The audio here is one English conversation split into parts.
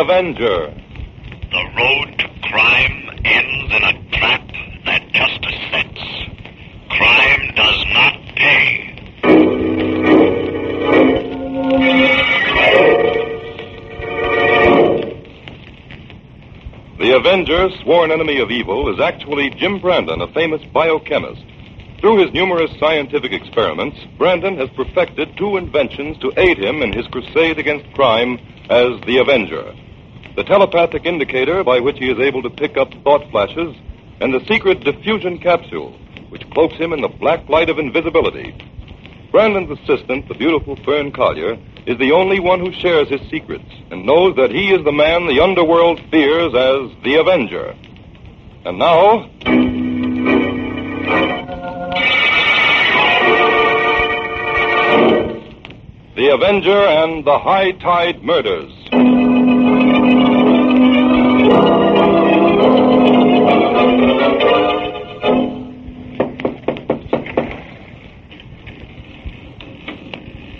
Avenger. The road to crime ends in a trap that justice sets. Crime does not pay. The Avenger, sworn enemy of evil, is actually Jim Brandon, a famous biochemist. Through his numerous scientific experiments, Brandon has perfected two inventions to aid him in his crusade against crime as the Avenger: the telepathic indicator by which he is able to pick up thought flashes, and the secret diffusion capsule, which cloaks him in the black light of invisibility. Brandon's assistant, the beautiful Fern Collier, is the only one who shares his secrets and knows that he is the man the underworld fears as the Avenger. And now, The Avenger and the High Tide Murders.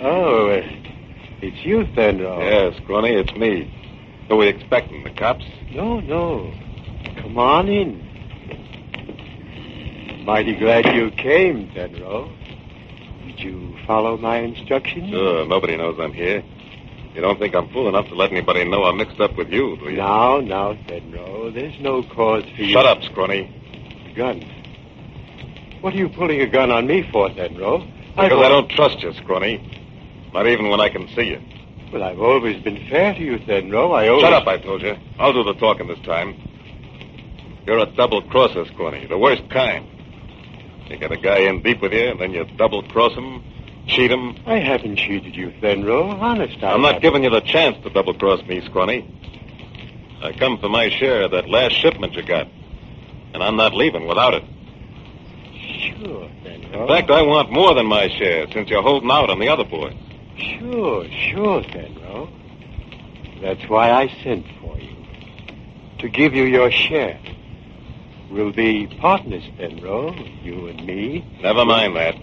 Oh, it's you, Fenro. Yes, Scrawny, it's me. Who are we expecting, the cops? No. Come on in. Mighty glad you came, Fenro. Did you follow my instructions? Sure, nobody knows I'm here. You don't think I'm fool enough to let anybody know I'm mixed up with you, do you? Now, Fenro, there's no cause for you... Shut up, Scrawny. Gun. What are you pulling a gun on me for, Fenro? Because I don't trust you, Scrawny. Not even when I can see you. Well, I've always been fair to you, Fenro. Shut up, I told you. I'll do the talking this time. You're a double-crosser, Scrawny, the worst kind. You get a guy in deep with you, and then you double-cross him, cheat him. I haven't cheated you, Fenro. Honest, I'm not giving you the chance to double-cross me, Scrawny. I come for my share of that last shipment you got. And I'm not leaving without it. Sure, Fenro. In fact, I want more than my share, since you're holding out on the other boys. Sure, Fenro. That's why I sent for you. To give you your share. We'll be partners, Fenro, you and me. Never mind that.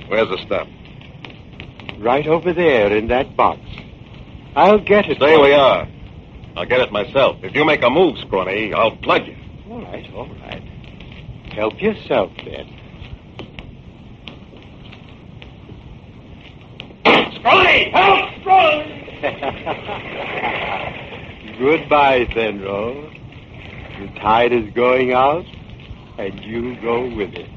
Where's the stuff? Right over there in that box. I'll get it. Stay where you are. I'll get it myself. If you make a move, Scrawny, I'll plug you. All right. Help yourself, then. Scrawny! Help! Scrawny! Goodbye, Fenro. The tide is going out, and you go with it.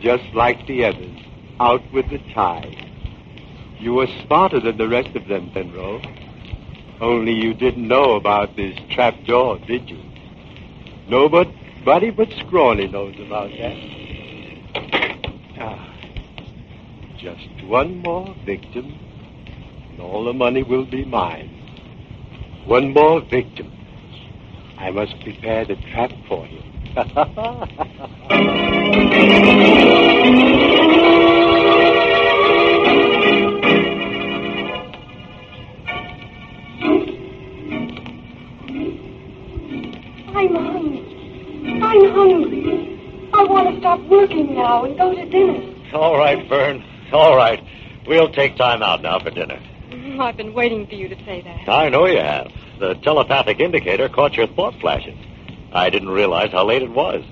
Just like the others, out with the tide. You were smarter than the rest of them, Fenro. Only you didn't know about this trap door, did you? Nobody but Scrawny knows about that. Just one more victim, and all the money will be mine. One more victim. I must prepare the trap for him. I'm hungry. I want to stop working now and go to dinner. All right, Fern. All right. We'll take time out now for dinner. I've been waiting for you to say that. I know you have. The telepathic indicator caught your thought flashes. I didn't realize how late it was.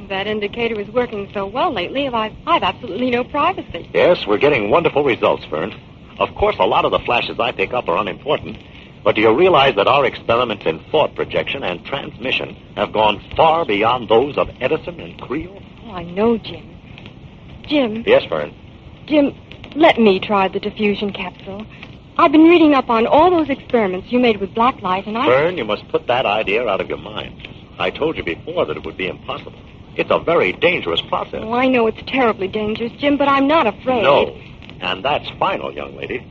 That indicator is working so well lately, I've absolutely no privacy. Yes, we're getting wonderful results, Fern. Of course, a lot of the flashes I pick up are unimportant, but do you realize that our experiments in thought projection and transmission have gone far beyond those of Edison and Creel? Oh, I know, Jim. Jim? Yes, Fern? Jim, let me try the diffusion capsule. I've been reading up on all those experiments you made with black light, and Fern, you must put that idea out of your mind. I told you before that it would be impossible. It's a very dangerous process. Oh, I know it's terribly dangerous, Jim, but I'm not afraid. No, and that's final, young lady.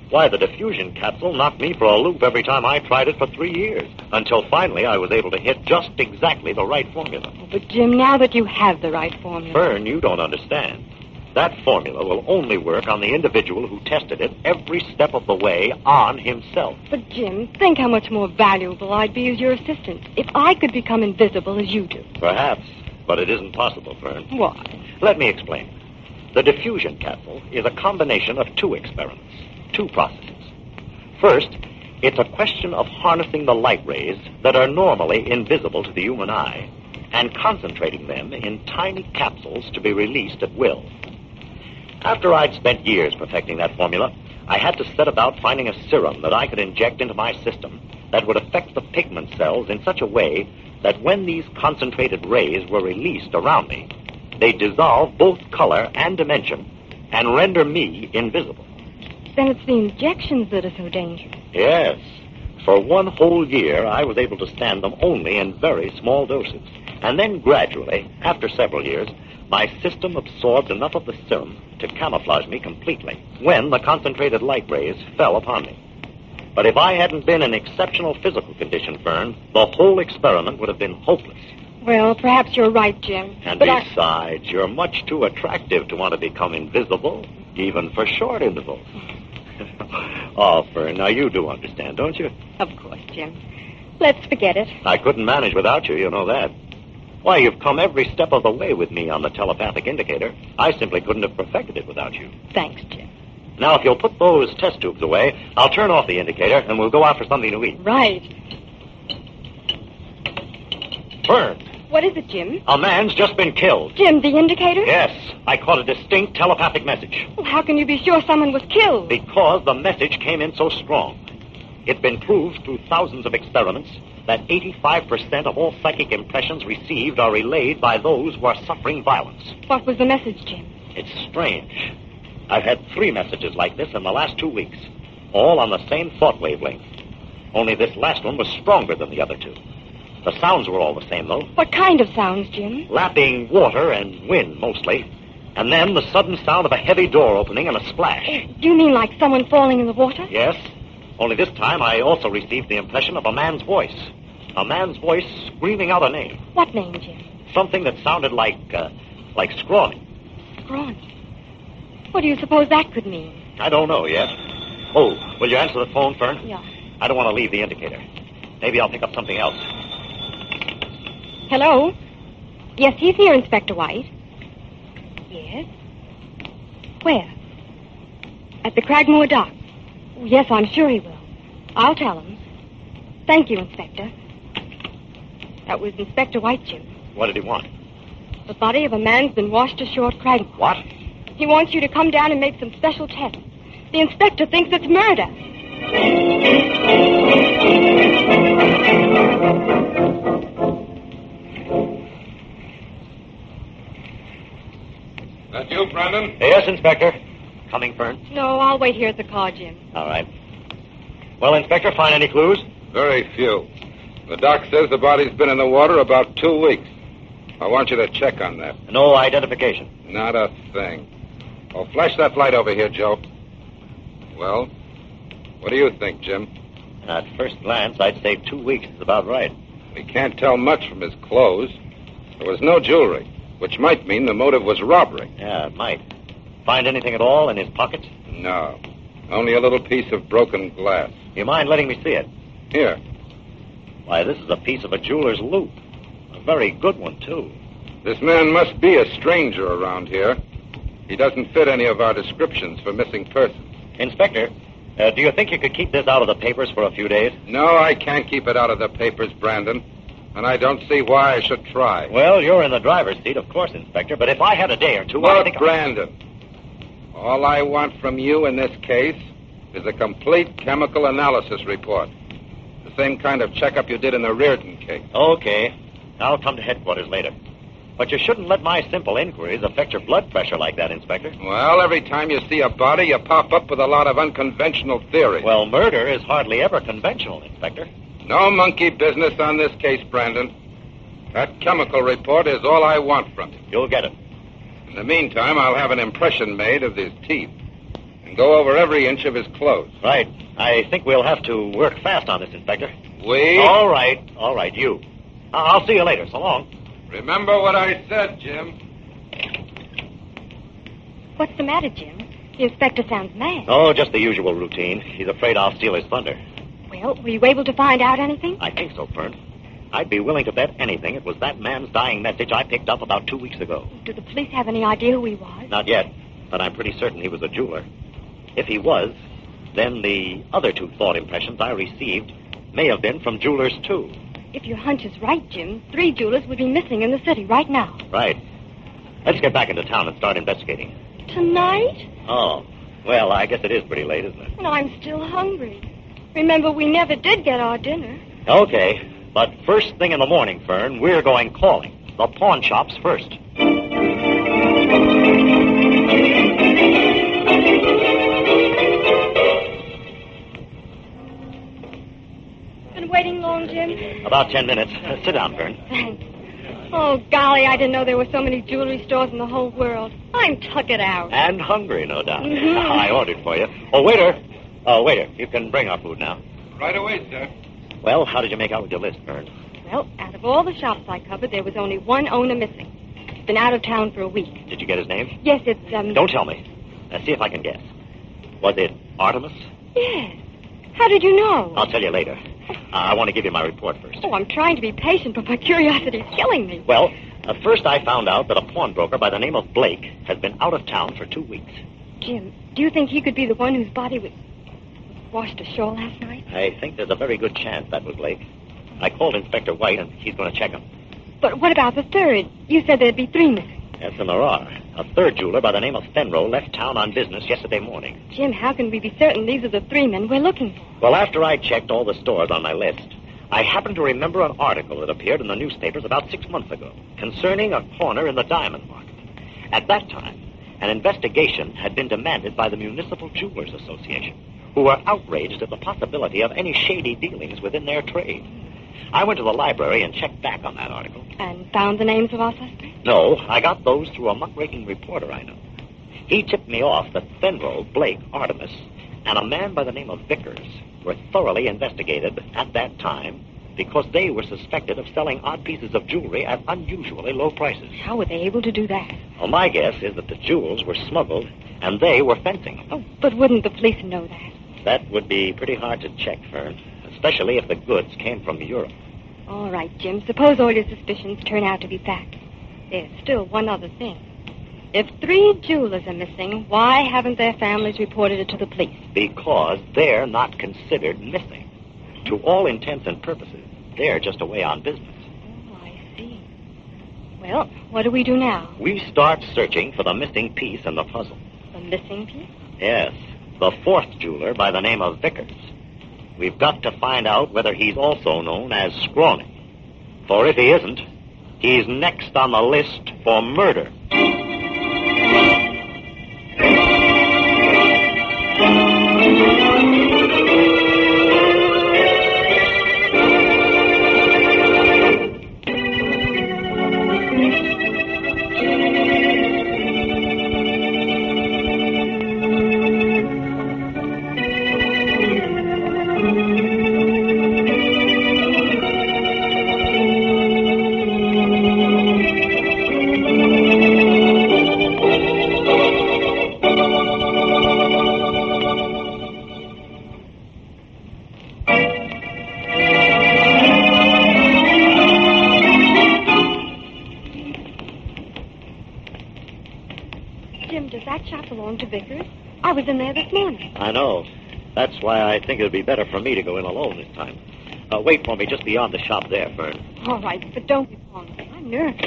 Why, the diffusion capsule knocked me for a loop every time I tried it for 3 years, until finally I was able to hit just exactly the right formula. Oh, but, Jim, now that you have the right formula... Fern, you don't understand. That formula will only work on the individual who tested it every step of the way on himself. But, Jim, think how much more valuable I'd be as your assistant if I could become invisible as you do. Perhaps, but it isn't possible, Fern. Why? Let me explain. The diffusion capsule is a combination of two experiments, two processes. First, It's a question of harnessing the light rays that are normally invisible to the human eye and concentrating them in tiny capsules to be released at will. After I'd spent years perfecting that formula, I had to set about finding a serum that I could inject into my system that would affect the pigment cells in such a way that when these concentrated rays were released around me, they dissolve both color and dimension and render me invisible. Then it's the injections that are so dangerous. Yes. For 1 whole year, I was able to stand them only in very small doses. And then gradually, after several years, my system absorbed enough of the serum to camouflage me completely when the concentrated light rays fell upon me. But if I hadn't been in exceptional physical condition, Fern, the whole experiment would have been hopeless. Well, perhaps you're right, Jim. And but besides, you're much too attractive to want to become invisible, even for short intervals. Oh, Fern, now you do understand, don't you? Of course, Jim. Let's forget it. I couldn't manage without you know that. Why, you've come every step of the way with me on the telepathic indicator. I simply couldn't have perfected it without you. Thanks, Jim. Now, if you'll put those test tubes away, I'll turn off the indicator and we'll go out for something to eat. Right. Fern. What is it, Jim? A man's just been killed. Jim, the indicator? Yes. I caught a distinct telepathic message. Well, how can you be sure someone was killed? Because the message came in so strong. It's been proved through thousands of experiments that 85% of all psychic impressions received are relayed by those who are suffering violence. What was the message, Jim? It's strange. I've had 3 messages like this in the last 2 weeks, all on the same thought wavelength. Only this last one was stronger than the other 2. The sounds were all the same, though. What kind of sounds, Jim? Lapping water and wind, mostly. And then the sudden sound of a heavy door opening and a splash. Do you mean like someone falling in the water? Yes. Only this time I also received the impression of a man's voice. A man's voice screaming out a name. What name, Jim? Something that sounded like scrawny. Scrawny? What do you suppose that could mean? I don't know yet. Oh, will you answer the phone, Fern? Yeah. I don't want to leave the indicator. Maybe I'll pick up something else. Hello? Yes, he's here, Inspector White. Yes? Where? At the Cragmore dock. Yes, I'm sure he will. I'll tell him. Thank you, Inspector. That was Inspector White, Jim. What did he want? The body of a man's been washed ashore at Cragmore. What? He wants you to come down and make some special tests. The inspector thinks it's murder. That you, Brandon? Yes, Inspector. Coming, Fern? No, I'll wait here at the car, Jim. All right. Well, Inspector, find any clues? Very few. The doc says the body's been in the water about 2 weeks. I want you to check on that. No identification. Not a thing. Oh, flash that light over here, Joe. Well, what do you think, Jim? At first glance, I'd say 2 weeks is about right. We can't tell much from his clothes. There was no jewelry, which might mean the motive was robbery. Yeah, it might. Find anything at all in his pockets? No. Only a little piece of broken glass. You mind letting me see it? Here. Why, this is a piece of a jeweler's loop. A very good one, too. This man must be a stranger around here. He doesn't fit any of our descriptions for missing persons. Inspector, do you think you could keep this out of the papers for a few days? No, I can't keep it out of the papers, Brandon. And I don't see why I should try. Well, you're in the driver's seat, of course, Inspector, but if I had a day or two, I Look, think... Brandon, all I want from you in this case is a complete chemical analysis report. The same kind of checkup you did in the Reardon case. Okay. I'll come to headquarters later. But you shouldn't let my simple inquiries affect your blood pressure like that, Inspector. Well, every time you see a body, you pop up with a lot of unconventional theories. Well, murder is hardly ever conventional, Inspector. No monkey business on this case, Brandon. That chemical report is all I want from you. You'll get it. In the meantime, I'll have an impression made of his teeth and go over every inch of his clothes. Right. I think we'll have to work fast on this, Inspector. We? All right, you. I'll see you later. So long. Remember what I said, Jim. What's the matter, Jim? The inspector sounds mad. Oh, just the usual routine. He's afraid I'll steal his thunder. Well, were you able to find out anything? I think so, Fern. I'd be willing to bet anything it was that man's dying message I picked up about 2 weeks ago. Do the police have any idea who he was? Not yet, but I'm pretty certain he was a jeweler. If he was, then the other 2 thought impressions I received may have been from jewelers, too. If your hunch is right, Jim, 3 jewelers would be missing in the city right now. Right. Let's get back into town and start investigating. Tonight? Oh, well, I guess it is pretty late, isn't it? Well, I'm still hungry. Remember, we never did get our dinner. Okay, but first thing in the morning, Fern, we're going calling. The pawn shops first. Been waiting long, Jim? About 10 minutes. Sit down, Fern. Thanks. Oh, golly, I didn't know there were so many jewelry stores in the whole world. I'm tuckered out. And hungry, no doubt. Mhm. I ordered for you. Oh, waiter. Waiter, you can bring our food now. Right away, sir. Well, how did you make out with your list, Fern? Well, out of all the shops I covered, there was only one owner missing. He's been out of town for a week. Did you get his name? Yes, it's, Don't tell me. See if I can guess. Was it Artemis? Yes. How did you know? I'll tell you later. I want to give you my report first. Oh, I'm trying to be patient, but my curiosity is killing me. Well, first I found out that a pawnbroker by the name of Blake has been out of town for 2 weeks. Jim, do you think he could be the one whose body was washed ashore last night? I think there's a very good chance that was Blake. I called Inspector White, and he's going to check him. But what about the third? You said there'd be 3 missing. Yes, and there are. A third jeweler by the name of Fenro left town on business yesterday morning. Jim, how can we be certain these are the 3 men we're looking for? Well, after I checked all the stores on my list, I happened to remember an article that appeared in the newspapers about 6 months ago concerning a corner in the diamond market. At that time, an investigation had been demanded by the Municipal Jewelers Association, who were outraged at the possibility of any shady dealings within their trade. I went to the library and checked back on that article. And found the names of our suspects? No, I got those through a muckraking reporter I know. He tipped me off that Fenro, Blake, Artemis, and a man by the name of Vickers were thoroughly investigated at that time because they were suspected of selling odd pieces of jewelry at unusually low prices. How were they able to do that? Well, my guess is that the jewels were smuggled and they were fencing them. Oh, but wouldn't the police know that? That would be pretty hard to check, Fern, especially if the goods came from Europe. All right, Jim. Suppose all your suspicions turn out to be facts. There's still one other thing. If 3 jewelers are missing, why haven't their families reported it to the police? Because they're not considered missing. To all intents and purposes, they're just away on business. Oh, I see. Well, what do we do now? We start searching for the missing piece in the puzzle. The missing piece? Yes, the 4th jeweler by the name of Vickers. We've got to find out whether he's also known as Scrawny. For if he isn't, he's next on the list for murder. Jim, does that shop belong to Vickers? I was in there this morning. I know. That's why I think it would be better for me to go in alone this time. Wait for me just beyond the shop there, Fern. All right, but don't be long. I'm nervous.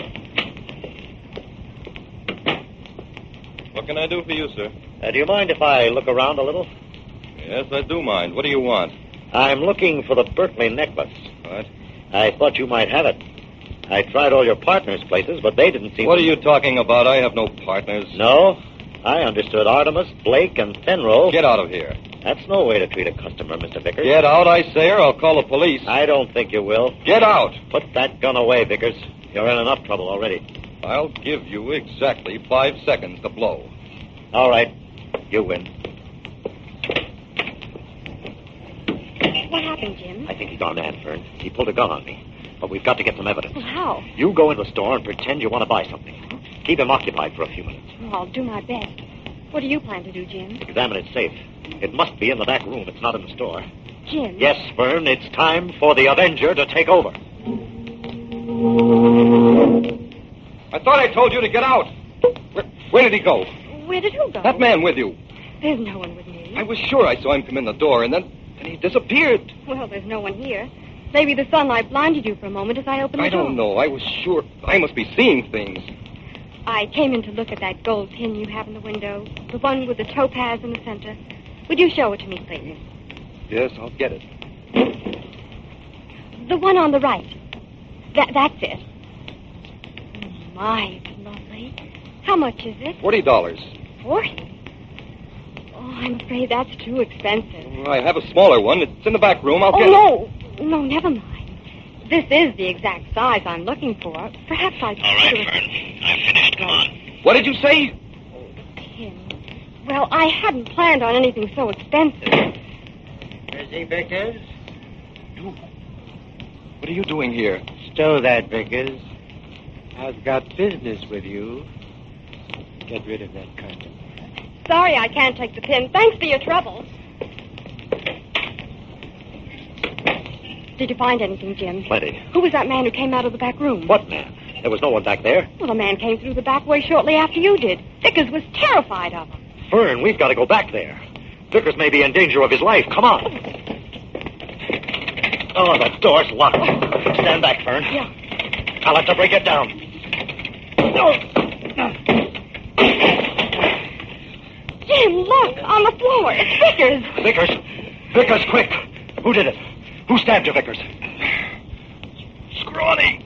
What can I do for you, sir? Do you mind if I look around a little? Yes, I do mind. What do you want? I'm looking for the Berkeley necklace. What? I thought you might have it. I tried all your partners' places, but they didn't seem What are you talking about? I have no partners. No? I understood Artemis, Blake, and Fenro. Get out of here. That's no way to treat a customer, Mr. Vickers. Get out, I say, or I'll call the police. I don't think you will. Get out! Put that gun away, Vickers. You're in enough trouble already. I'll give you exactly 5 seconds to blow. All right. You win. What happened, Jim? I think he's gone mad, Fern. He pulled a gun on me. But we've got to get some evidence. Well, how? You go into the store and pretend you want to buy something. Keep him occupied for a few minutes. Oh, I'll do my best. What do you plan to do, Jim? Examine its safe. It must be in the back room. It's not in the store. Jim? Yes, Fern, it's time for the Avenger to take over. I thought I told you to get out. Where did he go? Where did who go? That man with you. There's no one with me. me. I was sure I saw him come in the door, and then he disappeared. Well, there's no one here. Maybe the sunlight blinded you for a moment as I opened the door. I don't know. I was sure. I must be seeing things. I came in to look at that gold pin you have in the window, the one with the topaz in the center. Would you show it to me, please? Yes, I'll get it. The one on the right. That's it. Oh, my, it's lovely. How much is it? $40. 40? Oh, I'm afraid that's too expensive. I have a smaller one. It's in the back room. I'll get it. Oh, no, never mind. This is the exact size I'm looking for. Perhaps I could... All right, Fern. I've finished. Come on. What did you say? The pin. Well, I hadn't planned on anything so expensive. Busy, Vickers? What are you doing here? Stow that, Vickers. I've got business with you. Get rid of that customer. Sorry I can't take the pin. Thanks for your trouble. Did you find anything, Jim? Plenty. Who was that man who came out of the back room? What man? There was no one back there. Well, the man came through the back way shortly after you did. Vickers was terrified of him. Fern, we've got to go back there. Vickers may be in danger of his life. Come on. Oh, the door's locked. Stand back, Fern. Yeah. I'll have to break it down. Jim, look, on the floor. It's Vickers. Vickers, quick. Who did it? Who stabbed you, Vickers? Scrawny.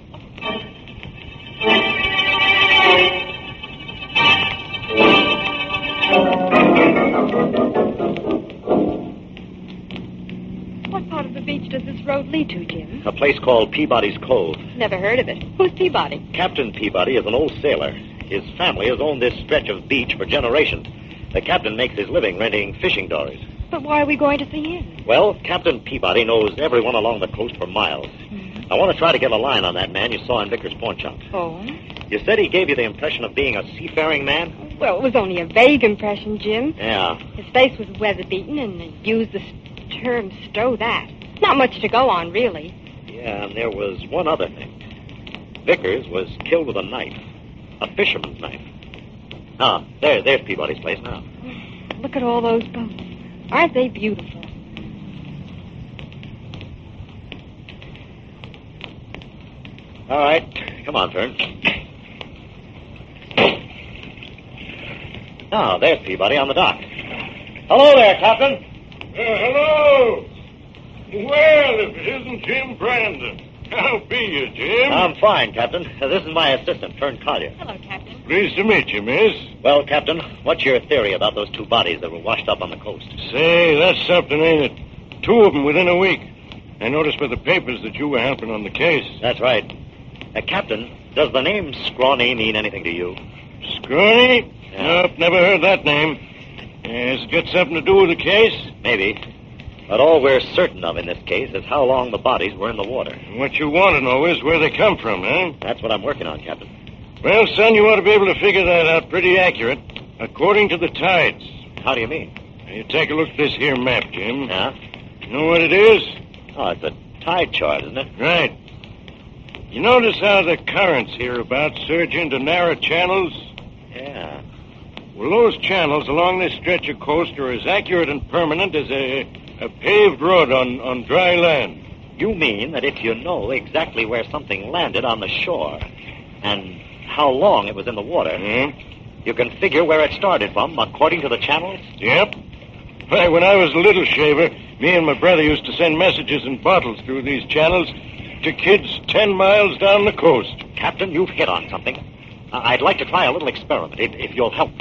What part of the beach does this road lead to, Jim? A place called Peabody's Cove. Never heard of it. Who's Peabody? Captain Peabody is an old sailor. His family has owned this stretch of beach for generations. The captain makes his living renting fishing dories. But why are we going to see him? Well, Captain Peabody knows everyone along the coast for miles. Mm-hmm. I want to try to get a line on that man you saw in Vickers' pawn shop. Oh? You said he gave you the impression of being a seafaring man? Well, it was only a vague impression, Jim. Yeah. His face was weather-beaten, and he used the term stow that. Not much to go on, really. Yeah, and there was one other thing. Vickers was killed with a knife. A fisherman's knife. Ah, there's Peabody's place now. Look at all those boats. Aren't they beautiful? All right. Come on, Fern. Now, there's Peabody on the dock. Hello there, Captain. Hello. Well, if it isn't Jim Brandon. How be you, Jim? I'm fine, Captain. This is my assistant, Fern Collier. Hello, Captain. Pleased to meet you, miss. Well, Captain, what's your theory about those two bodies that were washed up on the coast? Say, that's something, ain't it? 2 of them within a week. I noticed by the papers that you were helping on the case. That's right. Captain, does the name Scrawny mean anything to you? Scrawny? Yeah. Nope, never heard that name. Has it got something to do with the case? Maybe. But all we're certain of in this case is how long the bodies were in the water. What you want to know is where they come from, huh? That's what I'm working on, Captain. Well, son, you ought to be able to figure that out pretty accurate, according to the tides. How do you mean? Now, you take a look at this here map, Jim. Yeah? You know what it is? Oh, it's a tide chart, isn't it? Right. You notice how the currents hereabouts surge into narrow channels? Yeah. Well, those channels along this stretch of coast are as accurate and permanent as a paved road on dry land. You mean that if you know exactly where something landed on the shore and how long it was in the water, you can figure where it started from according to the channels? Yep. Why, when I was a little shaver, me and my brother used to send messages in bottles through these channels to kids 10 miles down the coast. Captain, you've hit on something. I'd like to try a little experiment, if you'll help.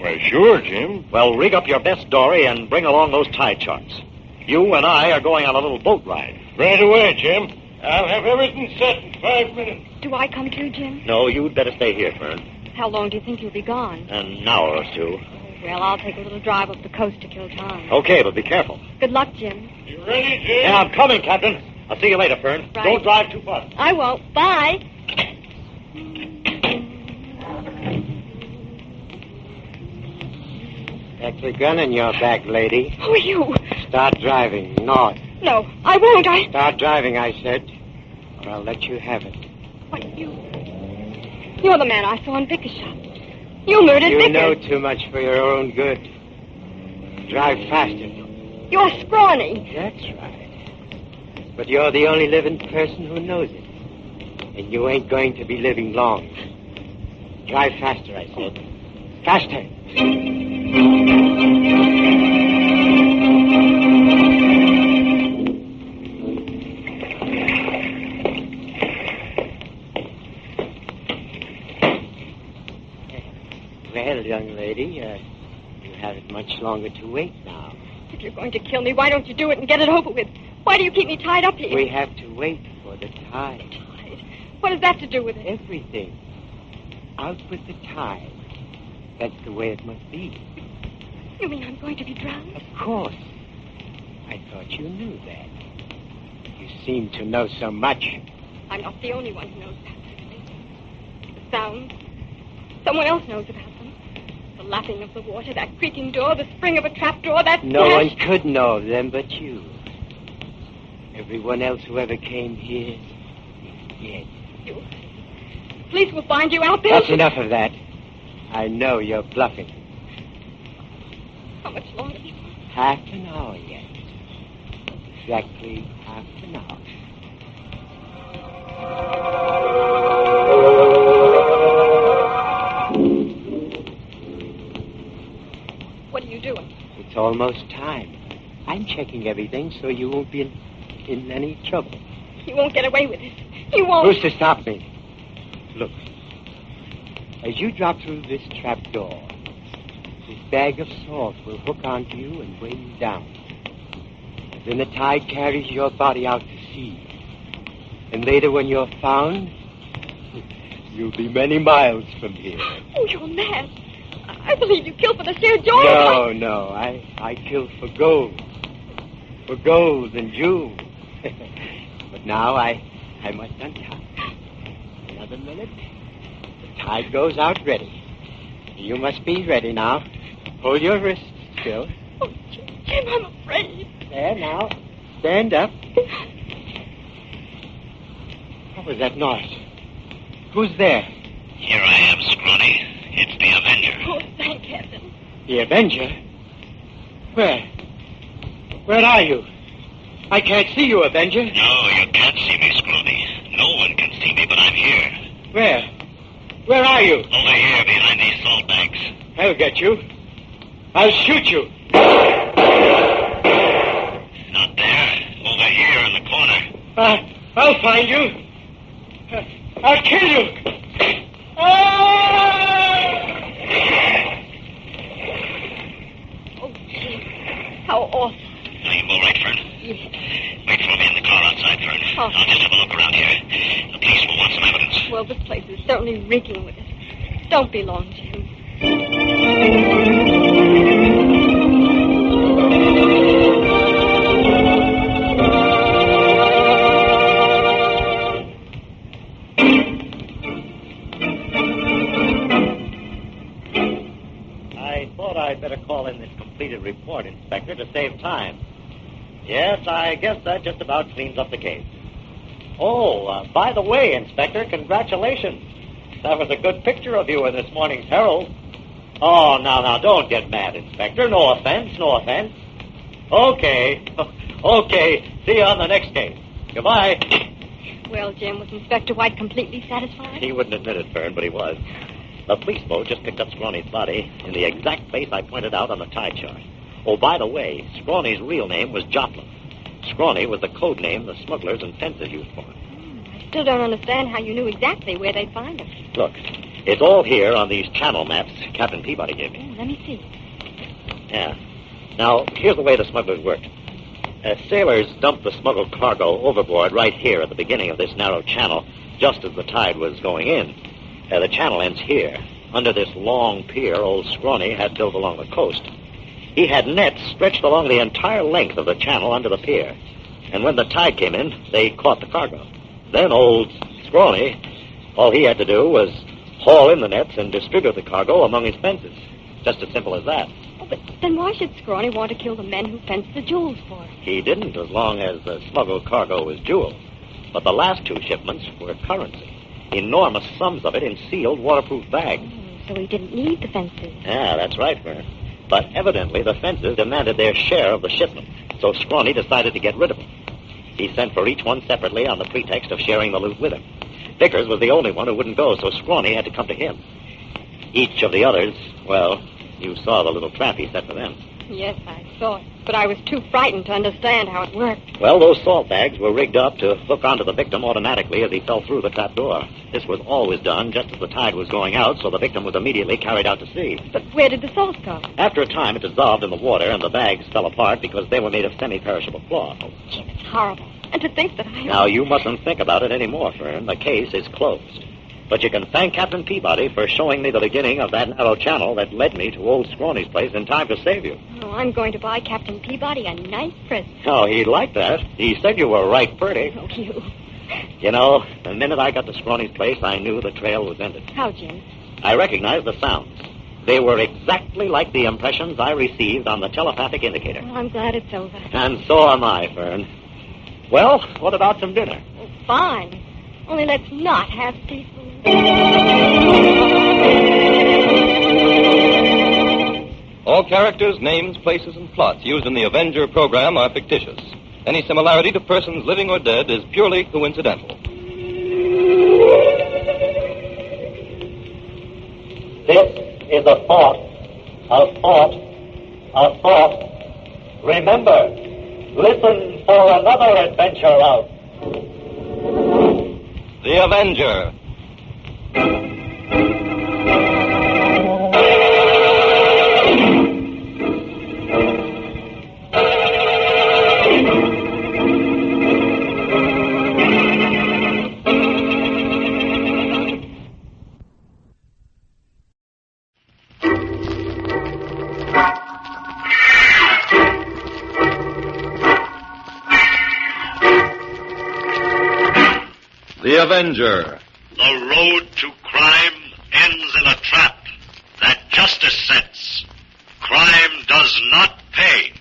Why, sure, Jim. Well, rig up your best dory and bring along those tide charts. You and I are going on a little boat ride. Right away, Jim. I'll have everything set in 5 minutes. Do I come too, Jim? No, you'd better stay here, Fern. How long do you think you'll be gone? An hour or two. Oh, well, I'll take a little drive up the coast to kill time. Okay, but be careful. Good luck, Jim. You ready, Jim? Yeah, I'm coming, Captain. I'll see you later, Fern. Right. Don't drive too fast. I won't. Bye. That's a gun in your back, lady. Who are you? Start driving north. No, I won't. Start driving, I said, or I'll let you have it. What, You're the man I saw in Vickers' shop. You murdered Vickers. You know too much for your own good. Drive faster. You're scrawny. That's right. But you're the only living person who knows it. And you ain't going to be living long. Drive faster, I said. Faster. Well, young lady, you haven't much longer to wait now. If you're going to kill me, why don't you do it and get it over with? Why do you keep me tied up here? We have to wait for the tide. Tide? What has that to do with it? Everything. Out with the tide. That's the way it must be. You mean I'm going to be drowned? Of course. I thought you knew that. You seem to know so much. I'm not the only one who knows about such things. The sounds. Someone else knows about them. The lapping of the water, that creaking door, the spring of a trapdoor, that No flash. one could know of them but you. Everyone else who ever came here is dead. You. Police will find you out there. That's enough of that. I know you're bluffing. How much longer? Half an hour yet. Exactly half an hour. What are you doing? It's almost time. I'm checking everything so you won't be in any trouble. You won't get away with this. You won't. Who's to stop me? Look. As you drop through this trap door, this bag of salt will hook onto you and weigh you down. Then the tide carries your body out to sea. And later when you're found, you'll be many miles from here. Oh, you're mad. I believe you killed for the sheer joy of No. I killed for gold. For gold and jewels. But now I must untie. Another minute. The tide goes out ready. You must be ready now. Hold your wrists still. Oh, Jim, I'm afraid. There now. Stand up. What was that noise? Who's there? Here I am, Scrawny. It's the Avenger. Oh, thank heaven. The Avenger? Where are you? I can't see you, Avenger. No, you can't see me, Scrawny. No one can see me, but I'm here. Where? Where are you? Over here, behind these salt bags. I'll get you. I'll shoot you. Not there. Over here in the corner. I'll find you. I'll kill you. Oh, Jim. How awful. Are you all right, Fern? Yes. Wait for me in the car outside, Fern. Oh. I'll just have a look around here. The police will want some evidence. Well, this place is certainly reeking with it. Don't be long, Jim. I thought I'd better call in this completed report, Inspector, to save time. Yes, I guess that just about cleans up the case. Oh, by the way, Inspector, congratulations. That was a good picture of you in this morning's Herald. Oh, now, don't get mad, Inspector. No offense. Okay. See you on the next case. Goodbye. Well, Jim, was Inspector White completely satisfied? He wouldn't admit it, Fern, but he was. The police boat just picked up Scrawny's body in the exact place I pointed out on the tide chart. Oh, by the way, Scrawny's real name was Joplin. Scrawny was the code name the smugglers and fencers used for him. I still don't understand how you knew exactly where they'd find him. Look, it's all here on these channel maps Captain Peabody gave me. Oh, let me see. Yeah. Now, here's the way the smugglers worked. Sailors dumped the smuggled cargo overboard right here at the beginning of this narrow channel, just as the tide was going in. The channel ends here. Under this long pier old Scrawny had built along the coast. He had nets stretched along the entire length of the channel under the pier. And when the tide came in, they caught the cargo. Then old Scrawny, all he had to do was haul in the nets and distribute the cargo among his fences. Just as simple as that. Oh, but then why should Scrawny want to kill the men who fenced the jewels for him? He didn't, as long as the smuggled cargo was jewels. But the last two shipments were currency. Enormous sums of it in sealed, waterproof bags. Oh, so he didn't need the fences. Yeah, that's right, Fern. But evidently the fences demanded their share of the shipment, so Scrawny decided to get rid of them. He sent for each one separately on the pretext of sharing the loot with him. Vickers was the only one who wouldn't go, so Scrawny had to come to him. Each of the others, well, you saw the little trap he set for them. Yes, I saw it, but I was too frightened to understand how it worked. Well, those salt bags were rigged up to hook onto the victim automatically as he fell through the trap door. This was always done just as the tide was going out, so the victim was immediately carried out to sea. But where did the salt go? After a time, it dissolved in the water, and the bags fell apart because they were made of semi-perishable cloth. Oh, Jim, it's horrible. And to think that I... Now, you mustn't think about it anymore, Fern. The case is closed. But you can thank Captain Peabody for showing me the beginning of that narrow channel that led me to old Scrawny's place in time to save you. Oh, I'm going to buy Captain Peabody a nice present. Oh, he'd like that. He said you were right pretty. Oh, you. You know, the minute I got to Scrawny's place, I knew the trail was ended. How, Jim? I recognized the sounds. They were exactly like the impressions I received on the telepathic indicator. Oh, I'm glad it's over. And so am I, Fern. Well, what about some dinner? Oh, fine. Only let's not have seafood. All characters, names, places, and plots used in the Avenger program are fictitious. Any similarity to persons living or dead is purely coincidental. This is a thought, a thought, a thought. Remember, listen for another adventure of The Avenger. The Avenger. The road to crime ends in a trap that justice sets. Crime does not pay.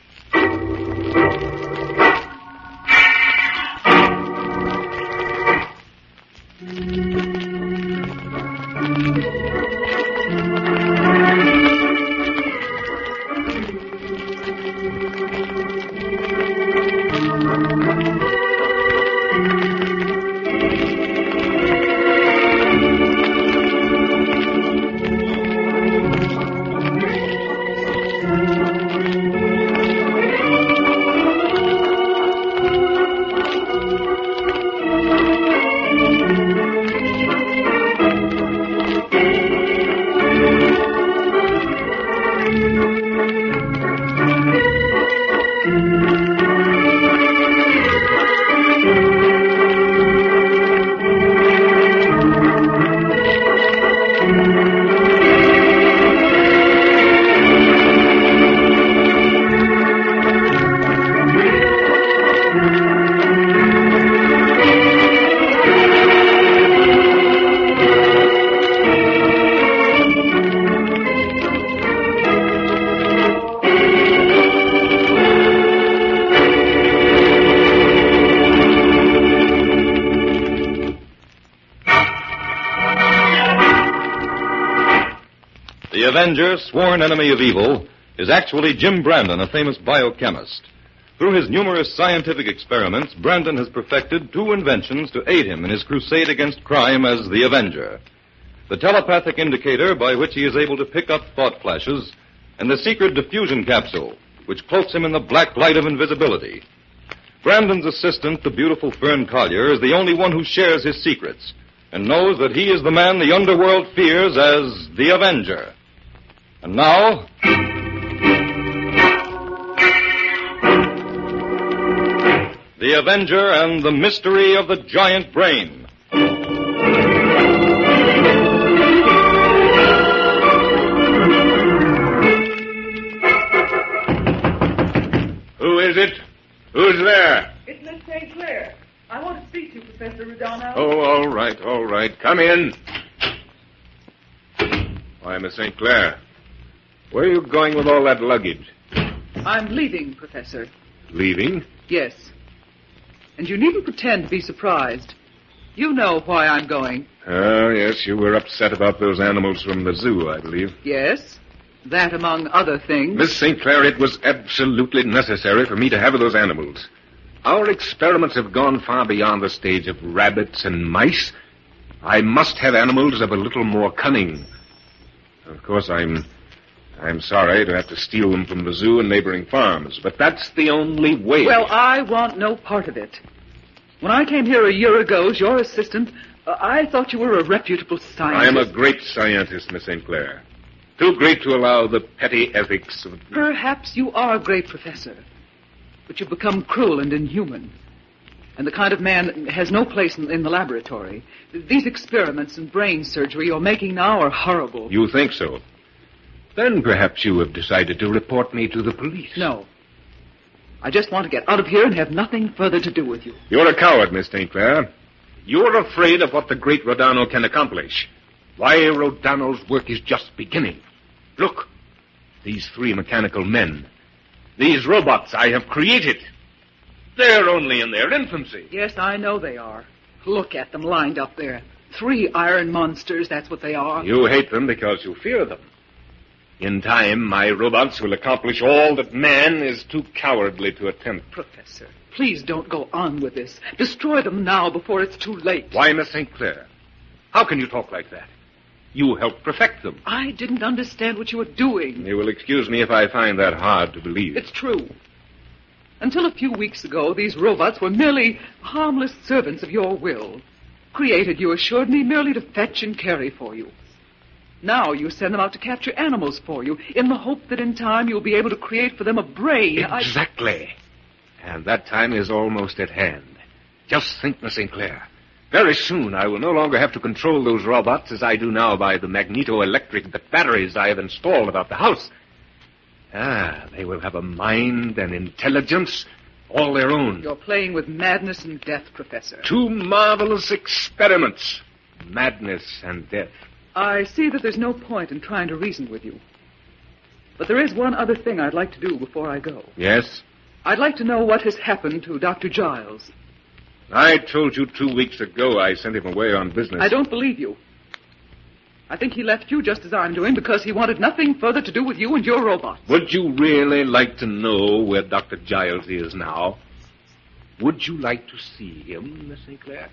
The Avenger, sworn enemy of evil, is actually Jim Brandon, a famous biochemist. Through his numerous scientific experiments, Brandon has perfected two inventions to aid him in his crusade against crime as the Avenger. The telepathic indicator by which he is able to pick up thought flashes, and the secret diffusion capsule, which cloaks him in the black light of invisibility. Brandon's assistant, the beautiful Fern Collier, is the only one who shares his secrets and knows that he is the man the underworld fears as the Avenger. And now, The Avenger and the Mystery of the Giant Brain. Who is it? Who's there? It's Miss St. Clair. I want to speak to you, Professor Redondo. Oh, all right. Come in. Why, Miss St. Clair, where are you going with all that luggage? I'm leaving, Professor. Leaving? Yes. And you needn't pretend to be surprised. You know why I'm going. Oh, yes, you were upset about those animals from the zoo, I believe. Yes. That among other things. Miss St. Clair, it was absolutely necessary for me to have those animals. Our experiments have gone far beyond the stage of rabbits and mice. I must have animals of a little more cunning. Of course, I'm sorry to have to steal them from the zoo and neighboring farms, but that's the only way. Well, I want no part of it. When I came here a year ago as your assistant, I thought you were a reputable scientist. I am a great scientist, Miss St. Clair. Too great to allow the petty ethics of... Perhaps you are a great professor, but you've become cruel and inhuman. And the kind of man has no place in the laboratory. These experiments and brain surgery you're making now are horrible. You think so? Then perhaps you have decided to report me to the police. No. I just want to get out of here and have nothing further to do with you. You're a coward, Miss St. Clair. You're afraid of what the great Rodano can accomplish. Why, Rodano's work is just beginning. Look, these 3 mechanical men. These robots I have created. They're only in their infancy. Yes, I know they are. Look at them lined up there. 3 iron monsters, that's what they are. You hate them because you fear them. In time, my robots will accomplish all that man is too cowardly to attempt. Professor, please don't go on with this. Destroy them now before it's too late. Why, Miss St. Clair? How can you talk like that? You helped perfect them. I didn't understand what you were doing. You will excuse me if I find that hard to believe. It's true. Until a few weeks ago, these robots were merely harmless servants of your will. Created, you assured me, merely to fetch and carry for you. Now you send them out to capture animals for you, in the hope that in time you'll be able to create for them a brain. Exactly. And that time is almost at hand. Just think, Miss St. Clair. Very soon I will no longer have to control those robots as I do now by the magneto-electric batteries I have installed about the house. They will have a mind and intelligence all their own. You're playing with madness and death, Professor. 2 marvelous experiments. Madness and death. I see that there's no point in trying to reason with you. But there is one other thing I'd like to do before I go. Yes? I'd like to know what has happened to Dr. Giles. I told you 2 weeks ago I sent him away on business. I don't believe you. I think he left you just as I'm doing because he wanted nothing further to do with you and your robots. Would you really like to know where Dr. Giles is now? Would you like to see him, Miss St. Clair?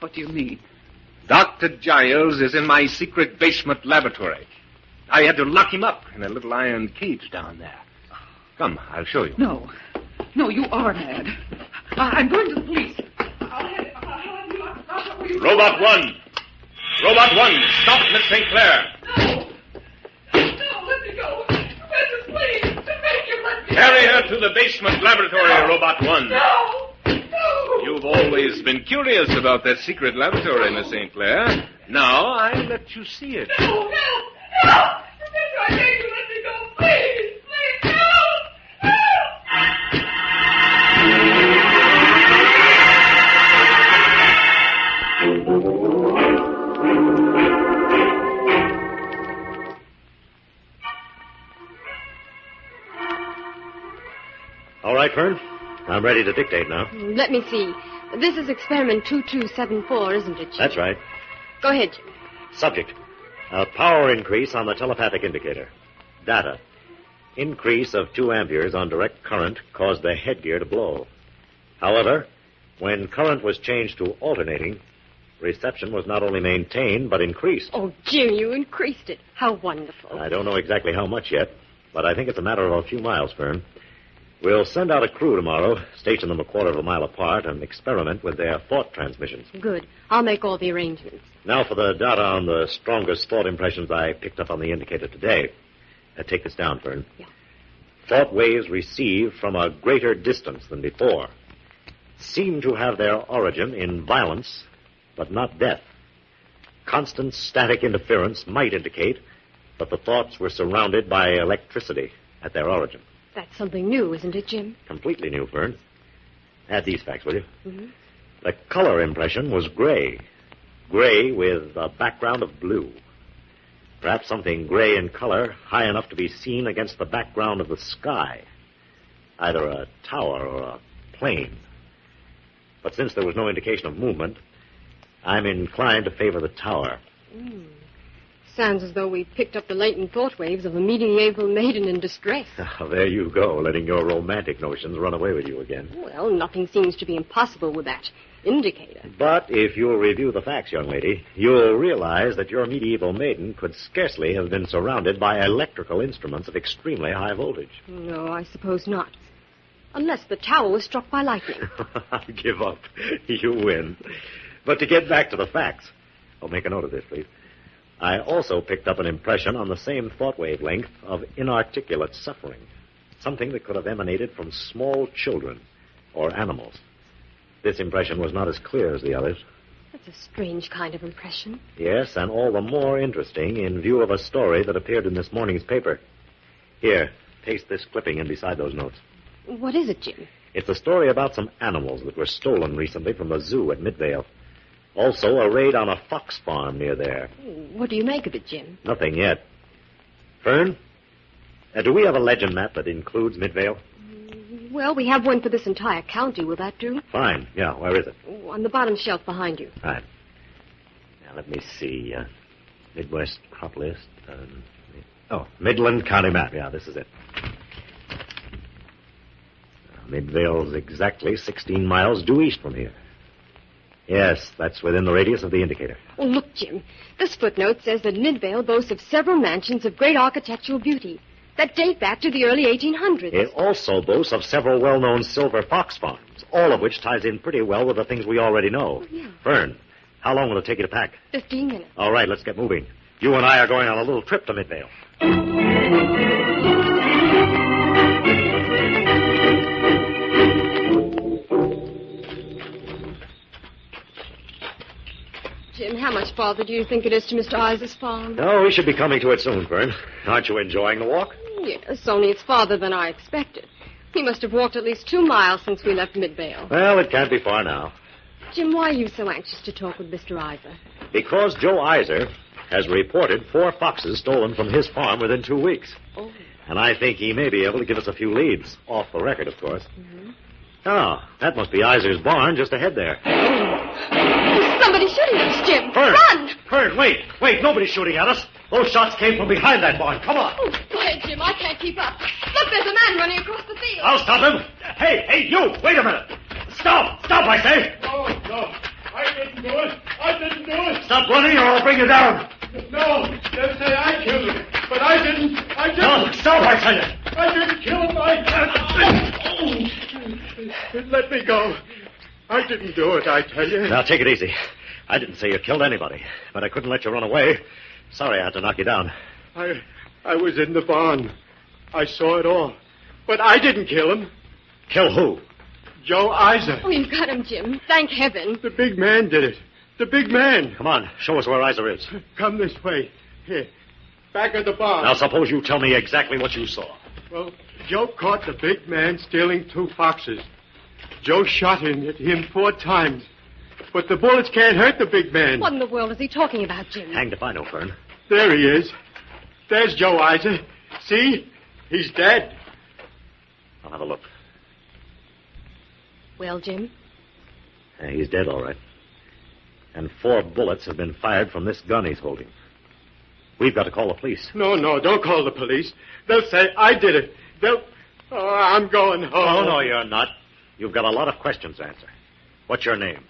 What do you mean? Dr. Giles is in my secret basement laboratory. I had to lock him up in a little iron cage down there. Come, I'll show you. No, you are mad. I'm going to the police. I'll have you... Robot 1! Robot 1, stop Miss St. Clair. No, let me go. Professor, please, make him let me Carry her to the basement laboratory, Robot 1. No. You've always been curious about that secret laboratory, Miss St. Clair. Now I'll let you see it. No. Professor, I beg you, let me go. Please, help. All right, Fern. I'm ready to dictate now. Let me see. This is experiment 2274, isn't it, Jim? That's right. Go ahead, Jim. Subject. A power increase on the telepathic indicator. Data. Increase of 2 amperes on direct current caused the headgear to blow. However, when current was changed to alternating, reception was not only maintained, but increased. Oh, Jim, you increased it. How wonderful. I don't know exactly how much yet, but I think it's a matter of a few miles, Fern. We'll send out a crew tomorrow, station them a quarter of a mile apart, and experiment with their thought transmissions. Good. I'll make all the arrangements. Now for the data on the strongest thought impressions I picked up on the indicator today. Take this down, Fern. Yeah. Thought waves received from a greater distance than before seem to have their origin in violence, but not death. Constant static interference might indicate that the thoughts were surrounded by electricity at their origin. That's something new, isn't it, Jim? Completely new, Fern. Add these facts, will you? Mm-hmm. The color impression was gray. Gray with a background of blue. Perhaps something gray in color, high enough to be seen against the background of the sky. Either a tower or a plane. But since there was no indication of movement, I'm inclined to favor the tower. sounds as though we picked up the latent thought waves of a medieval maiden in distress. Oh, there you go, letting your romantic notions run away with you again. Well, nothing seems to be impossible with that indicator. But if you'll review the facts, young lady, you'll realize that your medieval maiden could scarcely have been surrounded by electrical instruments of extremely high voltage. No, I suppose not. Unless the tower was struck by lightning. I give up. You win. But to get back to the facts, I'll make a note of this, please. I also picked up an impression on the same thought wavelength of inarticulate suffering, something that could have emanated from small children or animals. This impression was not as clear as the others. That's a strange kind of impression. Yes, and all the more interesting in view of a story that appeared in this morning's paper. Here, paste this clipping in beside those notes. What is it, Jim? It's a story about some animals that were stolen recently from the zoo at Midvale. Also, a raid on a fox farm near there. What do you make of it, Jim? Nothing yet. Fern, do we have a legend map that includes Midvale? Well, we have one for this entire county. Will that do? Fine. Yeah, where is it? On the bottom shelf behind you. Right. Now, let me see. Midwest crop list. Midland County map. Yeah, this is it. Midvale's exactly 16 miles due east from here. Yes, that's within the radius of the indicator. Oh, look, Jim. This footnote says that Midvale boasts of several mansions of great architectural beauty that date back to the early 1800s. It also boasts of several well-known silver fox farms, all of which ties in pretty well with the things we already know. Oh, yeah. Fern, how long will it take you to pack? 15 minutes. All right, let's get moving. You and I are going on a little trip to Midvale. Jim, how much farther do you think it is to Mr. Eyes' farm? Oh, we should be coming to it soon, Fern. Aren't you enjoying the walk? Yes, only it's farther than I expected. He must have walked at least 2 miles since we left Midvale. Well, it can't be far now. Jim, why are you so anxious to talk with Mr. Iser? Because Joe Iser has reported 4 foxes stolen from his farm within 2 weeks. Oh. And I think he may be able to give us a few leads. Off the record, of course. Mm-hmm. Oh, that must be Iser's barn just ahead there. There's somebody shooting at us, Jim. Fern! Run! Fern, wait. Nobody's shooting at us. Those shots came from behind that barn. Come on. Oh, go ahead, Jim. I can't keep up. Look, there's a man running across the field. I'll stop him. Hey, you. Wait a minute. Stop, I say. No. I didn't do it. Stop running or I'll bring you down. No. They'll say I killed him. But I didn't. No, stop, I tell you. I didn't kill him. Let me go. I didn't do it, I tell you. Now, take it easy. I didn't say you killed anybody, but I couldn't let you run away. Sorry I had to knock you down. I was in the barn. I saw it all. But I didn't kill him. Kill who? Joe Iser. Oh, you got him, Jim. Thank heaven. The big man did it. The big man. Come on, show us where Iser is. Come this way. Here. Back of the barn. Now, suppose you tell me exactly what you saw. Well, Joe caught the big man stealing 2 foxes. Joe shot at him 4 times. But the bullets can't hurt the big man. What in the world is he talking about, Jim? Hanged if I know, Fern. There he is. There's Joe Iser. See? He's dead. I'll have a look. Well, Jim? He's dead, all right. And 4 bullets have been fired from this gun he's holding. We've got to call the police. No, don't call the police. They'll say I did it. Oh, I'm going home. Oh, no, you're not. You've got a lot of questions to answer. What's your name?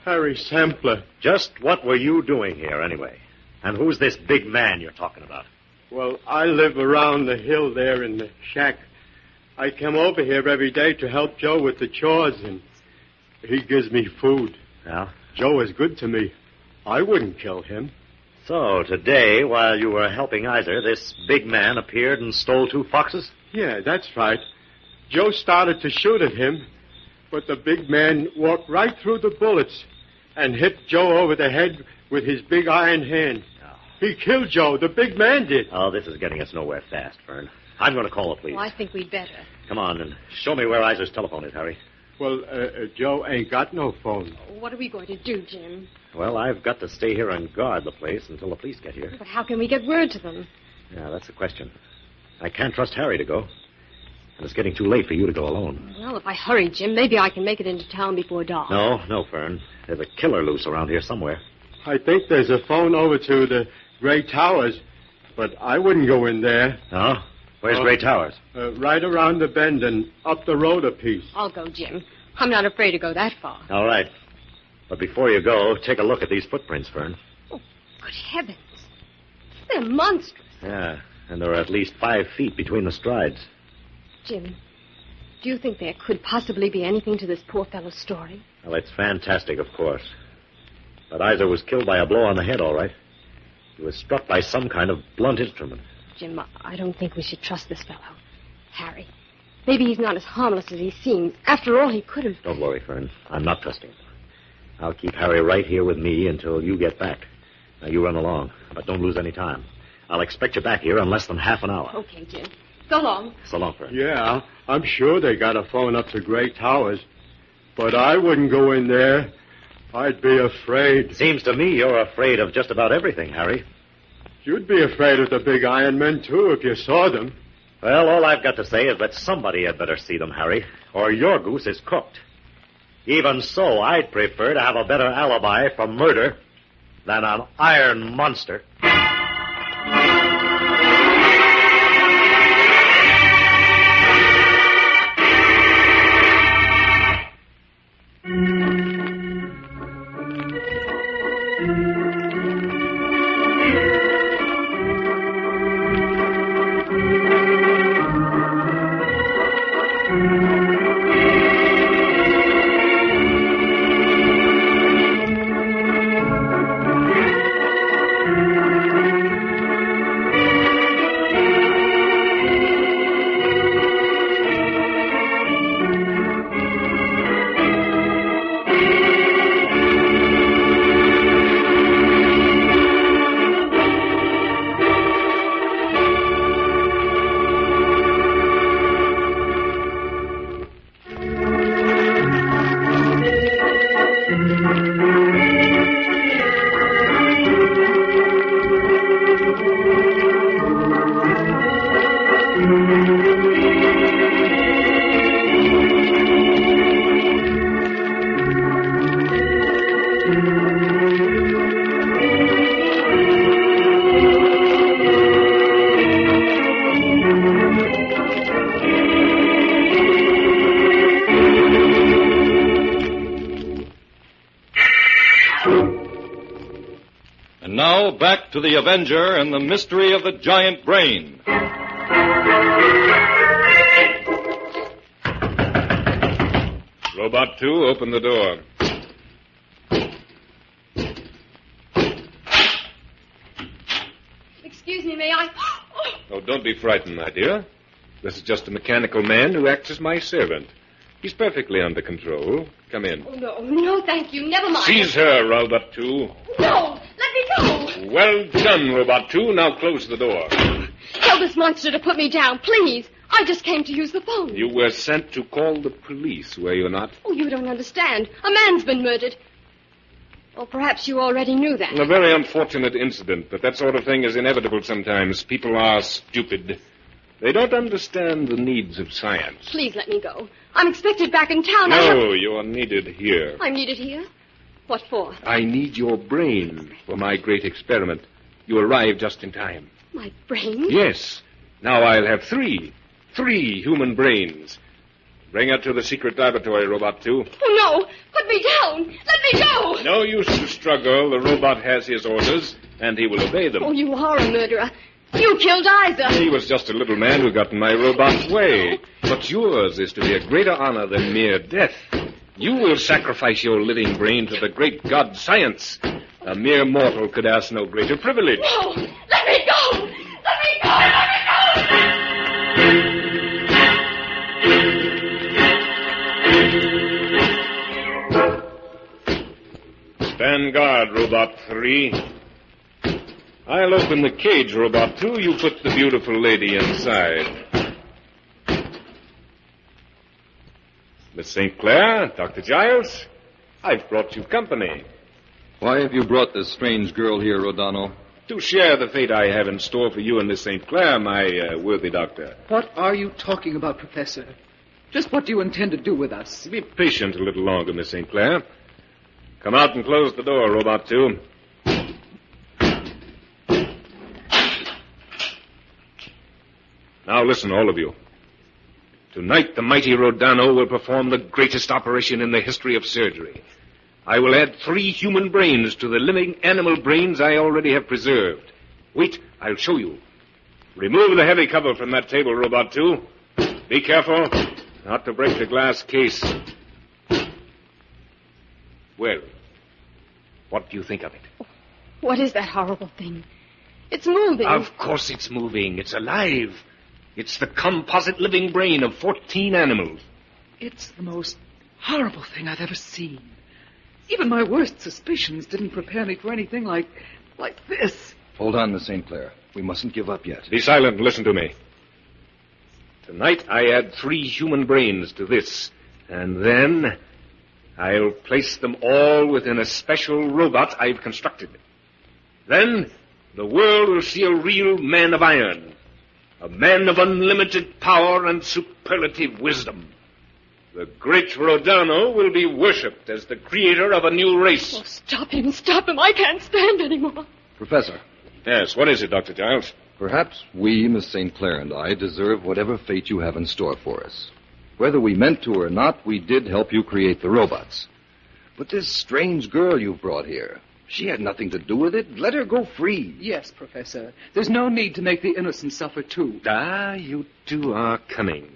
Harry Sampler. Just what were you doing here, anyway? And who's this big man you're talking about? Well, I live around the hill there in the shack. I come over here every day to help Joe with the chores, and he gives me food. Yeah? Joe is good to me. I wouldn't kill him. So, today, while you were helping Iser, this big man appeared and stole 2 foxes? Yeah, that's right. Joe started to shoot at him, but the big man walked right through the bullets and hit Joe over the head with his big iron hand. Oh. He killed Joe. The big man did. Oh, this is getting us nowhere fast, Fern. I'm going to call the police. Well, I think we'd better. Come on, and show me where Iser's telephone is, Harry. Well, Joe ain't got no phone. What are we going to do, Jim? Well, I've got to stay here and guard the place until the police get here. But how can we get word to them? Yeah, that's the question. I can't trust Harry to go. And it's getting too late for you to go alone. Well, if I hurry, Jim, maybe I can make it into town before dark. No, Fern. There's a killer loose around here somewhere. I think there's a phone over to the Gray Towers, but I wouldn't go in there. No? Where's Gray Towers? Right around the bend and up the road a piece. I'll go, Jim. I'm not afraid to go that far. All right. But before you go, take a look at these footprints, Fern. Oh, good heavens. They're monstrous. Yeah, and there are at least 5 feet between the strides. Jim, do you think there could possibly be anything to this poor fellow's story? Well, it's fantastic, of course. But Isa was killed by a blow on the head, all right. He was struck by some kind of blunt instrument. Jim, I don't think we should trust this fellow. Harry, maybe he's not as harmless as he seems. After all, he could have... Don't worry, Fern. I'm not trusting him. I'll keep Harry right here with me until you get back. Now, you run along, but don't lose any time. I'll expect you back here in less than half an hour. Okay, Jim. So long. So long, Fern. Yeah, I'm sure they got a phone up to Gray Towers. But I wouldn't go in there. I'd be afraid. Seems to me you're afraid of just about everything, Harry. You'd be afraid of the big iron men, too, if you saw them. Well, all I've got to say is that somebody had better see them, Harry, or your goose is cooked. Even so, I'd prefer to have a better alibi for murder than an iron monster. And now, back to the Avenger and the mystery of the giant brain. Robot 2, open the door. Excuse me, may I... Oh, don't be frightened, my dear. This is just a mechanical man who acts as my servant. He's perfectly under control. Come in. Oh, no, thank you. Never mind. Seize her, Robot 2. No, let me go. Well done, Robot 2. Now close the door. Tell this monster to put me down, please. I just came to use the phone. You were sent to call the police, were you not? Oh, you don't understand. A man's been murdered. Or perhaps you already knew that. A very unfortunate incident, but that sort of thing is inevitable sometimes. People are stupid. They don't understand the needs of science. Please let me go. I'm expected back in town. No, you're needed here. I'm needed here? What for? I need your brain for my great experiment. You arrived just in time. My brain? Yes. Now I'll have 3 human brains. Bring her to the secret laboratory, Robot 2. Oh, no. Put me down. Let me go. No use to struggle. The robot has his orders, and he will obey them. Oh, you are a murderer. You killed Isa. He was just a little man who got in my robot's way. But yours is to be a greater honor than mere death. You will sacrifice your living brain to the great god science. A mere mortal could ask no greater privilege. No. Let me go. Let me go. Let me go. Stand guard, Robot 3. I'll open the cage, Robot 2. You put the beautiful lady inside. Miss St. Clair, Dr. Giles, I've brought you company. Why have you brought this strange girl here, O'Donnell? To share the fate I have in store for you and Miss St. Clair, my worthy doctor. What are you talking about, Professor? Just what do you intend to do with us? Be patient a little longer, Miss St. Clair. Come out and close the door, Robot 2. Now listen, all of you. Tonight, the mighty Rodano will perform the greatest operation in the history of surgery. I will add 3 human brains to the living animal brains I already have preserved. Wait, I'll show you. Remove the heavy cover from that table, Robot 2. Be careful not to break the glass case. Well, what do you think of it? What is that horrible thing? It's moving. Of course it's moving. It's alive. It's the composite living brain of 14 animals. It's the most horrible thing I've ever seen. Even my worst suspicions didn't prepare me for anything like this. Hold on, Miss St. Clair. We mustn't give up yet. Be silent and listen to me. Tonight I add 3 human brains to this. And then I'll place them all within a special robot I've constructed. Then the world will see a real man of iron. A man of unlimited power and superlative wisdom. The great Rodano will be worshipped as the creator of a new race. Oh, stop him. I can't stand anymore. Professor. Yes, what is it, Dr. Giles? Perhaps we, Miss St. Clair and I, deserve whatever fate you have in store for us. Whether we meant to or not, we did help you create the robots. But this strange girl you've brought here, she had nothing to do with it. Let her go free. Yes, Professor. There's no need to make the innocent suffer, too. You two are cunning.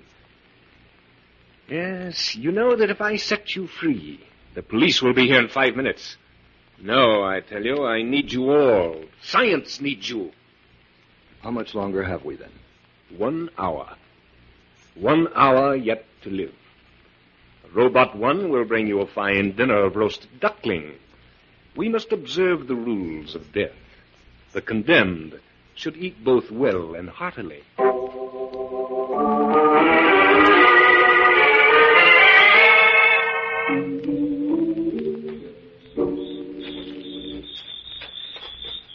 Yes, you know that if I set you free, the police will be here in 5 minutes. No, I tell you, I need you all. Science needs you. How much longer have we, then? 1 hour. 1 hour yet to live. Robot 1 will bring you a fine dinner of roasted duckling. We must observe the rules of death. The condemned should eat both well and heartily.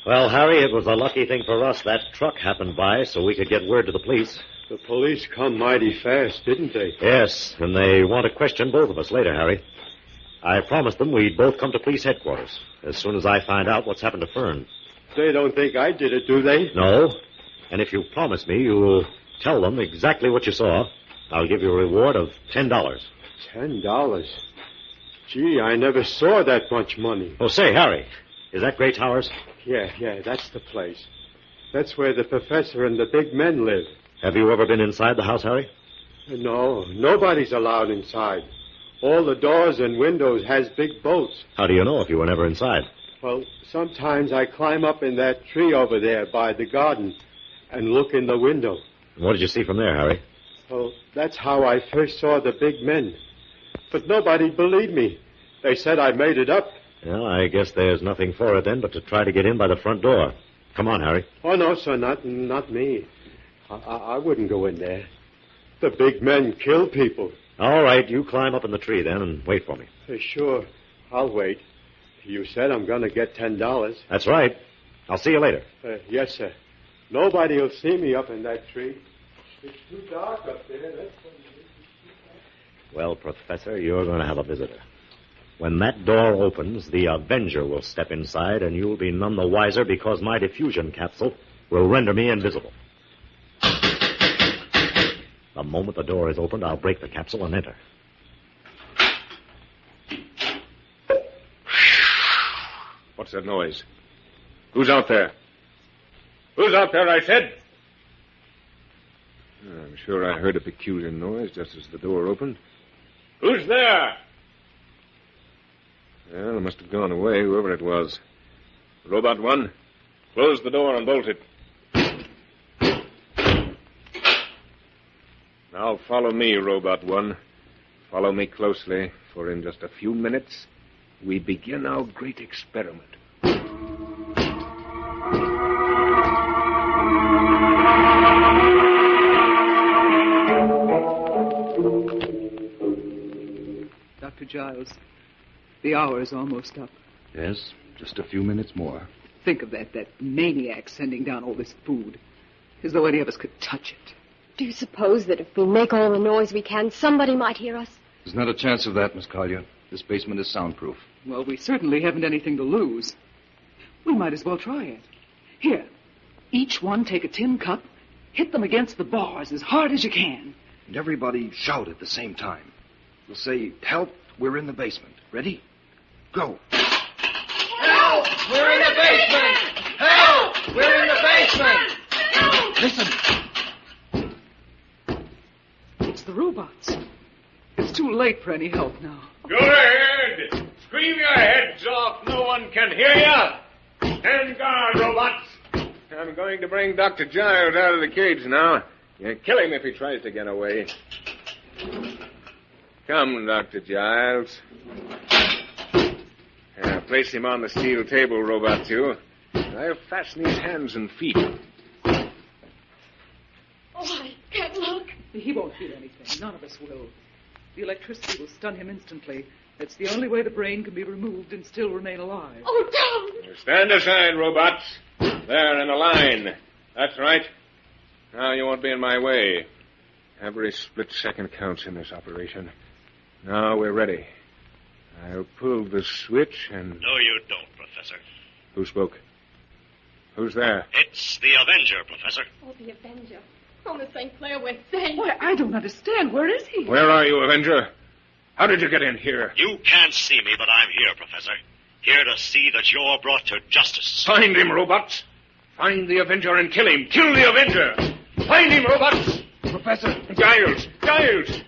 Well, Harry, it was a lucky thing for us that truck happened by so we could get word to the police. The police come mighty fast, didn't they? Yes, and they want to question both of us later, Harry. I promised them we'd both come to police headquarters as soon as I find out what's happened to Fern. They don't think I did it, do they? No. And if you promise me you'll tell them exactly what you saw, I'll give you a reward of $10. $10? Gee, I never saw that much money. Oh, say, Harry, is that Grey Towers? Yeah, that's the place. That's where the professor and the big men live. Have you ever been inside the house, Harry? No, nobody's allowed inside. All the doors and windows has big bolts. How do you know if you were never inside? Well, sometimes I climb up in that tree over there by the garden and look in the window. What did you see from there, Harry? Well, that's how I first saw the big men. But nobody believed me. They said I made it up. Well, I guess there's nothing for it then but to try to get in by the front door. Come on, Harry. Oh, no, sir, not me. I wouldn't go in there. The big men kill people. All right, you climb up in the tree then and wait for me. Sure, I'll wait. You said I'm going to get $10. That's right. I'll see you later. Yes, sir. Nobody will see me up in that tree. It's too dark up there. Well, Professor, you're going to have a visitor. When that door opens, the Avenger will step inside, and you'll be none the wiser because my diffusion capsule will render me invisible. The moment the door is opened, I'll break the capsule and enter. What's that noise? Who's out there? Who's out there, I said? I'm sure I heard a peculiar noise just as the door opened. Who's there? Well, it must have gone away, whoever it was. Robot 1, close the door and bolt it. Now follow me, Robot 1. Follow me closely, for in just a few minutes, we begin our great experiment. Dr. Giles, the hour is almost up. Yes, just a few minutes more. Think of that maniac sending down all this food, as though any of us could touch it. Do you suppose that if we make all the noise we can, somebody might hear us? There's not a chance of that, Miss Collier. This basement is soundproof. Well, we certainly haven't anything to lose. We might as well try it. Here, each one take a tin cup Hit them against the bars as hard as you can. And everybody shout at the same time. We'll say, help, we're in the basement. Ready? Go. Help! We're in the basement! Help! We're in the basement! Listen. It's the robots. It's too late for any help now. Go ahead. Scream your heads off. No one can hear you. Stand guard, robots. I'm going to bring Dr. Giles out of the cage now. You kill him if he tries to get away. Come, Dr. Giles. Place him on the steel table, Robot 2. I'll fasten his hands and feet. Oh, I can't look. He won't feel anything. None of us will. The electricity will stun him instantly. It's the only way the brain can be removed and still remain alive. Oh, don't. Stand aside, robots. There, in a line. That's right. Now you won't be in my way. Every split second counts in this operation. Now we're ready. I'll pull the switch and... No, you don't, Professor. Who spoke? Who's there? It's the Avenger, Professor. Oh, the Avenger. Oh, Miss St. Clair, we're safe. Why, I don't understand. Where is he? Where are you, Avenger? How did you get in here? You can't see me, but I'm here, Professor. Here to see that you're brought to justice. Find him, robots. Find the Avenger and kill him. Kill the Avenger. Find him, robots. Professor. Giles.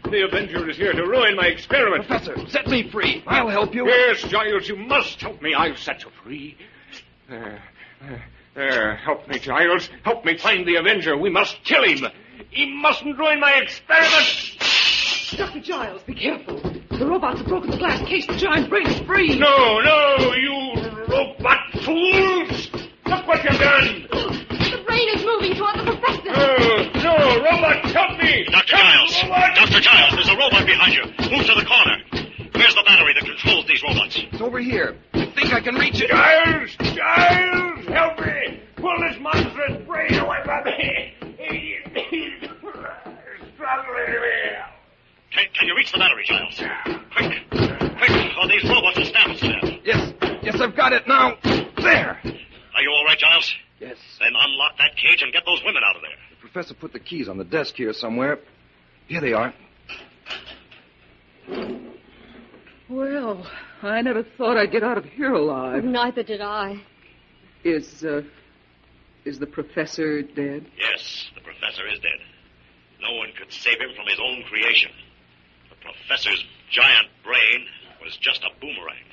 The Avenger is here to ruin my experiment. Professor, set me free. I'll help you. Yes, Giles, you must help me. I'll set you free. There. Help me, Giles. Help me find the Avenger. We must kill him. He mustn't ruin my experiment. Dr. Giles, be careful. The robots have broken the glass case. The giant brain is free. No, you robot fools. Look what you've done. The brain is moving toward the professor. No, robots, help me. Dr. Giles. Dr. Giles, there's a robot behind you. Move to the corner. Where's the battery that controls these robots? It's over here. I think I can reach it. Giles, help me. Pull this monstrous brain away from me. He's struggling me. Can you reach the battery, Giles? Quick, or these robots will stab us to death. Yes, I've got it now. There. Are you all right, Giles? Yes. Then unlock that cage and get those women out of there. The professor put the keys on the desk here somewhere. Here they are. Well, I never thought I'd get out of here alive. Neither did I. Is the professor dead? Yes, the professor is dead. No one could save him from his own creation. The professor's giant brain was just a boomerang.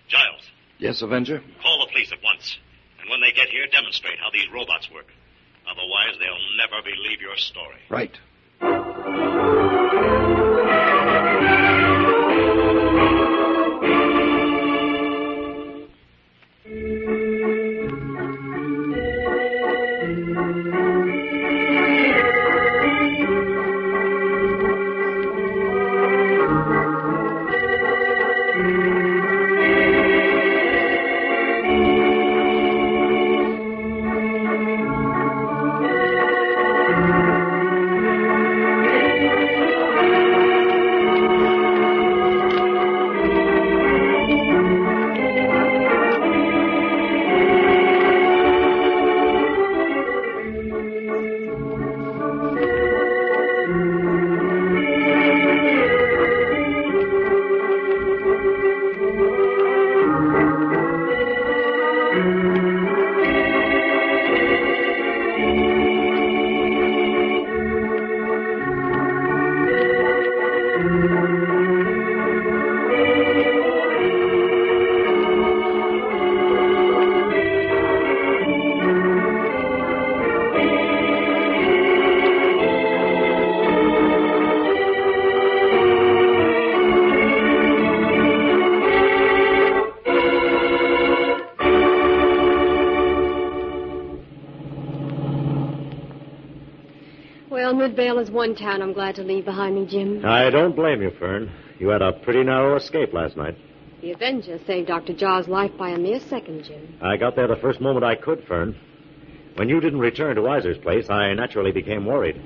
Giles. Yes, Avenger? Call the police at once. And when they get here, demonstrate how these robots work. Otherwise, they'll never believe your story. Right. Midvale is one town I'm glad to leave behind me, Jim. I don't blame you, Fern. You had a pretty narrow escape last night. The Avenger saved Dr. Jaw's life by a mere second, Jim. I got there the first moment I could, Fern. When you didn't return to Weiser's place, I naturally became worried.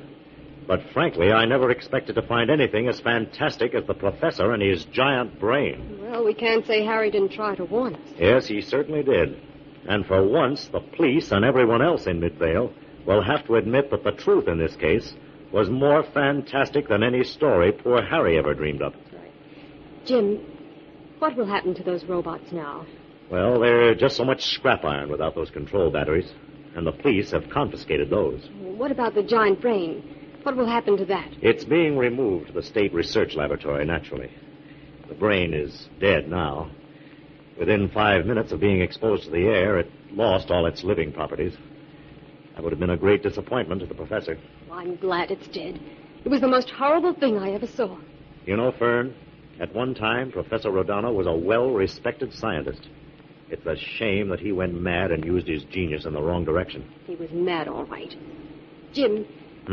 But frankly, I never expected to find anything as fantastic as the professor and his giant brain. Well, we can't say Harry didn't try to warn us. Yes, he certainly did. And for once, the police and everyone else in Midvale will have to admit that the truth in this case was more fantastic than any story poor Harry ever dreamed up. Jim, what will happen to those robots now? Well, they're just so much scrap iron without those control batteries, and the police have confiscated those. What about the giant brain? What will happen to that? It's being removed to the State Research Laboratory, naturally. The brain is dead now. Within 5 minutes of being exposed to the air, it lost all its living properties. That would have been a great disappointment to the professor. Well, I'm glad it's dead. It was the most horrible thing I ever saw. You know, Fern, at one time, Professor Rodano was a well-respected scientist. It's a shame that he went mad and used his genius in the wrong direction. He was mad, all right. Jim,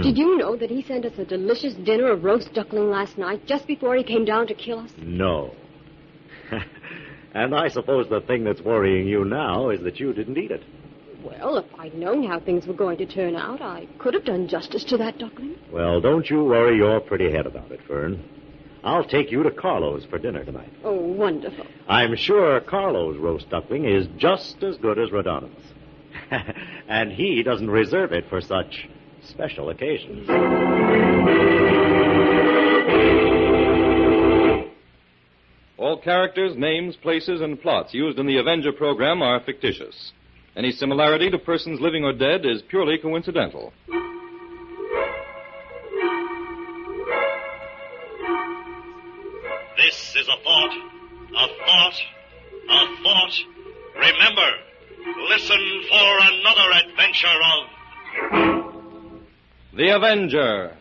did you know that he sent us a delicious dinner of roast duckling last night, just before he came down to kill us? No. And I suppose the thing that's worrying you now is that you didn't eat it. Well, if I'd known how things were going to turn out, I could have done justice to that duckling. Well, don't you worry your pretty head about it, Fern. I'll take you to Carlo's for dinner tonight. Oh, wonderful. I'm sure Carlo's roast duckling is just as good as Rodano's. And he doesn't reserve it for such special occasions. All characters, names, places, and plots used in the Avenger program are fictitious. Any similarity to persons living or dead is purely coincidental. This is a thought, a thought, a thought. Remember, listen for another adventure of The Avenger.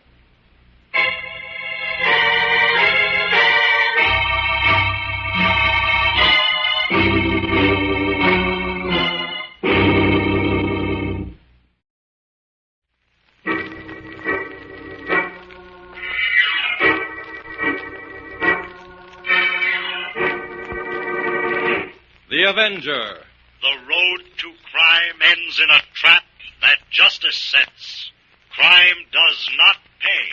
The Avenger. The road to crime ends in a trap that justice sets. Crime does not pay.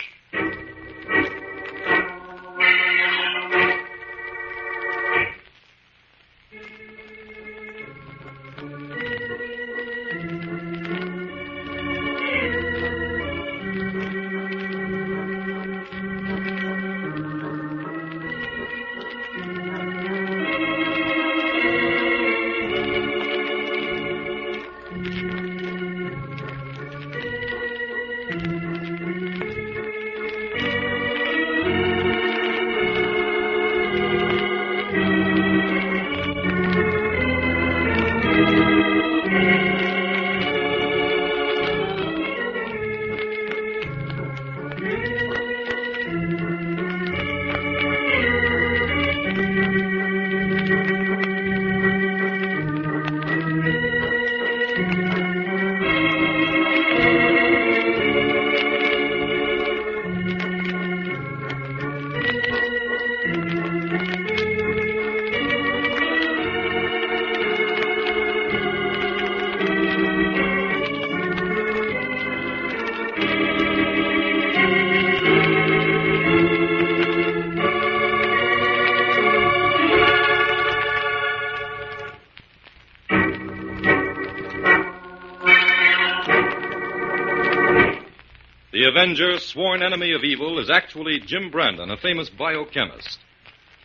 The Avenger, sworn enemy of evil, is actually Jim Brandon, a famous biochemist.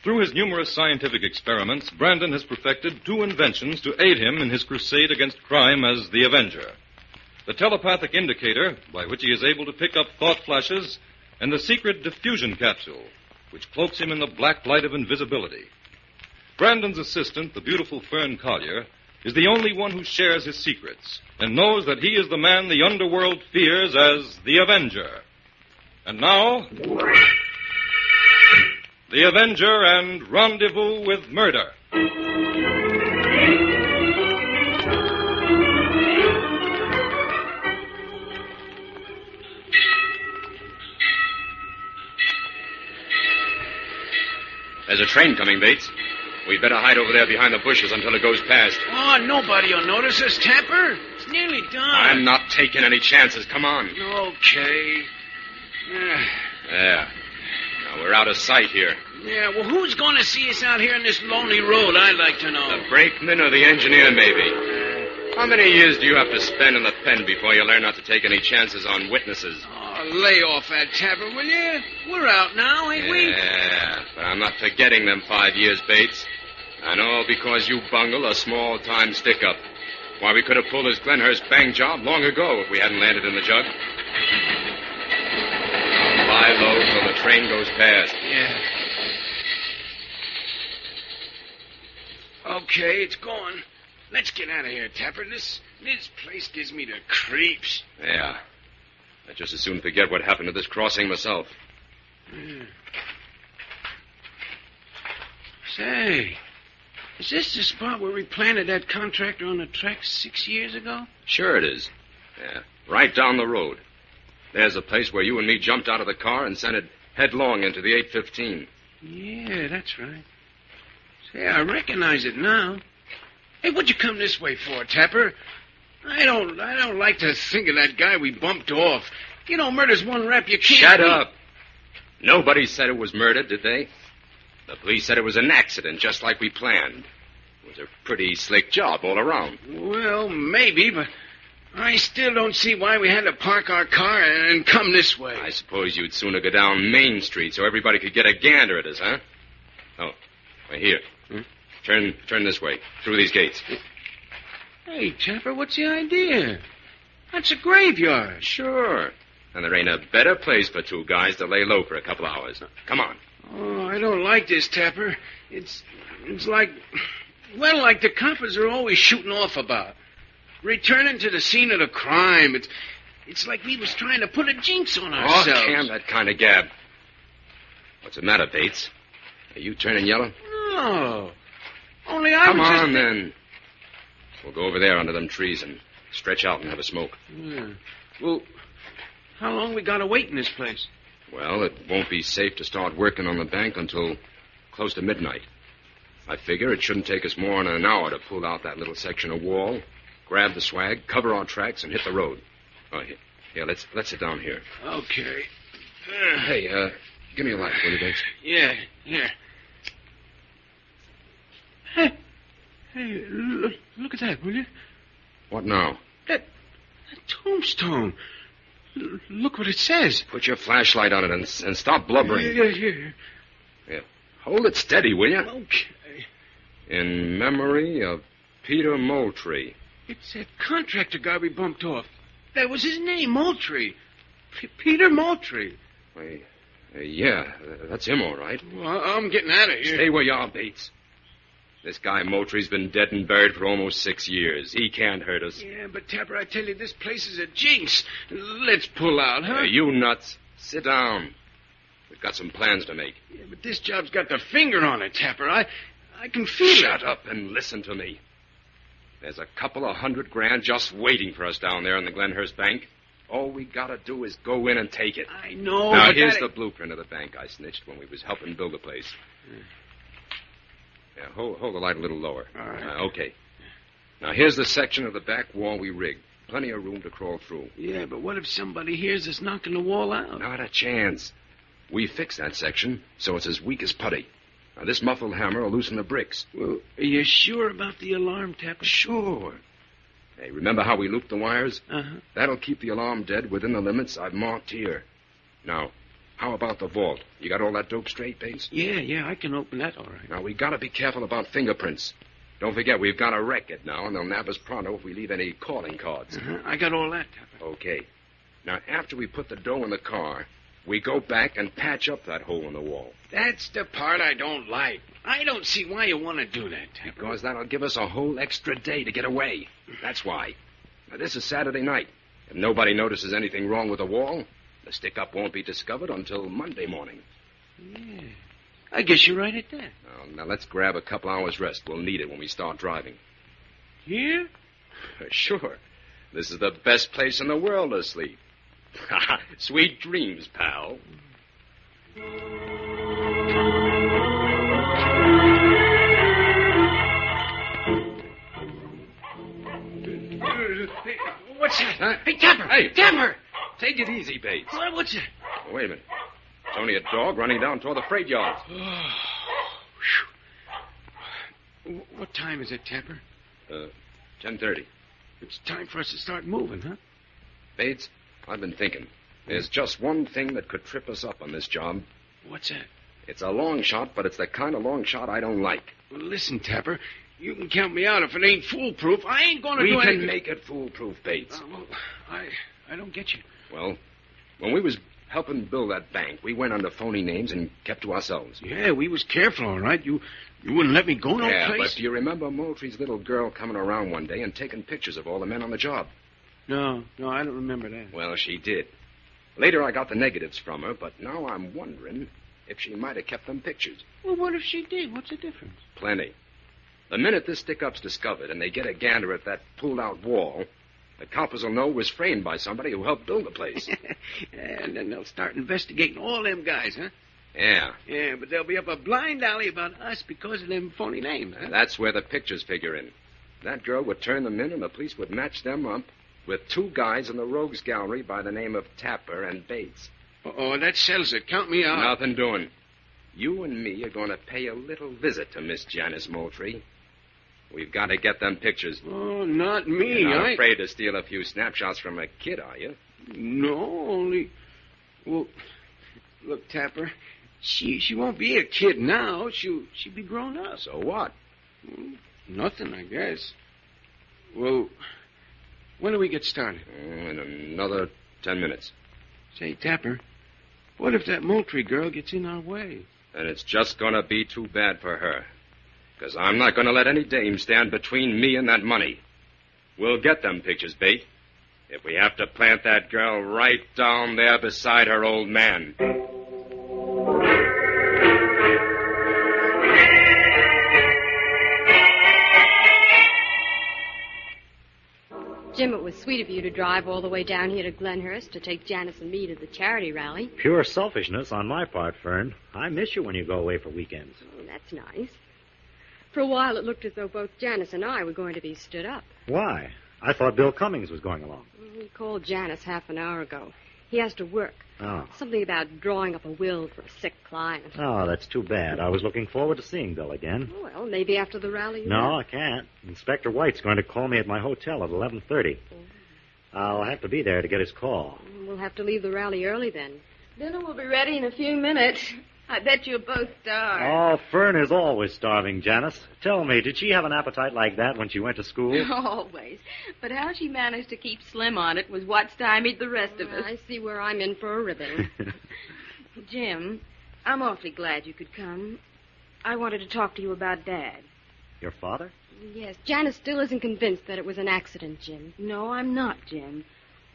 Through his numerous scientific experiments, Brandon has perfected 2 inventions to aid him in his crusade against crime as the Avenger. The telepathic indicator, by which he is able to pick up thought flashes, and the secret diffusion capsule, which cloaks him in the black light of invisibility. Brandon's assistant, the beautiful Fern Collier, is the only one who shares his secrets and knows that he is the man the underworld fears as the Avenger. And now, The Avenger and Rendezvous with Murder. There's a train coming, Bates. We'd better hide over there behind the bushes until it goes past. Oh, nobody will notice us, Tapper. It's nearly done. I'm not taking any chances. Come on. Okay. There. Now, we're out of sight here. Yeah, well, who's going to see us out here on this lonely road, I'd like to know. The brakeman or the engineer, maybe. How many years do you have to spend in the pen before you learn not to take any chances on witnesses? Oh, lay off that tapper, will you? We're out now, ain't we? Yeah, but I'm not forgetting them 5 years, Bates. And all because you bungled a small-time stick-up. Why, we could have pulled this Glenhurst Bank job long ago if we hadn't landed in the jug. Lie low till the train goes past. Yeah. Okay, it's gone. Let's get out of here, Tapper. This place gives me the creeps. Yeah. I'd just as soon forget what happened to this crossing myself. Say, is this the spot where we planted that contractor on the tracks 6 years ago? Sure it is. Yeah, right down the road. There's a place where you and me jumped out of the car and sent it headlong into the 815. Yeah, that's right. Say, I recognize it now. Hey, what'd you come this way for, Tapper? I don't like to think of that guy we bumped off. You know, murder's one rap you can't... Shut up. Nobody said it was murder, did they? The police said it was an accident, just like we planned. It was a pretty slick job all around. Well, maybe, but I still don't see why we had to park our car and come this way. I suppose you'd sooner go down Main Street so everybody could get a gander at us, huh? Oh, well, here. Turn this way, through these gates. Hey, Tapper, what's the idea? That's a graveyard. Sure. And there ain't a better place for two guys to lay low for a couple hours. Come on. Oh, I don't like this, Tapper. It's like... Well, like the coppers are always shooting off about. Returning to the scene of the crime. It's like we was trying to put a jinx on ourselves. Oh, damn that kind of gab. What's the matter, Bates? Are you turning yellow? No. Only I Come was on, then. We'll go over there under them trees and stretch out and have a smoke. Yeah. Well, how long we got to wait in this place? Well, it won't be safe to start working on the bank until close to midnight. I figure it shouldn't take us more than an hour to pull out that little section of wall, grab the swag, cover our tracks, and hit the road. Oh, here, let's sit down here. Okay. Hey, give me a light, will you, Bates? Yeah, here. Hey, look at that, will you? What now? That tombstone. Look what it says. Put your flashlight on it and stop blubbering. Yeah. Hold it steady, will you? Okay. In memory of Peter Moultrie. It's that contractor guy we bumped off. That was his name, Moultrie. Peter Moultrie. Yeah, that's him, all right. Well, I'm getting out of here. Stay where you are, Bates. This guy Moultrie's been dead and buried for almost 6 years. He can't hurt us. Yeah, but Tapper, I tell you, this place is a jinx. Let's pull out, huh? You nuts. Sit down. We've got some plans to make. Yeah, but this job's got the finger on it, Tapper. I can feel it. Shut up and listen to me. There's a couple of $100,000 just waiting for us down there in the Glenhurst Bank. All we gotta do is go in and take it. I know. Now, here's the blueprint of the bank I snitched when we was helping build the place. Yeah, hold the light a little lower. All right. Okay. Now, here's the section of the back wall we rigged. Plenty of room to crawl through. Yeah, but what if somebody hears us knocking the wall out? Not a chance. We fixed that section so it's as weak as putty. Now, this muffled hammer will loosen the bricks. Well, are you sure about the alarm, Tapper? Sure. Hey, remember how we looped the wires? Uh-huh. That'll keep the alarm dead within the limits I've marked here. Now, how about the vault? You got all that dope straight, Bates? Yeah, I can open that all right. Now, we gotta be careful about fingerprints. Don't forget, we've got a record now, and they'll nab us pronto if we leave any calling cards. Uh-huh. I got all that, Tapper. Okay. Now, after we put the dough in the car, we go back and patch up that hole in the wall. That's the part I don't like. I don't see why you want to do that, Tapper. Because that'll give us a whole extra day to get away. That's why. Now, this is Saturday night. If nobody notices anything wrong with the wall, the stick-up won't be discovered until Monday morning. Yeah. I guess you're right at that. Now, let's grab a couple hours rest. We'll need it when we start driving. Here? Sure. This is the best place in the world to sleep. Sweet dreams, pal. What's that? Huh? Hey, Tapper! Hey. Tapper! Take it easy, Bates. What's that? Oh, wait a minute. It's only a dog running down toward the freight yard. What time is it, Tapper? 10:30. It's time for us to start moving, huh? Bates, I've been thinking. There's just one thing that could trip us up on this job. What's that? It's a long shot, but it's the kind of long shot I don't like. Well, listen, Tapper. You can count me out if it ain't foolproof. I ain't going to do anything. We anything. can make it foolproof, Bates. Well, I don't get you. Well, when we was helping build that bank, we went under phony names and kept to ourselves. Yeah, we was careful, all right. You wouldn't let me go no Yeah, place? but do you remember Moultrie's little girl coming around one day and taking pictures of all the men on the job? No, I don't remember that. Well, she did. Later, I got the negatives from her, but now I'm wondering if she might have kept them pictures. Well, what if she did? What's the difference? Plenty. The minute this stick-up's discovered and they get a gander at that pulled-out wall, the coppers will know it was framed by somebody who helped build the place. And then they'll start investigating all them guys, huh? Yeah. Yeah, but they'll be up a blind alley about us because of them phony names, huh? That's where the pictures figure in. That girl would turn them in and the police would match them up with two guys in the rogues gallery by the name of Tapper and Bates. Oh, that settles it. Count me out. Nothing doing. You and me are going to pay a little visit to Miss Janice Moultrie. We've got to get them pictures. Oh, not me. You're not afraid to steal a few snapshots from a kid, are you? No, only... Well, look, Tapper, she won't be a kid now. She'll be grown up. So what? Well, nothing, I guess. Well, when do we get started? In another 10 minutes. Say, Tapper, what if that Moultrie girl gets in our way? And it's just going to be too bad for her. Because I'm not going to let any dame stand between me and that money. We'll get them pictures, Bate. If we have to plant that girl right down there beside her old man. Jim, it was sweet of you to drive all the way down here to Glenhurst to take Janice and me to the charity rally. Pure selfishness on my part, Fern. I miss you when you go away for weekends. Oh, that's nice. For a while, it looked as though both Janice and I were going to be stood up. Why? I thought Bill Cummings was going along. He called Janice half an hour ago. He has to work. Oh. Something about drawing up a will for a sick client. Oh, that's too bad. I was looking forward to seeing Bill again. Well, maybe after the rally. No, I can't. Inspector White's going to call me at my hotel at 11:30. I'll have to be there to get his call. We'll have to leave the rally early then. Dinner will be ready in a few minutes. I bet you'll both starve. Oh, Fern is always starving, Janice. Tell me, did she have an appetite like that when she went to school? Always. But how she managed to keep slim on it was what stymied the rest of us. I see where I'm in for a ribbon. Jim, I'm awfully glad you could come. I wanted to talk to you about Dad. Your father? Yes, Janice still isn't convinced that it was an accident, Jim. No, I'm not, Jim.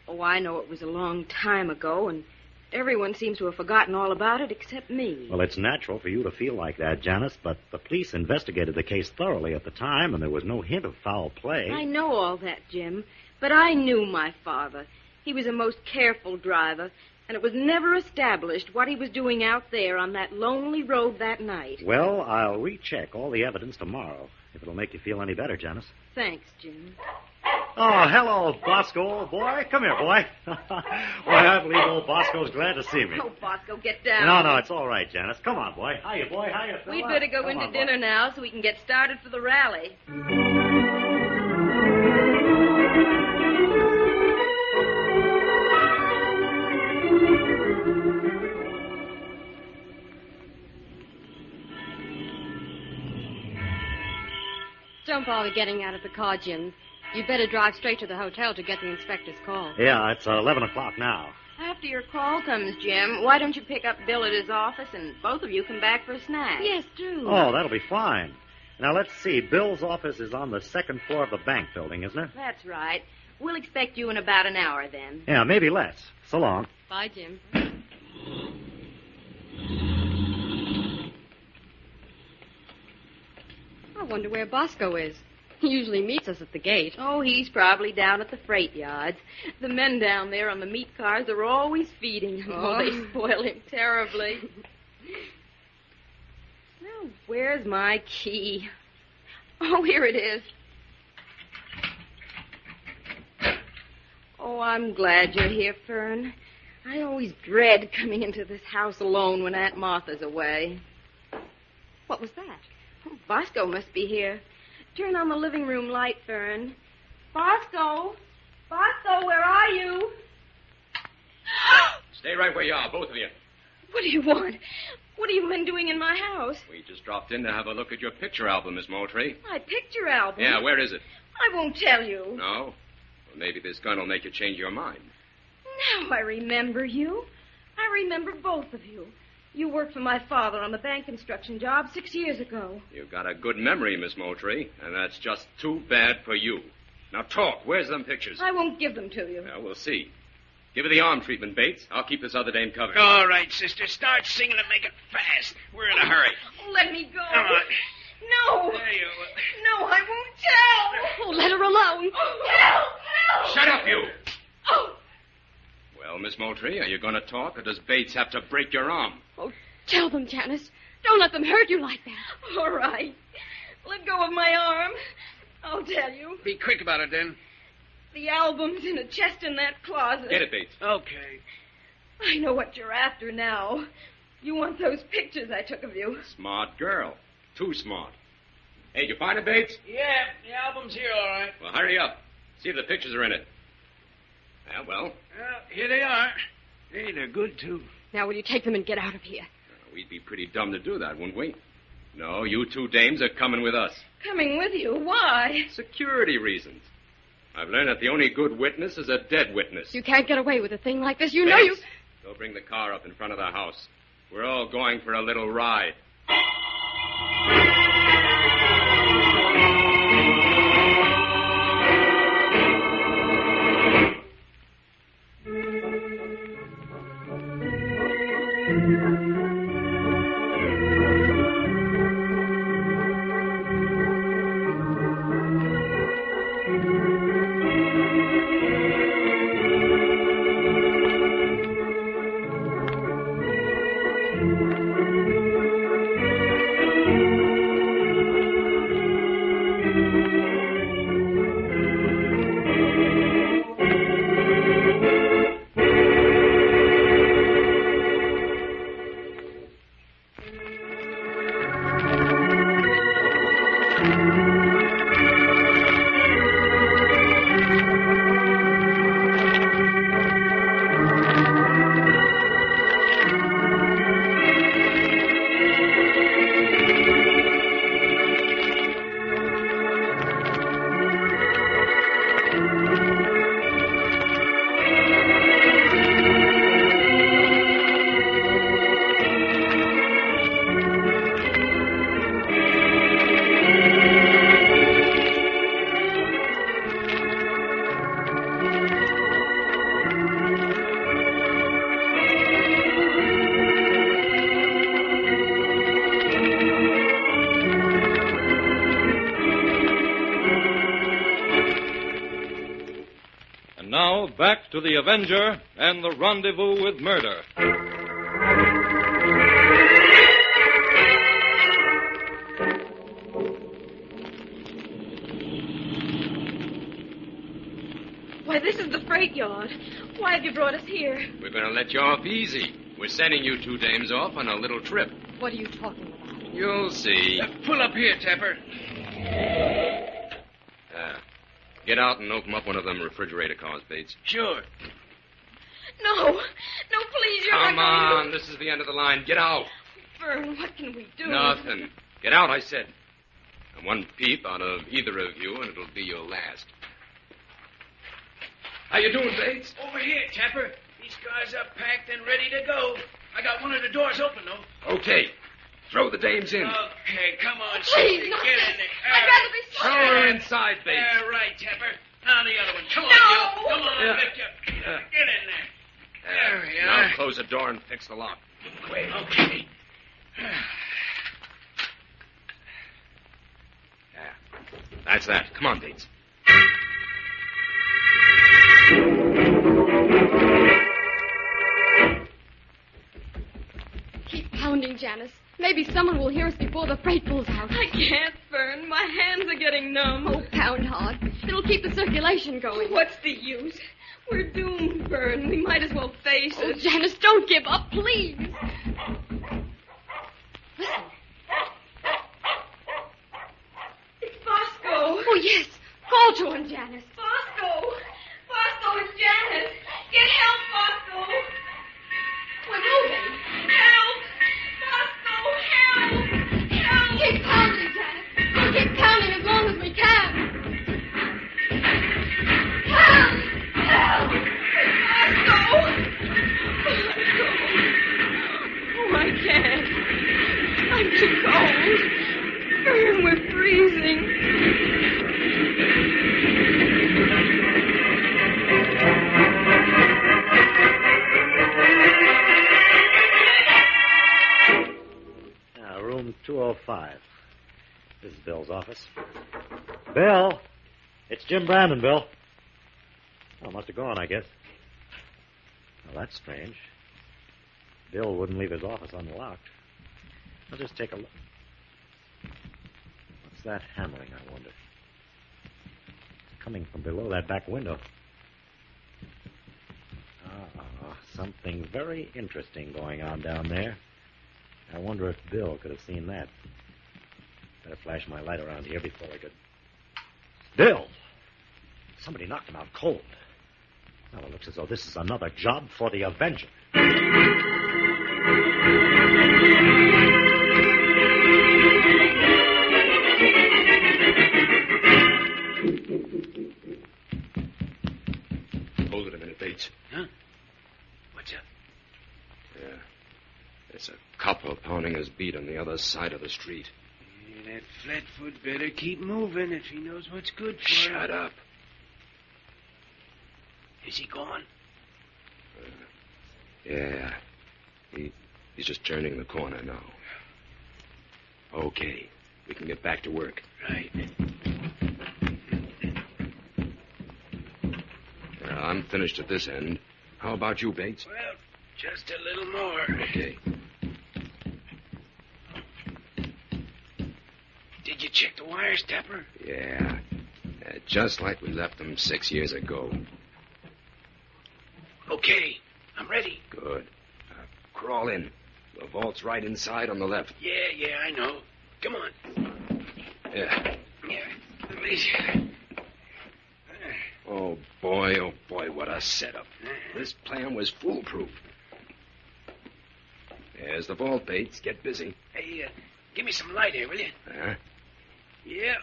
Oh, I know it was a long time ago, and everyone seems to have forgotten all about it except me. Well, it's natural for you to feel like that, Janice, but the police investigated the case thoroughly at the time, and there was no hint of foul play. I know all that, Jim, but I knew my father. He was a most careful driver, and it was never established what he was doing out there on that lonely road that night. Well, I'll recheck all the evidence tomorrow, if it'll make you feel any better, Janice. Thanks, Jim. Oh, hello, Bosco, old boy. Come here, boy. Well, I believe old Bosco's glad to see me. Oh, Bosco, get down. No, it's all right, Janice. Come on, boy. Hiya, boy. Hiya, fella. We'd better go into dinner now so we can get started for the rally. Don't bother getting out of the car, Jim. You'd better drive straight to the hotel to get the inspector's call. Yeah, it's 11 o'clock now. After your call comes, Jim, why don't you pick up Bill at his office and both of you come back for a snack? Yes, do. Oh, that'll be fine. Now, let's see. Bill's office is on the second floor of the bank building, isn't it? That's right. We'll expect you in about an hour then. Yeah, maybe less. So long. Bye, Jim. I wonder where Bosco is. He usually meets us at the gate. Oh, he's probably down at the freight yards. The men down there on the meat cars are always feeding him. Oh, they spoil him terribly. Now, where's my key? Oh, here it is. Oh, I'm glad you're here, Fern. I always dread coming into this house alone when Aunt Martha's away. What was that? Oh, Bosco must be here. Turn on the living room light, Fern. Bosco? Bosco, where are you? Stay right where you are, both of you. What do you want? What have you been doing in my house? We just dropped in to have a look at your picture album, Miss Moultrie. My picture album? Yeah, where is it? I won't tell you. No? Well, maybe this gun will make you change your mind. Now I remember you. I remember both of you. You worked for my father on the bank construction job 6 years ago. You've got a good memory, Miss Moultrie, and that's just too bad for you. Now talk. Where's them pictures? I won't give them to you. Well, we'll see. Give her the arm treatment, Bates. I'll keep this other dame covered. All right, sister. Start singing and make it fast. We're in a hurry. Oh, let me go. Come on. No. There you No, I won't tell. Oh, let her alone. Help! Shut up, you! Oh. Well, Miss Moultrie, are you going to talk, or does Bates have to break your arm? Oh, tell them, Janice. Don't let them hurt you like that. All right. Let go of my arm. I'll tell you. Be quick about it, then. The album's in a chest in that closet. Get it, Bates. Okay. I know what you're after now. You want those pictures I took of you. Smart girl. Too smart. Hey, did you find it, Bates? Yeah, the album's here, all right. Well, hurry up. See if the pictures are in it. Yeah, well. Here they are. Hey, they're good, too. Now, will you take them and get out of here? We'd be pretty dumb to do that, wouldn't we? No, you two dames are coming with us. Coming with you? Why? Security reasons. I've learned that the only good witness is a dead witness. You can't get away with a thing like this. You know Bates, you... Go bring the car up in front of the house. We're all going for a little ride. Now, back to the Avenger and the Rendezvous with Murder. Why, this is the freight yard. Why have you brought us here? We're going to let you off easy. We're sending you two dames off on a little trip. What are you talking about? You'll see. Pull up here, Tapper. Get out and open up one of them refrigerator cars, Bates. Sure. No, please, you're Come not going on, this is the end of the line. Get out. Fern, what can we do? Nothing. Get out, I said. And one peep out of either of you, and it'll be your last. How you doing, Bates? Over here, Tapper. These cars are packed and ready to go. I got one of the doors open, though. Okay. Throw the dames in. Okay, come on, Please, sister. no. Get in there. I'd rather be Throw her inside, Bates. Yeah, right, Tapper. Now the other one. Come on, No. you. Come on, lift you. Get in there. There we are. Now close the door and fix the lock. Quick. Okay. That's that. Come on, Bates. Keep pounding, Janice. Maybe someone will hear us before the freight pulls out. I can't, Fern. My hands are getting numb. Oh, pound hard. It'll keep the circulation going. What's the use? We're doomed, Fern. We might as well face Oh, it. Janice, don't give up, please. Listen. It's Bosco. Oh, yes. Call to him, Janice. Bosco! 5. This is Bill's office. Bill! It's Jim Brandon, Bill. Oh, must have gone, I guess. Well, that's strange. Bill wouldn't leave his office unlocked. I'll just take a look. What's that hammering, I wonder? It's coming from below that back window. Something very interesting going on down there. I wonder if Bill could have seen that. Better flash my light around here before I could... Bill! Somebody knocked him out cold. Well, it looks as though this is another job for the Avenger. Hold it a minute, Bates. Huh? What's up? Yeah. There's a copper pounding his beat on the other side of the street. Yeah, that flatfoot better keep moving if he knows what's good for him. Shut up. Is he gone? Yeah. He's just turning the corner now. Okay. We can get back to work. Right. Yeah, I'm finished at this end. How about you, Bates? Well, just a little more. Okay. Did you check the wires, Tapper? Yeah. Just like we left them 6 years ago. Okay. I'm ready. Good. Crawl in. The vault's right inside on the left. Yeah, I know. Come on. Yeah. Yeah. Release. Oh, boy, what a setup. This plan was foolproof. There's the vault, Bates. Get busy. Hey, give me some light here, will you? Huh? Yeah.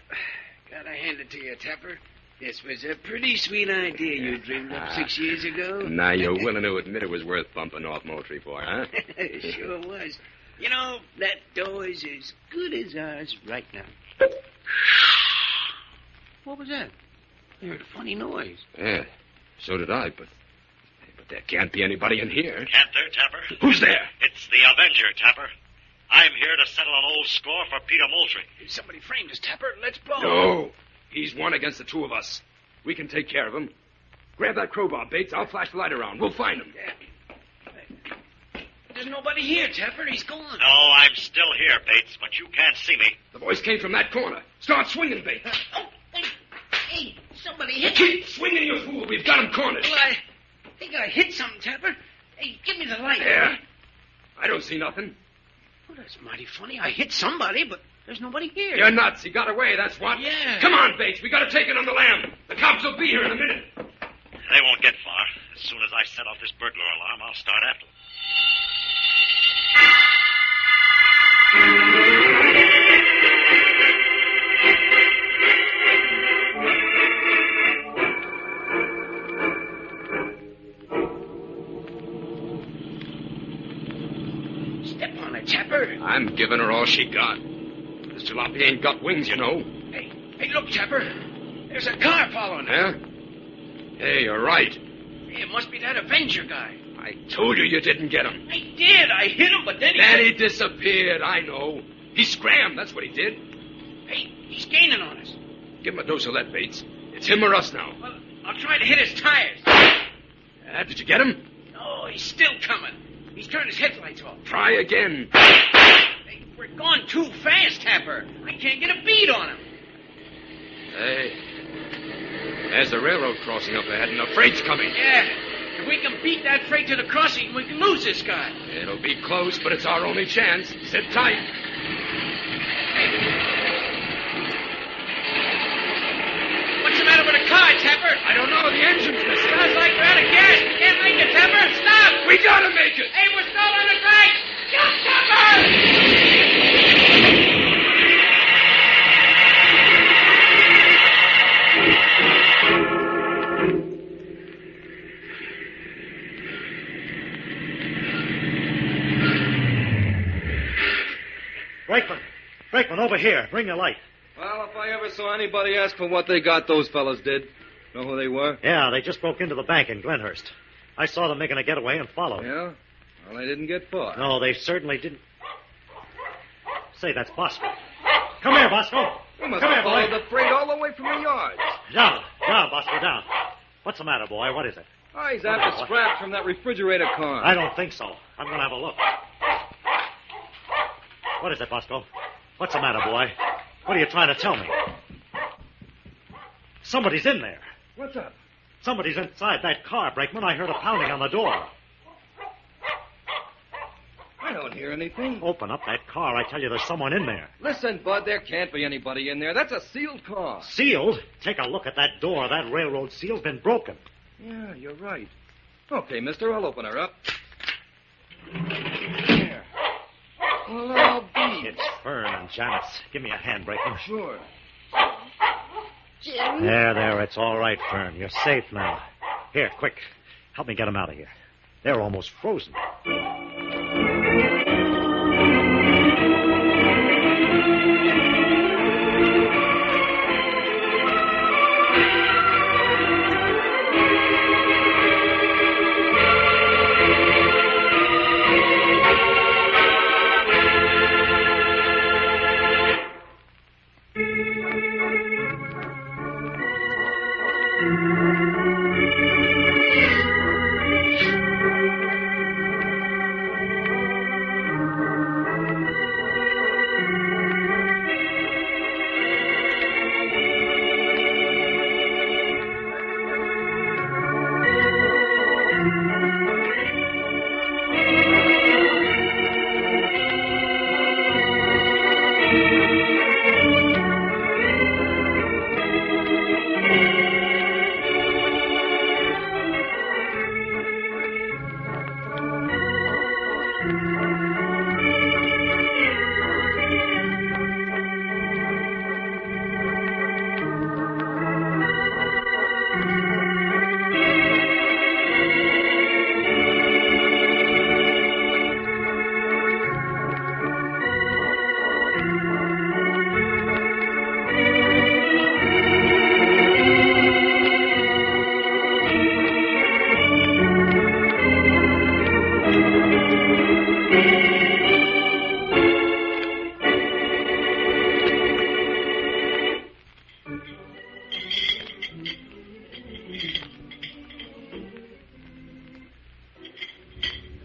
Gotta hand it to you, Tapper. This was a pretty sweet idea you dreamed up 6 years ago. Now you're willing to admit it was worth bumping off Moultrie for, huh? Sure was. You know, that door is as good as ours right now. What was that? I heard a funny noise. Yeah, so did I, but there can't be anybody in here. Can't there, Tapper? Who's there? It's the Avenger, Tapper. I'm here to settle an old score for Peter Moultrie. Somebody framed us, Tapper. Let's blow. No. He's one against the two of us. We can take care of him. Grab that crowbar, Bates. I'll flash the light around. We'll find him. Yeah. There's nobody here, Tapper. He's gone. No, I'm still here, Bates, but you can't see me. The voice came from that corner. Start swinging, Bates. Hey, somebody hit me. Keep swinging, you fool. We've got him cornered. Well, I think I hit something, Tapper. Hey, give me the light. Yeah. I don't see nothing. Well, that's mighty funny. I hit somebody, but there's nobody here. You're nuts. He got away, that's what. Yeah. Come on, Bates. We got to take it on the lam. The cops will be here in a minute. They won't get far. As soon as I set off this burglar alarm, I'll start after them. Step on it, Tapper. I'm giving her all she got. This jalopy ain't got wings, you know. Hey, look, Tapper. There's a car following us. Huh? Hey, you're right. Hey, it must be that Avenger guy. I told you you didn't get him. I did. I hit him, but then he... Then he disappeared, I know. He scrammed, that's what he did. Hey, he's gaining on us. Give him a dose of that, Bates. It's him or us now. Well, I'll try to hit his tires. Did you get him? No, he's still coming. He's turned his headlights off. Try again. Hey, we're going too fast, Tapper. I can't get a bead on him. Hey, there's the railroad crossing up ahead, and the freight's coming. Yeah. If we can beat that freight to the crossing, we can lose this guy. It'll be close, but it's our only chance. Sit tight. What's the matter with the car, Tapper? I don't know. The engine's missing. Sounds like we're out of gas. We can't make it, Tapper. Stop! We gotta make it. Hey, we're still on the track. Jump, Tapper! Brakeman, over here. Bring the light. Well, if I ever saw anybody ask for what they got, those fellas did. Know who they were? Yeah, they just broke into the bank in Glenhurst. I saw them making a getaway and followed. Yeah? Well, they didn't get far. No, they certainly didn't. Say, that's Bosco. Come here, Bosco. We must Come have here, boy. followed the freight all the way from the yards. Down, Bosco, down. What's the matter, boy? What is it? Oh, he's after scraps from that refrigerator car. I don't think so. I'm going to have a look. What is it, Bosco? What's the matter, boy? What are you trying to tell me? Somebody's in there. What's up? Somebody's inside that car, Brakeman. I heard a pounding on the door. I don't hear anything. Open up that car. I tell you, there's someone in there. Listen, Bud, there can't be anybody in there. That's a sealed car. Sealed? Take a look at that door. That railroad seal's been broken. Yeah, you're right. Okay, mister, I'll open her up. There. Well, I'll be. It's Fern and Janice. Give me a hand, Brakeman. Sure. Jim. There. It's all right, Fern. You're safe now. Here, quick. Help me get them out of here. They're almost frozen.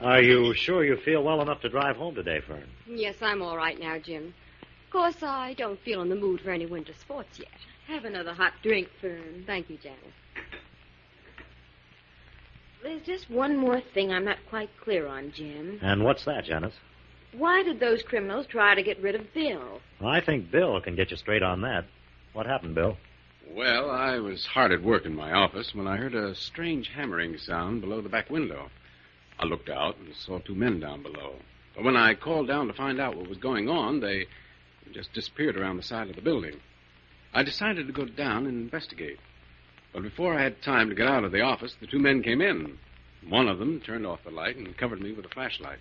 Are you sure you feel well enough to drive home today, Fern? Yes, I'm all right now, Jim. Of course, I don't feel in the mood for any winter sports yet. Have another hot drink, Fern. Thank you, Janice. There's just one more thing I'm not quite clear on, Jim. And what's that, Janice? Why did those criminals try to get rid of Bill? I think Bill can get you straight on that. What happened, Bill? Well, I was hard at work in my office when I heard a strange hammering sound below the back window. I looked out and saw two men down below. But when I called down to find out what was going on, they just disappeared around the side of the building. I decided to go down and investigate. But before I had time to get out of the office, the two men came in. One of them turned off the light and covered me with a flashlight.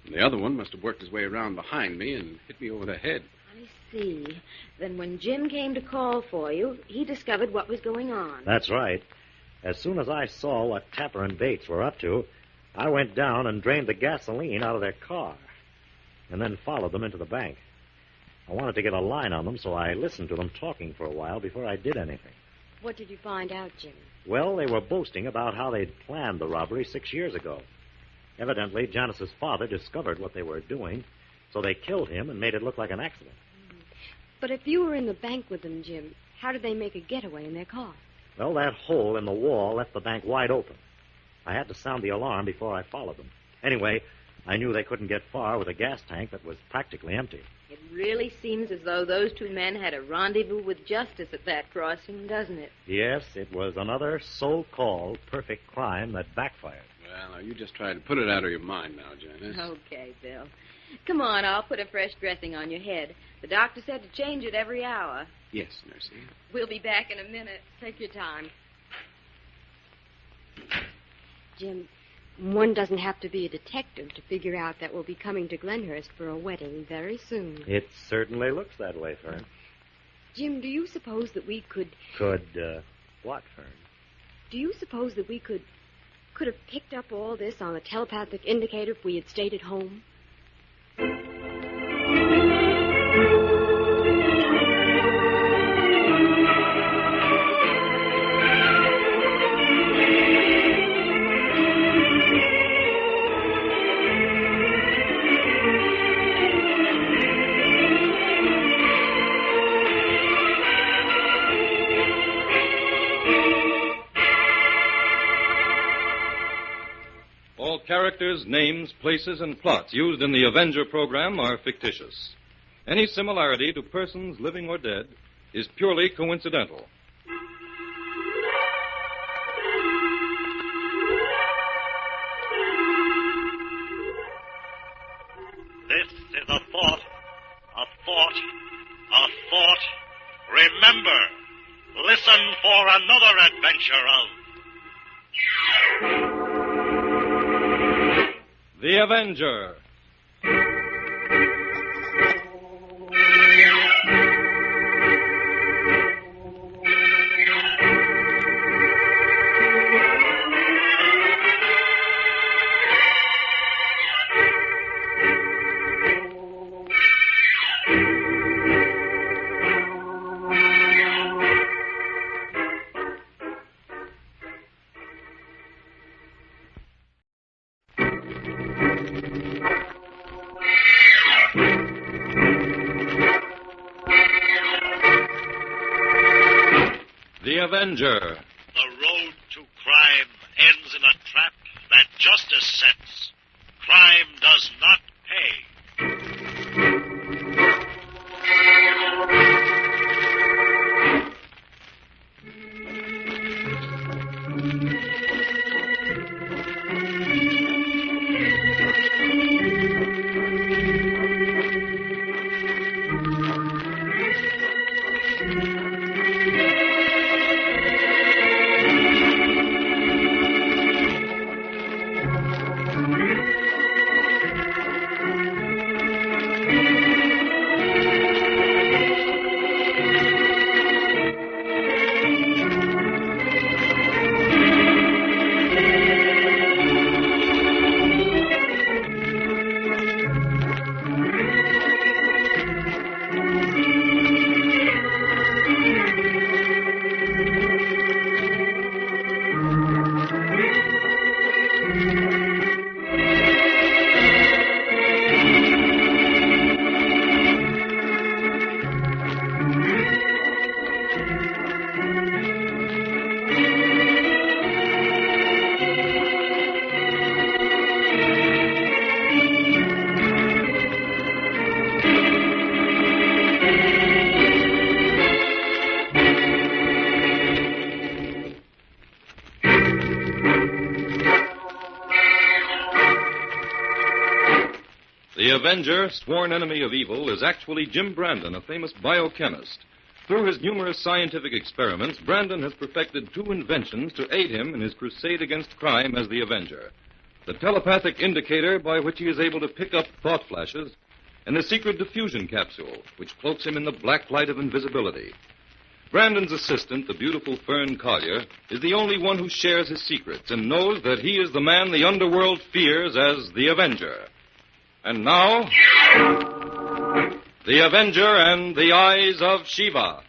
And the other one must have worked his way around behind me and hit me over the head. I see. Then when Jim came to call for you, he discovered what was going on. That's right. As soon as I saw what Tapper and Bates were up to, I went down and drained the gasoline out of their car, and then followed them into the bank. I wanted to get a line on them, so I listened to them talking for a while before I did anything. What did you find out, Jim? Well, they were boasting about how they'd planned the robbery 6 years ago. Evidently, Janice's father discovered what they were doing, so they killed him and made it look like an accident. But if you were in the bank with them, Jim, how did they make a getaway in their car? Well, that hole in the wall left the bank wide open. I had to sound the alarm before I followed them. Anyway, I knew they couldn't get far with a gas tank that was practically empty. It really seems as though those two men had a rendezvous with justice at that crossing, doesn't it? Yes, it was another so-called perfect crime that backfired. Well, now, you just try to put it out of your mind now, Janice. Okay, Bill. Come on, I'll put a fresh dressing on your head. The doctor said to change it every hour. Yes, Nursey. We'll be back in a minute. Take your time. Jim, one doesn't have to be a detective to figure out that we'll be coming to Glenhurst for a wedding very soon. It certainly looks that way, Fern. Jim, do you suppose that we could... What, Fern? Do you suppose that we could have picked up all this on a telepathic indicator if we had stayed at home? All characters, names, places, and plots used in the Avenger program are fictitious. Any similarity to persons living or dead is purely coincidental. This is a thought, a thought, a thought. Remember, listen for another adventure of The Avenger. The Avenger. The road to crime ends in a trap that justice sets. Crime does not pay. The Avenger, sworn enemy of evil, is actually Jim Brandon, a famous biochemist. Through his numerous scientific experiments, Brandon has perfected two inventions to aid him in his crusade against crime as the Avenger. The telepathic indicator by which he is able to pick up thought flashes, and the secret diffusion capsule, which cloaks him in the black light of invisibility. Brandon's assistant, the beautiful Fern Collier, is the only one who shares his secrets and knows that he is the man the underworld fears as the Avenger. And now, The Avenger and the Eyes of Shiva.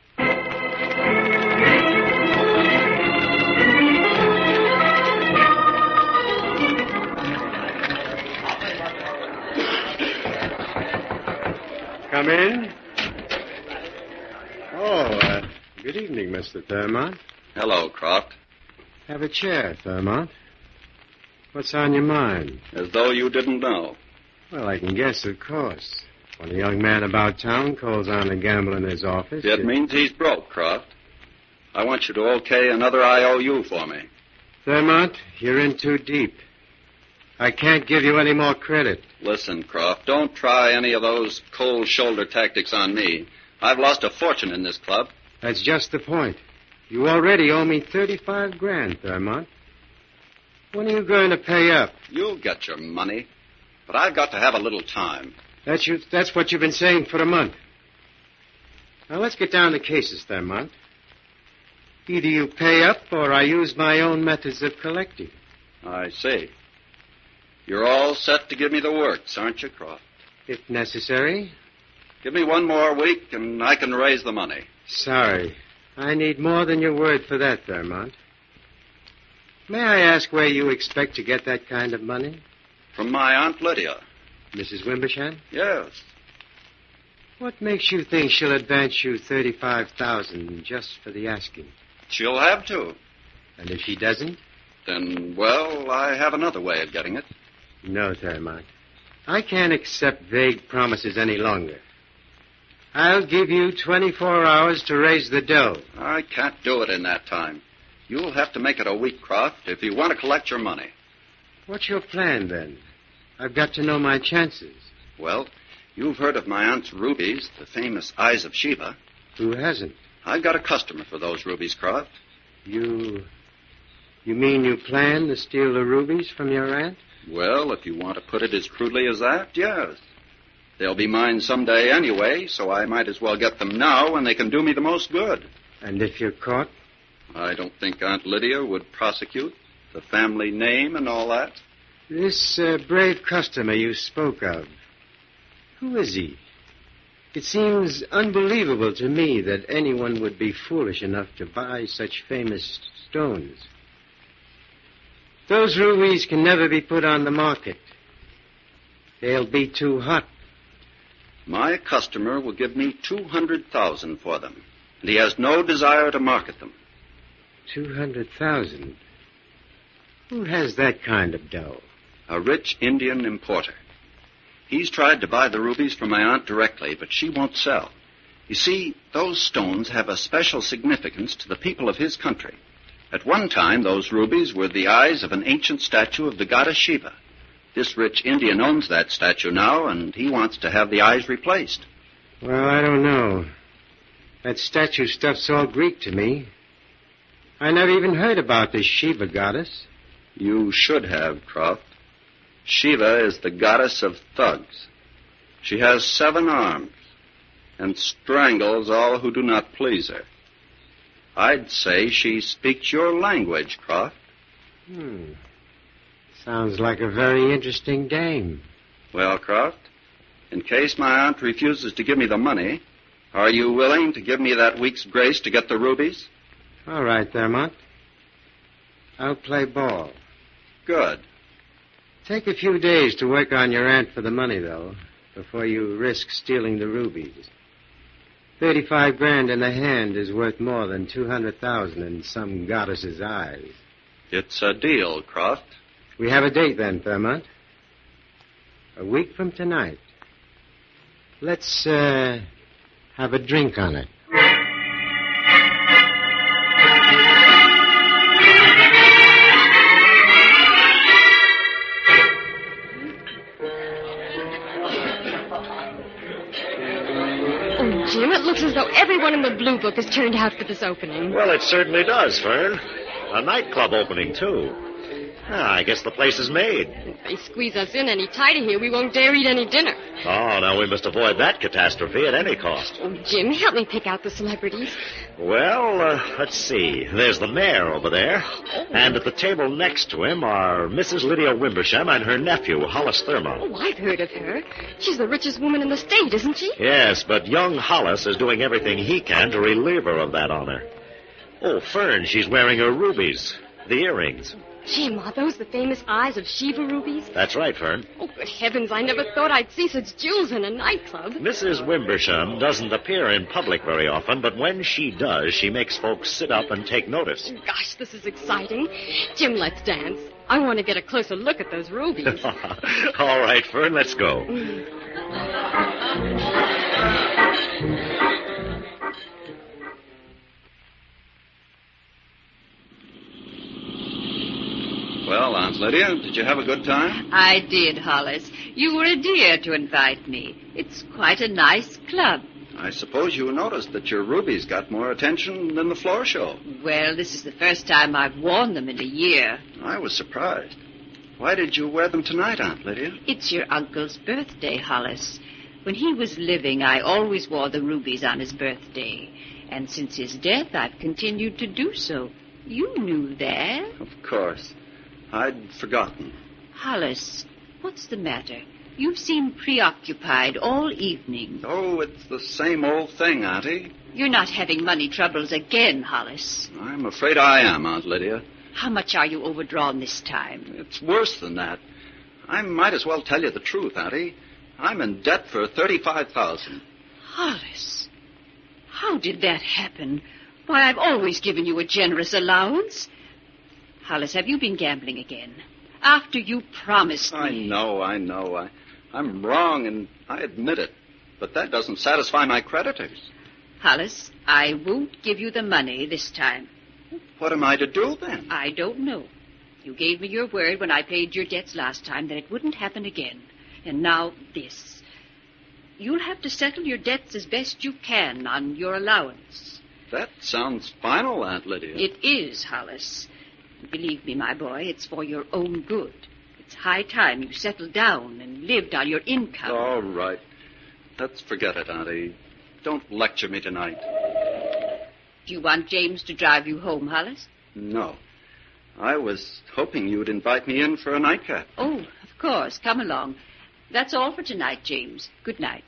Come in. Oh, good evening, Mr. Thurmont. Hello, Croft. Have a chair, Thurmont. What's on your mind? As though you didn't know. Well, I can guess, of course. When a young man about town calls on to gamble in his office... It means he's broke, Croft. I want you to okay another IOU for me. Thurmont, you're in too deep. I can't give you any more credit. Listen, Croft, don't try any of those cold shoulder tactics on me. I've lost a fortune in this club. That's just the point. You already owe me $35,000, Thurmont. When are you going to pay up? You'll get your money. But I've got to have a little time. That's what you've been saying for a month. Now, let's get down to cases, Thurmont. Either you pay up or I use my own methods of collecting. I see. You're all set to give me the works, aren't you, Croft? If necessary. Give me one more week and I can raise the money. Sorry. I need more than your word for that, Thurmont. May I ask where you expect to get that kind of money? From my Aunt Lydia. Mrs. Wimbersham? Yes. What makes you think she'll advance you $35,000 just for the asking? She'll have to. And if she doesn't? Then, well, I have another way of getting it. No, Thermont. I can't accept vague promises any longer. I'll give you 24 hours to raise the dough. I can't do it in that time. You'll have to make it a week, Croft, if you want to collect your money. What's your plan, then? I've got to know my chances. Well, you've heard of my aunt's rubies, the famous Eyes of Shiva. Who hasn't? I've got a customer for those rubies, Croft. You mean you plan to steal the rubies from your aunt? Well, if you want to put it as crudely as that, yes. They'll be mine someday anyway, so I might as well get them now when they can do me the most good. And if you're caught? I don't think Aunt Lydia would prosecute. The family name and all that. This brave customer you spoke of, who is he? It seems unbelievable to me that anyone would be foolish enough to buy such famous stones. Those rubies can never be put on the market. They'll be too hot. My customer will give me $200,000 for them, and he has no desire to market them. 200,000? Who has that kind of dough? A rich Indian importer. He's tried to buy the rubies from my aunt directly, but she won't sell. You see, those stones have a special significance to the people of his country. At one time, those rubies were the eyes of an ancient statue of the goddess Shiva. This rich Indian owns that statue now, and he wants to have the eyes replaced. Well, I don't know. That statue stuff's all Greek to me. I never even heard about this Shiva goddess. You should have, Croft. Shiva is the goddess of thugs. She has 7 arms and strangles all who do not please her. I'd say she speaks your language, Croft. Sounds like a very interesting game. Well, Croft, in case my aunt refuses to give me the money, are you willing to give me that week's grace to get the rubies? All right, Thermont. I'll play ball. Good. Take a few days to work on your aunt for the money, though, before you risk stealing the rubies. 35 grand in the hand is worth more than 200,000 in some goddess's eyes. It's a deal, Croft. We have a date then, Thermont. A week from tonight. Let's, have a drink on it. Jim, it looks as though everyone in the Blue Book has turned out for this opening. Well, it certainly does, Fern. A nightclub opening, too. I guess the place is made. If they squeeze us in any tighter here, we won't dare eat any dinner. Oh, now we must avoid that catastrophe at any cost. Oh, Jim, help me pick out the celebrities. Well, let's see. There's the mayor over there. Oh. And at the table next to him are Mrs. Lydia Wimbersham and her nephew, Hollis Thurmond. Oh, I've heard of her. She's the richest woman in the state, isn't she? Yes, but young Hollis is doing everything he can to relieve her of that honor. Oh, Fern, she's wearing her rubies, the earrings. Jim, are those the famous Eyes of Shiva rubies? That's right, Fern. Oh, good heavens, I never thought I'd see such jewels in a nightclub. Mrs. Wimbersham doesn't appear in public very often, but when she does, she makes folks sit up and take notice. Oh, gosh, this is exciting. Jim, let's dance. I want to get a closer look at those rubies. All right, Fern, let's go. Well, Aunt Lydia, did you have a good time? I did, Hollis. You were a dear to invite me. It's quite a nice club. I suppose you noticed that your rubies got more attention than the floor show. Well, this is the first time I've worn them in a year. I was surprised. Why did you wear them tonight, Aunt Lydia? It's your uncle's birthday, Hollis. When he was living, I always wore the rubies on his birthday. And since his death, I've continued to do so. You knew that. Of course. I'd forgotten. Hollis, what's the matter? You've seemed preoccupied all evening. Oh, it's the same old thing, Auntie. You're not having money troubles again, Hollis. I'm afraid I am, Aunt Lydia. How much are you overdrawn this time? It's worse than that. I might as well tell you the truth, Auntie. I'm in debt for $35,000. Hollis, how did that happen? Why, I've always given you a generous allowance. Hollis, have you been gambling again? After you promised me. I know. I'm wrong, and I admit it. But that doesn't satisfy my creditors. Hollis, I won't give you the money this time. What am I to do, then? I don't know. You gave me your word when I paid your debts last time that it wouldn't happen again. And now this. You'll have to settle your debts as best you can on your allowance. That sounds final, Aunt Lydia. It is, Hollis. Believe me, my boy, it's for your own good. It's high time you settled down and lived on your income. All right. Let's forget it, Auntie. Don't lecture me tonight. Do you want James to drive you home, Hollis? No. I was hoping you'd invite me in for a nightcap. Oh, of course. Come along. That's all for tonight, James. Good night.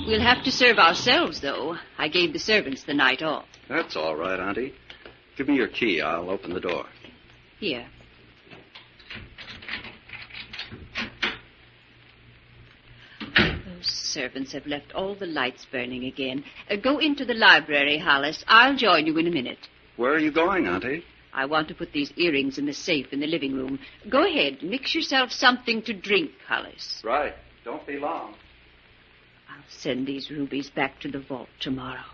We'll have to serve ourselves, though. I gave the servants the night off. That's all right, Auntie. Give me your key. I'll open the door. Here. Those servants have left all the lights burning again. Go into the library, Hollis. I'll join you in a minute. Where are you going, Auntie? I want to put these earrings in the safe in the living room. Go ahead. Mix yourself something to drink, Hollis. Right. Don't be long. I'll send these rubies back to the vault tomorrow.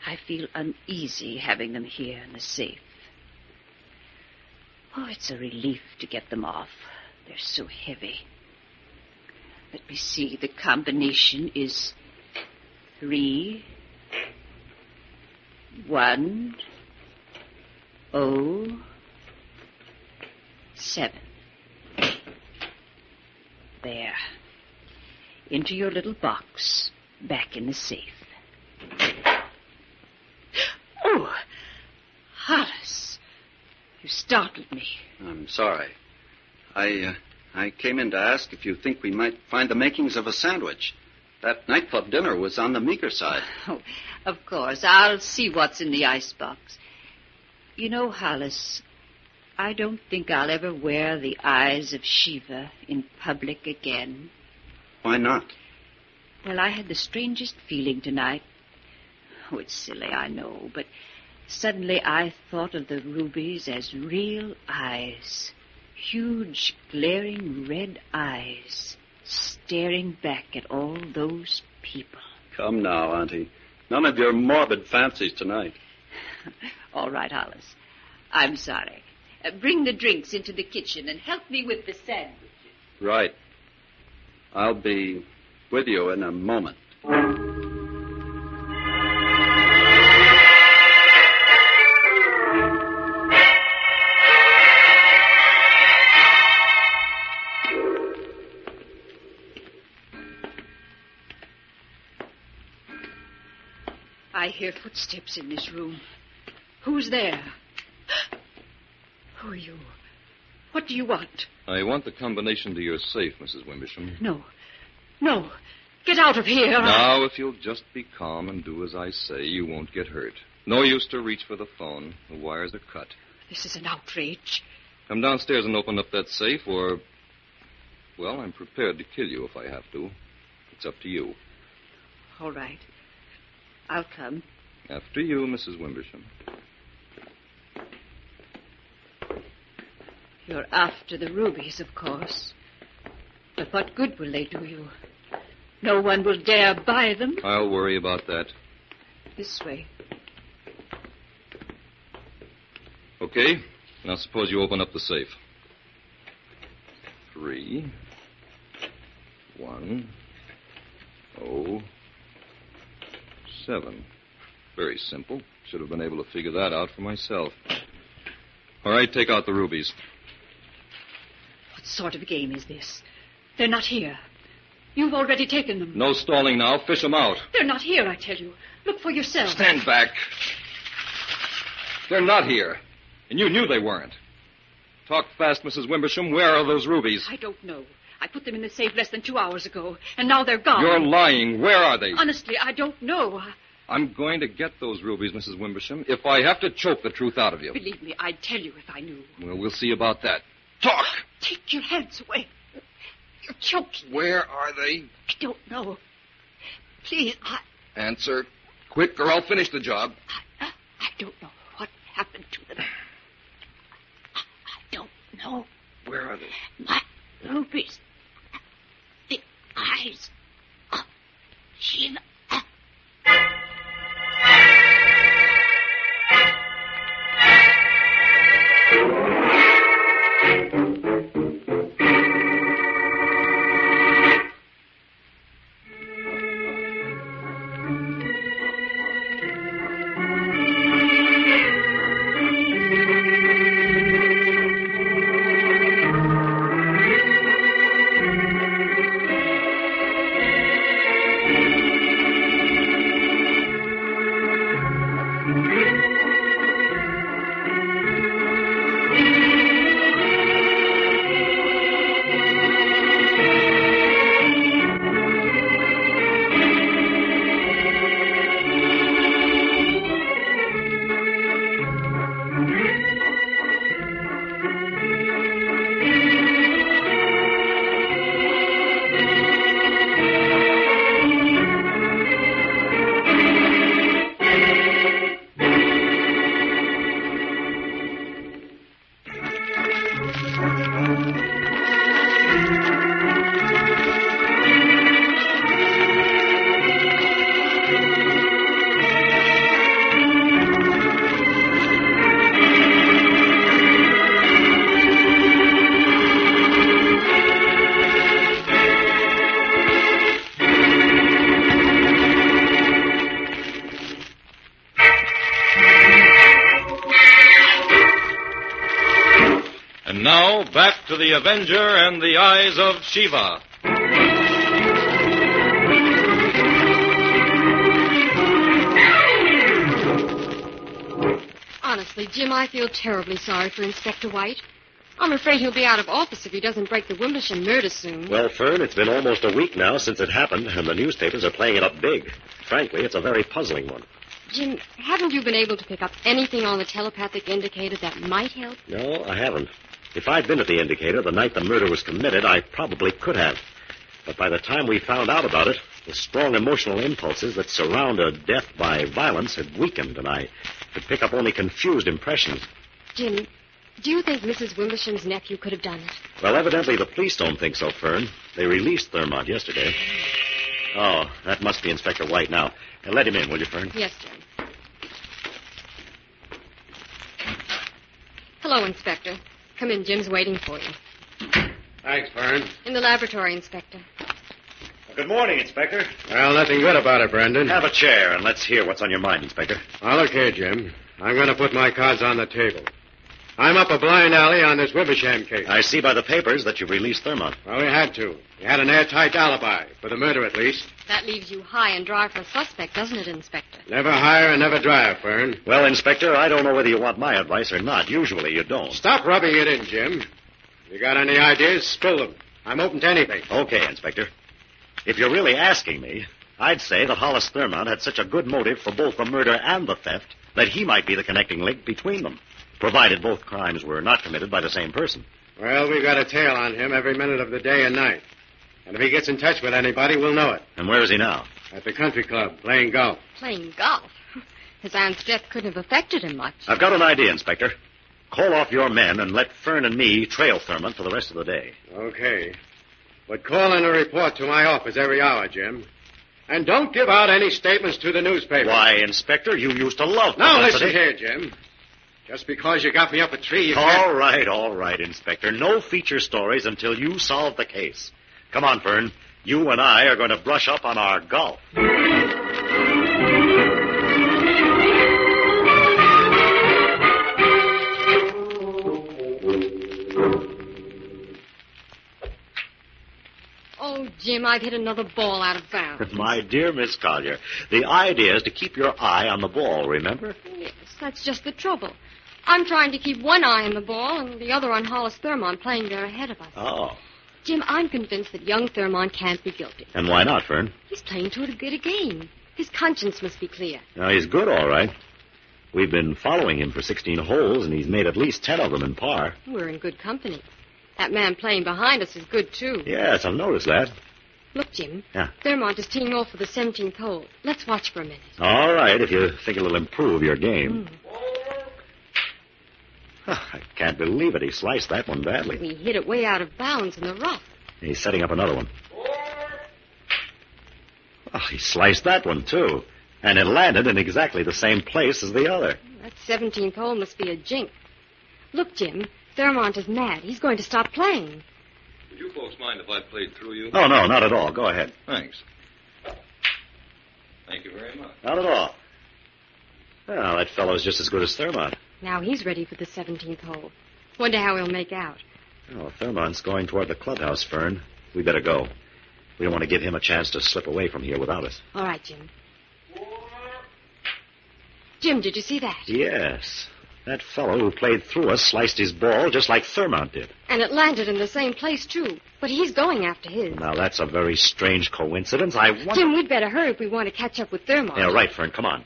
I feel uneasy having them here in the safe. Oh, it's a relief to get them off. They're so heavy. Let me see. The combination is 3, 1, 0, 7. There. Into your little box, back in the safe. Oh, Hollis, you startled me. I'm sorry. I came in to ask if you think we might find the makings of a sandwich. That nightclub dinner was on the meager side. Oh, of course. I'll see what's in the icebox. You know, Hollis, I don't think I'll ever wear the Eyes of Shiva in public again. Why not? Well, I had the strangest feeling tonight. Oh, it's silly, I know, but suddenly I thought of the rubies as real eyes. Huge, glaring red eyes, staring back at all those people. Come now, Auntie. None of your morbid fancies tonight. All right, Hollis. I'm sorry. Bring the drinks into the kitchen and help me with the sandwiches. Right. I'll be with you in a moment. I hear footsteps in this room. Who's there? Who are you? What do you want? I want the combination to your safe, Mrs. Wimbersham. No. No. Get out of here. Now, if you'll just be calm and do as I say, you won't get hurt. No use to reach for the phone. The wires are cut. This is an outrage. Come downstairs and open up that safe, or... Well, I'm prepared to kill you if I have to. It's up to you. All right. I'll come. After you, Mrs. Wimbersham. You're after the rubies, of course. But what good will they do you? No one will dare buy them. I'll worry about that. This way. Okay. Now suppose you open up the safe. 3, 1, 0, 7. Very simple. Should have been able to figure that out for myself. All right, take out the rubies. What sort of game is this? They're not here. You've already taken them. No stalling now. Fish them out. They're not here, I tell you. Look for yourself. Stand back. They're not here. And you knew they weren't. Talk fast, Mrs. Wimbersham. Where are those rubies? I don't know. I put them in the safe less than 2 hours ago, and now they're gone. You're lying. Where are they? Honestly, I don't know. I'm going to get those rubies, Mrs. Wimbersham, if I have to choke the truth out of you. Believe me, I'd tell you if I knew. Well, we'll see about that. Talk! Take your hands away. You're choking. Where are they? I don't know. Please, Answer. Quick, or I'll finish the job. I don't know what happened to them? I don't know. Where are they? My rubies. The eyes of Shiva. And now, back to the Avenger and the Eyes of Shiva. Honestly, Jim, I feel terribly sorry for Inspector White. I'm afraid he'll be out of office if he doesn't break the WHN murder soon. Well, Fern, it's been almost a week now since it happened, and the newspapers are playing it up big. Frankly, it's a very puzzling one. Jim, haven't you been able to pick up anything on the telepathic indicator that might help? No, I haven't. If I'd been at the indicator the night the murder was committed, I probably could have. But by the time we found out about it, the strong emotional impulses that surround a death by violence had weakened, and I could pick up only confused impressions. Jim, do you think Mrs. Wimbersham's nephew could have done it? Well, evidently the police don't think so, Fern. They released Thurmont yesterday. Oh, that must be Inspector White now. Let him in, will you, Fern? Yes, Jim. Hello, Inspector. Come in. Jim's waiting for you. Thanks, Fern. In the laboratory, Inspector. Good morning, Inspector. Well, nothing good about it, Brandon. Have a chair, and let's hear what's on your mind, Inspector. Well, look here, Jim. I'm going to put my cards on the table. I'm up a blind alley on this Wimbersham case. I see by the papers that you've released Thurmont. Well, we had to. We had an airtight alibi, for the murder at least. That leaves you high and dry for a suspect, doesn't it, Inspector? Never hire and never drive, Fern. Well, Inspector, I don't know whether you want my advice or not. Usually you don't. Stop rubbing it in, Jim. If you got any ideas, spill them. I'm open to anything. Okay, Inspector. If you're really asking me, I'd say that Hollis Thurmont had such a good motive for both the murder and the theft that he might be the connecting link between them, provided both crimes were not committed by the same person. Well, we've got a tail on him every minute of the day and night. And if he gets in touch with anybody, we'll know it. And where is he now? At the country club, playing golf. Playing golf? His aunt's death couldn't have affected him much. I've got an idea, Inspector. Call off your men and let Fern and me trail Thurmont for the rest of the day. Okay. But call in a report to my office every hour, Jim. And don't give out any statements to the newspaper. Why, Inspector, you used to love Now, publicity. listen here, Jim. Just because you got me up a tree, you All right, Inspector. No feature stories until you solve the case. Come on, Fern. You and I are going to brush up on our golf. Oh, Jim, I've hit another ball out of bounds. My dear Miss Collier, the idea is to keep your eye on the ball, remember? Yes, that's just the trouble. I'm trying to keep one eye on the ball and the other on Hollis Thurmont playing there ahead of us. Oh. Jim, I'm convinced that young Thurmont can't be guilty. And why not, Fern? He's playing too good a game. His conscience must be clear. Now, he's good, all right. We've been following him for 16 holes, and he's made at least 10 of them in par. We're in good company. That man playing behind us is good, too. Yes, I've noticed that. Look, Jim. Yeah. Thurmont is teeing off for the 17th hole. Let's watch for a minute. All right, if you think it'll improve your game. I can't believe it. He sliced that one badly. We hit it way out of bounds in the rough. He's setting up another one. Oh, he sliced that one, too. And it landed in exactly the same place as the other. That 17th hole must be a jink. Look, Jim, Thurmont is mad. He's going to stop playing. Would you folks mind if I played through you? Oh, no, not at all. Go ahead. Thanks. Thank you very much. Not at all. Well, that fellow's just as good as Thurmont. Now he's ready for the 17th hole. Wonder how he'll make out. Oh, Thurmont's going toward the clubhouse, Fern. We better go. We don't want to give him a chance to slip away from here without us. All right, Jim. Jim, did you see that? Yes. That fellow who played through us sliced his ball just like Thurmont did. And it landed in the same place, too. But he's going after his. Now, that's a very strange coincidence. Jim, we'd better hurry if we want to catch up with Thurmont. Yeah, right, Fern. Come on.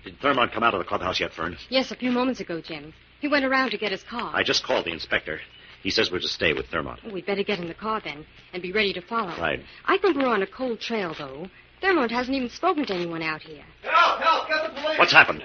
Did Thurmont come out of the clubhouse yet, Fern? Yes, a few moments ago, Jim. He went around to get his car. I just called the inspector. He says we're to stay with Thurmont. Oh, we'd better get in the car, then, and be ready to follow. Right. I think we're on a cold trail, though. Thurmont hasn't even spoken to anyone out here. Help! Help! Get the police! What's happened?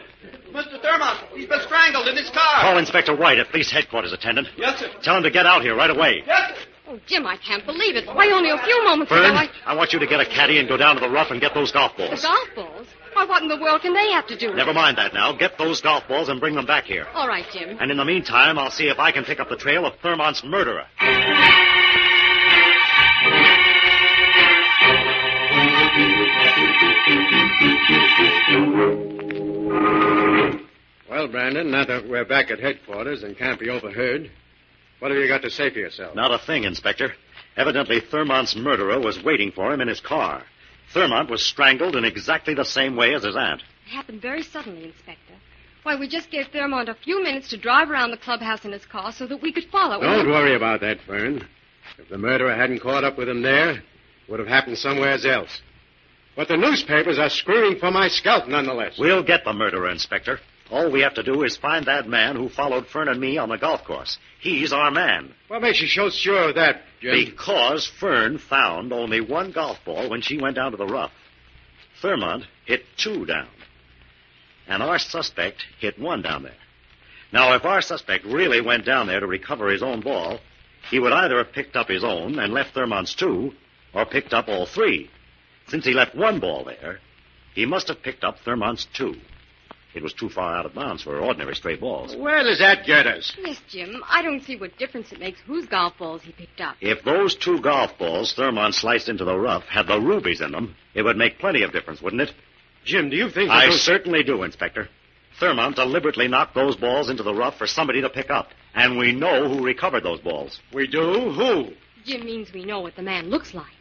Mr. Thurmont, he's been strangled in his car. Call Inspector White at police headquarters, attendant. Yes, sir. Tell him to get out here right away. Yes, sir. Oh, Jim, I can't believe it. Why, only a few moments Fern, ago I want you to get a caddy and go down to the rough and get those golf balls. The golf balls? Why, what in the world can they have to do with it? Never mind that now. Get those golf balls and bring them back here. All right, Jim. And in the meantime, I'll see if I can pick up the trail of Thurmont's murderer. Well, Brandon, now that we're back at headquarters and can't be overheard, what have you got to say for yourself? Not a thing, Inspector. Evidently, Thurmont's murderer was waiting for him in his car. Thurmont was strangled in exactly the same way as his aunt. It happened very suddenly, Inspector. Why, we just gave Thurmont a few minutes to drive around the clubhouse in his car so that we could follow him. Don't worry about that, Fern. If the murderer hadn't caught up with him there, it would have happened somewhere else. But the newspapers are screaming for my scalp nonetheless. We'll get the murderer, Inspector. All we have to do is find that man who followed Fern and me on the golf course. He's our man. What makes you so sure of that, Jim? Because Fern found only one golf ball when she went down to the rough. Thurmont hit two down. And our suspect hit one down there. Now, if our suspect really went down there to recover his own ball, he would either have picked up his own and left Thurmont's two, or picked up all three. Since he left one ball there, he must have picked up Thurmont's two. It was too far out of bounds for ordinary stray balls. Where does that get us? Yes, Jim. I don't see what difference it makes whose golf balls he picked up. If those two golf balls Thurmont sliced into the rough had the rubies in them, it would make plenty of difference, wouldn't it? Jim, do you think I certainly do, Inspector. Thurmont deliberately knocked those balls into the rough for somebody to pick up. And we know who recovered those balls. We do? Who? Jim means we know what the man looks like.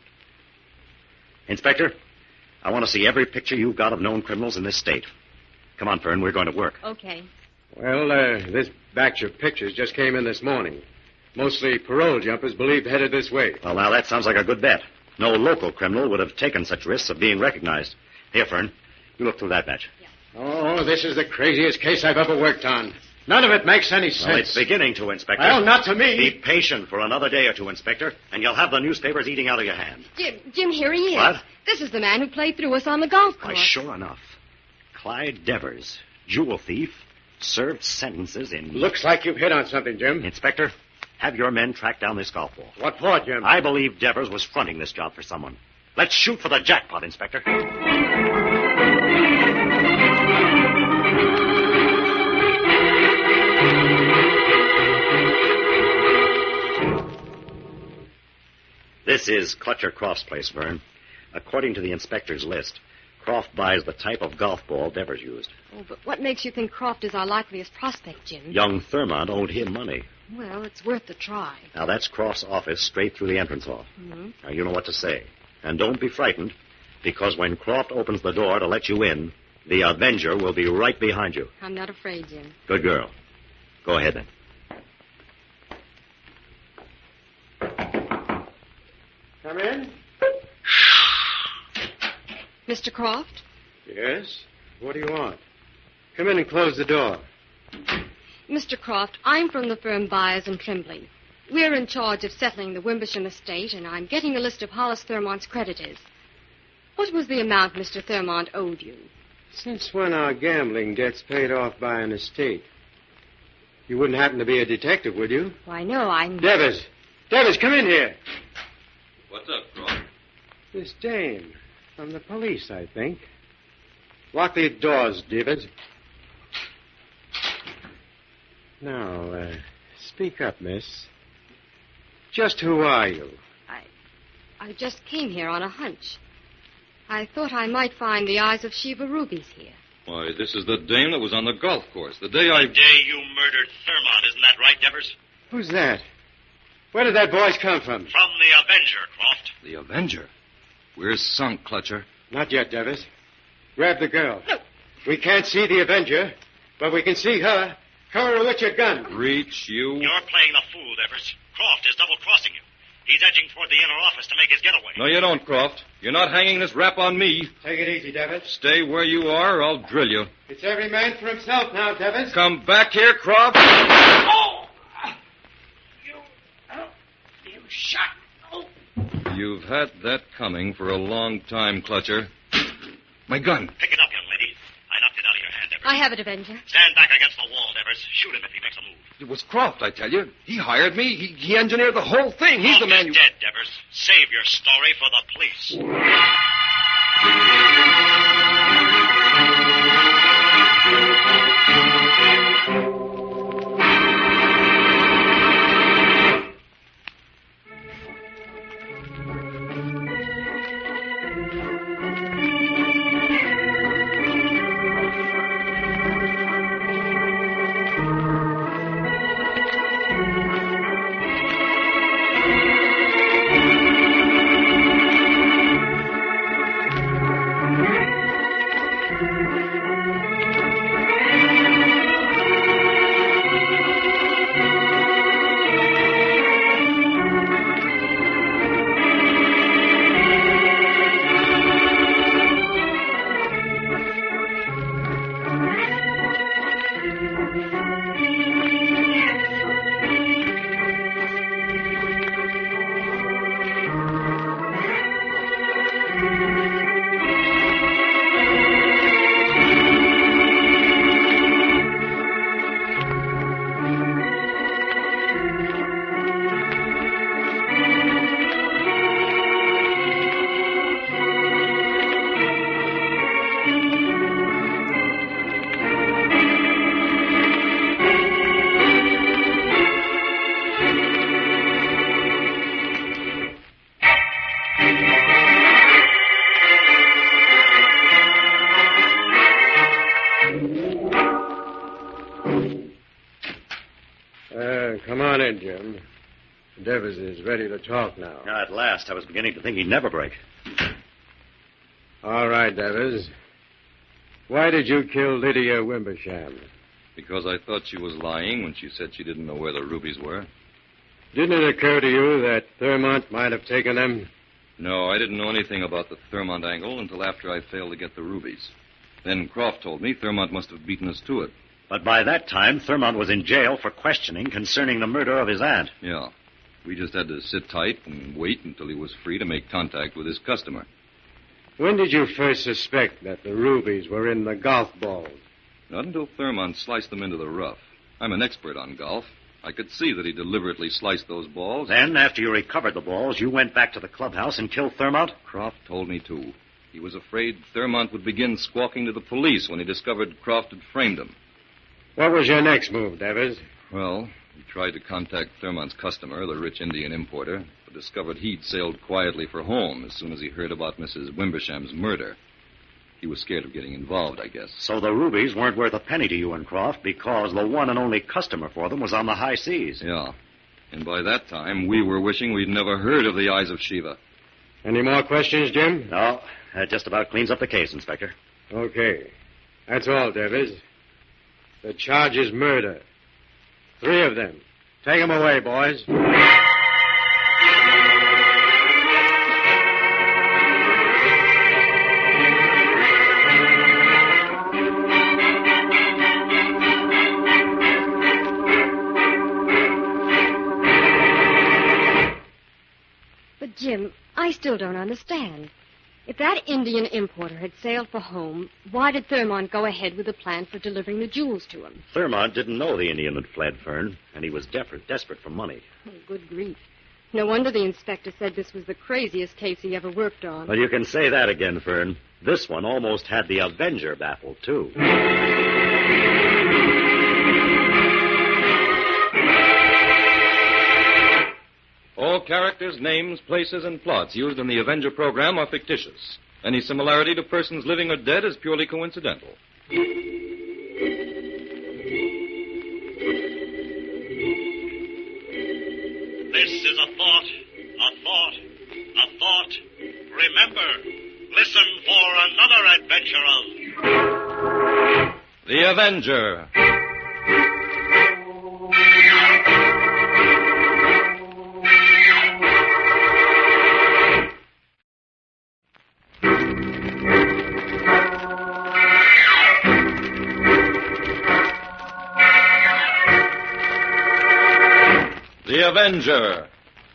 Inspector, I want to see every picture you've got of known criminals in this state. Come on, Fern, we're going to work. Okay. Well, this batch of pictures just came in this morning. Mostly parole jumpers believed headed this way. Well, now, that sounds like a good bet. No local criminal would have taken such risks of being recognized. Here, Fern, you look through that batch. Yeah. Oh, this is the craziest case I've ever worked on. None of it makes any sense. Well, it's beginning to, Inspector. Well, not to me. Be patient for another day or two, Inspector, and you'll have the newspapers eating out of your hand. Jim, here he is. What? This is the man who played through us on the golf course. Why, sure enough. Clyde Devers, jewel thief, served sentences in... Looks like you've hit on something, Jim. Inspector, have your men track down this golf ball. What for, Jim? I believe Devers was fronting this job for someone. Let's shoot for the jackpot, Inspector. This is Clutcher Croft's place, Vern. According to the inspector's list, Croft buys the type of golf ball Devers used. Oh, but what makes you think Croft is our likeliest prospect, Jim? Young Thurmont owed him money. Well, it's worth the try. Now, that's Croft's office straight through the entrance hall. Mm-hmm. Now, you know what to say. And don't be frightened, because when Croft opens the door to let you in, the Avenger will be right behind you. I'm not afraid, Jim. Good girl. Go ahead, then. Come in. Mr. Croft? Yes? What do you want? Come in and close the door. Mr. Croft, I'm from the firm Byers and Trimbley. We're in charge of settling the Wimbersham estate, and I'm getting a list of Hollis Thurmont's creditors. What was the amount Mr. Thurmont owed you? Since when are gambling debts paid off by an estate? You wouldn't happen to be a detective, would you? Why, no, I'm... Devers! Devers, come in here! What's up, Croft? This dame. From the police, I think. Lock the doors, Devers. Now, speak up, miss. Just who are you? I just came here on a hunch. I thought I might find the Eyes of Shiva rubies here. Why, this is the dame that was on the golf course. The day you murdered Thurmont, isn't that right, Devers? Who's that? Where did that voice come from? From the Avenger, Croft. The Avenger? Where's Sunk, Clutcher? Not yet, Devers. Grab the girl. No. We can't see the Avenger, but we can see her. Cover her with your gun. Reach, you. You're playing the fool, Devers. Croft is double-crossing you. He's edging toward the inner office to make his getaway. No, you don't, Croft. You're not hanging this rap on me. Take it easy, Devers. Stay where you are, or I'll drill you. It's every man for himself now, Devers. Come back here, Croft. Oh! You shot. Oh! You've had that coming for a long time, Clutcher. My gun. Pick it up, young lady. I knocked it out of your hand, Devers. I have it, Avenger. Stand back against the wall, Devers. Shoot him if he makes a move. It was Croft, I tell you. He hired me. He engineered the whole thing. He's the man you... dead, Devers. Save your story for the police. Come on in, Jim. Devers is ready to talk now. At last. I was beginning to think he'd never break. All right, Devers. Why did you kill Lydia Wimbersham? Because I thought she was lying when she said she didn't know where the rubies were. Didn't it occur to you that Thurmont might have taken them? No, I didn't know anything about the Thurmont angle until after I failed to get the rubies. Then Croft told me Thurmont must have beaten us to it. But by that time, Thurmont was in jail for questioning concerning the murder of his aunt. Yeah. We just had to sit tight and wait until he was free to make contact with his customer. When did you first suspect that the rubies were in the golf balls? Not until Thurmont sliced them into the rough. I'm an expert on golf. I could see that he deliberately sliced those balls. Then, after you recovered the balls, you went back to the clubhouse and killed Thurmont? Croft told me to. He was afraid Thurmont would begin squawking to the police when he discovered Croft had framed him. What was your next move, Devers? Well, he tried to contact Thurmont's customer, the rich Indian importer, but discovered he'd sailed quietly for home as soon as he heard about Mrs. Wimbersham's murder. He was scared of getting involved, I guess. So the rubies weren't worth a penny to you and Croft because the one and only customer for them was on the high seas. Yeah. And by that time, we were wishing we'd never heard of the Eyes of Shiva. Any more questions, Jim? No. That just about cleans up the case, Inspector. Okay. That's all, Devers. The charge is murder. 3 of them. Take them away, boys. I still don't understand. If that Indian importer had sailed for home, why did Thurmont go ahead with the plan for delivering the jewels to him? Thurmont didn't know the Indian had fled, Fern, and he was desperate for money. Oh, good grief. No wonder the inspector said this was the craziest case he ever worked on. Well, you can say that again, Fern. This one almost had the Avenger baffled, too. All characters, names, places, and plots used in the Avenger program are fictitious. Any similarity to persons living or dead is purely coincidental. This is a thought, a thought, a thought. Remember, listen for another adventure of... The Avenger. The Avenger.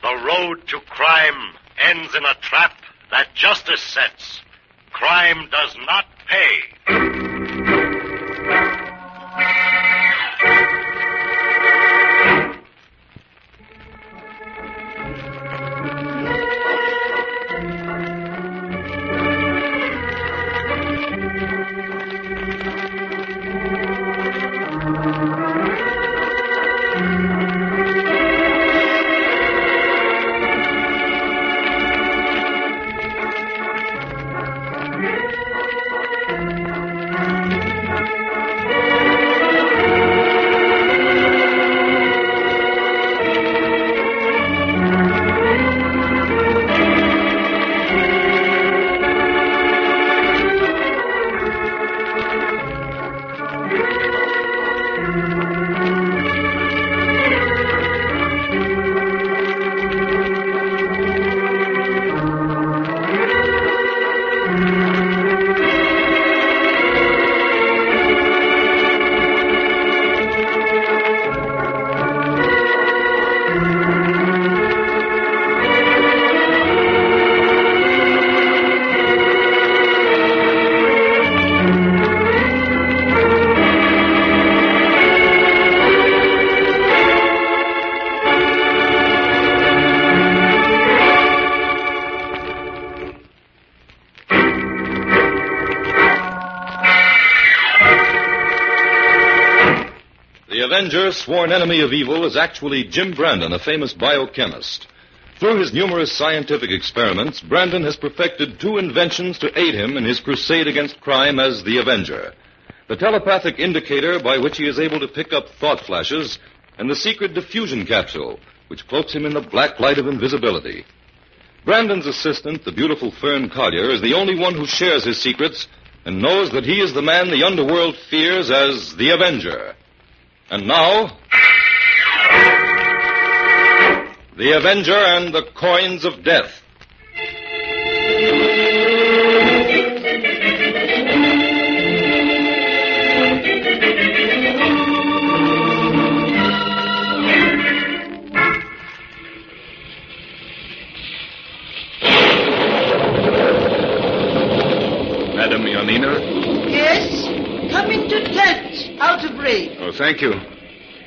The road to crime ends in a trap that justice sets. Crime does not pay. The Avenger, sworn enemy of evil, is actually Jim Brandon, a famous biochemist. Through his numerous scientific experiments, Brandon has perfected two inventions to aid him in his crusade against crime as the Avenger: the telepathic indicator by which he is able to pick up thought flashes, and the secret diffusion capsule, which cloaks him in the black light of invisibility. Brandon's assistant, the beautiful Fern Collier, is the only one who shares his secrets and knows that he is the man the underworld fears as the Avenger. And now, the Avenger and the Coins of Death. Madam Yanina? Yes? Come into tent, out of range. Oh, thank you.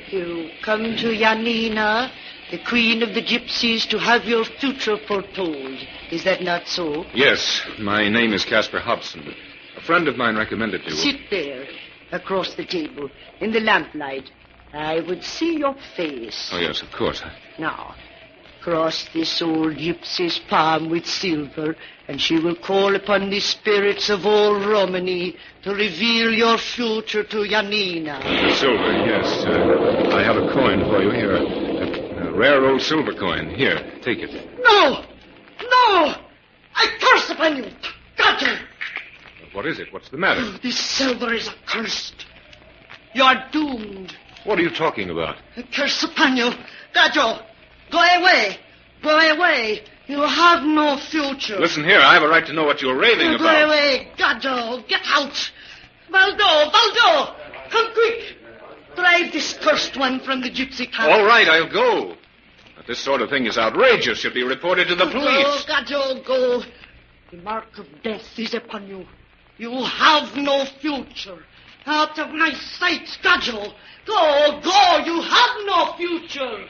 You come to Yanina, the queen of the gypsies, to have your future foretold. Is that not so? Yes, my name is Caspar Hobson. A friend of mine recommended you. Sit there, across the table, in the lamplight. I would see your face. Oh, yes, of course. Now, cross this old gypsy's palm with silver, and she will call upon the spirits of old Romany to reveal your future to Yanina. Silver, yes. I have a coin for you here. A rare old silver coin. Here, take it. No! No! I curse upon you! Got you! What is it? What's the matter? This silver is accursed. You are doomed. What are you talking about? A curse upon you. Got you! Go away! Go away! You have no future. Listen here, I have a right to know what you're raving about. Go away, Gadjo! Get out! Valdo! Come quick! Drive this cursed one from the gypsy camp. All right, I'll go. But this sort of thing is outrageous. Should be reported to the police. Go, Gadjo, go. The mark of death is upon you. You have no future. Out of my sight, Gadjo. Go, go. You have no future.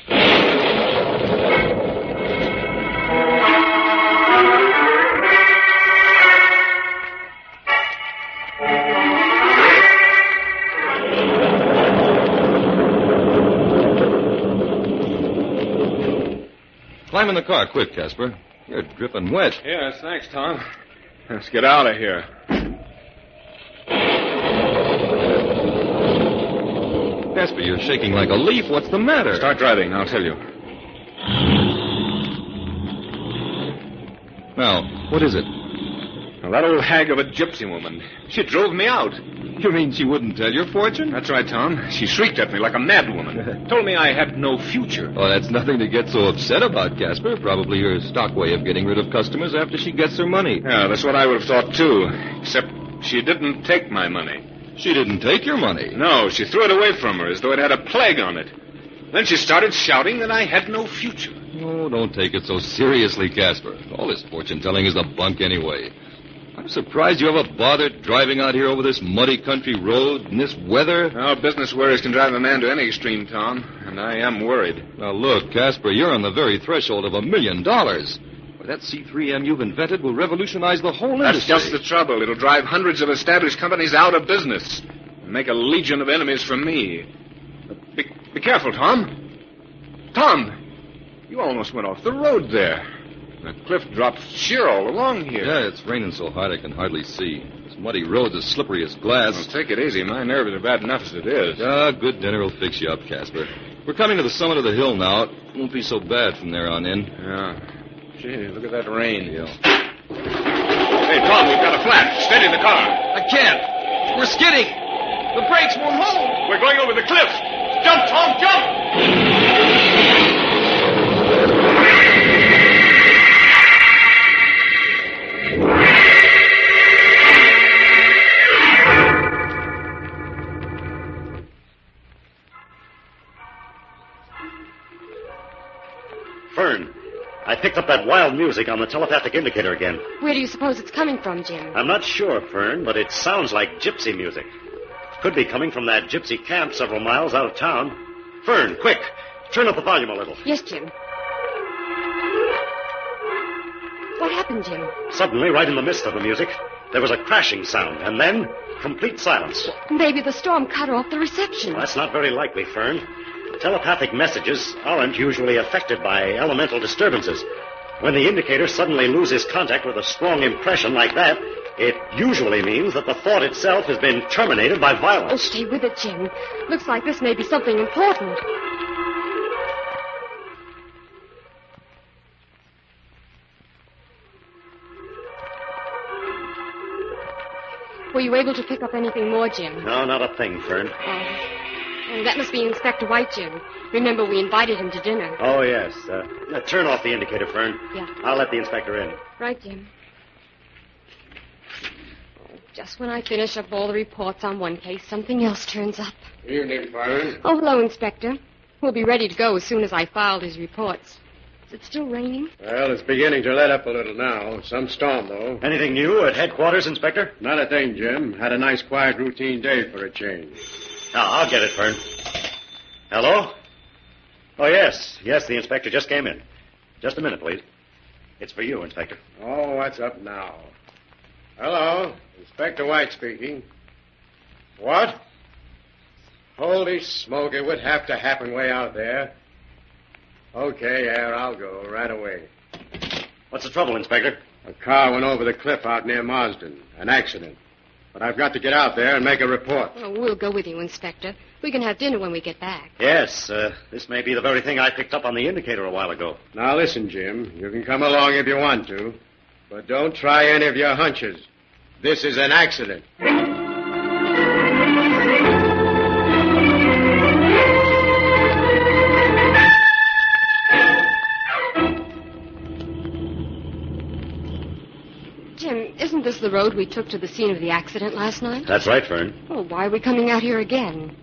Climb in the car, quick, Casper. You're dripping wet. Yes, thanks, Tom. Let's get out of here. Casper, you're shaking like a leaf. What's the matter? Start driving, I'll tell you. Now, what is it? Well, that old hag of a gypsy woman. She drove me out. You mean she wouldn't tell your fortune? That's right, Tom. She shrieked at me like a madwoman. Told me I had no future. Oh, that's nothing to get so upset about, Casper. Probably her stock way of getting rid of customers after she gets her money. Yeah, that's what I would have thought, too. Except she didn't take my money. She didn't take your money? No, she threw it away from her as though it had a plague on it. Then she started shouting that I had no future. Oh, don't take it so seriously, Casper. All this fortune-telling is a bunk anyway. I'm surprised you ever bothered driving out here over this muddy country road in this weather. Well, business worries can drive a man to any extreme, Tom, and I am worried. Now, look, Casper, you're on the very threshold of $1 million. Why, that C3M you've invented will revolutionize the whole industry. That's just the trouble. It'll drive hundreds of established companies out of business and make a legion of enemies for me. But be careful, Tom. Tom, you almost went off the road there. The cliff drops sheer all along here. Yeah, it's raining so hard I can hardly see. This muddy road's as slippery as glass. Well, take it easy. My nerves are bad enough as it is. Ah, good dinner will fix you up, Casper. We're coming to the summit of the hill now. It won't be so bad from there on in. Yeah. Gee, look at that rain. Yeah. Hey, Tom, we've got a flat. Steady the car. I can't. We're skidding. The brakes won't hold. We're going over the cliff. Jump, Tom, jump! Fern, I picked up that wild music on the telepathic indicator again. Where do you suppose it's coming from, Jim? I'm not sure, Fern, but it sounds like gypsy music. Could be coming from that gypsy camp several miles out of town. Fern, quick, turn up the volume a little. Yes, Jim. What happened, Jim? Suddenly, right in the midst of the music, there was a crashing sound, and then complete silence. Maybe the storm cut off the reception. Well, that's not very likely, Fern. Telepathic messages aren't usually affected by elemental disturbances. When the indicator suddenly loses contact with a strong impression like that, it usually means that the thought itself has been terminated by violence. Oh, stay with it, Jim. Looks like this may be something important. Were you able to pick up anything more, Jim? No, not a thing, Fern. Oh, that must be Inspector White, Jim. Remember, we invited him to dinner. Oh, yes. Turn off the indicator, Fern. Yeah. I'll let the inspector in. Right, Jim. Oh, just when I finish up all the reports on one case, something else turns up. Evening, Fern. Oh, hello, Inspector. We'll be ready to go as soon as I filed his reports. Is it still raining? Well, it's beginning to let up a little now. Some storm, though. Anything new at headquarters, Inspector? Not a thing, Jim. Had a nice, quiet, routine day for a change. Now, I'll get it, Fern. Hello? Oh, yes. Yes, the inspector just came in. Just a minute, please. It's for you, Inspector. Oh, what's up now? Hello. Inspector White speaking. What? Holy smoke, it would have to happen way out there. Okay, yeah, I'll go right away. What's the trouble, Inspector? A car went over the cliff out near Marsden. An accident. But I've got to get out there and make a report. Oh, we'll go with you, Inspector. We can have dinner when we get back. Yes, this may be the very thing I picked up on the indicator a while ago. Now, listen, Jim. You can come along if you want to. But don't try any of your hunches. This is an accident. Jim, isn't this the road we took to the scene of the accident last night? That's right, Fern. Well, why are we coming out here again?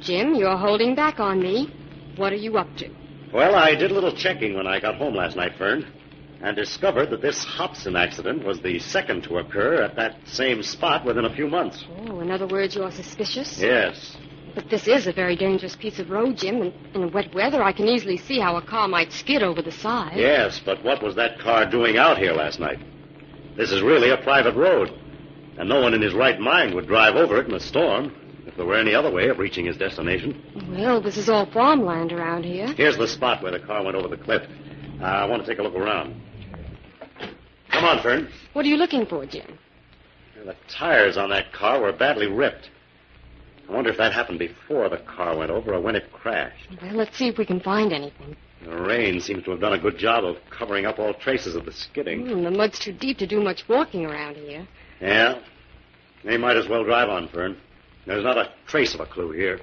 Jim, you're holding back on me. What are you up to? Well, I did a little checking when I got home last night, Fern, and discovered that this Hobson accident was the second to occur at that same spot within a few months. Oh, in other words, you're suspicious? Yes. But this is a very dangerous piece of road, Jim, and in wet weather I can easily see how a car might skid over the side. Yes, but what was that car doing out here last night? This is really a private road, and no one in his right mind would drive over it in a storm if there were any other way of reaching his destination. Well, this is all farmland around here. Here's the spot where the car went over the cliff. I want to take a look around. Come on, Fern. What are you looking for, Jim? The tires on that car were badly ripped. I wonder if that happened before the car went over or when it crashed. Well, let's see if we can find anything. The rain seems to have done a good job of covering up all traces of the skidding. The mud's too deep to do much walking around here. Yeah? They might as well drive on, Fern. There's not a trace of a clue here.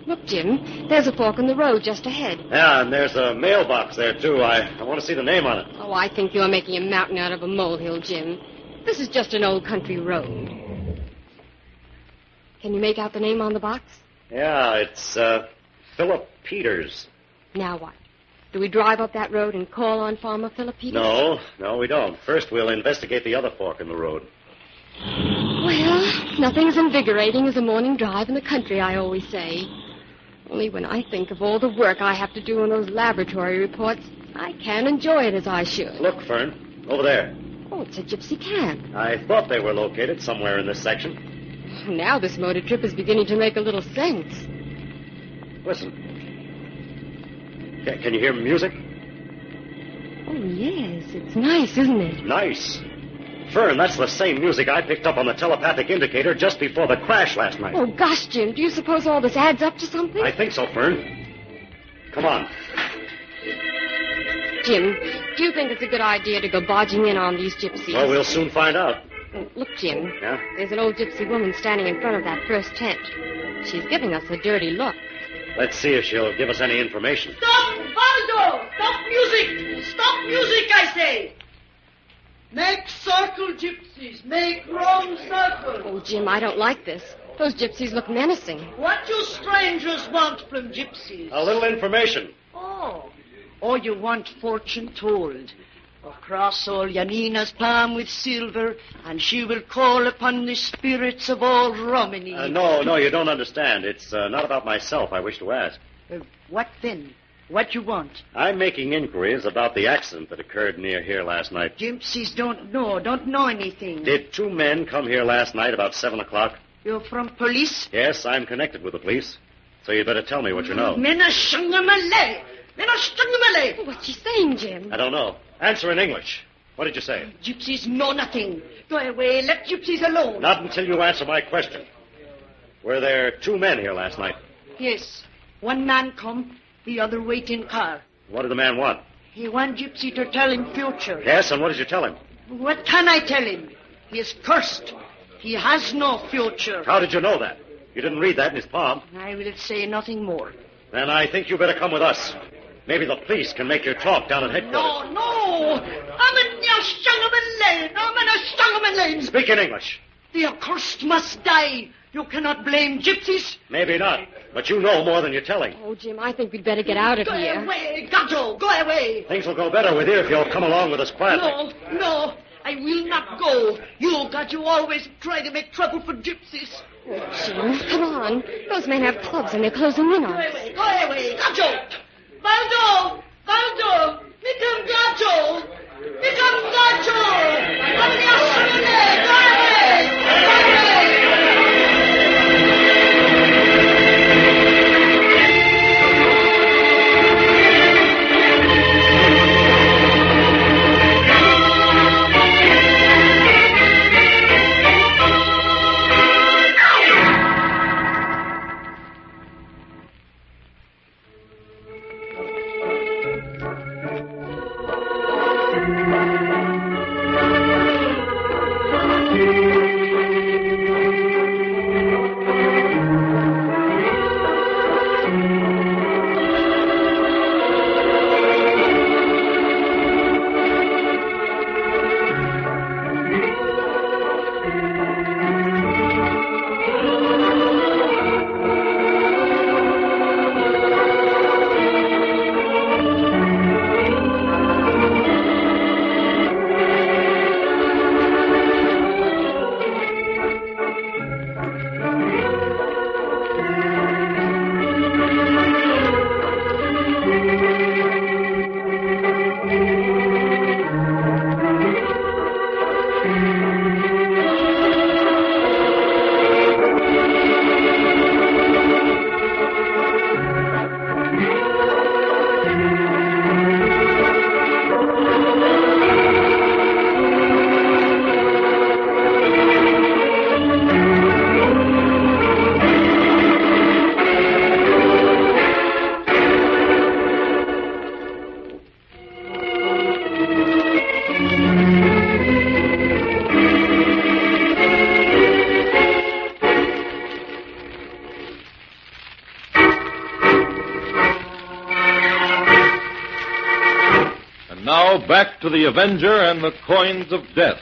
Look, Jim, there's a fork in the road just ahead. Yeah, and there's a mailbox there, too. I want to see the name on it. Oh, I think you're making a mountain out of a molehill, Jim. This is just an old country road. Can you make out the name on the box? Yeah, it's Philip Peters. Now what? Do we drive up that road and call on Farmer Philip Peters? No, we don't. First, we'll investigate the other fork in the road. Well, nothing as invigorating as a morning drive in the country, I always say. Only when I think of all the work I have to do on those laboratory reports, I can't enjoy it as I should. Look, Fern, over there. Oh, it's a gypsy camp. I thought they were located somewhere in this section. Now this motor trip is beginning to make a little sense. Listen. Can you hear music? Oh, yes. It's nice, isn't it? Nice. Fern, that's the same music I picked up on the telepathic indicator just before the crash last night. Oh, gosh, Jim, do you suppose all this adds up to something? I think so, Fern. Come on. Jim, do you think it's a good idea to go barging in on these gypsies? Well, we'll soon find out. Look, Jim. Yeah? There's an old gypsy woman standing in front of that first tent. She's giving us a dirty look. Let's see if she'll give us any information. Stop, Valdo! Stop music! Stop music, I say! Make circle, gypsies. Make wrong circle. Oh, Jim, I don't like this. Those gypsies look menacing. What do strangers want from gypsies? A little information. Oh, you want fortune told. Across all Janina's palm with silver, and she will call upon the spirits of all Romany. No, you don't understand. It's not about myself I wish to ask. What then? What you want? I'm making inquiries about the accident that occurred near here last night. Gypsies don't know anything. Did two men come here last night about 7 o'clock? You're from police? Yes, I'm connected with the police. So you better tell me what you know. What's she saying, Jim? I don't know. Answer in English. What did you say? Gypsies know nothing. Go away. Let gypsies alone. Not until you answer my question. Were there two men here last night? Yes. One man come, the other wait in car. What did the man want? He want gypsy to tell him future. Yes, and what did you tell him? What can I tell him? He is cursed. He has no future. How did you know that? You didn't read that in his palm. I will say nothing more. Then I think you better come with us. Maybe the police can make your talk down at headquarters. No. I'm in a lane. Speak in English. The accursed must die. You cannot blame gypsies. Maybe not, but you know more than you're telling. Oh, Jim, I think we'd better get out of here. Go away, Gato. Go away. Things will go better with you if you'll come along with us quietly. No. I will not go. You always try to make trouble for gypsies. Oh, Jim, come on. Those men have clubs and they're closing in on us. Go away. Gato. Valdo. Become Gato. Go away. back to the Avenger and the coins of death.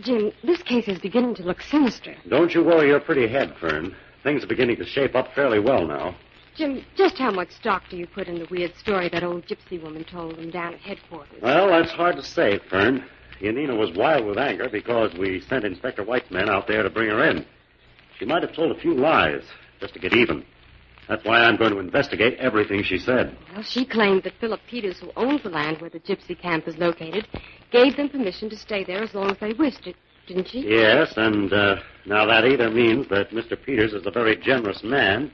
Jim, this case is beginning to look sinister. Don't you worry your pretty head, Fern. Things are beginning to shape up fairly well now. Jim, just how much stock do you put in the weird story that old gypsy woman told them down at headquarters? Well, that's hard to say, Fern. Yanina was wild with anger because we sent Inspector White's men out there to bring her in. She might have told a few lies just to get even. That's why I'm going to investigate everything she said. Well, she claimed that Philip Peters, who owns the land where the gypsy camp is located, gave them permission to stay there as long as they wished it, didn't she? Yes, and now that either means that Mr. Peters is a very generous man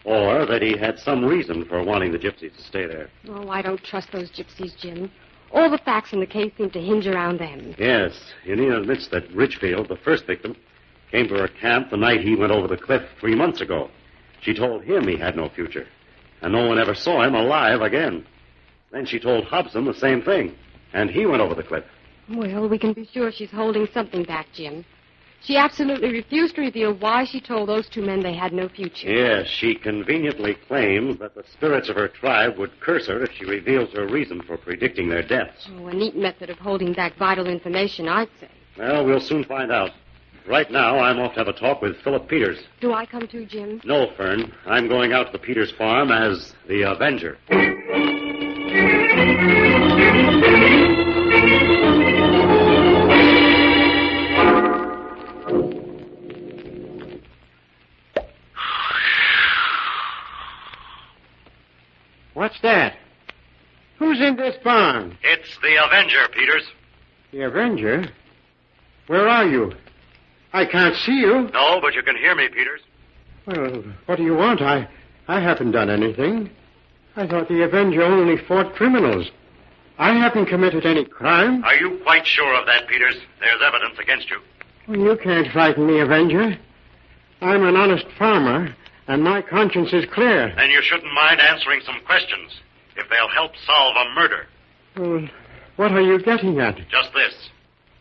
or that he had some reason for wanting the gypsies to stay there. Oh, I don't trust those gypsies, Jim. All the facts in the case seem to hinge around them. Yes, Yanina admits that Richfield, the first victim, came to her camp the night he went over the cliff 3 months ago. She told him he had no future, and no one ever saw him alive again. Then she told Hobson the same thing, and he went over the cliff. Well, we can be sure she's holding something back, Jim. She absolutely refused to reveal why she told those two men they had no future. Yes, she conveniently claims that the spirits of her tribe would curse her if she reveals her reason for predicting their deaths. Oh, a neat method of holding back vital information, I'd say. Well, we'll soon find out. Right now, I'm off to have a talk with Philip Peters. Do I come too, Jim? No, Fern. I'm going out to the Peters farm as the Avenger. What's that? Who's in this barn? It's the Avenger, Peters. The Avenger? Where are you? I can't see you. No, but you can hear me, Peters. Well, what do you want? I haven't done anything. I thought the Avenger only fought criminals. I haven't committed any crime. Are you quite sure of that, Peters? There's evidence against you. Well, you can't frighten me, Avenger. I'm an honest farmer, and my conscience is clear. Then you shouldn't mind answering some questions, if they'll help solve a murder. Well, what are you getting at? Just this.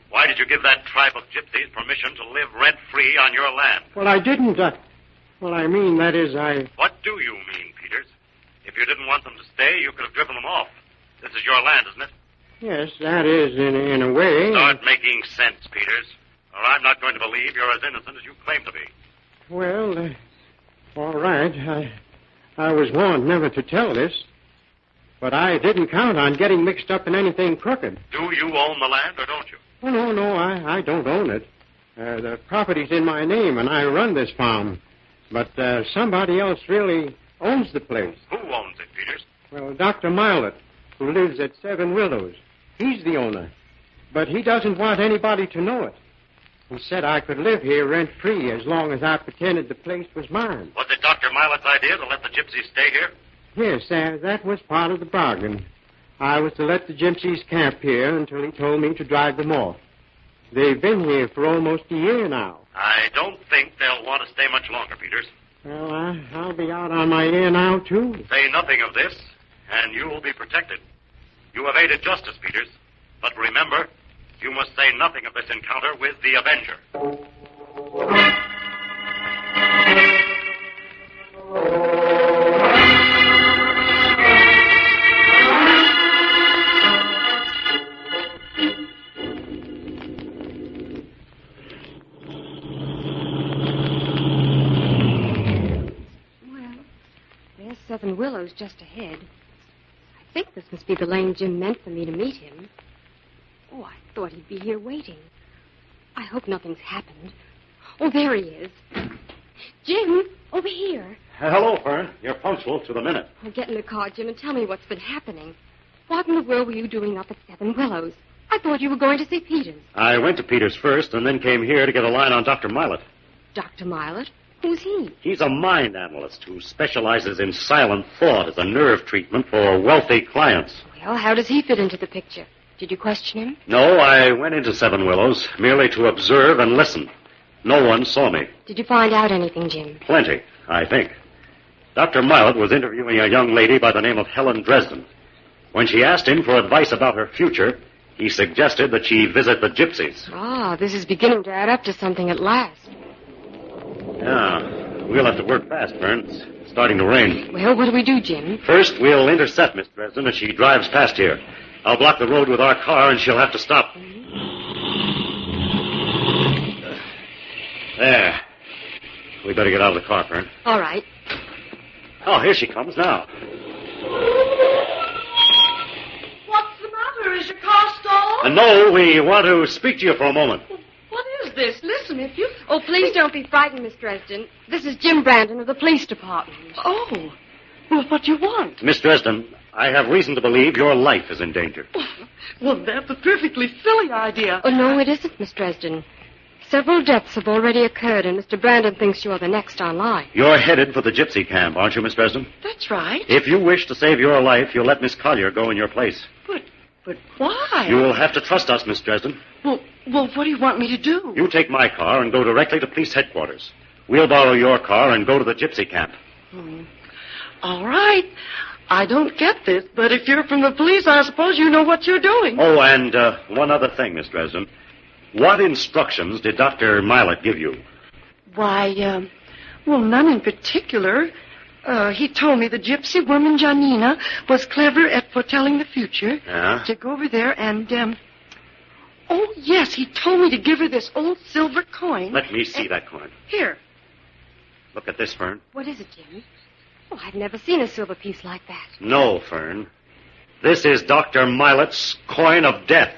Why did you give that tribe of gypsies permission to live rent-free on your land? Well, I didn't. What I mean, that is, What do you mean, Peters? If you didn't want them to stay, you could have driven them off. This is your land, isn't it? Yes, that is, in a way. Start making sense, Peters, or I'm not going to believe you're as innocent as you claim to be. Well, all right. I was warned never to tell this, but I didn't count on getting mixed up in anything crooked. Do you own the land, or don't you? Oh, no, I don't own it. The property's in my name, and I run this farm. But somebody else really owns the place. Who owns it, Peters? Well, Dr. Milet, who lives at 7 Willows. He's the owner. But he doesn't want anybody to know it. He said I could live here rent-free as long as I pretended the place was mine. Was it Dr. Milet's idea to let the gypsies stay here? Yes, that was part of the bargain. I was to let the gypsies camp here until he told me to drive them off. They've been here for almost a year now. I don't think they'll want to stay much longer, Peters. Well, I'll be out on my ear now, too. Say nothing of this, and you will be protected. You have aided justice, Peters. But remember, you must say nothing of this encounter with the Avenger. Well, there's 7 Willows just ahead. I think this must be the lane Jim meant for me to meet him. Oh, I thought he'd be here waiting. I hope nothing's happened. Oh, there he is. Jim, over here. Hello, Fern. You're punctual to the minute. Oh, get in the car, Jim, and tell me what's been happening. What in the world were you doing up at 7 Willows? I thought you were going to see Peters. I went to Peters first and then came here to get a line on Dr. Milet. Dr. Milet? Who's he? He's a mind analyst who specializes in silent thought as a nerve treatment for wealthy clients. Well, how does he fit into the picture? Did you question him? No, I went into 7 Willows merely to observe and listen. No one saw me. Did you find out anything, Jim? Plenty, I think. Dr. Milet was interviewing a young lady by the name of Helen Dresden. When she asked him for advice about her future, He suggested that she visit the gypsies. Ah, this is beginning to add up to something at last. Yeah, we'll have to work fast, Fern. It's starting to rain. Well, what do we do, Jim? First, we'll intercept Miss Dresden as she drives past here. I'll block the road with our car, and she'll have to stop. There. We better get out of the car, Fern. All right. Oh, here she comes now. What's the matter? Is your car stalled? No, we want to speak to you for a moment. What is this? Listen, if you... Oh, please don't be frightened, Miss Dresden. This is Jim Brandon of the police department. Oh. Well, what do you want? Miss Dresden, I have reason to believe your life is in danger. Well, that's a perfectly silly idea. Oh, no, it isn't, Miss Dresden. Several deaths have already occurred, and Mr. Brandon thinks you're the next online. You're headed for the gypsy camp, aren't you, Miss Dresden? That's right. If you wish to save your life, you'll let Miss Collier go in your place. But why? You'll have to trust us, Miss Dresden. Well, what do you want me to do? You take my car and go directly to police headquarters. We'll borrow your car and go to the gypsy camp. All right. I don't get this, but if you're from the police, I suppose you know what you're doing. Oh, and one other thing, Miss Dresden. What instructions did Dr. Milet give you? Why, well, none in particular. He told me the gypsy woman, Janina, was clever at foretelling the future. Yeah? To go over there and, oh, yes, he told me to give her this old silver coin. Let me see that coin. Here. Look at this, Fern. What is it, Jim? Oh, I've never seen a silver piece like that. No, Fern. This is Dr. Milet's coin of death.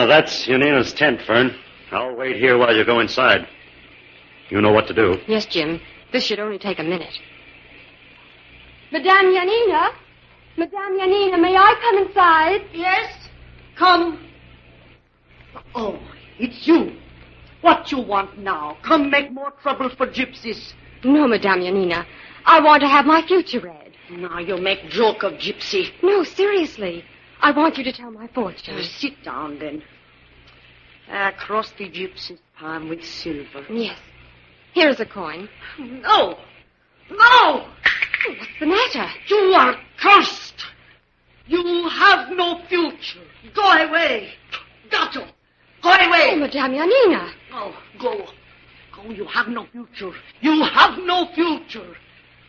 That's Yanina's tent, Fern. I'll wait here while you go inside. You know what to do. Yes, Jim. This should only take a minute. Madame Yanina? Madame Yanina, may I come inside? Yes? Come. Oh, it's you. What you want now? Come make more trouble for gypsies. No, Madame Yanina. I want to have my future read. Now you make joke of gypsy. No, seriously. I want you to tell my fortune. Sit down, then. Across the gypsy's palm with silver. Yes. Here's a coin. No! No! What's the matter? You are cursed. You have no future. Go away. Got you. Go away. Oh, Madame Yanina. Oh, go. Go. You have no future. You have no future.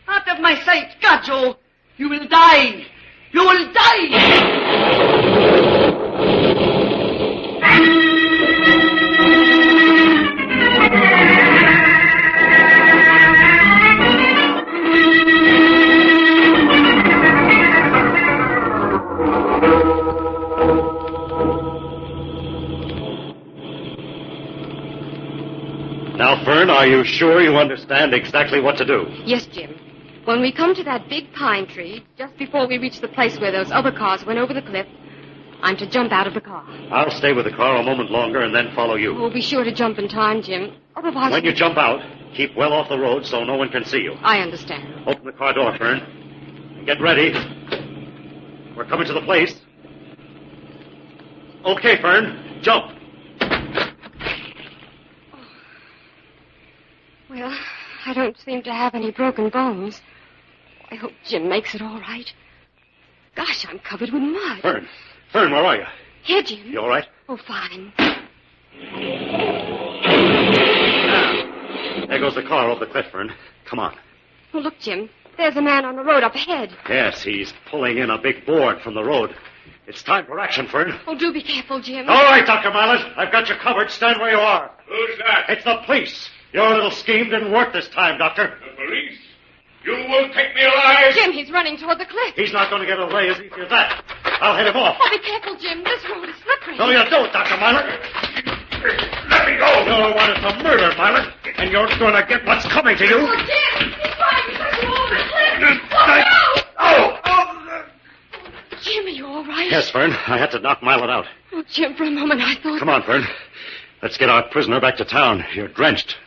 Out of my sight, got you. You will die. You will die. Now, Fern, are you sure you understand exactly what to do? Yes, Jim. When we come to that big pine tree, just before we reach the place where those other cars went over the cliff, I'm to jump out of the car. I'll stay with the car a moment longer and then follow you. Oh, be sure to jump in time, Jim. Otherwise... When you jump out, keep well off the road so no one can see you. I understand. Open the car door, Fern. Get ready. We're coming to the place. Okay, Fern. Jump. Well, I don't seem to have any broken bones. I hope Jim makes it all right. Gosh, I'm covered with mud. Fern, where are you? Here, Jim. You all right? Oh, fine. There goes the car over the cliff, Fern. Come on. Oh, look, Jim. There's a man on the road up ahead. Yes, he's pulling in a big board from the road. It's time for action, Fern. Oh, do be careful, Jim. All right, Dr. Miles. I've got you covered. Stand where you are. Who's that? It's the police. Your little scheme didn't work this time, Doctor. The police? You will take me alive? Jim, he's running toward the cliff. He's not going to get away as easy as that. I'll head him off. Oh, be careful, Jim. This road is slippery. No, you don't, Dr. Miles. Let me go. You're wanted for murder, Miles, and you're going to get what's coming to you. Oh, Jim, he's trying to push you over the cliff. Look out! Oh! Jim, are you all right? Yes, Fern. I had to knock Miles out. Oh, Jim, for a moment I thought... Come on, Fern. Let's get our prisoner back to town. You're drenched.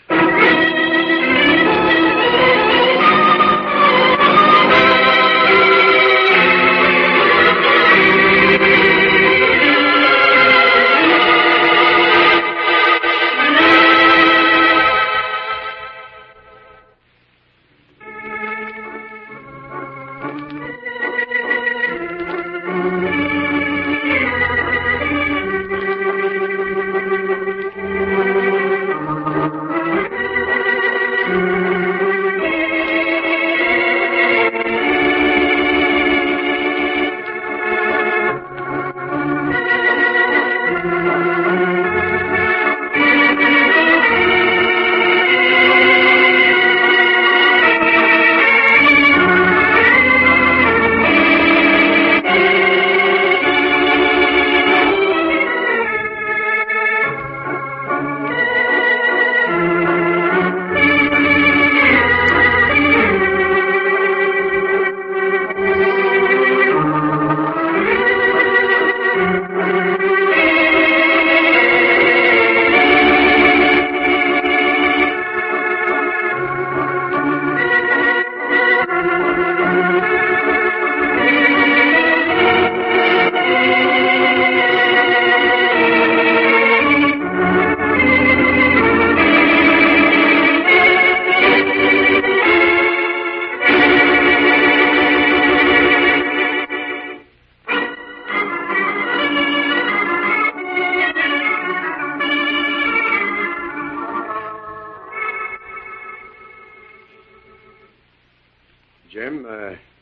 Jim,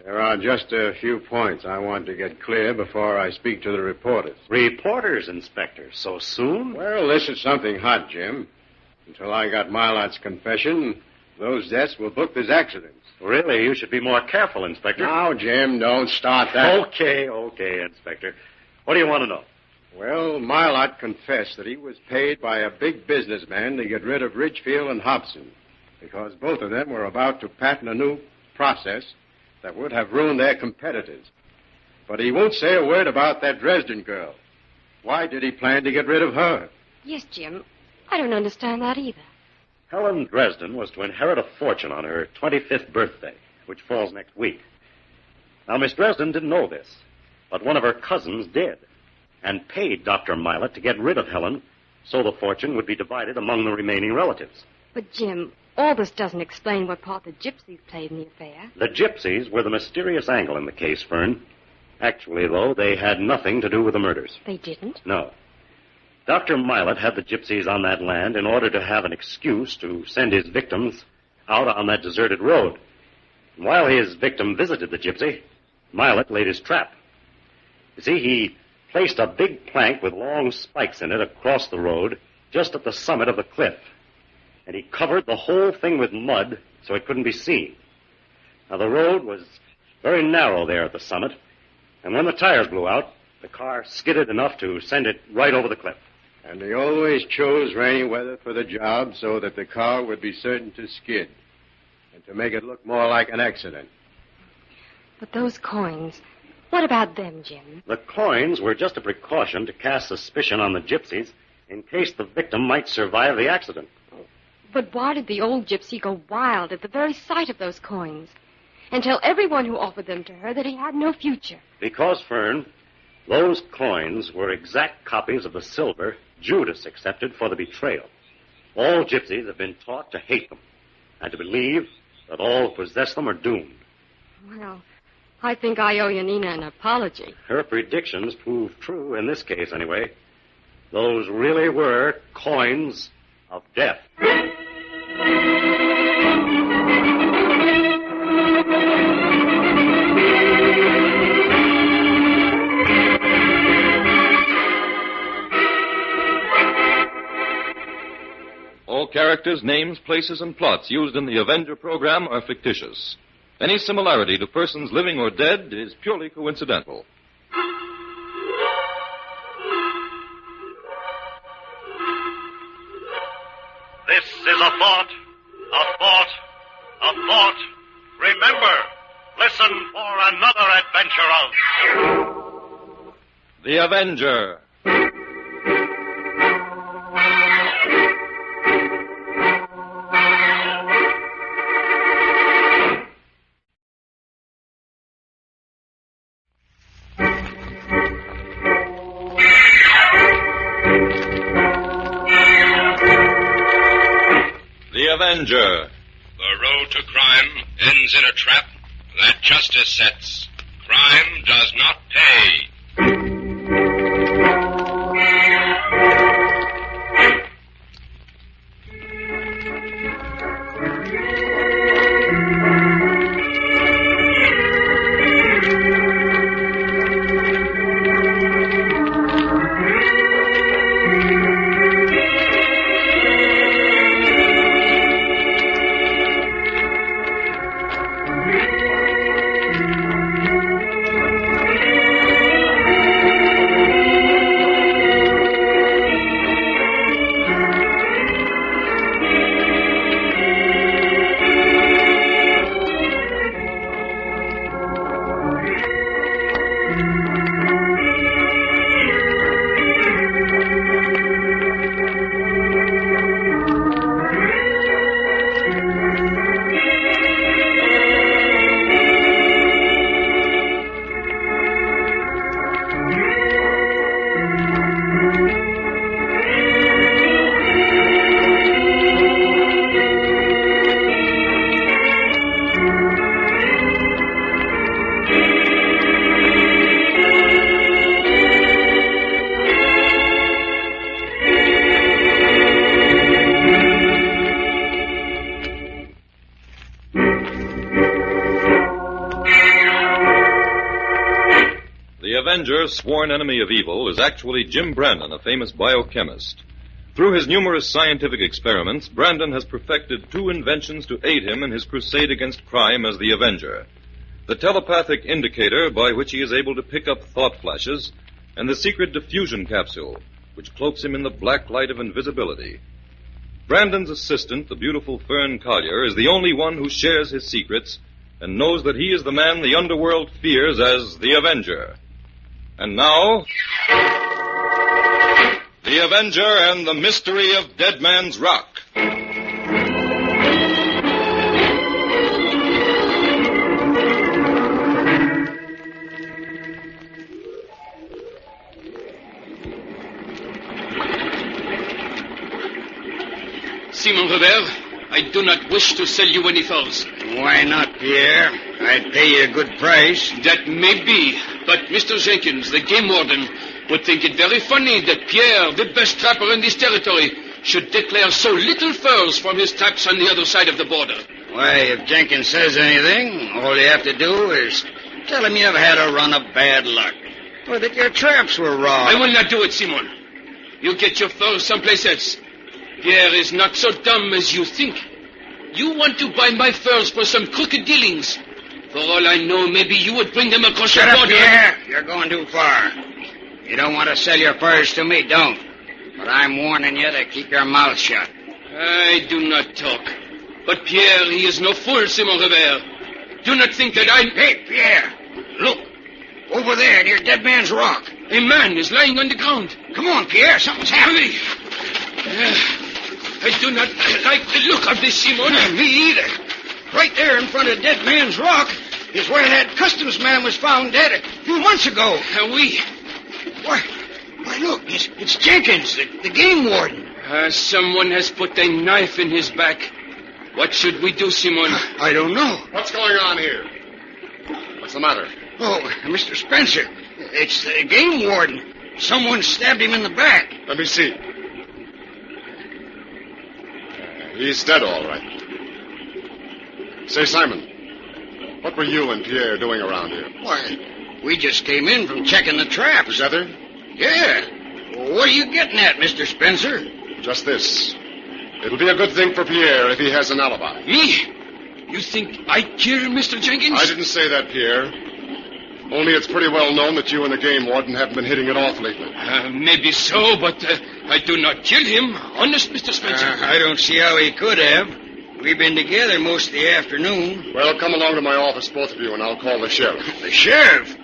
there are just a few points I want to get clear before I speak to the reporters. Reporters, Inspector? So soon? Well, this is something hot, Jim. Until I got Mylot's confession, those deaths were booked as accidents. Really, you should be more careful, Inspector. Now, Jim, don't start that. Okay, Inspector. What do you want to know? Well, Mylot confessed that he was paid by a big businessman to get rid of Ridgefield and Hobson, because both of them were about to patent a new process that would have ruined their competitors. But he won't say a word about that Dresden girl. Why did he plan to get rid of her? Yes, Jim. I don't understand that either. Helen Dresden was to inherit a fortune on her 25th birthday, which falls next week. Now, Miss Dresden didn't know this, but one of her cousins did, and paid Dr. Mylot to get rid of Helen so the fortune would be divided among the remaining relatives. But, Jim, all this doesn't explain what part the gypsies played in the affair. The gypsies were the mysterious angle in the case, Fern. Actually, though, they had nothing to do with the murders. They didn't? No. Dr. Mylot had the gypsies on that land in order to have an excuse to send his victims out on that deserted road. And while his victim visited the gypsy, Mylot laid his trap. You see, he placed a big plank with long spikes in it across the road just at the summit of the cliff. And he covered the whole thing with mud so it couldn't be seen. Now, the road was very narrow there at the summit, and when the tires blew out, the car skidded enough to send it right over the cliff. And they always chose rainy weather for the job so that the car would be certain to skid and to make it look more like an accident. But those coins, what about them, Jim? The coins were just a precaution to cast suspicion on the gypsies in case the victim might survive the accident. But why did the old gypsy go wild at the very sight of those coins and tell everyone who offered them to her that he had no future? Because, Fern, those coins were exact copies of the silver Judas accepted for the betrayal. All gypsies have been taught to hate them and to believe that all who possess them are doomed. Well, I think I owe Yanina an apology. Her predictions proved true in this case, anyway. Those really were coins of death. All characters, names, places, and plots used in the Avenger program are fictitious. Any similarity to persons living or dead is purely coincidental. This is a thought, a thought, a thought. Remember, listen for another adventure of The Avenger. Avenger. The road to crime ends in a trap that justice sets. Crime does not pay. Avenger, sworn enemy of evil, is actually Jim Brandon, a famous biochemist. Through his numerous scientific experiments, Brandon has perfected 2 inventions to aid him in his crusade against crime as the Avenger. The telepathic indicator by which he is able to pick up thought flashes, and the secret diffusion capsule, which cloaks him in the black light of invisibility. Brandon's assistant, the beautiful Fern Collier, is the only one who shares his secrets and knows that he is the man the underworld fears as the Avenger. And now, the Avenger and the Mystery of Dead Man's Rock. Simon Robert, I do not wish to sell you any furs. Why not, Pierre? I'd pay you a good price. That may be, but Mr. Jenkins, the game warden, would think it very funny that Pierre, the best trapper in this territory, should declare so little furs from his traps on the other side of the border. Why, if Jenkins says anything, all you have to do is tell him you've had a run of bad luck, or that your traps were robbed. I will not do it, Simon. You get your furs someplace else. Pierre is not so dumb as you think. You want to buy my furs for some crooked dealings. For all I know, maybe you would bring them across the border. Shut up, Pierre. You're going too far. You don't want to sell your furs to me, don't. But I'm warning you to keep your mouth shut. I do not talk. But Pierre, he is no fool, Simon Robert. Do not think that I... Hey, Pierre, look. Over there near Dead Man's Rock. A man is lying on the ground. Come on, Pierre. Something's happening. I do not like the look of this, Simon. Me either. Right there in front of Dead Man's Rock is where that customs man was found dead a few months ago. Why, look, it's Jenkins, the game warden. Someone has put a knife in his back. What should we do, Simon? I don't know. What's going on here? What's the matter? Oh, Mr. Spencer, it's the game warden. Someone stabbed him in the back. Let me see. He's dead, all right. Say, Simon, what were you and Pierre doing around here? Why, we just came in from checking the traps. Together? Yeah. What are you getting at, Mr. Spencer? Just this. It'll be a good thing for Pierre if he has an alibi. Me? You think I killed Mr. Jenkins? I didn't say that, Pierre. Only it's pretty well known that you and the game warden haven't been hitting it off lately. Maybe so, but I do not kill him. Honest, Mr. Spencer. I don't see how he could have. We've been together most of the afternoon. Well, come along to my office, both of you, and I'll call the sheriff. The sheriff?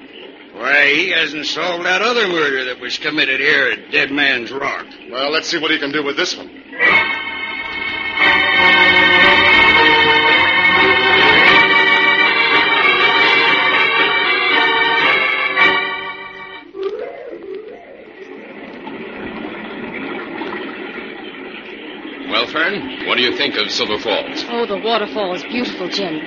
Why, he hasn't solved that other murder that was committed here at Dead Man's Rock. Well, let's see what he can do with this one. Well, Fern, what do you think of Silver Falls? Oh, the waterfall is beautiful, Jim.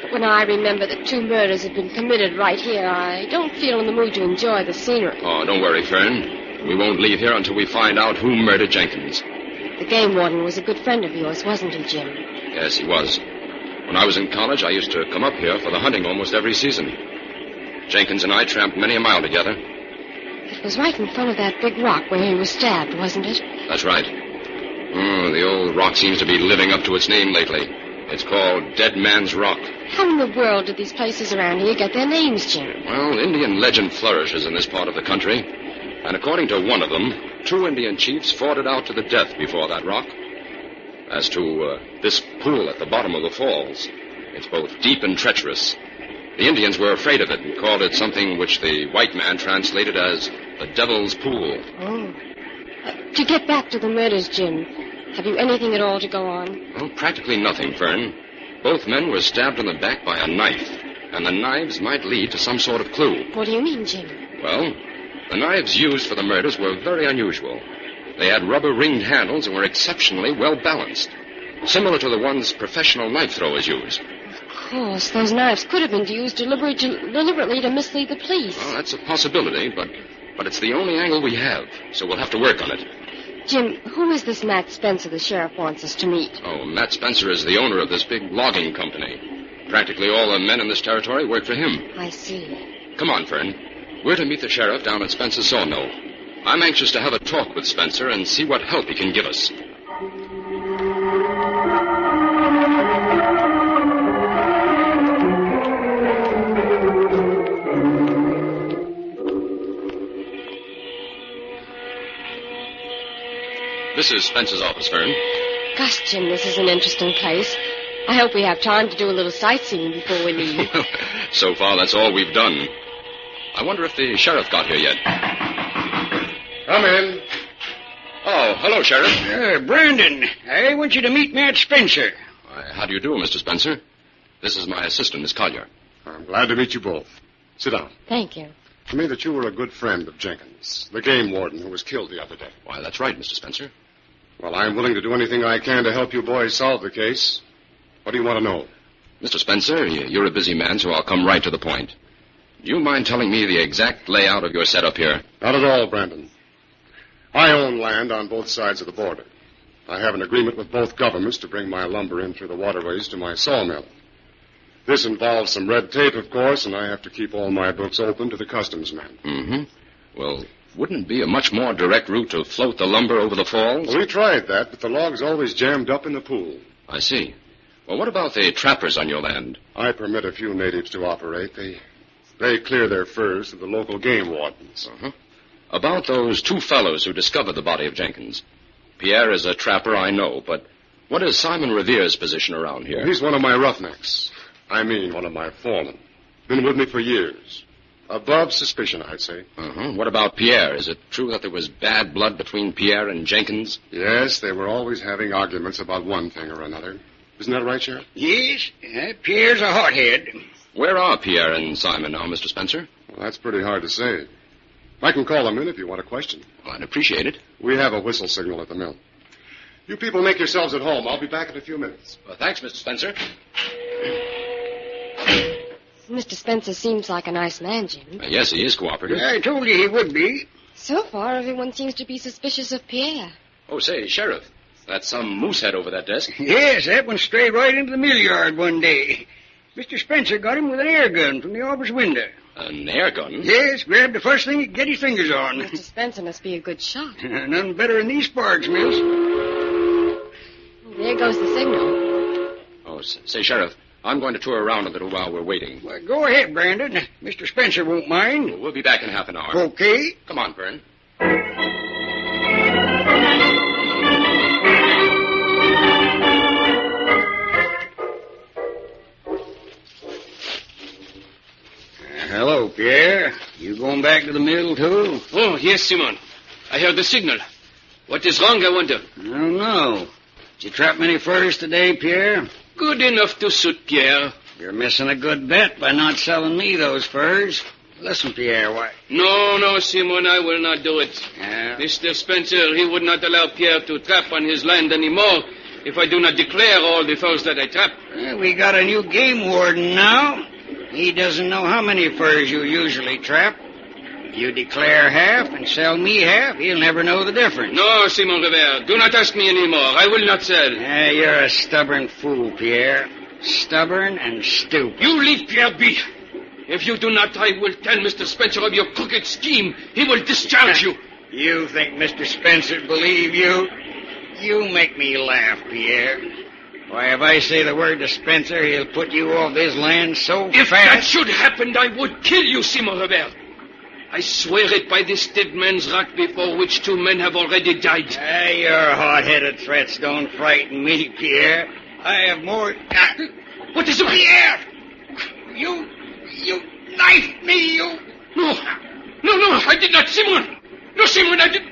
But when I remember that 2 murders have been committed right here, I don't feel in the mood to enjoy the scenery. Oh, don't worry, Fern. We won't leave here until we find out who murdered Jenkins. The game warden was a good friend of yours, wasn't he, Jim? Yes, he was. When I was in college, I used to come up here for the hunting almost every season. Jenkins and I tramped many a mile together. It was right in front of that big rock where he was stabbed, wasn't it? That's right. The old rock seems to be living up to its name lately. It's called Dead Man's Rock. How in the world did these places around here get their names, Jim? Well, Indian legend flourishes in this part of the country. And according to one of them, 2 Indian chiefs fought it out to the death before that rock. As to this pool at the bottom of the falls, it's both deep and treacherous. The Indians were afraid of it and called it something which the white man translated as the Devil's Pool. Oh. To get back to the murders, Jim, have you anything at all to go on? Well, practically nothing, Fern. Both men were stabbed in the back by a knife, and the knives might lead to some sort of clue. What do you mean, Jim? Well, the knives used for the murders were very unusual. They had rubber-ringed handles and were exceptionally well-balanced, similar to the ones professional knife throwers use. Of course, those knives could have been used deliberately to mislead the police. Well, that's a possibility, but it's the only angle we have, so we'll have to work on it. Jim, who is this Matt Spencer the sheriff wants us to meet? Oh, Matt Spencer is the owner of this big logging company. Practically all the men in this territory work for him. I see. Come on, Fern. We're to meet the sheriff down at Spencer's sawmill. I'm anxious to have a talk with Spencer and see what help he can give us. This is Spencer's office, Fern. Gosh, Jim, this is an interesting place. I hope we have time to do a little sightseeing before we leave. So far, that's all we've done. I wonder if the sheriff got here yet. Come in. Oh, hello, Sheriff. Brandon, I want you to meet Matt Spencer. How do you do, Mr. Spencer? This is my assistant, Miss Collier. I'm glad to meet you both. Sit down. Thank you. To me that you were a good friend of Jenkins, the game warden who was killed the other day. Why, that's right, Mr. Spencer. Well, I'm willing to do anything I can to help you boys solve the case. What do you want to know? Mr. Spencer, you're a busy man, so I'll come right to the point. Do you mind telling me the exact layout of your setup here? Not at all, Brandon. I own land on both sides of the border. I have an agreement with both governments to bring my lumber in through the waterways to my sawmill. This involves some red tape, of course, and I have to keep all my books open to the customs men. Mm-hmm. Well, wouldn't it be a much more direct route to float the lumber over the falls? Well, we tried that, but the log's always jammed up in the pool. I see. Well, what about the trappers on your land? I permit a few natives to operate. They clear their furs to the local game wardens. Uh-huh. About those two fellows who discovered the body of Jenkins. Pierre is a trapper, I know, but what is Simon Revere's position around here? He's one of my roughnecks. I mean, one of my foremen. Been with me for years. Above suspicion, I'd say. Uh-huh. What about Pierre? Is it true that there was bad blood between Pierre and Jenkins? Yes, they were always having arguments about one thing or another. Isn't that right, Sheriff? Yes, Pierre's a hothead. Where are Pierre and Simon now, Mr. Spencer? Well, that's pretty hard to say. I can call them in if you want a question. Well, I'd appreciate it. We have a whistle signal at the mill. You people make yourselves at home. I'll be back in a few minutes. Well, thanks, Mr. Spencer. Mr. Spencer seems like a nice man, Jim. Yes, he is cooperative. I told you he would be. So far, everyone seems to be suspicious of Pierre. Oh, say, Sheriff, that's some moosehead over that desk. Yes, that one strayed right into the mill yard one day. Mr. Spencer got him with an air gun from the office window. An air gun? Yes, grabbed the first thing he could get his fingers on. Mr. Spencer must be a good shot. None better than these sparks, miss. There goes the signal. Oh, say, Sheriff, I'm going to tour around a little while we're waiting. Well, go ahead, Brandon. Mr. Spencer won't mind. Well, we'll be back in half an hour. Okay. Come on, Fern. Hello, Pierre. You going back to the mill, too? Oh, yes, Simon. I heard the signal. What is wrong, I wonder? I don't know. Did you trap many furs today, Pierre? Good enough to suit Pierre. You're missing a good bet by not selling me those furs. Listen, Pierre, why... No, Simon, I will not do it. Yeah. Mr. Spencer, he would not allow Pierre to trap on his land anymore if I do not declare all the furs that I trap. We got a new game warden now. He doesn't know how many furs you usually trap. If you declare half and sell me half, he'll never know the difference. No, Simon Rivera, do not ask me anymore. I will not sell. You're a stubborn fool, Pierre. Stubborn and stupid. You leave Pierre be. If you do not, I will tell Mr. Spencer of your crooked scheme. He will discharge you. You think Mr. Spencer'd believe you? You make me laugh, Pierre. Why, if I say the word to Spencer, he'll put you off this land so if fast... If that should happen, I would kill you, Simon Rivera. I swear it by this dead man's rock before which 2 men have already died. Your hot-headed threats don't frighten me, Pierre. I have more... What is it? Pierre! You knifed me, you... No, I did not, Simon. No, Simon, I did...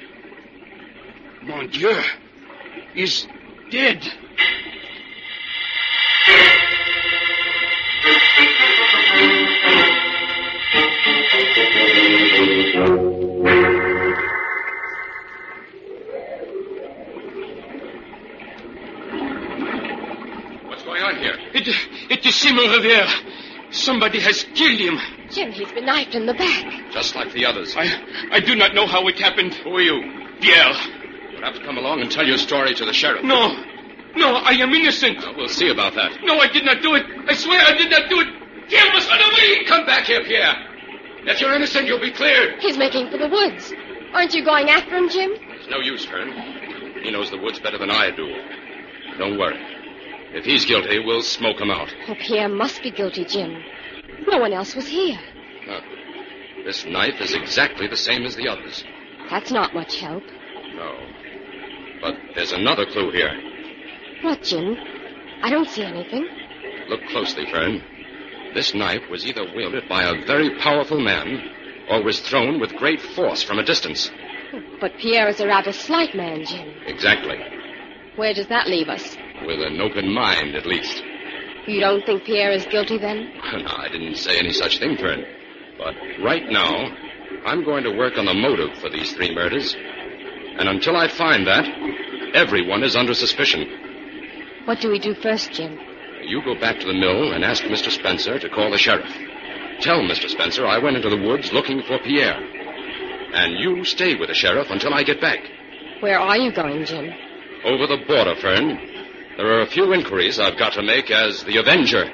Mon Dieu, he's dead. What's going on here? It is Simon Rivera. Somebody has killed him. Jim, he's been knifed in the back. Just like the others. I do not know how it happened. Who are you? Pierre. You'll have to come along and tell your story to the sheriff. No, I am innocent. We'll see about that. No, I did not do it. I swear I did not do it. Pierre must run away. Come back here, Pierre. If you're innocent, you'll be cleared. He's making for the woods. Aren't you going after him, Jim? It's no use, Fern. He knows the woods better than I do. Don't worry. If he's guilty, we'll smoke him out. Oh, Pierre must be guilty, Jim. No one else was here. This knife is exactly the same as the others. That's not much help. No. But there's another clue here. What, Jim? I don't see anything. Look closely, Fern. This knife was either wielded by a very powerful man or was thrown with great force from a distance. But Pierre is a rather slight man, Jim. Exactly. Where does that leave us? With an open mind, at least. You don't think Pierre is guilty, then? No, I didn't say any such thing, Fern. But right now, I'm going to work on the motive for these 3 murders. And until I find that, everyone is under suspicion. What do we do first, Jim? You go back to the mill and ask Mr. Spencer to call the sheriff. Tell Mr. Spencer I went into the woods looking for Pierre. And you stay with the sheriff until I get back. Where are you going, Jim? Over the border, Fern. There are a few inquiries I've got to make as the Avenger.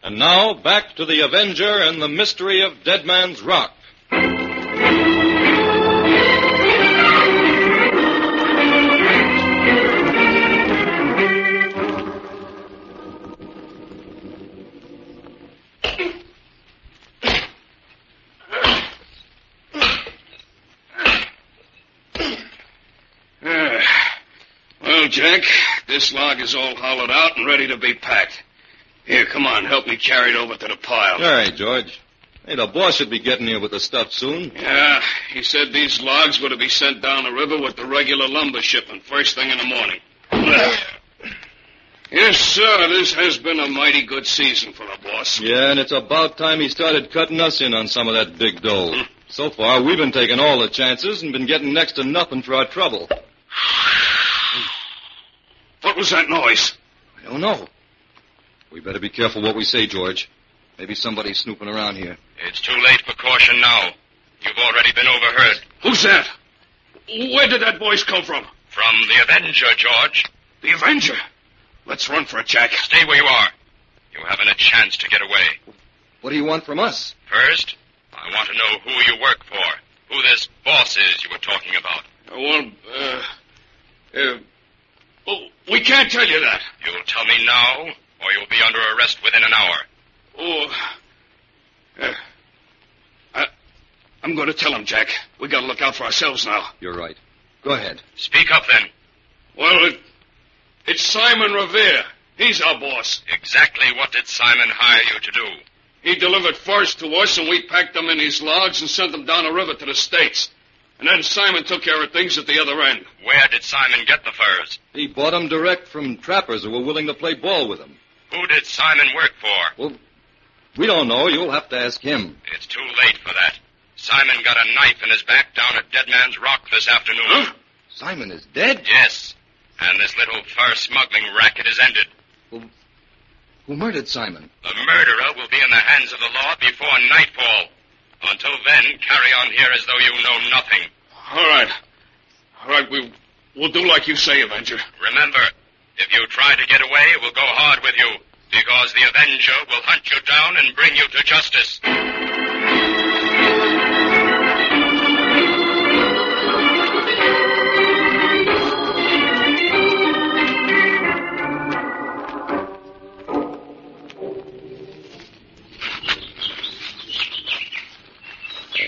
Now, back to the Avenger and the mystery of Dead Man's Rock. Well, Jack, this log is all hollowed out and ready to be packed. Here, come on, help me carry it over to the pile. All right, George. Hey, the boss should be getting here with the stuff soon. Yeah, he said these logs were to be sent down the river with the regular lumber shipment first thing in the morning. Yes, sir, this has been a mighty good season for the boss. Yeah, and it's about time he started cutting us in on some of that big dough. So far, we've been taking all the chances and been getting next to nothing for our trouble. What was that noise? I don't know. We better be careful what we say, George. Maybe somebody's snooping around here. It's too late for caution now. You've already been overheard. Who's that? Where did that voice come from? From the Avenger, George. The Avenger? Let's run for it, Jack. Stay where you are. You haven't a chance to get away. What do you want from us? First, I want to know who you work for. Who this boss is you were talking about. We can't tell you that. You'll tell me now, or you'll be under arrest within an hour. I'm going to tell him, Jack. We got to look out for ourselves now. You're right. Go ahead. Speak up, then. Well, it's Simon Revere. He's our boss. Exactly what did Simon hire you to do? He delivered furs to us, and we packed them in these logs and sent them down the river to the States. And then Simon took care of things at the other end. Where did Simon get the furs? He bought them direct from trappers who were willing to play ball with him. Who did Simon work for? Well, We don't know. You'll have to ask him. It's too late for that. Simon got a knife in his back down at Dead Man's Rock this afternoon. Huh? Simon is dead? Yes. And this little fur smuggling racket is ended. Who murdered Simon? The murderer will be in the hands of the law before nightfall. Until then, carry on here as though you know nothing. All right. All right, we'll do like you say, Avenger. Remember, if you try to get away, we'll go hard with you, because the Avenger will hunt you down and bring you to justice.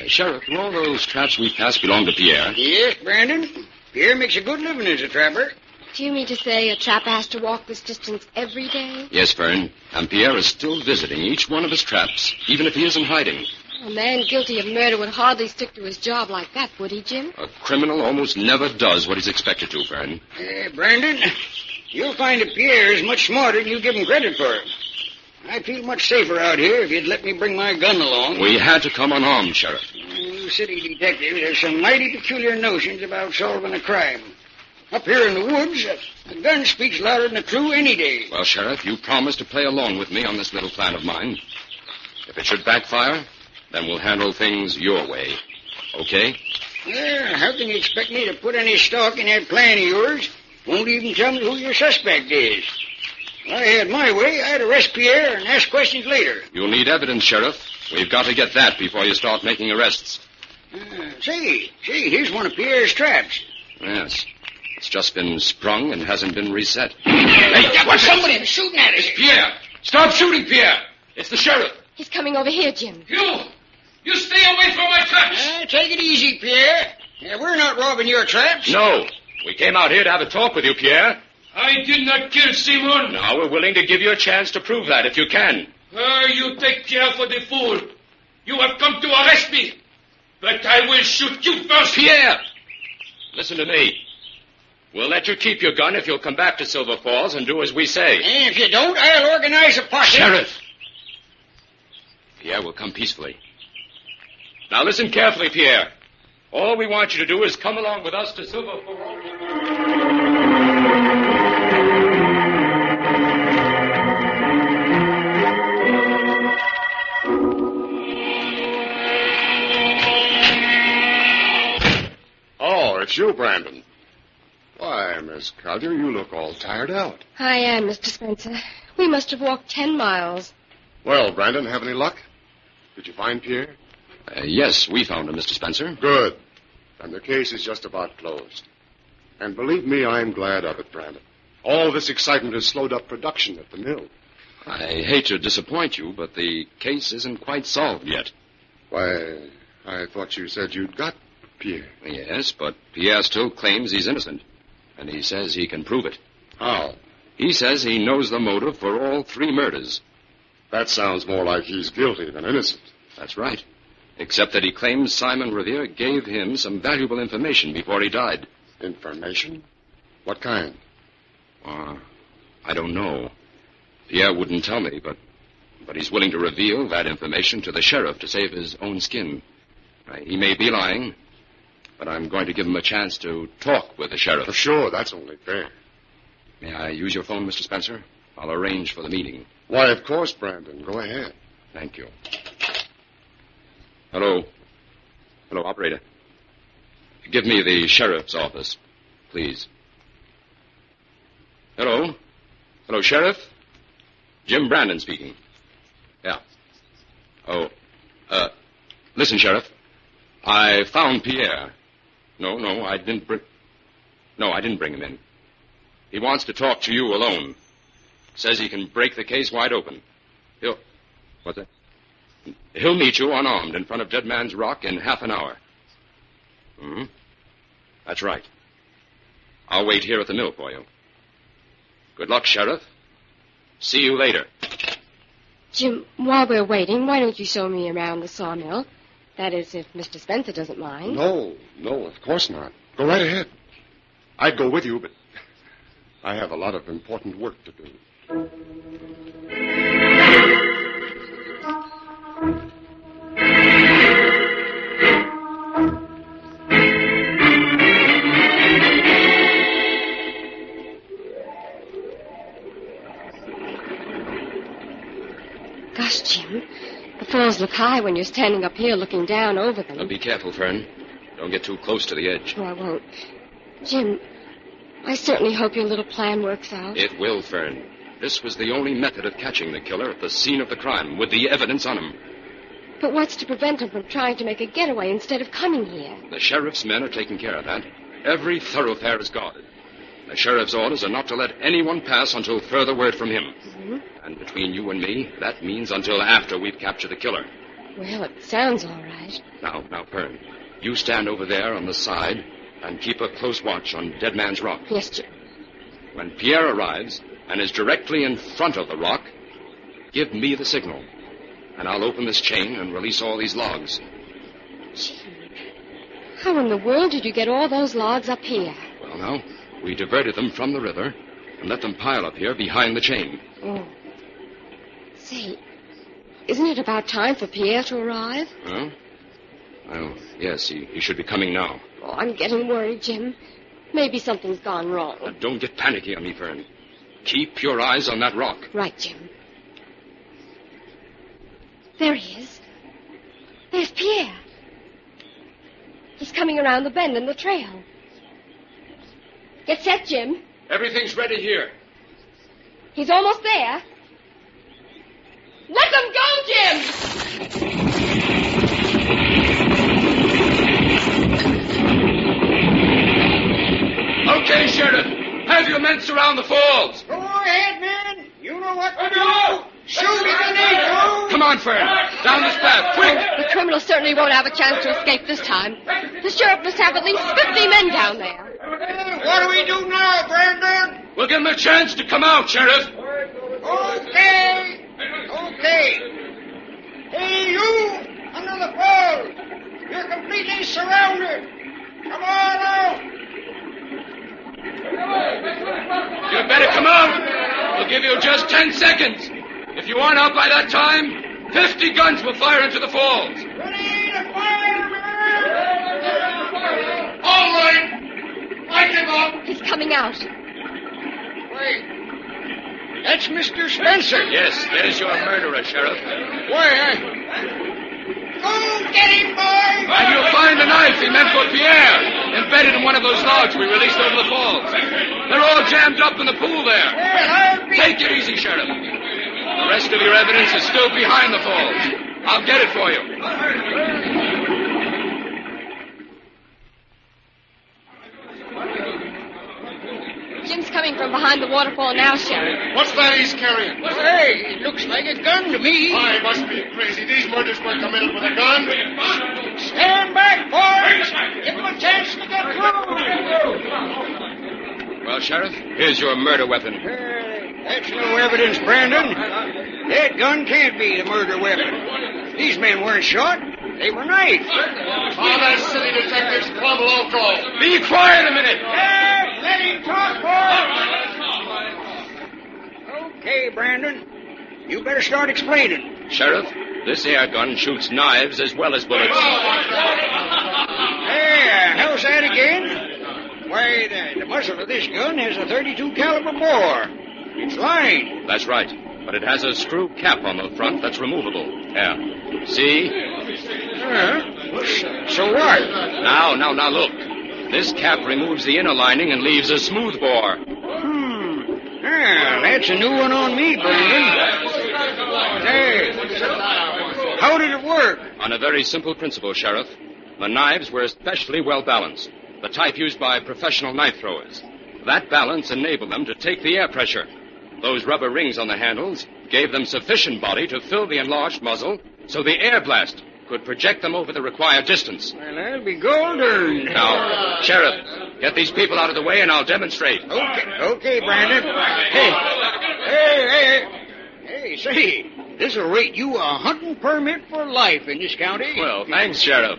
Sheriff, do all those traps we passed belong to Pierre? Yes, Brandon. Pierre makes a good living as a trapper. Do you mean to say a trapper has to walk this distance every day? Yes, Fern. And Pierre is still visiting each one of his traps, even if he isn't hiding. A man guilty of murder would hardly stick to his job like that, would he, Jim? A criminal almost never does what he's expected to, Fern. Brandon, you'll find that Pierre is much smarter than you give him credit for. I'd feel much safer out here if you'd let me bring my gun along. We had to come unarmed, Sheriff. You city detectives have some mighty peculiar notions about solving a crime. Up here in the woods, a gun speaks louder than a clue any day. Well, Sheriff, you promised to play along with me on this little plan of mine. If it should backfire, then we'll handle things your way. Okay? Well, how can you expect me to put any stock in that plan of yours? Won't even tell me who your suspect is. If I had my way, I'd arrest Pierre and ask questions later. You'll need evidence, Sheriff. We've got to get that before you start making arrests. Say, here's one of Pierre's traps. Yes. It's just been sprung and hasn't been reset. Hey, what's somebody shooting at us? Pierre! Stop shooting, Pierre! It's the sheriff. He's coming over here, Jim. You stay away from my traps! Take it easy, Pierre. We're not robbing your traps. No. We came out here to have a talk with you, Pierre. I did not kill Simon. Now we're willing to give you a chance to prove that if you can. You take Pierre for the fool. You have come to arrest me. But I will shoot you first. Pierre! Listen to me. We'll let you keep your gun if you'll come back to Silver Falls and do as we say. And if you don't, I'll organize a posse. Sheriff! Pierre will come peacefully. Now listen carefully, Pierre. All we want you to do is come along with us to Silver Falls. It's you, Brandon. Why, Miss Collier, you look all tired out. I am, Mr. Spencer. We must have walked 10 miles. Well, Brandon, have any luck? Did you find Pierre? Yes, we found him, Mr. Spencer. Good. And the case is just about closed. And believe me, I'm glad of it, Brandon. All this excitement has slowed up production at the mill. I hate to disappoint you, but the case isn't quite solved yet. Why, I thought you said you'd got Pierre. Yes, but Pierre still claims he's innocent. And he says he can prove it. How? He says he knows the motive for all 3 murders. That sounds more like he's guilty than innocent. That's right. Except that he claims Simon Revere gave him some valuable information before he died. Information? What kind? I don't know. Pierre wouldn't tell me, but he's willing to reveal that information to the sheriff to save his own skin. He may be lying, but I'm going to give him a chance to talk with the sheriff. Sure, that's only fair. May I use your phone, Mr. Spencer? I'll arrange for the meeting. Why, of course, Brandon. Go ahead. Thank you. Hello. Hello, operator. Give me the sheriff's office, please. Hello. Hello, Sheriff. Jim Brandon speaking. Yeah. Oh, listen, Sheriff. I found Pierre. No, I didn't bring him in. He wants to talk to you alone. Says he can break the case wide open. What's that? He'll meet you unarmed in front of Dead Man's Rock in half an hour. Mm-hmm. That's right. I'll wait here at the mill for you. Good luck, Sheriff. See you later. Jim, while we're waiting, why don't you show me around the sawmill? That is, if Mr. Spencer doesn't mind. No, of course not. Go right ahead. I'd go with you, but I have a lot of important work to do. Gosh, Jim, the falls look high when you're standing up here looking down over them. Now be careful, Fern. Don't get too close to the edge. Oh, I won't. Jim, I certainly hope your little plan works out. It will, Fern. This was the only method of catching the killer at the scene of the crime, with the evidence on him. But what's to prevent him from trying to make a getaway instead of coming here? The sheriff's men are taking care of that. Every thoroughfare is guarded. The sheriff's orders are not to let anyone pass until further word from him. Mm-hmm. And between you and me, that means until after we've captured the killer. Well, it sounds all right. Now, Fern, you stand over there on the side and keep a close watch on Dead Man's Rock. Yes, Jim. When Pierre arrives and is directly in front of the rock, give me the signal. And I'll open this chain and release all these logs. Jim, how in the world did you get all those logs up here? Well, now, we diverted them from the river and let them pile up here behind the chain. Oh. Say, isn't it about time for Pierre to arrive? Huh? Well, yes, he should be coming now. Oh, I'm getting worried, Jim. Maybe something's gone wrong. Now, don't get panicky on me, Fern. Keep your eyes on that rock. Right, Jim. There he is. There's Pierre. He's coming around the bend in the trail. Get set, Jim. Everything's ready here. He's almost there. Let them go, Jim! Okay, Sheriff. Have your men surround the falls. Go ahead, man. You know what to do. Shoot if you need to. Come on, Fern. Down this path, quick. The criminal certainly won't have a chance to escape this time. The sheriff must have at least 50 men down there. What do we do now, Brandon? We'll give him a chance to come out, Sheriff. Okay. Hey, you, under the falls. You're completely surrounded. Come on out. You better come out. We'll give you just 10 seconds. If you aren't out by that time, 50 guns will fire into the falls. Ready to fire, man. All right. Light him up. He's coming out. Wait. That's Mr. Spencer. Yes, there's your murderer, Sheriff. Where? Go get him, boy. And you'll find the knife he meant for Pierre, embedded in one of those logs we released over the falls. They're all jammed up in the pool there. Well, Take it easy, Sheriff. The rest of your evidence is still behind the falls. I'll get it for you. Jim's coming from behind the waterfall now, Sheriff. What's that he's carrying? Hey, it looks like a gun to me. I must be crazy. These murders weren't committed with a gun. Stand back, boys. Give them a chance to get through. Well, Sheriff, here's your murder weapon. That's no evidence, Brandon. That gun can't be the murder weapon. These men weren't shot. They were knifed. All that city detectives plumb loco. Be quiet a minute. Let him talk, boy. Okay, Brandon. You better start explaining. Sheriff, this air gun shoots knives as well as bullets. How's that again? Why, the muzzle of this gun has a .32 caliber bore. It's lined. That's right. But it has a screw cap on the front that's removable. There. See? So what? Now, look. This cap removes the inner lining and leaves a smooth bore. That's a new one on me, Brandon. Hey, how did it work? On a very simple principle, Sheriff. The knives were especially well balanced. The type used by professional knife throwers. That balance enabled them to take the air pressure. Those rubber rings on the handles gave them sufficient body to fill the enlarged muzzle so the air blast could project them over the required distance. Well, that'll be golden. Now, Sheriff, get these people out of the way and I'll demonstrate. Okay, Brandon. Hey, say, this'll rate you a hunting permit for life in this county. Well, thanks, Sheriff.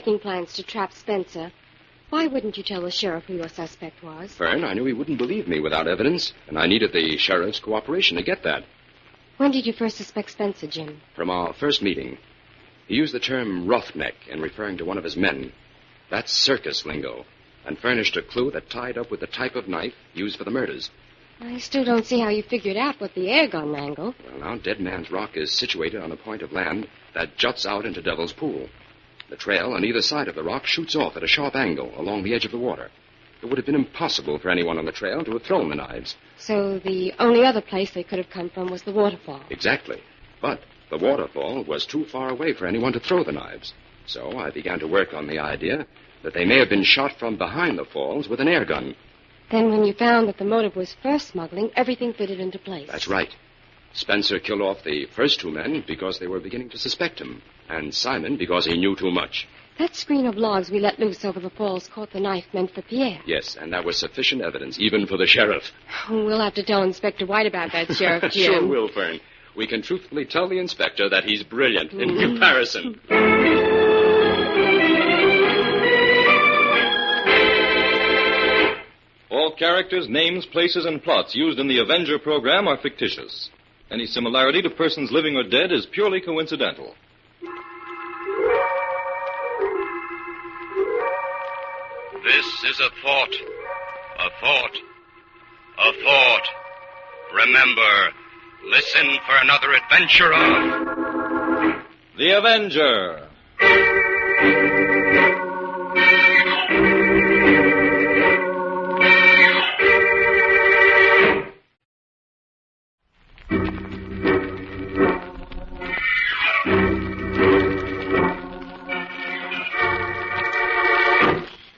making plans to trap Spencer, why wouldn't you tell the sheriff who your suspect was? Fern, I knew he wouldn't believe me without evidence, and I needed the sheriff's cooperation to get that. When did you first suspect Spencer, Jim? From our first meeting. He used the term roughneck in referring to one of his men. That's circus lingo, and furnished a clue that tied up with the type of knife used for the murders. I still don't see how you figured out what the air gun angle. Well, now, Dead Man's Rock is situated on a point of land that juts out into Devil's Pool. The trail on either side of the rock shoots off at a sharp angle along the edge of the water. It would have been impossible for anyone on the trail to have thrown the knives. So the only other place they could have come from was the waterfall. Exactly. But the waterfall was too far away for anyone to throw the knives. So I began to work on the idea that they may have been shot from behind the falls with an air gun. Then when you found that the motive was first smuggling, everything fitted into place. That's right. Spencer killed off the first two men because they were beginning to suspect him, and Simon because he knew too much. That screen of logs we let loose over the falls caught the knife meant for Pierre. Yes, and that was sufficient evidence, even for the sheriff. We'll have to tell Inspector White about that, Sheriff Jim. Sure will, Fern. We can truthfully tell the inspector that he's brilliant in comparison. All characters, names, places, and plots used in the Avenger program are fictitious. Any similarity to persons living or dead is purely coincidental. This is a thought. A thought. A thought. Remember, listen for another adventure of... The Avenger.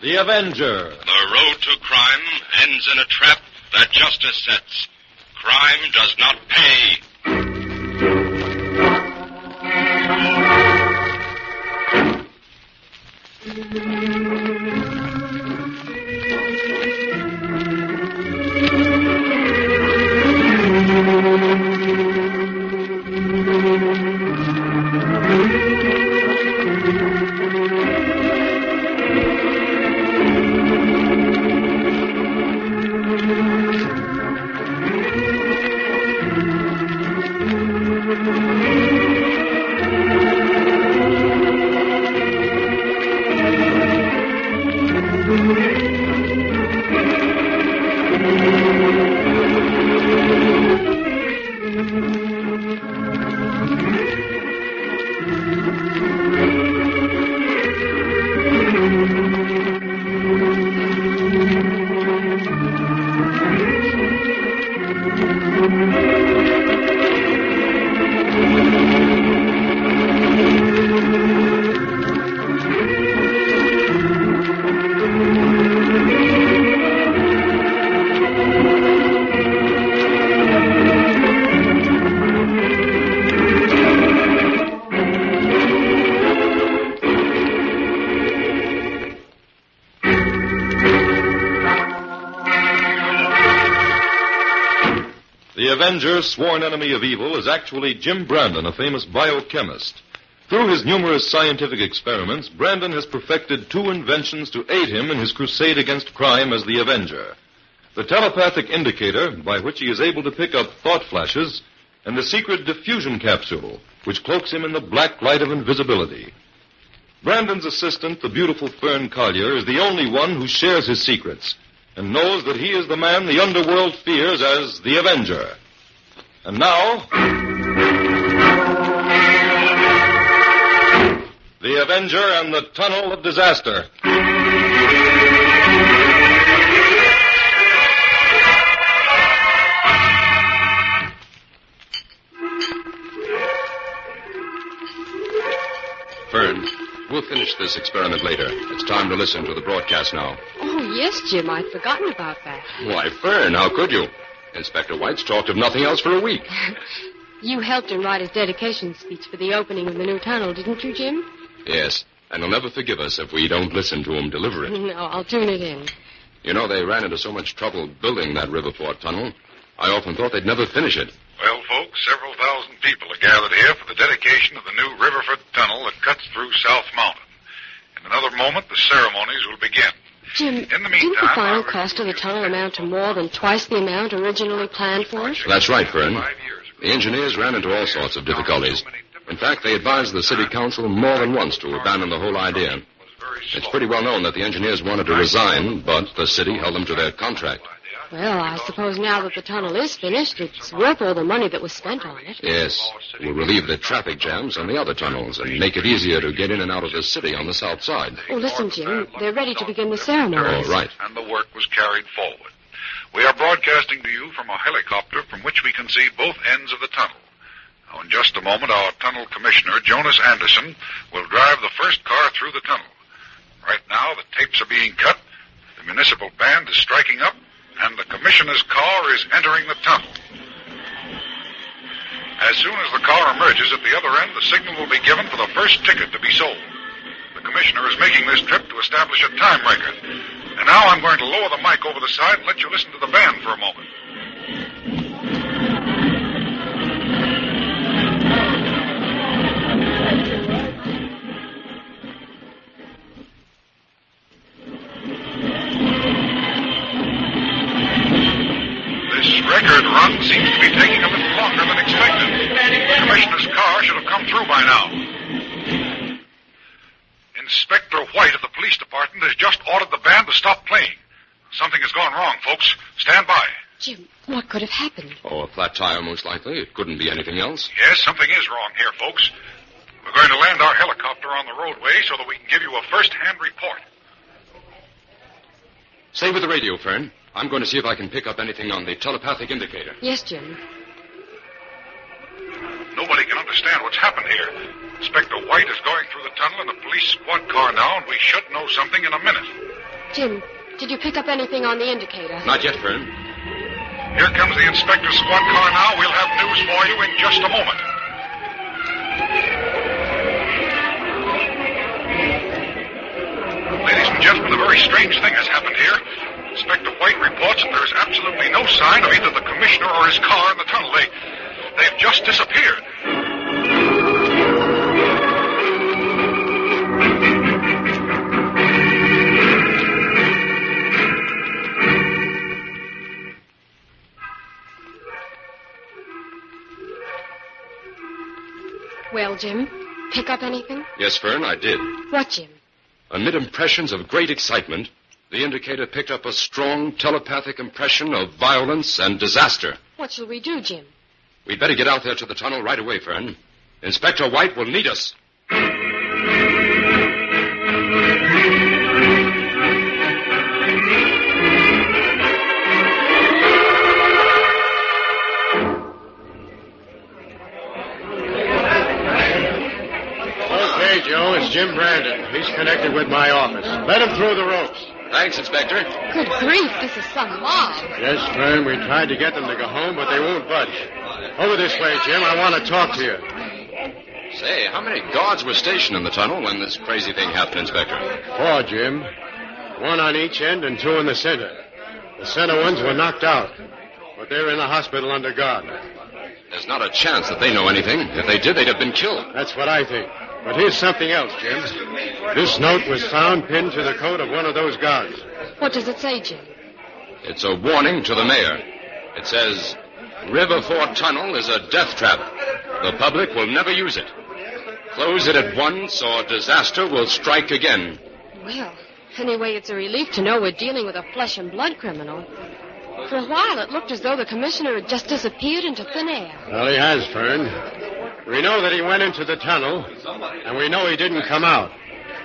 The Avenger. The road to crime ends in a trap that justice sets. Crime does not pay. The Avenger, sworn enemy of evil, is actually Jim Brandon, a famous biochemist. Through his numerous scientific experiments, Brandon has perfected two inventions to aid him in his crusade against crime as the Avenger. The telepathic indicator, by which he is able to pick up thought flashes, and the secret diffusion capsule, which cloaks him in the black light of invisibility. Brandon's assistant, the beautiful Fern Collier, is the only one who shares his secrets and knows that he is the man the underworld fears as the Avenger. And now, the Avenger and the Tunnel of Disaster. Fern, we'll finish this experiment later. It's time to listen to the broadcast now. Oh, yes, Jim. I'd forgotten about that. Why, Fern, how could you? Inspector White's talked of nothing else for a week. You helped him write his dedication speech for the opening of the new tunnel, didn't you, Jim? Yes, and he'll never forgive us if we don't listen to him deliver it. No, I'll tune it in. You know, they ran into so much trouble building that Riverport tunnel, I often thought they'd never finish it. Well, folks, several thousand people are gathered here for the dedication of the new Riverford Tunnel that cuts through South Mountain. And In another moment, the ceremonies will begin. Jim, In the didn't meantime, the final cost of the tunnel amount to more than twice the amount originally planned for it? That's right, Fern. The engineers ran into all sorts of difficulties. In fact, they advised the city council more than once to abandon the whole idea. It's pretty well known that the engineers wanted to resign, but the city held them to their contract. Well, I suppose now that the tunnel is finished, it's worth all the money that was spent on it. Yes, it will relieve the traffic jams on the other tunnels and make it easier to get in and out of the city on the south side. Oh, listen, Jim, they're ready to begin the ceremonies. Oh, right. And the work was carried forward. We are broadcasting to you from a helicopter from which we can see both ends of the tunnel. Now, in just a moment, our tunnel commissioner, Jonas Anderson, will drive the first car through the tunnel. Right now, the tapes are being cut, the municipal band is striking up, and the commissioner's car is entering the tunnel. As soon as the car emerges at the other end, the signal will be given for the first ticket to be sold. The commissioner is making this trip to establish a time record. And now I'm going to lower the mic over the side and let you listen to the band for a moment. Record run seems to be taking a little longer than expected. The commissioner's car should have come through by now. Inspector White of the police department has just ordered the band to stop playing. Something has gone wrong, folks. Stand by. Jim, what could have happened? Oh, a flat tire, most likely. It couldn't be anything else. Yes, something is wrong here, folks. We're going to land our helicopter on the roadway so that we can give you a first-hand report. Stay with the radio, Fern. I'm going to see if I can pick up anything on the telepathic indicator. Yes, Jim. Nobody can understand what's happened here. Inspector White is going through the tunnel in the police squad car now, and we should know something in a minute. Jim, did you pick up anything on the indicator? Not yet, Fern. Here comes the inspector's squad car now. We'll have news for you in just a moment. Ladies and gentlemen, a very strange thing has happened here. Inspector White reports that there is absolutely no sign of either the commissioner or his car in the tunnel. They've just disappeared. Well, Jim, pick up anything? Yes, Fern, I did. What, Jim? Amid impressions of great excitement, the indicator picked up a strong telepathic impression of violence and disaster. What shall we do, Jim? We'd better get out there to the tunnel right away, Fern. Inspector White will need us. Okay, Joe, it's Jim Brandon. He's connected with my office. Let him through the ropes. Thanks, Inspector. Good grief, this is some mob. Yes, Fern, we tried to get them to go home, but they won't budge. Over this way, Jim. I want to talk to you. Say, how many guards were stationed in the tunnel when this crazy thing happened, Inspector? 4, Jim. 1 on each end and 2 in the center. The center ones were knocked out, but they're in the hospital under guard. There's not a chance that they know anything. If they did, they'd have been killed. That's what I think. But here's something else, Jim. This note was found pinned to the coat of one of those guards. What does it say, Jim? It's a warning to the mayor. It says, River Ford Tunnel is a death trap. The public will never use it. Close it at once or disaster will strike again. Well, anyway, it's a relief to know we're dealing with a flesh and blood criminal. For a while, it looked as though the commissioner had just disappeared into thin air. Well, he has, Fern. We know that he went into the tunnel, and we know he didn't come out.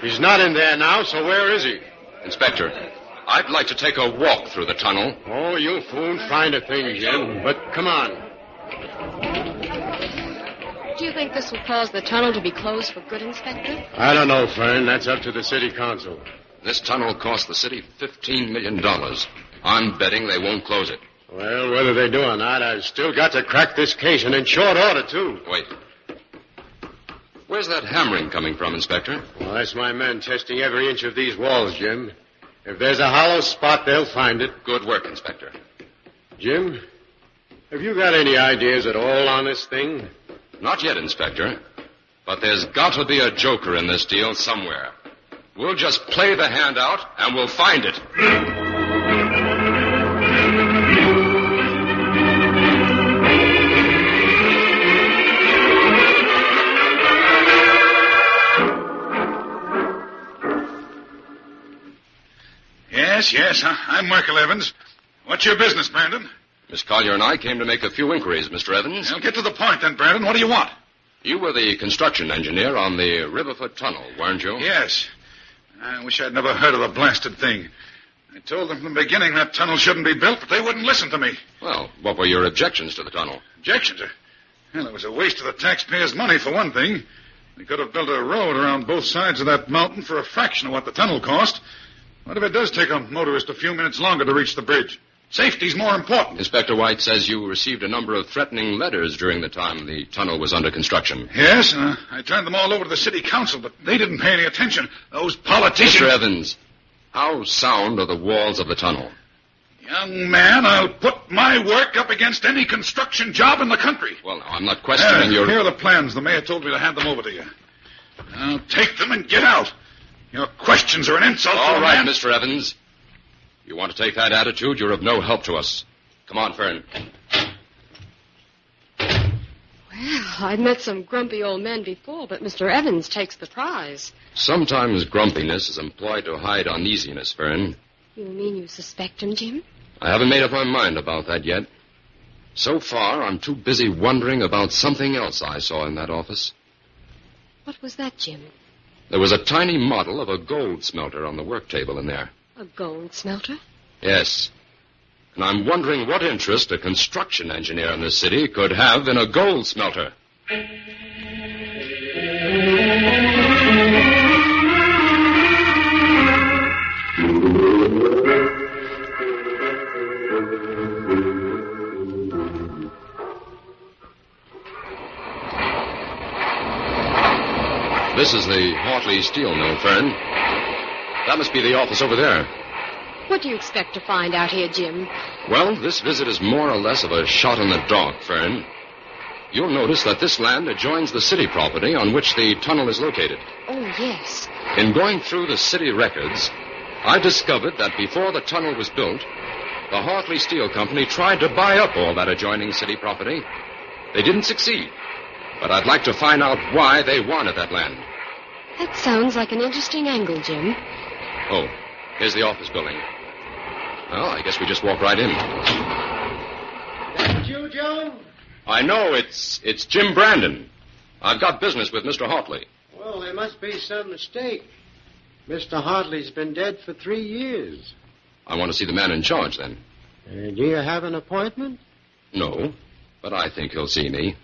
He's not in there now, so where is he? Inspector, I'd like to take a walk through the tunnel. Oh, you won't find a thing, Jim. But come on. Do you think this will cause the tunnel to be closed for good, Inspector? I don't know, Fern. That's up to the city council. This tunnel cost the city $15 million. I'm betting they won't close it. Well, whether they do or not, I've still got to crack this case, and in short order, too. Wait. Where's that hammering coming from, Inspector? Well, that's my men testing every inch of these walls, Jim. If there's a hollow spot, they'll find it. Good work, Inspector. Jim, have you got any ideas at all on this thing? Not yet, Inspector. But there's got to be a joker in this deal somewhere. We'll just play the hand out, and we'll find it. Yes. I'm Michael Evans. What's your business, Brandon? Miss Collier and I came to make a few inquiries, Mr. Evans. Well, get to the point then, Brandon. What do you want? You were the construction engineer on the Riverfoot Tunnel, weren't you? Yes. I wish I'd never heard of the blasted thing. I told them from the beginning that tunnel shouldn't be built, but they wouldn't listen to me. Well, what were your objections to the tunnel? Objections? Well, it was a waste of the taxpayers' money, for one thing. They could have built a road around both sides of that mountain for a fraction of what the tunnel cost. What if it does take a motorist a few minutes longer to reach the bridge? Safety's more important. Inspector White says you received a number of threatening letters during the time the tunnel was under construction. Yes, I turned them all over to the city council, but they didn't pay any attention. Those politicians... Mr. Evans, how sound are the walls of the tunnel? Young man, I'll put my work up against any construction job in the country. Well, now, I'm not questioning your... Here are the plans. The mayor told me to hand them over to you. Now, take them and get out. Your questions are an insult to All a right, man. Mr. Evans. You want to take that attitude, you're of no help to us. Come on, Fern. Well, I've met some grumpy old men before, but Mr. Evans takes the prize. Sometimes grumpiness is employed to hide uneasiness, Fern. You mean you suspect him, Jim? I haven't made up my mind about that yet. So far, I'm too busy wondering about something else I saw in that office. What was that, Jim? There was a tiny model of a gold smelter on the work table in there. A gold smelter? Yes. And I'm wondering what interest a construction engineer in this city could have in a gold smelter. This is the Hartley Steel Mill, Fern. That must be the office over there. What do you expect to find out here, Jim? Well, this visit is more or less of a shot in the dark, Fern. You'll notice that this land adjoins the city property on which the tunnel is located. Oh, yes. In going through the city records, I discovered that before the tunnel was built, the Hartley Steel Company tried to buy up all that adjoining city property. They didn't succeed, but I'd like to find out why they wanted that land. That sounds like an interesting angle, Jim. Oh, here's the office building. Well, I guess we just walk right in. That you, Joe? I know, it's Jim Brandon. I've got business with Mr. Hartley. Well, there must be some mistake. Mr. Hartley's been dead for 3 years. I want to see the man in charge, then. Do you have an appointment? No, but I think he'll see me.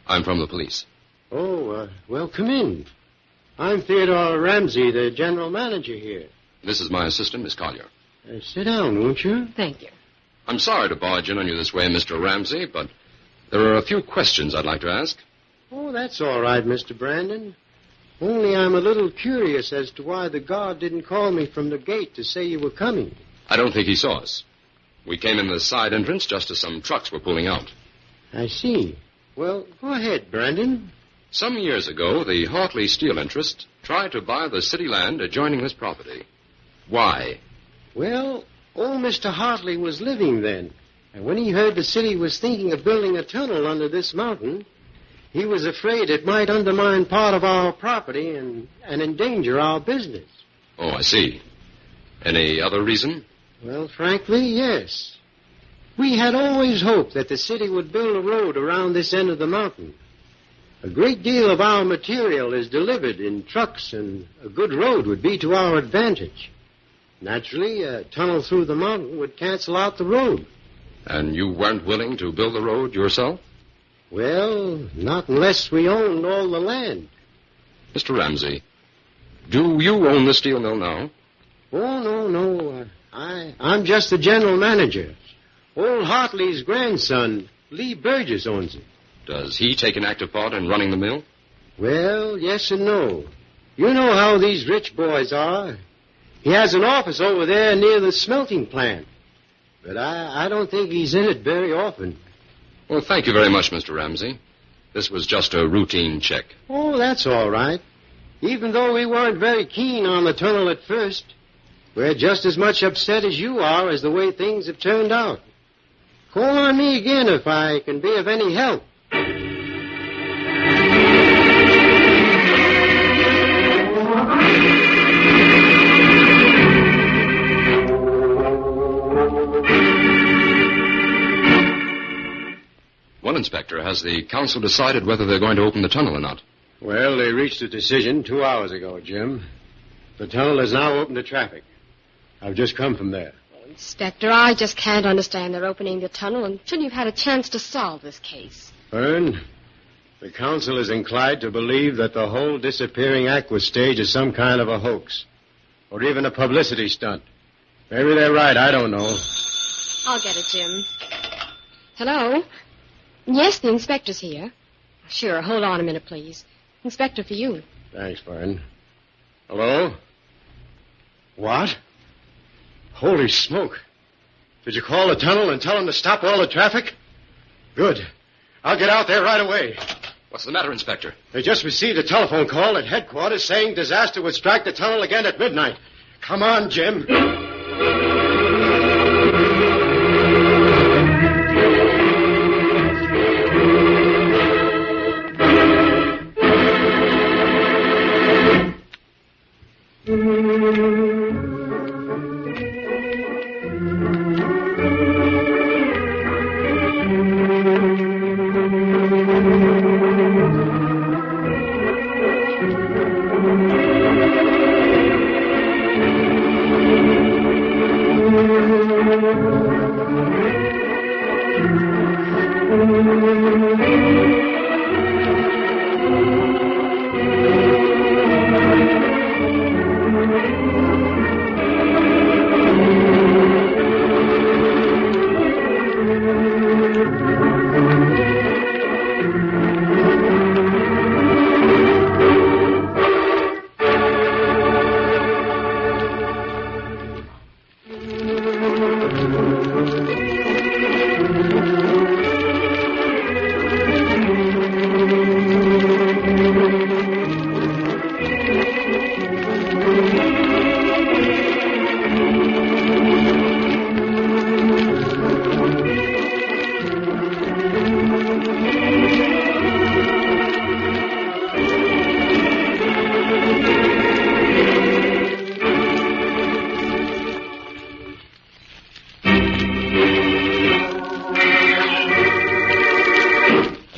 I'm from the police. Oh, well, come in. I'm Theodore Ramsey, the general manager here. This is my assistant, Miss Collier. Sit down, won't you? Thank you. I'm sorry to barge in on you this way, Mr. Ramsey, but there are a few questions I'd like to ask. Oh, that's all right, Mr. Brandon. Only I'm a little curious as to why the guard didn't call me from the gate to say you were coming. I don't think he saw us. We came in the side entrance just as some trucks were pulling out. I see. Well, go ahead, Brandon. Some years ago, the Hartley Steel interest tried to buy the city land adjoining this property. Why? Well, old Mr. Hartley was living then. And when he heard the city was thinking of building a tunnel under this mountain, he was afraid it might undermine part of our property and endanger our business. Oh, I see. Any other reason? Well, frankly, yes. We had always hoped that the city would build a road around this end of the mountain. A great deal of our material is delivered in trucks, and a good road would be to our advantage. Naturally, a tunnel through the mountain would cancel out the road. And you weren't willing to build the road yourself? Well, not unless we owned all the land. Mr. Ramsey, do you own the steel mill now? Oh, no. I'm just the general manager. Old Hartley's grandson, Lee Burgess, owns it. Does he take an active part in running the mill? Well, yes and no. You know how these rich boys are. He has an office over there near the smelting plant. But I don't think he's in it very often. Well, thank you very much, Mr. Ramsey. This was just a routine check. Oh, that's all right. Even though we weren't very keen on the tunnel at first, we're just as much upset as you are as the way things have turned out. Call on me again if I can be of any help. Well, Inspector, has the council decided whether they're going to open the tunnel or not? Well, they reached a decision 2 hours ago, Jim. The tunnel is now open to traffic. I've just come from there. Inspector, I just can't understand their opening the tunnel until you've had a chance to solve this case. Fern, the council is inclined to believe that the whole disappearing act was staged as some kind of a hoax, or even a publicity stunt. Maybe they're right, I don't know. I'll get it, Jim. Hello? Yes, the inspector's here. Sure, hold on a minute, please. Inspector, for you. Thanks, Fern. Hello? What? Holy smoke. Did you call the tunnel and tell them to stop all the traffic? Good. I'll get out there right away. What's the matter, Inspector? They just received a telephone call at headquarters saying disaster would strike the tunnel again at midnight. Come on, Jim.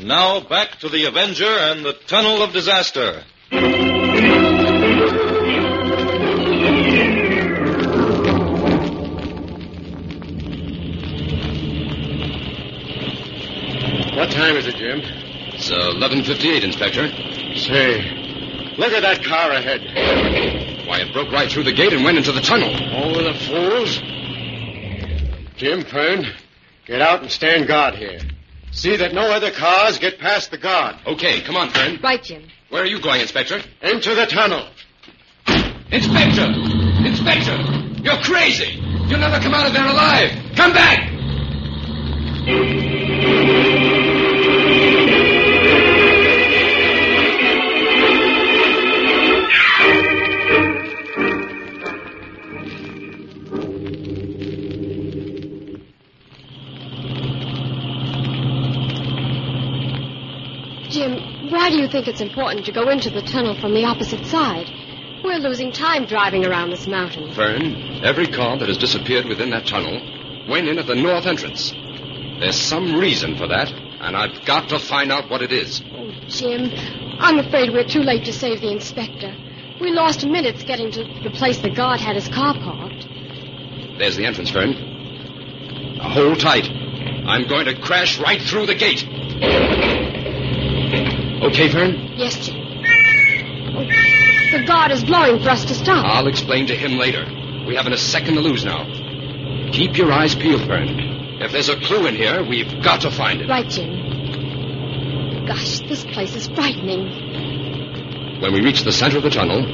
Now back to the Avenger and the Tunnel of Disaster. What time is it, Jim? It's 11:58, Inspector. Say, look at that car ahead. Why, it broke right through the gate and went into the tunnel. Oh, the fools. Jim, Fern, get out and stand guard here. See that no other cars get past the guard. Okay, come on, Fern. Right, Jim. Where are you going, Inspector? Into the tunnel. Inspector! Inspector! You're crazy! You'll never come out of there alive! Come back! Jim, why do you think it's important to go into the tunnel from the opposite side? We're losing time driving around this mountain. Fern, every car that has disappeared within that tunnel went in at the north entrance. There's some reason for that, and I've got to find out what it is. Oh, Jim, I'm afraid we're too late to save the inspector. We lost minutes getting to the place the guard had his car parked. There's the entrance, Fern. Now, hold tight. I'm going to crash right through the gate. Okay, Fern? Yes, Jim. Oh, the guard is blowing for us to stop. I'll explain to him later. We haven't a second to lose now. Keep your eyes peeled, Fern. If there's a clue in here, we've got to find it. Right, Jim. Gosh, this place is frightening. When we reach the center of the tunnel,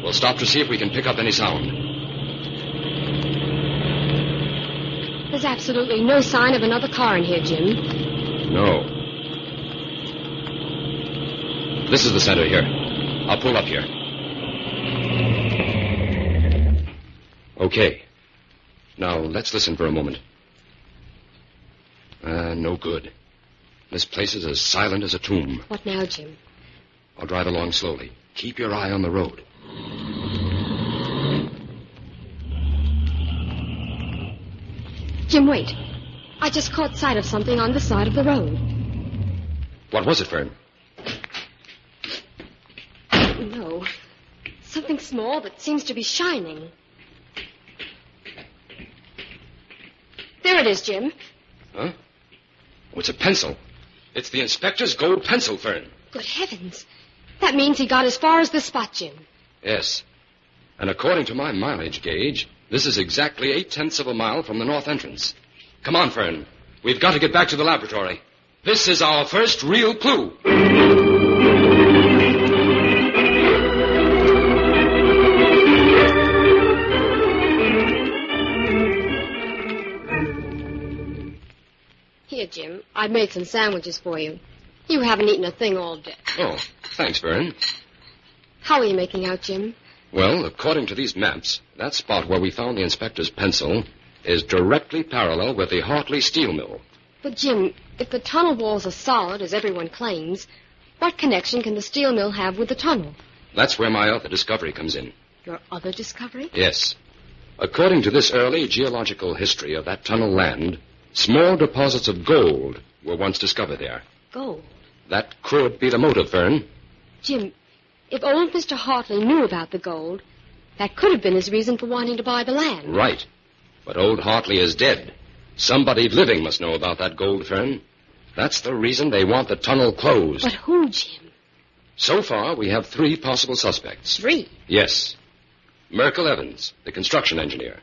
we'll stop to see if we can pick up any sound. There's absolutely no sign of another car in here, Jim. No. This is the center here. I'll pull up here. Okay. Now, let's listen for a moment. No good. This place is as silent as a tomb. What now, Jim? I'll drive along slowly. Keep your eye on the road. Jim, wait. I just caught sight of something on the side of the road. What was it, Fern? No. Something small that seems to be shining. There it is, Jim. Huh? Oh, it's a pencil. It's the inspector's gold pencil, Fern. Good heavens. That means he got as far as this spot, Jim. Yes. And according to my mileage gauge, this is exactly 0.8 of a mile from the north entrance. Come on, Fern. We've got to get back to the laboratory. This is our first real clue. Here, Jim. I made some sandwiches for you. You haven't eaten a thing all day. Oh, thanks, Fern. How are you making out, Jim? Well, according to these maps, that spot where we found the inspector's pencil is directly parallel with the Hartley steel mill. But, Jim, if the tunnel walls are solid, as everyone claims, what connection can the steel mill have with the tunnel? That's where my other discovery comes in. Your other discovery? Yes. According to this early geological history of that tunnel land, small deposits of gold were once discovered there. Gold? That could be the motive, Fern. Jim, if old Mr. Hartley knew about the gold, that could have been his reason for wanting to buy the land. Right. But old Hartley is dead. Somebody living must know about that gold, Fern. That's the reason they want the tunnel closed. But who, Jim? So far, we have 3 possible suspects. 3? Yes. Merkel Evans, the construction engineer.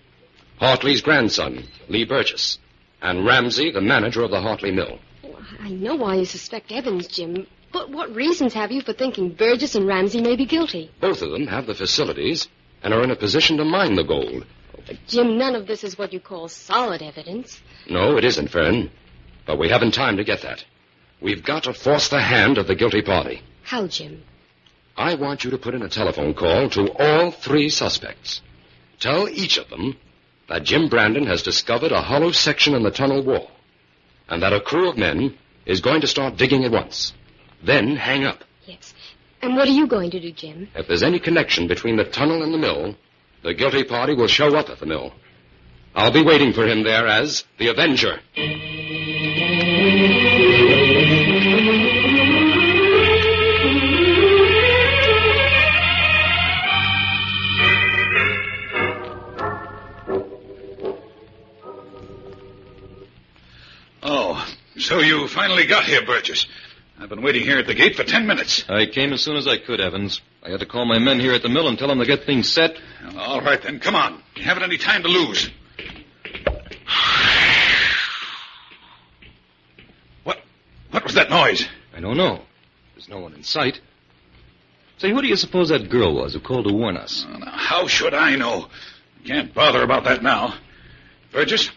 Hartley's grandson, Lee Burgess. And Ramsey, the manager of the Hartley mill. Well, I know why you suspect Evans, Jim. But what reasons have you for thinking Burgess and Ramsey may be guilty? Both of them have the facilities and are in a position to mine the gold. But, Jim, none of this is what you call solid evidence. No, it isn't, Fern. But we haven't time to get that. We've got to force the hand of the guilty party. How, Jim? I want you to put in a telephone call to all 3 suspects. Tell each of them that Jim Brandon has discovered a hollow section in the tunnel wall, and that a crew of men is going to start digging at once. Then hang up. Yes. And what are you going to do, Jim? If there's any connection between the tunnel and the mill, the guilty party will show up at the mill. I'll be waiting for him there as the Avenger. Oh, so you finally got here, Burgess. I've been waiting here at the gate for 10 minutes. I came as soon as I could, Evans. I had to call my men here at the mill and tell them to get things set. All right, then. Come on. You haven't any time to lose. What was that noise? I don't know. There's no one in sight. Say, who do you suppose that girl was who called to warn us? Now, how should I know? Can't bother about that now. Burgess,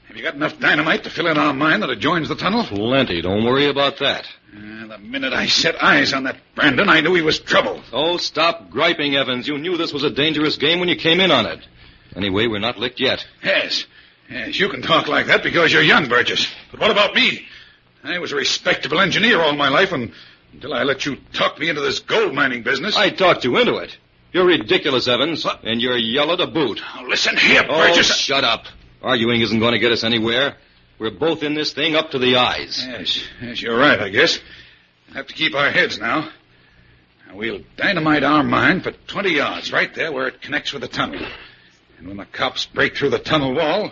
have you got enough dynamite to fill in our mine that adjoins the tunnel? Plenty. Don't worry about that. The minute I set eyes on that Brandon, I knew he was trouble. Oh, stop griping, Evans. You knew this was a dangerous game when you came in on it. Anyway, we're not licked yet. Yes, you can talk like that because you're young, Burgess. But what about me? I was a respectable engineer all my life until I let you talk me into this gold mining business. I talked you into it. You're ridiculous, Evans. What? And you're yellow to boot. Oh, listen here, Burgess. Oh, shut up. Arguing isn't going to get us anywhere. We're both in this thing up to the eyes. Yes, you're right, I guess. We'll have to keep our heads now. We'll dynamite our mine for 20 yards, right there where it connects with the tunnel. And when the cops break through the tunnel wall,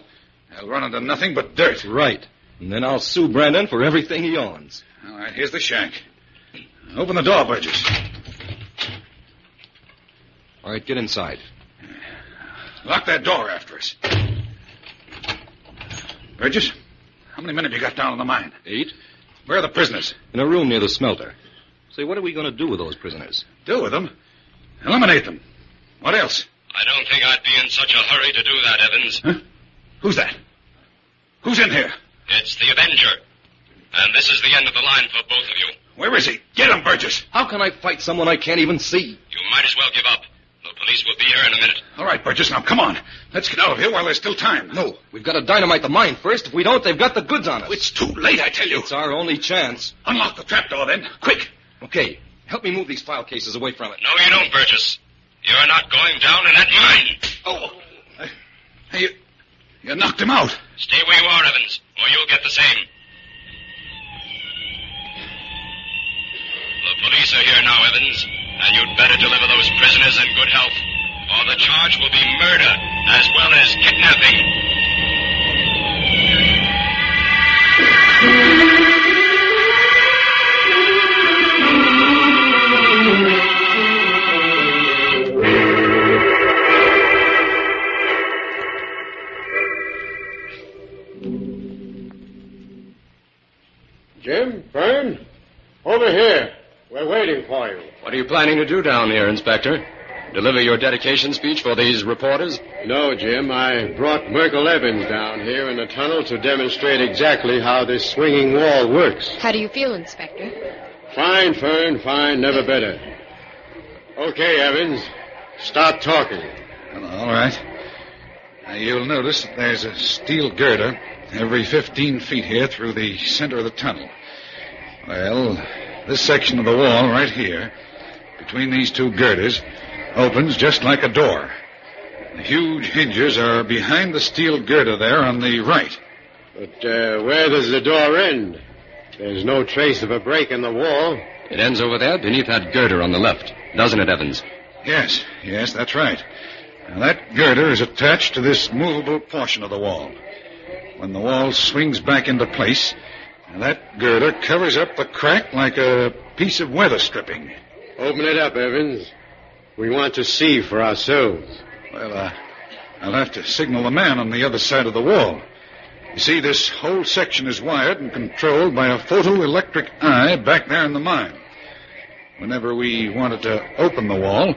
they'll run into nothing but dirt. Right. And then I'll sue Brandon for everything he owns. All right, here's the shack. Open the door, Burgess. All right, get inside. Lock that door after us. Burgess, how many men have you got down in the mine? 8. Where are the prisoners? In a room near the smelter. Say, what are we going to do with those prisoners? Do with them? Eliminate them. What else? I don't think I'd be in such a hurry to do that, Evans. Huh? Who's that? Who's in here? It's the Avenger. And this is the end of the line for both of you. Where is he? Get him, Burgess. How can I fight someone I can't even see? You might as well give up. The Police will be here in a minute. All right, Burgess, now come on. Let's get out of here while there's still time. No, we've got to dynamite the mine first. If we don't, they've got the goods on us. It's too late, I tell you. It's our only chance. Unlock the trapdoor, then. Quick. Okay, help me move these file cases away from it. No, you don't, Burgess. You're not going down in that mine. Oh. Hey, you knocked him out. Stay where you are, Evans, or you'll get the same. The police are here now, Evans, and you'd better deliver those prisoners in good health, or the charge will be murder as well as kidnapping. Jim, Fern, over here. We're waiting for you. What are you planning to do down here, Inspector? Deliver your dedication speech for these reporters? No, Jim. I brought Merkel Evans down here in the tunnel to demonstrate exactly how this swinging wall works. How do you feel, Inspector? Fine, Fern, fine. Never better. Okay, Evans. Start talking. All right. Now, you'll notice that there's a steel girder every 15 feet here through the center of the tunnel. Well, this section of the wall right here, between these two girders, opens just like a door. The huge hinges are behind the steel girder there on the right. But where does the door end? There's no trace of a break in the wall. It ends over there beneath that girder on the left, doesn't it, Evans? Yes, that's right. Now, that girder is attached to this movable portion of the wall. When the wall swings back into place, that girder covers up the crack like a piece of weather stripping. Open it up, Evans. We want to see for ourselves. Well, I'll have to signal the man on the other side of the wall. You see, this whole section is wired and controlled by a photoelectric eye back there in the mine. Whenever we wanted to open the wall,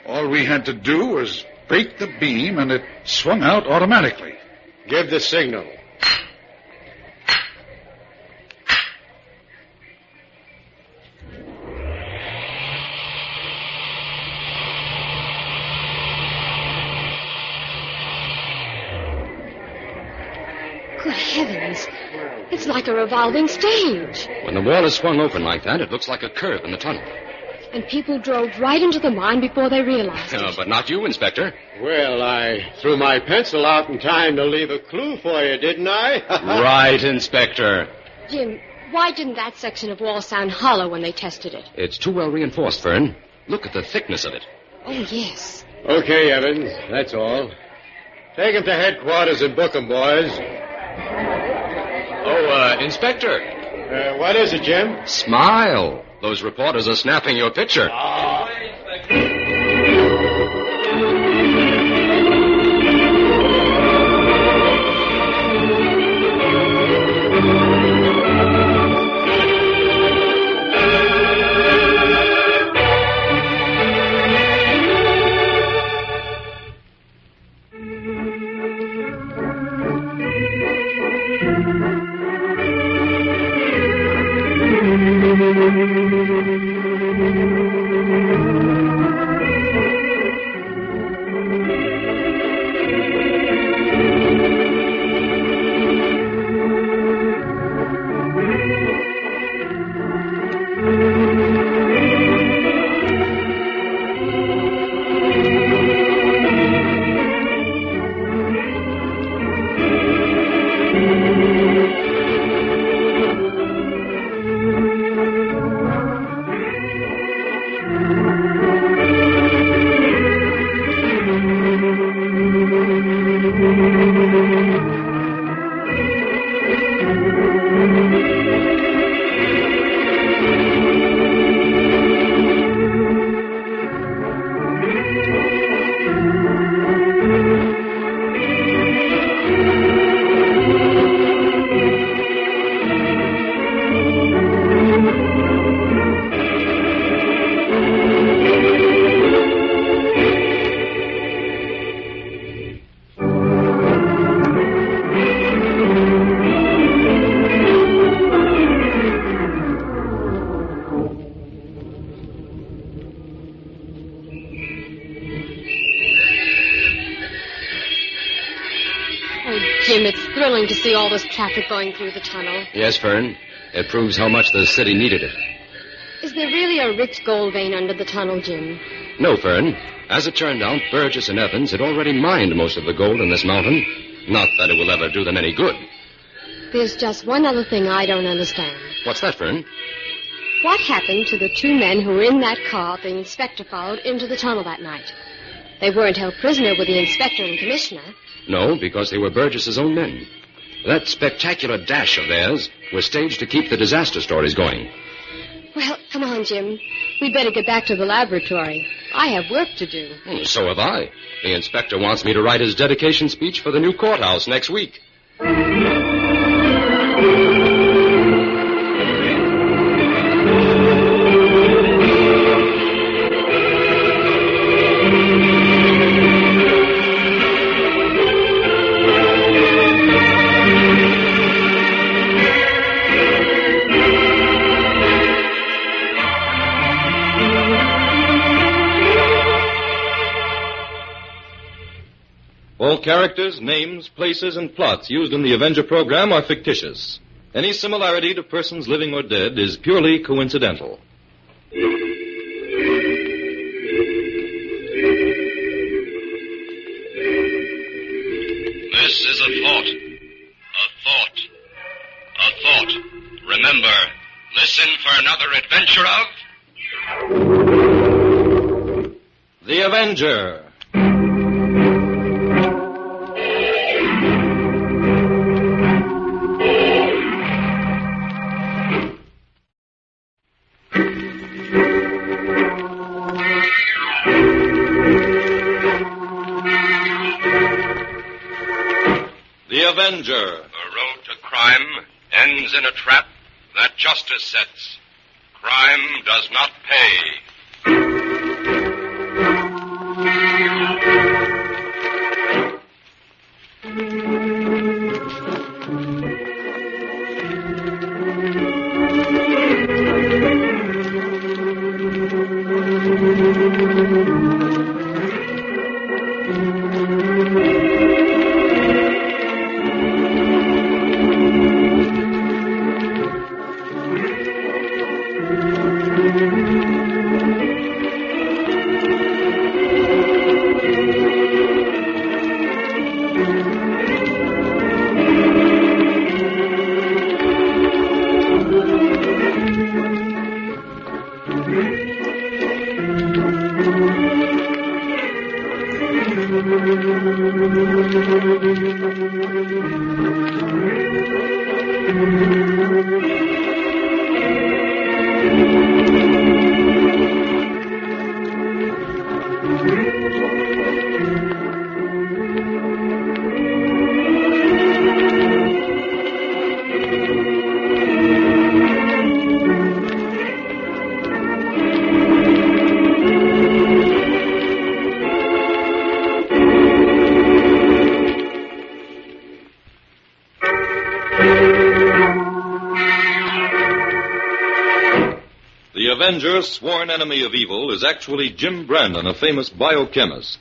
all we had to do was break the beam and it swung out automatically. Give the signal. Good heavens. It's like a revolving stage. When the wall is swung open like that, it looks like a curve in the tunnel. And people drove right into the mine before they realized it. But not you, Inspector. Well, I threw my pencil out in time to leave a clue for you, didn't I? Right, Inspector. Jim, why didn't that section of wall sound hollow when they tested it? It's too well reinforced, Fern. Look at the thickness of it. Oh, yes. Okay, Evans, that's all. Take him to headquarters and book him, boys. Oh, Inspector. What is it, Jim? Smile. Those reporters are snapping your picture. thrilling to see all this traffic going through the tunnel. Yes, Fern. It proves how much the city needed it. Is there really a rich gold vein under the tunnel, Jim? No, Fern. As it turned out, Burgess and Evans had already mined most of the gold in this mountain. Not that it will ever do them any good. There's just one other thing I don't understand. What's that, Fern? What happened to the two men who were in that car the inspector followed into the tunnel that night? They weren't held prisoner with the inspector and commissioner. No, because they were Burgess's own men. That spectacular dash of theirs was staged to keep the disaster stories going. Well, come on, Jim. We'd better get back to the laboratory. I have work to do. So have I. The inspector wants me to write his dedication speech for the new courthouse next week. All characters, names, places, and plots used in the Avenger program are fictitious. Any similarity to persons living or dead is purely coincidental. This is a thought. A thought. A thought. Remember, listen for another adventure of... The Avenger. The Avenger. The road to crime ends in a trap that justice sets. Crime does not pay. The Avenger, sworn enemy of evil, is actually Jim Brandon, a famous biochemist.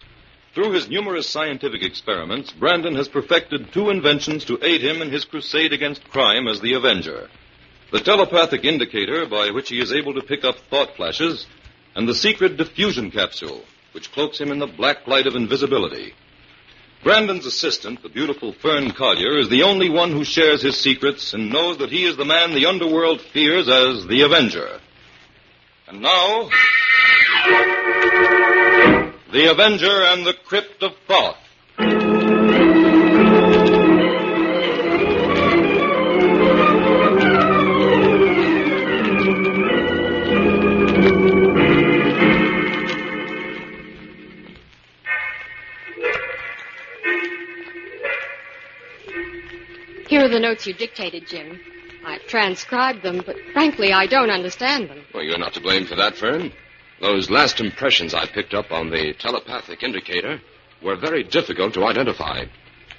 Through his numerous scientific experiments, Brandon has perfected two inventions to aid him in his crusade against crime as the Avenger. The telepathic indicator, by which he is able to pick up thought flashes, and the secret diffusion capsule, which cloaks him in the black light of invisibility. Brandon's assistant, the beautiful Fern Collier, is the only one who shares his secrets and knows that he is the man the underworld fears as the Avenger. And now, The Avenger and the Crypt of Thoth. Here are the notes you dictated, Jim. I've transcribed them, but frankly, I don't understand them. Well, you're not to blame for that, Fern. Those last impressions I picked up on the telepathic indicator were very difficult to identify.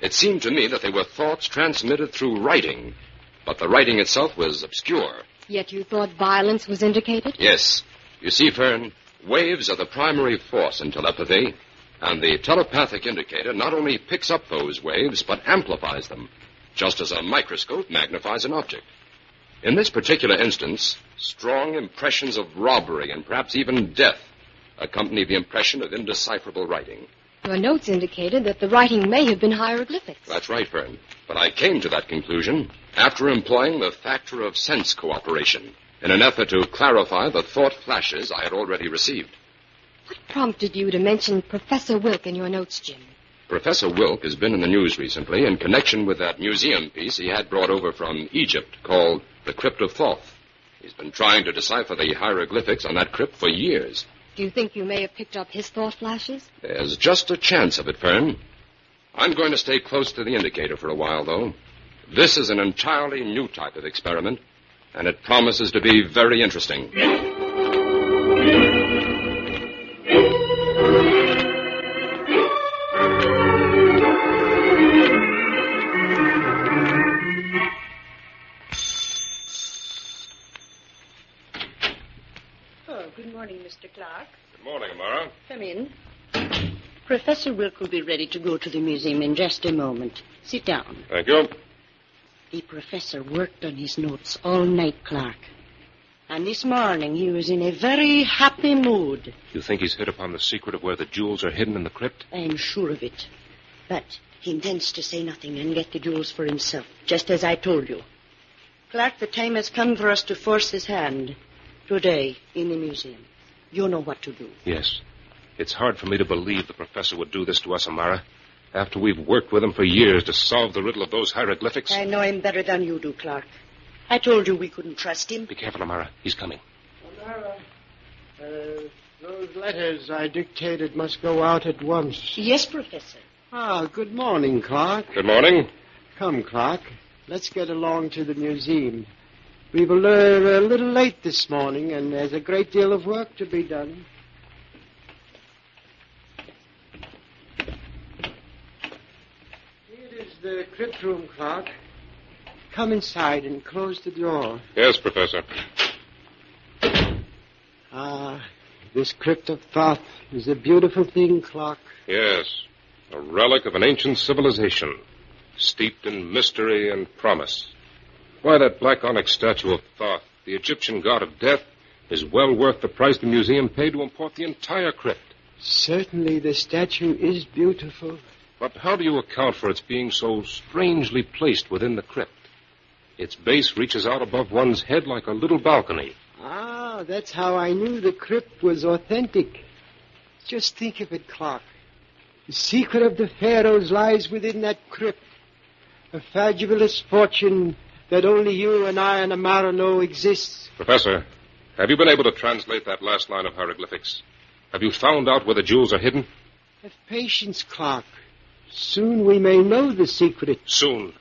It seemed to me that they were thoughts transmitted through writing, but the writing itself was obscure. Yet you thought violence was indicated? Yes. You see, Fern, waves are the primary force in telepathy, and the telepathic indicator not only picks up those waves, but amplifies them. just as a microscope magnifies an object. In this particular instance, strong impressions of robbery and perhaps even death accompany the impression of indecipherable writing. Your notes indicated that the writing may have been hieroglyphics. That's right, Fern. But I came to that conclusion after employing the factor of sense cooperation in an effort to clarify the thought flashes I had already received. What prompted you to mention Professor Wilk in your notes, Jim? Professor Wilk has been in the news recently in connection with that museum piece he had brought over from Egypt called the Crypt of Thoth. He's been trying to decipher the hieroglyphics on that crypt for years. Do you think you may have picked up his thought flashes? There's just a chance of it, Fern. I'm going to stay close to the indicator for a while, though. This is an entirely new type of experiment, and it promises to be very interesting. Good morning, Mr. Clark. Good morning, Amara. Come in. Professor Wilk will be ready to go to the museum in just a moment. Sit down. Thank you. The professor worked on his notes all night, Clark. And this morning he was in a very happy mood. You think he's hit upon the secret of where the jewels are hidden in the crypt? I'm sure of it. But he intends to say nothing and get the jewels for himself, just as I told you. Clark, the time has come for us to force his hand. Today, in the museum. You know what to do. Yes. It's hard for me to believe the professor would do this to us, Amara. After we've worked with him for years to solve the riddle of those hieroglyphics. I know him better than you do, Clark. I told you we couldn't trust him. Be careful, Amara. He's coming. Amara, those letters I dictated must go out at once. Yes, Professor. Good morning, Clark. Good morning. Come, Clark. Let's get along to the museum. We were a little late this morning, and there's a great deal of work to be done. Here is the crypt room, Clark. Come inside and close the door. Yes, Professor. This Crypt of Thoth is a beautiful thing, Clark. Yes. A relic of an ancient civilization, steeped in mystery and promise. Why, that black onyx statue of Thoth, the Egyptian god of death, is well worth the price the museum paid to import the entire crypt. Certainly the statue is beautiful. But how do you account for its being so strangely placed within the crypt? Its base reaches out above one's head like a little balcony. That's how I knew the crypt was authentic. Just think of it, Clark. The secret of the pharaohs lies within that crypt. A fabulous fortune that only you and I and Amara know exists. Professor, have you been able to translate that last line of hieroglyphics? Have you found out where the jewels are hidden? Have patience, Clark. Soon we may know the secret. Soon?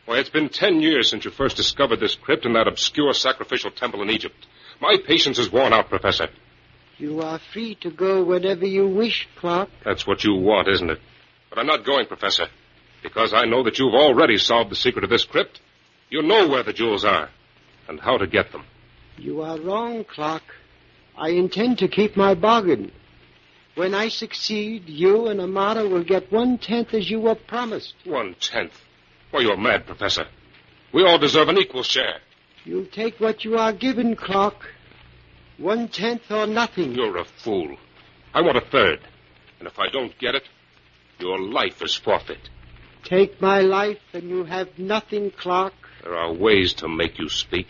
Why, it's been 10 years since you first discovered this crypt in that obscure sacrificial temple in Egypt. My patience is worn out, Professor. You are free to go whenever you wish, Clark. That's what you want, isn't it? But I'm not going, Professor, because I know that you've already solved the secret of this crypt. You know where the jewels are and how to get them. You are wrong, Clark. I intend to keep my bargain. When I succeed, you and Amara will get 1/10 as you were promised. 1/10? Why, you're mad, Professor. We all deserve an equal share. You'll take what you are given, Clark. 1/10 or nothing. You're a fool. I want 1/3. And if I don't get it, your life is forfeit. Take my life and you have nothing, Clark. There are ways to make you speak.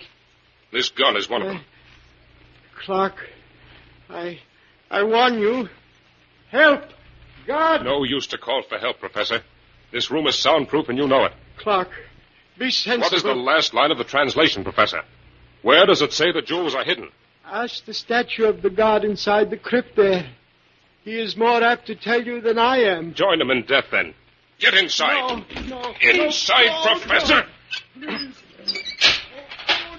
This gun is one of them. Clark, I warn you. Help! God! No use to call for help, Professor. This room is soundproof and you know it. Clark, be sensible. What is the last line of the translation, Professor? Where does it say the jewels are hidden? Ask the statue of the god inside the crypt there. He is more apt to tell you than I am. Join him in death, then. Get inside. No. Inside, Professor! Please.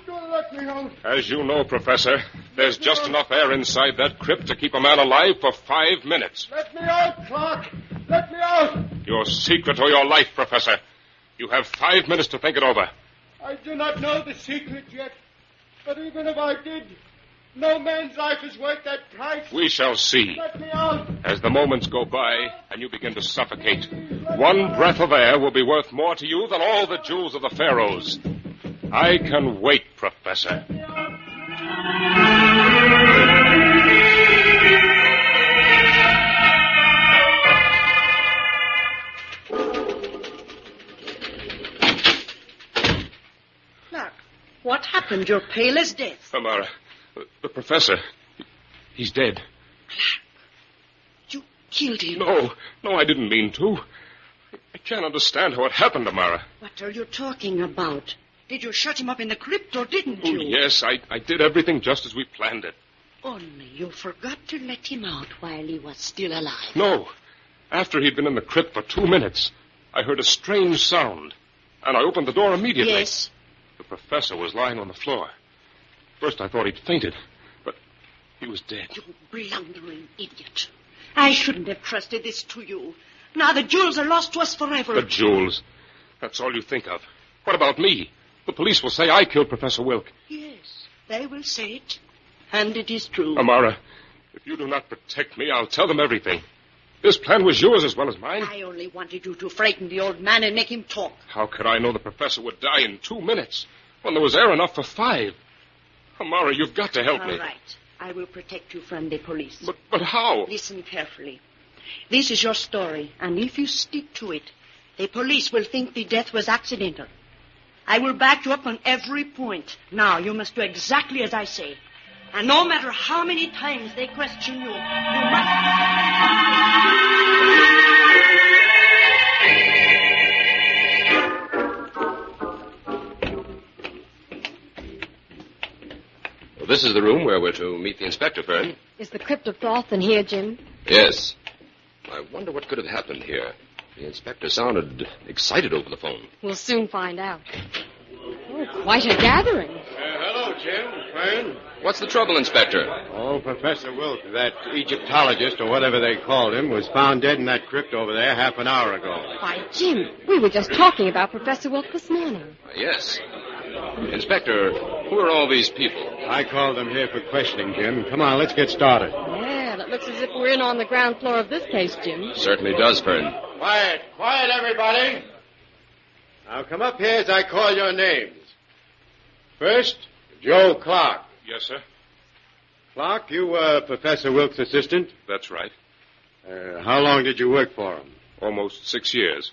Don't let me out. As you know, Professor, there's just enough air inside that crypt to keep a man alive for 5 minutes. Let me out, Clark! Let me out! Your secret or your life, Professor. You have 5 minutes to think it over. I do not know the secret yet. But even if I did, No man's life is worth that price. We shall see. Let me out. As the moments go by and you begin to suffocate, one breath of air will be worth more to you than all the jewels of the pharaohs. I can wait, Professor. Clark, what happened? You're pale as death. Amara, the professor, he's dead. You killed him. No, I didn't mean to. I can't understand how it happened, Amara. What are you talking about? Did you shut him up in the crypt or didn't you? Yes, I did everything just as we planned it. Only you forgot to let him out while he was still alive. No. After he'd been in the crypt for 2 minutes, I heard a strange sound, and I opened the door immediately. Yes? The professor was lying on the floor. First I thought he'd fainted, but he was dead. You blundering idiot. I shouldn't have trusted this to you. Now the jewels are lost to us forever. The jewels? That's all you think of. What about me? The police will say I killed Professor Wilk. Yes, they will say it. And it is true. Amara, if you do not protect me, I'll tell them everything. This plan was yours as well as mine. I only wanted you to frighten the old man and make him talk. How could I know the professor would die in 2 minutes when there was air enough for 5? Amara, you've got to help me. All right. I will protect you from the police. But how? Listen carefully. This is your story, and if you stick to it, the police will think the death was accidental. I will back you up on every point. Now, you must do exactly as I say. And no matter how many times they question you, you must... Well, this is the room where we're to meet the inspector, Fern. Is the Crypt of Thoth in here, Jim? Yes. I wonder what could have happened here. The inspector sounded excited over the phone. We'll soon find out. Oh, quite a gathering. Hello, Jim. Fern. What's the trouble, Inspector? Oh, Professor Wilk, that Egyptologist, or whatever they called him, was found dead in that crypt over there half an hour ago. Why, Jim, we were just talking about Professor Wilk this morning. Yes. Inspector, who are all these people? I called them here for questioning, Jim. Come on, let's get started. Yeah, it looks as if we're in on the ground floor of this case, Jim. Certainly does, Fern. Quiet, everybody. Now come up here as I call your names. First, Joe Clark. Yes, sir. Clark, you were Professor Wilk's assistant? That's right. How long did you work for him? Almost 6 years.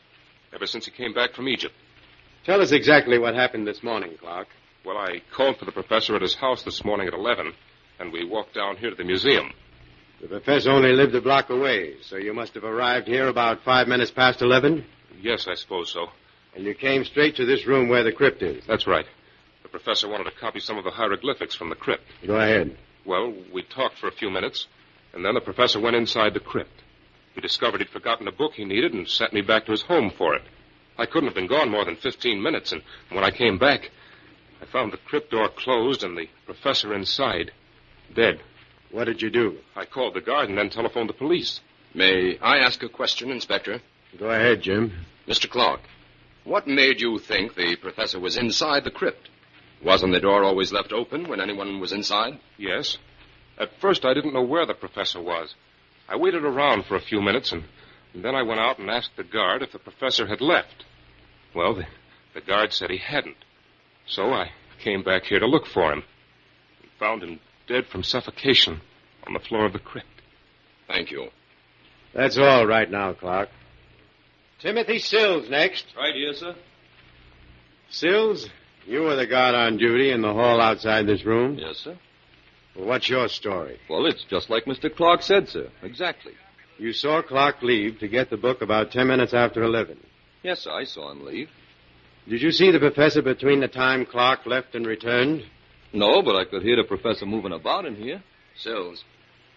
Ever since he came back from Egypt. Tell us exactly what happened this morning, Clark. Well, I called for the professor at his house this morning at 11, and we walked down here to the museum. The professor only lived a block away, so you must have arrived here about 5 minutes past 11? Yes, I suppose so. And you came straight to this room where the crypt is? That's right. The professor wanted to copy some of the hieroglyphics from the crypt. Go ahead. Well, we talked for a few minutes, and then the professor went inside the crypt. He discovered he'd forgotten a book he needed and sent me back to his home for it. I couldn't have been gone more than 15 minutes, and when I came back, I found the crypt door closed and the professor inside, dead. What did you do? I called the guard and then telephoned the police. May I ask a question, Inspector? Go ahead, Jim. Mr. Clark, what made you think the professor was inside the crypt? Wasn't the door always left open when anyone was inside? Yes. At first, I didn't know where the professor was. I waited around for a few minutes, and then I went out and asked the guard if the professor had left. Well, the guard said he hadn't. So I came back here to look for him and found him dead from suffocation on the floor of the crypt. Thank you. That's all right now, Clark. Timothy Sills next. Right here, sir. Sills, you were the guard on duty in the hall outside this room? Yes, sir. Well, what's your story? Well, it's just like Mr. Clark said, sir. Exactly. You saw Clark leave to get the book about 10 minutes after 11. Yes, sir, I saw him leave. Did you see the professor between the time Clark left and returned? No, but I could hear the professor moving about in here. Sills,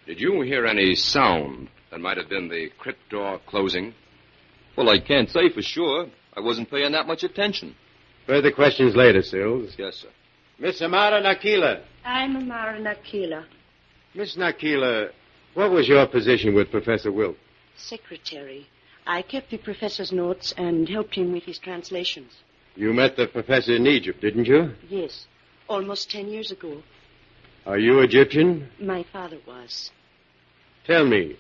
did you hear any sound that might have been the crypt door closing? Well, I can't say for sure. I wasn't paying that much attention. Further questions later, Sills. Yes, sir. Miss Amara Nakila. I'm Amara Nakila. Miss Nakila, what was your position with Professor Wilk? Secretary. I kept the professor's notes and helped him with his translations. You met the professor in Egypt, didn't you? Yes, almost 10 years ago. Are you Egyptian? My father was. Tell me,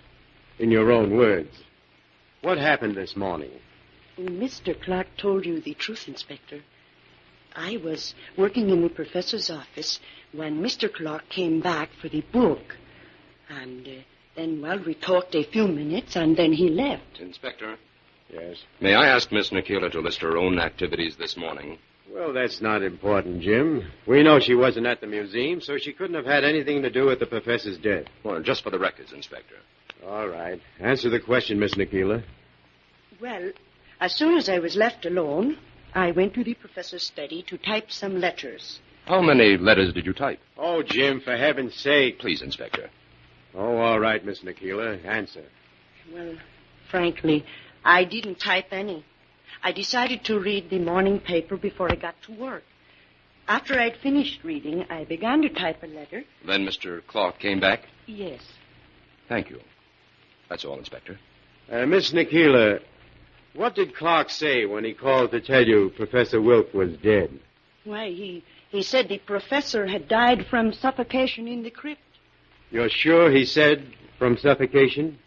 in your own words, what happened this morning? Mr. Clark told you the truth, Inspector. I was working in the professor's office when Mr. Clark came back for the book. And then, well, we talked a few minutes, and then he left. Inspector? Yes? May I ask Miss Nikila to list her own activities this morning? Well, that's not important, Jim. We know she wasn't at the museum, so she couldn't have had anything to do with the professor's death. Well, just for the records, Inspector. All right. Answer the question, Miss Nikila. Well, as soon as I was left alone, I went to the professor's study to type some letters. How many letters did you type? Oh, Jim, for heaven's sake. Please, Inspector. Oh, all right, Miss Nikila. Answer. Well, frankly, I didn't type any. I decided to read the morning paper before I got to work. After I'd finished reading, I began to type a letter. Then Mr. Clark came back? Yes. Thank you. That's all, Inspector. Miss Nikila, what did Clark say when he called to tell you Professor Wilk was dead? Why, he said the professor had died from suffocation in the crypt. You're sure he said from suffocation?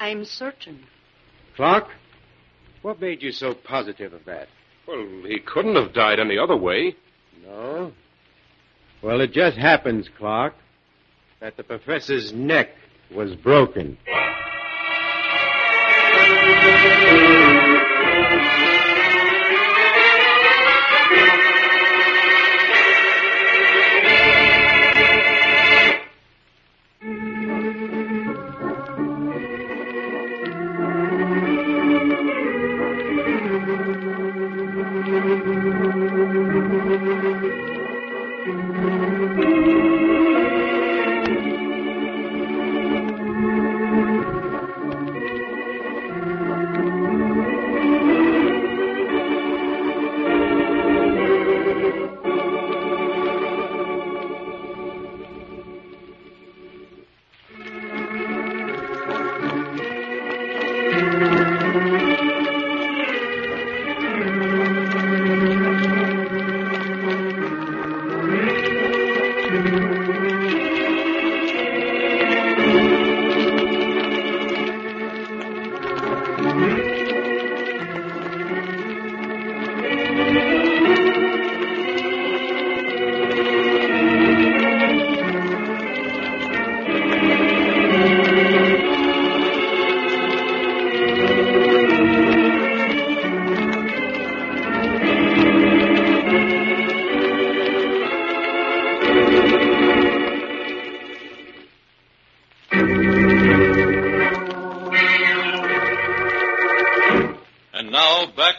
I'm certain. Clark, what made you so positive of that? Well, he couldn't have died any other way. No? Well, it just happens, Clark, that the professor's neck was broken.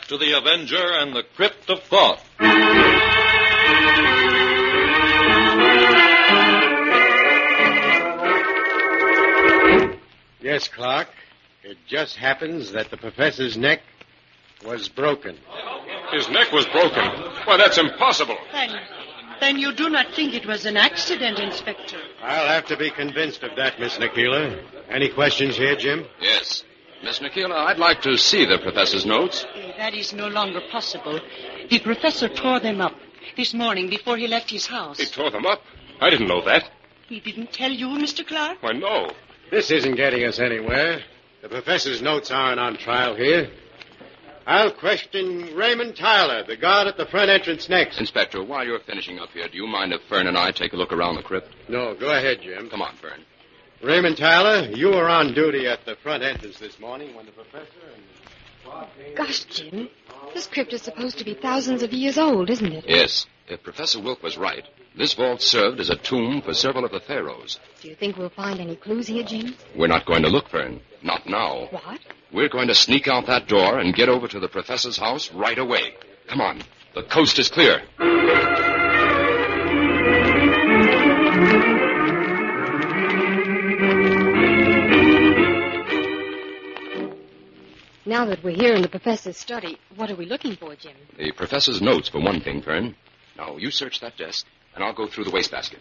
To the Avenger and the Crypt of Thoth. Yes, Clark. It just happens that the professor's neck was broken. His neck was broken? Why, that's impossible. Then you do not think it was an accident, Inspector? I'll have to be convinced of that, Miss Nikila. Any questions here, Jim? Yes. Miss Nikila, I'd like to see the professor's notes. That is no longer possible. The professor tore them up this morning before he left his house. He tore them up? I didn't know that. He didn't tell you, Mr. Clark? Why, no. This isn't getting us anywhere. The professor's notes aren't on trial here. I'll question Raymond Tyler, the guard at the front entrance next. Inspector, while you're finishing up here, do you mind if Fern and I take a look around the crypt? No, go ahead, Jim. Come on, Fern. Raymond Tyler, you were on duty at the front entrance this morning when the professor and Clark came... Gosh, Jim, this crypt is supposed to be thousands of years old, isn't it? Yes. If Professor Wilk was right, this vault served as a tomb for several of the pharaohs. Do you think we'll find any clues here, Jim? We're not going to look, Fern. Not now. What? We're going to sneak out that door and get over to the professor's house right away. Come on. The coast is clear. Now that we're here in the professor's study, what are we looking for, Jim? The professor's notes, for one thing, Fern. Now, you search that desk, and I'll go through the wastebasket.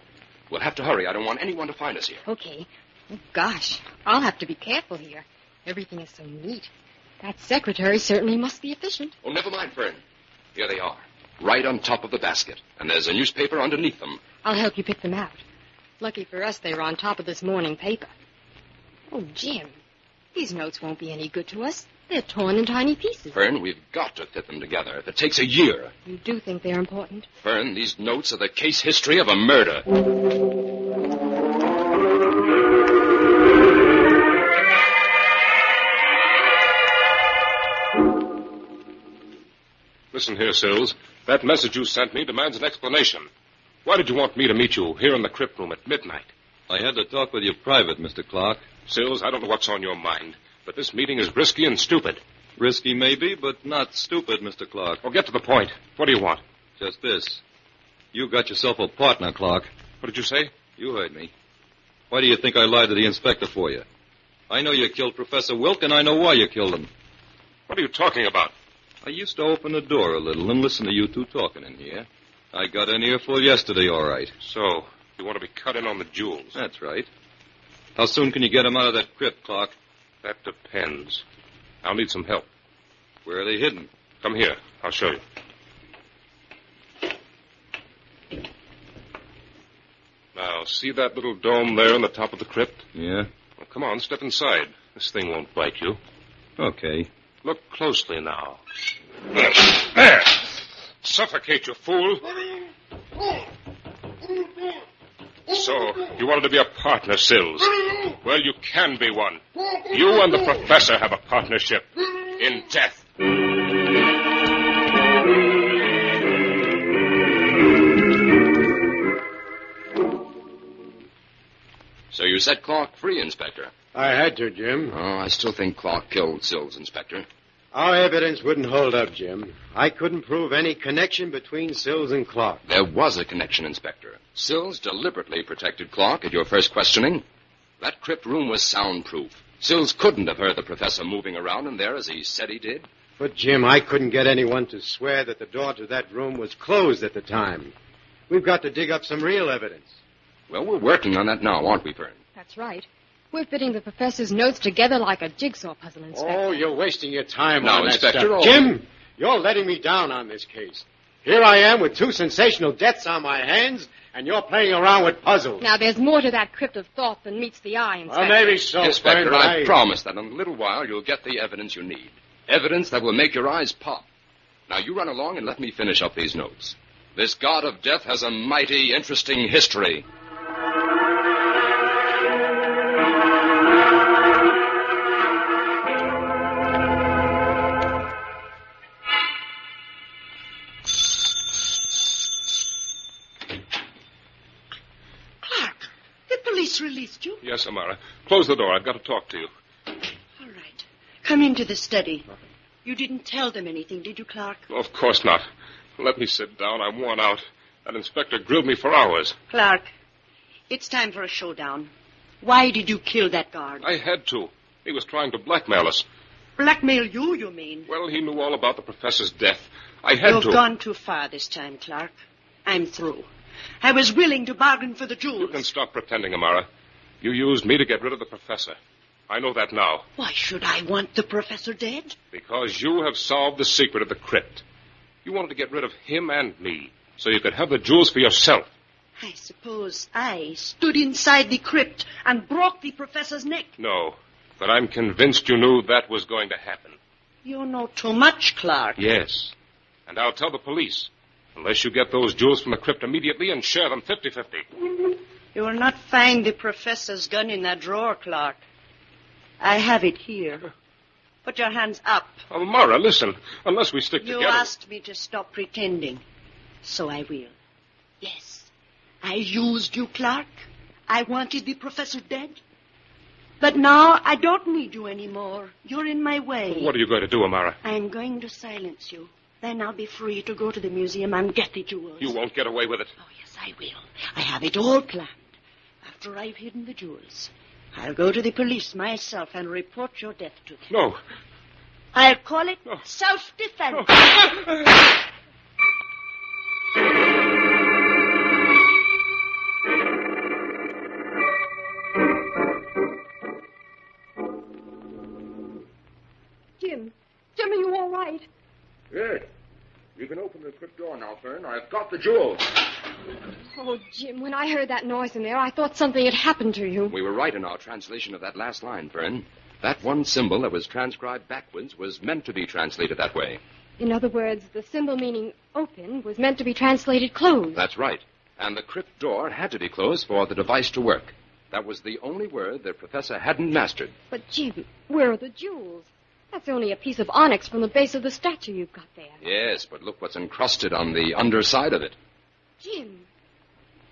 We'll have to hurry. I don't want anyone to find us here. Okay. Oh, gosh, I'll have to be careful here. Everything is so neat. That secretary certainly must be efficient. Oh, never mind, Fern. Here they are, right on top of the basket. And there's a newspaper underneath them. I'll help you pick them out. Lucky for us they were on top of this morning paper. Oh, Jim, these notes won't be any good to us. They're torn in tiny pieces. Fern, we've got to fit them together. If it takes a year. You do think they're important? Fern, these notes are the case history of a murder. Listen here, Sills. That message you sent me demands an explanation. Why did you want me to meet you here in the crypt room at midnight? I had to talk with you private, Mr. Clark. Sills, I don't know what's on your mind, but this meeting is risky and stupid. Risky, maybe, but not stupid, Mr. Clark. Well, get to the point. What do you want? Just this. You got yourself a partner, Clark. What did you say? You heard me. Why do you think I lied to the inspector for you? I know you killed Professor Wilk, and I know why you killed him. What are you talking about? I used to open the door a little and listen to you two talking in here. I got an earful yesterday, all right. So, you want to be cut in on the jewels? That's right. How soon can you get them out of that crypt, Clark? That depends. I'll need some help. Where are they hidden? Come here. I'll show you. Now, see that little dome there on the top of the crypt? Yeah. Well, come on, step inside. This thing won't bite you. Okay. Look closely now. There! Suffocate, you fool! So, you wanted to be a partner, Sills. Well, you can be one. You and the professor have a partnership in death. So you set Clark free, Inspector? I had to, Jim. Oh, I still think Clark killed Sills, Inspector. Our evidence wouldn't hold up, Jim. I couldn't prove any connection between Sills and Clark. There was a connection, Inspector. Sills deliberately protected Clark at your first questioning. That crypt room was soundproof. Sills couldn't have heard the professor moving around in there as he said he did. But, Jim, I couldn't get anyone to swear that the door to that room was closed at the time. We've got to dig up some real evidence. Well, we're working on that now, aren't we, Fern? That's right. We're fitting the professor's notes together like a jigsaw puzzle, Inspector. Oh, you're wasting your time now, on that Inspector, stuff. Jim, you're letting me down on this case. Here I am with 2 sensational deaths on my hands, and you're playing around with puzzles. Now, there's more to that Crypt of Thoth than meets the eye, Inspector. Well, maybe so, Inspector, Fern, I promise that in a little while you'll get the evidence you need. Evidence that will make your eyes pop. Now, you run along and let me finish up these notes. This god of death has a mighty interesting history. Released you? Yes, Amara. Close the door. I've got to talk to you. All right. Come into the study. You didn't tell them anything, did you, Clark? Of course not. Let me sit down. I'm worn out. That inspector grilled me for hours. Clark, it's time for a showdown. Why did you kill that guard? I had to. He was trying to blackmail us. Blackmail you mean? Well, he knew all about the professor's death. I had You've to. gone too far this time, Clark. I'm through. I was willing to bargain for the jewels. You can stop pretending, Amara. You used me to get rid of the professor. I know that now. Why should I want the professor dead? Because you have solved the secret of the crypt. You wanted to get rid of him and me, so you could have the jewels for yourself. I suppose I stood inside the crypt and broke the professor's neck. No, but I'm convinced you knew that was going to happen. You know too much, Clark. Yes, and I'll tell the police. Unless you get those jewels from the crypt immediately and share them 50-50. You will not find the professor's gun in that drawer, Clark. I have it here. Put your hands up. Oh, Mara, listen. Unless we stick You together... asked me to stop pretending. So I will. Yes. I used you, Clark. I wanted the professor dead. But now I don't need you anymore. You're in my way. What are you going to do, Amara? I'm going to silence you. Then I'll be free to go to the museum and get the jewels. You won't get away with it. Oh, yes, I will. I have it all planned. After I've hidden the jewels, I'll go to the police myself and report your death to them. No. I'll call it self-defense. Jim, are you all right? Good. You can open the crypt door now, Fern. I've got the jewels. Oh, Oh, Jim, when I heard that noise in there, I thought something had happened to you. We were right in our translation of that last line, Fern. That one symbol that was transcribed backwards was meant to be translated that way. In other words, the symbol meaning open was meant to be translated closed. That's right. And the crypt door had to be closed for the device to work. That was the only word the professor hadn't mastered. But, Jim, where are the jewels? That's only a piece of onyx from the base of the statue you've got there. Yes, but look what's encrusted on the underside of it. Jim,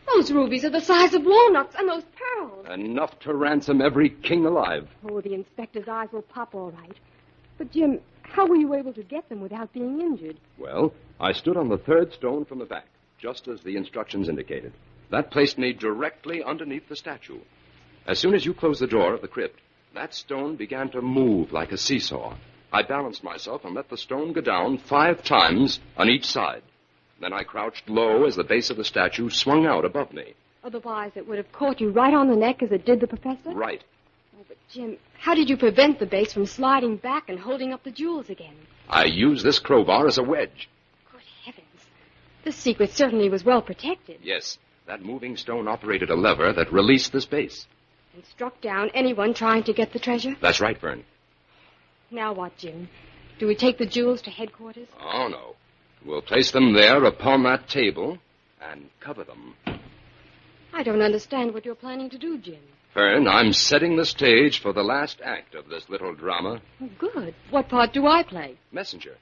those rubies are the size of walnuts, and those pearls. Enough to ransom every king alive. Oh, the inspector's eyes will pop all right. But, Jim, how were you able to get them without being injured? Well, I stood on the third stone from the back, just as the instructions indicated. That placed me directly underneath the statue. As soon as you closed the door of the crypt, that stone began to move like a seesaw. I balanced myself and let the stone go down 5 times on each side. Then I crouched low as the base of the statue swung out above me. Otherwise, it would have caught you right on the neck as it did the professor? Right. Oh, but, Jim, how did you prevent the base from sliding back and holding up the jewels again? I used this crowbar as a wedge. Good heavens. This secret certainly was well protected. Yes, that moving stone operated a lever that released this base. And struck down anyone trying to get the treasure? That's right, Fern. Now what, Jim? Do we take the jewels to headquarters? Oh, no. We'll place them there upon that table and cover them. I don't understand what you're planning to do, Jim. Fern, I'm setting the stage for the last act of this little drama. Oh, good. What part do I play? Messenger.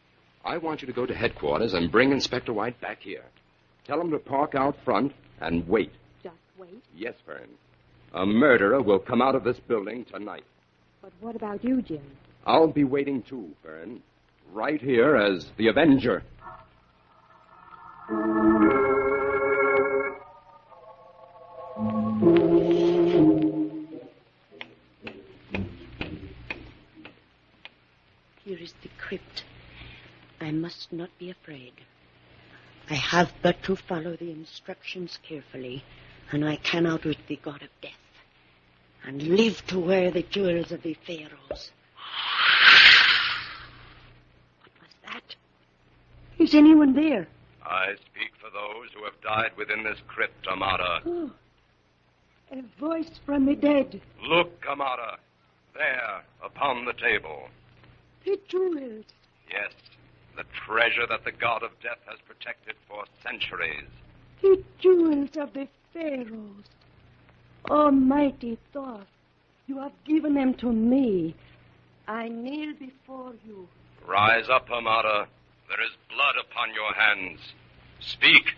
I want you to go to headquarters and bring Inspector White back here. Tell him to park out front and wait. Just wait? Yes, Fern. A murderer will come out of this building tonight. But what about you, Jim? I'll be waiting too, Fern. Right here as the Avenger. Here is the crypt. I must not be afraid. I have but to follow the instructions carefully, and I can outwit the god of death, and live to wear the jewels of the pharaohs. What was that? Is anyone there? I speak for those who have died within this crypt, Amata. Oh, a voice from the dead. Look, Amata. There, upon the table. The jewels. Yes, the treasure that the god of death has protected for centuries. The jewels of the pharaohs. Almighty Thoth, you have given them to me. I kneel before you. Rise up, Amata. There is blood upon your hands. Speak.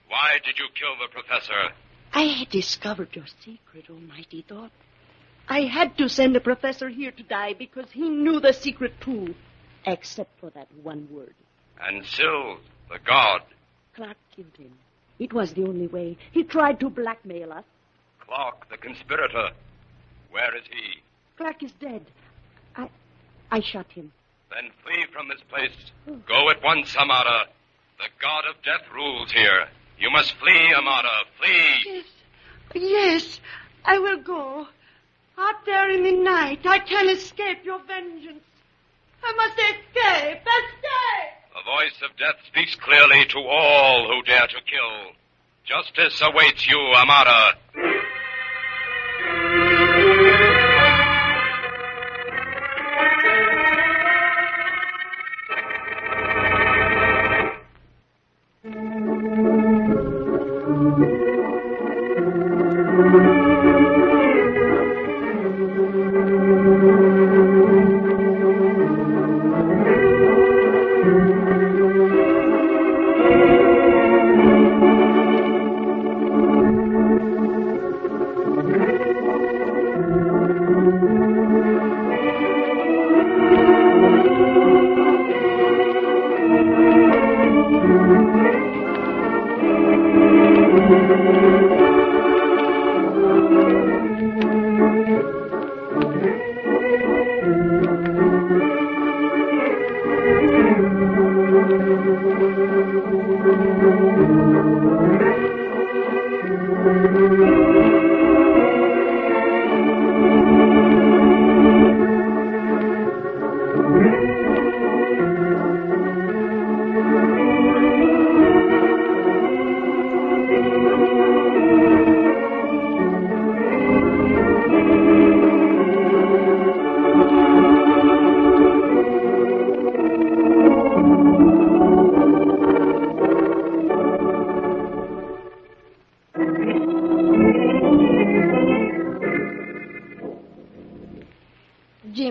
Why did you kill the professor? I had discovered your secret, Almighty Thoth. I had to send the professor here to die because he knew the secret too, except for that one word. And Syl, the god. Clark killed him. It was the only way. He tried to blackmail us. Clark, the conspirator. Where is he? Clark is dead. I shot him. Then flee from this place. Go at once, Amata. The god of death rules here. You must flee, Amata. Flee. Yes, I will go. Out there in the night, I can escape your vengeance. I must escape. The voice of death speaks clearly to all who dare to kill. Justice awaits you, Amata.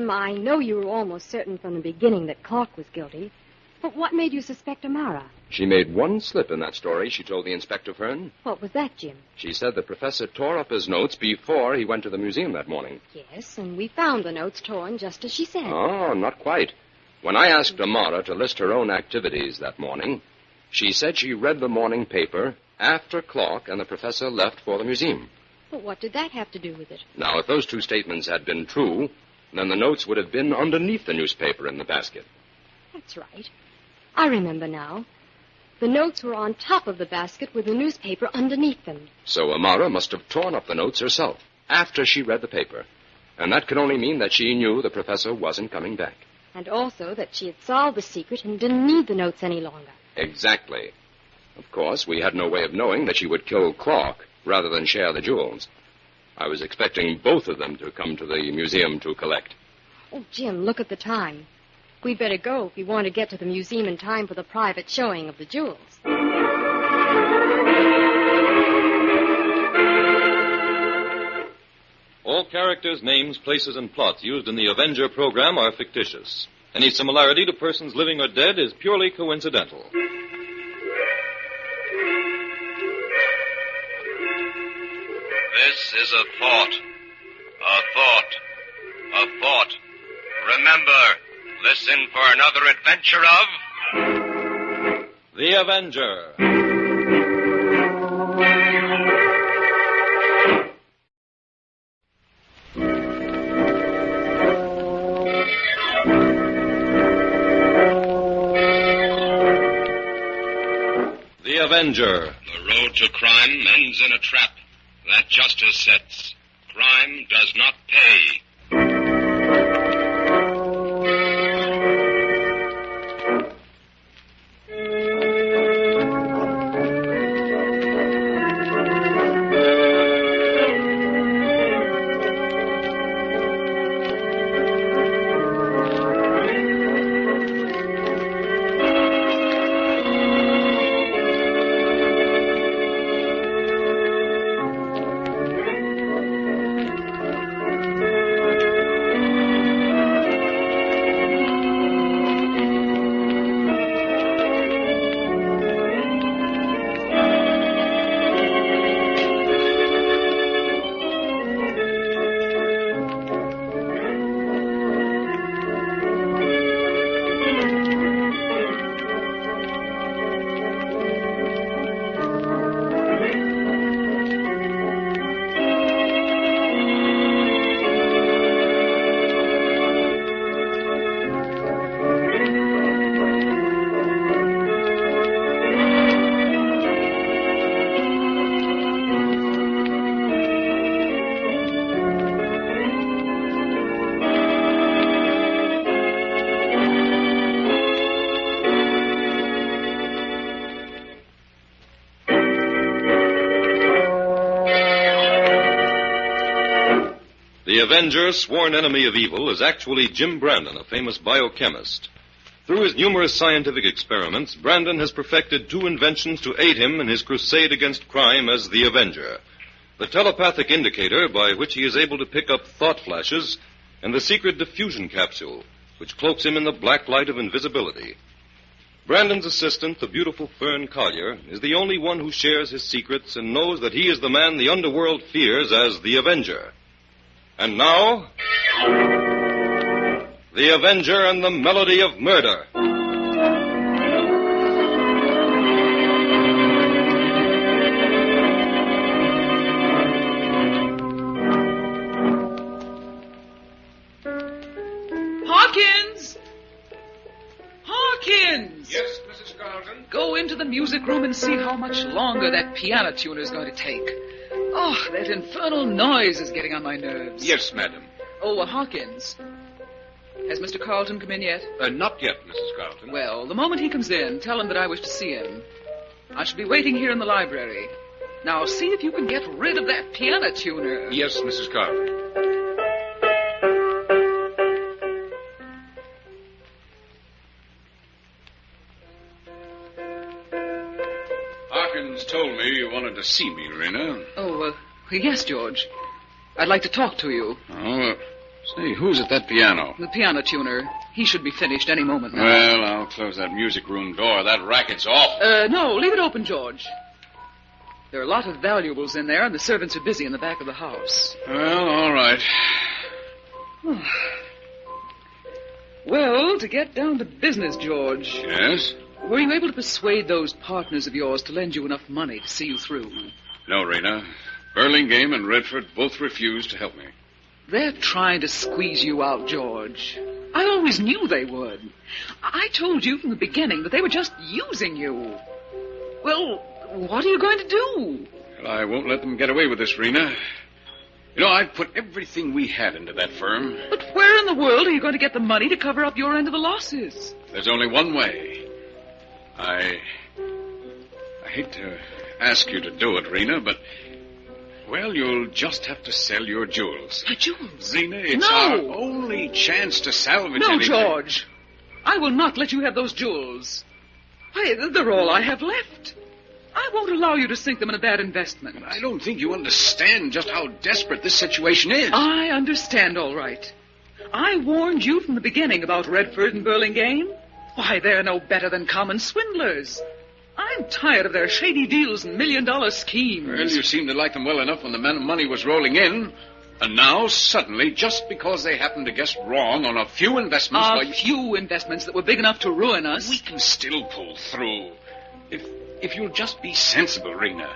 Jim, I know you were almost certain from the beginning that Clark was guilty. But what made you suspect Amara? She made one slip in that story she told the Inspector Fern. What was that, Jim? She said the professor tore up his notes before he went to the museum that morning. Yes, and we found the notes torn just as she said. Oh, not quite. When I asked Amara to list her own activities that morning, she said she read the morning paper after Clark and the professor left for the museum. But what did that have to do with it? Now, if those two statements had been true, then the notes would have been underneath the newspaper in the basket. That's right. I remember now. The notes were on top of the basket with the newspaper underneath them. So Amara must have torn up the notes herself after she read the paper. And that could only mean that she knew the professor wasn't coming back. And also that she had solved the secret and didn't need the notes any longer. Exactly. Of course, we had no way of knowing that she would kill Clark rather than share the jewels. I was expecting both of them to come to the museum to collect. Oh, Jim, look at the time. We'd better go if we want to get to the museum in time for the private showing of the jewels. All characters, names, places, and plots used in the Avenger program are fictitious. Any similarity to persons living or dead is purely coincidental. This is a thought. A thought. A thought. Remember, listen for another adventure of... The Avenger. The Avenger. The road to crime ends in a trap that justice sets. Crime does not pay. The Avenger, sworn enemy of evil, is actually Jim Brandon, a famous biochemist. Through his numerous scientific experiments, Brandon has perfected two inventions to aid him in his crusade against crime as the Avenger. The telepathic indicator, by which he is able to pick up thought flashes, and the secret diffusion capsule, which cloaks him in the black light of invisibility. Brandon's assistant, the beautiful Fern Collier, is the only one who shares his secrets and knows that he is the man the underworld fears as the Avenger. And now, The Avenger and the Melody of Murder. Hawkins! Hawkins! Yes, Mrs. Carlton? Go into the music room and see how much longer that piano tuner is going to take. Oh, that infernal noise is getting on my nerves. Yes, madam. Oh, Hawkins. Has Mr. Carlton come in yet? Not yet, Mrs. Carlton. Well, the moment he comes in, tell him that I wish to see him. I shall be waiting here in the library. Now, see if you can get rid of that piano tuner. Yes, Mrs. Carlton. Hawkins told me you wanted to see me, Rena. Oh, yes, George. I'd like to talk to you. Oh, Say, who's at that piano? The piano tuner. He should be finished any moment now. Well, I'll close that music room door. That racket's off. No, leave it open, George. There are a lot of valuables in there, and the servants are busy in the back of the house. Well, all right. Well, to get down to business, George. Yes? Were you able to persuade those partners of yours to lend you enough money to see you through? No, Rena. Burlingame and Redford both refused to help me. They're trying to squeeze you out, George. I always knew they would. I told you from the beginning that they were just using you. Well, what are you going to do? Well, I won't let them get away with this, Rena. You know, I've put everything we had into that firm. But where in the world are you going to get the money to cover up your end of the losses? There's only one way. I hate to ask you to do it, Rena, but... Well, you'll just have to sell your jewels. My jewels? Rena, it's No. our only chance to salvage No, anything. George. I will not let you have those jewels. Why, they're all I have left. I won't allow you to sink them in a bad investment. I don't think you understand just how desperate this situation is. I understand, all right. I warned you from the beginning about Redford and Burlingame. Why, they're no better than common swindlers. I'm tired of their shady deals and million-dollar schemes. Well, you seemed to like them well enough when the money was rolling in. And now, suddenly, just because they happened to guess wrong on a few investments... A few investments that were big enough to ruin us. We can still pull through. If you'll just be sensible, Rena.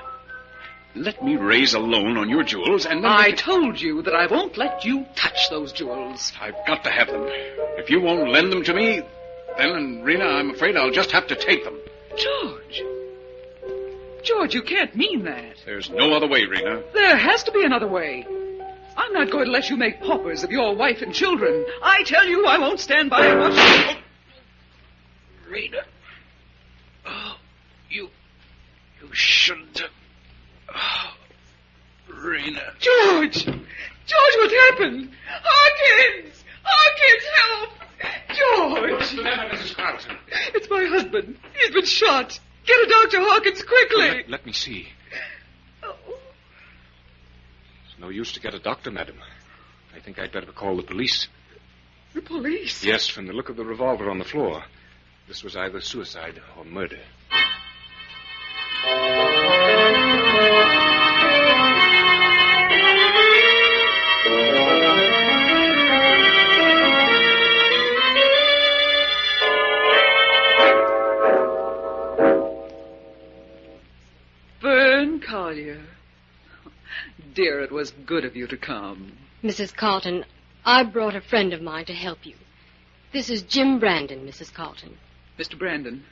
Let me raise a loan on your jewels and then... I told you that I won't let you touch those jewels. I've got to have them. If you won't lend them to me, then, Rena, I'm afraid I'll just have to take them. George, you can't mean that. There's no other way, Rena. There has to be another way. I'm not going to let you make paupers of your wife and children. I tell you, I won't stand by and watch... Rena. Oh, you shouldn't have... Oh, Rena. George, what's happened? Hawkins! Help! George! What's the matter, Mrs. Carlton? It's my husband. He's been shot. Get a Dr. Hawkins quickly. Let me see. It's no use to get a doctor, madam. I think I'd better call the police. The police? Yes, from the look of the revolver on the floor. This was either suicide or murder. Collier. Dear, it was good of you to come. Mrs. Carlton, I brought a friend of mine to help you. This is Jim Brandon, Mrs. Carlton. Mr. Brandon,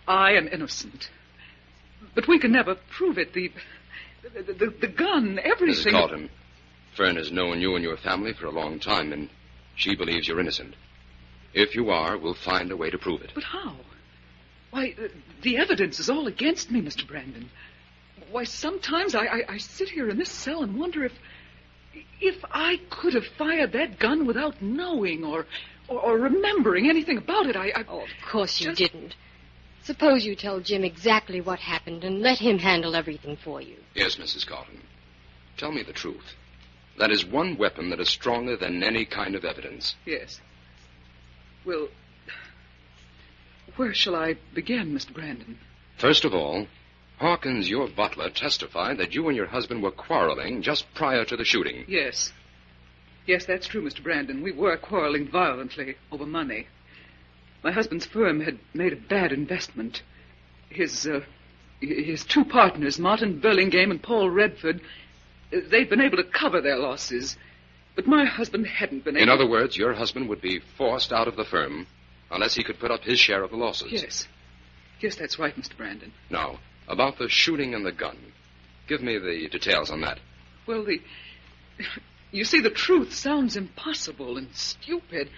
I am innocent. But we can never prove it. The gun, everything... Mrs. Carlton, Fern has known you and your family for a long time, and she believes you're innocent. If you are, we'll find a way to prove it. But how? Why, the evidence is all against me, Mr. Brandon. Why, sometimes I sit here in this cell and wonder if I could have fired that gun without knowing or remembering anything about it. Oh, of course you didn't. Suppose you tell Jim exactly what happened and let him handle everything for you. Yes, Mrs. Carlton. Tell me the truth. That is one weapon that is stronger than any kind of evidence. Yes. Well, where shall I begin, Mr. Brandon? First of all, Hawkins, your butler, testified that you and your husband were quarreling just prior to the shooting. Yes. Yes, that's true, Mr. Brandon. We were quarreling violently over money. My husband's firm had made a bad investment. His two partners, Martin Burlingame and Paul Redford, they'd been able to cover their losses. But my husband hadn't been able... In other words, your husband would be forced out of the firm unless he could put up his share of the losses. Yes. Yes, that's right, Mr. Brandon. Now, about the shooting and the gun. Give me the details on that. Well, you see, the truth sounds impossible and stupid.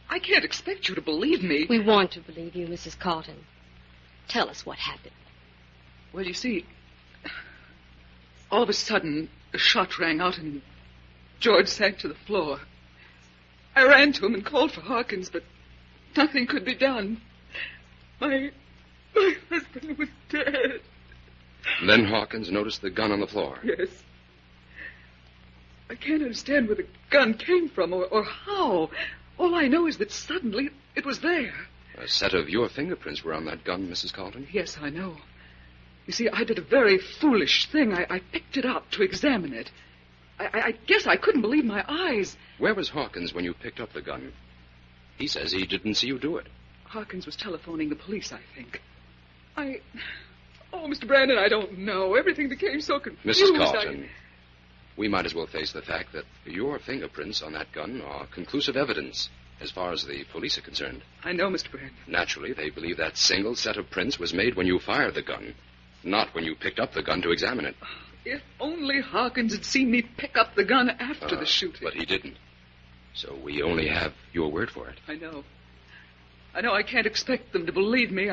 I can't expect you to believe me. We want to believe you, Mrs. Carlton. Tell us what happened. Well, you see, all of a sudden, a shot rang out and George sank to the floor. I ran to him and called for Hawkins, but nothing could be done. My husband was dead. Then Hawkins noticed the gun on the floor. Yes. I can't understand where the gun came from or how. All I know is that suddenly it was there. A set of your fingerprints were on that gun, Mrs. Carlton. Yes, I know. You see, I did a very foolish thing. I picked it up to examine it. I guess I couldn't believe my eyes. Where was Hawkins when you picked up the gun? He says he didn't see you do it. Hawkins was telephoning the police, I think. Oh, Mr. Brandon, I don't know. Everything became so confused. Mrs. Carlton, we might as well face the fact that your fingerprints on that gun are conclusive evidence as far as the police are concerned. I know, Mr. Brandon. Naturally, they believe that single set of prints was made when you fired the gun, not when you picked up the gun to examine it. If only Hawkins had seen me pick up the gun after the shooting. But he didn't. So we only have your word for it. I know I can't expect them to believe me.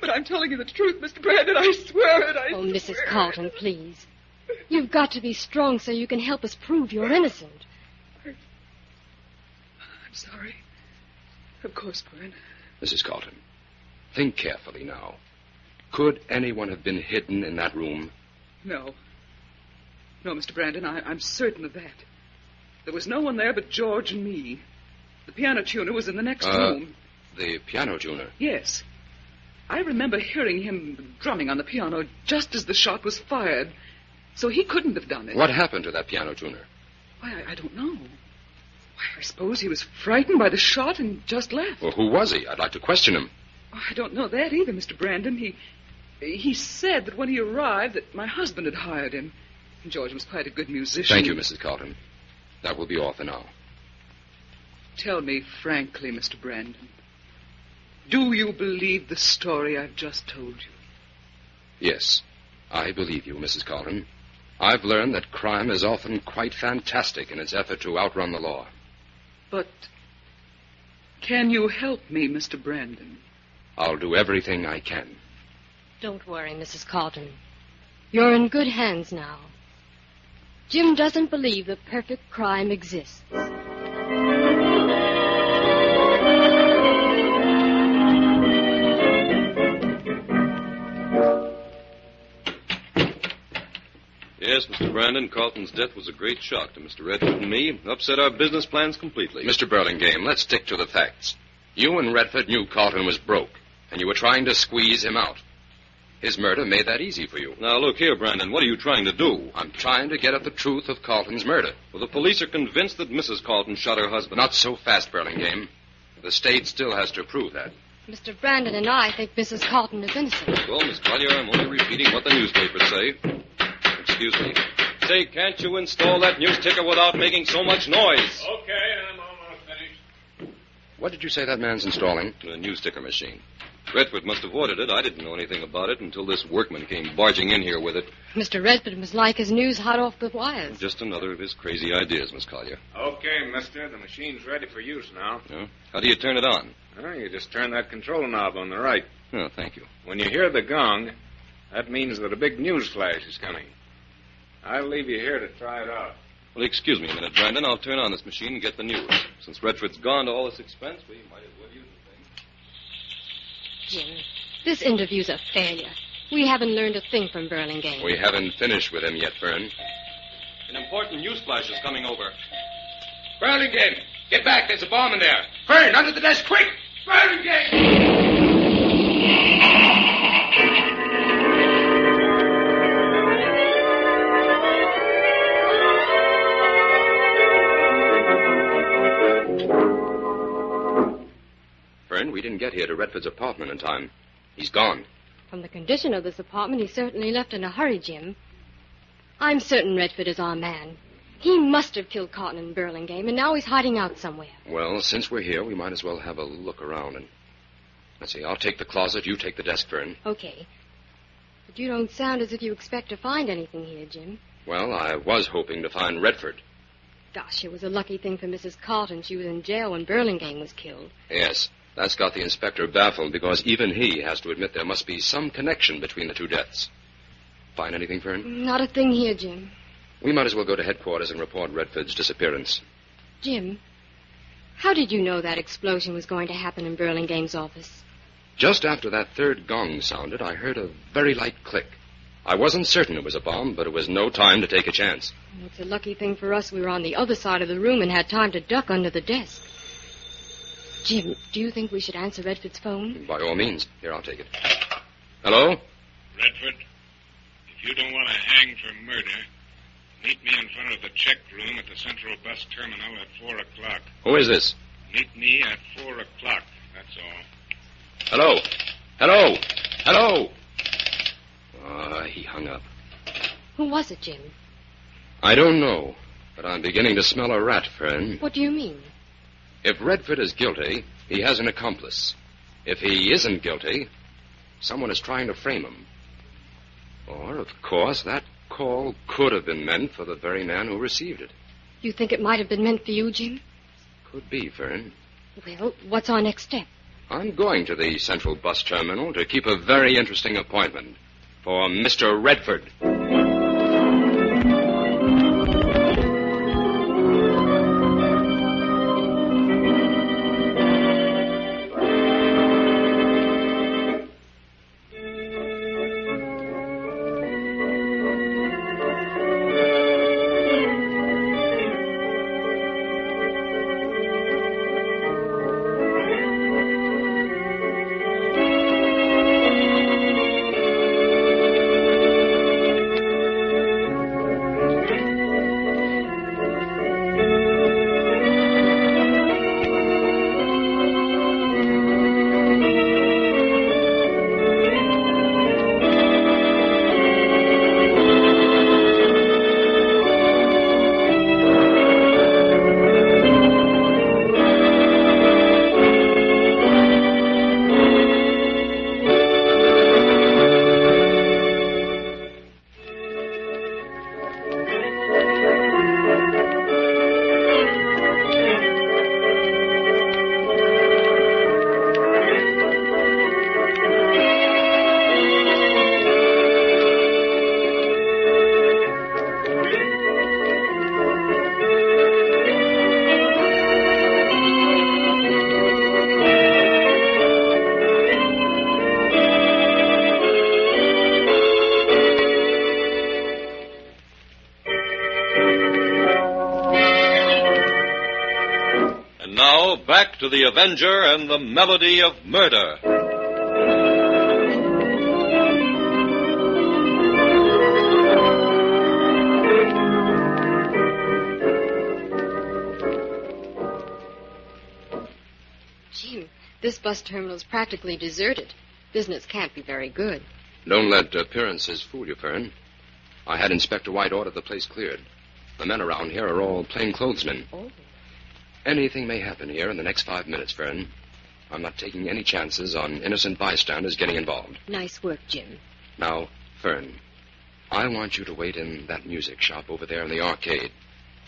But I'm telling you the truth, Mr. Brandon. I swear it. Oh, Mrs. Carlton, please. You've got to be strong so you can help us prove you're innocent. I'm sorry. Of course, Brandon. Mrs. Carlton, think carefully now. Could anyone have been hidden in that room? No, Mr. Brandon, I'm certain of that. There was no one there but George and me. The piano tuner was in the next room. The piano tuner? Yes. I remember hearing him drumming on the piano just as the shot was fired. So he couldn't have done it. What happened to that piano tuner? Why, I don't know. Why, I suppose he was frightened by the shot and just left. Well, who was he? I'd like to question him. Oh, I don't know that either, Mr. Brandon. He said that when he arrived that my husband had hired him. And George was quite a good musician. Thank you, Mrs. Carlton. That will be all for now. Tell me frankly, Mr. Brandon. Do you believe the story I've just told you? Yes, I believe you, Mrs. Carlton. I've learned that crime is often quite fantastic in its effort to outrun the law. But can you help me, Mr. Brandon? I'll do everything I can. Don't worry, Mrs. Carlton. You're in good hands now. Jim doesn't believe that perfect crime exists. Yes, Mr. Brandon, Carlton's death was a great shock to Mr. Redford and me. Upset our business plans completely. Mr. Burlingame, let's stick to the facts. You and Redford knew Carlton was broke, and you were trying to squeeze him out. His murder made that easy for you. Now, look here, Brandon. What are you trying to do? I'm trying to get at the truth of Carlton's murder. Well, the police are convinced that Mrs. Carlton shot her husband. Not so fast, Burlingame. The state still has to prove that. Mr. Brandon and I think Mrs. Carlton is innocent. Well, Miss Collier, I'm only repeating what the newspapers say. Excuse me. Say, can't you install that news ticker without making so much noise? Okay, I'm almost finished. What did you say that man's installing? The news ticker machine. Redford must have ordered it. I didn't know anything about it until this workman came barging in here with it. Mr. Redford was like his news hot off the wires. Just another of his crazy ideas, Miss Collier. Okay, mister. The machine's ready for use now. Yeah? How do you turn it on? Well, you just turn that control knob on the right. Oh, thank you. When you hear the gong, that means that a big news flash is coming. I'll leave you here to try it out. Well, excuse me a minute, Brandon. I'll turn on this machine and get the news. Since Redford's gone to all this expense, we might as well use the thing. Jim, this interview's a failure. We haven't learned a thing from Burlingame. We haven't finished with him yet, Fern. An important news flash is coming over. Burlingame, get back. There's a bomb in there. Fern, under the desk, quick! Burlingame! Fern, we didn't get here to Redford's apartment in time. He's gone. From the condition of this apartment, he certainly left in a hurry, Jim. I'm certain Redford is our man. He must have killed Carlton and Burlingame, and now he's hiding out somewhere. Well, since we're here, we might as well have a look around. And let's see, I'll take the closet, you take the desk, Fern. Okay. But you don't sound as if you expect to find anything here, Jim. Well, I was hoping to find Redford. Gosh, it was a lucky thing for Mrs. Carlton. She was in jail when Burlingame was killed. Yes, that's got the inspector baffled, because even he has to admit there must be some connection between the two deaths. Find anything, Fern? Not a thing here, Jim. We might as well go to headquarters and report Redford's disappearance. Jim, how did you know that explosion was going to happen in Burlingame's office? Just after that third gong sounded, I heard a very light click. I wasn't certain it was a bomb, but it was no time to take a chance. Well, it's a lucky thing for us we were on the other side of the room and had time to duck under the desk. Jim, do you think we should answer Redford's phone? By all means. Here, I'll take it. Hello? Redford, if you don't want to hang for murder, meet me in front of the check room at the Central Bus Terminal at 4 o'clock. Who is this? Meet me at 4 o'clock, that's all. Hello? Hello? Hello? He hung up. Who was it, Jim? I don't know, but I'm beginning to smell a rat, Fern. What do you mean? If Redford is guilty, he has an accomplice. If he isn't guilty, someone is trying to frame him. Or, of course, that call could have been meant for the very man who received it. You think it might have been meant for you, Jim? Could be, Fern. Well, what's our next step? I'm going to the Central Bus Terminal to keep a very interesting appointment for Mr. Redford. Back to the Avenger and the Melody of Murder. Jim, this bus terminal is practically deserted. Business can't be very good. Don't let appearances fool you, Fern. I had Inspector White order the place cleared. The men around here are all plainclothesmen. Oh. Anything may happen here in the next 5 minutes, Fern. I'm not taking any chances on innocent bystanders getting involved. Nice work, Jim. Now, Fern, I want you to wait in that music shop over there in the arcade.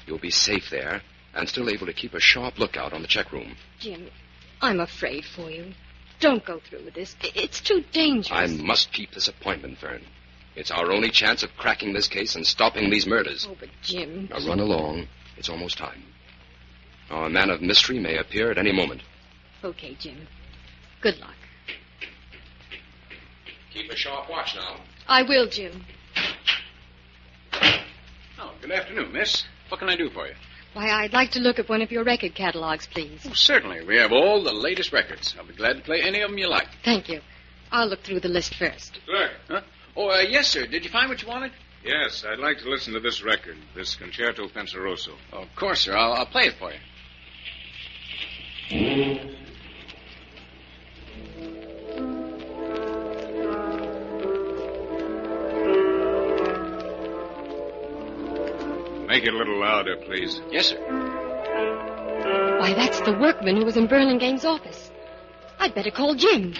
You'll be safe there and still able to keep a sharp lookout on the check room. Jim, I'm afraid for you. Don't go through with this. It's too dangerous. I must keep this appointment, Fern. It's our only chance of cracking this case and stopping these murders. Oh, but Jim... Now run along. It's almost time. Our man of mystery may appear at any moment. Okay, Jim. Good luck. Keep a sharp watch now. I will, Jim. Oh, good afternoon, miss. What can I do for you? Why, I'd like to look at one of your record catalogs, please. Oh, certainly. We have all the latest records. I'll be glad to play any of them you like. Thank you. I'll look through the list first. Sir. Huh? Oh, yes, sir. Did you find what you wanted? Yes, I'd like to listen to this record, this Concerto Penseroso. Oh, of course, sir. I'll play it for you. Make it a little louder, please. Yes, sir. Why, that's the workman who was in Burlingame's office. I'd better call Jim.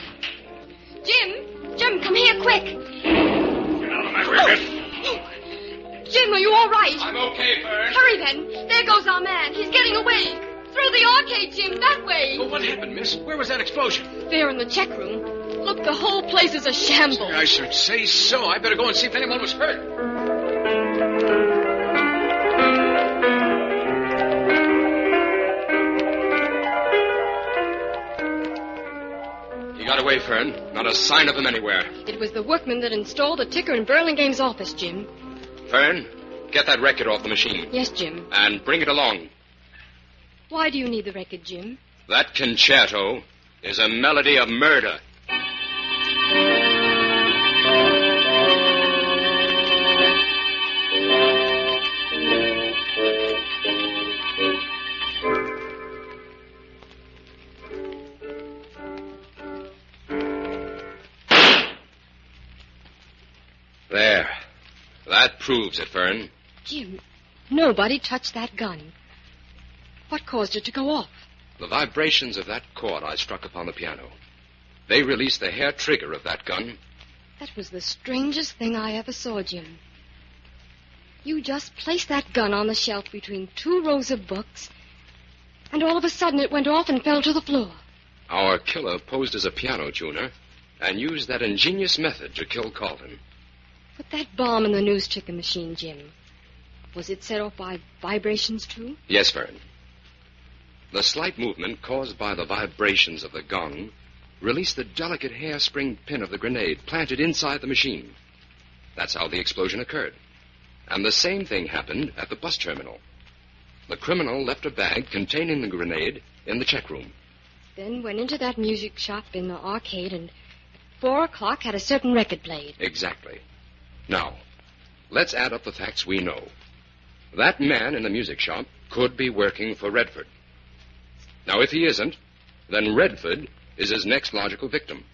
Jim, come here, quick. Get out of my record. Oh. Jim, are you all right? I'm okay, Fern. Hurry, then. There goes our man. He's getting away. Through the arcade, Jim, that way. Well, what happened, miss? Where was that explosion? There in the check room. Look, the whole place is a shambles. I should say so. I better go and see if anyone was hurt. Got away, Fern. Not a sign of him anywhere. It was the workman that installed the ticker in Burlingame's office, Jim. Fern, get that record off the machine. Yes, Jim. And bring it along. Why do you need the record, Jim? That concerto is a melody of murder. There. That proves it, Fern. Jim, nobody touched that gun. What caused it to go off? The vibrations of that chord I struck upon the piano. They released the hair trigger of that gun. That was the strangest thing I ever saw, Jim. You just placed that gun on the shelf between two rows of books, and all of a sudden it went off and fell to the floor. Our killer posed as a piano tuner and used that ingenious method to kill Carlton. But that bomb in the news ticker machine, Jim, was it set off by vibrations, too? Yes, Fern. The slight movement caused by the vibrations of the gong released the delicate hairspring pin of the grenade planted inside the machine. That's how the explosion occurred. And the same thing happened at the bus terminal. The criminal left a bag containing the grenade in the check room. Then went into that music shop in the arcade and at 4 o'clock had a certain record played. Exactly. Now, let's add up the facts we know. That man in the music shop could be working for Redford. Now, if he isn't, then Redford is his next logical victim.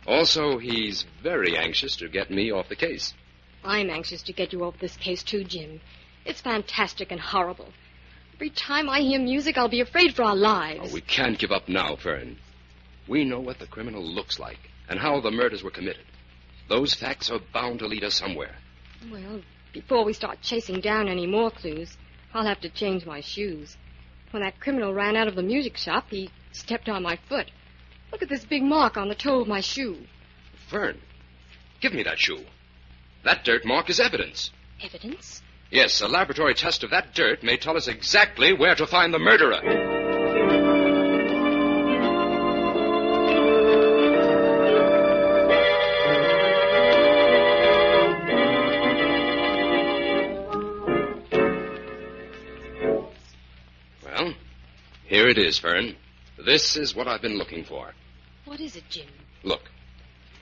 Also, he's very anxious to get me off the case. I'm anxious to get you off this case, too, Jim. It's fantastic and horrible. Every time I hear music, I'll be afraid for our lives. Oh, we can't give up now, Fern. We know what the criminal looks like and how the murders were committed. Those facts are bound to lead us somewhere. Well, before we start chasing down any more clues, I'll have to change my shoes. When that criminal ran out of the music shop, he stepped on my foot. Look at this big mark on the toe of my shoe. Fern, give me that shoe. That dirt mark is evidence. Evidence? Yes, a laboratory test of that dirt may tell us exactly where to find the murderer. Well, here it is, Fern. This is what I've been looking for. What is it, Jim? Look,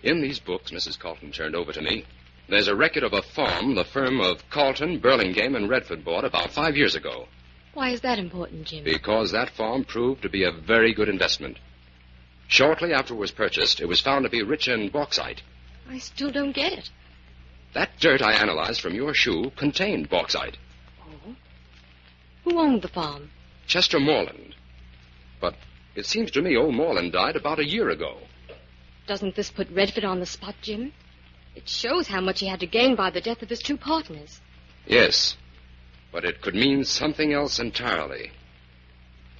in these books Mrs. Carlton turned over to me, there's a record of a farm the firm of Carlton, Burlingame, and Redford bought about 5 years ago. Why is that important, Jim? Because that farm proved to be a very good investment. Shortly after it was purchased, it was found to be rich in bauxite. I still don't get it. That dirt I analyzed from your shoe contained bauxite. Oh? Who owned the farm? Chester Morland. But it seems to me old Morland died about a year ago. Doesn't this put Redford on the spot, Jim? It shows how much he had to gain by the death of his two partners. Yes, but it could mean something else entirely.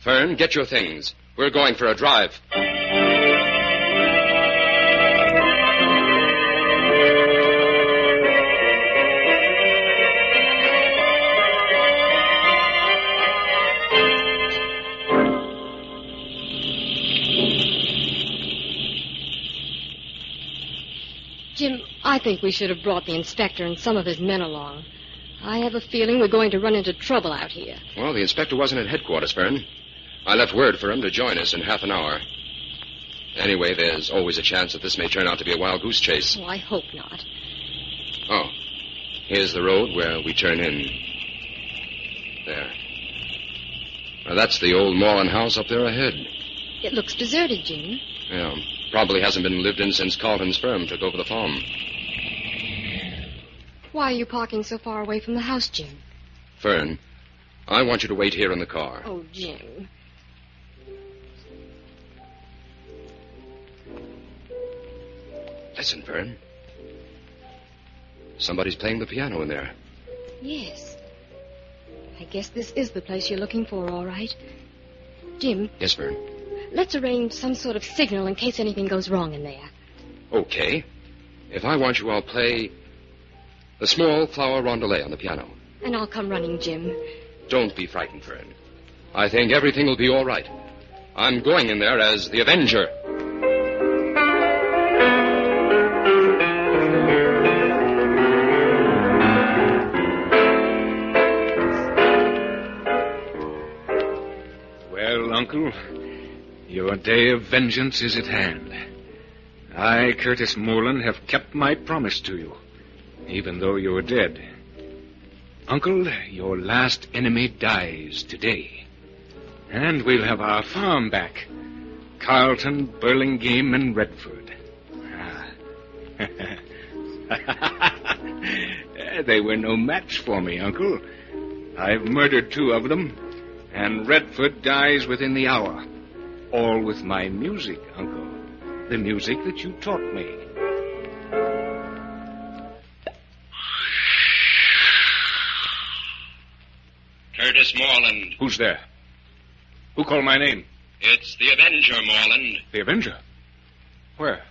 Fern, get your things. We're going for a drive. Jim, I think we should have brought the inspector and some of his men along. I have a feeling we're going to run into trouble out here. Well, the inspector wasn't at headquarters, Fern. I left word for him to join us in half an hour. Anyway, there's always a chance that this may turn out to be a wild goose chase. Oh, I hope not. Oh, here's the road where we turn in. There. Now, that's the old Morland house up there ahead. It looks deserted, Jim. Yeah, probably hasn't been lived in since Carlton's firm took over the farm. Why are you parking so far away from the house, Jim? Fern, I want you to wait here in the car. Oh, Jim. Listen, Fern. Somebody's playing the piano in there. Yes. I guess this is the place you're looking for, all right. Jim. Yes, Fern. Let's arrange some sort of signal in case anything goes wrong in there. Okay. If I want you, I'll play the small flower rondelay on the piano. And I'll come running, Jim. Don't be frightened, Fern. I think everything will be all right. I'm going in there as the Avenger. Uncle. Your day of vengeance is at hand. I, Curtis Moreland, have kept my promise to you, even though you're dead. Uncle, your last enemy dies today. And we'll have our farm back. Carlton, Burlingame, and Redford. They were no match for me, Uncle. I've murdered 2 of them, and Redford dies within the hour. All with my music, Uncle. The music that you taught me. Curtis Moreland. Who's there? Who called my name? It's the Avenger, Moreland. The Avenger? Where?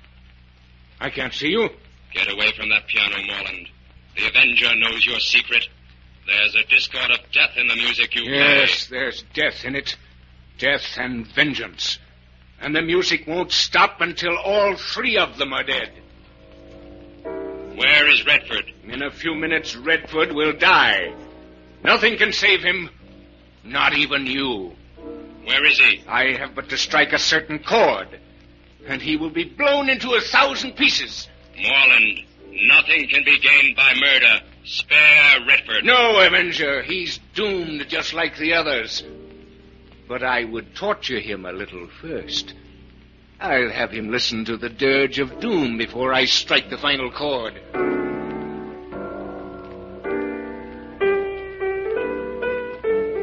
I can't see you. Get away from that piano, Moreland. The Avenger knows your secret. There's a discord of death in the music you play. Yes, there's death in it. Death and vengeance. And the music won't stop until all 3 of them are dead. Where is Redford? In a few minutes, Redford will die. Nothing can save him. Not even you. Where is he? I have but to strike a certain chord, and he will be blown into 1,000 pieces. Moreland, nothing can be gained by murder. Spare Redford. No, Avenger. He's doomed just like the others. But I would torture him a little first. I'll have him listen to the dirge of doom before I strike the final chord.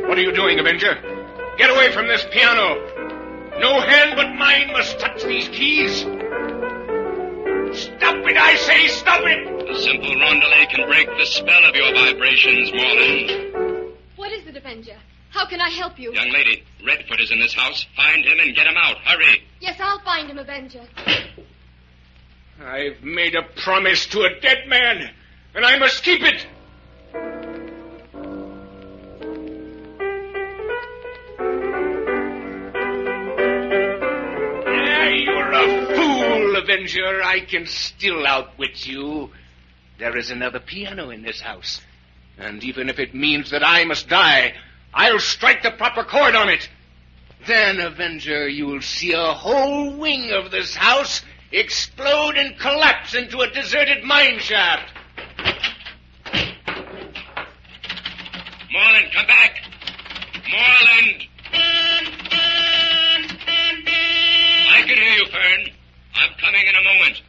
What are you doing, Avenger? Get away from this piano. No hand but mine must touch these keys. Stop it, I say, stop it! A simple rondelay can break the spell of your vibrations, Moreland. What is it, Avenger? How can I help you? Young lady, Redford is in this house. Find him and get him out. Hurry. Yes, I'll find him, Avenger. I've made a promise to a dead man, and I must keep it. You're a fool, Avenger. I can still outwit you. There is another piano in this house, and even if it means that I must die, I'll strike the proper chord on it. Then, Avenger, you'll see a whole wing of this house explode and collapse into a deserted mine shaft. Moreland, come back. Moreland. I can hear you, Fern. I'm coming in a moment.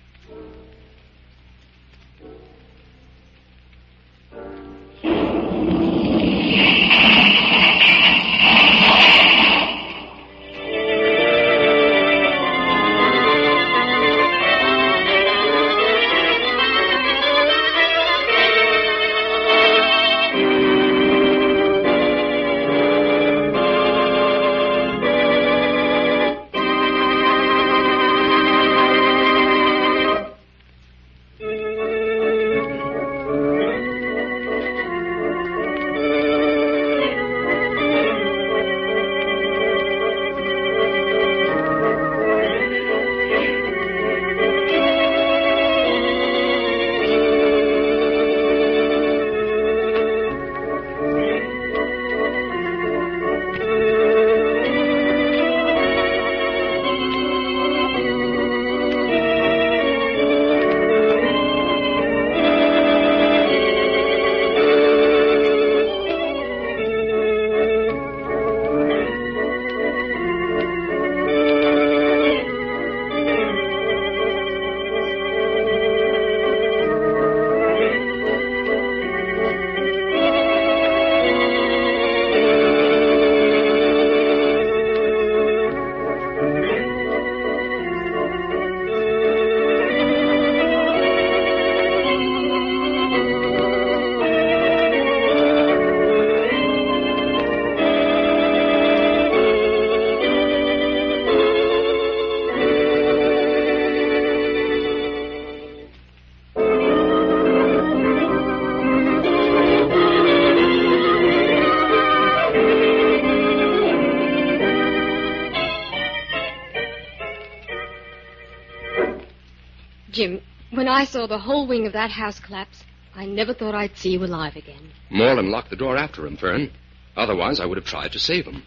Jim, when I saw the whole wing of that house collapse, I never thought I'd see you alive again. Moreland locked the door after him, Fern. Otherwise, I would have tried to save him.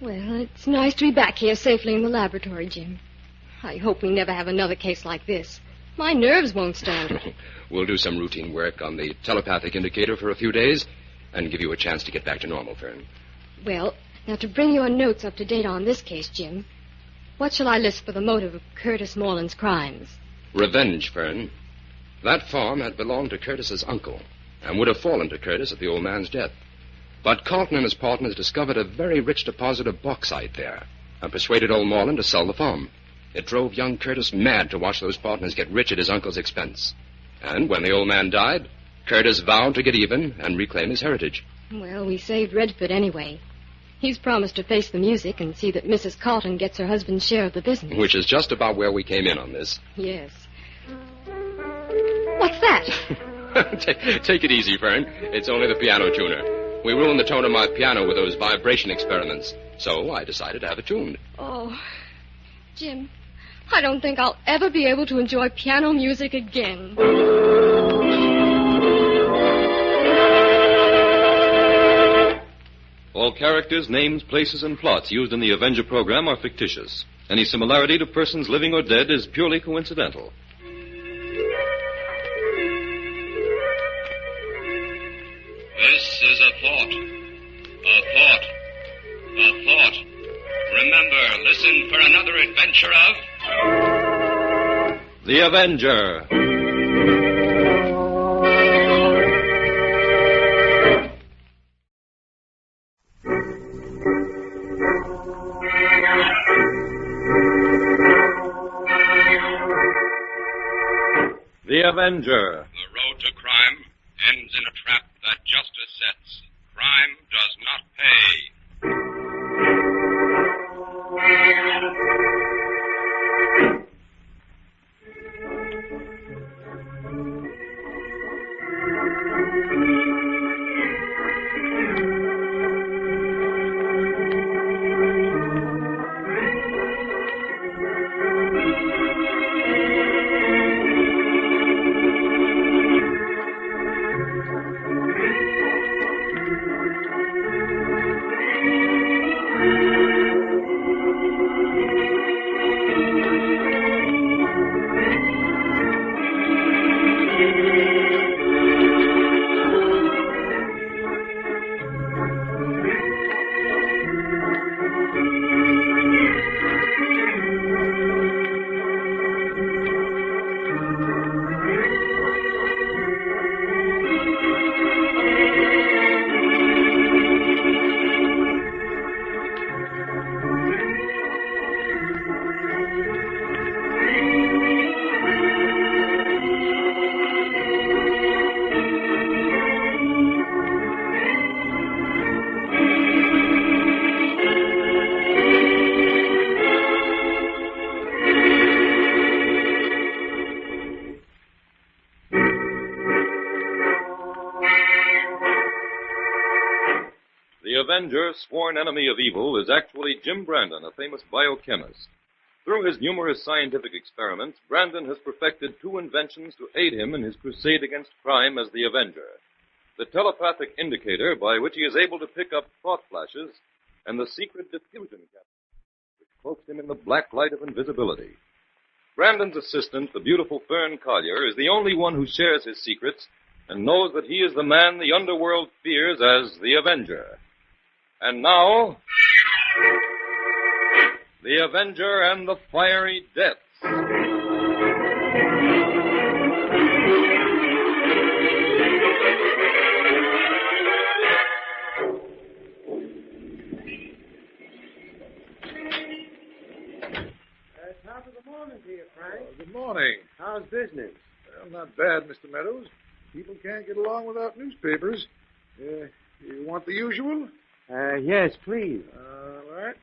Well, it's nice to be back here safely in the laboratory, Jim. I hope we never have another case like this. My nerves won't stand it. We'll do some routine work on the telepathic indicator for a few days and give you a chance to get back to normal, Fern. Well, now to bring your notes up to date on this case, Jim, what shall I list for the motive of Curtis Morland's crimes? Revenge, Fern. That farm had belonged to Curtis's uncle and would have fallen to Curtis at the old man's death. But Carlton and his partners discovered a very rich deposit of bauxite there and persuaded old Morland to sell the farm. It drove young Curtis mad to watch those partners get rich at his uncle's expense. And when the old man died, Curtis vowed to get even and reclaim his heritage. Well, we saved Redford anyway. He's promised to face the music and see that Mrs. Carlton gets her husband's share of the business. Which is just about where we came in on this. Yes. What's that? Take it easy, Fern. It's only the piano tuner. We ruined the tone of my piano with those vibration experiments, so I decided to have it tuned. Oh, Jim, I don't think I'll ever be able to enjoy piano music again. All characters, names, places, and plots used in the Avenger program are fictitious. Any similarity to persons living or dead is purely coincidental. This is a thought. A thought. A thought. Remember, listen for another adventure of... The Avenger. The Avenger. The road to crime ends in a trap that justice sets. Crime does not pay. Avenger, sworn enemy of evil, is actually Jim Brandon, a famous biochemist. Through his numerous scientific experiments, Brandon has perfected two inventions to aid him in his crusade against crime as the Avenger. The telepathic indicator by which he is able to pick up thought flashes, and the secret diffusion capsule which cloaks him in the black light of invisibility. Brandon's assistant, the beautiful Fern Collier, is the only one who shares his secrets and knows that he is the man the underworld fears as the Avenger. And now, the Avenger and the Fiery Deaths. Top of the morning to you, Frank. Good morning. How's business? Well, not bad, Mr. Meadows. People can't get along without newspapers. You want the usual? Yes, please. All right.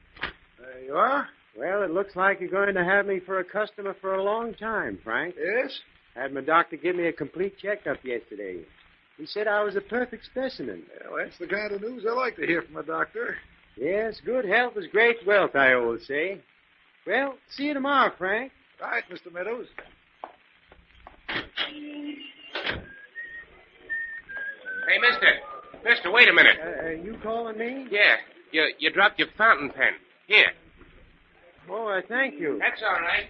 There you are. Well, it looks like you're going to have me for a customer for a long time, Frank. Yes? Had my doctor give me a complete checkup yesterday. He said I was a perfect specimen. Well, that's the kind of news I like to hear from a doctor. Yes, good health is great wealth, I always say. Well, see you tomorrow, Frank. Right, Mr. Meadows. Hey, Mister, wait a minute. You calling me? Yeah. You dropped your fountain pen. Here. Oh, thank you. That's all right.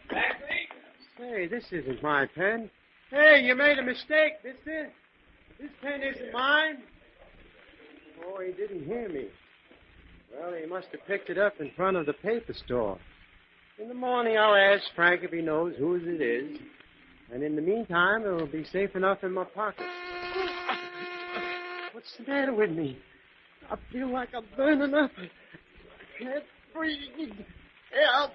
Hey, this isn't my pen. Hey, you made a mistake. This pen isn't mine. Oh, he didn't hear me. Well, he must have picked it up in front of the paper store. In the morning, I'll ask Frank if he knows whose it is. And in the meantime, it'll be safe enough in my pocket. What's the matter with me? I feel like I'm burning up. I can't breathe. Help!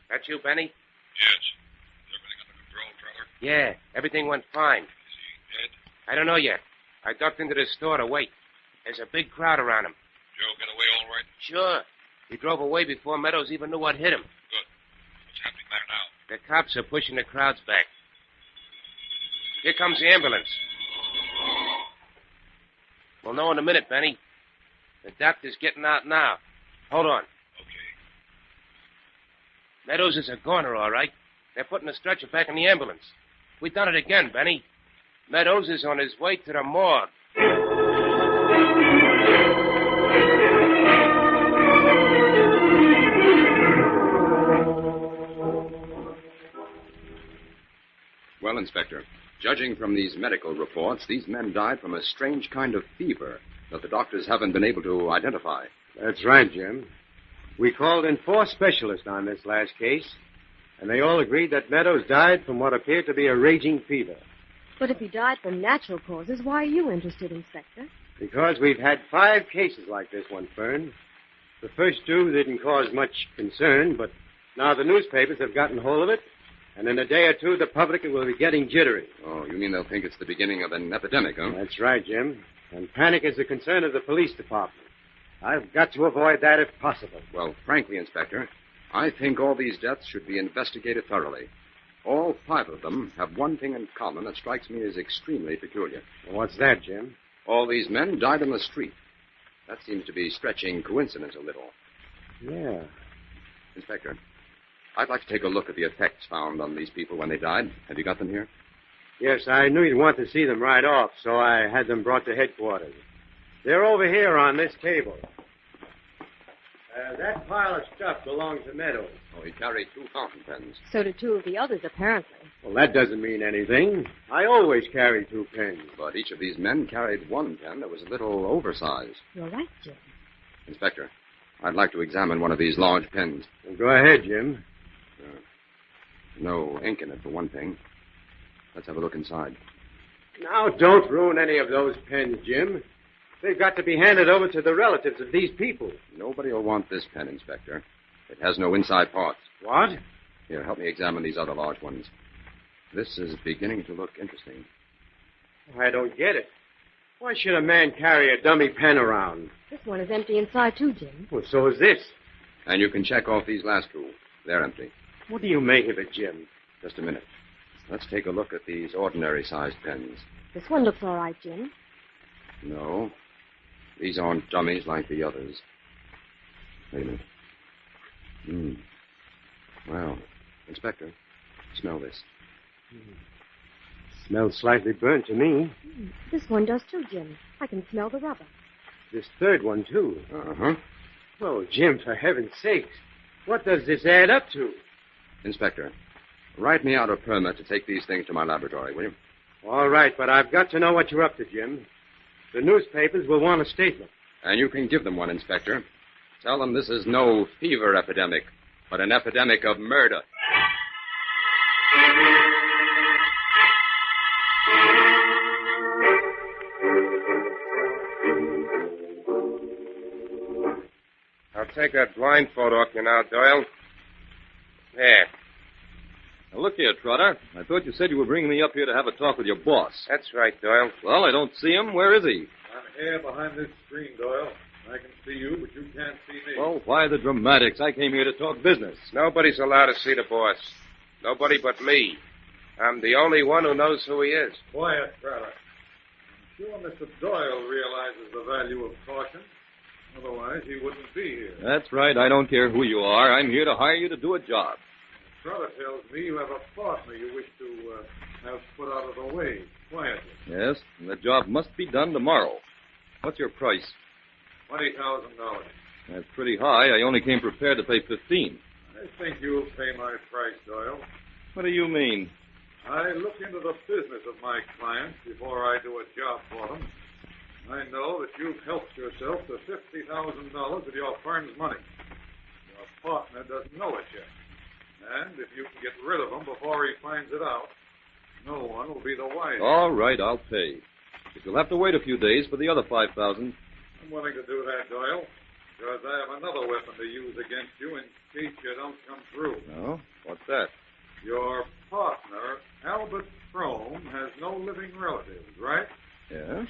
That you, Benny? Yes. Is everything under control, Trevor? Yeah, everything went fine. Is he dead? I don't know yet. I ducked into the store to wait. There's a big crowd around him. Joe get away all right? Sure. He drove away before Meadows even knew what hit him. Good. What's happening there now? The cops are pushing the crowds back. Here comes the ambulance. We'll know in a minute, Benny. The doctor's getting out now. Hold on. Okay. Meadows is a goner, all right. They're putting the stretcher back in the ambulance. We done it again, Benny. Meadows is on his way to the morgue. Well, Inspector, judging from these medical reports, these men died from a strange kind of fever that the doctors haven't been able to identify. That's right, Jim. We called in 4 specialists on this last case, and they all agreed that Meadows died from what appeared to be a raging fever. But if he died from natural causes, why are you interested, Inspector? Because we've had 5 cases like this one, Fern. The first 2 didn't cause much concern, but now the newspapers have gotten hold of it, and in a day or 2, the public will be getting jittery. Oh, you mean they'll think it's the beginning of an epidemic, huh? That's right, Jim. And panic is the concern of the police department. I've got to avoid that if possible. Well, frankly, Inspector, I think all these deaths should be investigated thoroughly. All 5 of them have one thing in common that strikes me as extremely peculiar. What's that, Jim? All these men died in the street. That seems to be stretching coincidence a little. Yeah. Inspector, I'd like to take a look at the effects found on these people when they died. Have you got them here? Yes, I knew you'd want to see them right off, so I had them brought to headquarters. They're over here on this table. That pile of stuff belongs to Meadows. Oh, he carried 2 fountain pens. So did 2 of the others, apparently. Well, that doesn't mean anything. I always carry 2 pens. But each of these men carried one pen that was a little oversized. You're right, Jim. Inspector, I'd like to examine one of these large pens. Well, go ahead, Jim. No ink in it, for one thing. Let's have a look inside. Now, don't ruin any of those pens, Jim. They've got to be handed over to the relatives of these people. Nobody will want this pen, Inspector. It has no inside parts. What? Here, help me examine these other large ones. This is beginning to look interesting. I don't get it. Why should a man carry a dummy pen around? This one is empty inside, too, Jim. Well, so is this. And you can check off these last 2. They're empty. What do you make of it, Jim? Just a minute. Let's take a look at these ordinary-sized pens. This one looks all right, Jim. No. These aren't dummies like the others. Wait a minute. Well, Inspector, smell this. Smells slightly burnt to me. This one does, too, Jim. I can smell the rubber. This third one, too. Uh-huh. Oh, Jim, for heaven's sakes. What does this add up to? Inspector, write me out a permit to take these things to my laboratory, will you? All right, but I've got to know what you're up to, Jim. The newspapers will want a statement. And you can give them one, Inspector. Tell them this is no fever epidemic, but an epidemic of murder. I'll take that blindfold off you now, Doyle. There. Now, look here, Trotter. I thought you said you were bringing me up here to have a talk with your boss. That's right, Doyle. Well, I don't see him. Where is he? I'm here behind this screen, Doyle. I can see you, but you can't see me. Well, why the dramatics? I came here to talk business. Nobody's allowed to see the boss. Nobody but me. I'm the only one who knows who he is. Quiet, Trotter. I'm sure Mr. Doyle realizes the value of caution. Otherwise, he wouldn't be here. That's right. I don't care who you are. I'm here to hire you to do a job. Brother tells me you have a partner you wish to have put out of the way, quietly. Yes, and the job must be done tomorrow. What's your price? $20,000. That's pretty high. I only came prepared to pay $15,000. I think you'll pay my price, Doyle. What do you mean? I look into the business of my clients before I do a job for them. I know that you've helped yourself to $50,000 of your firm's money. Your partner doesn't know it yet. And if you can get rid of him before he finds it out, no one will be the wiser. All right, I'll pay. But you'll have to wait a few days for the other $5,000. I'm willing to do that, Doyle, because I have another weapon to use against you in case you don't come through. No? What's that? Your partner, Albert Frome, has no living relatives, right? Yes?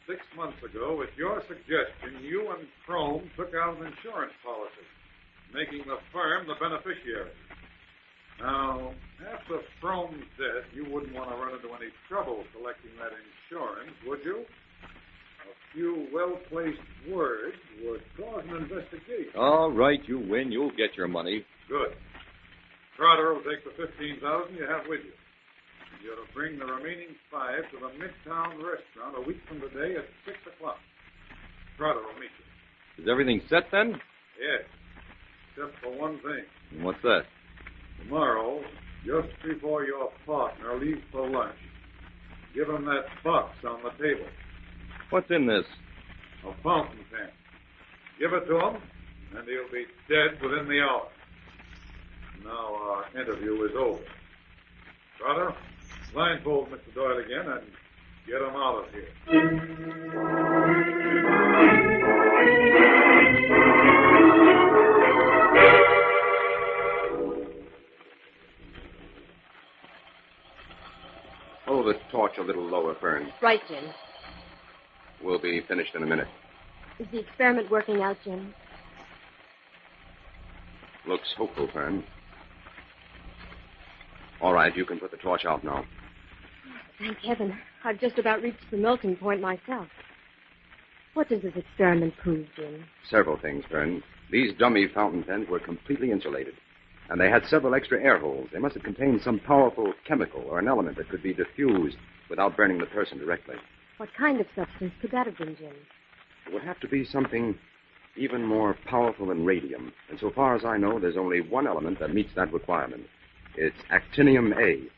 6 months ago, at your suggestion, you and Frome took out an insurance policy, making the firm the beneficiary. Now, after Frome's death, you wouldn't want to run into any trouble collecting that insurance, would you? A few well-placed words would cause an investigation. All right, you win. You'll get your money. Good. Trotter will take the $15,000 you have with you. You're to bring the remaining $5,000 to the Midtown restaurant a week from today at 6 o'clock. Trotter will meet you. Is everything set then? Yes, except for one thing. And what's that? Tomorrow, just before your partner leaves for lunch, give him that box on the table. What's in this? A fountain pen. Give it to him, and he'll be dead within the hour. Now our interview is over. Trotter, blindfold Mr. Doyle again and get him out of here. Hold the torch a little lower, Fern. Right, Jim. We'll be finished in a minute. Is the experiment working out, Jim? Looks hopeful, Fern. All right, you can put the torch out now. Thank heaven. I've just about reached the melting point myself. What does this experiment prove, Jim? Several things, Fern. These dummy fountain pens were completely insulated, and they had several extra air holes. They must have contained some powerful chemical or an element that could be diffused without burning the person directly. What kind of substance could that have been, Jim? It would have to be something even more powerful than radium. And so far as I know, there's only one element that meets that requirement. It's actinium A.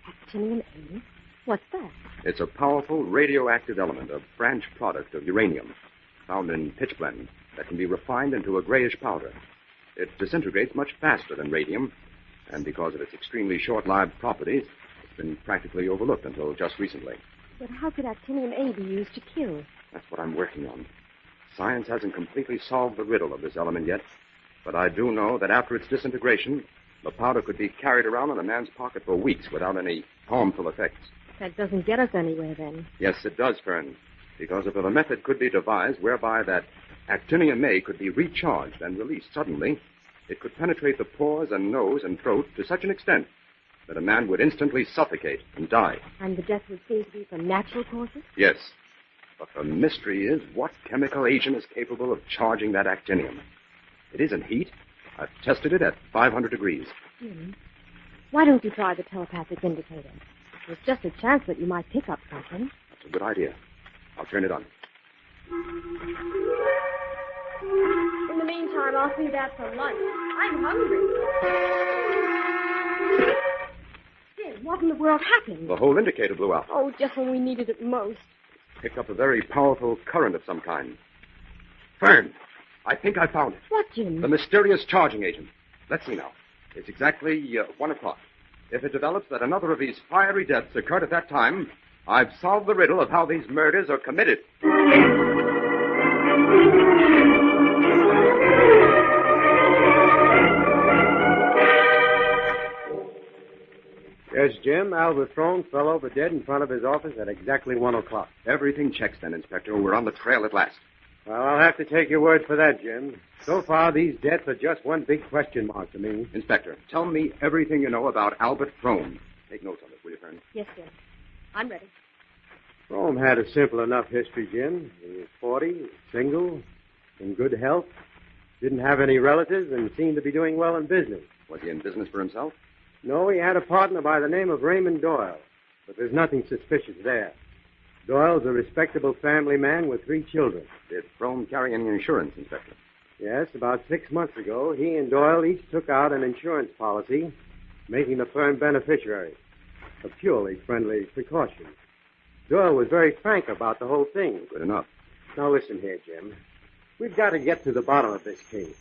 Actinium A? What's that? It's a powerful radioactive element, a branch product of uranium, found in pitchblende, that can be refined into a grayish powder. It disintegrates much faster than radium, and because of its extremely short-lived properties, it's been practically overlooked until just recently. But how could actinium A be used to kill? That's what I'm working on. Science hasn't completely solved the riddle of this element yet, but I do know that after its disintegration, the powder could be carried around in a man's pocket for weeks without any harmful effects. That doesn't get us anywhere, then. Yes, it does, Fern, because if a method could be devised whereby that actinium A could be recharged and released suddenly, it could penetrate the pores and nose and throat to such an extent that a man would instantly suffocate and die. And the death would seem to be from natural causes? Yes. But the mystery is what chemical agent is capable of charging that actinium. It isn't heat. I've tested it at 500 degrees. Jim, why don't you try the telepathic indicator? There's just a chance that you might pick up something. That's a good idea. I'll turn it on. In the meantime, I'll see that for lunch. I'm hungry. Jim, what in the world happened? The whole indicator blew out. Oh, just when we needed it most. Picked up a very powerful current of some kind. Fern, I think I found it. What, Jim? The mysterious charging agent. Let's see now. It's exactly 1 o'clock. If it develops that another of these fiery deaths occurred at that time, I've solved the riddle of how these murders are committed. Yes, Jim. Albert Frome fell over dead in front of his office at exactly 1 o'clock. Everything checks then, Inspector. We're on the trail at last. Well, I'll have to take your word for that, Jim. So far, these deaths are just one big question mark to me. Inspector, tell me everything you know about Albert Frome. Take notes of it, will you, Fern? Yes, Jim. I'm ready. Frome had a simple enough history, Jim. He was 40, single, In good health. Didn't have any relatives and seemed to be doing well in business. Was he in business for himself? No, he had a partner by the name of Raymond Doyle. But there's nothing suspicious there. Doyle's a respectable family man with 3 children. Did Frome carry any insurance, Inspector? Yes, about 6 months ago, he and Doyle each took out an insurance policy, making the firm beneficiary. A purely friendly precaution. Doyle was very frank about the whole thing. Good enough. Now listen here, Jim. We've got to get to the bottom of this case.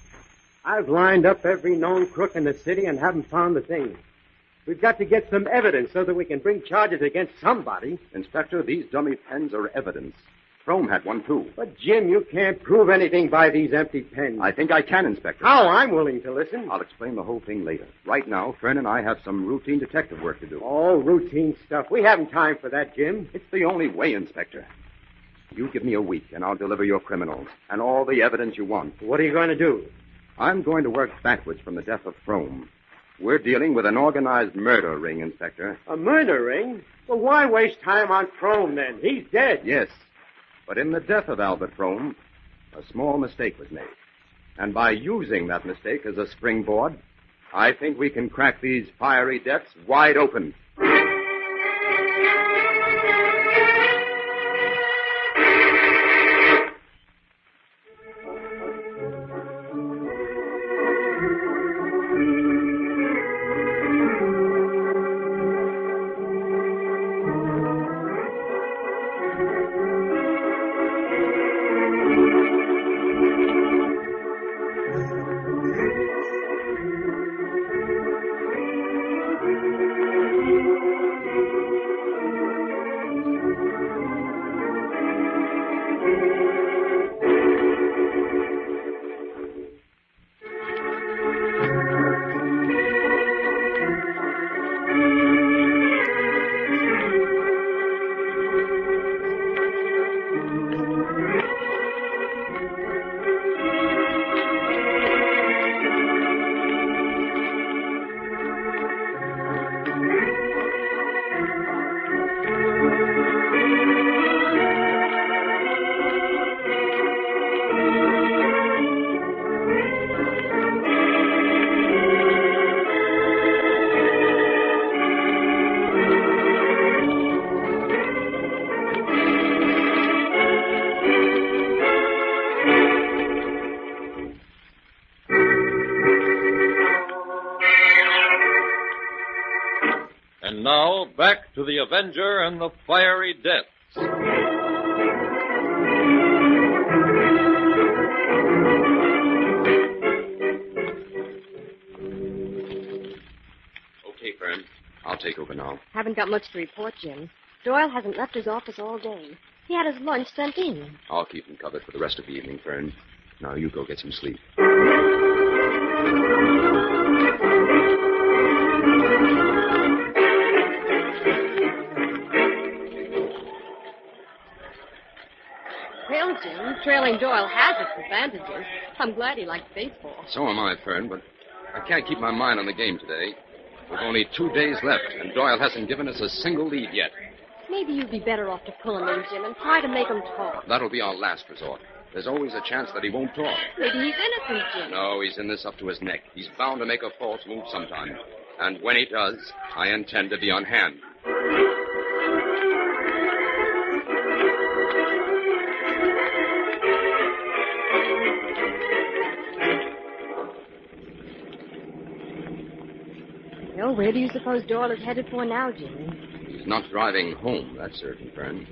I've lined up every known crook in the city and haven't found the thing. We've got to get some evidence so that we can bring charges against somebody. Inspector, these dummy pens are evidence. Frome had one, too. But, Jim, you can't prove anything by these empty pens. I think I can, Inspector. How? I'm willing to listen. I'll explain the whole thing later. Right now, Fern and I have some routine detective work to do. Oh, routine stuff. We haven't time for that, Jim. It's the only way, Inspector. You give me a week, and I'll deliver your criminals and all the evidence you want. What are you going to do? I'm going to work backwards from the death of Frome. We're dealing with an organized murder ring, Inspector. A murder ring? Well, why waste time on Frome, then? He's dead. Yes. But in the death of Albert Frome, a small mistake was made. And by using that mistake as a springboard, I think we can crack these fiery depths wide open. And now, back to the Avenger and the Fiery Depths. Okay, Fern. I'll take over now. Haven't got much to report, Jim. Doyle hasn't left his office all day. He had his lunch sent in. I'll keep him covered for the rest of the evening, Fern. Now you go get some sleep. Well, Jim, trailing Doyle has its advantages. I'm glad he likes baseball. So am I, Fern, but I can't keep my mind on the game today. We've only 2 days left, and Doyle hasn't given us a single lead yet. Maybe you'd be better off to pull him in, Jim, and try to make him talk. That'll be our last resort. There's always a chance that he won't talk. Maybe he's innocent, Jim. No, he's in this up to his neck. He's bound to make a false move sometime. And when he does, I intend to be on hand. Well, where do you suppose Doyle is headed for now, Jim? He's not driving home, that's certain, Fern.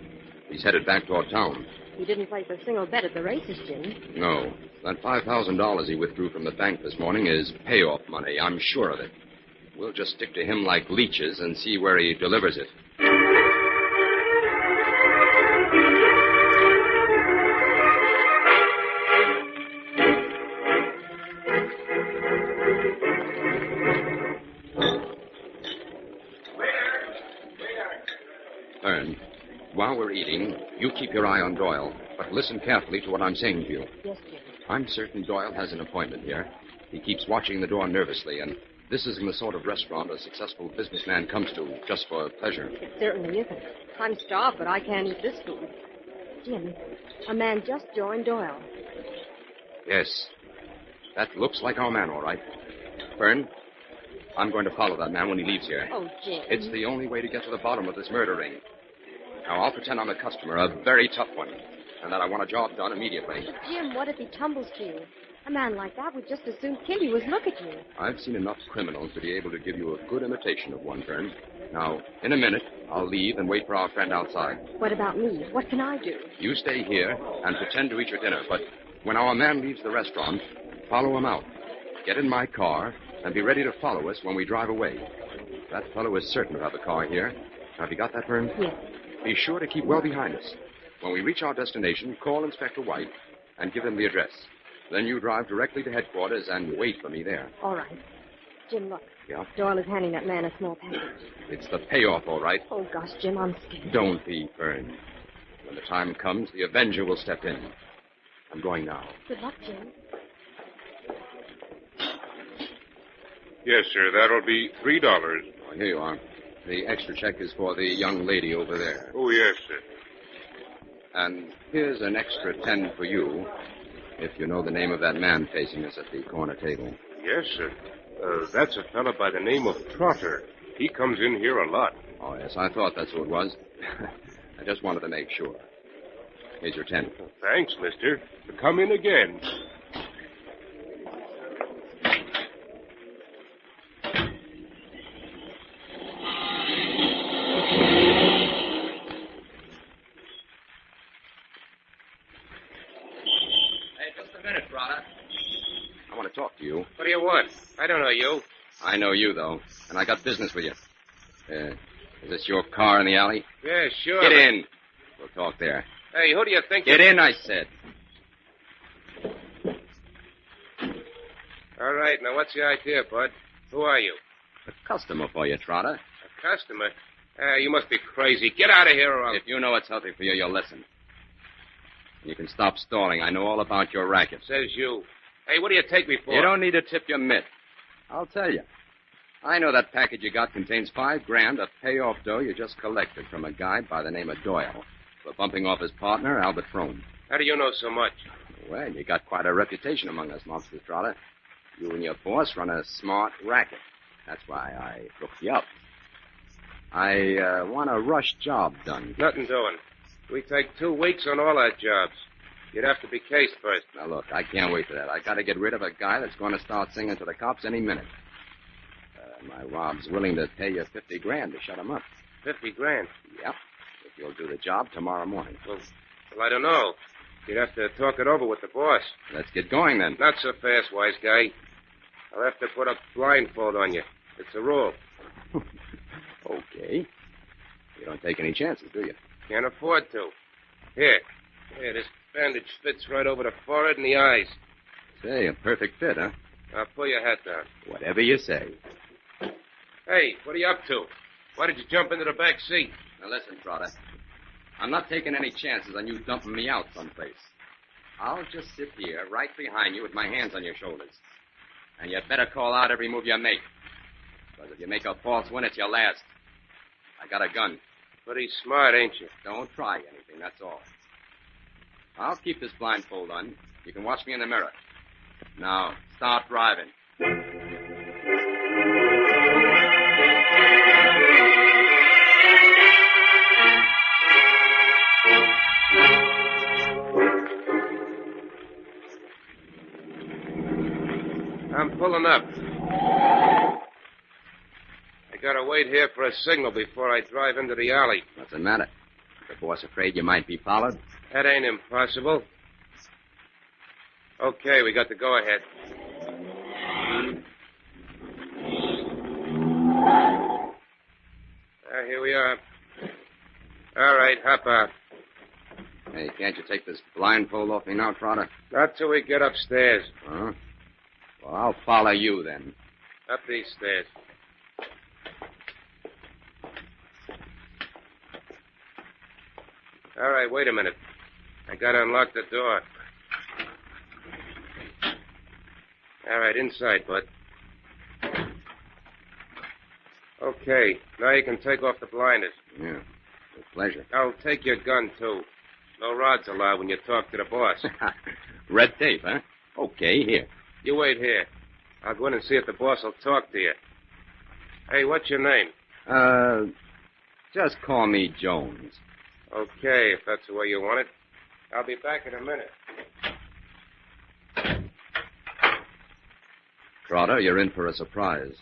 He's headed back toward town. He didn't place a single bet at the races, Jim. No. That $5,000 he withdrew from the bank this morning is payoff money. I'm sure of it. We'll just stick to him like leeches and see where he delivers it. Fern, while we're eating, you keep your eye on Doyle, but listen carefully to what I'm saying to you. Yes, Jim. I'm certain Doyle has an appointment here. He keeps watching the door nervously, and this isn't the sort of restaurant a successful businessman comes to just for pleasure. It certainly isn't. I'm starved, but I can't eat this food. Jim, a man just joined Doyle. Yes. That looks like our man, all right. Fern, I'm going to follow that man when he leaves here. Oh, Jim. It's the only way to get to the bottom of this murder ring. Now, I'll pretend I'm a customer, a very tough one, and that I want a job done immediately. Jim, what if he tumbles to you? A man like that would just as soon kill you as look at you. I've seen enough criminals to be able to give you a good imitation of one, Fern. Now, in a minute, I'll leave and wait for our friend outside. What about me? What can I do? You stay here and pretend to eat your dinner, but when our man leaves the restaurant, follow him out. Get in my car and be ready to follow us when we drive away. That fellow is certain to have a car here. Have you got that, Fern? Yes. Be sure to keep well behind us. When we reach our destination, call Inspector White and give him the address. Then you drive directly to headquarters and wait for me there. All right. Jim, look. Yeah? Doyle is handing that man a small package. It's the payoff, all right. Oh, gosh, Jim, I'm scared. Don't be, Fern. When the time comes, the Avenger will step in. I'm going now. Good luck, Jim. Yes, sir. That'll be $3. Oh, here you are. The extra check is for the young lady over there. Oh, yes, sir. And here's an extra 10 for you, if you know the name of that man facing us at the corner table. Yes, sir. That's a fellow by the name of Trotter. He comes in here a lot. Oh, yes, I thought that's who it was. I just wanted to make sure. Here's your 10. Thanks, mister. Come in again. Talk to you. What do you want? I don't know you. I know you, though, and I got business with you. Is this your car in the alley? Yeah, sure. Get in. We'll talk there. Hey, who do you think... Get in, I said. All right, now what's the idea, bud? Who are you? A customer for you, Trotter. A customer? You must be crazy. Get out of here or I'll... If you know what's healthy for you, you'll listen. You can stop stalling. I know all about your racket. Says you. Hey, what do you take me for? You don't need to tip your mitt. I'll tell you. I know that package you got contains $5,000 of payoff dough you just collected from a guy by the name of Doyle for bumping off his partner, Albert Frome. How do you know so much? Well, you got quite a reputation among us mobsters, Trotter. You and your boss run a smart racket. That's why I looked you up. I want a rush job done. Nothing doing. We take 2 weeks on all our jobs. You'd have to be cased first. Now, look, I can't wait for that. I got to get rid of a guy that's going to start singing to the cops any minute. My Rob's willing to pay you $50,000 to shut him up. $50,000? Yep. If you'll do the job tomorrow morning. Well, I don't know. You'd have to talk it over with the boss. Let's get going, then. Not so fast, wise guy. I'll have to put a blindfold on you. It's a rule. Okay. You don't take any chances, do you? Can't afford to. Here, this bandage fits right over the forehead and the eyes. Say, a perfect fit, huh? Now, pull your hat down. Whatever you say. Hey, what are you up to? Why did you jump into the back seat? Now, listen, Trotter. I'm not taking any chances on you dumping me out someplace. I'll just sit here right behind you with my hands on your shoulders. And you better call out every move you make. Because if you make a false one, it's your last. I got a gun. Pretty smart, ain't you? Don't try anything, that's all. I'll keep this blindfold on. You can watch me in the mirror. Now, start driving. I'm pulling up. I gotta wait here for a signal before I drive into the alley. What's the matter? The boss afraid you might be followed? That ain't impossible. Okay, we got the go-ahead. Here we are. All right, hop out. Hey, can't you take this blindfold off me now, Trotter? Not till we get upstairs. Huh? Well, I'll follow you then. Up these stairs. All right, wait a minute. I gotta unlock the door. All right, inside, bud. Okay, now you can take off the blinders. Yeah, with pleasure. I'll take your gun, too. No rods allowed when you talk to the boss. Red tape, huh? Okay, here. You wait here. I'll go in and see if the boss will talk to you. Hey, what's your name? Just call me Jones. Okay, if that's the way you want it. I'll be back in a minute. Trotter, you're in for a surprise.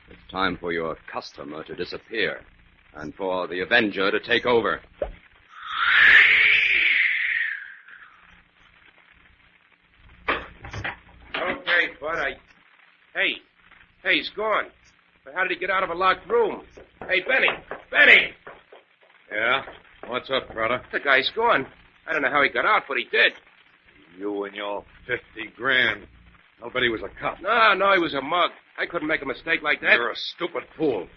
It's time for your customer to disappear and for the Avenger to take over. Okay, Bud, Hey, he's gone. But how did he get out of a locked room? Hey, Benny! Benny! Yeah? What's up, brother? The guy's gone. I don't know how he got out, but he did. You and your 50 grand. I'll bet he was a cop. No, he was a mug. I couldn't make a mistake like that. You're a stupid fool.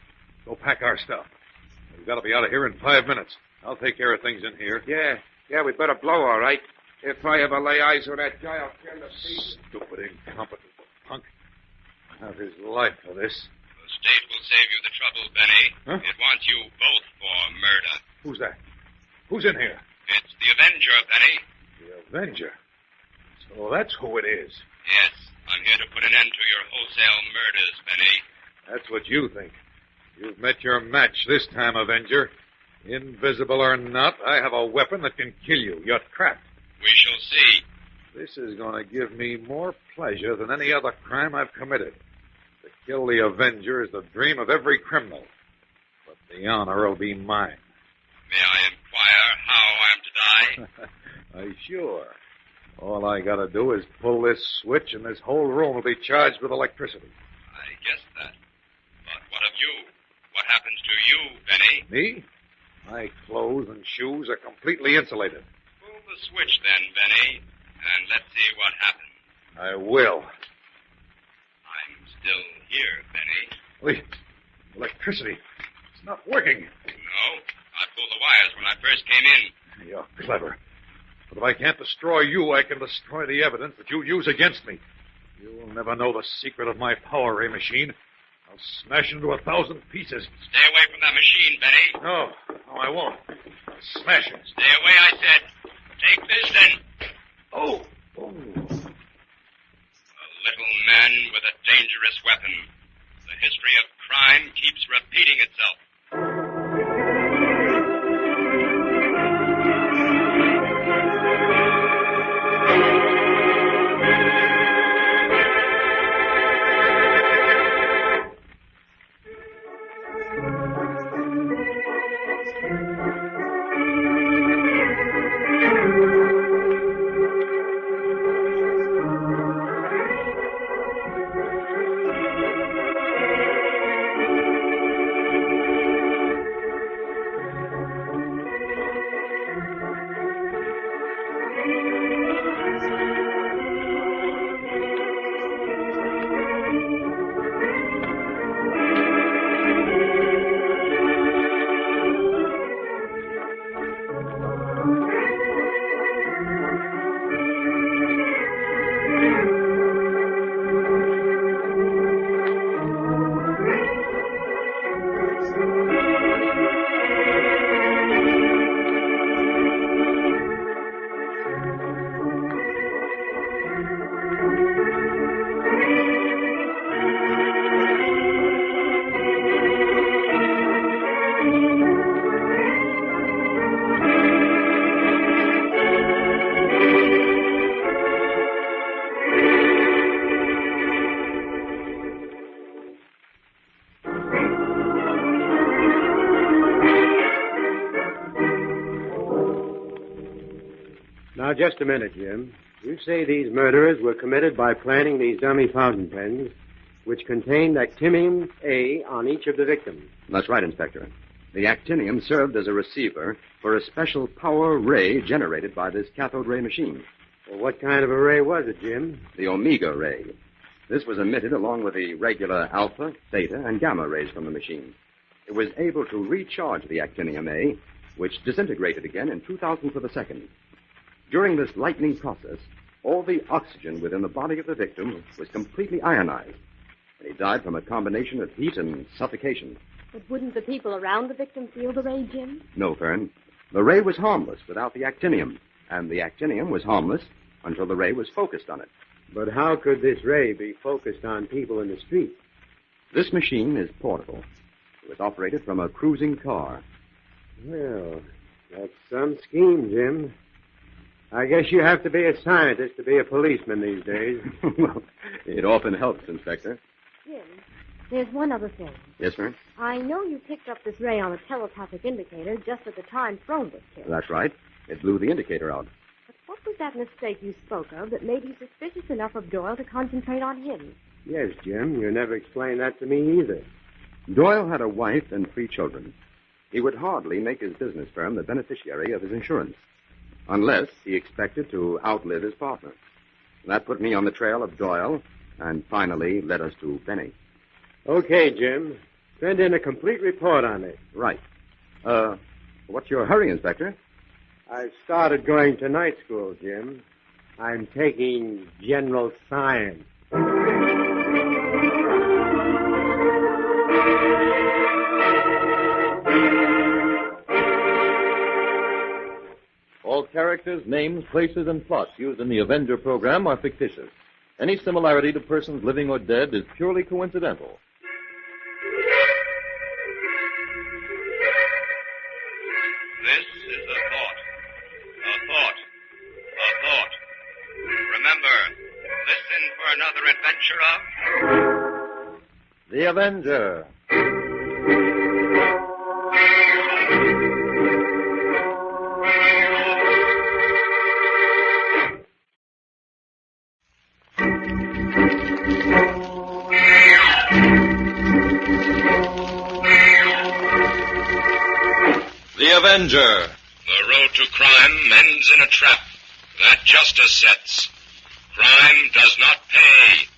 Go pack our stuff. We've got to be out of here in 5 minutes. I'll take care of things in here. Yeah, we better blow, all right. If I ever lay eyes on that guy, I'll turn the seat. Stupid, incompetent punk. I'll have his life for this. The state will save you the trouble, Benny. Huh? It wants you both for murder. Who's that? Who's in here? It's the Avenger, Benny. The Avenger. So that's who it is. Yes, I'm here to put an end to your wholesale murders, Benny. That's what you think. You've met your match this time, Avenger. Invisible or not, I have a weapon that can kill you. You're trapped. We shall see. This is going to give me more pleasure than any other crime I've committed. To kill the Avenger is the dream of every criminal. But the honor will be mine. May I inquire how I'm to die? Sure. All I got to do is pull this switch, and this whole room will be charged with electricity. I guessed that. But what of you? What happens to you, Benny? Me? My clothes and shoes are completely insulated. Pull the switch then, Benny, and let's see what happens. I will. I'm still here, Benny. Wait. Electricity. It's not working. No, I pulled the wires when I first came in. You're clever. But if I can't destroy you, I can destroy the evidence that you use against me. You'll never know the secret of my power ray machine. I'll smash it into 1,000 pieces. Stay away from that machine, Benny. No, I won't. I'll smash it. Stay away, I said. Take this, then. Oh. A little man with a dangerous weapon. The history of crime keeps repeating itself. Now, just a minute, Jim. You say these murderers were committed by planting these dummy fountain pens, which contained actinium A on each of the victims. That's right, Inspector. The actinium served as a receiver for a special power ray generated by this cathode ray machine. Well, what kind of a ray was it, Jim? The omega ray. This was emitted along with the regular alpha, theta, and gamma rays from the machine. It was able to recharge the actinium A, which disintegrated again in 2,000ths of a second. During this lightning process, all the oxygen within the body of the victim was completely ionized, and he died from a combination of heat and suffocation. But wouldn't the people around the victim feel the ray, Jim? No, Fern. The ray was harmless without the actinium, and the actinium was harmless until the ray was focused on it. But how could this ray be focused on people in the street? This machine is portable. It's operated from a cruising car. Well, that's some scheme, Jim. I guess you have to be a scientist to be a policeman these days. Well, it often helps, Inspector. Jim, there's one other thing. Yes, ma'am? I know you picked up this ray on a telepathic indicator just at the time Frome was killed. That's right. It blew the indicator out. But what was that mistake you spoke of that made you suspicious enough of Doyle to concentrate on him? Yes, Jim. You never explained that to me either. Doyle had a wife and 3 children. He would hardly make his business firm the beneficiary of his insurance, unless he expected to outlive his partner. That put me on the trail of Doyle, and finally led us to Benny. Okay, Jim. Send in a complete report on it. Right. What's your hurry, Inspector? I've started going to night school, Jim. I'm taking general science. All characters, names, places, and plots used in the Avenger program are fictitious. Any similarity to persons living or dead is purely coincidental. This is a thought. A thought. A thought. Remember, listen for another adventure of... The Avenger. The Avenger. The road to crime ends in a trap that justice sets. Crime does not pay.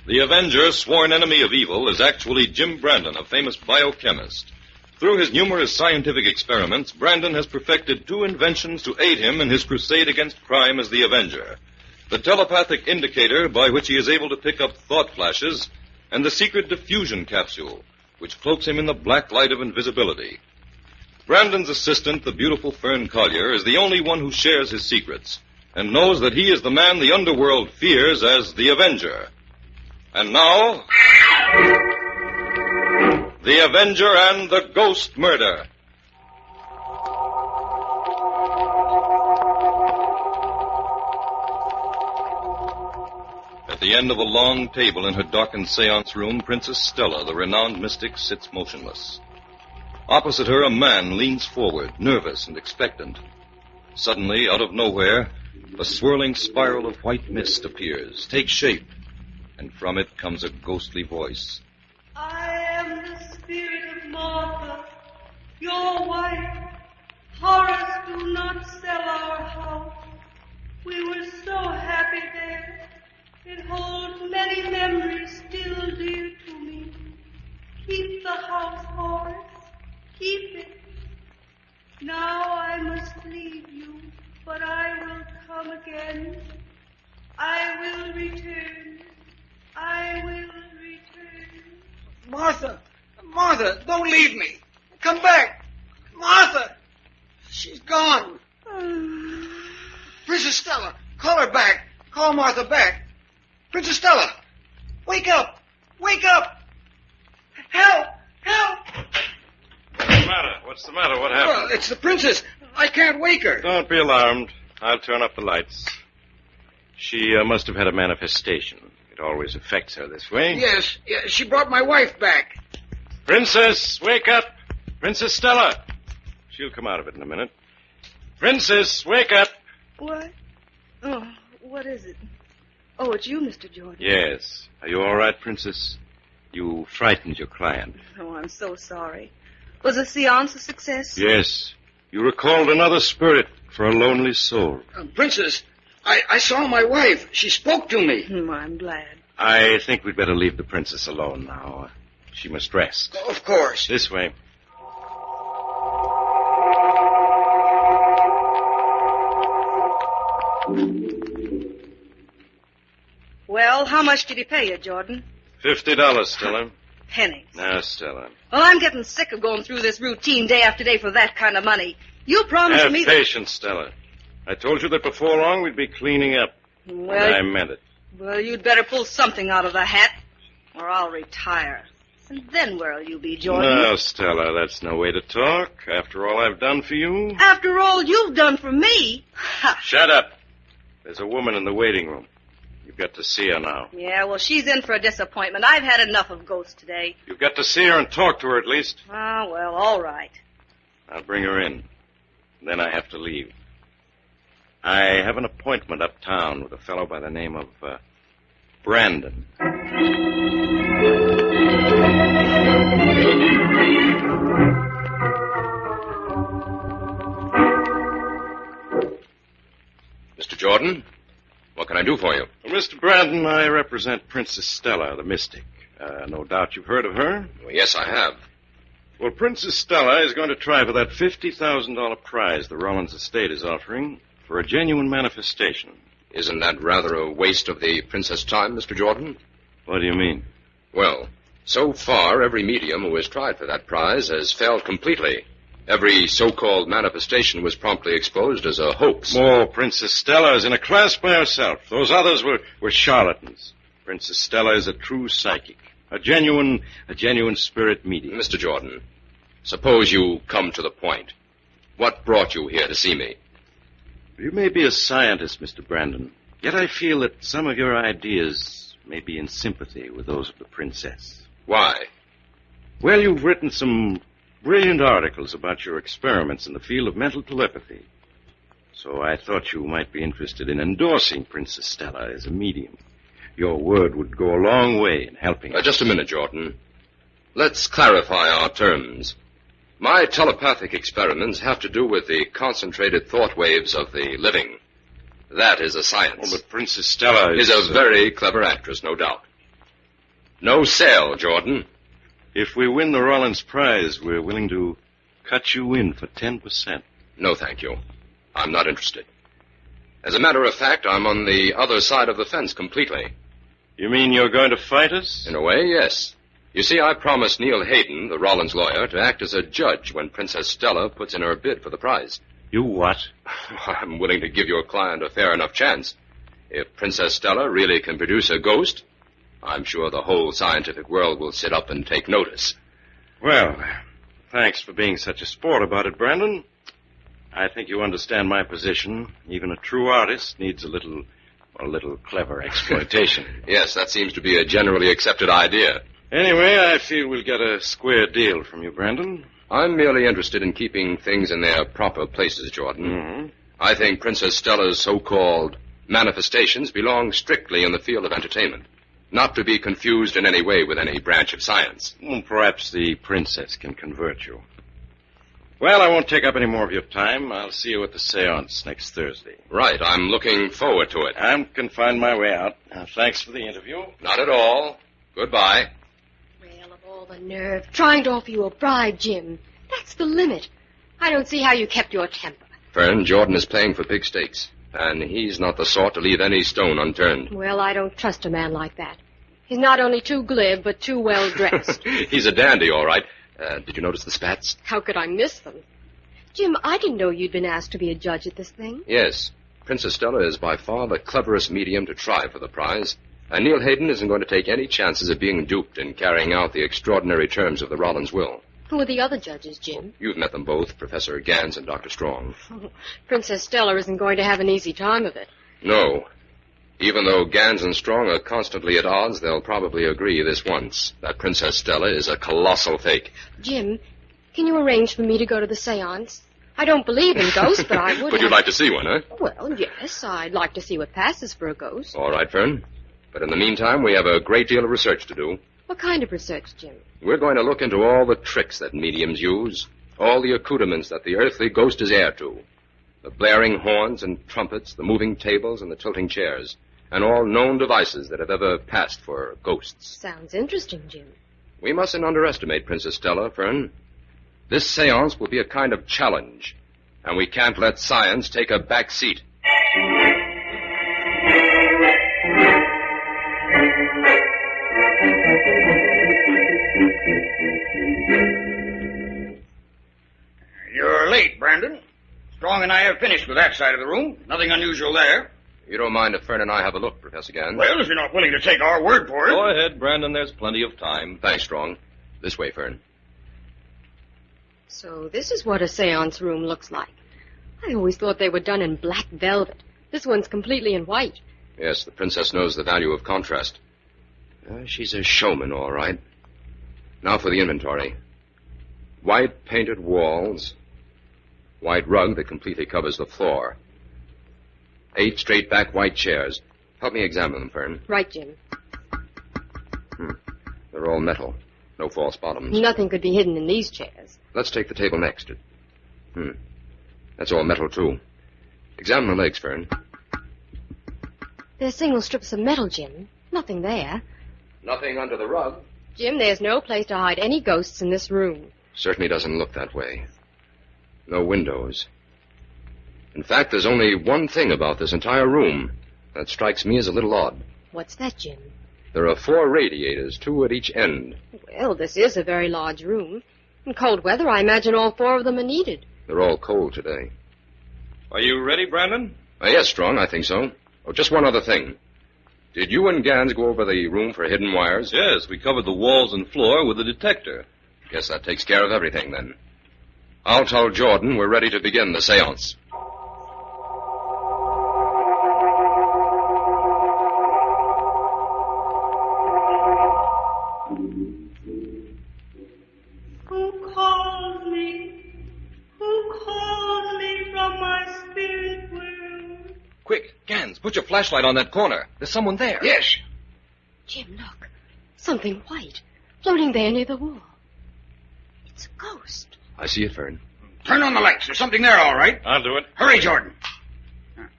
The Avenger, sworn enemy of evil, is actually Jim Brandon, a famous biochemist. Through his numerous scientific experiments, Brandon has perfected 2 inventions to aid him in his crusade against crime as the Avenger. The telepathic indicator by which he is able to pick up thought flashes, and the secret diffusion capsule, which cloaks him in the black light of invisibility. Brandon's assistant, the beautiful Fern Collier, is the only one who shares his secrets, and knows that he is the man the underworld fears as the Avenger. And now, The Avenger and the Ghost Murder. At the end of a long table in her darkened seance room, Princess Stella, the renowned mystic, sits motionless. Opposite her, a man leans forward, nervous and expectant. Suddenly, out of nowhere, a swirling spiral of white mist appears, takes shape, and from it comes a ghostly voice. I am the spirit of Martha, your wife. Horace, do not sell our house. We were so happy there. It holds many memories still dear to me. Keep the house, Horace. Keep it. Now I must leave you, but I will come again. I will return. I will return. Martha! Martha, don't leave me. Come back. Martha! She's gone. Princess Stella, call her back. Call Martha back. Princess Stella, wake up. Wake up. Help! Help! What's the matter? What happened? Well, it's the princess. I can't wake her. Don't be alarmed. I'll turn up the lights. She must have had a manifestation. It always affects her this way. Yes, she brought my wife back. Princess, wake up. Princess Stella. She'll come out of it in a minute. Princess, wake up. What? Oh, what is it? Oh, it's you, Mr. Jordan. Yes. Are you all right, Princess? You frightened your client. Oh, I'm so sorry. Was the seance a success? Yes. You recalled another spirit for a lonely soul. Princess, I saw my wife. She spoke to me. I'm glad. I think we'd better leave the princess alone now. She must rest. Of course. This way. Well, how much did he pay you, Jordan? $50, Stella. Pennies. Now, Stella. Well, I'm getting sick of going through this routine day after day for that kind of money. You promised Have me patience, Stella. I told you that before long we'd be cleaning up. Well, and I meant it. Well, you'd better pull something out of the hat, or I'll retire. And then where'll you be, Jordan? No, Stella, that's no way to talk. After all I've done for you. After all you've done for me? Ha. Shut up. There's a woman in the waiting room. You've got to see her now. Yeah, well, she's in for a disappointment. I've had enough of ghosts today. You've got to see her and talk to her at least. Ah, well, all right. I'll bring her in. Then I have to leave. I have an appointment uptown with a fellow by the name of Brandon. Mr. Jordan, what can I do for you? Well, Mr. Brandon, I represent Princess Stella, the mystic. No doubt you've heard of her? Well, yes, I have. Well, Princess Stella is going to try for that $50,000 prize the Rollins estate is offering for a genuine manifestation. Isn't that rather a waste of the princess' time, Mr. Jordan? What do you mean? Well, so far, every medium who has tried for that prize has failed completely. Every so-called manifestation was promptly exposed as a hoax. Oh, Princess Stella is in a class by herself. Those others were charlatans. Princess Stella is a true psychic. A genuine spirit medium. Mr. Jordan, suppose you come to the point. What brought you here to see me? You may be a scientist, Mr. Brandon, yet I feel that some of your ideas may be in sympathy with those of the princess. Why? Well, you've written some brilliant articles about your experiments in the field of mental telepathy. So I thought you might be interested in endorsing Princess Stella as a medium. Your word would go a long way in helping us. Just a minute, Jordan. Let's clarify our terms. My telepathic experiments have to do with the concentrated thought waves of the living. That is a science. Oh, but Princess Stella is a very clever actress, no doubt. No sale, Jordan. If we win the Rollins prize, we're willing to cut you in for 10%. No, thank you. I'm not interested. As a matter of fact, I'm on the other side of the fence completely. You mean you're going to fight us? In a way, yes. You see, I promised Neil Hayden, the Rollins lawyer, to act as a judge when Princess Stella puts in her bid for the prize. You what? I'm willing to give your client a fair enough chance. If Princess Stella really can produce a ghost, I'm sure the whole scientific world will sit up and take notice. Well, thanks for being such a sport about it, Brandon. I think you understand my position. Even a true artist needs a little clever exploitation. Yes, that seems to be a generally accepted idea. Anyway, I feel we'll get a square deal from you, Brandon. I'm merely interested in keeping things in their proper places, Jordan. Mm-hmm. I think Princess Stella's so-called manifestations belong strictly in the field of entertainment, not to be confused in any way with any branch of science. Well, perhaps the princess can convert you. Well, I won't take up any more of your time. I'll see you at the seance next Thursday. Right. I'm looking forward to it. I can find my way out. Thanks for the interview. Not at all. Goodbye. Well, of all the nerve. Trying to offer you a bribe, Jim. That's the limit. I don't see how you kept your temper. Fern, Jordan is playing for big stakes, and he's not the sort to leave any stone unturned. Well, I don't trust a man like that. He's not only too glib, but too well dressed. He's a dandy, all right. Did you notice the spats? How could I miss them? Jim, I didn't know you'd been asked to be a judge at this thing. Yes. Princess Stella is by far the cleverest medium to try for the prize, and Neil Hayden isn't going to take any chances of being duped in carrying out the extraordinary terms of the Rollins will. Who are the other judges, Jim? You've met them both, Professor Gans and Dr. Strong. Princess Stella isn't going to have an easy time of it. No. Even though Gans and Strong are constantly at odds, they'll probably agree this once, that Princess Stella is a colossal fake. Jim, can you arrange for me to go to the seance? I don't believe in ghosts, but I would. But you'd like to see one, huh? Well, yes, I'd like to see what passes for a ghost. All right, Fern. But in the meantime, we have a great deal of research to do. What kind of research, Jim? We're going to look into all the tricks that mediums use, all the accoutrements that the earthly ghost is heir to. The blaring horns and trumpets, the moving tables and the tilting chairs, and all known devices that have ever passed for ghosts. Sounds interesting, Jim. We mustn't underestimate Princess Stella, Fern. This seance will be a kind of challenge, and we can't let science take a back seat. You're late, Brandon. Strong and I have finished with that side of the room. Nothing unusual there. You don't mind if Fern and I have a look, Professor Gans? Well, if you're not willing to take our word for it. Go ahead, Brandon. There's plenty of time. Thanks, Strong. This way, Fern. So this is what a seance room looks like. I always thought they were done in black velvet. This one's completely in white. Yes, the princess knows the value of contrast. She's a showman, all right. Now for the inventory. White painted walls. White rug that completely covers the floor. 8 straight-back white chairs. Help me examine them, Fern. Right, Jim. They're all metal. No false bottoms. Nothing could be hidden in these chairs. Let's take the table next. That's all metal, too. Examine the legs, Fern. They're single strips of metal, Jim. Nothing there. Nothing under the rug. Jim, there's no place to hide any ghosts in this room. Certainly doesn't look that way. No windows. In fact, there's only one thing about this entire room that strikes me as a little odd. What's that, Jim? There are 4 radiators, 2 at each end. Well, this is a very large room. In cold weather, I imagine all 4 of them are needed. They're all cold today. Are you ready, Brandon? Yes, Strong, I think so. Oh, just one other thing. Did you and Gans go over the room for hidden wires? Yes, we covered the walls and floor with a detector. Guess that takes care of everything, then. I'll tell Jordan we're ready to begin the seance. Who calls me? Who calls me from my spirit world? Quick, Gans, put your flashlight on that corner. There's someone there. Yes. Jim, look. Something white, floating there near the wall. It's a ghost. I see it, Fern. Turn on the lights. There's something there, all right. I'll do it. Hurry, Jordan.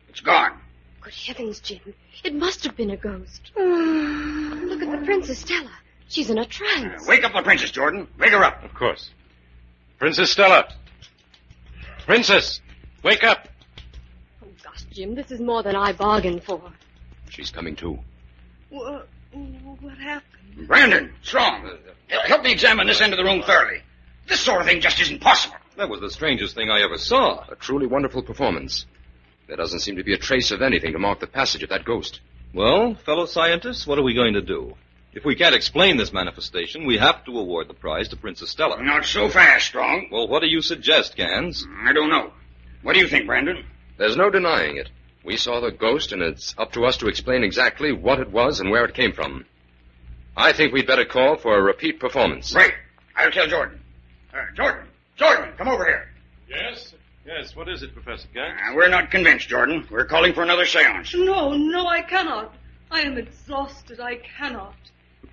It's gone. Good heavens, Jim. It must have been a ghost. Look at the Princess Stella. She's in a trance. Wake up the princess, Jordan. Wake her up. Of course. Princess Stella. Princess, wake up. Oh, gosh, Jim, this is more than I bargained for. She's coming to. What happened? Brandon, Strong, help me examine this end of the room thoroughly. This sort of thing just isn't possible. That was the strangest thing I ever saw. A truly wonderful performance. There doesn't seem to be a trace of anything to mark the passage of that ghost. Well, fellow scientists, what are we going to do? If we can't explain this manifestation, we have to award the prize to Princess Stella. Not so fast, Strong. Well, what do you suggest, Gans? I don't know. What do you think, Brandon? There's no denying it. We saw the ghost, and it's up to us to explain exactly what it was and where it came from. I think we'd better call for a repeat performance. Right. I'll tell Jordan. Jordan, come over here. Yes, what is it, Professor Gans? We're not convinced, Jordan. We're calling for another seance. No, I cannot. I am exhausted. I cannot.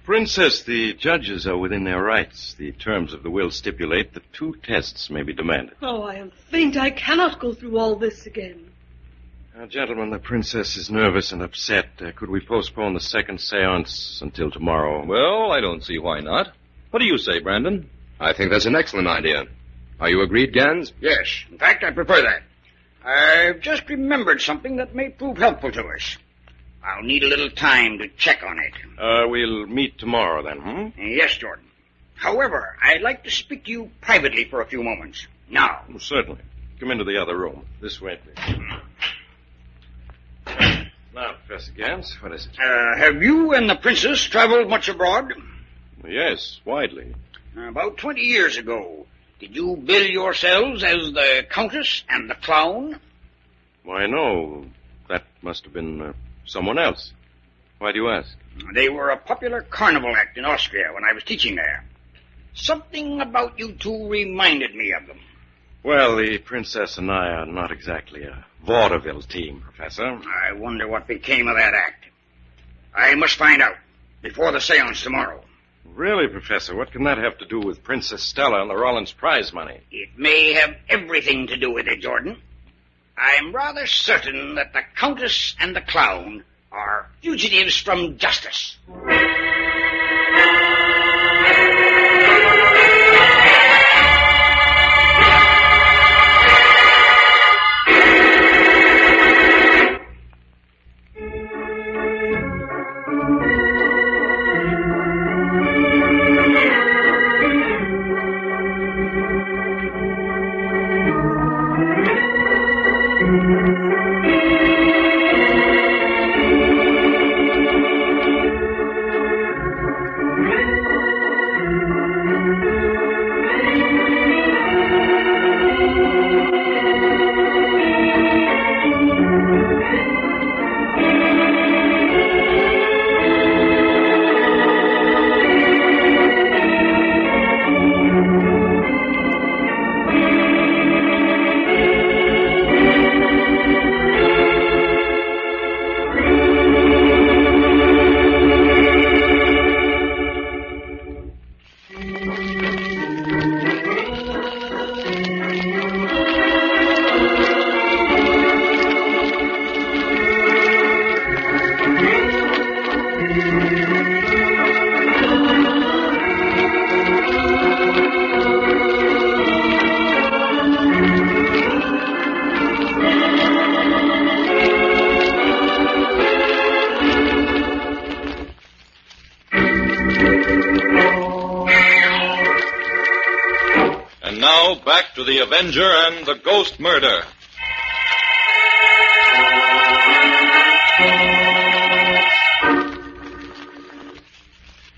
Princess, the judges are within their rights. The terms of the will stipulate that 2 tests may be demanded. Oh, I am faint. I cannot go through all this again. Now, gentlemen, the princess is nervous and upset. Could we postpone the second seance until tomorrow? Well, I don't see why not. What do you say, Brandon? I think that's an excellent idea. Are you agreed, Gans? Yes. In fact, I prefer that. I've just remembered something that may prove helpful to us. I'll need a little time to check on it. We'll meet tomorrow then, Yes, Jordan. However, I'd like to speak to you privately for a few moments. Now. Well, certainly. Come into the other room. This way, please. Now, Professor Gans, what is it? Have you and the princess traveled much abroad? Yes, widely. About 20 years ago, did you bill yourselves as the Countess and the Clown? Why, no. That must have been someone else. Why do you ask? They were a popular carnival act in Austria when I was teaching there. Something about you two reminded me of them. Well, the princess and I are not exactly a vaudeville team, Professor. I wonder what became of that act. I must find out before the seance tomorrow. Really, Professor, what can that have to do with Princess Stella and the Rollins prize money? It may have everything to do with it, Jordan. I'm rather certain that the Countess and the Clown are fugitives from justice. Back to the Avenger and the Ghost Murder.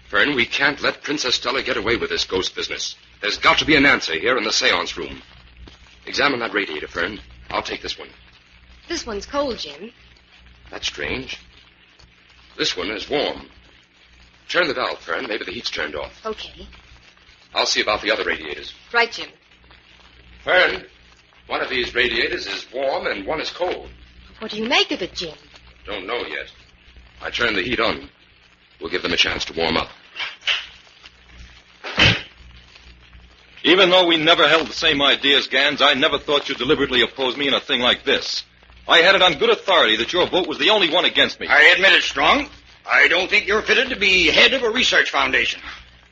Fern, we can't let Princess Stella get away with this ghost business. There's got to be an answer here in the seance room. Examine that radiator, Fern. I'll take this one. This one's cold, Jim. That's strange. This one is warm. Turn the valve, Fern. Maybe the heat's turned off. Okay. I'll see about the other radiators. Right, Jim. Fern, one of these radiators is warm and one is cold. What do you make of it, Jim? Don't know yet. I turned the heat on. We'll give them a chance to warm up. Even though we never held the same ideas, Gans, I never thought you'd deliberately oppose me in a thing like this. I had it on good authority that your vote was the only one against me. I admit it, Strong. I don't think you're fitted to be head of a research foundation.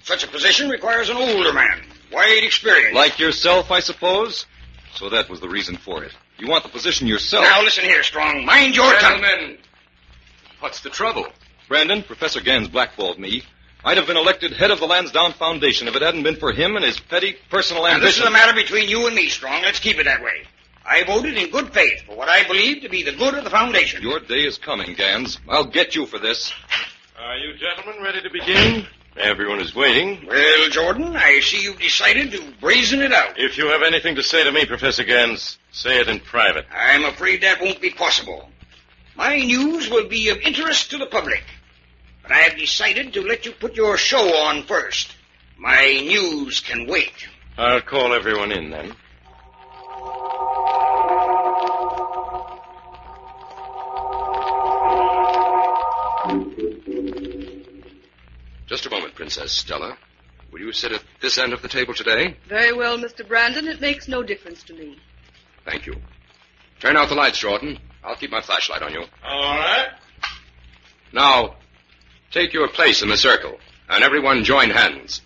Such a position requires an older man, wide experience. Like yourself, I suppose? So that was the reason for it. You want the position yourself. Now listen here, Strong. Mind your tongue. Gentlemen, what's the trouble? Brandon, Professor Gans blackballed me. I'd have been elected head of the Lansdowne Foundation if it hadn't been for him and his petty personal ambition. Now, this is a matter between you and me, Strong. Let's keep it that way. I voted in good faith for what I believe to be the good of the Foundation. Your day is coming, Gans. I'll get you for this. Are you gentlemen ready to begin? Everyone is waiting. Well, Jordan, I see you've decided to brazen it out. If you have anything to say to me, Professor Gans, say it in private. I'm afraid that won't be possible. My news will be of interest to the public. But I have decided to let you put your show on first. My news can wait. I'll call everyone in, then. Just a moment, Princess Stella. Will you sit at this end of the table today? Very well, Mr. Brandon. It makes no difference to me. Thank you. Turn out the lights, Jordan. I'll keep my flashlight on you. All right. Now, take your place in the circle, and everyone join hands.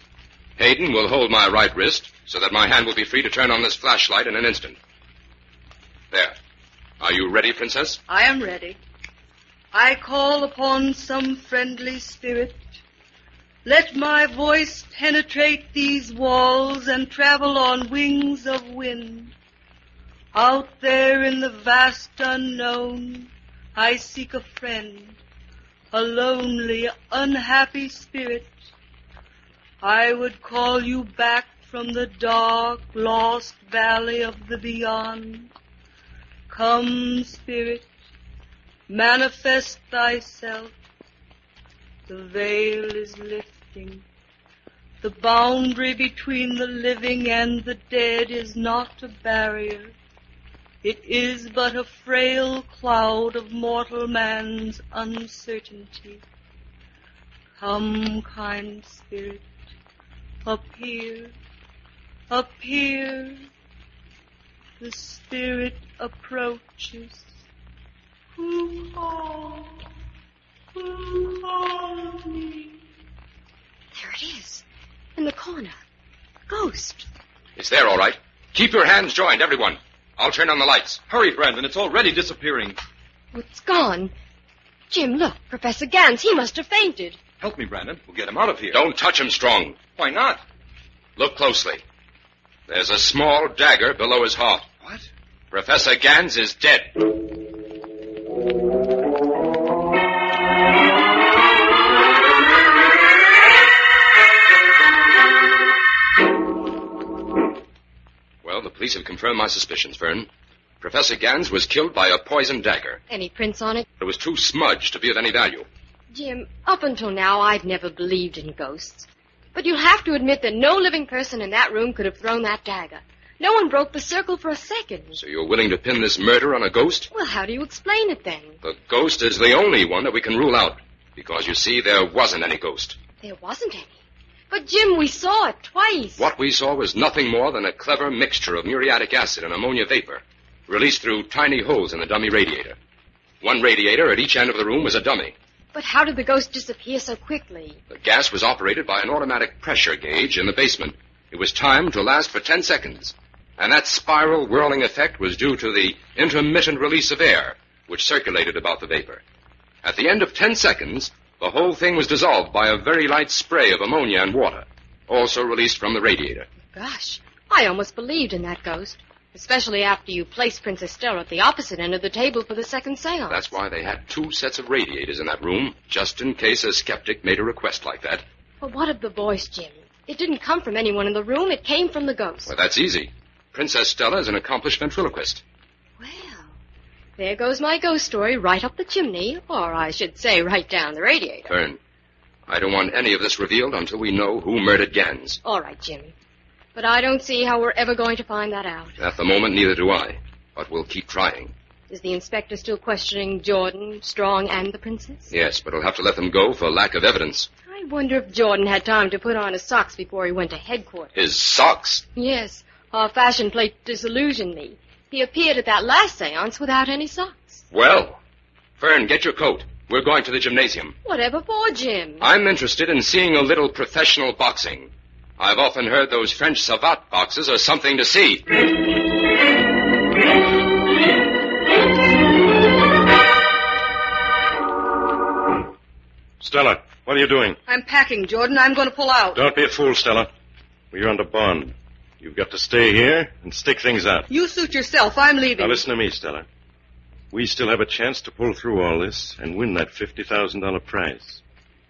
Hayden will hold my right wrist so that my hand will be free to turn on this flashlight in an instant. There. Are you ready, Princess? I am ready. I call upon some friendly spirit. Let my voice penetrate these walls and travel on wings of wind. Out there in the vast unknown, I seek a friend, a lonely, unhappy spirit. I would call you back from the dark, lost valley of the beyond. Come, spirit, manifest thyself. The veil is lifting. The boundary between the living and the dead is not a barrier. It is but a frail cloud of mortal man's uncertainty. Come, kind spirit, appear, appear. The spirit approaches. Who calls? Who calls me? There it is, in the corner. Ghost. It's there, all right. Keep your hands joined, everyone. I'll turn on the lights. Hurry, Brandon. It's already disappearing. It's gone. Jim, look. Professor Gans, he must have fainted. Help me, Brandon. We'll get him out of here. Don't touch him strong. Why not? Look closely. There's a small dagger below his heart. What? Professor Gans is dead. Well, the police have confirmed my suspicions, Vern. Professor Gans was killed by a poisoned dagger. Any prints on it? It was too smudged to be of any value. Jim, up until now, I've never believed in ghosts. But you'll have to admit that no living person in that room could have thrown that dagger. No one broke the circle for a second. So you're willing to pin this murder on a ghost? Well, how do you explain it then? The ghost is the only one that we can rule out. Because, you see, there wasn't any ghost. There wasn't any. But, Jim, we saw it twice. What we saw was nothing more than a clever mixture of muriatic acid and ammonia vapor, released through tiny holes in the dummy radiator. One radiator at each end of the room was a dummy. But how did the ghost disappear so quickly? The gas was operated by an automatic pressure gauge in the basement. It was timed to last for 10 seconds. And that spiral whirling effect was due to the intermittent release of air, which circulated about the vapor. At the end of 10 seconds, the whole thing was dissolved by a very light spray of ammonia and water, also released from the radiator. Gosh, I almost believed in that ghost. Especially after you placed Princess Stella at the opposite end of the table for the second seance. That's why they had 2 sets of radiators in that room, just in case a skeptic made a request like that. But what of the voice, Jim? It didn't come from anyone in the room. It came from the ghost. Well, that's easy. Princess Stella is an accomplished ventriloquist. Well, there goes my ghost story right up the chimney, or I should say right down the radiator. Fern, I don't want any of this revealed until we know who murdered Gans. All right, Jimmy. But I don't see how we're ever going to find that out. At the moment, neither do I. But we'll keep trying. Is the inspector still questioning Jordan, Strong, and the princess? Yes, but he'll have to let them go for lack of evidence. I wonder if Jordan had time to put on his socks before he went to headquarters. His socks? Yes. Our fashion plate disillusioned me. He appeared at that last seance without any socks. Well, Fern, get your coat. We're going to the gymnasium. Whatever for, Jim? I'm interested in seeing a little professional boxing. I've often heard those French savate boxes are something to see. Stella, what are you doing? I'm packing, Jordan. I'm going to pull out. Don't be a fool, Stella. We're under bond. You've got to stay here and stick things out. You suit yourself. I'm leaving. Now listen to me, Stella. We still have a chance to pull through all this and win that $50,000 prize.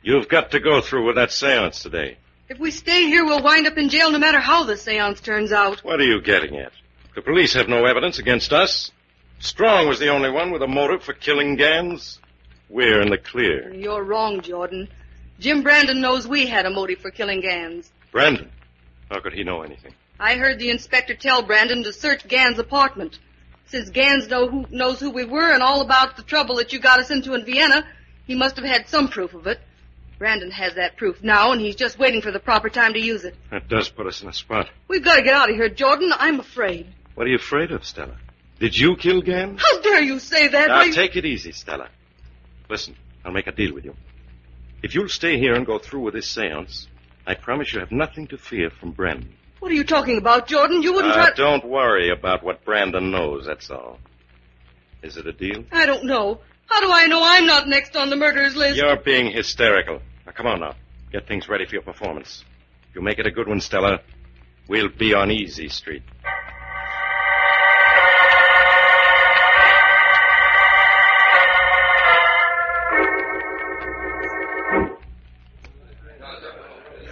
You've got to go through with that seance today. If we stay here, we'll wind up in jail no matter how the seance turns out. What are you getting at? The police have no evidence against us. Strong was the only one with a motive for killing Gans. We're in the clear. You're wrong, Jordan. Jim Brandon knows we had a motive for killing Gans. Brandon? How could he know anything? I heard the inspector tell Brandon to search Gans' apartment. Since Gans knows who we were and all about the trouble that you got us into in Vienna, he must have had some proof of it. Brandon has that proof now, and he's just waiting for the proper time to use it. That does put us in a spot. We've got to get out of here, Jordan. I'm afraid. What are you afraid of, Stella? Did you kill Gans? How dare you say that? Now, take it easy, Stella. Listen, I'll make a deal with you. If you'll stay here and go through with this seance, I promise you have nothing to fear from Brandon. What are you talking about, Jordan? You wouldn't try... Don't worry about what Brandon knows, that's all. Is it a deal? I don't know. How do I know I'm not next on the murderers list? You're being hysterical. Now, come on now. Get things ready for your performance. If you make it a good one, Stella, we'll be on Easy Street.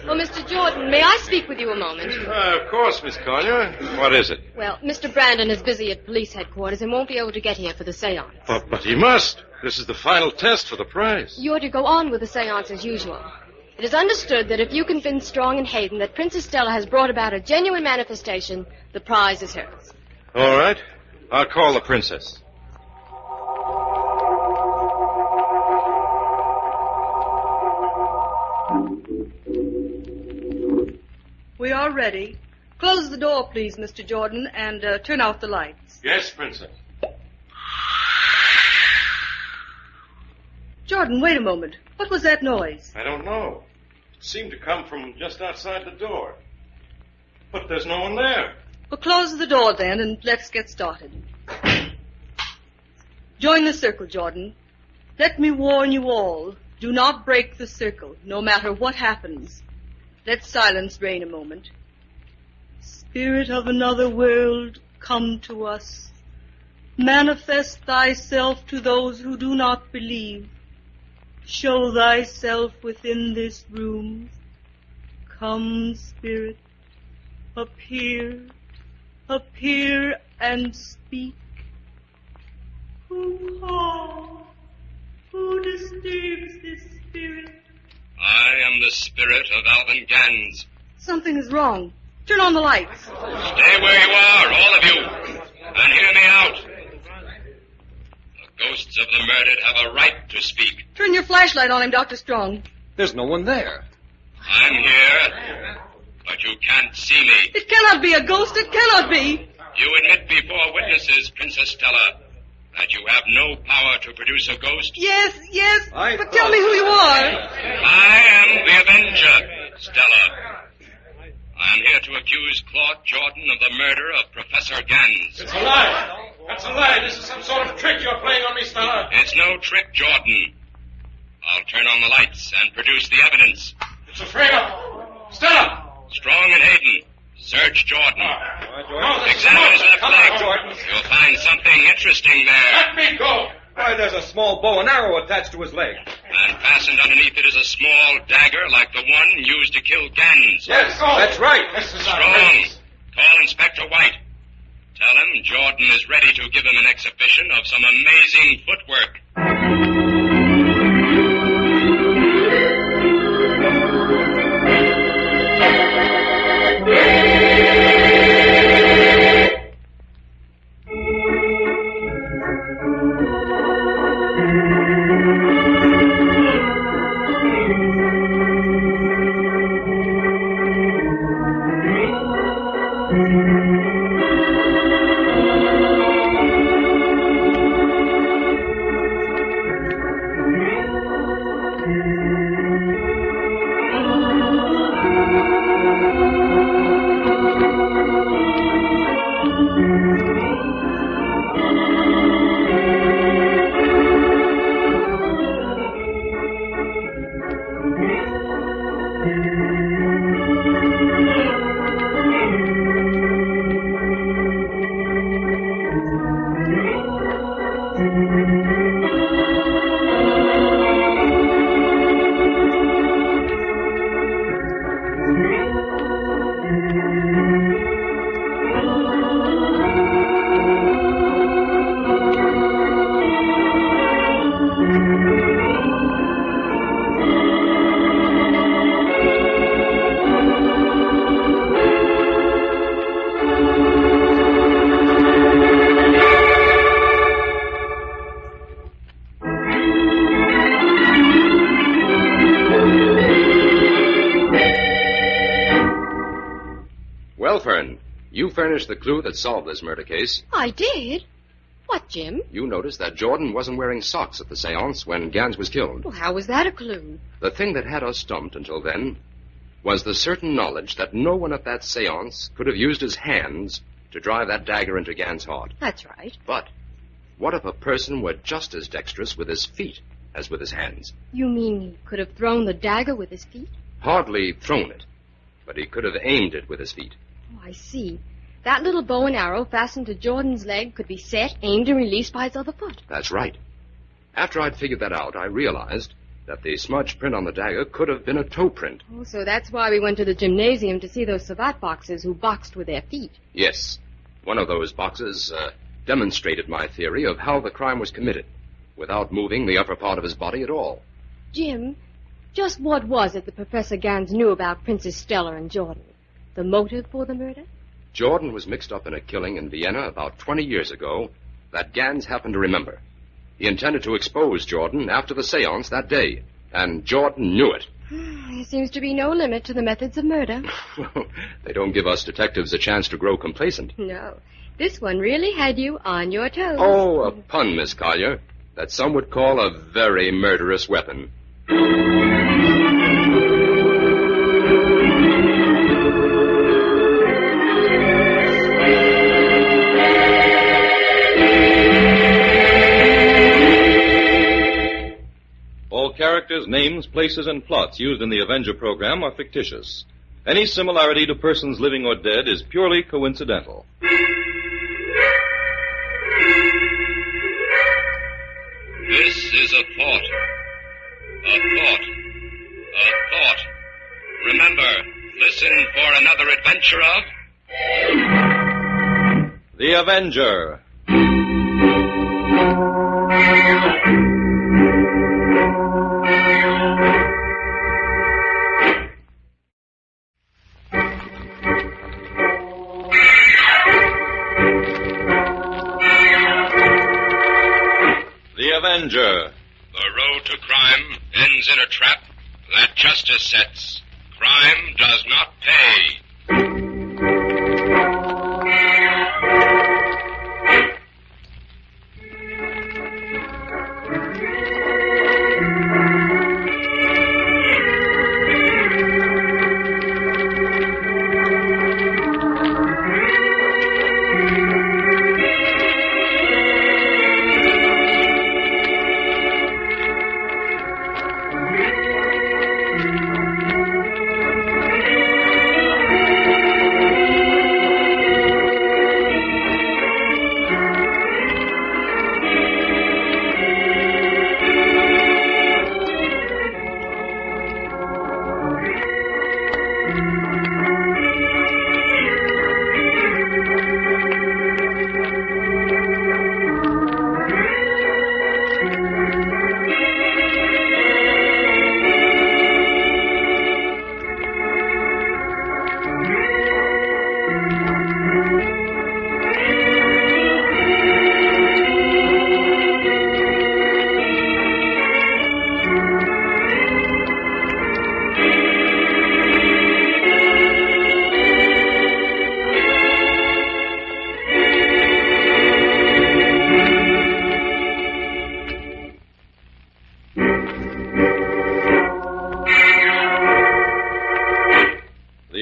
Oh, Mr. Jordan, may I speak with you a moment? Of course, Miss Collier. What is it? Well, Mr. Brandon is busy at police headquarters and won't be able to get here for the seance. But he must. This is the final test for the prize. You're to go on with the seance as usual. It is understood that if you convince Strong and Hayden that Princess Stella has brought about a genuine manifestation, the prize is hers. All right. I'll call the princess. We are ready. Close the door, please, Mr. Jordan, and turn out the lights. Yes, princess. Jordan, wait a moment. What was that noise? I don't know. It seemed to come from just outside the door. But there's no one there. Well, close the door then, and let's get started. Join the circle, Jordan. Let me warn you all. Do not break the circle, no matter what happens. Let silence reign a moment. Spirit of another world, come to us. Manifest thyself to those who do not believe. Show thyself within this room. Come, Spirit, appear, appear and speak. Who calls? Who disturbs this spirit? I am the spirit of Alvin Gans. Something is wrong. Turn on the lights. Stay where you are, all of you, and hear me out. The ghosts of the murdered have a right to speak. Turn your flashlight on him, Dr. Strong. There's no one there. I'm here, but you can't see me. It cannot be a ghost. It cannot be. You admit before witnesses, Princess Stella, that you have no power to produce a ghost? Yes, but tell me who you are. I am the Avenger, Stella. I am here to accuse Claude Jordan of the murder of Professor Gans. It's a lie. That's a lie. This is some sort of trick you're playing on me, Stella. It's no trick, Jordan. I'll turn on the lights and produce the evidence. It's a frame-up. Stella! Strong and Hayden, search Jordan. Examine his left leg. You'll find something interesting there. Let me go. Why, there's a small bow and arrow attached to his leg. And fastened underneath it is a small dagger like the one used to kill Gans. Yes, that's right. Strong, call Inspector White. Tell him Jordan is ready to give him an exhibition of some amazing footwork. You furnished the clue that solved this murder case. I did? What, Jim? You noticed that Jordan wasn't wearing socks at the seance when Gans was killed. Well, how was that a clue? The thing that had us stumped until then was the certain knowledge that no one at that seance could have used his hands to drive that dagger into Gans' heart. That's right. But What if a person were just as dexterous with his feet as with his hands? You mean he could have thrown the dagger with his feet? Hardly thrown it, but he could have aimed it with his feet. Oh, I see. That little bow and arrow fastened to Jordan's leg could be set, aimed, and released by his other foot. That's right. After I'd figured that out, I realized that the smudge print on the dagger could have been a toe print. Oh, so that's why we went to the gymnasium to see those savate boxers who boxed with their feet. Yes. One of those boxes demonstrated my theory of how the crime was committed, without moving the upper part of his body at all. Jim, just what was it that Professor Gans knew about Princess Stella and Jordan? The motive for the murder? Jordan was mixed up in a killing in Vienna about 20 years ago that Gans happened to remember. He intended to expose Jordan after the seance that day, and Jordan knew it. There seems to be no limit to the methods of murder. They don't give us detectives a chance to grow complacent. No. This one really had you on your toes. Oh, a pun, Miss Collier, that some would call a very murderous weapon. All characters, names, places, and plots used in the Avenger program are fictitious. Any similarity to persons living or dead is purely coincidental. This is a thought. A thought. A thought. Remember, listen for another adventure of... The Avenger. Avenger. The road to crime ends in a trap that justice sets. Crime does not pay.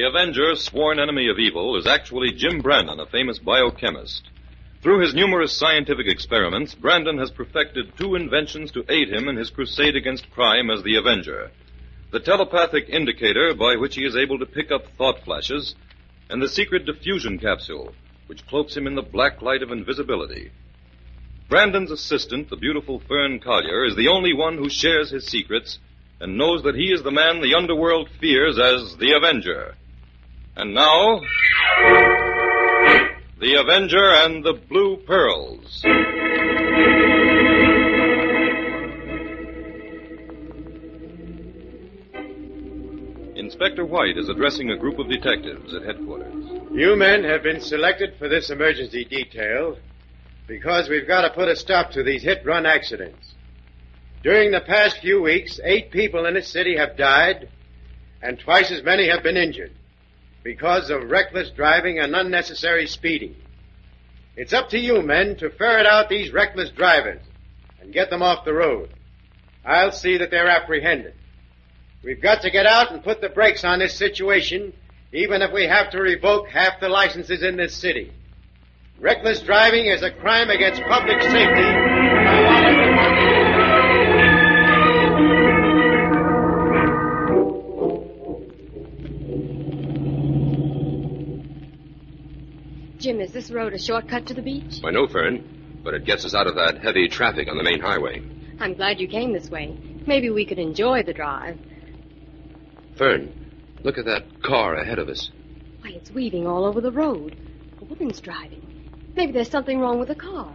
Avenger, sworn enemy of evil, is actually Jim Brandon, a famous biochemist. Through his numerous scientific experiments, Brandon has perfected two inventions to aid him in his crusade against crime as the Avenger: the telepathic indicator by which he is able to pick up thought flashes, and the secret diffusion capsule, which cloaks him in the black light of invisibility. Brandon's assistant, the beautiful Fern Collier, is the only one who shares his secrets and knows that he is the man the underworld fears as the Avenger. And now, the Avenger and the Blue Pearls. Inspector White is addressing a group of detectives at headquarters. You men have been selected for this emergency detail because we've got to put a stop to these hit-run accidents. During the past few weeks, 8 people in this city have died, and twice as many have been injured because of reckless driving and unnecessary speeding. It's up to you men to ferret out these reckless drivers and get them off the road. I'll see that they're apprehended. We've got to get out and put the brakes on this situation, even if we have to revoke half the licenses in this city. Reckless driving is a crime against public safety. I want everyone... Jim, is this road a shortcut to the beach? Why, no, Fern, but it gets us out of that heavy traffic on the main highway. I'm glad you came this way. Maybe we could enjoy the drive. Fern, look at that car ahead of us. Why, it's weaving all over the road. A woman's driving. Maybe there's something wrong with the car.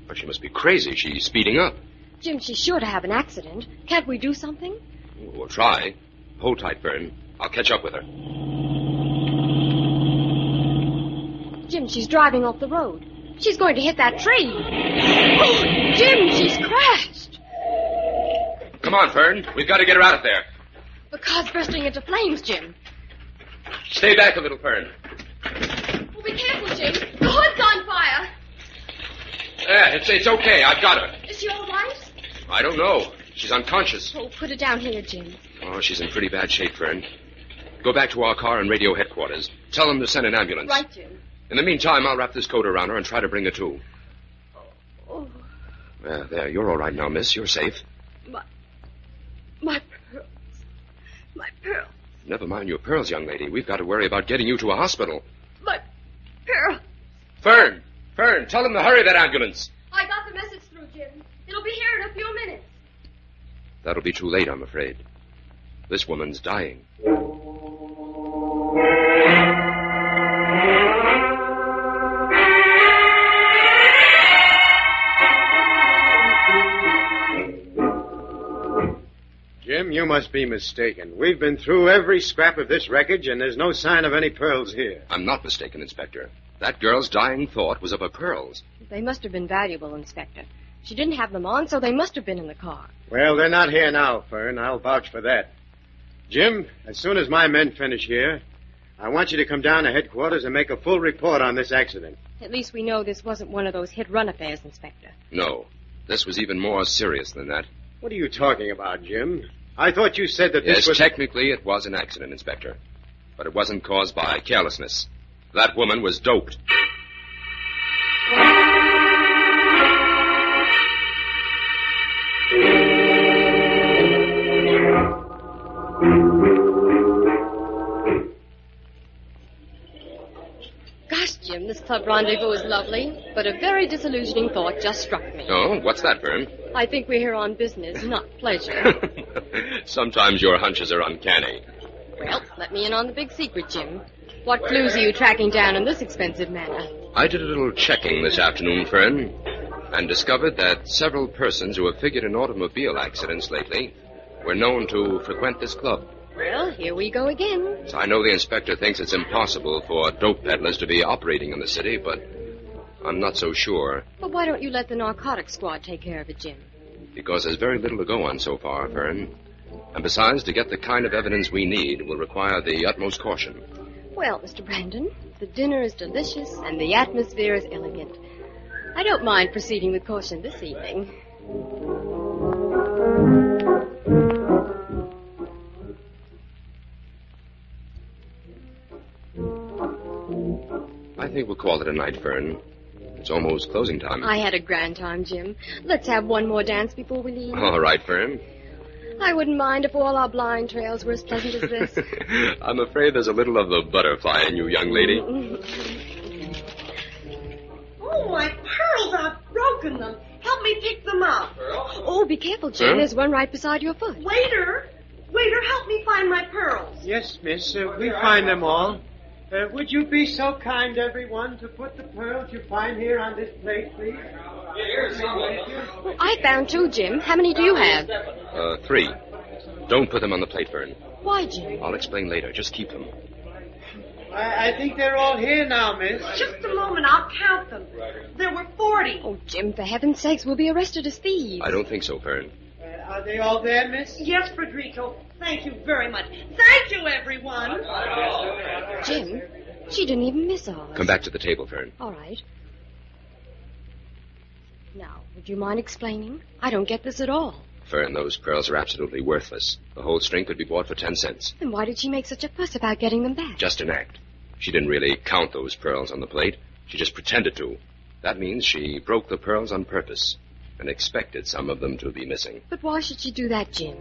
But she must be crazy. She's speeding up. Jim, she's sure to have an accident. Can't we do something? We'll try. Hold tight, Fern. I'll catch up with her. Jim, she's driving off the road. She's going to hit that tree. Oh, Jim, she's crashed. Come on, Fern. We've got to get her out of there. The car's bursting into flames, Jim. Stay back a little, Fern. Oh, be careful, Jim. The hood's on fire. Yeah, it's okay. I've got her. Is she all right? I don't know. She's unconscious. Oh, put her down here, Jim. Oh, she's in pretty bad shape, Fern. Go back to our car and radio headquarters. Tell them to send an ambulance. Right, Jim. In the meantime, I'll wrap this coat around her and try to bring her to. Oh, There, you're all right now, miss. You're safe. my pearls. My pearls. Never mind your pearls, young lady. We've got to worry about getting you to a hospital. My pearls. Fern, tell them to hurry that ambulance. I got the message through, Jim. It'll be here in a few minutes. That'll be too late, I'm afraid. This woman's dying. Jim, you must be mistaken. We've been through every scrap of this wreckage, and there's no sign of any pearls here. I'm not mistaken, Inspector. That girl's dying thought was of her pearls. They must have been valuable, Inspector. She didn't have them on, so they must have been in the car. Well, they're not here now, Fern. I'll vouch for that. Jim, as soon as my men finish here, I want you to come down to headquarters and make a full report on this accident. At least we know this wasn't one of those hit-run affairs, Inspector. No, this was even more serious than that. What are you talking about, Jim? I thought you said that this was... Yes, technically it was an accident, Inspector. But it wasn't caused by carelessness. That woman was doped. Gosh, Jim, this club rendezvous is lovely, but a very disillusioning thought just struck me. Oh, what's that, Fern? I think we're here on business, not pleasure. Sometimes your hunches are uncanny. Well, let me in on the big secret, Jim. What clues are you tracking down in this expensive manner? I did a little checking this afternoon, Fern, and discovered that several persons who have figured in automobile accidents lately were known to frequent this club. Well, here we go again. So I know the inspector thinks it's impossible for dope peddlers to be operating in the city, but I'm not so sure. But why don't you let the narcotics squad take care of it, Jim? Because there's very little to go on so far, Fern. And besides, to get the kind of evidence we need will require the utmost caution. Well, Mr. Brandon, the dinner is delicious and the atmosphere is elegant. I don't mind proceeding with caution this evening. I think we'll call it a night, Fern. It's almost closing time. I had a grand time, Jim. Let's have one more dance before we leave. All right, Fern. I wouldn't mind if all our blind trails were as pleasant as this. I'm afraid there's a little of the butterfly in you, young lady. Oh, my pearls! I've broken them. Help me pick them up. Oh, be careful, Jim. Huh? There's one right beside your foot. Waiter, help me find my pearls. Yes, miss. We find them all. Would you be so kind, everyone, to put the pearls you find here on this plate, please? I found two, Jim. How many do you have? 3. Don't put them on the plate, Fern. Why, Jim? I'll explain later. Just keep them. I think they're all here now, miss. Just a moment, I'll count them. There were 40. Oh, Jim, for heaven's sakes, we'll be arrested as thieves. I don't think so, Fern. Are they all there, miss? Yes, Federico. Thank you very much. Thank you, everyone. Jim, she didn't even miss ours. Come back to the table, Fern. All right. Now, would you mind explaining? I don't get this at all. Fern, those pearls are absolutely worthless. The whole string could be bought for 10 cents. Then why did she make such a fuss about getting them back? Just an act. She didn't really count those pearls on the plate. She just pretended to. That means she broke the pearls on purpose and expected some of them to be missing. But why should she do that, Jim?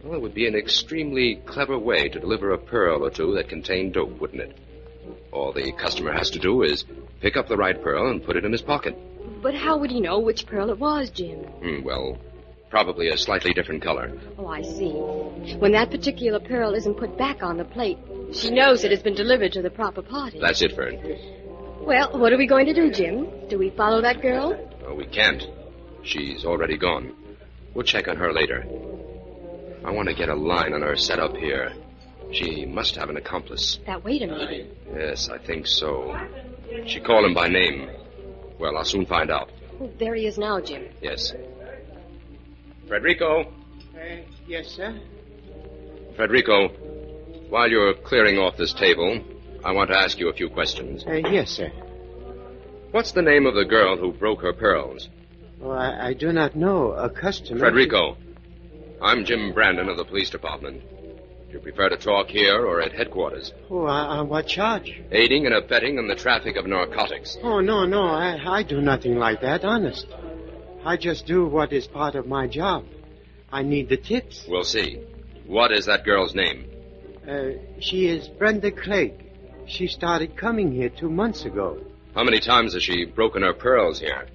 Well, it would be an extremely clever way to deliver a pearl or two that contained dope, wouldn't it? All the customer has to do is pick up the right pearl and put it in his pocket. But how would he know which pearl it was, Jim? Well, probably a slightly different color. Oh, I see. When that particular pearl isn't put back on the plate, she knows it has been delivered to the proper party. That's it, Fern. Well, what are we going to do, Jim? Do we follow that girl? Oh, we can't. She's already gone. We'll check on her later. I want to get a line on her set up here. She must have an accomplice. That waiter, maybe. Yes, I think so. She called him by name. Well, I'll soon find out. Oh, there he is now, Jim. Yes. Frederico. Yes, sir? Frederico, while you're clearing off this table, I want to ask you a few questions. Yes, sir. What's the name of the girl who broke her pearls? Oh, I do not know. A customer... Frederico, I'm Jim Brandon of the police department. Do you prefer to talk here or at headquarters? Oh, on what charge? Aiding and abetting in the traffic of narcotics. Oh, no. I do nothing like that, honest. I just do what is part of my job. I need the tips. We'll see. What is that girl's name? She is Brenda Clegg. She started coming here 2 months ago. How many times has she broken her pearls here?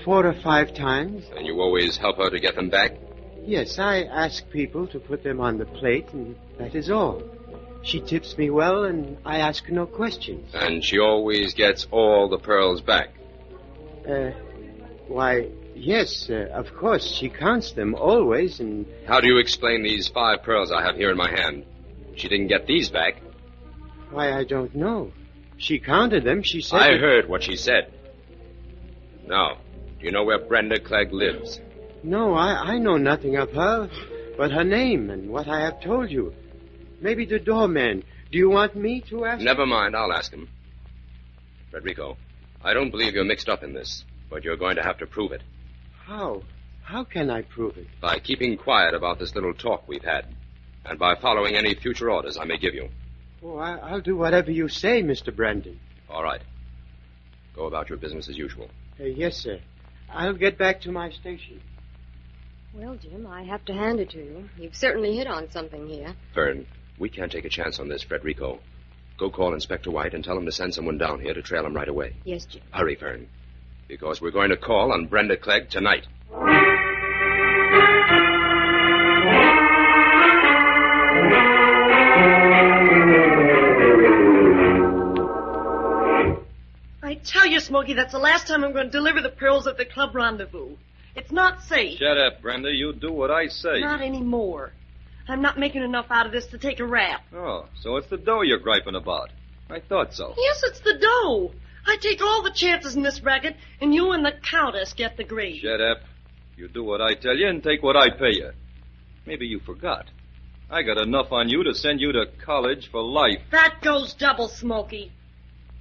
4 or 5 times. And you always help her to get them back? Yes, I ask people to put them on the plate, and that is all. She tips me well, and I ask no questions. And she always gets all the pearls back? Why, yes, of course. She counts them always, and... How do you explain these 5 pearls I have here in my hand? She didn't get these back. Why, I don't know. She counted them. She said... I heard what she said. Now, do you know where Brenda Clegg lives? No, I know nothing of her, but her name and what I have told you. Maybe the doorman. Do you want me to ask? Never mind, I'll ask him. Frederico, I don't believe you're mixed up in this, but you're going to have to prove it. How? How can I prove it? By keeping quiet about this little talk we've had, and by following any future orders I may give you. Oh, I'll do whatever you say, Mr. Brandon. All right. Go about your business as usual. Yes, sir. I'll get back to my station. Well, Jim, I have to hand it to you. You've certainly hit on something here. Fern, we can't take a chance on this, Frederico. Go call Inspector White and tell him to send someone down here to trail him right away. Yes, Jim. Hurry, Fern, because we're going to call on Brenda Clegg tonight. I tell you, Smokey, that's the last time I'm going to deliver the pearls at the club Rendezvous. It's not safe. Shut up, Brenda. You do what I say. Not anymore. I'm not making enough out of this to take a rap. Oh, so it's the dough you're griping about. I thought so. Yes, it's the dough. I take all the chances in this racket, and you and the Countess get the grade. Shut up. You do what I tell you and take what I pay you. Maybe you forgot. I got enough on you to send you to college for life. That goes double, Smokey.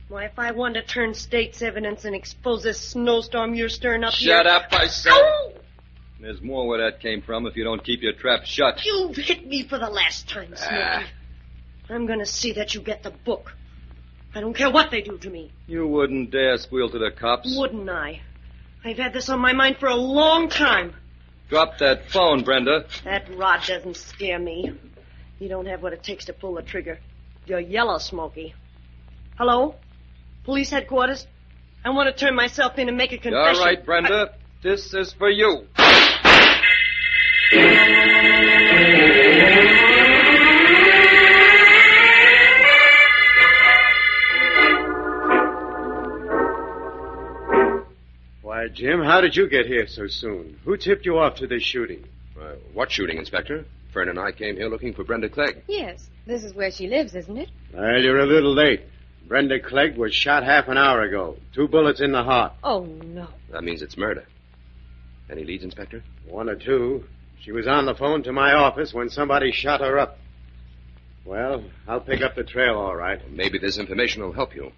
Why, if I wanted to turn state's evidence and expose this snowstorm you're stirring up here... Shut up, I said. Ow! There's more where that came from if you don't keep your trap shut. You've hit me for the last time, Smokey. I'm going to see that you get the book. I don't care what they do to me. You wouldn't dare squeal to the cops. Wouldn't I? I've had this on my mind for a long time. Drop that phone, Brenda. That rod doesn't scare me. You don't have what it takes to pull the trigger. You're yellow, Smokey. Hello? Police headquarters? I want to turn myself in and make a confession. All right, Brenda. This is for you. Why, Jim, how did you get here so soon? Who tipped you off to this shooting? What shooting, Inspector? Fern and I came here looking for Brenda Clegg. Yes, this is where she lives, isn't it? Well, you're a little late. Brenda Clegg was shot half an hour ago. 2 bullets in the heart. Oh, no. That means it's murder. Any leads, Inspector? 1 or 2. She was on the phone to my office when somebody shot her up. Well, I'll pick up the trail, all right. Maybe this information will help you.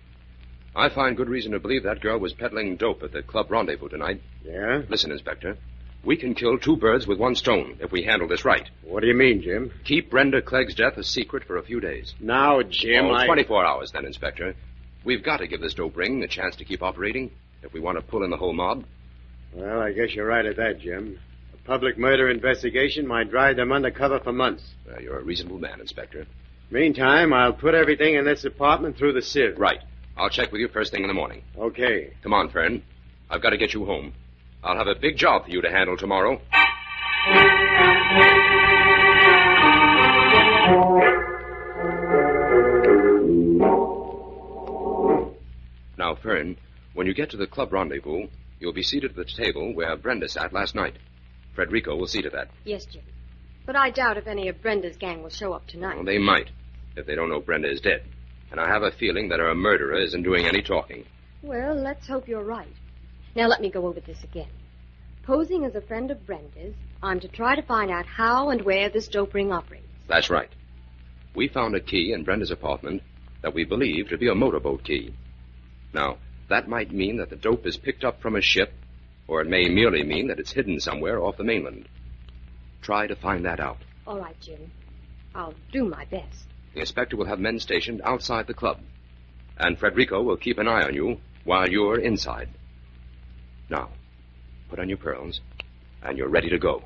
I find good reason to believe that girl was peddling dope at the club Rendezvous tonight. Yeah? Listen, Inspector. We can kill 2 birds with 1 stone if we handle this right. What do you mean, Jim? Keep Brenda Clegg's death a secret for a few days. Now, Jim, 24 hours, then, Inspector. We've got to give this dope ring a chance to keep operating if we want to pull in the whole mob. Well, I guess you're right at that, Jim. A public murder investigation might drive them undercover for months. You're a reasonable man, Inspector. Meantime, I'll put everything in this apartment through the sieve. Right. I'll check with you first thing in the morning. Okay. Come on, Fern. I've got to get you home. I'll have a big job for you to handle tomorrow. Now, Fern, when you get to the club rendezvous, you'll be seated at the table where Brenda sat last night. Frederico will see to that. Yes, Jim. But I doubt if any of Brenda's gang will show up tonight. Well, they might, if they don't know Brenda is dead. And I have a feeling that her murderer isn't doing any talking. Well, let's hope you're right. Now, let me go over this again. Posing as a friend of Brenda's, I'm to try to find out how and where this dope ring operates. That's right. We found a key in Brenda's apartment that we believe to be a motorboat key. Now, that might mean that the dope is picked up from a ship, or it may merely mean that it's hidden somewhere off the mainland. Try to find that out. All right, Jim. I'll do my best. The inspector will have men stationed outside the club, and Frederico will keep an eye on you while you're inside. Now, put on your pearls, and you're ready to go.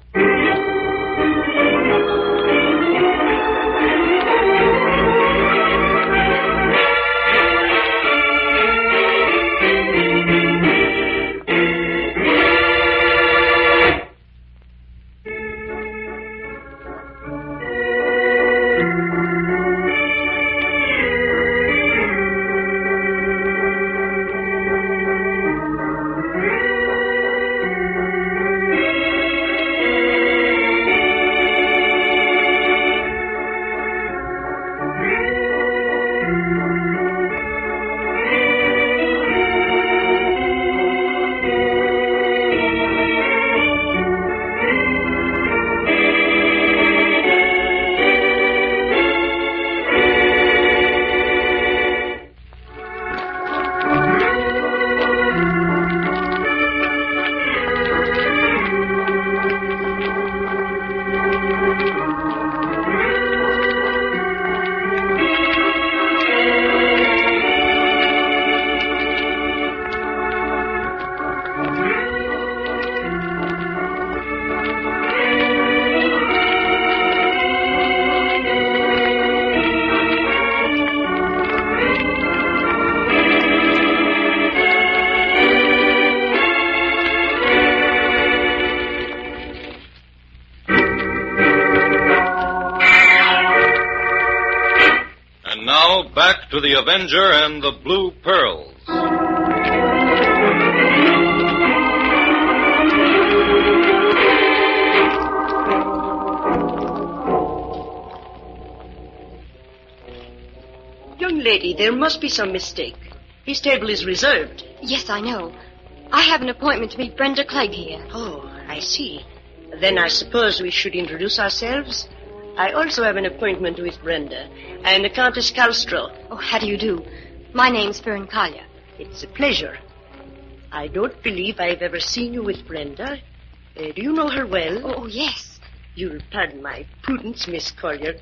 Back to the Avenger and the Blue Pearls. Young lady, there must be some mistake. His table is reserved. Yes, I know. I have an appointment to meet Brenda Clegg here. Oh, I see. Then I suppose we should introduce ourselves. I also have an appointment with Brenda. I am the Countess Calstro. Oh, how do you do? My name's Fern Collier. It's a pleasure. I don't believe I've ever seen you with Brenda. Do you know her well? Oh, yes. You'll pardon my prudence, Miss Collier,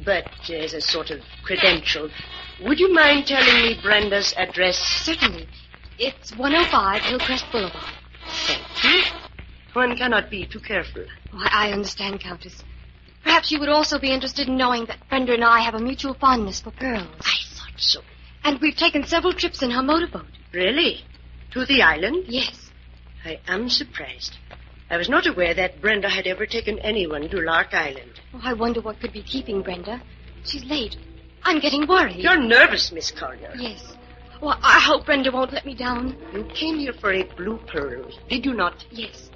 but as a sort of credential, would you mind telling me Brenda's address? Certainly. It's 105 Hillcrest Boulevard. Thank you. One cannot be too careful. Oh, I understand, Countess. Perhaps you would also be interested in knowing that Brenda and I have a mutual fondness for pearls. I thought so. And we've taken several trips in her motorboat. Really? To the island? Yes. I am surprised. I was not aware that Brenda had ever taken anyone to Lark Island. Oh, I wonder what could be keeping Brenda. She's late. I'm getting worried. You're nervous, Miss Collier. Yes. Well, I hope Brenda won't let me down. You came here for a blue pearl, did you not? Yes.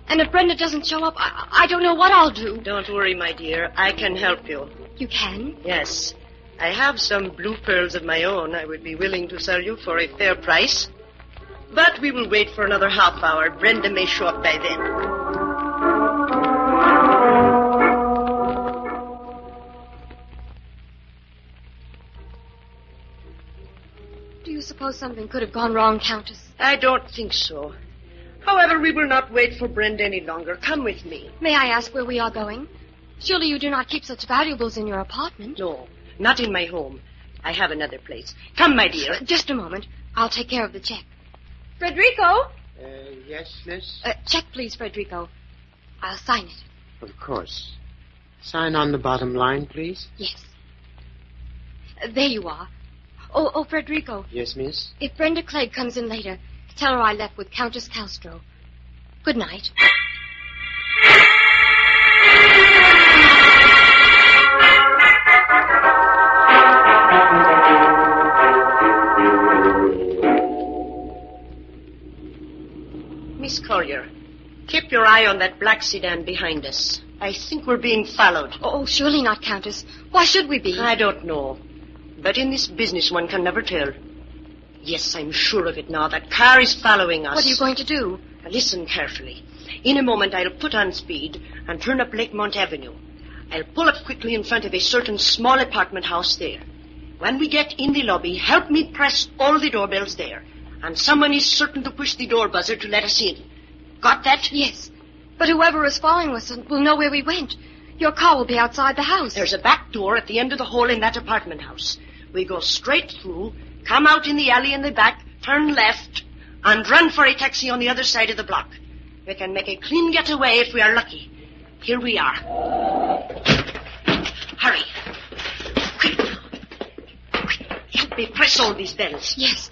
And if Brenda doesn't show up, I don't know what I'll do. Don't worry, my dear. I can help you. You can? Yes. I have some blue pearls of my own I would be willing to sell you for a fair price. But we will wait for another half hour. Brenda may show up by then. Do you suppose something could have gone wrong, Countess? I don't think so. However, we will not wait for Brenda any longer. Come with me. May I ask where we are going? Surely you do not keep such valuables in your apartment. No, not in my home. I have another place. Come, my dear. Just a moment. I'll take care of the check. Frederico? Yes, miss? Check, please, Frederico. I'll sign it. Of course. Sign on the bottom line, please. Yes. There you are. Oh, Frederico. Yes, miss? If Brenda Clegg comes in later, tell her I left with Countess Castro. Good night. Miss Collier, keep your eye on that black sedan behind us. I think we're being followed. Oh, surely not, Countess. Why should we be? I don't know. But in this business, one can never tell. Yes, I'm sure of it now. That car is following us. What are you going to do? Now, listen carefully. In a moment, I'll put on speed and turn up Lakemont Avenue. I'll pull up quickly in front of a certain small apartment house there. When we get in the lobby, help me press all the doorbells there. And someone is certain to push the door buzzer to let us in. Got that? Yes. But whoever is following us will know where we went. Your car will be outside the house. There's a back door at the end of the hall in that apartment house. We go straight through, come out in the alley in the back, turn left, and run for a taxi on the other side of the block. We can make a clean getaway if we are lucky. Here we are. Hurry. Quick. Help me press all these bells. Yes.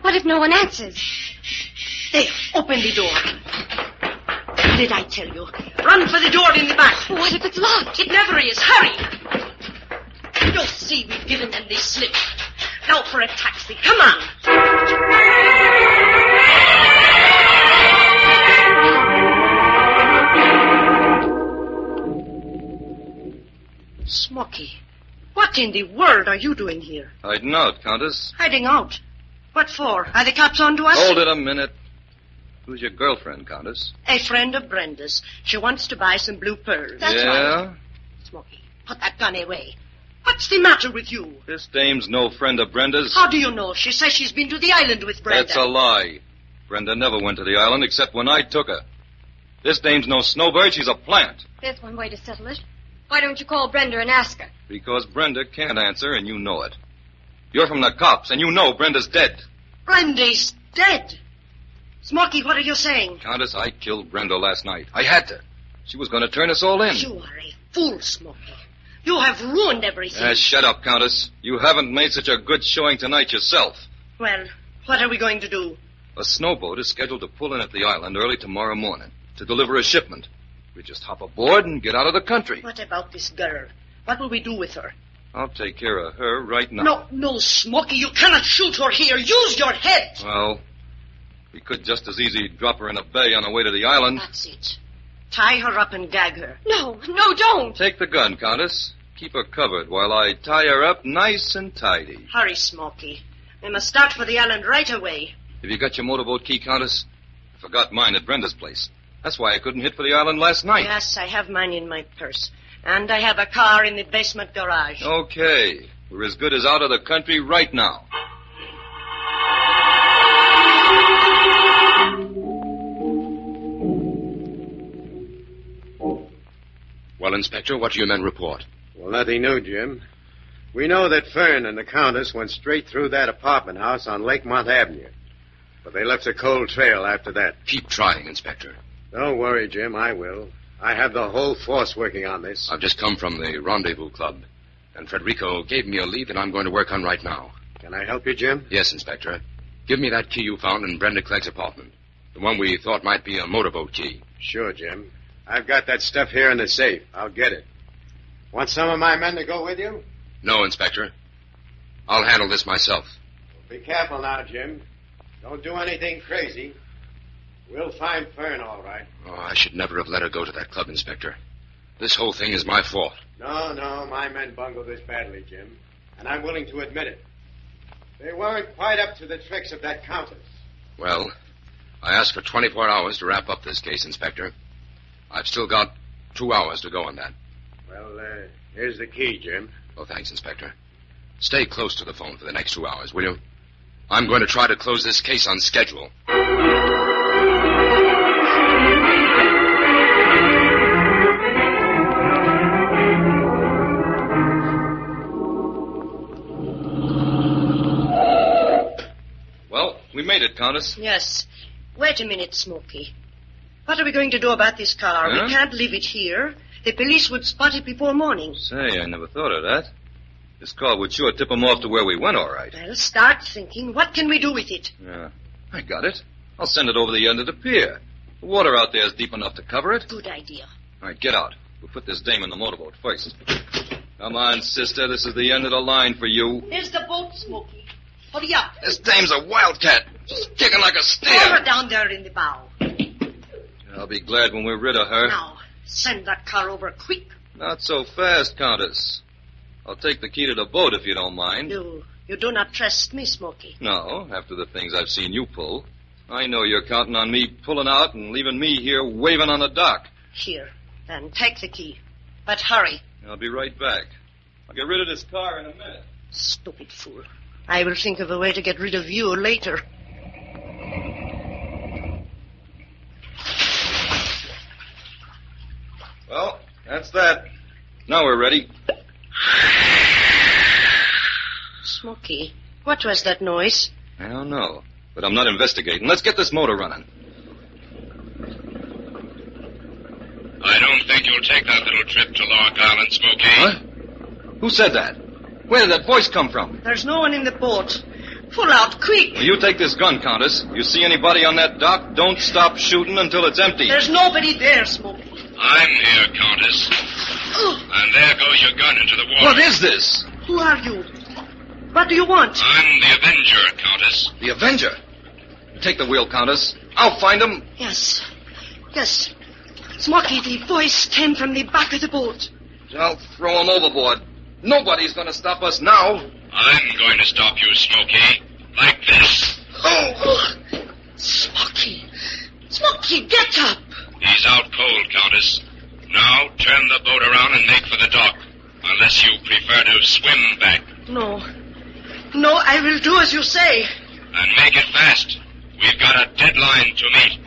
What if no one answers? There, open the door. Did I tell you? Run for the door in the back. What if it's locked? It never is. Hurry. You'll see we've given them the slip. Now for a taxi. Come on. Smoky, what in the world are you doing here? Hiding out, Countess. Hiding out? What for? Are the cops on to us? Hold it a minute. Who's your girlfriend, Countess? A friend of Brenda's. She wants to buy some blue pearls. That's yeah? right. Smoky, put that gun away. What's the matter with you? This dame's no friend of Brenda's. How do you know? She says she's been to the island with Brenda. That's a lie. Brenda never went to the island except when I took her. This dame's no snowbird. She's a plant. There's one way to settle it. Why don't you call Brenda and ask her? Because Brenda can't answer, and you know it. You're from the cops, and you know Brenda's dead. Brenda's dead? Smoky, what are you saying? Countess, I killed Brenda last night. I had to. She was going to turn us all in. You are a fool, Smoky. You have ruined everything. Shut up, Countess. You haven't made such a good showing tonight yourself. Well, what are we going to do? A snowboat is scheduled to pull in at the island early tomorrow morning to deliver a shipment. We just hop aboard and get out of the country. What about this girl? What will we do with her? I'll take care of her right now. No, Smoky, you cannot shoot her here. Use your head. Well, we could just as easy drop her in a bay on our way to the island. That's it. Tie her up and gag her. No, don't. Take the gun, Countess. Keep her covered while I tie her up nice and tidy. Hurry, Smoky. We must start for the island right away. Have you got your motorboat key, Countess? I forgot mine at Brenda's place. That's why I couldn't hit for the island last night. Yes, I have mine in my purse. And I have a car in the basement garage. Okay. We're as good as out of the country right now. Well, Inspector, what do your men report? Well, nothing new, Jim. We know that Fern and the Countess went straight through that apartment house on Lakemont Avenue. But they left a cold trail after that. Keep trying, Inspector. Don't worry, Jim. I will. I have the whole force working on this. I've just come from the Rendezvous Club, and Federico gave me a lead that I'm going to work on right now. Can I help you, Jim? Yes, Inspector. Give me that key you found in Brenda Clegg's apartment. The one we thought might be a motorboat key. Sure, Jim. I've got that stuff here in the safe. I'll get it. Want some of my men to go with you? No, Inspector. I'll handle this myself. Well, be careful now, Jim. Don't do anything crazy. We'll find Fern, all right. Oh, I should never have let her go to that club, Inspector. This whole thing is my fault. No, my men bungled this badly, Jim. And I'm willing to admit it. They weren't quite up to the tricks of that Countess. Well, I asked for 24 hours to wrap up this case, Inspector. I've still got 2 hours to go on that. Well, here's the key, Jim. Oh, thanks, Inspector. Stay close to the phone for the next 2 hours, will you? I'm going to try to close this case on schedule. We made it, Countess. Yes. Wait a minute, Smoky. What are we going to do about this car? Huh? We can't leave it here. The police would spot it before morning. Say, I never thought of that. This call would sure tip them off to where we went, all right. Well, start thinking. What can we do with it? Yeah, I got it. I'll send it over the end of the pier. The water out there is deep enough to cover it. Good idea. All right, get out. We'll put this dame in the motorboat first. Come on, sister. This is the end of the line for you. Here's the boat, Smoky. Hurry up. This dame's a wildcat. She's kicking like a steer. Throw her down there in the bow. I'll be glad when we're rid of her. Now, send that car over quick. Not so fast, Countess. I'll take the key to the boat if you don't mind. You do not trust me, Smoky. No, after the things I've seen you pull. I know you're counting on me pulling out and leaving me here waving on the dock. Here, then take the key. But hurry. I'll be right back. I'll get rid of this car in a minute. Stupid fool. I will think of a way to get rid of you later. Well, that's that. Now we're ready. Smoky, what was that noise? I don't know, but I'm not investigating. Let's get this motor running. I don't think you'll take that little trip to Lark Island, Smoky. What? Who said that? Where did that voice come from? There's no one in the boat. Pull out, quick. Well, you take this gun, Countess. You see anybody on that dock, don't stop shooting until it's empty. There's nobody there, Smoky. I'm here, Countess. And there goes your gun into the water. What is this? Who are you? What do you want? I'm the Avenger, Countess. The Avenger? Take the wheel, Countess. I'll find him. Yes. Smoky, the voice came from the back of the boat. I'll throw him overboard. Nobody's going to stop us now. I'm going to stop you, Smoky. Like this. Oh! Smoky, get up. He's out cold, Countess. Now turn the boat around and make for the dock. Unless you prefer to swim back. No, I will do as you say. And make it fast. We've got a deadline to meet.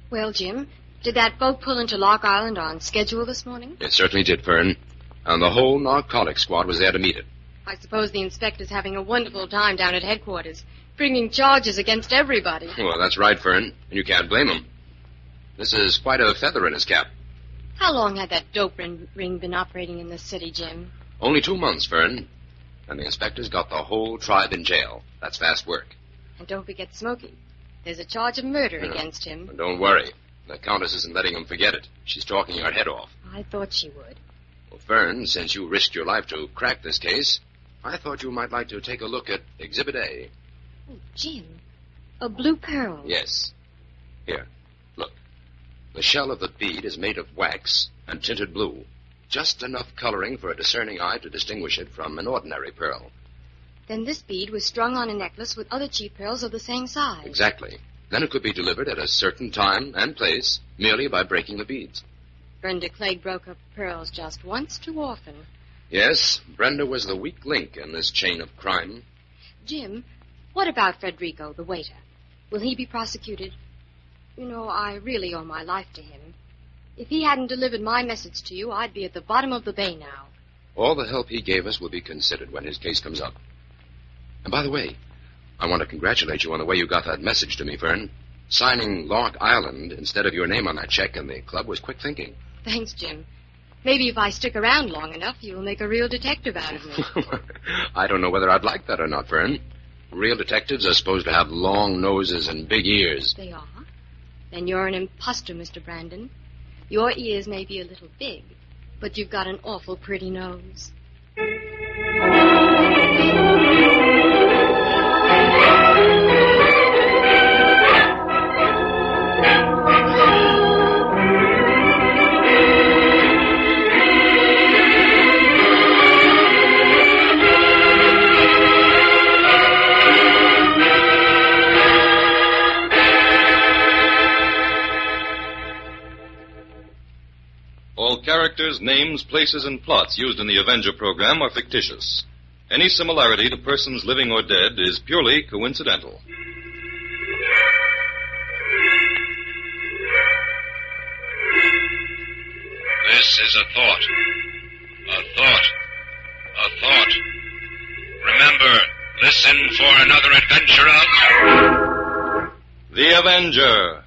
Well, Jim, did that boat pull into Lark Island on schedule this morning? It certainly did, Fern. And the whole narcotics squad was there to meet it. I suppose the inspector's having a wonderful time down at headquarters, bringing charges against everybody. Well, that's right, Fern. And you can't blame him. This is quite a feather in his cap. How long had that dope ring been operating in this city, Jim? Only 2 months, Fern. And the inspector's got the whole tribe in jail. That's fast work. And don't forget Smokey. There's a charge of murder against him. And don't worry. The Countess isn't letting him forget it. She's talking her head off. I thought she would. Well, Fern, since you risked your life to crack this case, I thought you might like to take a look at Exhibit A. Oh, Jim. A blue pearl. Yes. Here, look. The shell of the bead is made of wax and tinted blue. Just enough coloring for a discerning eye to distinguish it from an ordinary pearl. Then this bead was strung on a necklace with other cheap pearls of the same size. Exactly. Then it could be delivered at a certain time and place merely by breaking the beads. Brenda Clegg broke up pearls just once too often. Yes, Brenda was the weak link in this chain of crime. Jim, what about Federico, the waiter? Will he be prosecuted? You know, I really owe my life to him. If he hadn't delivered my message to you, I'd be at the bottom of the bay now. All the help he gave us will be considered when his case comes up. And by the way, I want to congratulate you on the way you got that message to me, Fern. Signing Lark Island instead of your name on that check in the club was quick thinking. Thanks, Jim. Maybe if I stick around long enough, you'll make a real detective out of me. I don't know whether I'd like that or not, Fern. Real detectives are supposed to have long noses and big ears. They are? Then you're an imposter, Mr. Brandon. Your ears may be a little big, but you've got an awful pretty nose. All characters, names, places, and plots used in the Avenger program are fictitious. Any similarity to persons living or dead is purely coincidental. This is a thought. A thought. A thought. Remember, listen for another adventure of... The Avenger.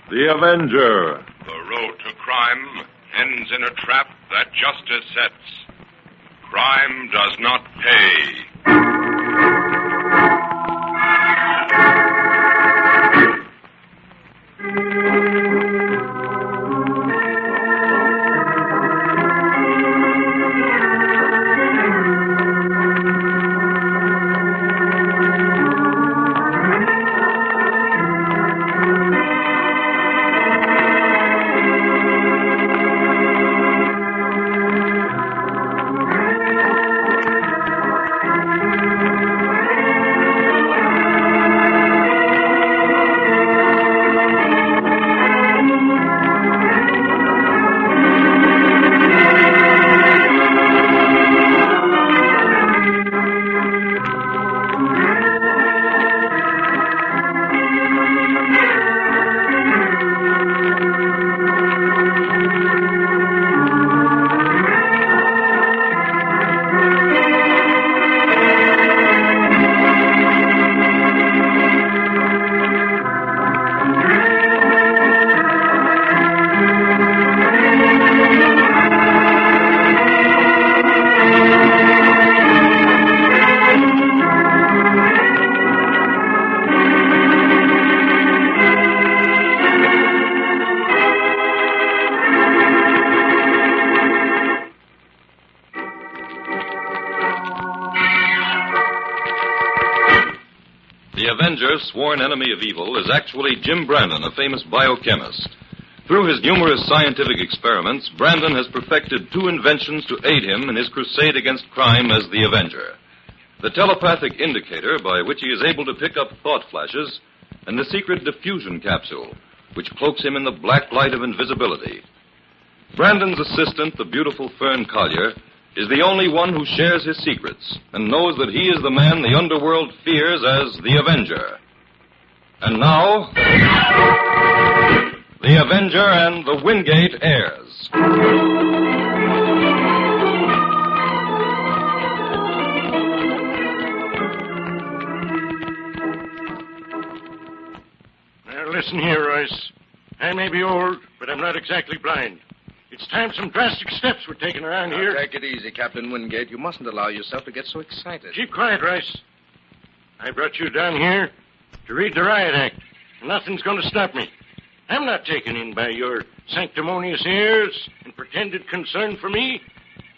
The Avenger. The road to crime ends in a trap that justice sets. Crime does not pay. The Avenger, sworn enemy of evil, is actually Jim Brandon, a famous biochemist. Through his numerous scientific experiments, Brandon has perfected two inventions to aid him in his crusade against crime as the Avenger. The telepathic indicator by which he is able to pick up thought flashes, and the secret diffusion capsule, which cloaks him in the black light of invisibility. Brandon's assistant, the beautiful Fern Collier, is the only one who shares his secrets and knows that he is the man the underworld fears as the Avenger. And now, the Avenger and the Wingate Heirs. Now, listen here, Royce. I may be old, but I'm not exactly blind. It's time some drastic steps were taken around here. Take it easy, Captain Wingate. You mustn't allow yourself to get so excited. Keep quiet, Royce. I brought you down here to read the Riot Act. Nothing's going to stop me. I'm not taken in by your sanctimonious airs and pretended concern for me.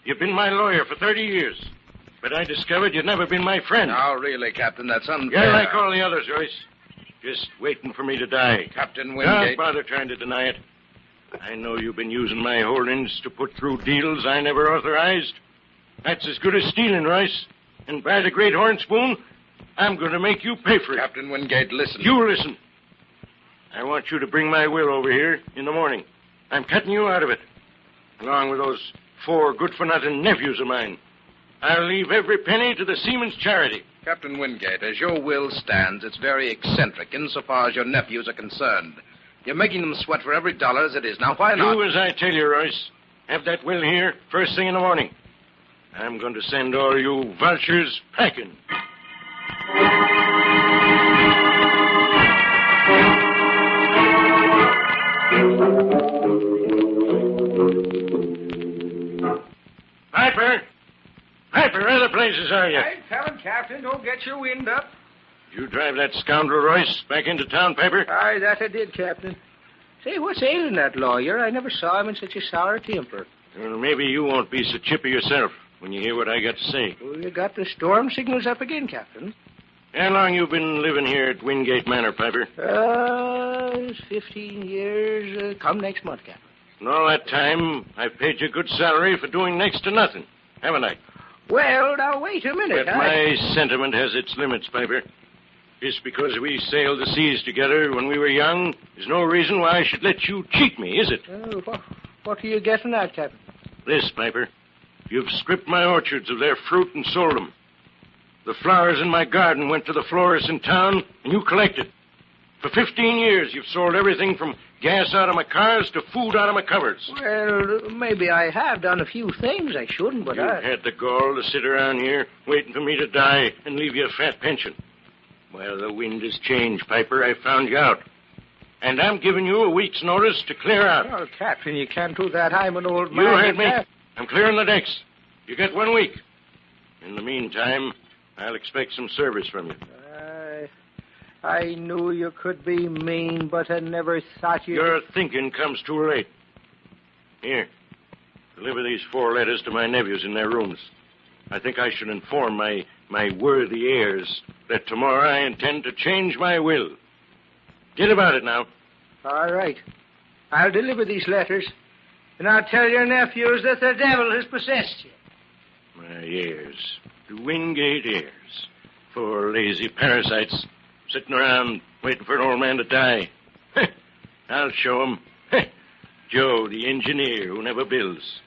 You've been my lawyer for 30 years. But I discovered you'd never been my friend. Now, really, Captain, that's unfair. You're like all the others, Royce. Just waiting for me to die. Captain Wingate. Don't bother trying to deny it. I know you've been using my holdings to put through deals I never authorized. That's as good as stealing, Royce. And by the great horn spoon, I'm going to make you pay for it. Captain Wingate, listen. You listen. I want you to bring my will over here in the morning. I'm cutting you out of it, along with those 4 good-for-nothing nephews of mine. I'll leave every penny to the Seamen's Charity. Captain Wingate, as your will stands, it's very eccentric insofar as your nephews are concerned. You're making them sweat for every dollar as it is. Now, why not? Do as I tell you, Royce. Have that will here first thing in the morning. I'm going to send all you vultures packing. Piper! Piper, other places are you? I tell him, Captain, don't get your wind up. Did you drive that scoundrel Royce back into town, Piper? Aye, that I did, Captain. Say, what's ailing that lawyer? I never saw him in such a sour temper. Well, maybe you won't be so chippy yourself when you hear what I got to say. Well, you got the storm signals up again, Captain. How long you been living here at Wingate Manor, Piper? 15 years. Come next month, Captain. And all that time, I've paid you a good salary for doing next to nothing, haven't I? Well, now, wait a minute. But my sentiment has its limits, Piper. Just because we sailed the seas together when we were young is no reason why I should let you cheat me, is it? What are you getting at, Captain? This, Piper. You've stripped my orchards of their fruit and sold them. The flowers in my garden went to the florists in town, and you collected. For 15 years, you've sold everything from gas out of my cars to food out of my cupboards. Well, maybe I have done a few things I shouldn't, but You've had the gall to sit around here waiting for me to die and leave you a fat pension. Well, the wind has changed, Piper. I found you out. And I'm giving you a week's notice to clear out. Oh, Captain, you can't do that. I'm an old man. You heard me. I'm clearing the decks. You get 1 week. In the meantime, I'll expect some service from you. I knew you could be mean, but I never thought you... Your thinking comes too late. Here, deliver these 4 letters to my nephews in their rooms. I think I should inform my worthy heirs that tomorrow I intend to change my will. Get about it now. All right. I'll deliver these letters, and I'll tell your nephews that the devil has possessed you. My heirs. The Wingate Heirs. 4 lazy parasites sitting around waiting for an old man to die. I'll show 'em. Joe, the engineer who never builds.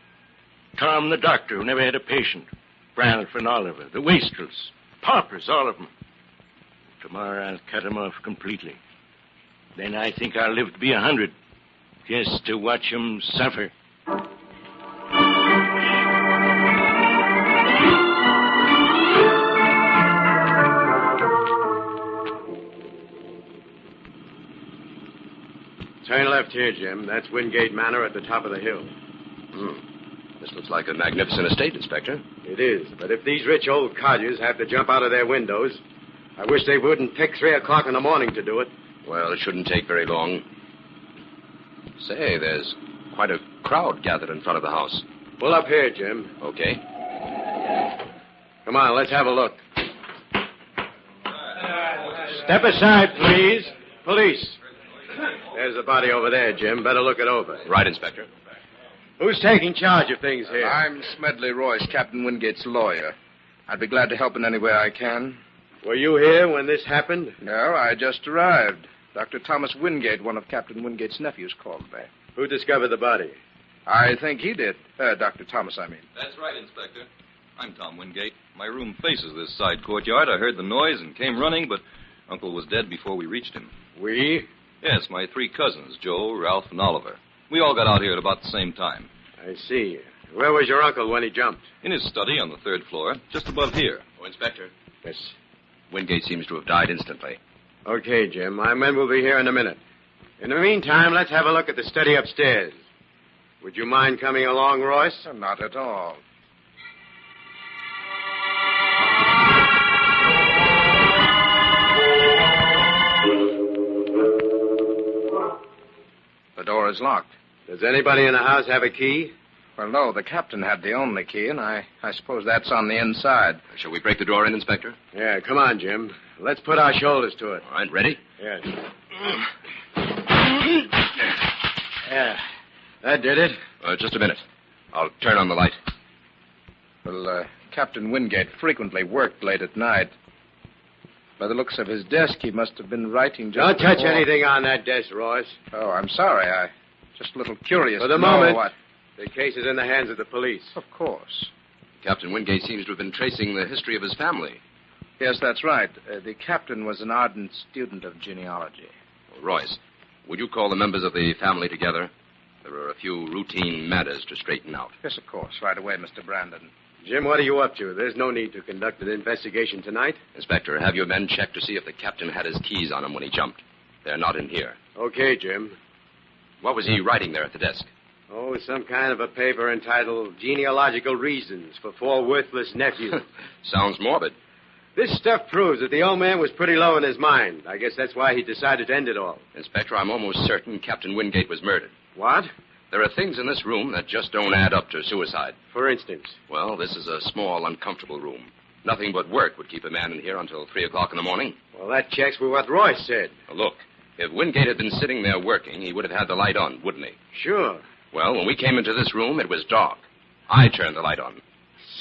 Tom, the doctor who never had a patient. Ralph and Oliver, the wastrels. Paupers, all of them. Tomorrow I'll cut 'em off completely. Then I think I'll live to be 100, just to watch 'em suffer. Turn left here, Jim. That's Wingate Manor at the top of the hill. This looks like a magnificent estate, Inspector. It is, but if these rich old codgers have to jump out of their windows, I wish they wouldn't pick 3 o'clock in the morning to do it. Well, it shouldn't take very long. Say, there's quite a crowd gathered in front of the house. Pull up here, Jim. Okay. Come on, let's have a look. Step aside, please. Police. There's the body over there, Jim. Better look it over. Right, Inspector. Who's taking charge of things here? I'm Smedley Royce, Captain Wingate's lawyer. I'd be glad to help in any way I can. Were you here when this happened? No, I just arrived. Dr. Thomas Wingate, one of Captain Wingate's nephews, called me. Who discovered the body? I think he did. Dr. Thomas, I mean. That's right, Inspector. I'm Tom Wingate. My room faces this side courtyard. I heard the noise and came running, but Uncle was dead before we reached him. We? Yes, my 3 cousins, Joe, Ralph, and Oliver. We all got out here at about the same time. I see. Where was your uncle when he jumped? In his study on the 3rd floor, just above here. Oh, Inspector. Yes. Wingate seems to have died instantly. Okay, Jim. My men will be here in a minute. In the meantime, let's have a look at the study upstairs. Would you mind coming along, Royce? Not at all. The door is locked. Does anybody in the house have a key? Well, no, the captain had the only key, and I suppose that's on the inside. Shall we break the door in, Inspector? Yeah, come on, Jim. Let's put our shoulders to it. All right, ready? Yes. Yeah. That did it. Just a minute. I'll turn on the light. Well, Captain Wingate frequently worked late at night. By the looks of his desk, he must have been writing just Don't touch before... anything on that desk, Royce. Oh, I'm sorry. I just a little curious. For the to know moment, what... the case is in the hands of the police. Of course. Captain Wingate seems to have been tracing the history of his family. Yes, that's right. The captain was an ardent student of genealogy. Well, Royce, would you call the members of the family together? There are a few routine matters to straighten out. Yes, of course. Right away, Mr. Brandon. Jim, what are you up to? There's no need to conduct an investigation tonight. Inspector, have your men check to see if the captain had his keys on him when he jumped. They're not in here. Okay, Jim. What was he writing there at the desk? Oh, some kind of a paper entitled Genealogical Reasons for 4 Worthless Nephews. Sounds morbid. This stuff proves that the old man was pretty low in his mind. I guess that's why he decided to end it all. Inspector, I'm almost certain Captain Wingate was murdered. What? There are things in this room that just don't add up to suicide. For instance? Well, this is a small, uncomfortable room. Nothing but work would keep a man in here until 3 o'clock in the morning. Well, that checks with what Royce said. Now, look, if Wingate had been sitting there working, he would have had the light on, wouldn't he? Sure. Well, when we came into this room, it was dark. I turned the light on.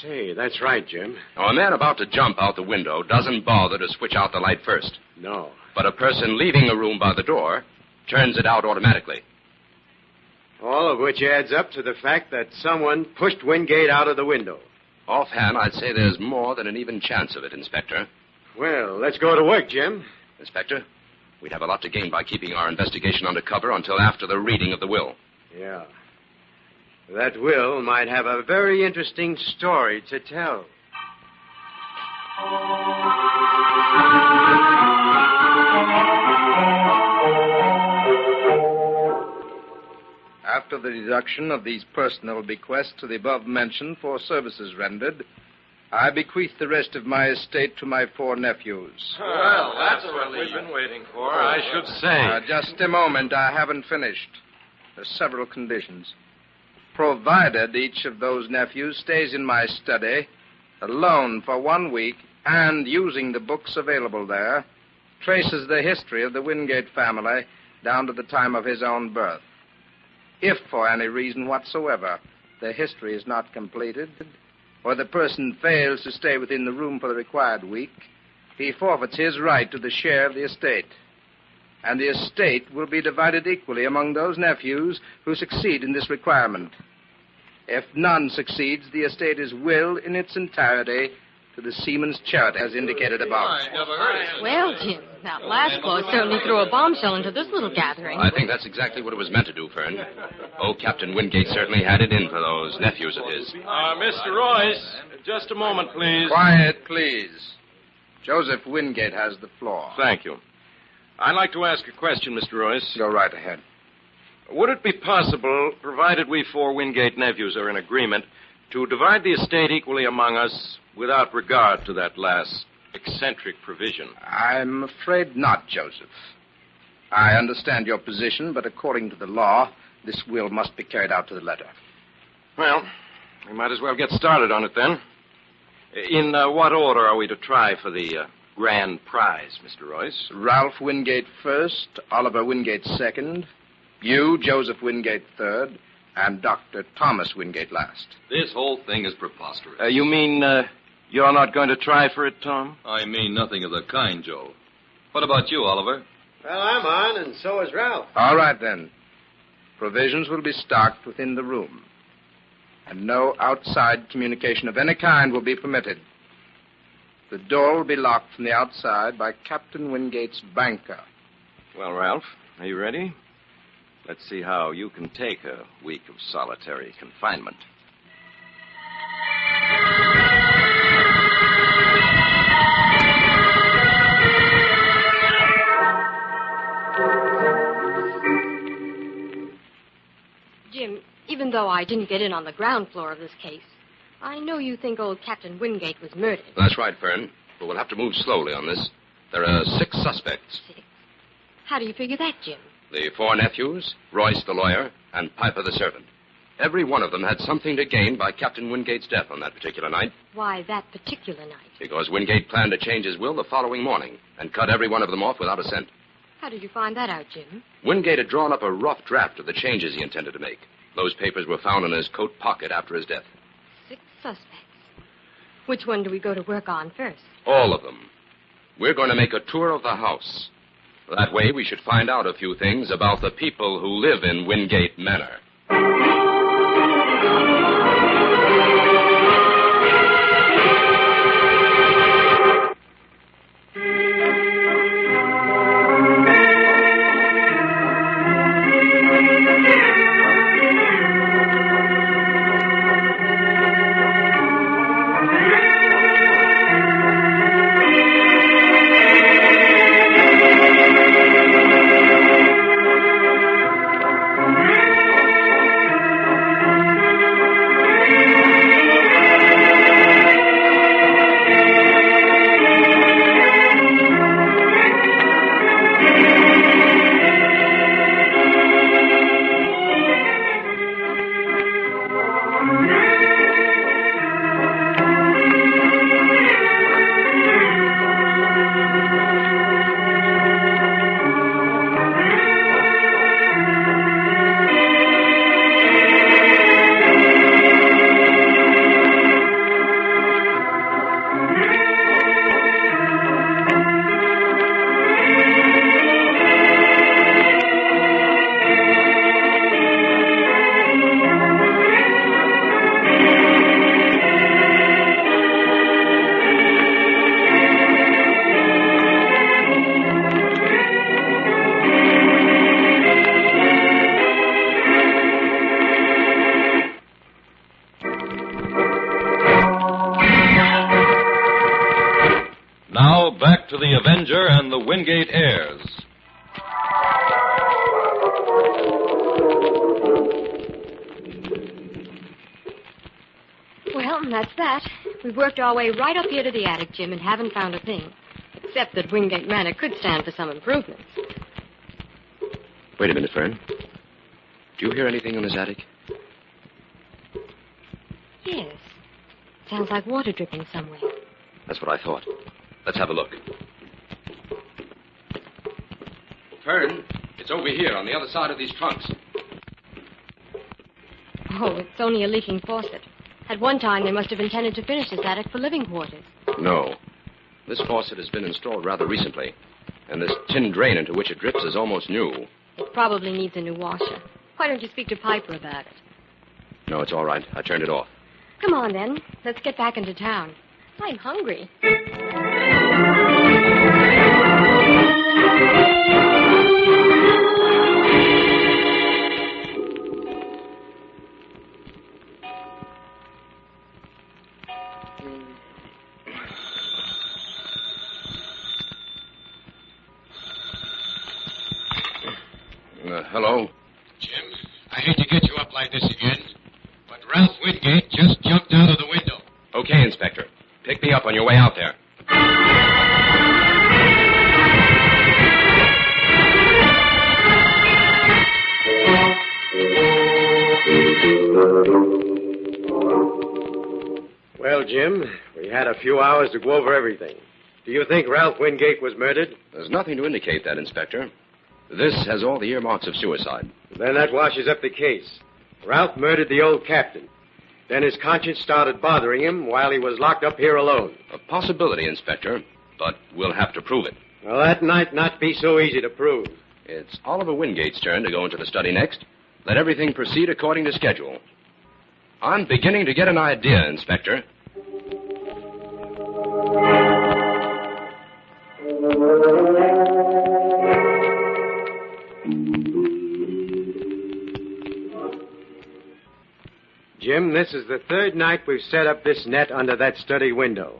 Say, that's right, Jim. Now, a man about to jump out the window doesn't bother to switch out the light first. No. But a person leaving a room by the door turns it out automatically. All of which adds up to the fact that someone pushed Wingate out of the window. Offhand, I'd say there's more than an even chance of it, Inspector. Well, let's go to work, Jim. Inspector, we'd have a lot to gain by keeping our investigation under cover until after the reading of the will. Yeah. That will might have a very interesting story to tell. After the deduction of these personal bequests to the above mentioned for services rendered, I bequeath the rest of my estate to my 4 nephews. Well, that's what we've been waiting for, I should say. Just a moment. I haven't finished. There's several conditions. Provided each of those nephews stays in my study alone for 1 week and, using the books available there, traces the history of the Wingate family down to the time of his own birth. If, for any reason whatsoever, the history is not completed, or the person fails to stay within the room for the required week, he forfeits his right to the share of the estate. And the estate will be divided equally among those nephews who succeed in this requirement. If none succeeds, the estate is willed in its entirety to the Seamen's Charity, as indicated above. Well, Jim, that last clause certainly threw a bombshell into this little gathering. I think that's exactly what it was meant to do, Fern. Oh, Captain Wingate certainly had it in for those nephews of his. Mr. Royce, just a moment, please. Quiet, please. Joseph Wingate has the floor. Thank you. I'd like to ask a question, Mr. Royce. Go right ahead. Would it be possible, provided we 4 Wingate nephews are in agreement, to divide the estate equally among us without regard to that last eccentric provision? I'm afraid not, Joseph. I understand your position, but according to the law, this will must be carried out to the letter. Well, we might as well get started on it then. In what order are we to try for the grand prize, Mr. Royce? Ralph Wingate first, Oliver Wingate second, you, Joseph Wingate third, and Dr. Thomas Wingate last. This whole thing is preposterous. You mean you're not going to try for it, Tom? I mean nothing of the kind, Joe. What about you, Oliver? Well, I'm on, and so is Ralph. All right, then. Provisions will be stocked within the room, and no outside communication of any kind will be permitted. The door will be locked from the outside by Captain Wingate's banker. Well, Ralph, are you ready? Let's see how you can take a week of solitary confinement. Jim, even though I didn't get in on the ground floor of this case, I know you think old Captain Wingate was murdered. That's right, Fern. But we'll have to move slowly on this. There are 6 suspects. 6? How do you figure that, Jim? The 4 nephews, Royce the lawyer, and Piper the servant. Every one of them had something to gain by Captain Wingate's death on that particular night. Why that particular night? Because Wingate planned to change his will the following morning and cut every one of them off without a cent. How did you find that out, Jim? Wingate had drawn up a rough draft of the changes he intended to make. Those papers were found in his coat pocket after his death. 6 suspects. Which one do we go to work on first? All of them. We're going to make a tour of the house. That way we should find out a few things about the people who live in Wingate Manor. Back to the Avenger and the Wingate Heirs. Well, that's that. We've worked our way right up here to the attic, Jim, and haven't found a thing. Except that Wingate Manor could stand for some improvements. Wait a minute, Fern. Do you hear anything in this attic? Yes. Sounds like water dripping somewhere. That's what I thought. Let's have a look. Fern, it's over here on the other side of these trunks. Oh, it's only a leaking faucet. At one time, they must have intended to finish this attic for living quarters. No. This faucet has been installed rather recently, and this tin drain into which it drips is almost new. It probably needs a new washer. Why don't you speak to Piper about it? No, it's all right. I turned it off. Come on, then. Let's get back into town. I'm hungry. Hello? Jim, I hate to get you up like this again, but Ralph Wingate just jumped out of the window. Okay, Inspector. Pick me up on your way out there. Well, Jim, we had a few hours to go over everything. Do you think Ralph Wingate was murdered? There's nothing to indicate that, Inspector. This has all the earmarks of suicide. Then that washes up the case. Ralph murdered the old captain. Then his conscience started bothering him while he was locked up here alone. A possibility, Inspector, but we'll have to prove it. Well, that might not be so easy to prove. It's Oliver Wingate's turn to go into the study next. Let everything proceed according to schedule. I'm beginning to get an idea, Inspector. Jim, this is the third night we've set up this net under that study window.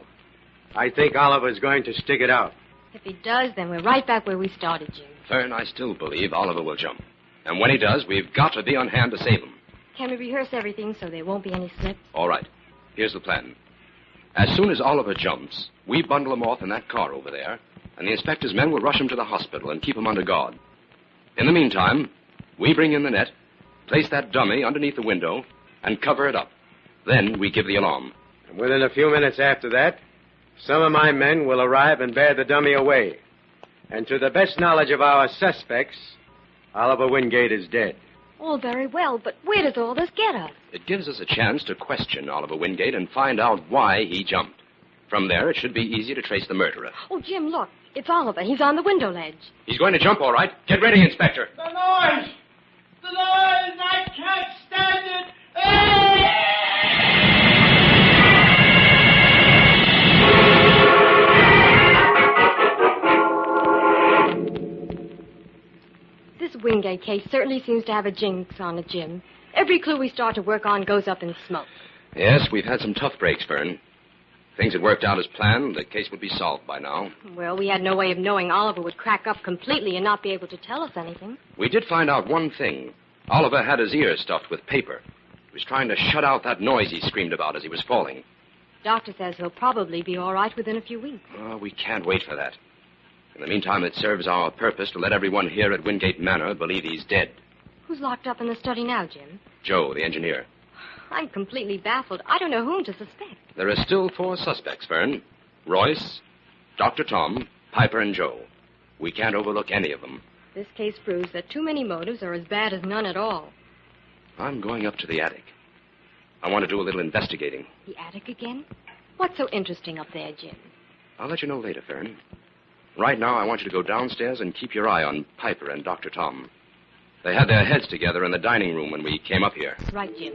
I think Oliver's going to stick it out. If he does, then we're right back where we started, Jim. Fern, I still believe Oliver will jump. And when he does, we've got to be on hand to save him. Can we rehearse everything so there won't be any slips? All right. Here's the plan. As soon as Oliver jumps, we bundle him off in that car over there, and the inspector's men will rush him to the hospital and keep him under guard. In the meantime, we bring in the net, place that dummy underneath the window, and cover it up. Then we give the alarm. And within a few minutes after that, some of my men will arrive and bear the dummy away. And to the best knowledge of our suspects, Oliver Wingate is dead. All very well, but where does all this get us? It gives us a chance to question Oliver Wingate and find out why he jumped. From there, it should be easy to trace the murderer. Oh, Jim, look. It's Oliver. He's on the window ledge. He's going to jump, all right. Get ready, Inspector. The noise! The noise! I can't stand it! This Wingate case certainly seems to have a jinx on it, Jim. Every clue we start to work on goes up in smoke. Yes, we've had some tough breaks, Fern. If things had worked out as planned, the case would be solved by now. Well, we had no way of knowing Oliver would crack up completely and not be able to tell us anything. We did find out one thing. Oliver had his ears stuffed with paper. He was trying to shut out that noise he screamed about as he was falling. Doctor says he'll probably be all right within a few weeks. Oh, we can't wait for that. In the meantime, it serves our purpose to let everyone here at Wingate Manor believe he's dead. Who's locked up in the study now, Jim? Joe, the engineer. I'm completely baffled. I don't know whom to suspect. There are still 4 suspects, Fern. Royce, Dr. Tom, Piper, and Joe. We can't overlook any of them. This case proves that too many motives are as bad as none at all. I'm going up to the attic. I want to do a little investigating. The attic again? What's so interesting up there, Jim? I'll let you know later, Fern. Right now, I want you to go downstairs and keep your eye on Piper and Dr. Tom. They had their heads together in the dining room when we came up here. Right, Jim.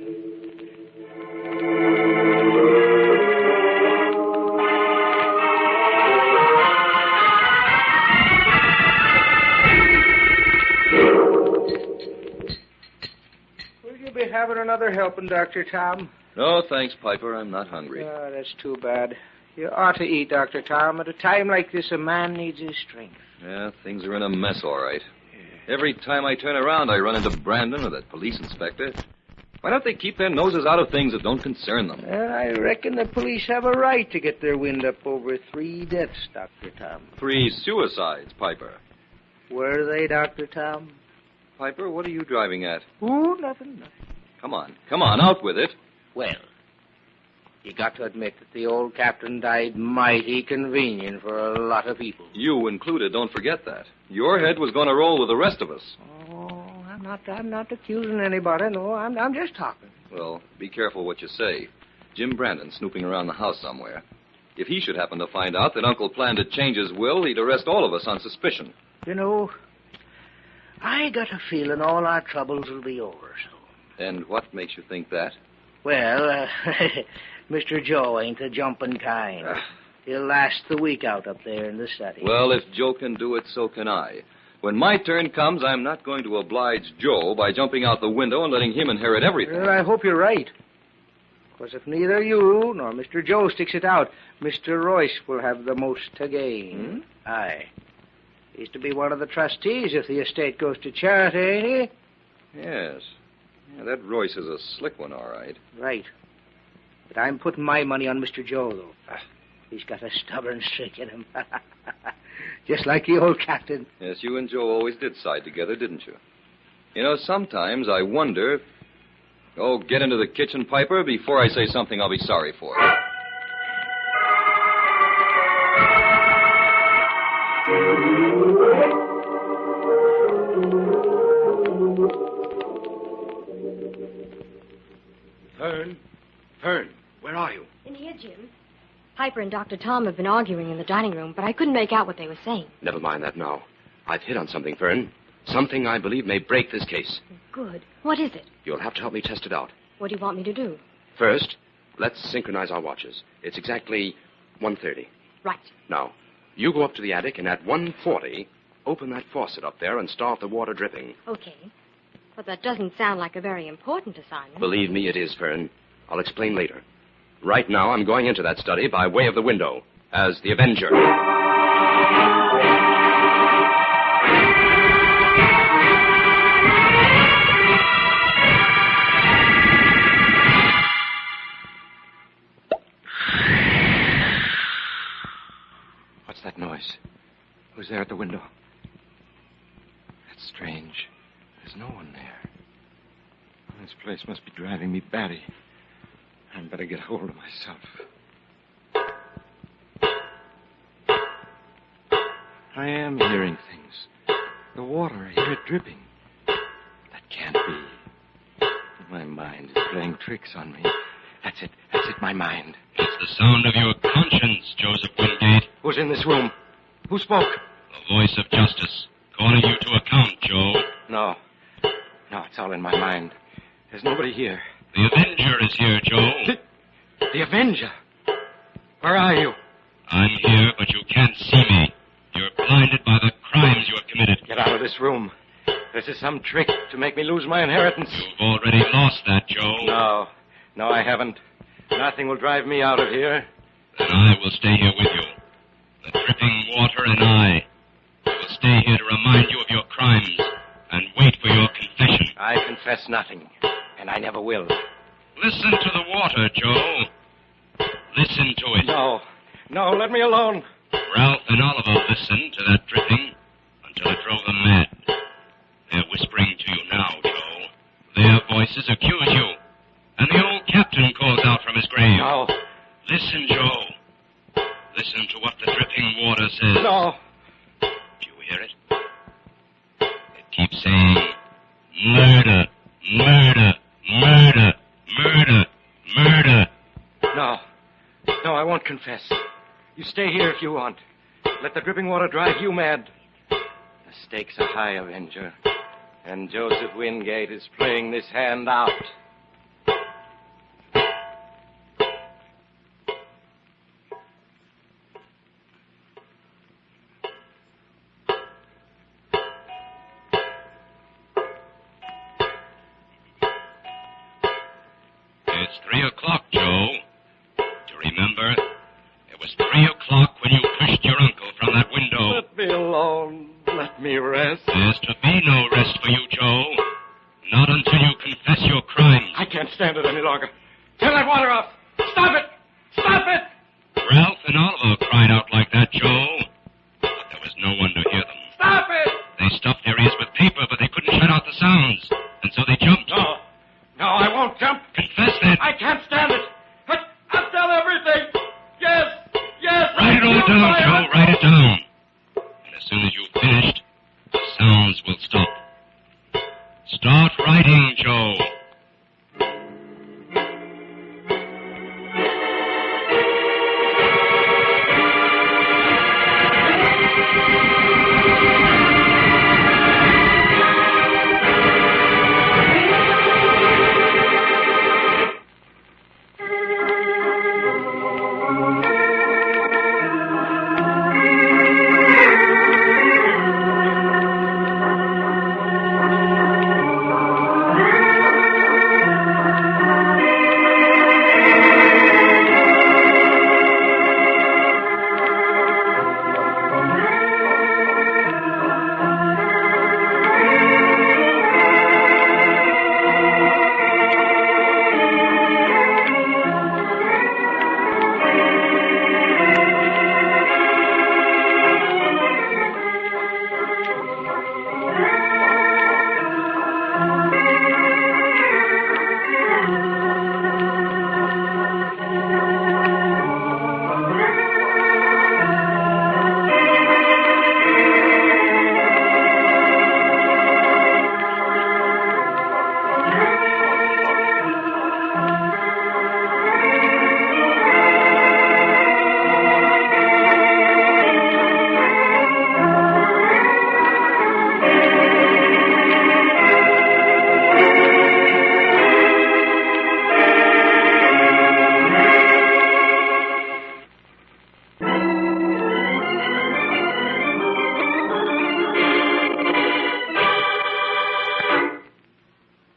Will you be having another helping, Dr. Tom? No, thanks, Piper. I'm not hungry. Oh, that's too bad. You ought to eat, Dr. Tom. At a time like this, a man needs his strength. Yeah, things are in a mess, all right. Every time I turn around, I run into Brandon or that police inspector. Why don't they keep their noses out of things that don't concern them? Well, I reckon the police have a right to get their wind up over 3 deaths, Dr. Tom. 3 suicides, Piper. Were they, Dr. Tom? Piper, what are you driving at? Oh, nothing. Come on, out with it. Well, you got to admit that the old captain died mighty convenient for a lot of people. You included, don't forget that. Your head was going to roll with the rest of us. Oh, I'm not accusing anybody. No, I'm just talking. Well, be careful what you say. Jim Brandon's snooping around the house somewhere. If he should happen to find out that Uncle planned to change his will, he'd arrest all of us on suspicion. You know, I got a feeling all our troubles will be over soon. And what makes you think that? Well, Mr. Joe ain't a jumping kind. He'll last the week out up there in the study. Well, if Joe can do it, so can I. When my turn comes, I'm not going to oblige Joe by jumping out the window and letting him inherit everything. Well, I hope you're right. Because if neither you nor Mr. Joe sticks it out, Mr. Royce will have the most to gain. Aye. He's to be one of the trustees if the estate goes to charity, ain't he? Yes. Yeah, that Royce is a slick one, all right. Right. But I'm putting my money on Mr. Joe, though. He's got a stubborn streak in him. Just like the old captain. Yes, you and Joe always did side together, didn't you? You know, sometimes I wonder... Oh, get into the kitchen, Piper, before I say something I'll be sorry for. Fern, where are you? In here, Jim. Piper and Dr. Tom have been arguing in the dining room, but I couldn't make out what they were saying. Never mind that now. I've hit on something, Fern. Something I believe may break this case. Good. What is it? You'll have to help me test it out. What do you want me to do? First, let's synchronize our watches. It's exactly 1:30. Right. Now, you go up to the attic, and at 1:40, open that faucet up there and start the water dripping. Okay. But that doesn't sound like a very important assignment. Believe me, it is, Fern. I'll explain later. Right now, I'm going into that study by way of the window as the Avenger. What's that noise? Who's there at the window? That's strange. There's no one there. This place must be driving me batty. I'd better get hold of myself. I am hearing things. The water, I hear it dripping. That can't be. My mind is playing tricks on me. That's it, my mind. It's the sound of your conscience, Joseph Wingate. Who's in this room? Who spoke? The voice of justice, calling you to account, Joe. No, it's all in my mind. There's nobody here. The Avenger is here, Joe. The Avenger? Where are you? I'm here, but you can't see me. You're blinded by the crimes you have committed. Get out of this room. This is some trick to make me lose my inheritance. You've already lost that, Joe. No, I haven't. Nothing will drive me out of here. Then I will stay here with you. The dripping water and I will stay here to remind you of your crimes and wait for your confession. I confess nothing, and I never will. Listen to the water, Joe. Listen to it. No, let me alone. Ralph and Oliver listened to that dripping until it drove them mad. They're whispering to you now, Joe. Their voices accuse you. And the old captain calls out from his grave. No. Listen, Joe. Listen to what the dripping water says. No. Do you hear it? It keeps saying, murder, murder, murder, murder, murder. No, I won't confess. You stay here if you want. Let the dripping water drive you mad. The stakes are high, Avenger. And Joseph Wingate is playing this hand out. It's 3 o'clock, Joe. Do you remember? It was 3 o'clock when you pushed your uncle from that window. Let me alone. Let me rest. There's to be no rest for you, Joe. Not until you confess your crimes. I can't stand it any longer. Turn that water off. Stop it! Stop it! Ralph and Oliver cried out like that, Joe. But there was no one to hear them. Stop it! They stuffed their ears with paper, but they couldn't shut out the sounds. And so they jumped. No, I won't jump. Confess that. I can't stand it. I'll tell everything. Yes. Write it all down, Joe. Write it down. And as soon as you've finished, the sounds will stop. Start writing, Joe.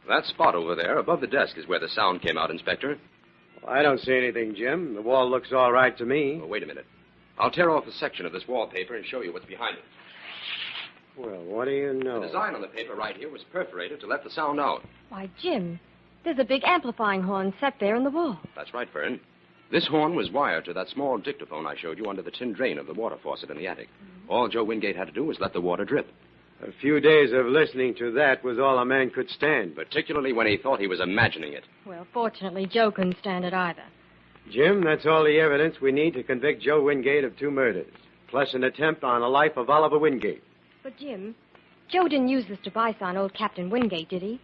That spot over there, above the desk, is where the sound came out, Inspector. Well, I don't see anything, Jim. The wall looks all right to me. Well, wait a minute. I'll tear off a section of this wallpaper and show you what's behind it. Well, what do you know? The design on the paper right here was perforated to let the sound out. Why, Jim, there's a big amplifying horn set there in the wall. That's right, Fern. This horn was wired to that small dictaphone I showed you under the tin drain of the water faucet in the attic. All Joe Wingate had to do was let the water drip. A few days of listening to that was all a man could stand. Particularly when he thought he was imagining it. Well, fortunately, Joe couldn't stand it either. Jim, that's all the evidence we need to convict Joe Wingate of 2 murders, plus an attempt on the life of Oliver Wingate. But, Jim, Joe didn't use this device on old Captain Wingate, did he?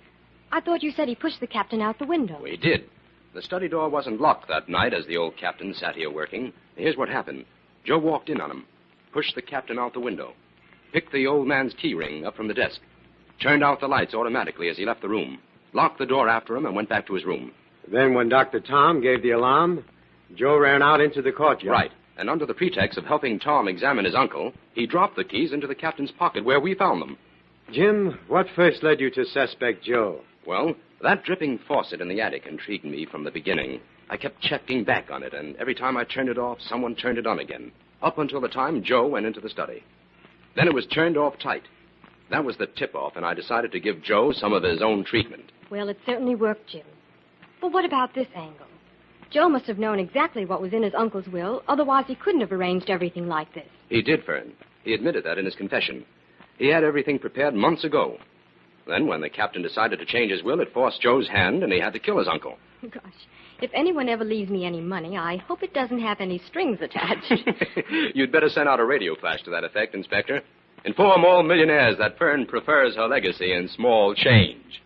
I thought you said he pushed the captain out the window. He did. The study door wasn't locked that night as the old captain sat here working. Here's what happened. Joe walked in on him, pushed the captain out the window, picked the old man's key ring up from the desk, turned out the lights automatically as he left the room, locked the door after him, and went back to his room. Then when Dr. Tom gave the alarm, Joe ran out into the courtyard. Right. And under the pretext of helping Tom examine his uncle, he dropped the keys into the captain's pocket where we found them. Jim, what first led you to suspect Joe? Well, that dripping faucet in the attic intrigued me from the beginning. I kept checking back on it, and every time I turned it off, someone turned it on again, up until the time Joe went into the study. Then it was turned off tight. That was the tip-off, and I decided to give Joe some of his own treatment. Well, it certainly worked, Jim. But what about this angle? Joe must have known exactly what was in his uncle's will, otherwise he couldn't have arranged everything like this. He did, Fern. He admitted that in his confession. He had everything prepared months ago. Then, when the captain decided to change his will, it forced Joe's hand, and he had to kill his uncle. Gosh, if anyone ever leaves me any money, I hope it doesn't have any strings attached. You'd better send out a radio flash to that effect, Inspector. Inform all millionaires that Fern prefers her legacy in small change.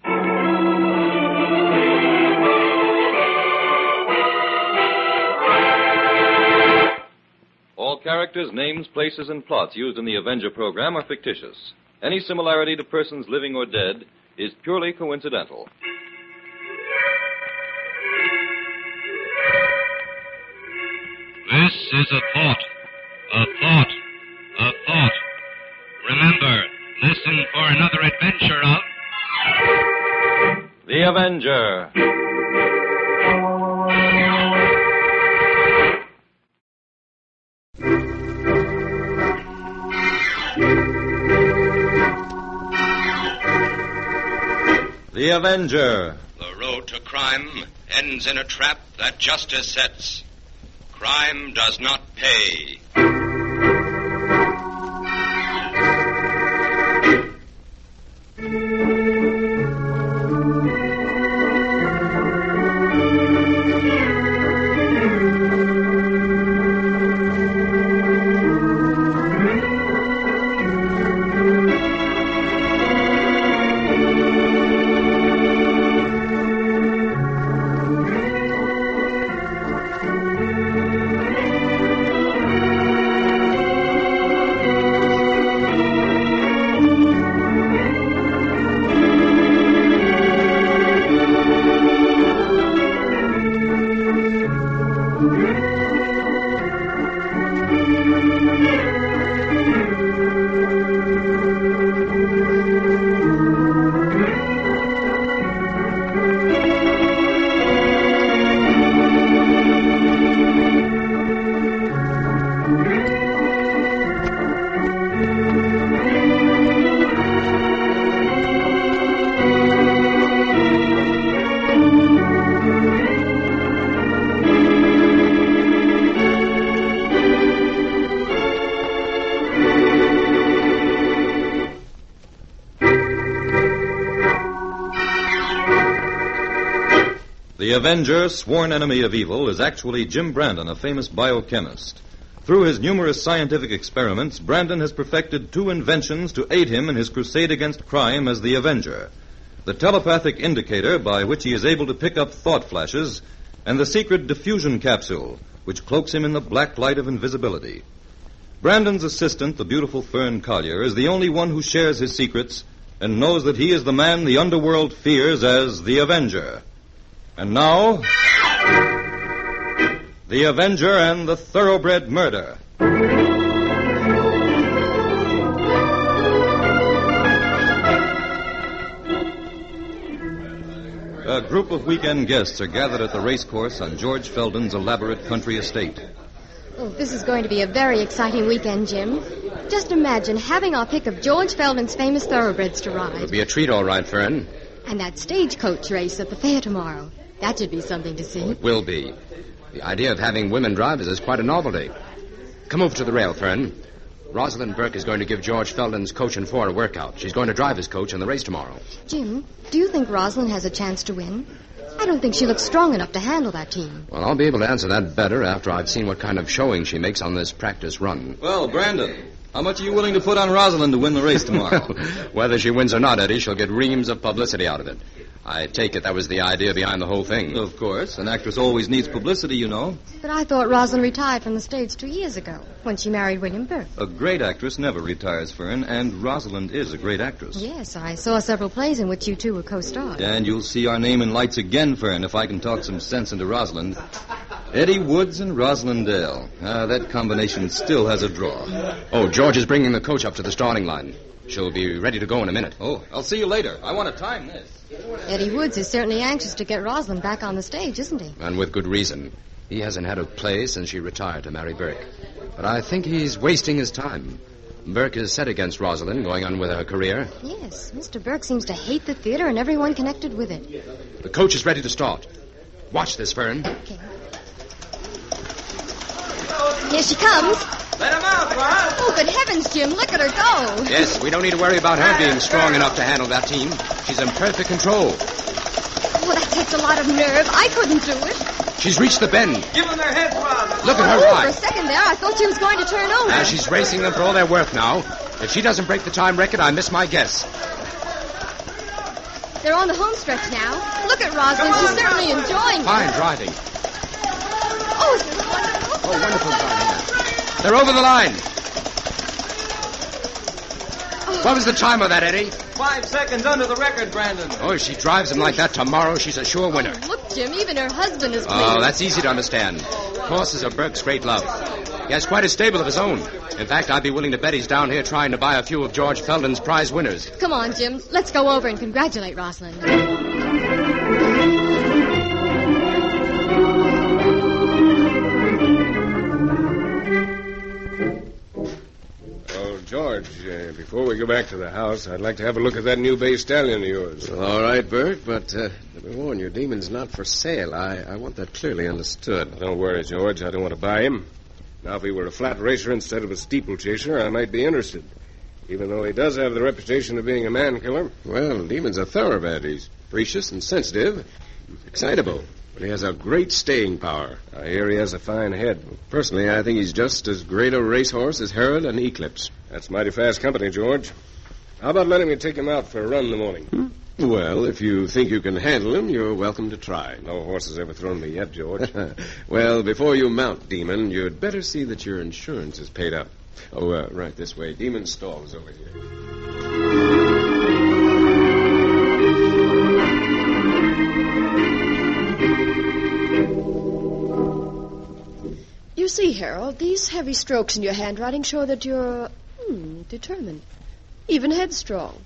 All characters, names, places, and plots used in the Avenger program are fictitious. Any similarity to persons living or dead is purely coincidental. This is a thought. A thought. A thought. Remember, listen for another adventure of... The Avenger. The Avenger. The road to crime ends in a trap that justice sets. Crime does not pay. The Avenger, sworn enemy of evil, is actually Jim Brandon, a famous biochemist. Through his numerous scientific experiments, Brandon has perfected 2 inventions to aid him in his crusade against crime as the Avenger. The telepathic indicator by which he is able to pick up thought flashes, and the secret diffusion capsule, which cloaks him in the black light of invisibility. Brandon's assistant, the beautiful Fern Collier, is the only one who shares his secrets and knows that he is the man the underworld fears as the Avenger. And now, The Avenger and the Thoroughbred Murder. A group of weekend guests are gathered at the racecourse on George Felden's elaborate country estate. Oh, this is going to be a very exciting weekend, Jim. Just imagine having our pick of George Felden's famous thoroughbreds to ride. It'll be a treat, all right, Fern. And that stagecoach race at the fair tomorrow. That should be something to see. It will be. The idea of having women drivers is quite a novelty. Come over to the rail, Fern. Rosalind Burke is going to give George Felden's coach and four a workout. She's going to drive his coach in the race tomorrow. Jim, do you think Rosalind has a chance to win? I don't think she looks strong enough to handle that team. Well, I'll be able to answer that better after I've seen what kind of showing she makes on this practice run. Well, Brandon, how much are you willing to put on Rosalind to win the race tomorrow? Whether she wins or not, Eddie, she'll get reams of publicity out of it. I take it that was the idea behind the whole thing. Of course. An actress always needs publicity, you know. But I thought Rosalind retired from the stage 2 years ago, when she married William Burke. A great actress never retires, Fern, and Rosalind is a great actress. Yes, I saw several plays in which you two were co-stars. And you'll see our name in lights again, Fern, if I can talk some sense into Rosalind. Eddie Woods and Rosalind Dale. That combination still has a draw. Oh, George is bringing the coach up to the starting line. She'll be ready to go in a minute. Oh, I'll see you later. I want to time this. Eddie Woods is certainly anxious to get Rosalind back on the stage, isn't he? And with good reason. He hasn't had a play since she retired to marry Burke. But I think he's wasting his time. Burke is set against Rosalind, going on with her career. Yes, Mr. Burke seems to hate the theater and everyone connected with it. The coach is ready to start. Watch this, Fern. Okay. Here she comes. Let him out, Ron. Oh, good heavens, Jim. Look at her go. Yes, we don't need to worry about her being strong enough to handle that team. She's in perfect control. Oh, that takes a lot of nerve. I couldn't do it. She's reached the bend. Give them their heads, Ron. Look at her For ride. a second there, I thought she was going to turn over. She's racing them for all they're worth now. If she doesn't break the time record, I miss my guess. They're on the home stretch now. Look at Rosalind. She's certainly enjoying it. Fine driving. Oh, isn't it wonderful? Oh, wonderful driving. They're over the line. What was the time of that, Eddie? 5 seconds under the record, Brandon. Oh, if she drives them like that tomorrow, she's a sure winner. Oh, look, Jim, even her husband is pleased. Oh, that's easy to understand. Horses are Burke's great love. He has quite a stable of his own. In fact, I'd be willing to bet he's down here trying to buy a few of George Felden's prize winners. Come on, Jim. Let's go over and congratulate Rosalind. George, before we go back to the house, I'd like to have a look at that new bay stallion of yours. All right, Bert, but let me warn you, Demon's not for sale. I want that clearly understood. Don't worry, George. I don't want to buy him. Now, if he were a flat racer instead of a steeplechaser, I might be interested. Even though he does have the reputation of being a man-killer. Well, Demon's a thoroughbred. He's precious and sensitive, excitable. But he has a great staying power. I hear he has a fine head. Personally, I think he's just as great a racehorse as Herod and Eclipse. That's mighty fast company, George. How about letting me take him out for a run in the morning? Well, if you think you can handle him, you're welcome to try. No horse has ever thrown me yet, George. Well, before you mount Demon, you'd better see that your insurance is paid up. Oh, right this way. Demon's stall is over here. You see, Harold, these heavy strokes in your handwriting show that you're determined, even headstrong.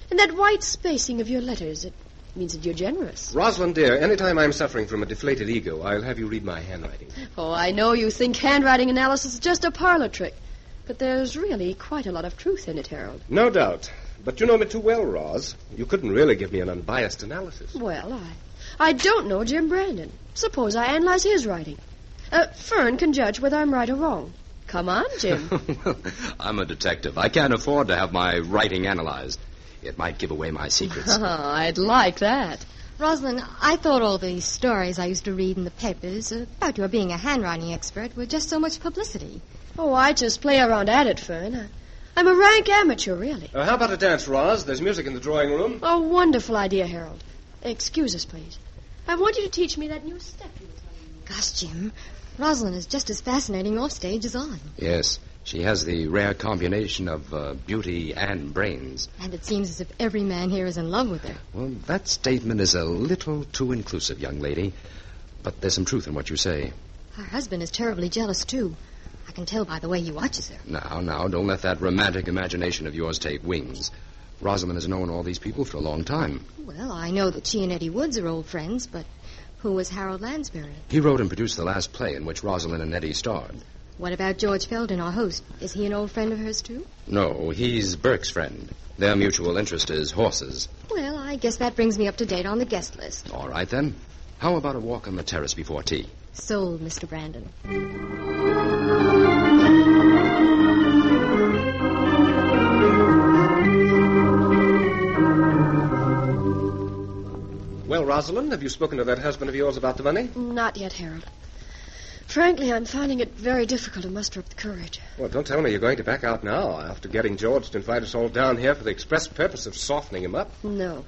And that white spacing of your letters, it means that you're generous. Rosalind, dear, anytime I'm suffering from a deflated ego, I'll have you read my handwriting. Oh, I know you think handwriting analysis is just a parlor trick, but there's really quite a lot of truth in it, Harold. No doubt. But you know me too well, Roz. You couldn't really give me an unbiased analysis. Well, I don't know Jim Brandon. Suppose I analyze his writing. Fern can judge whether I'm right or wrong. Come on, Jim. I'm a detective. I can't afford to have my writing analyzed. It might give away my secrets. I'd like that. Rosalind, I thought all these stories I used to read in the papers about your being a handwriting expert were just so much publicity. Oh, I just play around at it, Fern. I'm a rank amateur, really. How about a dance, Roz? There's music in the drawing room. Oh, wonderful idea, Harold. Excuse us, please. I want you to teach me that new step you were telling me. Gosh, Jim, Rosalind is just as fascinating off stage as on. Yes, she has the rare combination of beauty and brains. And it seems as if every man here is in love with her. Well, that statement is a little too inclusive, young lady. But there's some truth in what you say. Her husband is terribly jealous, too. I can tell by the way he watches her. Now, don't let that romantic imagination of yours take wings. Rosalind has known all these people for a long time. Well, I know that she and Eddie Woods are old friends, but who was Harold Lansbury? He wrote and produced the last play in which Rosalind and Eddie starred. What about George Felden, our host? Is he an old friend of hers, too? No, he's Burke's friend. Their mutual interest is horses. Well, I guess that brings me up to date on the guest list. All right, then. How about a walk on the terrace before tea? Sold, Mr. Brandon. Well, Rosalind, have you spoken to that husband of yours about the money? Not yet, Harold. Frankly, I'm finding it very difficult to muster up the courage. Well, don't tell me you're going to back out now after getting George to invite us all down here for the express purpose of softening him up. No.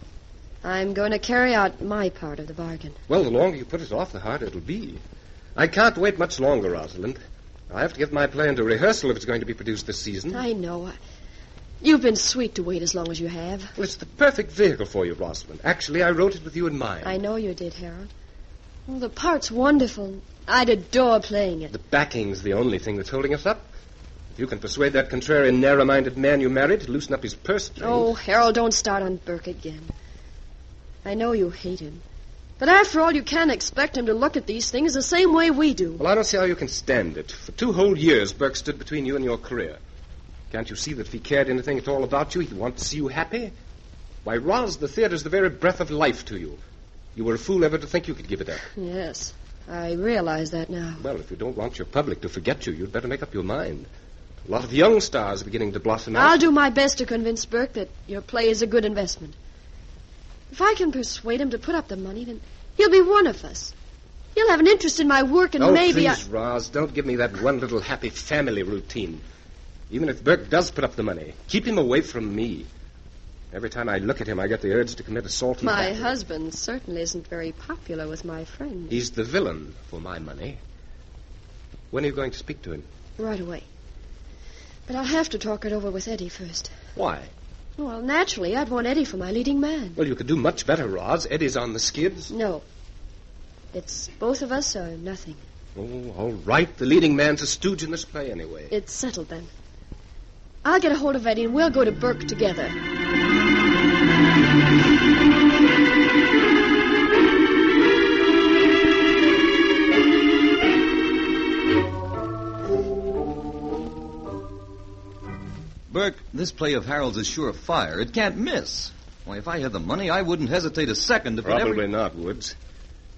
I'm going to carry out my part of the bargain. Well, the longer you put it off, the harder it'll be. I can't wait much longer, Rosalind. I have to get my play into rehearsal if it's going to be produced this season. I know. You've been sweet to wait as long as you have. Well, it's the perfect vehicle for you, Rosalind. Actually, I wrote it with you in mind. I know you did, Harold. Well, the part's wonderful. I'd adore playing it. The backing's the only thing that's holding us up. If you can persuade that contrarian, narrow-minded man you married to loosen up his purse strings... Oh, Harold, don't start on Burke again. I know you hate him. But after all, you can't expect him to look at these things the same way we do. Well, I don't see how you can stand it. For 2 whole years, Burke stood between you and your career. Can't you see that if he cared anything at all about you, he'd want to see you happy? Why, Roz, the theater's the very breath of life to you. You were a fool ever to think you could give it up. Yes, I realize that now. Well, if you don't want your public to forget you, you'd better make up your mind. A lot of young stars are beginning to blossom out. I'll do my best to convince Burke that your play is a good investment. If I can persuade him to put up the money, then he'll be one of us. He'll have an interest in my work, and maybe please, Roz, don't give me that one little happy family routine. Even if Burke does put up the money, keep him away from me. Every time I look at him, I get the urge to commit assault and My battery. husband certainly isn't very popular with my friends. He's the villain for my money. When are you going to speak to him? Right away. But I'll have to talk it over with Eddie first. Why? Well, naturally, I'd want Eddie for my leading man. Well, you could do much better, Roz. Eddie's on the skids. No. It's both of us or nothing. Oh, all right. The leading man's a stooge in this play anyway. It's settled then. I'll get a hold of Eddie and we'll go to Burke together. Burke, this play of Harold's is sure fire. It can't miss. Why, if I had the money, I wouldn't hesitate a second to put Probably not, Woods.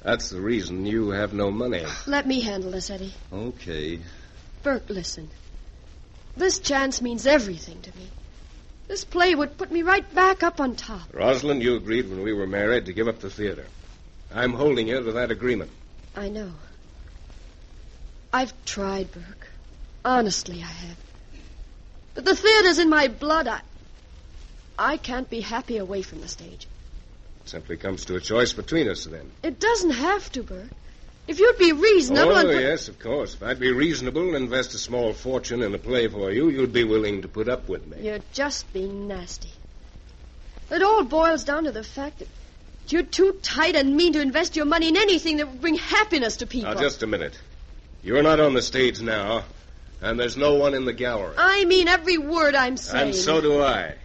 That's the reason you have no money. Let me handle this, Eddie. Okay. Burke, listen. This chance means everything to me. This play would put me right back up on top. Rosalind, you agreed when we were married to give up the theater. I'm holding you to that agreement. I know. I've tried, Burke. Honestly, I have. But the theater's in my blood. I can't be happy away from the stage. It simply comes to a choice between us, then. It doesn't have to, Burke. If you'd be reasonable... Oh, yes, of course. If I'd be reasonable and invest a small fortune in a play for you, you'd be willing to put up with me. You're just being nasty. It all boils down to the fact that you're too tight and mean to invest your money in anything that would bring happiness to people. Now, just a minute. You're not on the stage now, and there's no one in the gallery. I mean every word I'm saying. And so do I.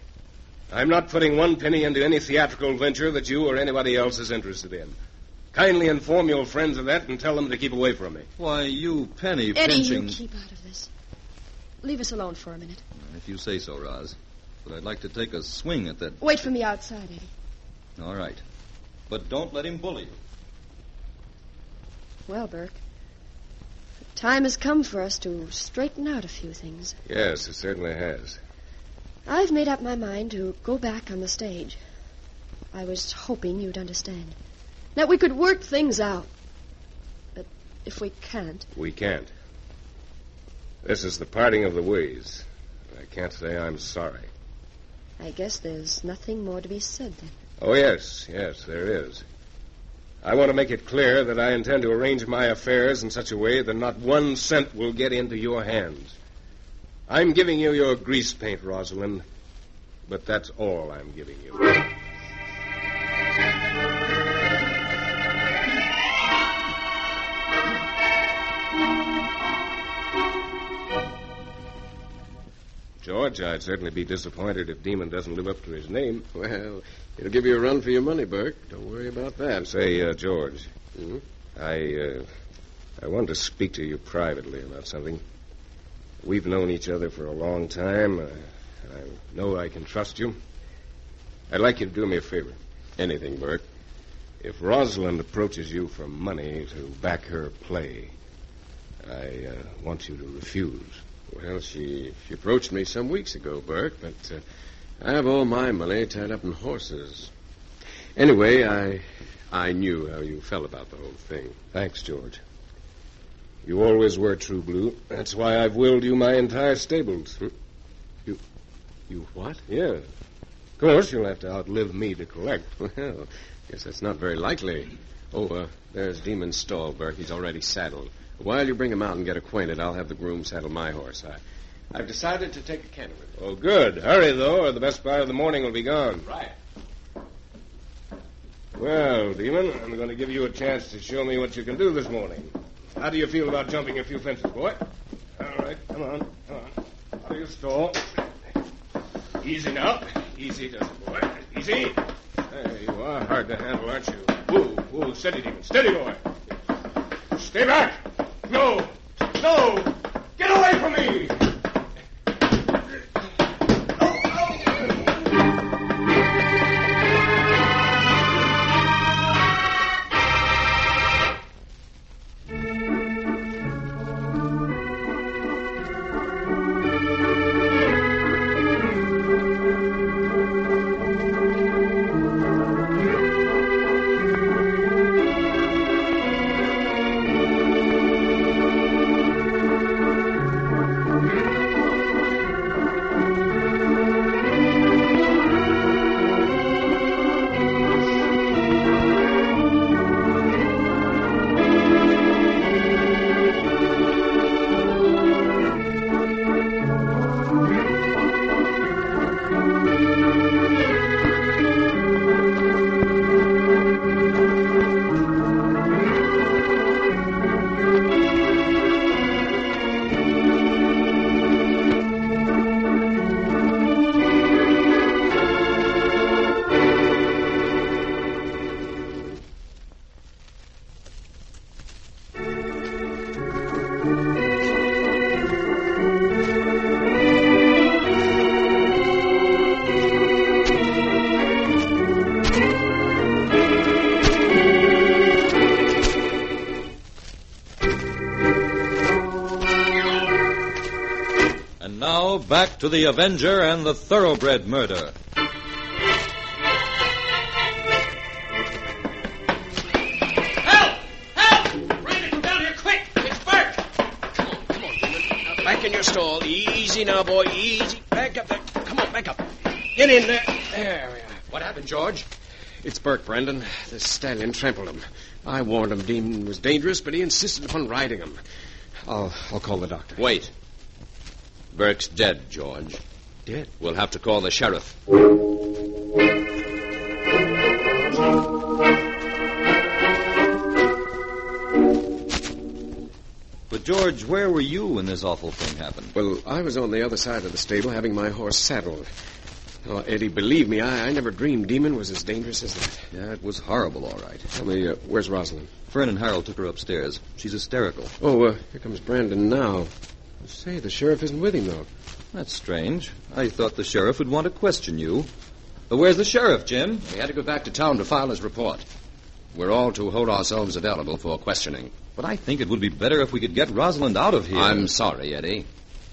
I'm not putting one penny into any theatrical venture that you or anybody else is interested in. Kindly inform your friends of that and tell them to keep away from me. Why, you penny Eddie, pinching... you keep out of this. Leave us alone for a minute. If you say so, Roz. But I'd like to take a swing at that... Wait for me outside, Eddie. All right. But don't let him bully you. Well, Burke, the time has come for us to straighten out a few things. Yes, it certainly has. I've made up my mind to go back on the stage. I was hoping you'd understand. That we could work things out. But if we can't... We can't. This is the parting of the ways. I can't say I'm sorry. I guess there's nothing more to be said, then. Oh, yes, there is. I want to make it clear that I intend to arrange my affairs in such a way that not 1 cent will get into your hands. I'm giving you your grease paint, Rosalind, but that's all I'm giving you. George, I'd certainly be disappointed if Demon doesn't live up to his name. Well, it'll give you a run for your money, Burke. Don't worry about that. Say, George, Hmm? I wanted to speak to you privately about something. We've known each other for a long time. I know I can trust you. I'd like you to do me a favor. Anything, Burke. If Rosalind approaches you for money to back her play, I want you to refuse. Well, she approached me some weeks ago, Burke, but I have all my money tied up in horses. Anyway, I knew how you felt about the whole thing. Thanks, George. You always were true blue. That's why I've willed you my entire stables. You what? Yeah. Of course, you'll have to outlive me to collect. Well, guess that's not very likely. Oh, there's Demon's stall, Burke. He's already saddled. While you bring him out and get acquainted, I'll have the groom saddle my horse. I've decided to take a canter with him. Oh, good. Hurry, though, or the best part of the morning will be gone. Right. Well, Demon, I'm going to give you a chance to show me what you can do this morning. How do you feel about jumping a few fences, boy? All right, come on. Out of your stall. Easy now. Easy, does it, boy? Easy. There you are. Hard to handle, aren't you? Whoa, steady, Demon. Steady, boy. Stay back. No. Get away from me. Back to the Avenger and the Thoroughbred Murder. Help! Randy, come down here quick! It's Burke! Come on, Demon. Back in your stall. Easy now, boy, easy. Back up there. Come on, back up. Get in there. There we are. What happened, George? It's Burke, Brandon. The stallion trampled him. I warned him Demon was dangerous, but he insisted upon riding him. I'll call the doctor. Wait. Burke's dead, George. Dead? We'll have to call the sheriff. But, George, where were you when this awful thing happened? Well, I was on the other side of the stable having my horse saddled. Oh, Eddie, believe me, I never dreamed Demon was as dangerous as that. Yeah, it was horrible, all right. Tell me, where's Rosalind? Fern and Harold took her upstairs. She's hysterical. Oh, here comes Brandon now. Say, the sheriff isn't with him, though. That's strange. I thought the sheriff would want to question you. But where's the sheriff, Jim? He had to go back to town to file his report. We're all to hold ourselves available for questioning. But I think it would be better if we could get Rosalind out of here. I'm sorry, Eddie,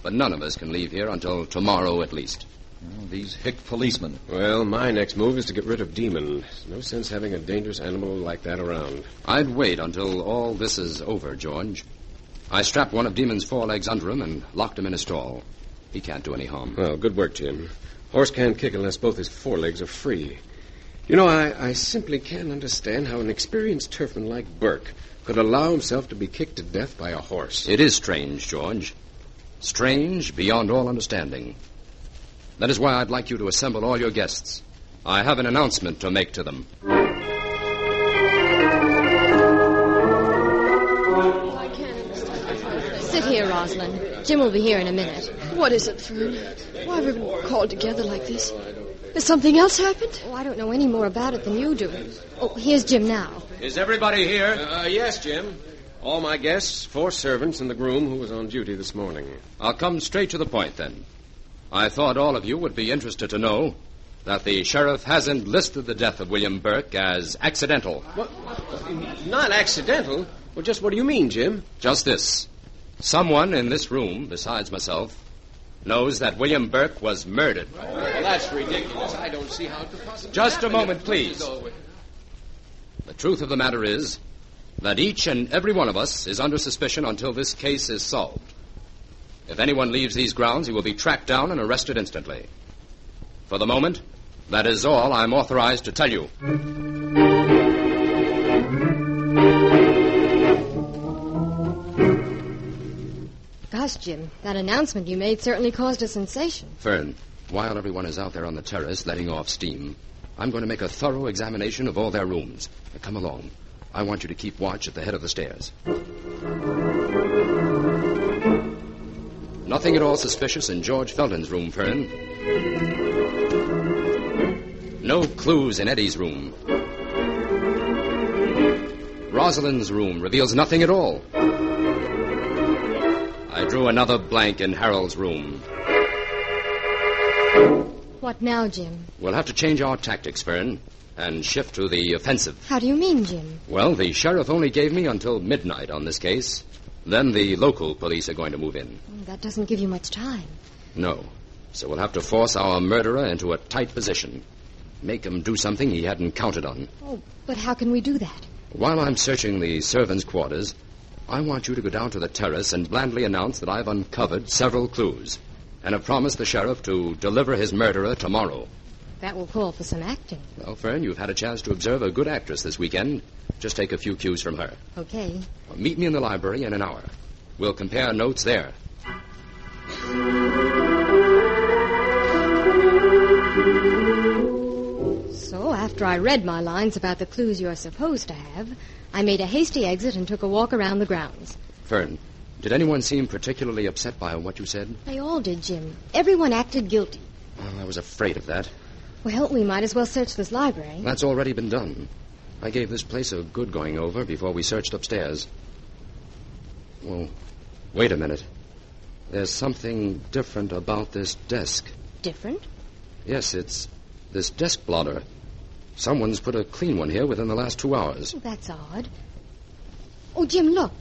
but none of us can leave here until tomorrow at least. Oh, these hick policemen. Well, my next move is to get rid of Demon. There's no sense having a dangerous animal like that around. I'd wait until all this is over, George. I strapped one of Demon's forelegs under him and locked him in a stall. He can't do any harm. Well, good work, Jim. Horse can't kick unless both his forelegs are free. You know, I simply can't understand how an experienced turfman like Burke could allow himself to be kicked to death by a horse. It is strange, George. Strange beyond all understanding. That is why I'd like you to assemble all your guests. I have an announcement to make to them. Sit here, Rosalind. Jim will be here in a minute. What is it, Fern? Why have we been called together like this? Has something else happened? Oh, I don't know any more about it than you do. Oh, here's Jim now. Is everybody here? Yes, Jim. All my guests, 4 servants, and the groom who was on duty this morning. I'll come straight to the point, then. I thought all of you would be interested to know that the sheriff hasn't listed the death of William Burke as accidental. What? Not accidental? Well, just what do you mean, Jim? Just this. Someone in this room, besides myself, knows that William Burke was murdered. Well, that's ridiculous. I don't see how it could possibly Just happen. a moment, please. The truth of the matter is that each and every one of us is under suspicion until this case is solved. If anyone leaves these grounds, he will be tracked down and arrested instantly. For the moment, that is all I'm authorized to tell you. Gosh, Jim, that announcement you made certainly caused a sensation. Fern, while everyone is out there on the terrace letting off steam, I'm going to make a thorough examination of all their rooms. Now, come along. I want you to keep watch at the head of the stairs. Nothing at all suspicious in George Felton's room, Fern. No clues in Eddie's room. Rosalind's room reveals nothing at all. I drew another blank in Harold's room. What now, Jim? We'll have to change our tactics, Fern, and shift to the offensive. How do you mean, Jim? Well, the sheriff only gave me until midnight on this case. Then the local police are going to move in. That doesn't give you much time. No. So we'll have to force our murderer into a tight position. Make him do something he hadn't counted on. Oh, but how can we do that? While I'm searching the servants' quarters, I want you to go down to the terrace and blandly announce that I've uncovered several clues and have promised the sheriff to deliver his murderer tomorrow. That will call for some acting. Well, Fern, you've had a chance to observe a good actress this weekend. Just take a few cues from her. Okay. Well, meet me in the library in an hour. We'll compare notes there. So, after I read my lines about the clues you're supposed to have, I made a hasty exit and took a walk around the grounds. Fern, did anyone seem particularly upset by what you said? They all did, Jim. Everyone acted guilty. Well, I was afraid of that. Well, we might as well search this library. That's already been done. I gave this place a good going over before we searched upstairs. Well, wait a minute. There's something different about this desk. Different? Yes, it's this desk blotter. Someone's put a clean one here within the last 2 hours. Oh, that's odd. Oh, Jim, look.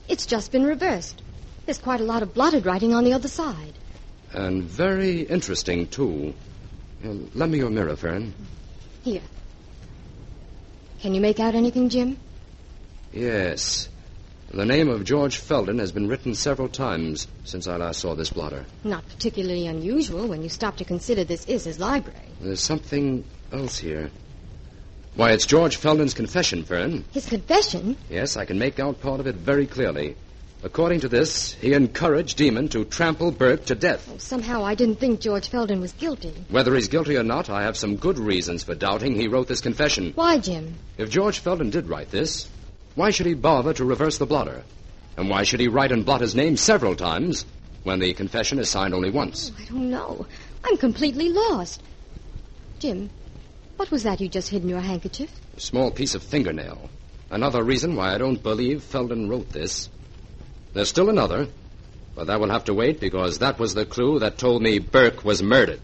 It's just been reversed. There's quite a lot of blotted writing on the other side. And very interesting, too. Lend me your mirror, Fern. Here. Can you make out anything, Jim? Yes. The name of George Felton has been written several times since I last saw this blotter. Not particularly unusual when you stop to consider this is his library. There's something else here. Why, it's George Felton's confession, Fern. His confession? Yes, I can make out part of it very clearly. According to this, he encouraged Demon to trample Burke to death. Oh, somehow I didn't think George Felton was guilty. Whether he's guilty or not, I have some good reasons for doubting he wrote this confession. Why, Jim? If George Felton did write this, why should he bother to reverse the blotter? And why should he write and blot his name several times when the confession is signed only once? Oh, I don't know. I'm completely lost. Jim, what was that you just hid in your handkerchief? A small piece of fingernail. Another reason why I don't believe Felton wrote this. There's still another, but that will have to wait because that was the clue that told me Burke was murdered.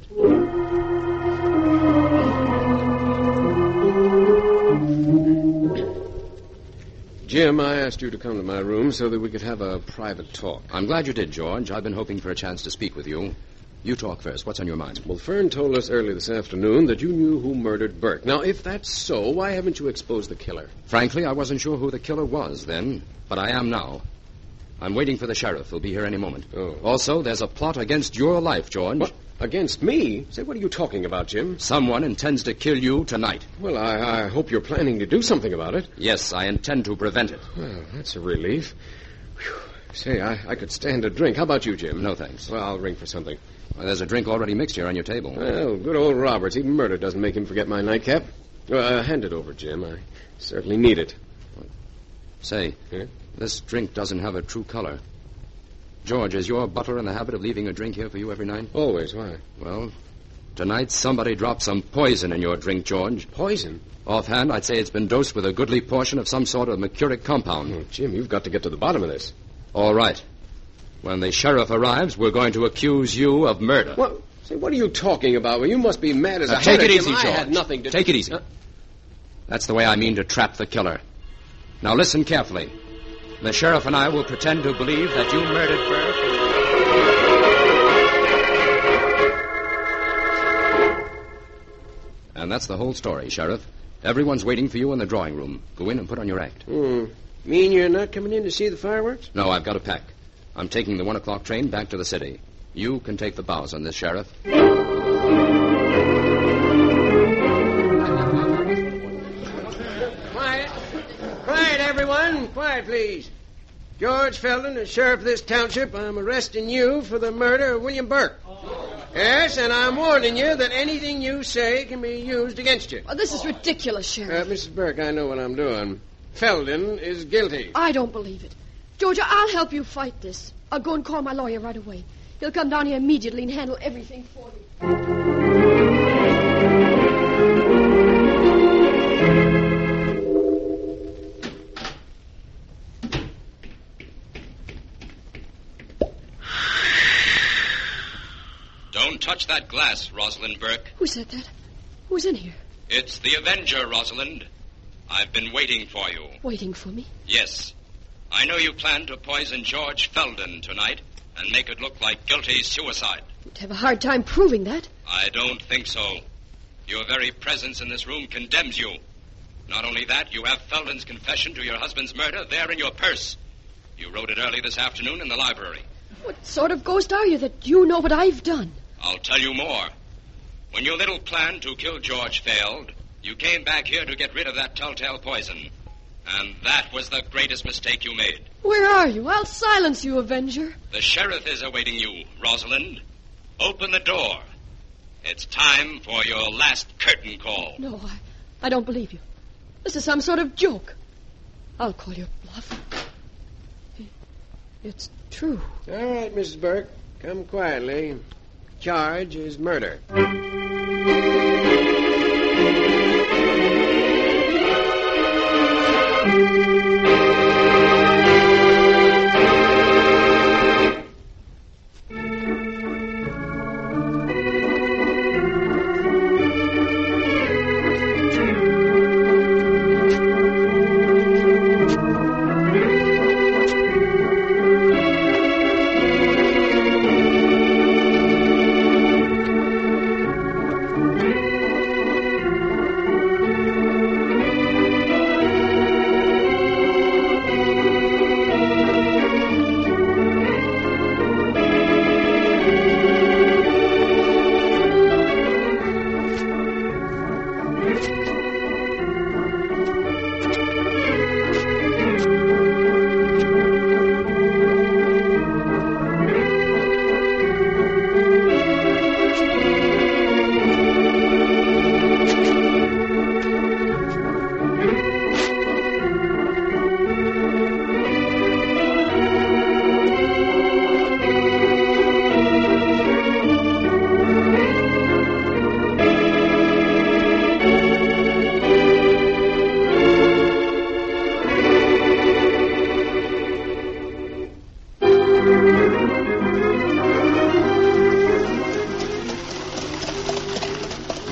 Jim, I asked you to come to my room so that we could have a private talk. I'm glad you did, George. I've been hoping for a chance to speak with you. You talk first. What's on your mind? Well, Fern told us early this afternoon that you knew who murdered Burke. Now, if that's so, why haven't you exposed the killer? Frankly, I wasn't sure who the killer was then, but I am now. I'm waiting for the sheriff. He'll be here any moment. Oh. Also, there's a plot against your life, George. What? Against me? Say, what are you talking about, Jim? Someone intends to kill you tonight. Well, I hope you're planning to do something about it. Yes, I intend to prevent it. Well, that's a relief. Whew. Say, I could stand a drink. How about you, Jim? No, thanks. Well, I'll ring for something. Well, there's a drink already mixed here on your table. Well, good old Roberts. Even murder doesn't make him forget my nightcap. Hand it over, Jim. I certainly need it. Say, this drink doesn't have a true color. George, is your butler in the habit of leaving a drink here for you every night? Always. Why? Well, tonight somebody dropped some poison in your drink, George. Poison? Offhand, I'd say it's been dosed with a goodly portion of some sort of mercuric compound. Oh, Jim, you've got to get to the bottom of this. All right. When the sheriff arrives, we're going to accuse you of murder. What? Say, what are you talking about? Well, you must be mad as a Take it hatter, easy, Jim. George. I had nothing to... Take it easy. That's the way I mean to trap the killer. Now listen carefully. The sheriff and I will pretend to believe that you murdered Burke. And that's the whole story, Sheriff. Everyone's waiting for you in the drawing room. Go in and put on your act. Mean you're not coming in to see the fireworks? No, I've got to pack. I'm taking the 1 o'clock train back to the city. You can take the bows on this, Sheriff. Quiet, everyone. Quiet, please. George Felden, as sheriff of this township, I'm arresting you for the murder of William Burke. Yes, and I'm warning you that anything you say can be used against you. Oh, this is ridiculous, Sheriff. Mrs. Burke, I know what I'm doing. Felden is guilty. I don't believe it. Georgia, I'll help you fight this. I'll go and call my lawyer right away. He'll come down here immediately and handle everything for me. Don't touch that glass, Rosalind Burke. Who said that? Who's in here? It's the Avenger, Rosalind. I've been waiting for you. Waiting for me? Yes. I know you plan to poison George Felden tonight and make it look like guilty suicide. You'd have a hard time proving that. I don't think so. Your very presence in this room condemns you. Not only that, you have Felden's confession to your husband's murder there in your purse. You wrote it early this afternoon in the library. What sort of ghost are you that you know what I've done? I'll tell you more. When your little plan to kill George failed, you came back here to get rid of that telltale poison. And that was the greatest mistake you made. Where are you? I'll silence you, Avenger. The sheriff is awaiting you, Rosalind. Open the door. It's time for your last curtain call. No, I don't believe you. This is some sort of joke. I'll call your bluff. It's true. All right, Mrs. Burke. Come quietly. Charge is murder.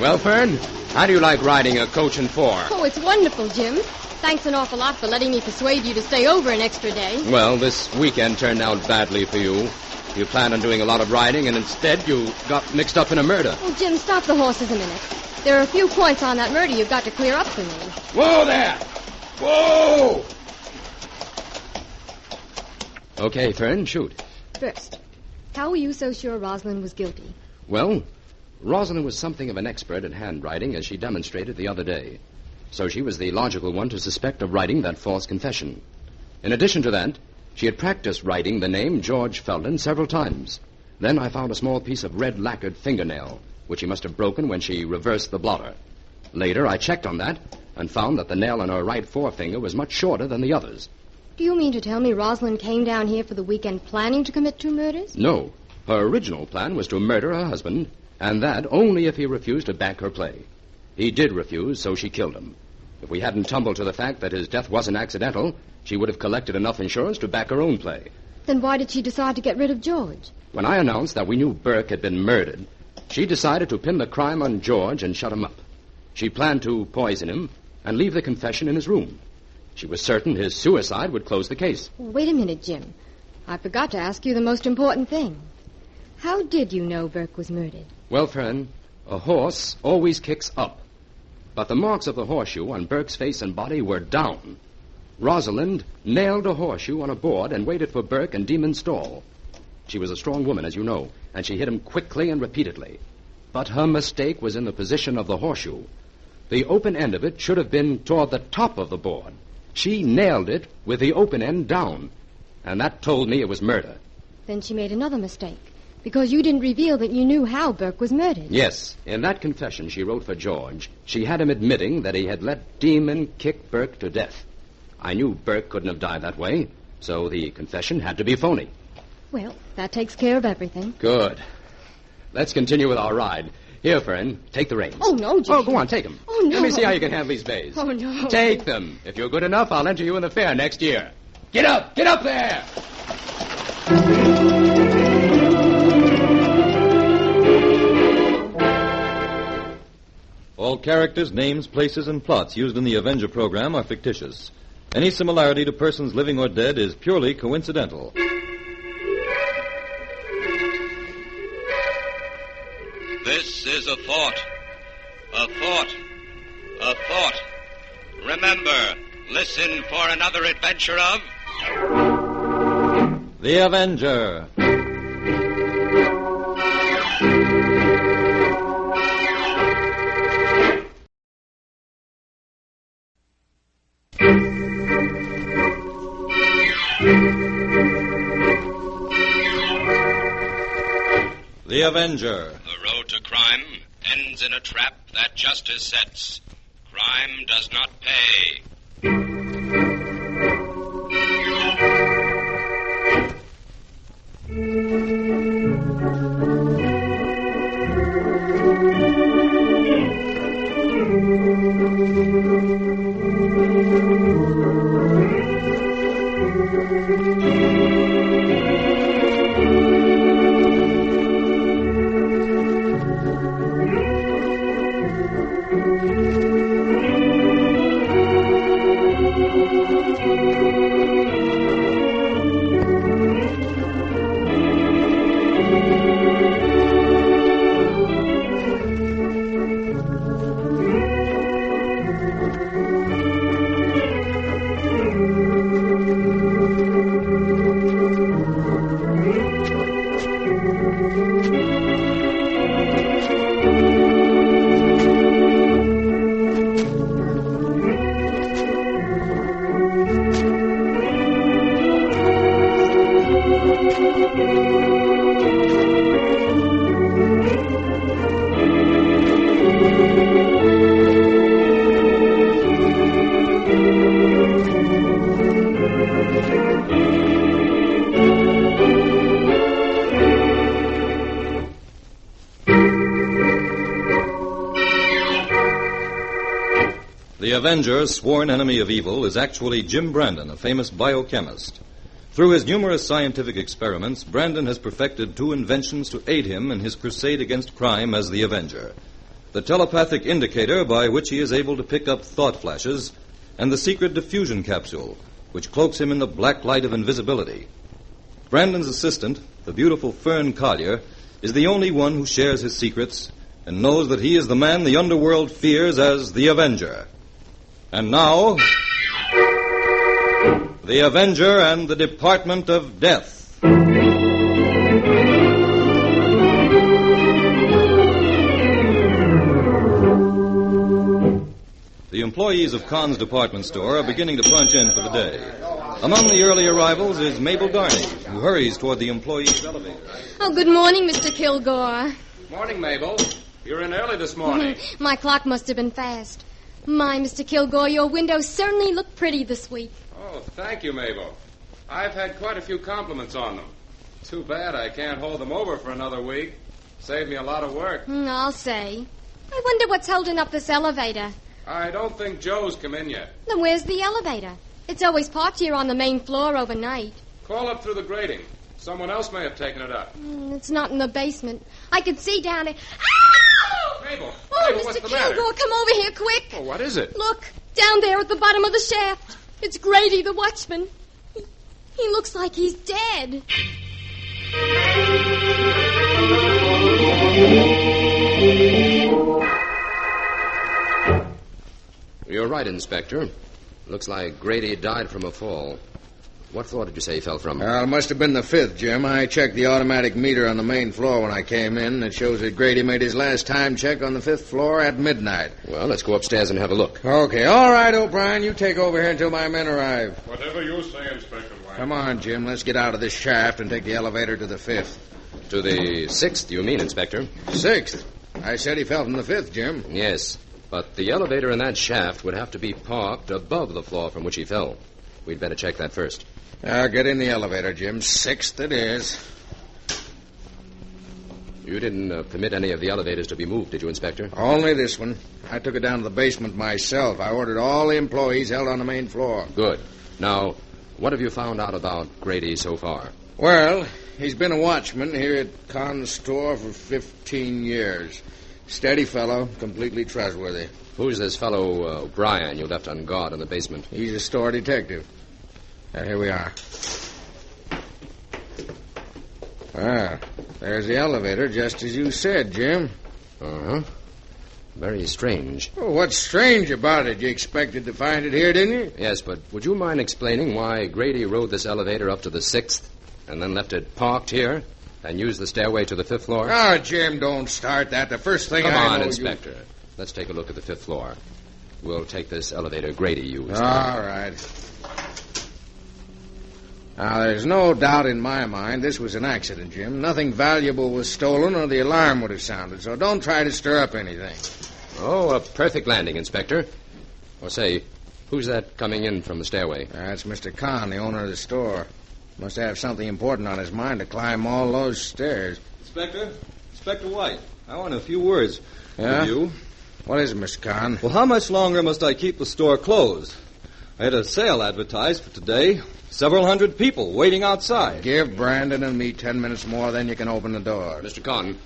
Well, Fern, how do you like riding a coach and four? Oh, it's wonderful, Jim. Thanks an awful lot for letting me persuade you to stay over an extra day. Well, this weekend turned out badly for you. You planned on doing a lot of riding, and instead you got mixed up in a murder. Oh, Jim, stop the horses a minute. There are a few points on that murder you've got to clear up for me. Whoa there! Whoa! Okay, Fern, shoot. First, how were you so sure Rosalind was guilty? Well, Rosalind was something of an expert at handwriting, as she demonstrated the other day. So she was the logical one to suspect of writing that false confession. In addition to that, she had practiced writing the name George Felden several times. Then I found a small piece of red lacquered fingernail, which she must have broken when she reversed the blotter. Later, I checked on that and found that the nail on her right forefinger was much shorter than the others. Do you mean to tell me Rosalind came down here for the weekend planning to commit 2 murders? No. Her original plan was to murder her husband, and that only if he refused to back her play. He did refuse, so she killed him. If we hadn't tumbled to the fact that his death wasn't accidental, she would have collected enough insurance to back her own play. Then why did she decide to get rid of George? When I announced that we knew Burke had been murdered, she decided to pin the crime on George and shut him up. She planned to poison him and leave the confession in his room. She was certain his suicide would close the case. Wait a minute, Jim. I forgot to ask you the most important thing. How did you know Burke was murdered? Well, Fern, a horse always kicks up. But the marks of the horseshoe on Burke's face and body were down. Rosalind nailed a horseshoe on a board and waited for Burke in Demon's stall. She was a strong woman, as you know, and she hit him quickly and repeatedly. But her mistake was in the position of the horseshoe. The open end of it should have been toward the top of the board. She nailed it with the open end down, and that told me it was murder. Then she made another mistake, because you didn't reveal that you knew how Burke was murdered. Yes, in that confession she wrote for George, she had him admitting that he had let Demon kick Burke to death. I knew Burke couldn't have died that way, so the confession had to be phony. Well, that takes care of everything. Good. Let's continue with our ride. Here, Fern, take the reins. Oh, no, Jim. Oh, go on, take them. Oh, no. Let me see how you can handle these bays. Oh, no. Take them. If you're good enough, I'll enter you in the fair next year. Get up! Get up there! All characters, names, places, and plots used in the Avenger program are fictitious. Any similarity to persons living or dead is purely coincidental. This is a thought. A thought. A thought. Remember, listen for another adventure of... The Avenger. The Avenger. The road to crime ends in a trap that justice sets. Crime does not pay. The Avenger, sworn enemy of evil, is actually Jim Brandon, a famous biochemist. Through his numerous scientific experiments, Brandon has perfected two inventions to aid him in his crusade against crime as the Avenger. The telepathic indicator by which he is able to pick up thought flashes, and the secret diffusion capsule, which cloaks him in the black light of invisibility. Brandon's assistant, the beautiful Fern Collier, is the only one who shares his secrets and knows that he is the man the underworld fears as the Avenger. And now, the Avenger and the Department of Death. The employees of Kahn's department store are beginning to punch in for the day. Among the early arrivals is Mabel Darnay, who hurries toward the employee's elevator. Oh, good morning, Mr. Kilgore. Morning, Mabel. You're in early this morning. My clock must have been fast. My, Mr. Kilgore, your windows certainly look pretty this week. Oh, thank you, Mabel. I've had quite a few compliments on them. Too bad I can't hold them over for another week. Saved me a lot of work. I'll say. I wonder what's holding up this elevator. I don't think Joe's come in yet. Then where's the elevator? It's always parked here on the main floor overnight. Call up through the grating. Someone else may have taken it up. It's not in the basement. I can see down there. Mabel, Oh, Mabel, Mr. what's the matter? Kilgore, come over here quick. Oh, what is it? Look, down there at the bottom of the shaft. It's Grady, the watchman. He looks like he's dead. You're right, Inspector. Looks like Grady died from a fall. What floor did you say he fell from? Well, it must have been the 5th, Jim. I checked the automatic meter on the main floor when I came in. It shows that Grady made his last time check on the 5th floor at midnight. Well, let's go upstairs and have a look. Okay, all right, O'Brien. You take over here until my men arrive. Whatever you say, Inspector White. Come on, Jim. Let's get out of this shaft and take the elevator to the 5th. To the 6th, you mean, Inspector? 6th? I said he fell from the 5th, Jim. Yes, but the elevator in that shaft would have to be parked above the floor from which he fell. We'd better check that first. Get in the elevator, Jim. 6th it is. You didn't permit any of the elevators to be moved, did you, Inspector? Only this one. I took it down to the basement myself. I ordered all the employees held on the main floor. Good. Now, what have you found out about Grady so far? Well, he's been a watchman here at Con's store for 15 years. Steady fellow, completely trustworthy. Who's this fellow, O'Brien, you left on guard in the basement? He's a store detective. Here we are. There's the elevator, just as you said, Jim. Uh-huh. Very strange. Well, what's strange about it? You expected to find it here, didn't you? Yes, but would you mind explaining why Grady rode this elevator up to the 6th and then left it parked here and used the stairway to the 5th floor? Oh, Jim, don't start that. The first thing Come I on, know Inspector. Let's take a look at the 5th floor. We'll take this elevator Grady used. All right. Now, there's no doubt in my mind this was an accident, Jim. Nothing valuable was stolen or the alarm would have sounded, so don't try to stir up anything. Oh, a perfect landing, Inspector. Or say, who's that coming in from the stairway? That's Mr. Con, the owner of the store. Must have something important on his mind to climb all those stairs. Inspector White, I want a few words Yeah? with you. What is it, Mr. Con? Well, how much longer must I keep the store closed? I had a sale advertised for today. Several hundred people waiting outside. Give Brandon and me 10 minutes more, then you can open the door. Mr. Con,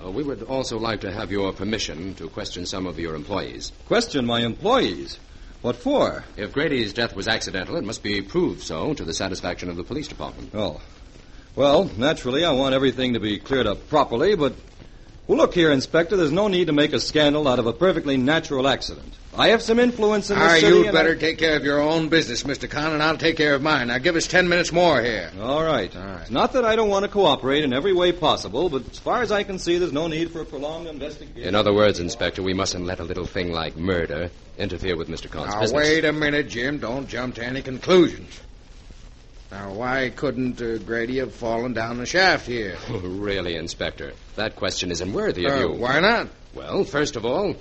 we would also like to have your permission to question some of your employees. Question my employees? What for? If Grady's death was accidental, it must be proved so to the satisfaction of the police department. Oh. Well, naturally, I want everything to be cleared up properly, but... Well, look here, Inspector, there's no need to make a scandal out of a perfectly natural accident. I have some influence in the city... You better take care of your own business, Mr. Con, and I'll take care of mine. Now, give us 10 minutes more here. All right. It's not that I don't want to cooperate in every way possible, but as far as I can see, there's no need for a prolonged investigation. In other words, Inspector, we mustn't let a little thing like murder interfere with Mr. Con's Now, business. wait a minute, Jim. Don't jump to any conclusions. Now, why couldn't Grady have fallen down the shaft here? Oh, really, Inspector? That question isn't worthy of you. Why not? Well, first of all,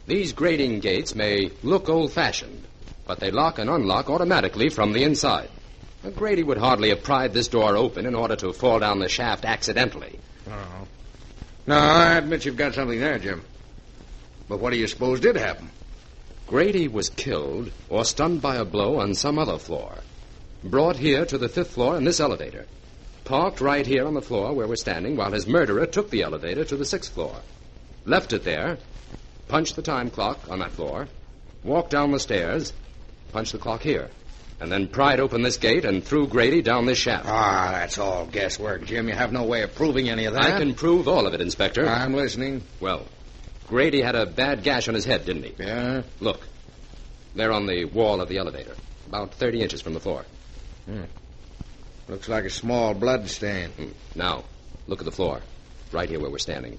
these grating gates may look old-fashioned, but they lock and unlock automatically from the inside. Grady would hardly have pried this door open in order to fall down the shaft accidentally. Oh. No, I admit you've got something there, Jim. But what do you suppose did happen? Grady was killed or stunned by a blow on some other floor. Brought here to the 5th floor in this elevator. Parked right here on the floor where we're standing while his murderer took the elevator to the 6th floor. Left it there, punched the time clock on that floor, walked down the stairs, punched the clock here, and then pried open this gate and threw Grady down this shaft. Ah, that's all guesswork, Jim. You have no way of proving any of that. I can prove all of it, Inspector. I'm listening. Well, Grady had a bad gash on his head, didn't he? Yeah? Look. There on the wall of the elevator. About 30 inches from the floor. Looks like a small blood stain. Now, look at the floor. Right here where we're standing.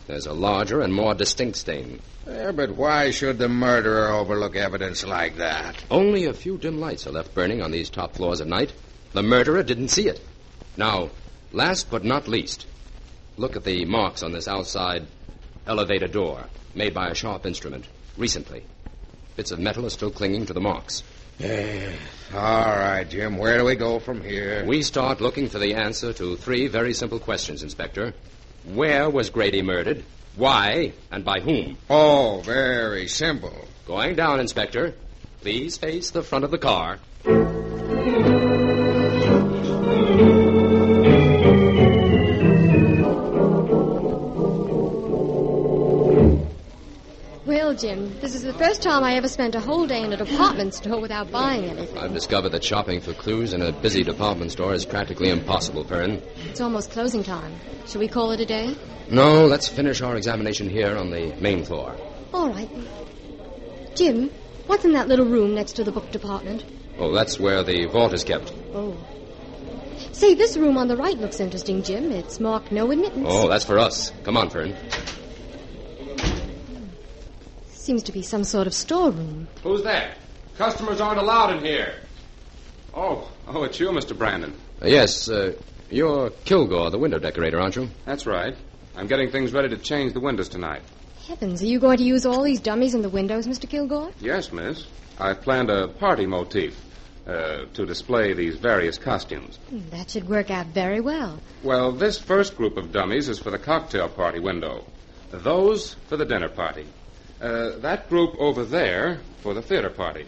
There's a larger and more distinct stain. Yeah, but why should the murderer overlook evidence like that? Only a few dim lights are left burning on these top floors at night. The murderer didn't see it. Now, last but not least, look at the marks on this outside elevator door, made by a sharp instrument, recently. Bits of metal are still clinging to the marks. All right, Jim. Where do we go from here? We start looking for the answer to 3 very simple questions, Inspector. Where was Grady murdered? Why? And by whom? Oh, very simple. Going down, Inspector. Please face the front of the car. Well, Jim, this is the first time I ever spent a whole day in a department store without buying anything. I've discovered that shopping for clues in a busy department store is practically impossible, Perrin. It's almost closing time. Shall we call it a day? No, let's finish our examination here on the main floor. All right. Jim, What's in that little room next to the book department? Oh, that's where the vault is kept. Oh. Say, this room on the right looks interesting, Jim. It's marked no admittance. Oh, that's for us. Come on, Fern. Seems to be some sort of storeroom. Who's that? Customers aren't allowed in here. Oh, it's you, Mr. Brandon. Yes, you're Kilgore, the window decorator, aren't you? That's right. I'm getting things ready to change the windows tonight. Heavens, are you going to use all these dummies in the windows, Mr. Kilgore? Yes, miss. I've planned a party motif to display these various costumes. That should work out very well. Well, this first group of dummies is for the cocktail party window. Those for the dinner party. That group over there for the theater party.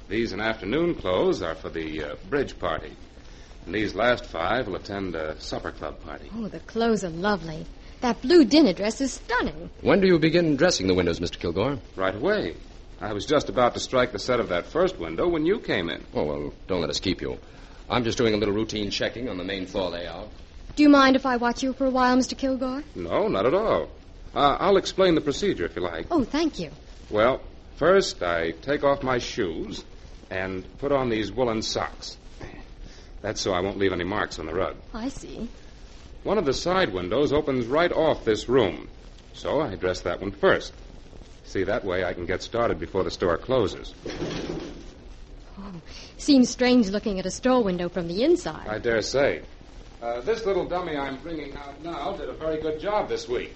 These in afternoon clothes are for the bridge party. And these last 5 will attend a supper club party. Oh, the clothes are lovely. That blue dinner dress is stunning. When do you begin dressing the windows, Mr. Kilgore? Right away. I was just about to strike the set of that first window when you came in. Oh, well, don't let us keep you. I'm just doing a little routine checking on the main floor layout. Do you mind if I watch you for a while, Mr. Kilgore? No, not at all. I'll explain the procedure if you like. Oh, thank you. Well, first I take off my shoes and put on these woolen socks. That's so I won't leave any marks on the rug. I see. One of the side windows opens right off this room, so I dress that one first. See, that way I can get started before the store closes. Oh, seems strange looking at a store window from the inside. I dare say. This little dummy I'm bringing out now did a very good job this week.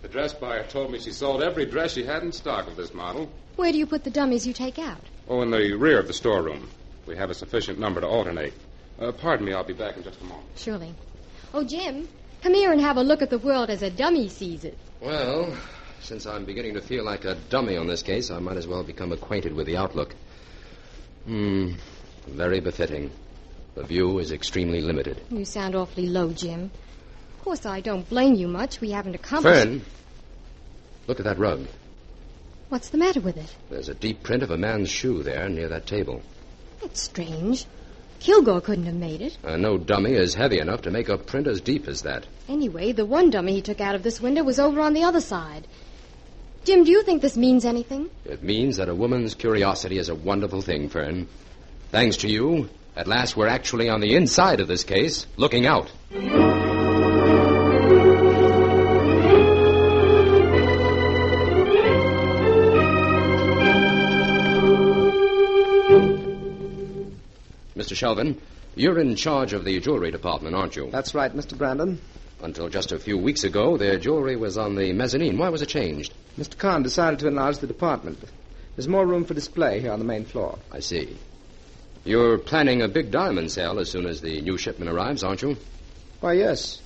The dress buyer told me she sold every dress she had in stock of this model. Where do you put the dummies you take out? Oh, in the rear of the storeroom. We have a sufficient number to alternate. Pardon me, I'll be back in just a moment. Surely. Oh, Jim, come here and have a look at the world as a dummy sees it. Well, since I'm beginning to feel like a dummy on this case, I might as well become acquainted with the outlook. Very befitting. The view is extremely limited. You sound awfully low, Jim. Of course, I don't blame you much. We haven't accomplished... Fern, look at that rug. What's the matter with it? There's a deep print of a man's shoe there near that table. That's strange. Kilgore couldn't have made it. No dummy is heavy enough to make a print as deep as that. Anyway, the one dummy he took out of this window was over on the other side. Jim, do you think this means anything? It means that a woman's curiosity is a wonderful thing, Fern. Thanks to you, at last we're actually on the inside of this case, looking out. Mr. Shelvin, you're in charge of the jewelry department, aren't you? That's right, Mr. Brandon. Until just a few weeks ago, their jewelry was on the mezzanine. Why was it changed? Mr. Kahn decided to enlarge the department. There's more room for display here on the main floor. I see. You're planning a big diamond sale as soon as the new shipment arrives, aren't you? Why, yes.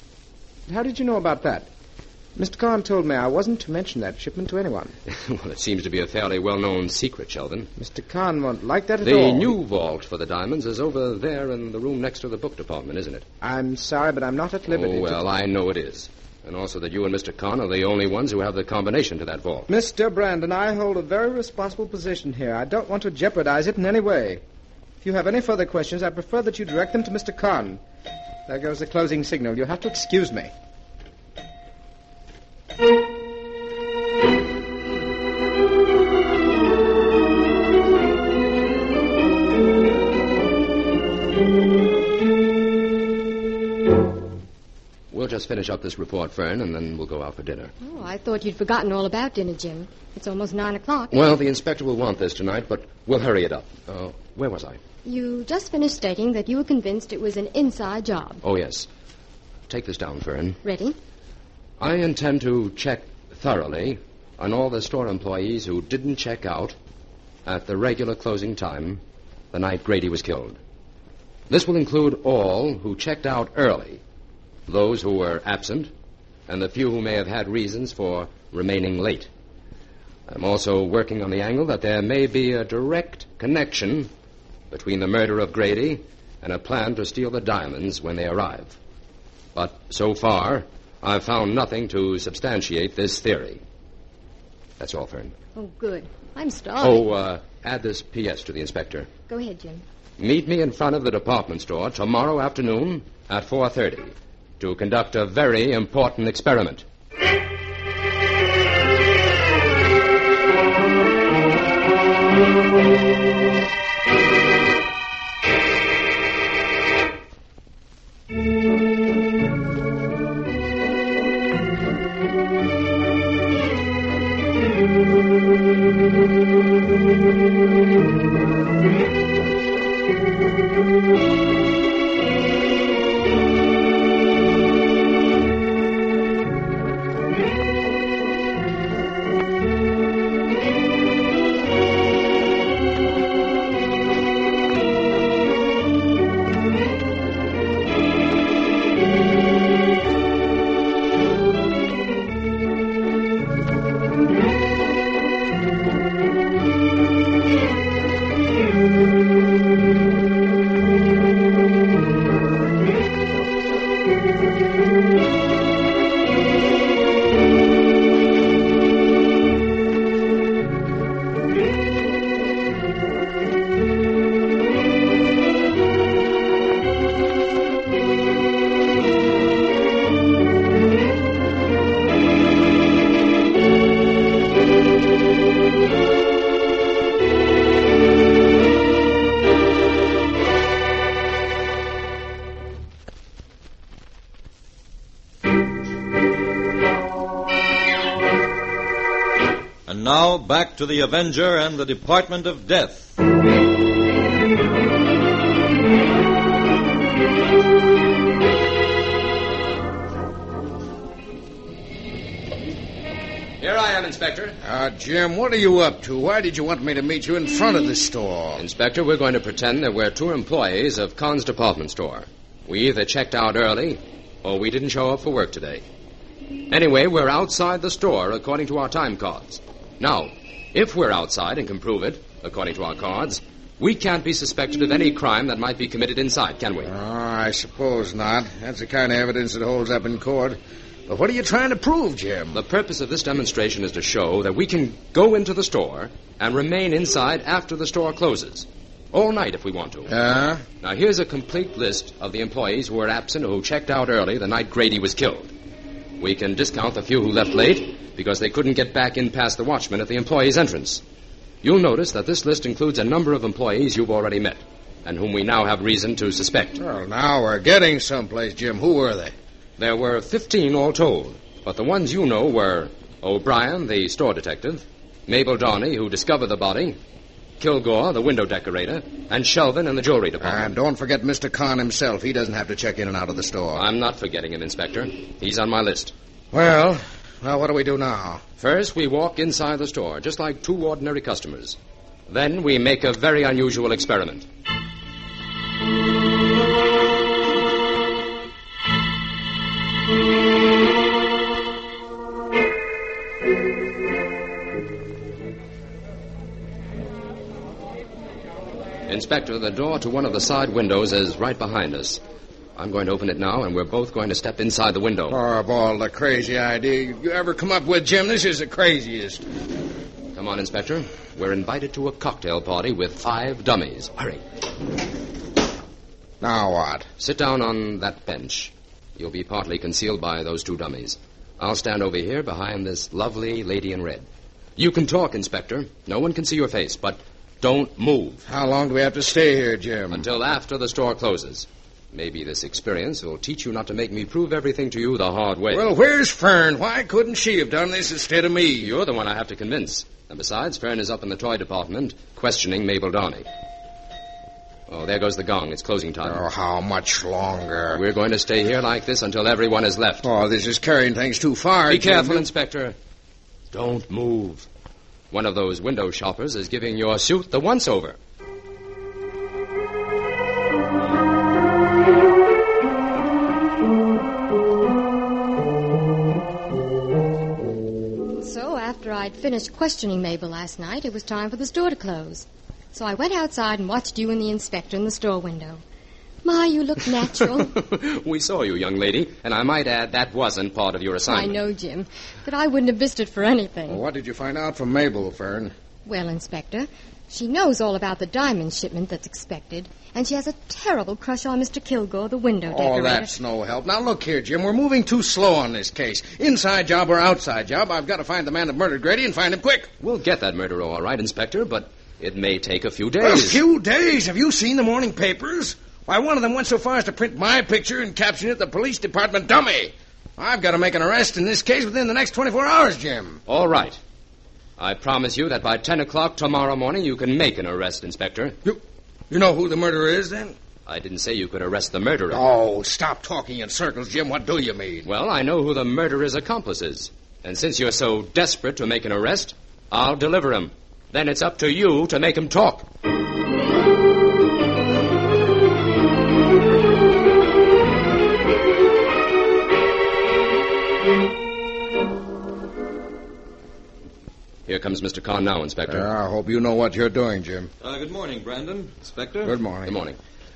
How did you know about that? Mr. Kahn told me I wasn't to mention that shipment to anyone. Well, it seems to be a fairly well-known secret, Sheldon. Mr. Kahn won't like that at all. The new vault for the diamonds is over there in the room next to the book department, isn't it? I'm sorry, but I'm not at liberty Oh, well, I know it is. And also that you and Mr. Kahn are the only ones who have the combination to that vault. Mr. Brandon, I hold a very responsible position here. I don't want to jeopardize it in any way. If you have any further questions, I prefer that you direct them to Mr. Kahn. There goes the closing signal. You'll have to excuse me. We'll just finish up this report, Fern, and then we'll go out for dinner. Oh, I thought you'd forgotten all about dinner, Jim. It's almost 9 o'clock. Well, the inspector will want this tonight, but we'll hurry it up. Where was I? You just finished stating that you were convinced it was an inside job. Oh, yes. Take this down, Fern. Ready? I intend to check thoroughly on all the store employees who didn't check out at the regular closing time the night Grady was killed. This will include all who checked out early, those who were absent, and the few who may have had reasons for remaining late. I'm also working on the angle that there may be a direct connection between the murder of Grady and a plan to steal the diamonds when they arrive. But so far, I've found nothing to substantiate this theory. That's all, Fern. Oh, good. I'm starving. Add this P.S. to the inspector. Go ahead, Jim. Meet me in front of the department store tomorrow afternoon at 4:30 to conduct a very important experiment. Now, back to the Avenger and the Department of Death. Here I am, Inspector. Jim, what are you up to? Why did you want me to meet you in front of the store? Inspector, we're going to pretend that we're two employees of Kahn's department store. We either checked out early or we didn't show up for work today. Anyway, we're outside the store according to our time cards. Now, if we're outside and can prove it, according to our cards, we can't be suspected of any crime that might be committed inside, can we? I suppose not. That's the kind of evidence that holds up in court. But what are you trying to prove, Jim? The purpose of this demonstration is to show that we can go into the store and remain inside after the store closes. All night if we want to. Now, here's a complete list of the employees who were absent or who checked out early the night Grady was killed. We can discount the few who left late because they couldn't get back in past the watchman at the employee's entrance. You'll notice that this list includes a number of employees you've already met and whom we now have reason to suspect. Well, now we're getting someplace, Jim. Who were they? There were 15 all told, but the ones you know were O'Brien, the store detective, Mabel Darnay, who discovered the body, Kilgore, the window decorator, and Shelvin in the jewelry department. And don't forget Mr. Kahn himself. He doesn't have to check in and out of the store. I'm not forgetting him, Inspector. He's on my list. Well, what do we do now? First, we walk inside the store, just like two ordinary customers. Then we make a very unusual experiment. Inspector, the door to one of the side windows is right behind us. I'm going to open it now, and we're both going to step inside the window. Of all the crazy idea you ever come up with, Jim, this is the craziest. Come on, Inspector. We're invited to a cocktail party with 5 dummies. Hurry. Now what? Sit down on that bench. You'll be partly concealed by those 2 dummies. I'll stand over here behind this lovely lady in red. You can talk, Inspector. No one can see your face, but don't move. How long do we have to stay here, Jim? Until after the store closes. Maybe this experience will teach you not to make me prove everything to you the hard way. Well, where's Fern? Why couldn't she have done this instead of me? You're the one I have to convince. And besides, Fern is up in the toy department questioning Mabel Darnay. Oh, there goes the gong. It's closing time. Oh, how much longer? We're going to stay here like this until everyone is left. Oh, this is carrying things too far. Be careful, Inspector. Don't move. One of those window shoppers is giving your suit the once-over. So, after I'd finished questioning Mabel last night, it was time for the store to close. So I went outside and watched you and the inspector in the store window. My, you look natural. We saw you, young lady, and I might add that wasn't part of your assignment. I know, Jim, but I wouldn't have missed it for anything. Well, what did you find out from Mabel, Fern? Well, Inspector, she knows all about the diamond shipment that's expected, and she has a terrible crush on Mr. Kilgore, the window decorator. Oh, that's no help. Now, look here, Jim. We're moving too slow on this case. Inside job or outside job, I've got to find the man that murdered Grady and find him quick. We'll get that murderer all right, Inspector, but It may take a few A days. few days? Have you seen the morning papers? Why, one of them went so far as to print my picture and caption it the police department dummy. I've got to make an arrest in this case within the next 24 hours, Jim. All right. I promise you that by 10 o'clock tomorrow morning you can make an arrest, Inspector. You know who the murderer is, then? I didn't say you could arrest the murderer. Oh, stop talking in circles, Jim. What do you mean? Well, I know who the murderer's accomplice is. And since you're so desperate to make an arrest, I'll deliver him. Then it's up to you to make him talk. Here comes Mr. Kahn now, Inspector. I hope you know what you're doing, Jim. Good morning, Brandon. Inspector. Good morning. Good morning.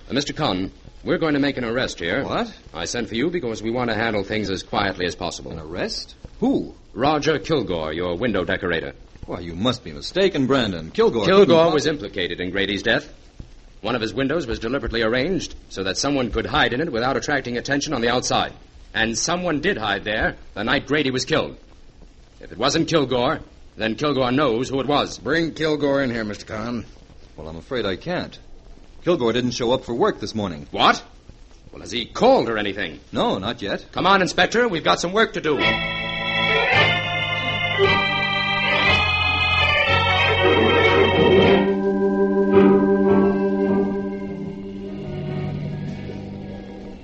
Mr. Kahn, we're going to make an arrest here. What? I sent for you because we want to handle things as quietly as possible. An arrest? Who? Roger Kilgore, your window decorator. Why, you must be mistaken, Brandon. Kilgore was implicated in Grady's death. One of his windows was deliberately arranged so that someone could hide in it without attracting attention on the outside. And someone did hide there the night Grady was killed. If it wasn't Kilgore, then Kilgore knows who it was. Bring Kilgore in here, Mr. Kahn. Well, I'm afraid I can't. Kilgore didn't show up for work this morning. What? Well, has he called or anything? No, not yet. Come on, Inspector. We've got some work to do.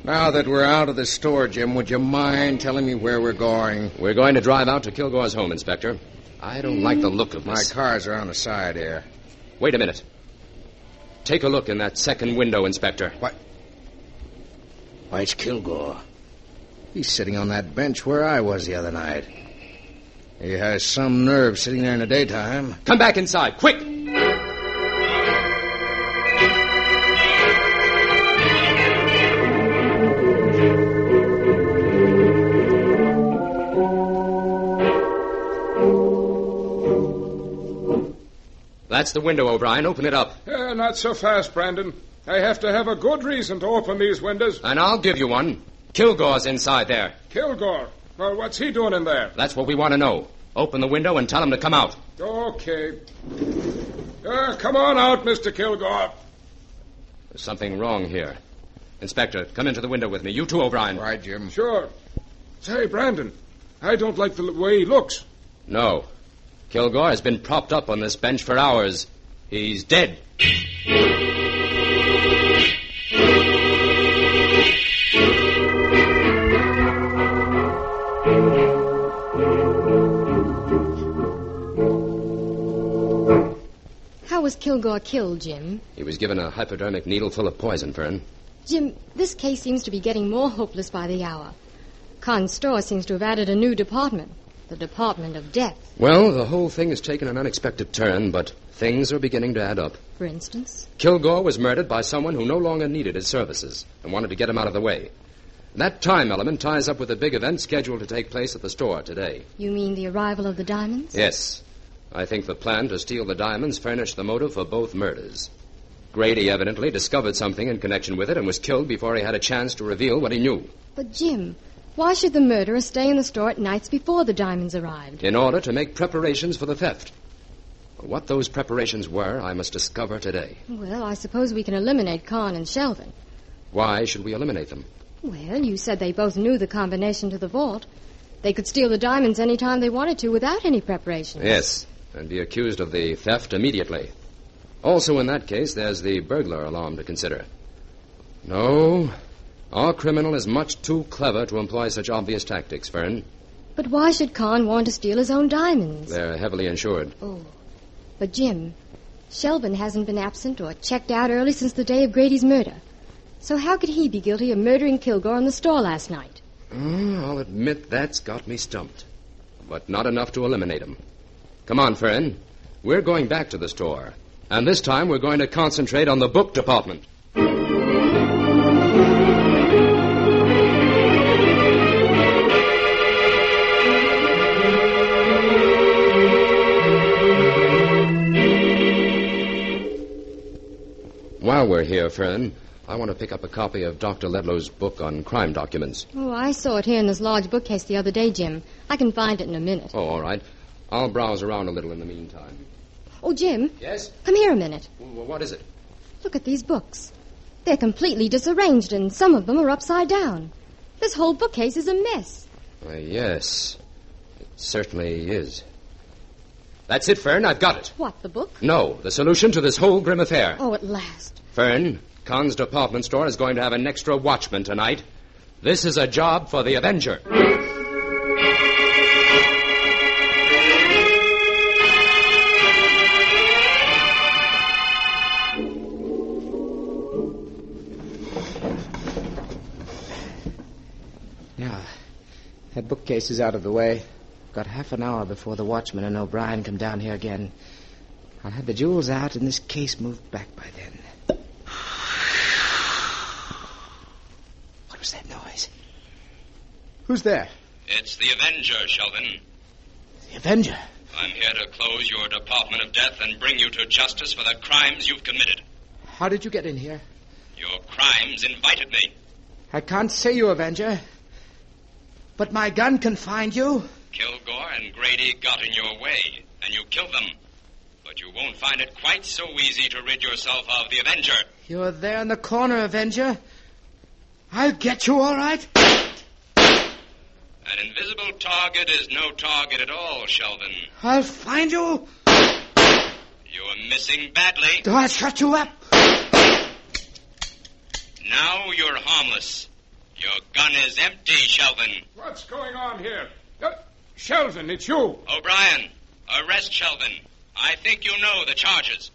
Now that we're out of the store, Jim, would you mind telling me where we're going? We're going to drive out to Kilgore's home, Inspector. I don't like the look of this. My cars are on the side here. Wait a minute. Take a look in that second window, Inspector. What? Why, it's Kilgore. He's sitting on that bench where I was the other night. He has some nerve sitting there in the daytime. Come back inside, quick! That's the window, O'Brien. Open it up. Not so fast, Brandon. I have to have a good reason to open these windows. And I'll give you one. Kilgore's inside there. Kilgore? Well, what's he doing in there? That's what we want to know. Open the window and tell him to come out. Okay. Come on out, Mr. Kilgore. There's something wrong here. Inspector, come into the window with me. You too, O'Brien. Right, Jim. Sure. Say, Brandon, I don't like the way he looks. No. Kilgore has been propped up on this bench for hours. He's dead. How was Kilgore killed, Jim? He was given a hypodermic needle full of poison, Fern. Jim, this case seems to be getting more hopeless by the hour. Khan's store seems to have added a new department. The Department of Death. Well, the whole thing has taken an unexpected turn, but things are beginning to add up. For instance? Kilgore was murdered by someone who no longer needed his services and wanted to get him out of the way. That time element ties up with the big event scheduled to take place at the store today. You mean the arrival of the diamonds? Yes. I think the plan to steal the diamonds furnished the motive for both murders. Grady evidently discovered something in connection with it and was killed before he had a chance to reveal what he knew. But, Jim, why should the murderer stay in the store at nights before the diamonds arrived? In order to make preparations for the theft. What those preparations were, I must discover today. Well, I suppose we can eliminate Khan and Shelvin. Why should we eliminate them? Well, you said they both knew the combination to the vault. They could steal the diamonds any time they wanted to without any preparations. Yes, and be accused of the theft immediately. Also, in that case, there's the burglar alarm to consider. No, our criminal is much too clever to employ such obvious tactics, Fern. But why should Khan want to steal his own diamonds? They're heavily insured. Oh, but Jim, Shelvin hasn't been absent or checked out early since the day of Grady's murder. So how could he be guilty of murdering Kilgore in the store last night? I'll admit that's got me stumped. But not enough to eliminate him. Come on, Fern. We're going back to the store. And this time we're going to concentrate on the book department. While we're here, Fern, I want to pick up a copy of Dr. Ledlow's book on crime documents. Oh, I saw it here in this large bookcase the other day, Jim. I can find it in a minute. Oh, all right. I'll browse around a little in the meantime. Oh, Jim. Yes? Come here a minute. Well, what is it? Look at these books. They're completely disarranged, and some of them are upside down. This whole bookcase is a mess. Yes. It certainly is. That's it, Fern. I've got it. What, the book? No, the solution to this whole grim affair. Oh, at last. Fern, Con's department store is going to have an extra watchman tonight. This is a job for the Avenger. Now, that bookcase is out of the way. Got half an hour before the watchman and O'Brien come down here again. I'll have the jewels out and this case moved back by then. What was that noise? Who's there? It's the Avenger, Sheldon. The Avenger? I'm here to close your Department of Death and bring you to justice for the crimes you've committed. How did you get in here? Your crimes invited me. I can't say you, Avenger. But my gun can find you. Kilgore and Grady got in your way, and you killed them. But you won't find it quite so easy to rid yourself of the Avenger. You're there in the corner, Avenger. I'll get you, all right? An invisible target is no target at all, Sheldon. I'll find you. You're missing badly. Do I shut you up? Now you're harmless. Your gun is empty, Sheldon. What's going on here? Sheldon, it's you. O'Brien, arrest Sheldon. I think you know the charges.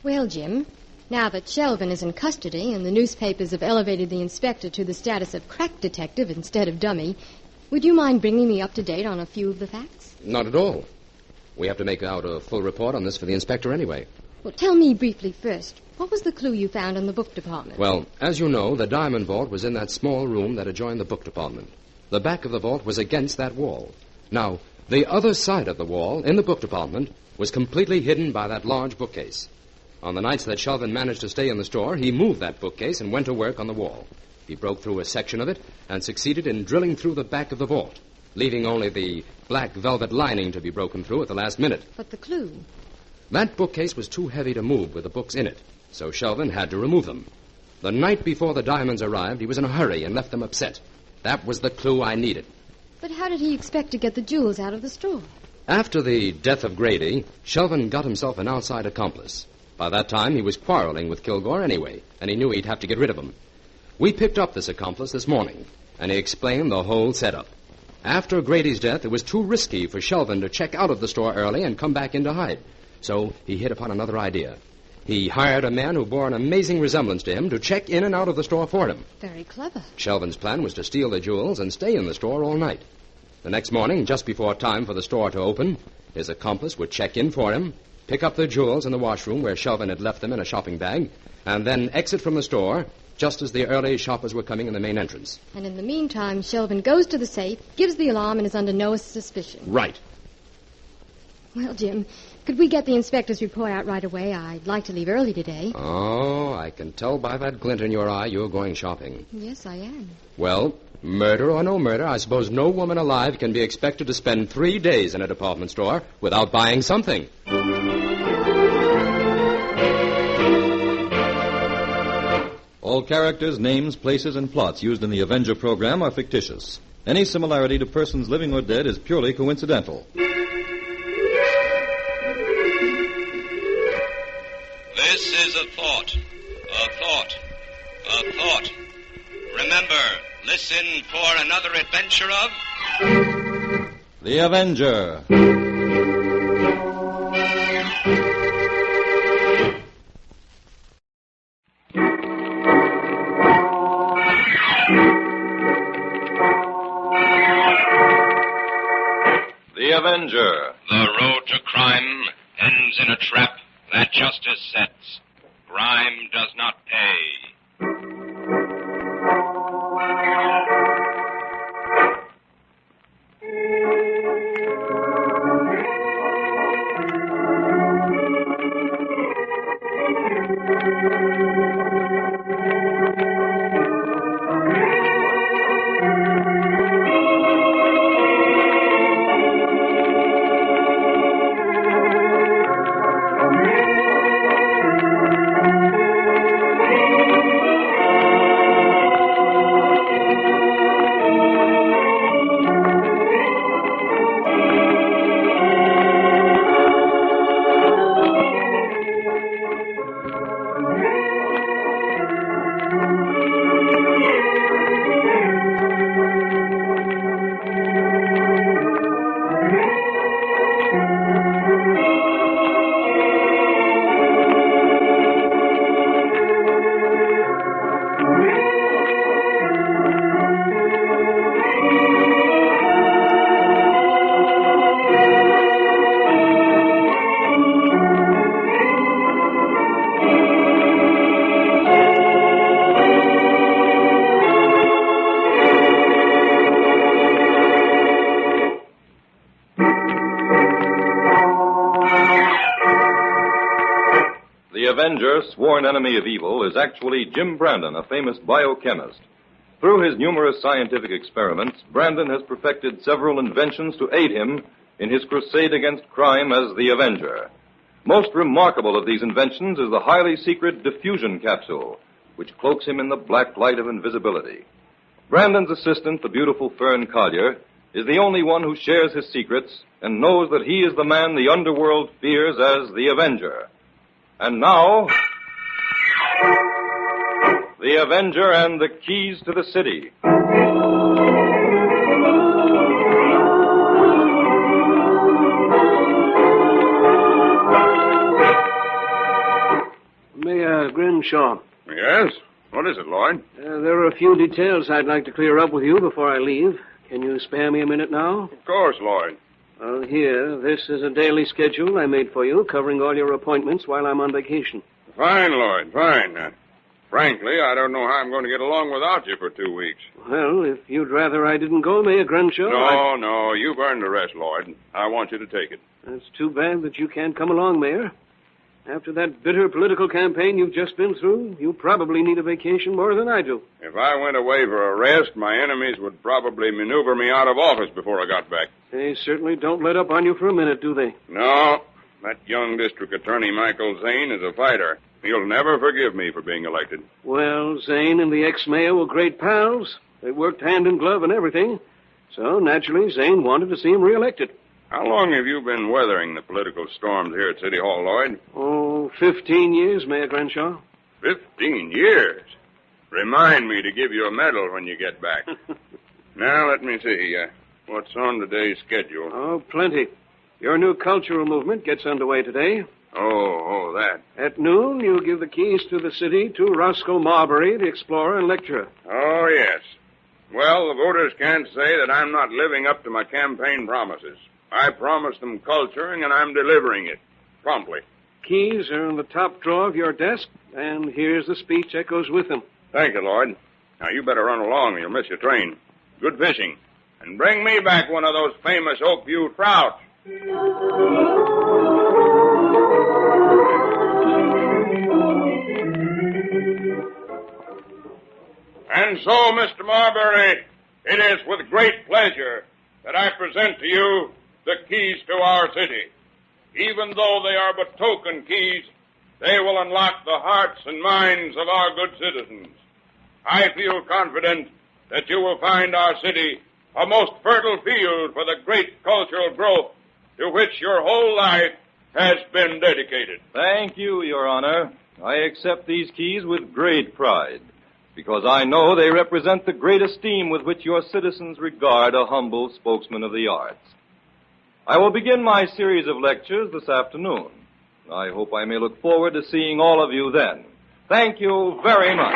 Well, Jim, now that Sheldon is in custody and the newspapers have elevated the inspector to the status of crack detective instead of dummy, would you mind bringing me up to date on a few of the facts? Not at all. We have to make out a full report on this for the inspector anyway. Well, tell me briefly first, what was the clue you found in the book department? Well, as you know, the diamond vault was in that small room that adjoined the book department. The back of the vault was against that wall. Now, the other side of the wall, in the book department, was completely hidden by that large bookcase. On the nights that Sheldon managed to stay in the store, he moved that bookcase and went to work on the wall. He broke through a section of it and succeeded in drilling through the back of the vault, leaving only the black velvet lining to be broken through at the last minute. But the clue? That bookcase was too heavy to move with the books in it, so Sheldon had to remove them. The night before the diamonds arrived, he was in a hurry and left them upset. That was the clue I needed. But how did he expect to get the jewels out of the store? After the death of Grady, Sheldon got himself an outside accomplice. By that time, he was quarreling with Kilgore anyway, and he knew he'd have to get rid of him. We picked up this accomplice this morning, and he explained the whole setup. After Grady's death, it was too risky for Sheldon to check out of the store early and come back in to hide. So he hit upon another idea. He hired a man who bore an amazing resemblance to him to check in and out of the store for him. Very clever. Sheldon's plan was to steal the jewels and stay in the store all night. The next morning, just before time for the store to open, his accomplice would check in for him, pick up the jewels in the washroom where Sheldon had left them in a shopping bag, and then exit from the store, just as the early shoppers were coming in the main entrance. And in the meantime, Shelvin goes to the safe, gives the alarm, and is under no suspicion. Right. Well, Jim, could we get the inspector's report out right away? I'd like to leave early today. Oh, I can tell by that glint in your eye you're going shopping. Yes, I am. Well, murder or no murder, I suppose no woman alive can be expected to spend 3 days in a department store without buying something. All characters, names, places, and plots used in the Avenger program are fictitious. Any similarity to persons living or dead is purely coincidental. This is a thought. A thought. A thought. Remember, listen for another adventure of... The Avenger. The Avenger. The road to crime ends in a trap that justice sets. Crime does not pay. Avenger, sworn enemy of evil, is actually Jim Brandon, a famous biochemist. Through his numerous scientific experiments, Brandon has perfected several inventions to aid him in his crusade against crime as the Avenger. Most remarkable of these inventions is the highly secret diffusion capsule, which cloaks him in the black light of invisibility. Brandon's assistant, the beautiful Fern Collier, is the only one who shares his secrets and knows that he is the man the underworld fears as the Avenger. And now, the Avenger and the keys to the city. Mayor Grimshaw. Yes? What is it, Lloyd? There are a few details I'd like to clear up with you before I leave. Can you spare me a minute now? Of course, Lloyd. Well, here, this is a daily schedule I made for you, covering all your appointments while I'm on vacation. Fine, Lloyd, fine. Frankly, I don't know how I'm going to get along without you for 2 weeks. Well, if you'd rather I didn't go, Mayor Grimshaw... No, you've earned the rest, Lloyd. I want you to take it. It's too bad that you can't come along, Mayor. After that bitter political campaign you've just been through, you probably need a vacation more than I do. If I went away for a rest, my enemies would probably maneuver me out of office before I got back. They certainly don't let up on you for a minute, do they? No. That young district attorney, Michael Zane, is a fighter. He'll never forgive me for being elected. Well, Zane and the ex-mayor were great pals. They worked hand in glove and everything. So, naturally, Zane wanted to see him reelected. How long have you been weathering the political storms here at City Hall, Lloyd? 15 years, Mayor Crenshaw. 15 years? Remind me to give you a medal when you get back. Now, let me see. What's on today's schedule? Oh, plenty. Your new cultural movement gets underway today. Oh, that. At noon, you give the keys to the city to Roscoe Marbury, the explorer and lecturer. Oh, yes. Well, the voters can't say that I'm not living up to my campaign promises. I promised them culturing, and I'm delivering it. Promptly. Keys are in the top drawer of your desk, and here's the speech that goes with them. Thank you, Lloyd. Now, you better run along or you'll miss your train. Good fishing. And bring me back one of those famous Oakview trout. And so, Mr. Marbury, it is with great pleasure that I present to you the keys to our city. Even though they are but token keys, they will unlock the hearts and minds of our good citizens. I feel confident that you will find our city a most fertile field for the great cultural growth to which your whole life has been dedicated. Thank you, Your Honor. I accept these keys with great pride, because I know they represent the great esteem with which your citizens regard a humble spokesman of the arts. I will begin my series of lectures this afternoon. I hope I may look forward to seeing all of you then. Thank you very much.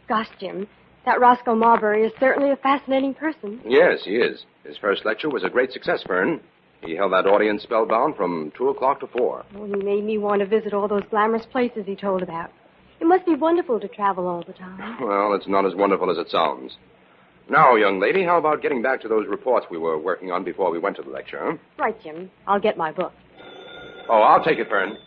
Gosh, Jim, that Roscoe Marbury is certainly a fascinating person. Yes, he is. His first lecture was a great success, Fern. He held that audience spellbound from 2 o'clock to 4. Oh, he made me want to visit all those glamorous places he told about. It must be wonderful to travel all the time. Well, it's not as wonderful as it sounds. Now, young lady, how about getting back to those reports we were working on before we went to the lecture, huh? Right, Jim. I'll get my book. Oh, I'll take it, Fern.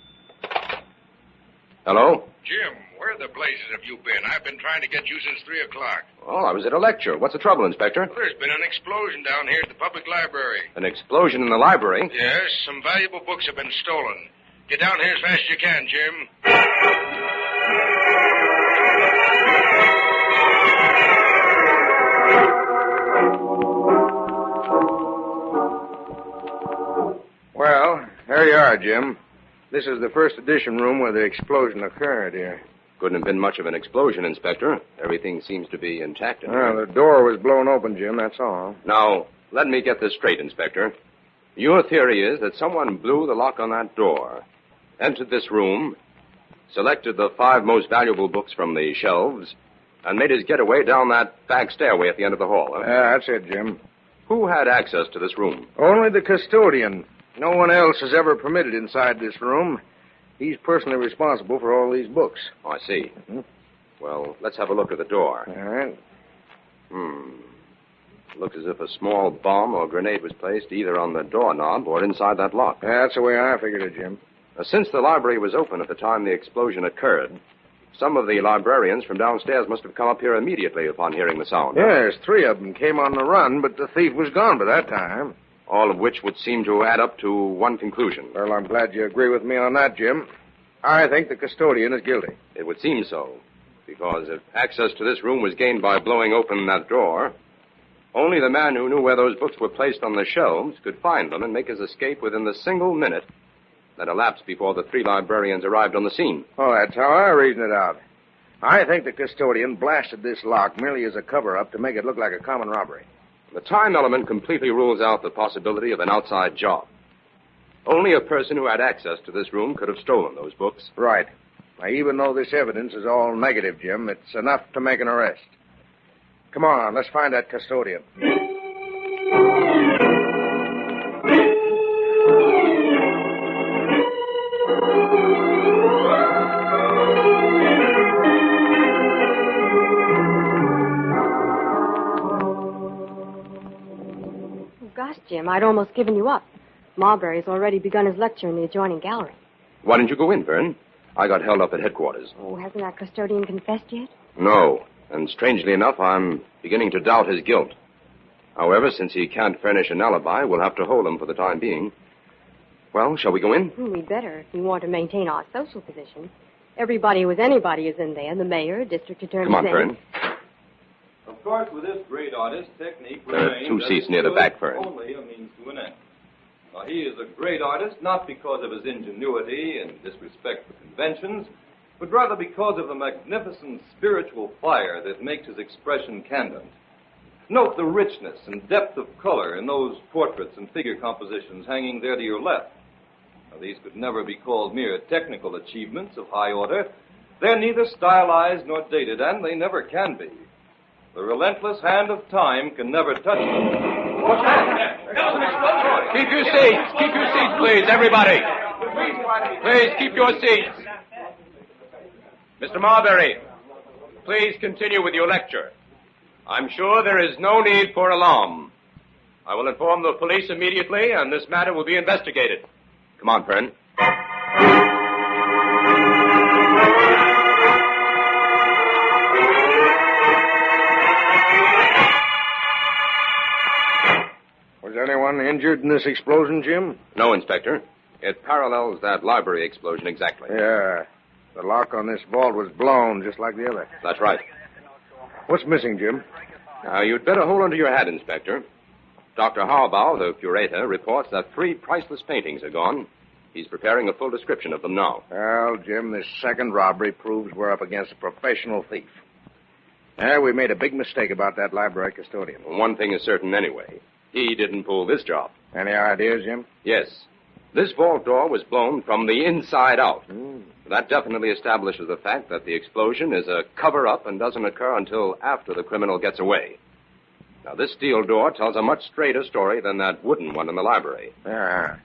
Hello? Jim, where the blazes have you been? I've been trying to get you since 3 o'clock. Oh, I was at a lecture. What's the trouble, Inspector? Well, there's been an explosion down here at the public library. An explosion in the library? Yes, some valuable books have been stolen. Get down here as fast as you can, Jim. Well, here you are, Jim. This is the first edition room where the explosion occurred here. Couldn't have been much of an explosion, Inspector. Everything seems to be intact in Well, here. the door was blown open, Jim, that's all. Now, let me get this straight, Inspector. Your theory is that someone blew the lock on that door, entered this room, selected the 5 most valuable books from the shelves, and made his getaway down that back stairway at the end of the hall, huh? Yeah, that's it, Jim. Who had access to this room? Only the custodian. No one else is ever permitted inside this room. He's personally responsible for all these books. Oh, I see. Mm-hmm. Well, let's have a look at the door. All right. Looks as if a small bomb or grenade was placed either on the doorknob or inside that lock. Yeah, that's the way I figured it, Jim. Since the library was open at the time the explosion occurred, some of the librarians from downstairs must have come up here immediately upon hearing the sound. Yes, 3 of them came on the run, but the thief was gone by that time. All of which would seem to add up to one conclusion. Well, I'm glad you agree with me on that, Jim. I think the custodian is guilty. It would seem so, because if access to this room was gained by blowing open that door, only the man who knew where those books were placed on the shelves could find them and make his escape within the single minute that elapsed before the 3 librarians arrived on the scene. Oh, that's how I reason it out. I think the custodian blasted this lock merely as a cover-up to make it look like a common robbery. The time element completely rules out the possibility of an outside job. Only a person who had access to this room could have stolen those books. Right. Now, even though this evidence is all negative, Jim, it's enough to make an arrest. Come on, let's find that custodian. Gosh, Jim, I'd almost given you up. Marbury's already begun his lecture in the adjoining gallery. Why didn't you go in, Vern? I got held up at headquarters. Oh, hasn't that custodian confessed yet? No, and strangely enough, I'm beginning to doubt his guilt. However, since he can't furnish an alibi, we'll have to hold him for the time being. Well, shall we go in? We'd better if we want to maintain our social position. Everybody who is anybody is in there. The mayor, district attorney. Come on, Vern. Of course, with this great artist, technique There are remains 2 seats near the back, Vern. only a means to an end. Now, he is a great artist not because of his ingenuity and disrespect for conventions, but rather because of the magnificent spiritual fire that makes his expression candid. Note the richness and depth of color in those portraits and figure compositions hanging there to your left. Now, these could never be called mere technical achievements of high order. They're neither stylized nor dated, and they never can be. The relentless hand of time can never touch them. What's that? Keep your seats. Keep your seats, please, everybody. Please keep your seats. Mr. Marbury, please continue with your lecture. I'm sure there is no need for alarm. I will inform the police immediately, and this matter will be investigated. Come on, Fern. Was anyone injured in this explosion, Jim? No, Inspector. It parallels that library explosion exactly. Yeah. The lock on this vault was blown, just like the other. That's right. What's missing, Jim? Now, you'd better hold on to your hat, Inspector. Dr. Harbaugh, the curator, reports that 3 priceless paintings are gone. He's preparing a full description of them now. Well, Jim, this second robbery proves we're up against a professional thief. We made a big mistake about that library custodian. One thing is certain anyway. He didn't pull this job. Any ideas, Jim? Yes. This vault door was blown from the inside out. That definitely establishes the fact that the explosion is a cover-up and doesn't occur until after the criminal gets away. Now, this steel door tells a much straighter story than that wooden one in the library. Yeah.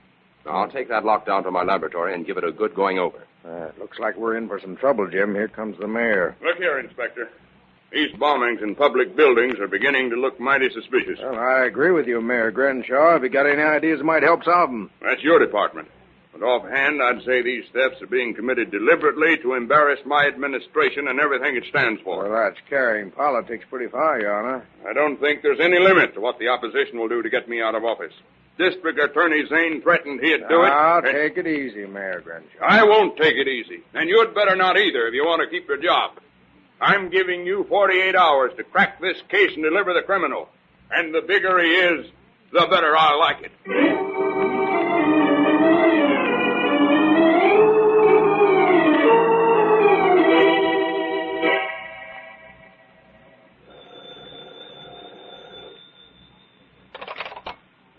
Now, I'll take that lock down to my laboratory and give it a good going over. It looks like we're in for some trouble, Jim. Here comes the mayor. Look here, Inspector. These bombings in public buildings are beginning to look mighty suspicious. Well, I agree with you, Mayor Grenshaw. Have you got any ideas that might help solve them? That's your department. But offhand, I'd say these thefts are being committed deliberately to embarrass my administration and everything it stands for. Well, that's carrying politics pretty far, Your Honor. I don't think there's any limit to what the opposition will do to get me out of office. District Attorney Zane threatened he'd do it. Now, take it easy, Mayor Grenshaw. I won't take it easy. And you'd better not either if you want to keep your job. I'm giving you 48 hours to crack this case and deliver the criminal. And the bigger he is, the better I'll like it.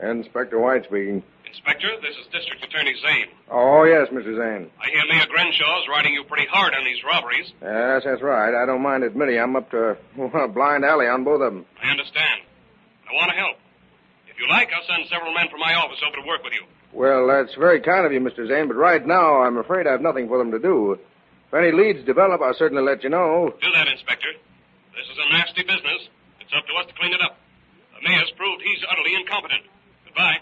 Inspector White speaking. Inspector, this is District Attorney Zane. Oh, yes, Mr. Zane. I hear Mayor Grenshaw's riding you pretty hard on these robberies. Yes, that's right. I don't mind admitting I'm up to a blind alley on both of them. I understand. I want to help. If you like, I'll send several men from my office over to work with you. Well, that's very kind of you, Mr. Zane, but right now I'm afraid I have nothing for them to do. If any leads develop, I'll certainly let you know. Do that, Inspector. This is a nasty business. It's up to us to clean it up. The mayor's proved he's utterly incompetent. Goodbye.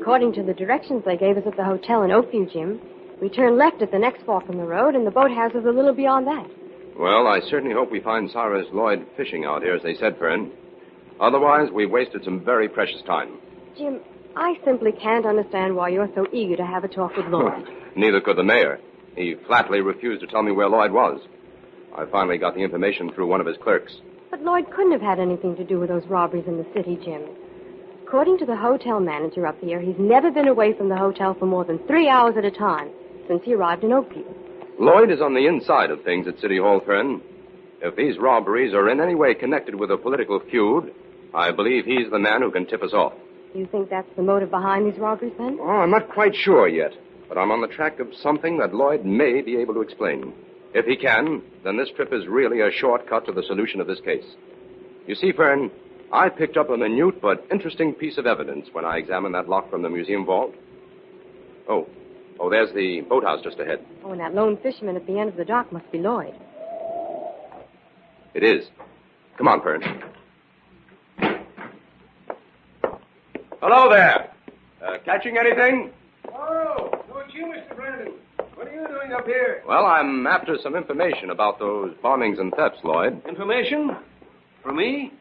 According to the directions they gave us at the hotel in Oakview, Jim, we turn left at the next fork in the road, and the boathouse is a little beyond that. Well, I certainly hope we find Cyrus Lloyd fishing out here, as they said, Fern. Otherwise, we've wasted some very precious time. Jim, I simply can't understand why you're so eager to have a talk with Lloyd. Neither could the mayor. He flatly refused to tell me where Lloyd was. I finally got the information through one of his clerks. But Lloyd couldn't have had anything to do with those robberies in the city, Jim. According to the hotel manager up here, he's never been away from the hotel for more than 3 hours at a time since he arrived in Oakview. Lloyd is on the inside of things at City Hall, Fern. If these robberies are in any way connected with a political feud, I believe he's the man who can tip us off. You think that's the motive behind these robberies, then? Oh, I'm not quite sure yet, but I'm on the track of something that Lloyd may be able to explain. If he can, then this trip is really a shortcut to the solution of this case. You see, Fern, I picked up a minute but interesting piece of evidence when I examined that lock from the museum vault. Oh, there's the boathouse just ahead. Oh, and that lone fisherman at the end of the dock must be Lloyd. It is. Come on, Fern. Hello there. Catching anything? Oh, no, it's you, Mr. Brandon. What are you doing up here? Well, I'm after some information about those bombings and thefts, Lloyd. Information? For me?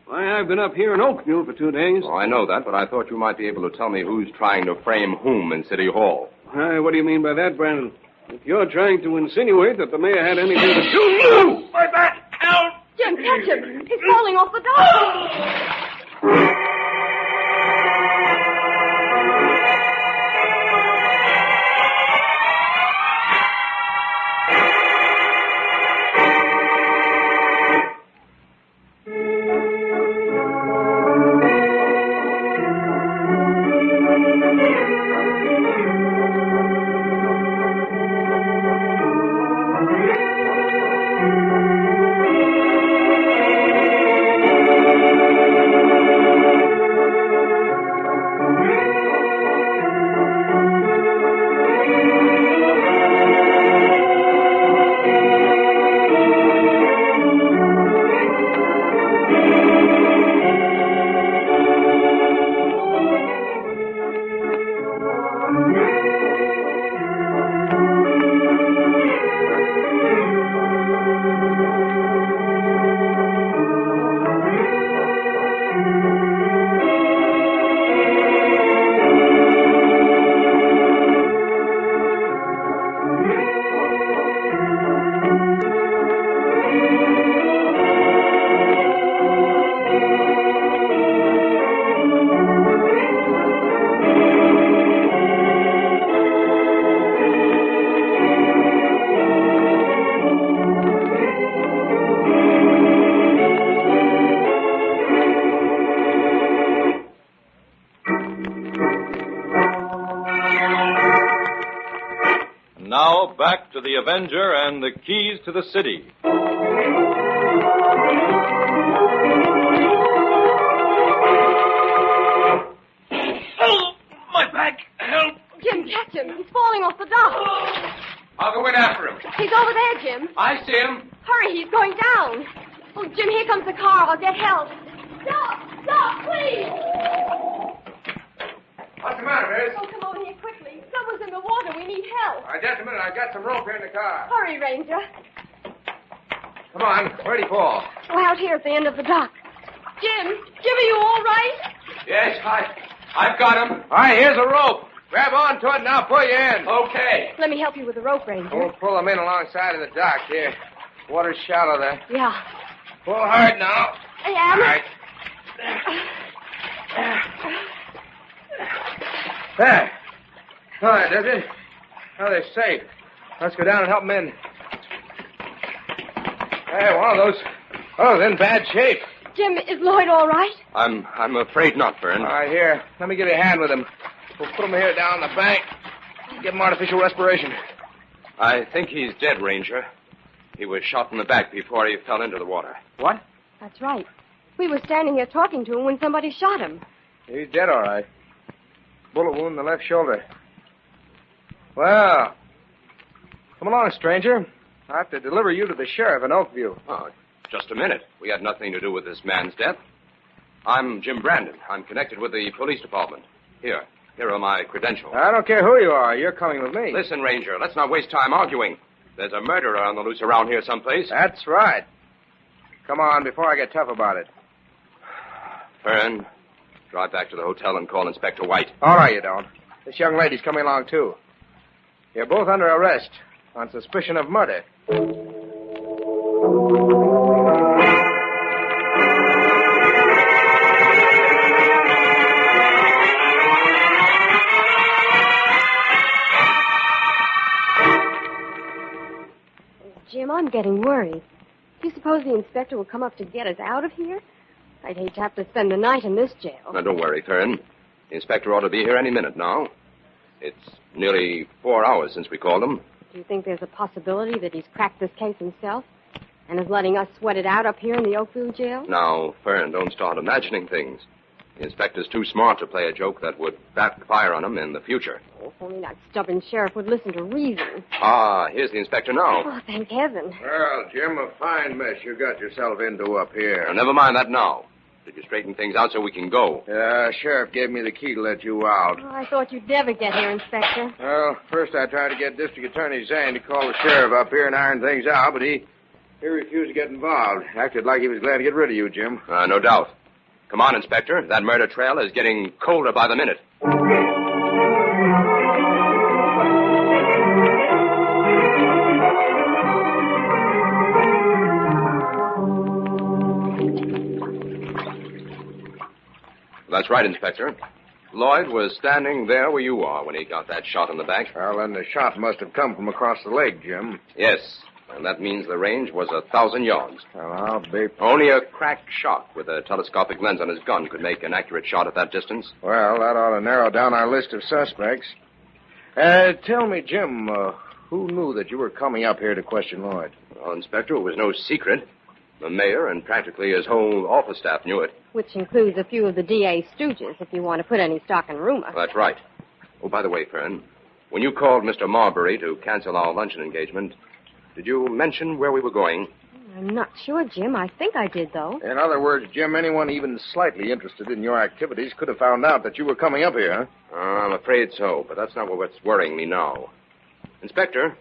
Why, I've been up here in Oakview for 2 days. Oh, I know that, but I thought you might be able to tell me who's trying to frame whom in City Hall. What do you mean by that, Brandon? If you're trying to insinuate that the mayor had anything to do... My back! Help! Jim, catch him! He's falling off the dock! now, back to the Avenger and the keys to the city. Oh, my back! Help! Jim, catch him. He's falling off the dock. I'll go in after him. He's over there, Jim. I see him. Hurry, he's going down. Oh, Jim, here comes the car. I'll get help. Stop, please. What's the matter, Miss? Oh, come over here quickly. Someone's in the water. We need help. All right, just a minute. I've got some rope here in the car. Hurry, Ranger. Come on. Where'd he fall? Oh, out here at the end of the dock. Jim, are you all right? Yes, I've got him. All right, here's a rope. Grab on to it and I'll pull you in. Okay. Let me help you with the rope, Ranger. We'll pull him in alongside of the dock here. Water's shallow there. Yeah. Pull hard now. I am. All right. There. All right, does it? Now they're safe. Let's go down and help them in. Hey, one of those in bad shape. Jim, is Lloyd all right? I'm afraid not, Fern. All right, here. Let me give you a hand with him. We'll put him here down the bank. Give him artificial respiration. I think he's dead, Ranger. He was shot in the back before he fell into the water. What? That's right. We were standing here talking to him when somebody shot him. He's dead, all right. Bullet wound in the left shoulder. Well, come along, stranger. I have to deliver you to the sheriff in Oakview. Oh, just a minute. We had nothing to do with this man's death. I'm Jim Brandon. I'm connected with the police department. Here are my credentials. I don't care who you are. You're coming with me. Listen, Ranger, let's not waste time arguing. There's a murderer on the loose around here someplace. That's right. Come on, before I get tough about it. Fern, drive back to the hotel and call Inspector White. All right, you don't. This young lady's coming along, too. You're both under arrest on suspicion of murder. Jim, I'm getting worried. Do you suppose the inspector will come up to get us out of here? I'd hate to have to spend the night in this jail. Now, don't worry, Fern. The inspector ought to be here any minute now. It's nearly 4 hours since we called him. Do you think there's a possibility that he's cracked this case himself and is letting us sweat it out up here in the Oakville jail? Now, Fern, don't start imagining things. The inspector's too smart to play a joke that would backfire on him in the future. Oh, if only that stubborn sheriff would listen to reason. Ah, here's the inspector now. Oh, thank heaven. Well, Jim, a fine mess you got yourself into up here. Now, never mind that now. Did you straighten things out so we can go? Sheriff gave me the key to let you out. Oh, I thought you'd never get here, Inspector. Well, first I tried to get District Attorney Zane to call the sheriff up here and iron things out, but he refused to get involved. Acted like he was glad to get rid of you, Jim. No doubt. Come on, Inspector. That murder trail is getting colder by the minute. That's right, Inspector. Lloyd was standing there where you are when he got that shot in the back. Well, then the shot must have come from across the lake, Jim. Yes, and that means the range was 1,000 yards. Well, I'll be... Only a cracked shot with a telescopic lens on his gun could make an accurate shot at that distance. Well, that ought to narrow down our list of suspects. Tell me, Jim, who knew that you were coming up here to question Lloyd? Well, Inspector, it was no secret. The mayor and practically his whole office staff knew it. Which includes a few of the DA's stooges, if you want to put any stock in rumor. That's right. Oh, by the way, Fern, when you called Mr. Marbury to cancel our luncheon engagement, did you mention where we were going? I'm not sure, Jim. I think I did, though. In other words, Jim, anyone even slightly interested in your activities could have found out that you were coming up here, huh? I'm afraid so, but that's not what's worrying me now. Inspector,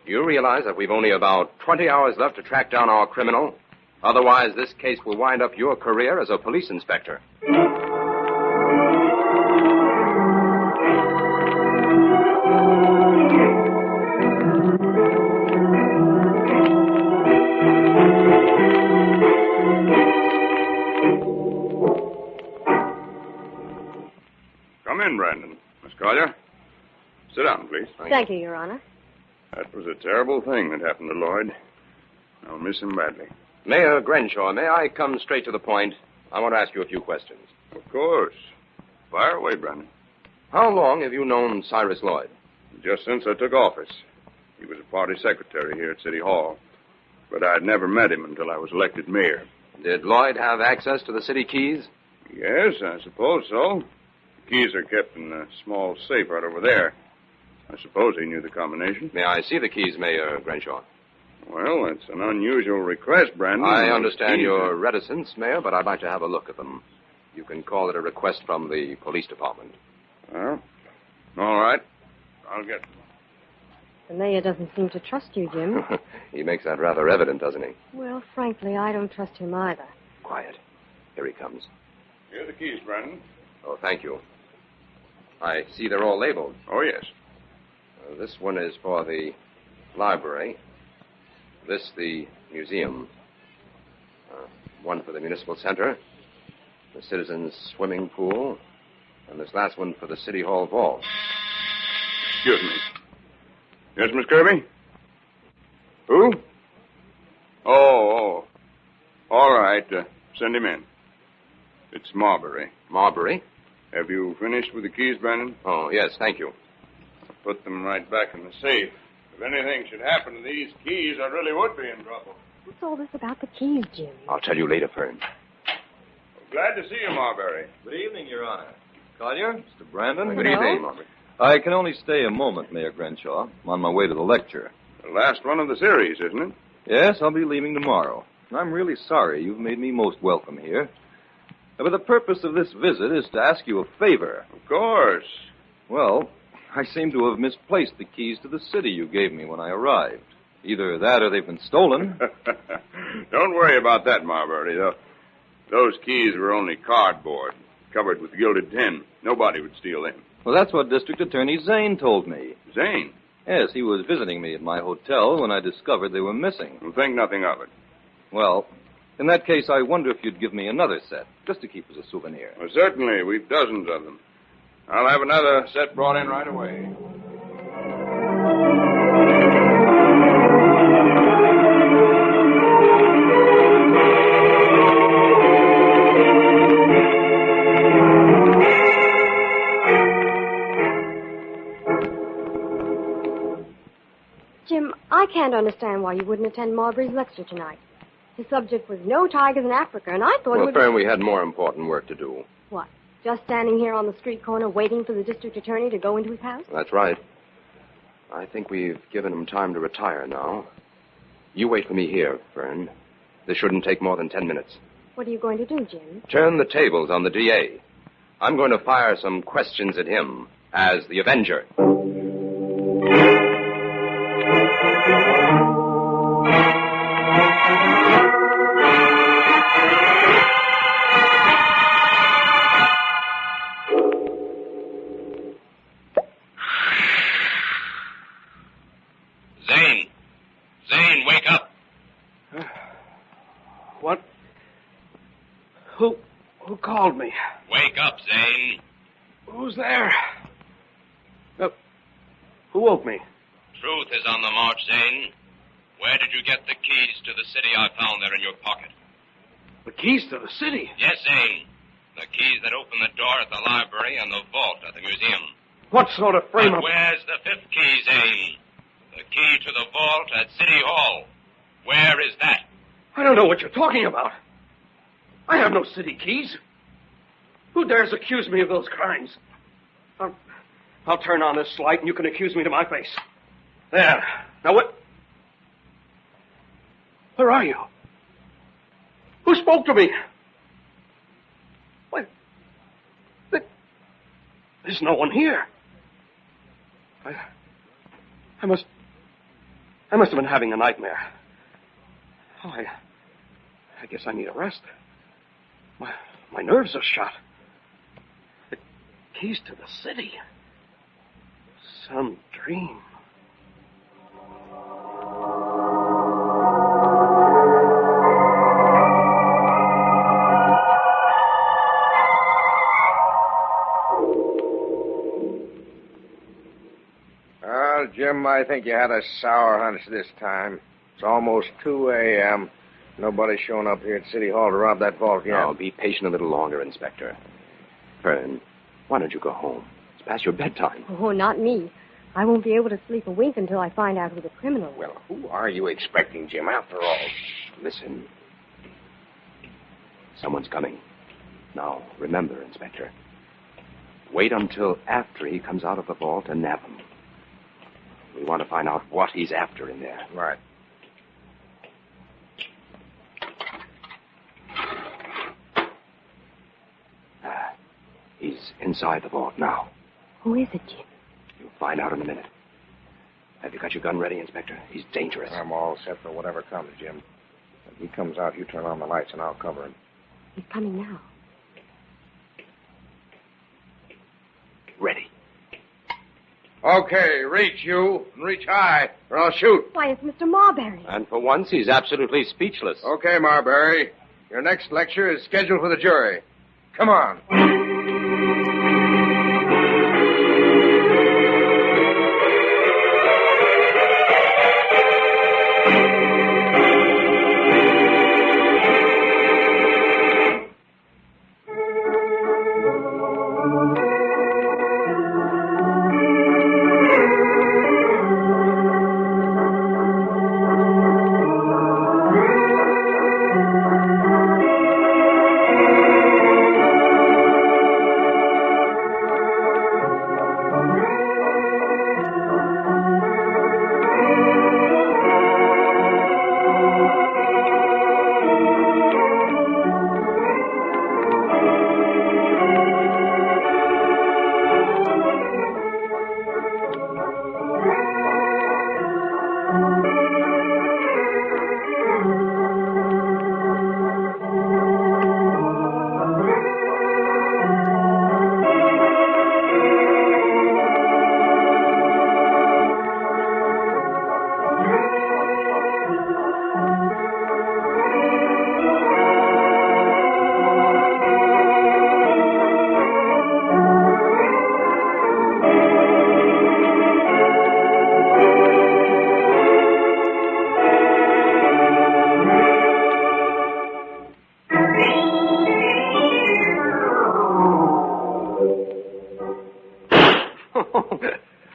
do you realize that we've only about 20 hours left to track down our criminal? Otherwise, this case will wind up your career as a police inspector. Come in, Brandon. Miss Collier. Sit down, please. Thank you, Your Honor. That was a terrible thing that happened to Lloyd. I'll miss him badly. Mayor Grenshaw, may I come straight to the point? I want to ask you a few questions. Of course. Fire away, Brandon. How long have you known Cyrus Lloyd? Just since I took office. He was a party secretary here at City Hall. But I'd never met him until I was elected mayor. Did Lloyd have access to the city keys? Yes, I suppose so. The keys are kept in a small safe right over there. I suppose he knew the combination. May I see the keys, Mayor Crenshaw? Well, that's an unusual request, Brandon. I understand your reticence, Mayor, but I'd like to have a look at them. You can call it a request from the police department. Well, all right. I'll get them. The mayor doesn't seem to trust you, Jim. He makes that rather evident, doesn't he? Well, frankly, I don't trust him either. Quiet. Here he comes. Here are the keys, Brandon. Oh, thank you. I see they're all labeled. Oh, yes. This one is for the library. This, the museum. One for the municipal center. The citizens' swimming pool. And this last one for the city hall vault. Excuse me. Yes, Miss Kirby? Who? Oh. All right. Send him in. It's Marbury. Marbury? Have you finished with the keys, Brandon? Oh, yes, thank you. I'll put them right back in the safe. If anything should happen to these keys, I really would be in trouble. What's all this about the keys, Jim? I'll tell you later, Fern. Glad to see you, Marbury. Good evening, Your Honor. Collier, Mr. Brandon. Good evening, Marbury. I can only stay a moment, Mayor Crenshaw. I'm on my way to the lecture. The last one of the series, isn't it? Yes, I'll be leaving tomorrow. I'm really sorry. You've made me most welcome here. But the purpose of this visit is to ask you a favor. Of course. Well, I seem to have misplaced the keys to the city you gave me when I arrived. Either that or they've been stolen. Don't worry about that, Marbury. Those keys were only cardboard, covered with gilded tin. Nobody would steal them. Well, that's what District Attorney Zane told me. Zane? Yes, he was visiting me at my hotel when I discovered they were missing. Well, think nothing of it. Well, in that case, I wonder if you'd give me another set, just to keep as a souvenir. Well, certainly. We've dozens of them. I'll have another set brought in right away. Jim, I can't understand why you wouldn't attend Marbury's lecture tonight. His subject was No Tigers in Africa, and I thought it would... Fern, we had more important work to do. What? Just standing here on the street corner waiting for the district attorney to go into his house? That's right. I think we've given him time to retire now. You wait for me here, Fern. This shouldn't take more than 10 minutes. What are you going to do, Jim? Turn the tables on the DA. I'm going to fire some questions at him as the Avenger. Zane, wake up. What? Who called me? Wake up, Zane. Who's there? Who woke me? Truth is on the march, Zane. Where did you get the keys to the city I found there in your pocket? The keys to the city? Yes, Zane. The keys that open the door at the library and the vault at the museum. What sort of frame But up... where's the fifth key, Zane? The key to the vault at City Hall. Where is that? I don't know what you're talking about. I have no city keys. Who dares accuse me of those crimes? I'll turn on this light and you can accuse me to my face. There. Now what? Where are you? Who spoke to me? What? There's no one here. I must have been having a nightmare. Oh, I guess I need a rest. My nerves are shot. The keys to the city. Some dream. Well, Jim, I think you had a sour hunch this time. It's almost 2 a.m. Nobody's shown up here at City Hall to rob that vault yet. Now, be patient a little longer, Inspector. Fern, why don't you go home? It's past your bedtime. Oh, not me. I won't be able to sleep a wink until I find out who the criminal is. Well, who are you expecting, Jim, after all? Listen. Someone's coming. Now, remember, Inspector. Wait until after he comes out of the vault and nab him. We want to find out what he's after in there. Right. He's inside the vault now. Who is it, Jim? You'll find out in a minute. Have you got your gun ready, Inspector? He's dangerous. I'm all set for whatever comes, Jim. When he comes out, you turn on the lights and I'll cover him. He's coming now. Ready. Okay, reach you, and reach high, or I'll shoot. Why, it's Mr. Marbury. And for once, he's absolutely speechless. Okay, Marbury. Your next lecture is scheduled for the jury. Come on.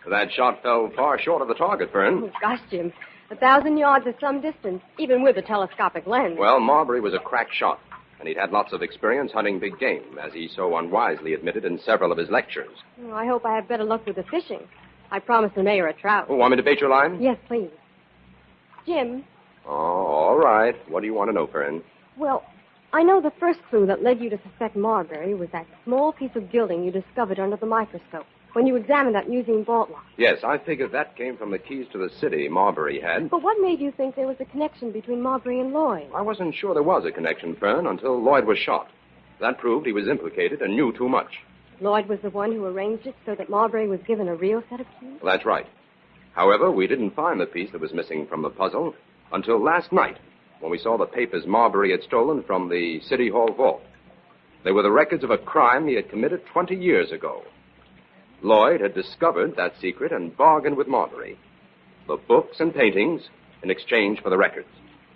That shot fell far short of the target, Fern. Oh, gosh, Jim. 1,000 yards is some distance, even with a telescopic lens. Well, Marbury was a crack shot, and he'd had lots of experience hunting big game, as he so unwisely admitted in several of his lectures. Oh, I hope I have better luck with the fishing. I promised the mayor a trout. Oh, want me to bait your line? Yes, please. Jim. Oh, all right. What do you want to know, Fern? Well, I know the first clue that led you to suspect Marbury was that small piece of gilding you discovered under the microscope when you examined that museum vault lock. Yes, I figured that came from the keys to the city Marbury had. But what made you think there was a connection between Marbury and Lloyd? I wasn't sure there was a connection, Fern, until Lloyd was shot. That proved he was implicated and knew too much. Lloyd was the one who arranged it so that Marbury was given a real set of keys? Well, that's right. However, we didn't find the piece that was missing from the puzzle until last night, when we saw the papers Marbury had stolen from the City Hall vault. They were the records of a crime he had committed 20 years ago. Lloyd had discovered that secret and bargained with Marbury. The books and paintings in exchange for the records.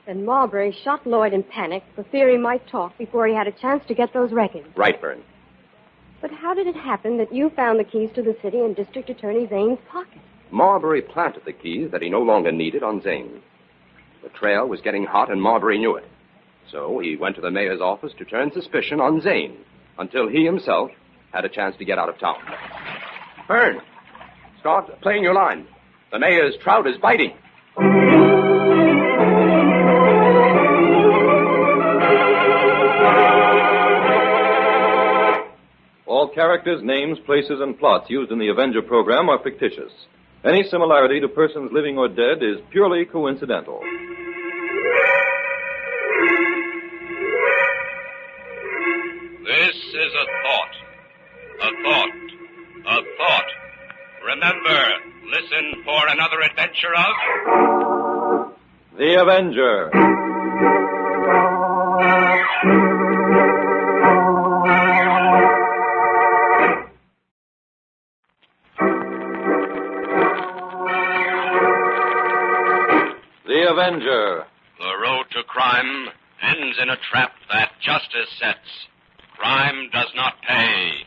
Then Marbury shot Lloyd in panic for fear he might talk before he had a chance to get those records. Right, Fern. But how did it happen that you found the keys to the city in District Attorney Zane's pocket? Marbury planted the keys that he no longer needed on Zane. The trail was getting hot and Marbury knew it. So he went to the mayor's office to turn suspicion on Zane until he himself had a chance to get out of town. Fern, start playing your line. The mayor's trout is biting. All characters, names, places, and plots used in the Avenger program are fictitious. Any similarity to persons living or dead is purely coincidental. This is a thought. A thought. A thought. Remember, listen for another adventure of... The Avenger. The Avenger. The road to crime ends in a trap that justice sets. Crime does not pay.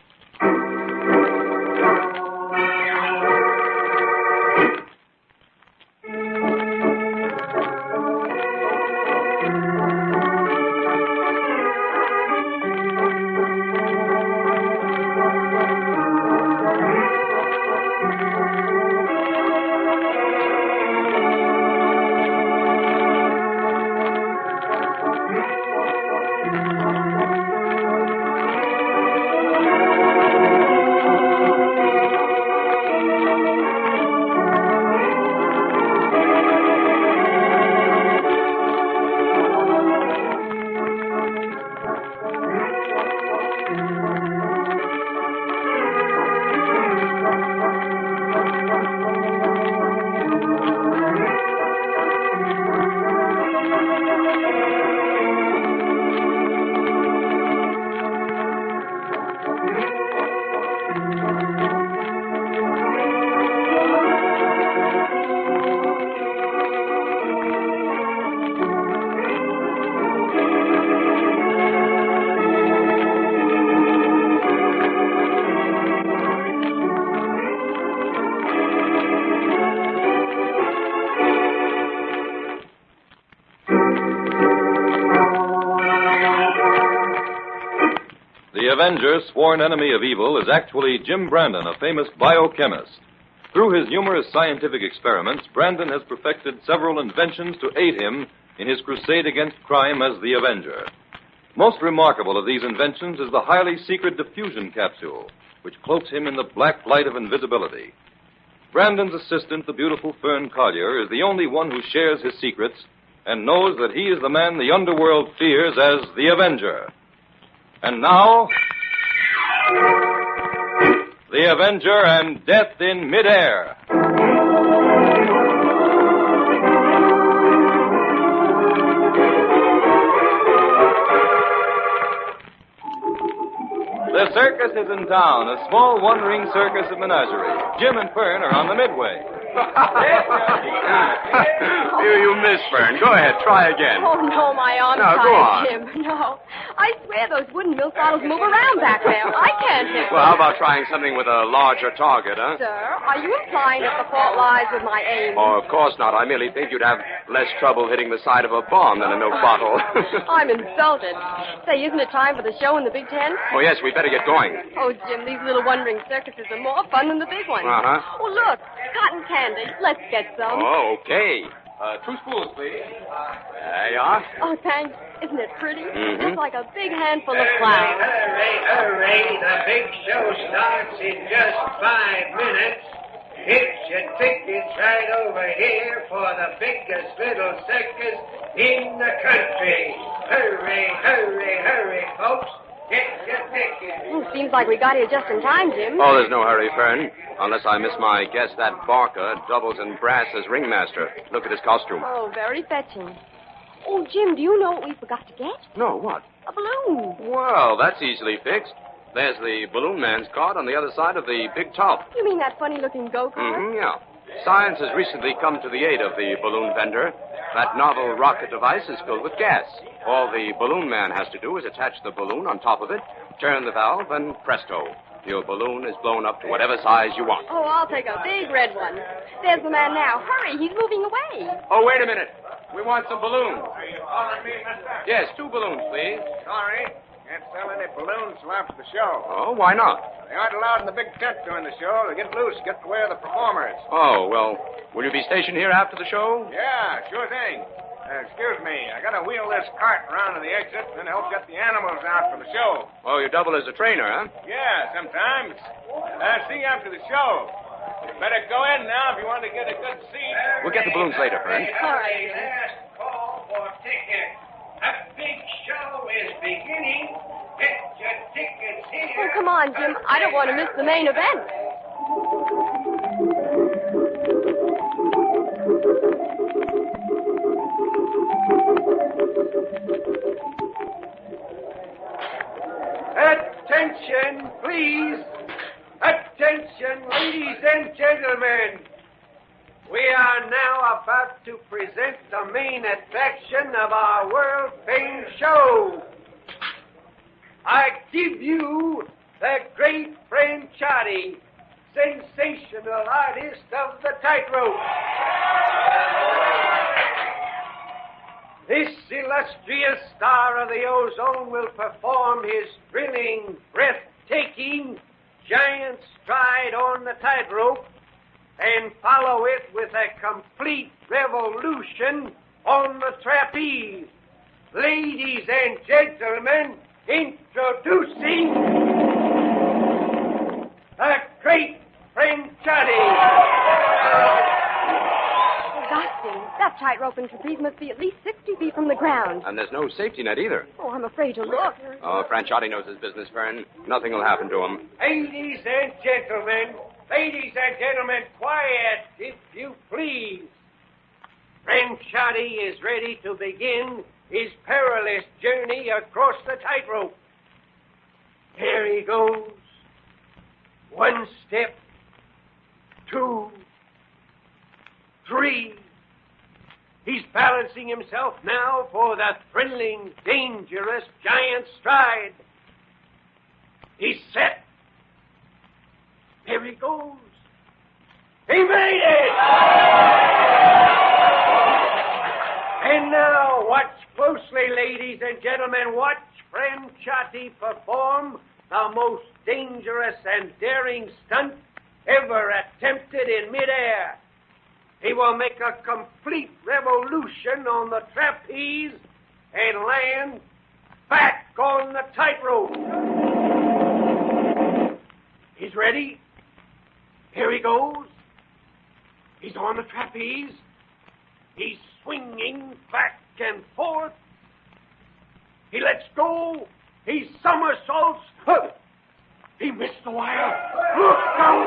The Avenger, sworn enemy of evil, is actually Jim Brandon, a famous biochemist. Through his numerous scientific experiments, Brandon has perfected several inventions to aid him in his crusade against crime as the Avenger. Most remarkable of these inventions is the highly secret diffusion capsule, which cloaks him in the black light of invisibility. Brandon's assistant, the beautiful Fern Collier, is the only one who shares his secrets and knows that he is the man the underworld fears as the Avenger. And now, the Avenger and Death in Midair. The circus is in town, a small one-ring circus of menagerie. Jim and Fern are on the midway. You missed, Fern. Go ahead, try again. Oh, no, my arm's No, go on. tired, Jim. No. I swear those wooden milk bottles move around back there. I can't hit them. Well, how about trying something with a larger target, huh? Sir, are you implying that the fault lies with my aim? Oh, of course not. I merely think you'd have less trouble hitting the side of a bomb than a milk bottle. I'm insulted. Say, isn't it time for the show in the Big Tent? Oh, yes, we better get going. Oh, Jim, these little one-ring circuses are more fun than the big ones. Uh-huh. Oh, look, cotton candy. Let's get some. Oh, okay. 2 spools, please. There you are. Oh, thanks. Isn't it pretty? Mhm. It's like a big handful of flowers. Hurry, the big show starts in just 5 minutes. Get your tickets right over here for the biggest little circus in the country. Hurry, folks. Get your tickets. Oh, seems like we got here just in time, Jim. Oh, there's no hurry, Fern. Unless I miss my guess, that Barker doubles in brass as ringmaster. Look at his costume. Oh, very fetching. Oh, Jim, do you know what we forgot to get? No, what? A balloon. Well, that's easily fixed. There's the balloon man's cart on the other side of the big top. You mean that funny-looking go-kart? Mm-hmm, yeah. Science has recently come to the aid of the balloon vendor. That novel rocket device is filled with gas. All the balloon man has to do is attach the balloon on top of it, turn the valve, and presto. Your balloon is blown up to whatever size you want. Oh, I'll take a big red one. There's the man now. Hurry, he's moving away. Oh, wait a minute. We want some balloons. Are you calling me, mister? Yes, 2 balloons, please. Sorry, can't sell any balloons till after the show. Oh, why not? They aren't allowed in the big tent during the show. They get loose, get in the way of the performers. Oh, well, will you be stationed here after the show? Yeah, sure thing. Excuse me, I gotta wheel this cart around to the exit and then help get the animals out for the show. Oh, you double as a trainer, huh? Yeah, sometimes. See you after the show. Better go in now if you want to get a good seat. We'll get the balloons later, Fern. All right. Last call for tickets. A big show is beginning. Get your tickets here. Oh, come on, Jim. I don't want to miss the main event. Attention, please. Attention, ladies and gentlemen. We are now about to present the main attraction of our world-famed show. I give you the great Franchotti, sensational artist of the tightrope. This illustrious star of the ozone will perform his thrilling, breathtaking, giant stride on the tightrope and follow it with a complete revolution on the trapeze. Ladies and gentlemen, introducing the great Franchotti. That tightrope and trapeze must be at least 60 feet from the ground. And there's no safety net either. Oh, I'm afraid to look. Oh, Franchotti knows his business, Fern. Nothing will happen to him. Ladies and gentlemen, quiet, if you please. Franchotti is ready to begin his perilous journey across the tightrope. Here he goes. 1 step, 2, 3. He's balancing himself now for the thrilling, dangerous giant stride. He's set. Here he goes. He made it! And now watch closely, ladies and gentlemen. Watch Franchotti perform the most dangerous and daring stunt ever attempted in midair. He will make a complete revolution on the trapeze and land back on the tightrope. He's ready. Here he goes. He's on the trapeze. He's swinging back and forth. He lets go. He somersaults. He missed the wire. Look out!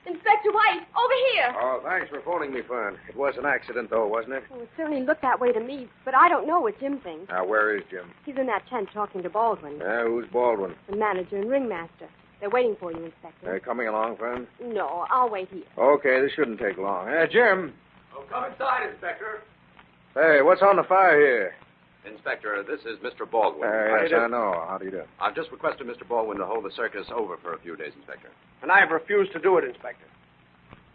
Inspector White, over here. Oh, thanks for phoning me, Fern. It was an accident, though, wasn't it? Well, it certainly looked that way to me, but I don't know what Jim thinks. Now, where is Jim? He's in that tent talking to Baldwin. Who's Baldwin? The manager and ringmaster. They're waiting for you, Inspector. They're coming along, Fern? No, I'll wait here. Okay, this shouldn't take long. Jim. Oh, come inside, Inspector. Hey, what's on the fire here? Inspector, this is Mr. Baldwin. Yes, I know. How do you do? I've just requested Mr. Baldwin to hold the circus over for a few days, Inspector. And I've refused to do it, Inspector.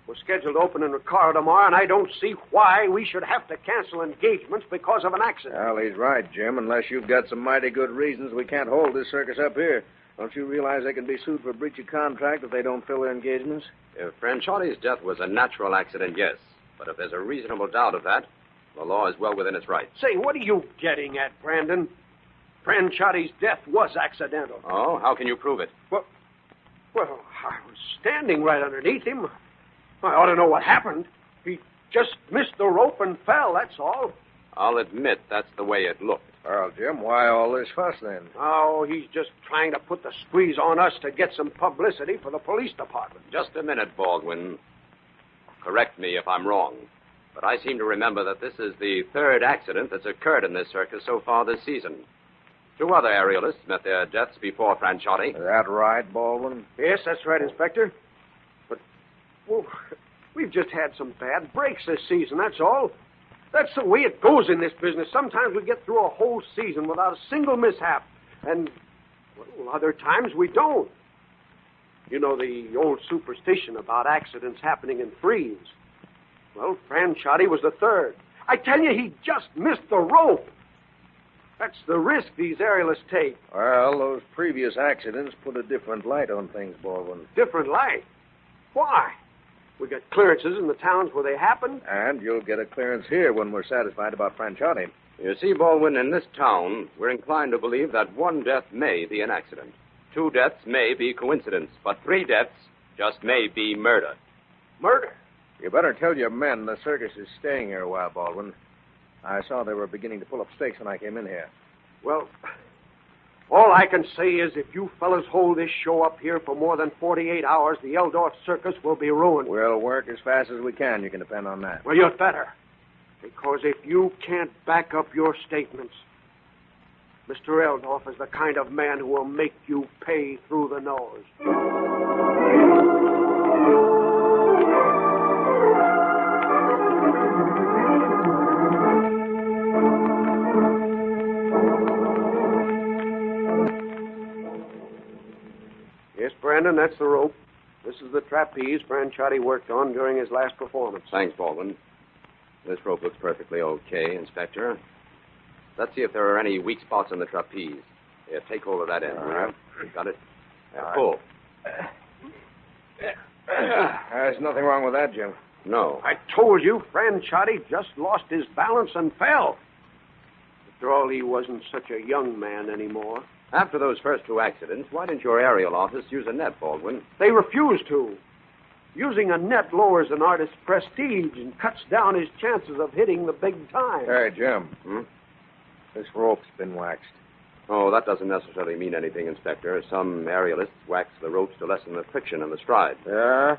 We're scheduled to open in Ricardo tomorrow, and I don't see why we should have to cancel engagements because of an accident. Well, he's right, Jim. Unless you've got some mighty good reasons, we can't hold this circus up here. Don't you realize they can be sued for breach of contract if they don't fill their engagements? If Franchotti's death was a natural accident, yes. But if there's a reasonable doubt of that, the law is well within its rights. Say, what are you getting at, Brandon? Franchotti's death was accidental. Oh, how can you prove it? Well, I was standing right underneath him. I ought to know what happened. He just missed the rope and fell, that's all. I'll admit that's the way it looked. Well, Jim, why all this fuss then? Oh, he's just trying to put the squeeze on us to get some publicity for the police department. Just a minute, Baldwin. Correct me if I'm wrong, but I seem to remember that this is the third accident that's occurred in this circus so far this season. 2 other aerialists met their deaths before Franchotti. Is that right, Baldwin? Yes, that's right, Inspector. But, well, we've just had some bad breaks this season, that's all. That's the way it goes in this business. Sometimes we get through a whole season without a single mishap. And, well, other times we don't. You know the old superstition about accidents happening in threes. Well, Franchotti was the third. I tell you, he just missed the rope. That's the risk these aerialists take. Well, those previous accidents put a different light on things, Baldwin. Different light? Why? We got clearances in the towns where they happen. And you'll get a clearance here when we're satisfied about Franchotti. You see, Baldwin, in this town, we're inclined to believe that 1 death may be an accident. 2 deaths may be coincidence, but 3 deaths just may be murder. Murder? You better tell your men the circus is staying here a while, Baldwin. I saw they were beginning to pull up stakes when I came in here. Well, all I can say is if you fellas hold this show up here for more than 48 hours, the Eldorf Circus will be ruined. We'll work as fast as we can. You can depend on that. Well, you'd better. Because if you can't back up your statements, Mr. Eldorf is the kind of man who will make you pay through the nose. Yes, Brandon, that's the rope. This is the trapeze Franchotti worked on during his last performance. Thanks, Baldwin. This rope looks perfectly okay, Inspector. Let's see if there are any weak spots on the trapeze. Here, take hold of that end. All right. Got it? Now, pull. There's nothing wrong with that, Jim. No. I told you, Franchotti just lost his balance and fell. After all, he wasn't such a young man anymore. After those first 2 accidents, why didn't your aerial office use a net, Baldwin? They refused to. Using a net lowers an artist's prestige and cuts down his chances of hitting the big time. Hey, Jim. This rope's been waxed. Oh, that doesn't necessarily mean anything, Inspector. Some aerialists wax the ropes to lessen the friction in the stride. Yeah?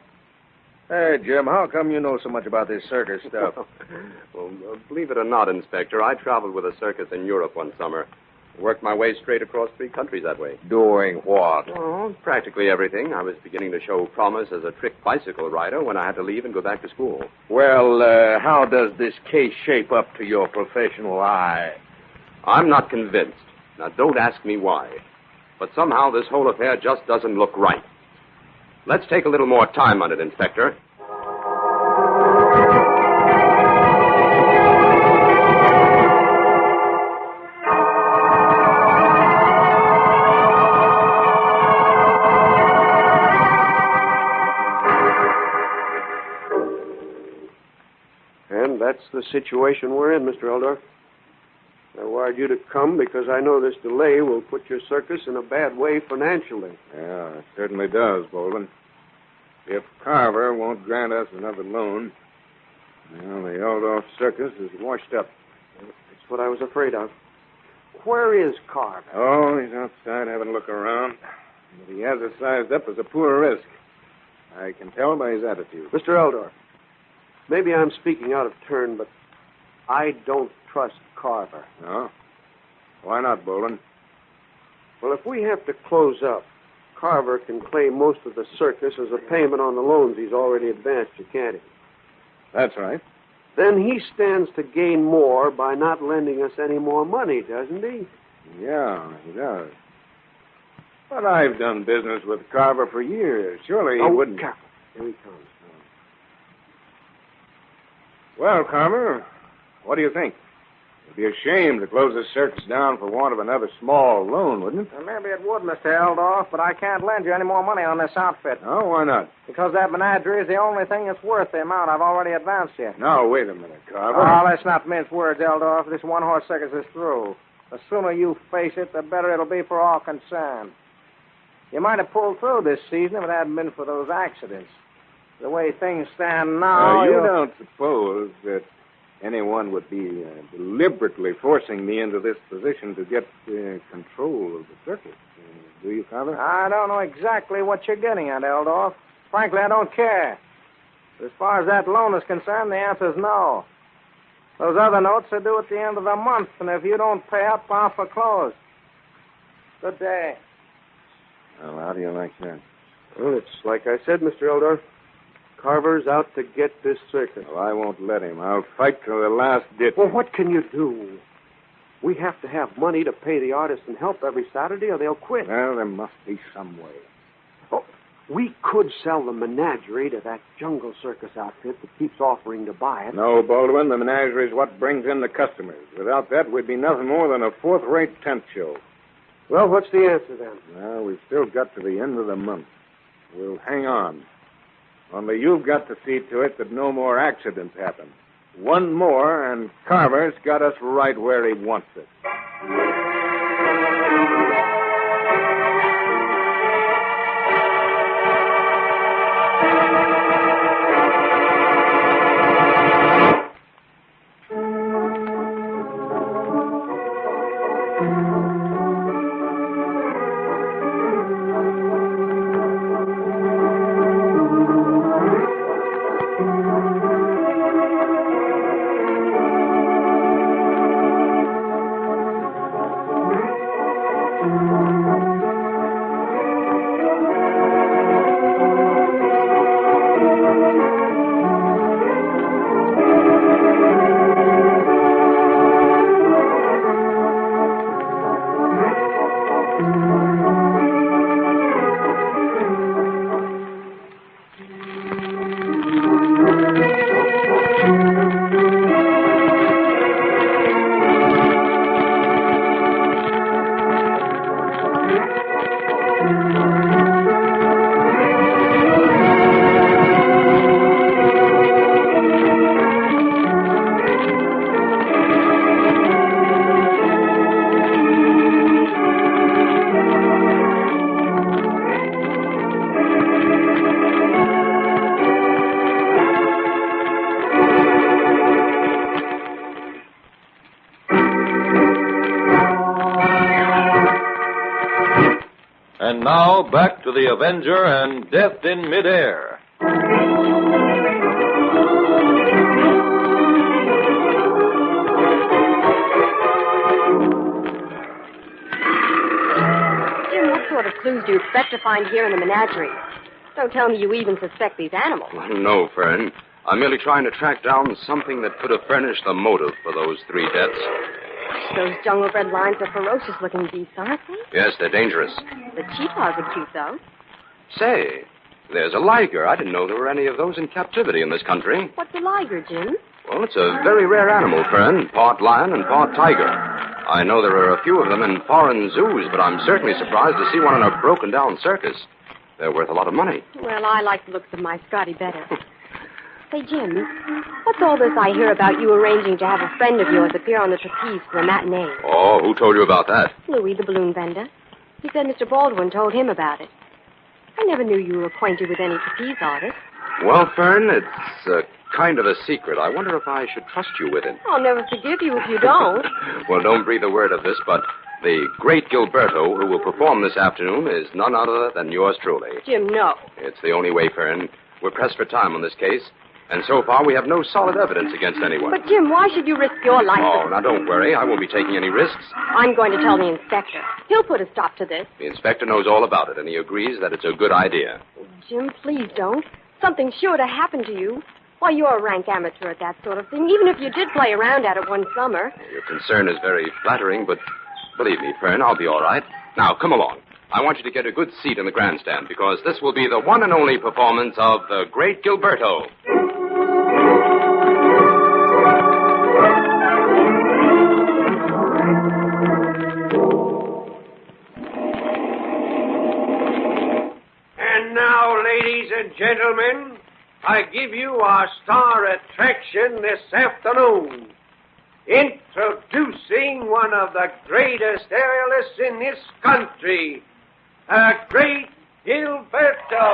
Hey, Jim, how come you know so much about this circus stuff? Well, believe it or not, Inspector, I traveled with a circus in Europe one summer. Worked my way straight across 3 countries that way. Doing what? Oh, practically everything. I was beginning to show promise as a trick bicycle rider when I had to leave and go back to school. Well, how does this case shape up to your professional eye? I'm not convinced. Now, don't ask me why. But somehow this whole affair just doesn't look right. Let's take a little more time on it, Inspector. And that's the situation we're in, Mr. Eldor. I wired you to come because I know this delay will put your circus in a bad way financially. Yeah, it certainly does, Bolden. If Carver won't grant us another loan, well, the Eldorf circus is washed up. That's what I was afraid of. Where is Carver? Oh, he's outside having a look around. But he has us sized up as a poor risk. I can tell by his attitude. Mr. Eldor, maybe I'm speaking out of turn, but I don't trust Carver. No? Why not, Bolden? Well, if we have to close up, Carver can claim most of the circus as a payment on the loans he's already advanced you, can't he? That's right. Then he stands to gain more by not lending us any more money, doesn't he? Yeah, he does. But I've done business with Carver for years. Surely he wouldn't... Careful. Here he comes. Well, Carver, what do you think? It'd be a shame to close this circus down for want of another small loan, wouldn't it? Well, maybe it would, Mr. Eldorf, but I can't lend you any more money on this outfit. Oh, why not? Because that menagerie is the only thing that's worth the amount I've already advanced you. Now, wait a minute, Carver. Oh, let's not mince words, Eldorf. This one-horse circus is through. The sooner you face it, the better it'll be for all concerned. You might have pulled through this season if it hadn't been for those accidents. The way things stand now... you don't suppose that anyone would be deliberately forcing me into this position to get control of the circus. Do you, Carver? I don't know exactly what you're getting at, Eldorf. Frankly, I don't care. As far as that loan is concerned, the answer's no. Those other notes are due at the end of the month, and if you don't pay up, I'll foreclose. Good day. Well, how do you like that? Well, it's like I said, Mr. Eldor. Carver's out to get this circus. Well, I won't let him. I'll fight till the last ditch. Well, what can you do? We have to have money to pay the artists and help every Saturday, or they'll quit. Well, there must be some way. Oh, we could sell the menagerie to that jungle circus outfit that keeps offering to buy it. No, Baldwin, the menagerie is what brings in the customers. Without that, we'd be nothing more than a fourth-rate tent show. Well, what's the answer, then? Well, we've still got to the end of the month. We'll hang on. Only you've got to see to it that no more accidents happen. One more, and Carver's got us right where he wants it. And now, back to the Avenger and Death in Midair. Jim, what sort of clues do you expect to find here in the menagerie? Don't tell me you even suspect these animals. No, Fern. I'm merely trying to track down something that could have furnished the motive for those three deaths. Those jungle-bred lions are ferocious-looking beasts, aren't they? Yes, they're dangerous. The cheetahs are cute, though. Say, there's a liger. I didn't know there were any of those in captivity in this country. What's a liger, Jim? Well, it's a very rare animal, Fern. Part lion and part tiger. I know there are a few of them in foreign zoos, but I'm certainly surprised to see one in a broken-down circus. They're worth a lot of money. Well, I like the looks of my Scotty better. Say, Jim, what's all this I hear about you arranging to have a friend of yours appear on the trapeze for a matinee? Oh, who told you about that? Louis, the balloon vendor. He said Mr. Baldwin told him about it. I never knew you were acquainted with any trapeze artists. Well, Fern, it's kind of a secret. I wonder if I should trust you with it. I'll never forgive you if you don't. Well, don't breathe a word of this, but the great Gilberto, who will perform this afternoon, is none other than yours truly. Jim, no. It's the only way, Fern. We're pressed for time on this case, and so far we have no solid evidence against anyone. But, Jim, why should you risk your life? Oh, now don't worry. I won't be taking any risks. I'm going to tell the inspector. He'll put a stop to this. The inspector knows all about it, and he agrees that it's a good idea. Jim, please don't. Something's sure to happen to you. Why, you're a rank amateur at that sort of thing, even if you did play around at it one summer. Your concern is very flattering, but believe me, Fern, I'll be all right. Now, come along. I want you to get a good seat in the grandstand, because this will be the one and only performance of the great Gilberto. And now, ladies and gentlemen, I give you our star attraction this afternoon. Introducing one of the greatest aerialists in this country, a great Gilberto.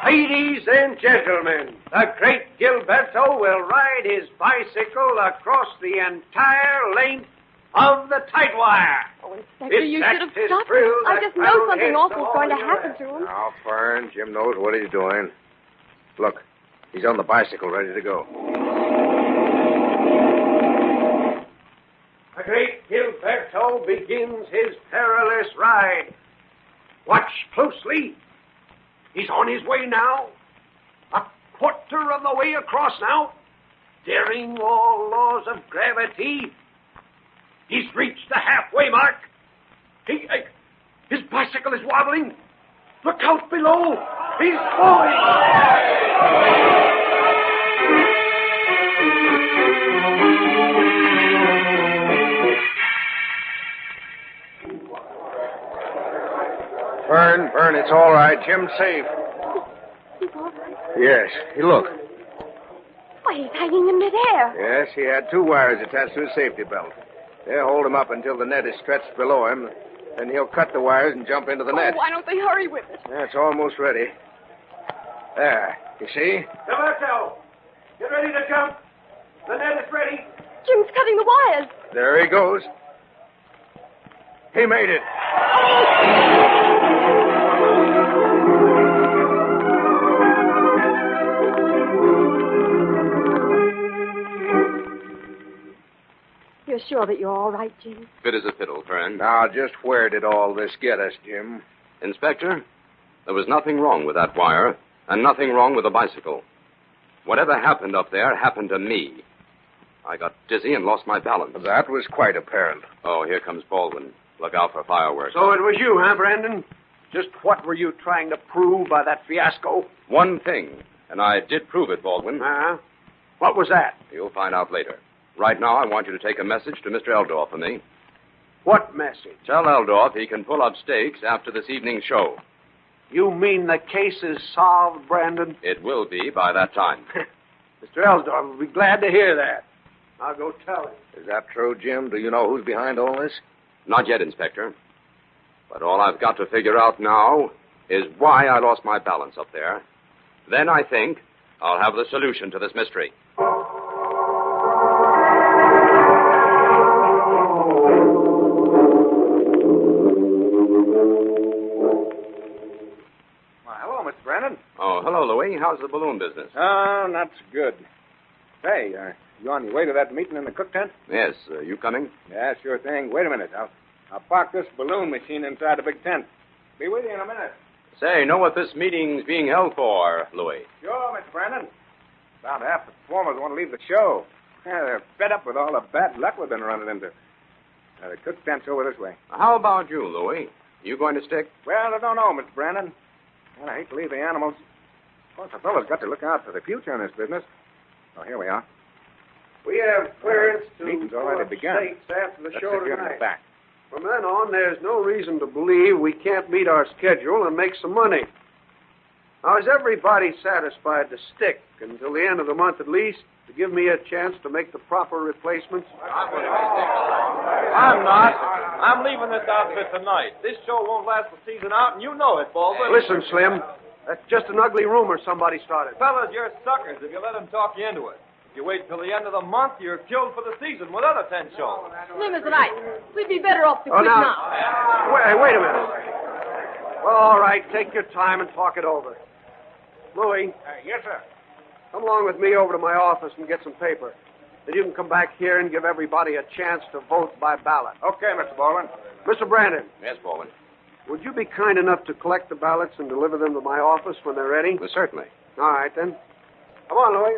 Ladies and gentlemen, the great Gilberto will ride his bicycle across the entire length of the tight wire. Oh, Inspector, you should have stopped. I just know something awful's going to happen to him. Now, Fern, Jim knows what he's doing. Look, he's on the bicycle, ready to go. The great Gilberto begins his perilous ride. Watch closely. He's on his way now. A quarter of the way across now. Daring all laws of gravity. He's reached the halfway mark. His bicycle is wobbling. Look out below. He's falling. Fern, it's all right. Jim's safe. He's all right. Yes. Look. Why, he's hanging in midair. Yes, he had two wires attached to his safety belt. They'll hold him up until the net is stretched below him. Then he'll cut the wires and jump into the net. Why don't they hurry with it? It's almost ready. There. You see? Gilberto, get ready to jump. The net is ready. Jim's cutting the wires. There he goes. He made it. You're sure that you're all right, Jim? Fit as a fiddle, Fern. Now, just where did all this get us, Jim? Inspector, there was nothing wrong with that wire, and nothing wrong with the bicycle. Whatever happened up there happened to me. I got dizzy and lost my balance. That was quite apparent. Oh, here comes Baldwin. Look out for fireworks. So it was you, huh, Brandon? Just what were you trying to prove by that fiasco? One thing, and I did prove it, Baldwin. What was that? You'll find out later. Right now, I want you to take a message to Mr. Eldorf for me. What message? Tell Eldorf he can pull up stakes after this evening's show. You mean the case is solved, Brandon? It will be by that time. Mr. Eldorf will be glad to hear that. I'll go tell him. Is that true, Jim? Do you know who's behind all this? Not yet, Inspector. But all I've got to figure out now is why I lost my balance up there. Then I think I'll have the solution to this mystery. Hello, Mr. Brandon. Oh, hello, Louis. How's the balloon business? Oh, not so good. Hey, you on your way to that meeting in the cook tent? Yes. You coming? Yeah, sure thing. Wait a minute. I'll park this balloon machine inside the big tent. Be with you in a minute. Say, know what this meeting's being held for, Louis? Sure, Mr. Brandon. About half the performers want to leave the show. Yeah, they're fed up with all the bad luck we've been running into. The cook stands over this way. How about you, Louis? You going to stick? Well, I don't know, Mr. Brandon. Well, I hate to leave the animals. Of course, a fellow's got to look out for the future in this business. Oh, here we are. We have clearance to meeting's already begun. states after the Let's show sit here in tonight. the back. From then on, there's no reason to believe we can't meet our schedule and make some money. Now, is everybody satisfied to stick until the end of the month at least to give me a chance to make the proper replacements? I'm not. I'm leaving this outfit tonight. This show won't last the season out, and you know it, Baldwin. Listen, Slim, that's just an ugly rumor somebody started. Fellas, you're suckers if you let them talk you into it. If you wait till the end of the month, you're killed for the season with other 10 shows. Slim is right. We'd be better off to Oh, quit now- now. Wait a minute. Well, all right, take your time and talk it over. Louis. Yes, sir. Come along with me over to my office and get some paper. Then you can come back here and give everybody a chance to vote by ballot. Okay, Mr. Baldwin. Mr. Brandon, Yes, Baldwin. would you be kind enough to collect the ballots and deliver them to my office when they're ready? Well, certainly. All right, then. Come on, Louis.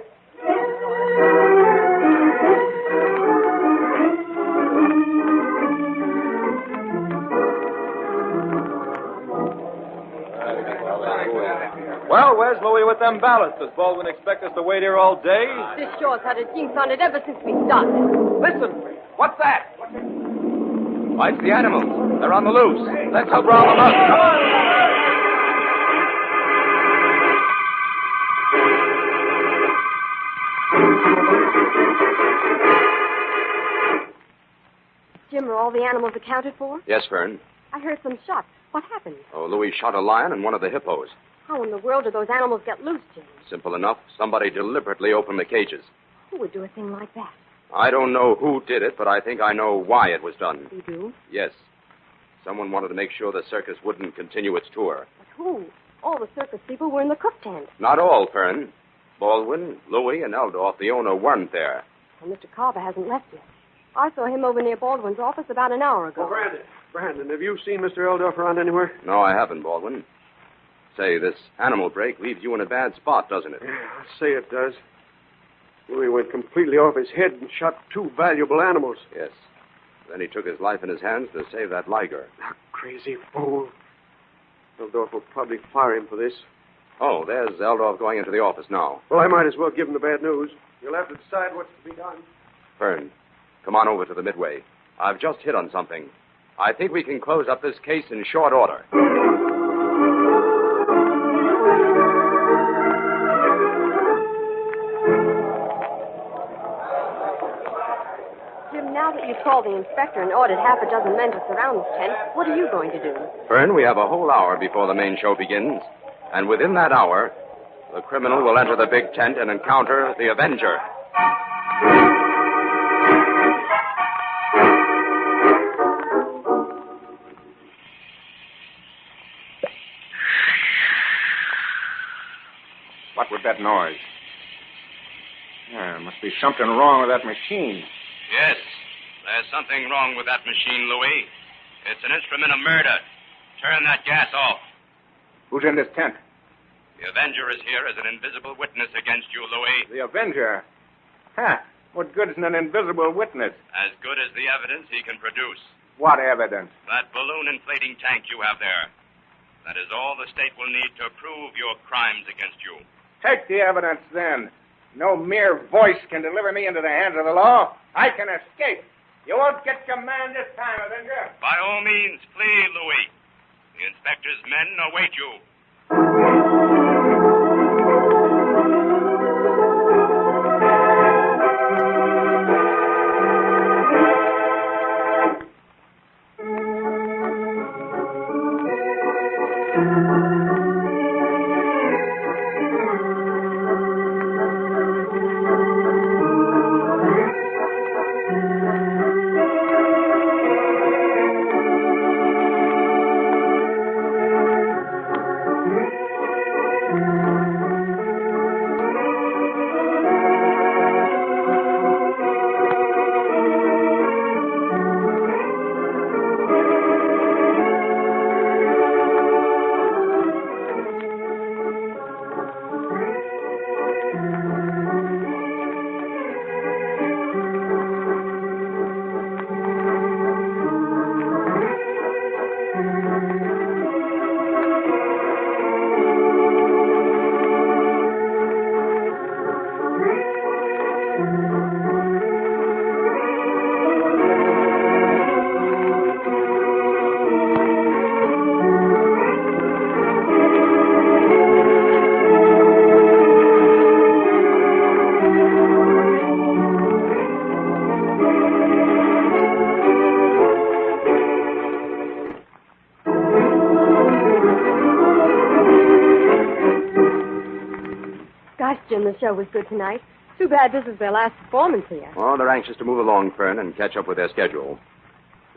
Well, where's Louis with them ballots? Does Baldwin expect us to wait here all day? This show's had a jinx on it ever since we started. Listen, what's that? Why, it's the animals. They're on the loose. Let's help round them up. Come on. Jim, are all the animals accounted for? Yes, Fern. I heard some shots. What happened? Oh, Louis shot a lion and one of the hippos. How in the world did those animals get loose, Jim? Simple enough. Somebody deliberately opened the cages. Who would do a thing like that? I don't know who did it, but I think I know why it was done. You do? Yes. Someone wanted to make sure the circus wouldn't continue its tour. But who? All the circus people were in the cook tent. Not all, Fern. Baldwin, Louis, and Eldorf, the owner, weren't there. And Mr. Carver hasn't left yet. I saw him over near Baldwin's office about an hour ago. Oh, Brandon, have you seen Mr. Eldorf around anywhere? No, I haven't, Baldwin. Say, this animal break leaves you in a bad spot, doesn't it? Yeah, I'll say it does. Louis went completely off his head and shot 2 valuable animals. Yes. Then he took his life in his hands to save that liger. Ah, crazy fool. Eldorf will probably fire him for this. Oh, there's Eldorf going into the office now. Well, I might as well give him the bad news. You'll have to decide what's to be done. Fern, come on over to the Midway. I've just hit on something. I think we can close up this case in short order. Jim, now that you've called the inspector and ordered half a dozen men to surround this tent, what are you going to do? Fern, we have a whole hour before the main show begins. And within that hour, the criminal will enter the big tent and encounter the Avenger. What was that noise? There must be something wrong with that machine. Yes, there's something wrong with that machine, Louis. It's an instrument of murder. Turn that gas off. Who's in this tent? The Avenger is here as an invisible witness against you, Louis. The Avenger. Huh. What good is an invisible witness? As good as the evidence he can produce. What evidence? That balloon inflating tank you have there. That is all the state will need to prove your crimes against you. Take the evidence, then. No mere voice can deliver me into the hands of the law. I can escape. You won't get your man this time, Avenger. By all means, flee, Louis. The inspector's men await you. Jim. The show was good tonight. Too bad this is their last performance here. Oh, they're anxious to move along, Fern, and catch up with their schedule.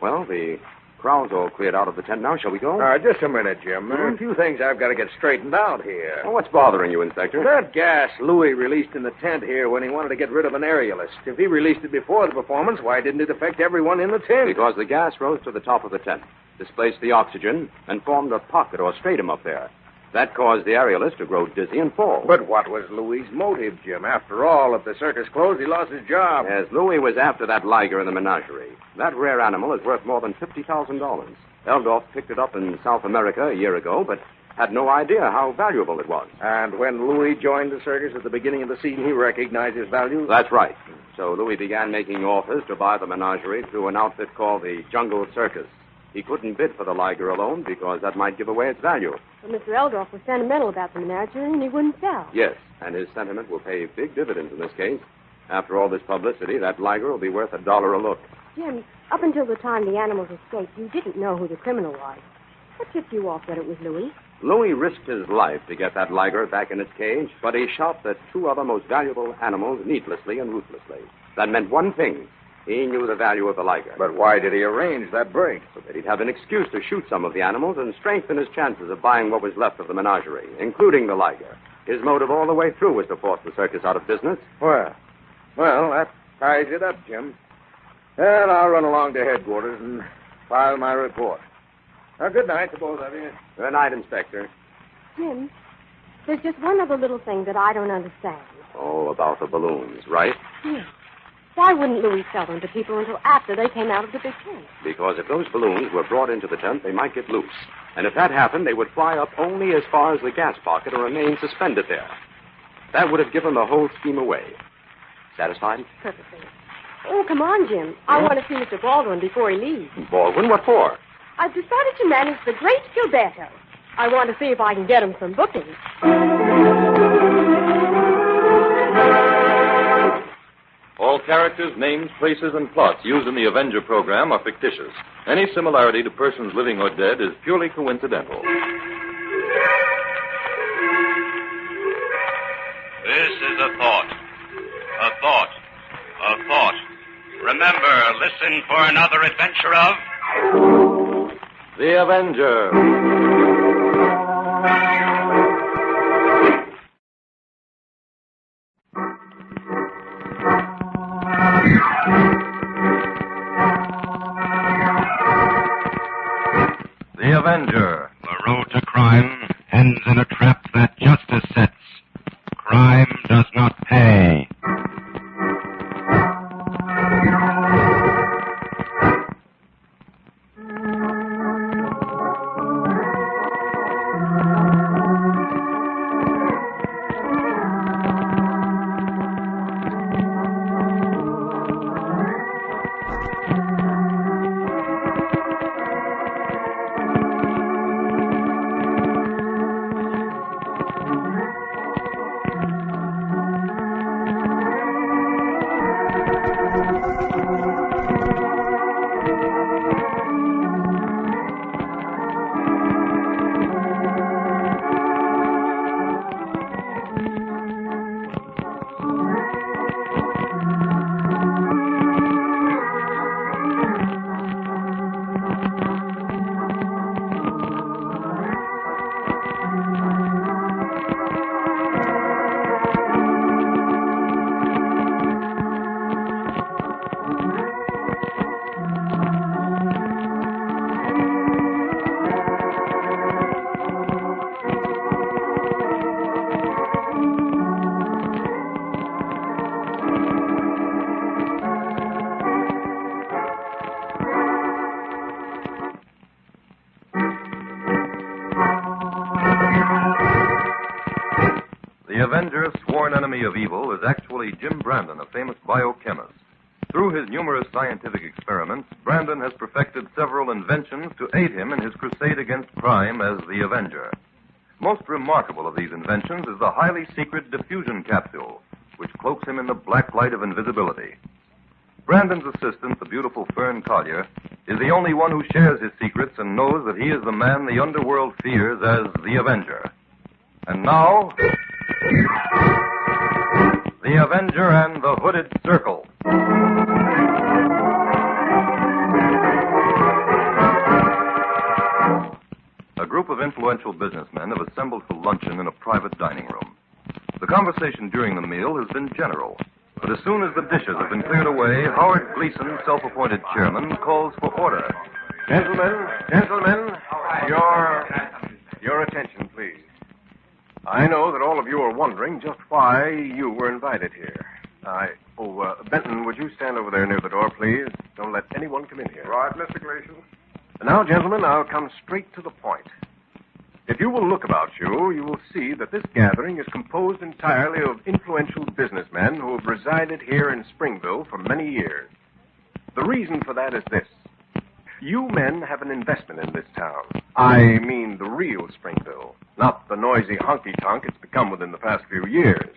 Well, the crowd's all cleared out of the tent now. Shall we go? Just a minute, Jim. There are a few things I've got to get straightened out here. Well, what's bothering you, Inspector? That gas Louis released in the tent here when he wanted to get rid of an aerialist. If he released it before the performance, why didn't it affect everyone in the tent? Because the gas rose to the top of the tent, displaced the oxygen, and formed a pocket or stratum up there. That caused the aerialist to grow dizzy and fall. But what was Louis' motive, Jim? After all, if the circus closed, he lost his job. Yes, Louis was after that liger in the menagerie. That rare animal is worth more than $50,000. Eldorf picked it up in South America a year ago, but had no idea how valuable it was. And when Louis joined the circus at the beginning of the season, he recognized his value? That's right. So Louis began making offers to buy the menagerie through an outfit called the Jungle Circus. He couldn't bid for the liger alone because that might give away its value. But Mr. Eldorf was sentimental about the menagerie, and he wouldn't sell. Yes, and his sentiment will pay big dividends in this case. After all this publicity, that liger will be worth $1 a look. Jim, up until the time the animals escaped, you didn't know who the criminal was. What tipped you off that it was Louis? Louis risked his life to get that liger back in its cage, but he shot the two other most valuable animals needlessly and ruthlessly. That meant one thing. He knew the value of the liger. But why did he arrange that break? So that he'd have an excuse to shoot some of the animals and strengthen his chances of buying what was left of the menagerie, including the liger. His motive all the way through was to force the circus out of business. Well, that ties it up, Jim. And I'll run along to headquarters and file my report. Now, good night to both of you. Good night, Inspector. Jim, there's just one other little thing that I don't understand. Oh, about the balloons, right? Yes. Why wouldn't Louis sell them to people until after they came out of the big tent? Because if those balloons were brought into the tent, they might get loose. And if that happened, they would fly up only as far as the gas pocket and remain suspended there. That would have given the whole scheme away. Satisfied? Perfectly. Oh, come on, Jim. I want to see Mr. Baldwin before he leaves. Baldwin? What for? I've decided to manage the great Gilberto. I want to see if I can get him some bookings. All characters, names, places, and plots used in the Avenger program are fictitious. Any similarity to persons living or dead is purely coincidental. This is a thought. A thought. A thought. Remember, listen for another adventure of... The Avenger. The Avenger. The road to crime ends in a trap that justice sets. Crime does not pay. The Avenger, sworn enemy of evil, is actually Jim Brandon, a famous biochemist. Through his numerous scientific experiments, Brandon has perfected several inventions to aid him in his crusade against crime as the Avenger. Most remarkable of these inventions is the highly secret diffusion capsule, which cloaks him in the black light of invisibility. Brandon's assistant, the beautiful Fern Collier, is the only one who shares his secrets and knows that he is the man the underworld fears as the Avenger. And now... The Avenger and the Hooded Circle. A group of influential businessmen have assembled for luncheon in a private dining room. The conversation during the meal has been general, but as soon as the dishes have been cleared away, Howard Gleason, self-appointed chairman, calls for order. Gentlemen, your attention, please. I know that all of you are wondering just why you were invited here. Benton, would you stand over there near the door, please? Don't let anyone come in here. Right, Mr. Gleason. Now, gentlemen, I'll come straight to the point. If you will look about you, you will see that this gathering is composed entirely of influential businessmen who have resided here in Springville for many years. The reason for that is this. You men have an investment in this town. I mean the real Springville, not the noisy honky-tonk it's become within the past few years.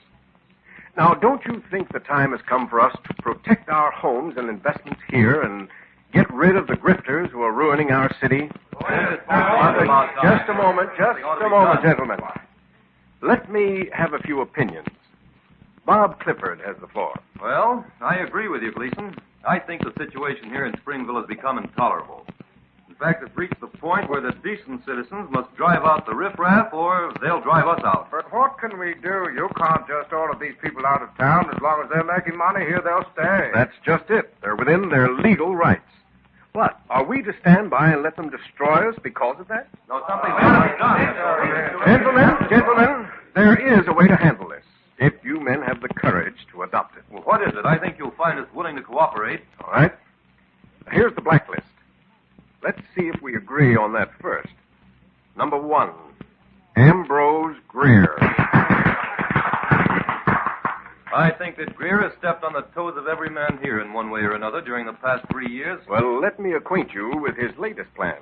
Now, don't you think the time has come for us to protect our homes and investments here and get rid of the grifters who are ruining our city? Just a moment, gentlemen. Let me have a few opinions. Bob Clifford has the floor. Well, I agree with you, Gleason. I think the situation here in Springville has become intolerable. In fact, it's reached the point where the decent citizens must drive out the riffraff or they'll drive us out. But what can we do? You can't just order these people out of town. As long as they're making money here, they'll stay. That's just it. They're within their legal rights. What? Are we to stand by and let them destroy us because of that? No, something better be done. Gentlemen, there is a way to handle this, if you men have the courage to adopt it. Well, what is it? I think you'll find us willing to cooperate. All right. Here's the blacklist. Let's see if we agree on that first. Number 1, Ambrose Greer. I think that Greer has stepped on the toes of every man here in one way or another during the past 3 years. Well, let me acquaint you with his latest plan.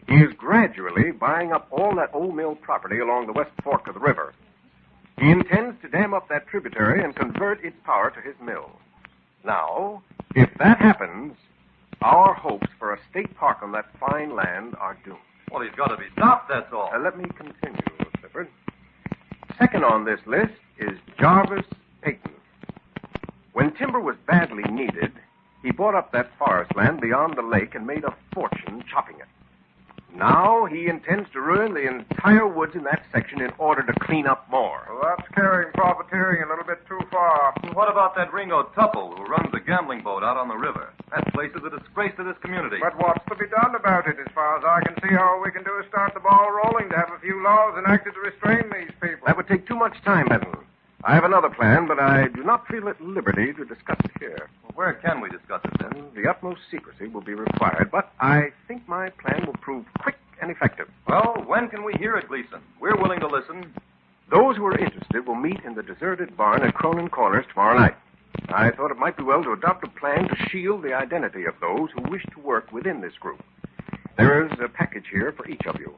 He is gradually buying up all that old mill property along the west fork of the river. He intends to dam up that tributary and convert its power to his mill. Now, if that happens, our hopes for a state park on that fine land are doomed. Well, he's got to be stopped, that's all. Let me continue, Clifford. Second on this list is Jarvis Peyton. When timber was badly needed, he bought up that forest land beyond the lake and made a fortune chopping it. Now he intends to ruin the entire woods in that section in order to clean up more. Well, that's carrying profiteering a little bit too far. And what about that Ringo Tupple who runs the gambling boat out on the river? That place is a disgrace to this community. But what's to be done about it? As far as I can see, all we can do is start the ball rolling to have a few laws enacted to restrain these people. That would take too much time, Benton. I have another plan, but I do not feel at liberty to discuss it here. Well, where can we discuss it, then? The utmost secrecy will be required, but I think my plan will prove quick and effective. Well, when can we hear it, Gleason? We're willing to listen. Those who are interested will meet in the deserted barn at Cronin Corners tomorrow night. I thought it might be well to adopt a plan to shield the identity of those who wish to work within this group. There is a package here for each of you.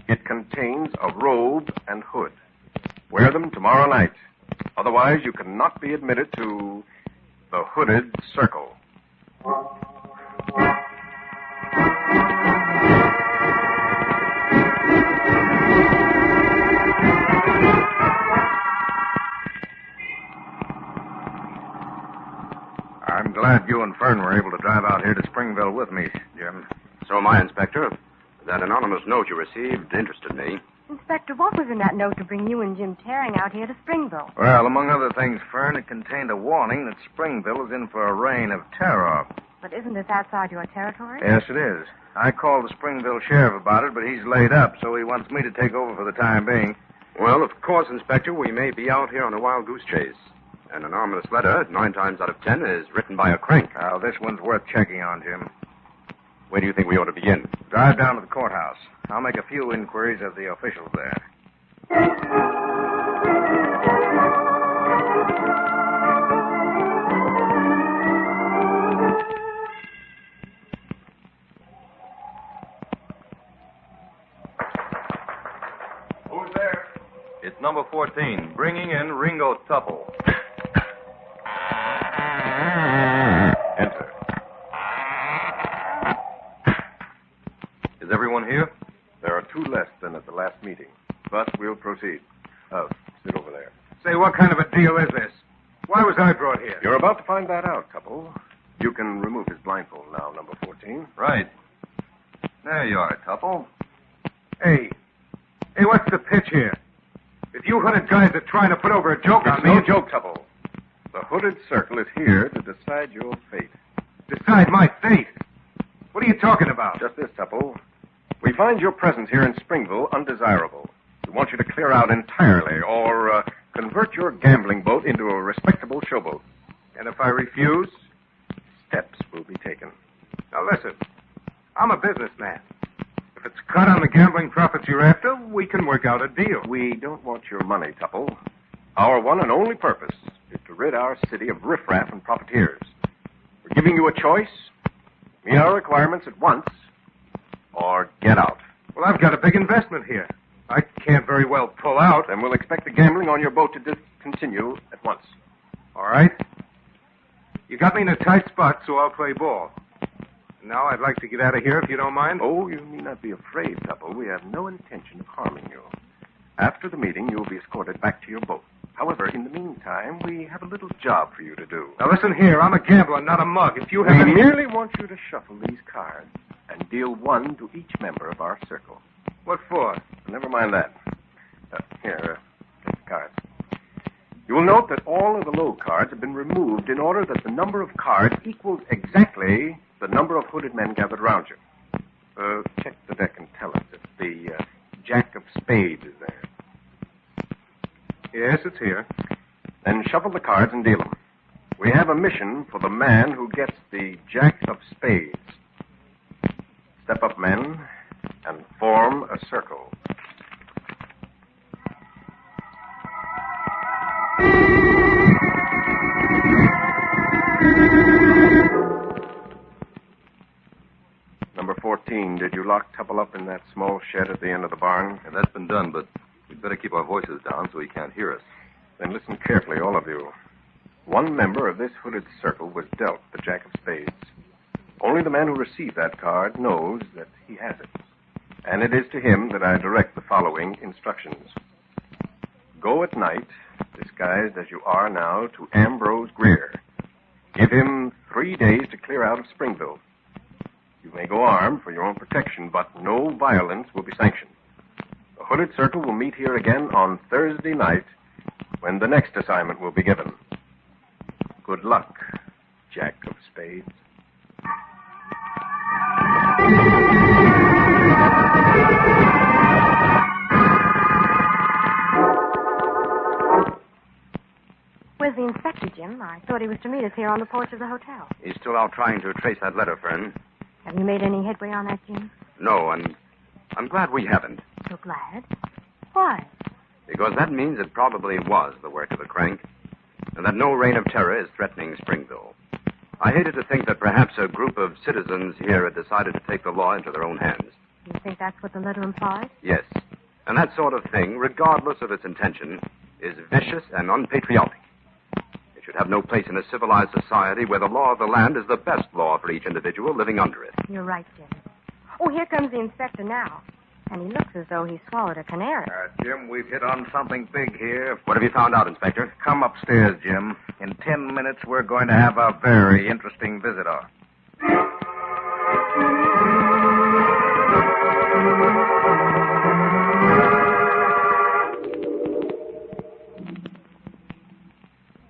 It contains a robe and hood. Wear them tomorrow night. Otherwise, you cannot be admitted to the Hooded Circle. I'm glad you and Fern were able to drive out here to Springville with me, Jim. So am I, Inspector. That anonymous note you received interested me. Inspector, what was in that note to bring you and Jim Tearing out here to Springville? Well, among other things, Fern, it contained a warning that Springville is in for a reign of terror. But isn't this outside your territory? Yes, it is. I called the Springville sheriff about it, but he's laid up, so he wants me to take over for the time being. Well, of course, Inspector, we may be out here on a wild goose chase. An anonymous letter, 9 times out of 10, is written by a crank. Now, this one's worth checking on, Jim. Where do you think we ought to begin? Drive down to the courthouse. I'll make a few inquiries of the officials there. Who's there? It's number 14, bringing in Ringo Tupple. Enter. Is everyone here? There are 2 less than at the last meeting, but we'll proceed. Sit over there. Say, what kind of a deal is this? Why was I brought here? You're about to find that out, Tupple. You can remove his blindfold now, number 14. Right. There you are, Tupple. Hey, what's the pitch here? If you hooded guys are trying to put over a joke on me... No joke, Tupple. The Hooded Circle is here to decide your fate. Decide my fate? What are you talking about? Just this, Tupple. We find your presence here in Springville undesirable. We want you to clear out entirely or convert your gambling boat into a respectable showboat. And if I refuse? Steps will be taken. Now listen, I'm a businessman. If it's cut on the gambling profits you're after, we can work out a deal. We don't want your money, Tupple. Our one and only purpose is to rid our city of riffraff and profiteers. We're giving you a choice. Meet our requirements at once, or get out. Well, I've got a big investment here. I can't very well pull out. Then we'll expect the gambling on your boat to discontinue at once. All right. You got me in a tight spot, so I'll play ball. Now I'd like to get out of here, if you don't mind. Oh, you need not be afraid, Tupple. We have no intention of harming you. After the meeting, you'll be escorted back to your boat. However, in the meantime, we have a little job for you to do. Now listen here, I'm a gambler, not a mug. If you have We merely want you to shuffle these cards and deal one to each member of our circle. What for? Never mind that. Here, take the cards. You will note that all of the low cards have been removed in order that the number of cards equals exactly the number of hooded men gathered around you. Check the deck and tell us if the Jack of Spades is there. Yes, it's here. Then shuffle the cards and deal them. We have a mission for the man who gets the Jack of Spades. Step up, men, and form a circle. Number 14, did you lock Tupple up in that small shed at the end of the barn? Yeah, that's been done, but we'd better keep our voices down so he can't hear us. Then listen carefully, all of you. One member of this hooded circle was dealt the Jack of Spades. Only the man who received that card knows that he has it. And it is to him that I direct the following instructions. Go at night, disguised as you are now, to Ambrose Greer. Give him 3 days to clear out of Springville. You may go armed for your own protection, but no violence will be sanctioned. The Hooded Circle will meet here again on Thursday night when the next assignment will be given. Good luck, Jack of Spades. Where's the inspector, Jim? I thought he was to meet us here on the porch of the hotel. He's still out trying to trace that letter, Fern. Have you made any headway on that, Jim? No, and I'm glad we haven't. So glad? Why? Because that means it probably was the work of the crank, and that no reign of terror is threatening Springville. I hated to think that perhaps a group of citizens here had decided to take the law into their own hands. You think that's what the letter implies? Yes. And that sort of thing, regardless of its intention, is vicious and unpatriotic. It should have no place in a civilized society where the law of the land is the best law for each individual living under it. You're right, Jim. Oh, here comes the inspector now. And he looks as though he swallowed a canary. Jim, we've hit on something big here. What have you found out, Inspector? Come upstairs, Jim. In 10 minutes, we're going to have a very interesting visitor.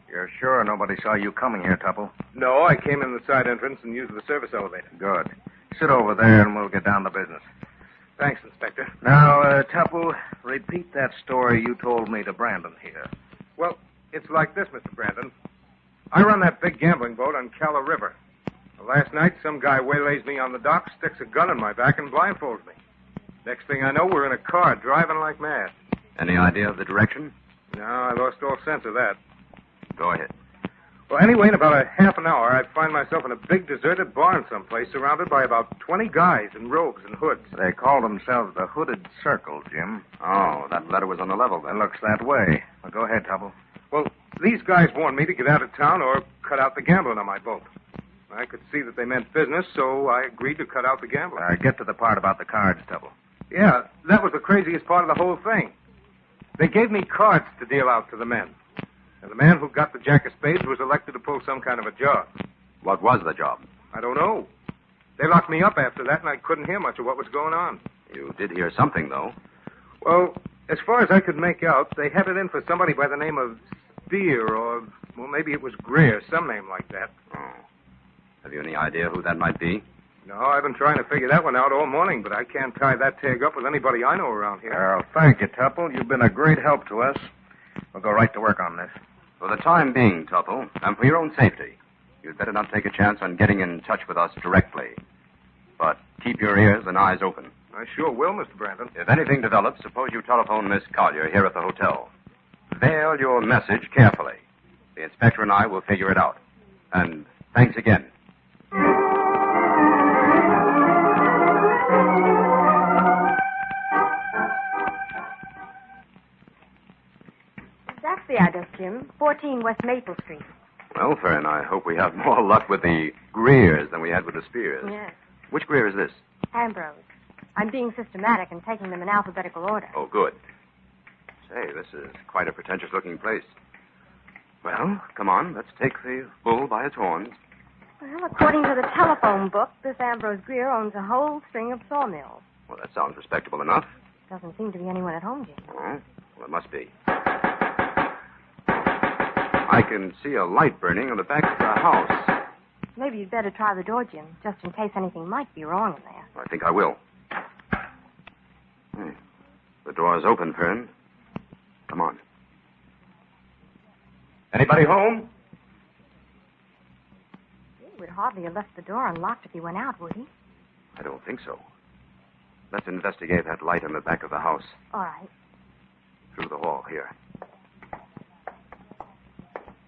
You're sure nobody saw you coming here, Tupple? No, I came in the side entrance and used the service elevator. Good. Sit over there and we'll get down to business. Thanks, Inspector. Now, Tupple, repeat that story you told me to Brandon here. Well, it's like this, Mr. Brandon. I run that big gambling boat on Calla River. Last night, some guy waylays me on the dock, sticks a gun in my back, and blindfolds me. Next thing I know, we're in a car driving like mad. Any idea of the direction? No, I lost all sense of that. Go ahead. Well, anyway, in about a half an hour, I'd find myself in a big deserted barn someplace surrounded by about 20 guys in robes and hoods. They call themselves the Hooded Circle, Jim. Oh, that letter was on the level then. It looks that way. Well, go ahead, Tupple. Well, these guys warned me to get out of town or cut out the gambling on my boat. I could see that they meant business, so I agreed to cut out the gambling. Get to the part about the cards, Tupple. Yeah, that was the craziest part of the whole thing. They gave me cards to deal out to the men. And the man who got the Jack of Spades was elected to pull some kind of a job. What was the job? I don't know. They locked me up after that, and I couldn't hear much of what was going on. You did hear something, though. Well, as far as I could make out, they had it in for somebody by the name of Spear, or, well, maybe it was Greer, some name like that. Oh. Have you any idea who that might be? No, I've been trying to figure that one out all morning, but I can't tie that tag up with anybody I know around here. Well, thank you, Tupple. You've been a great help to us. We'll go right to work on this. For the time being, Tupple, and for your own safety, you'd better not take a chance on getting in touch with us directly. But keep your ears and eyes open. I sure will, Mr. Brandon. If anything develops, suppose you telephone Miss Collier here at the hotel. Veil your message carefully. The inspector and I will figure it out. And thanks again. That's the address, Jim. 14 West Maple Street. Well, Fern, I hope we have more luck with the Greers than we had with the Spears. Yes. Which Greer is this? Ambrose. I'm being systematic and taking them in alphabetical order. Oh, good. Say, this is quite a pretentious-looking place. Well, come on, let's take the bull by its horns. Well, according to the telephone book, this Ambrose Greer owns a whole string of sawmills. Well, that sounds respectable enough. Doesn't seem to be anyone at home, Jim. Oh, well, it must be. I can see a light burning on the back of the house. Maybe you'd better try the door, Jim, just in case anything might be wrong in there. I think I will. The door's open, Fern. Come on. Anybody home? He would hardly have left the door unlocked if he went out, would he? I don't think so. Let's investigate that light on the back of the house. All right. Through the hall here.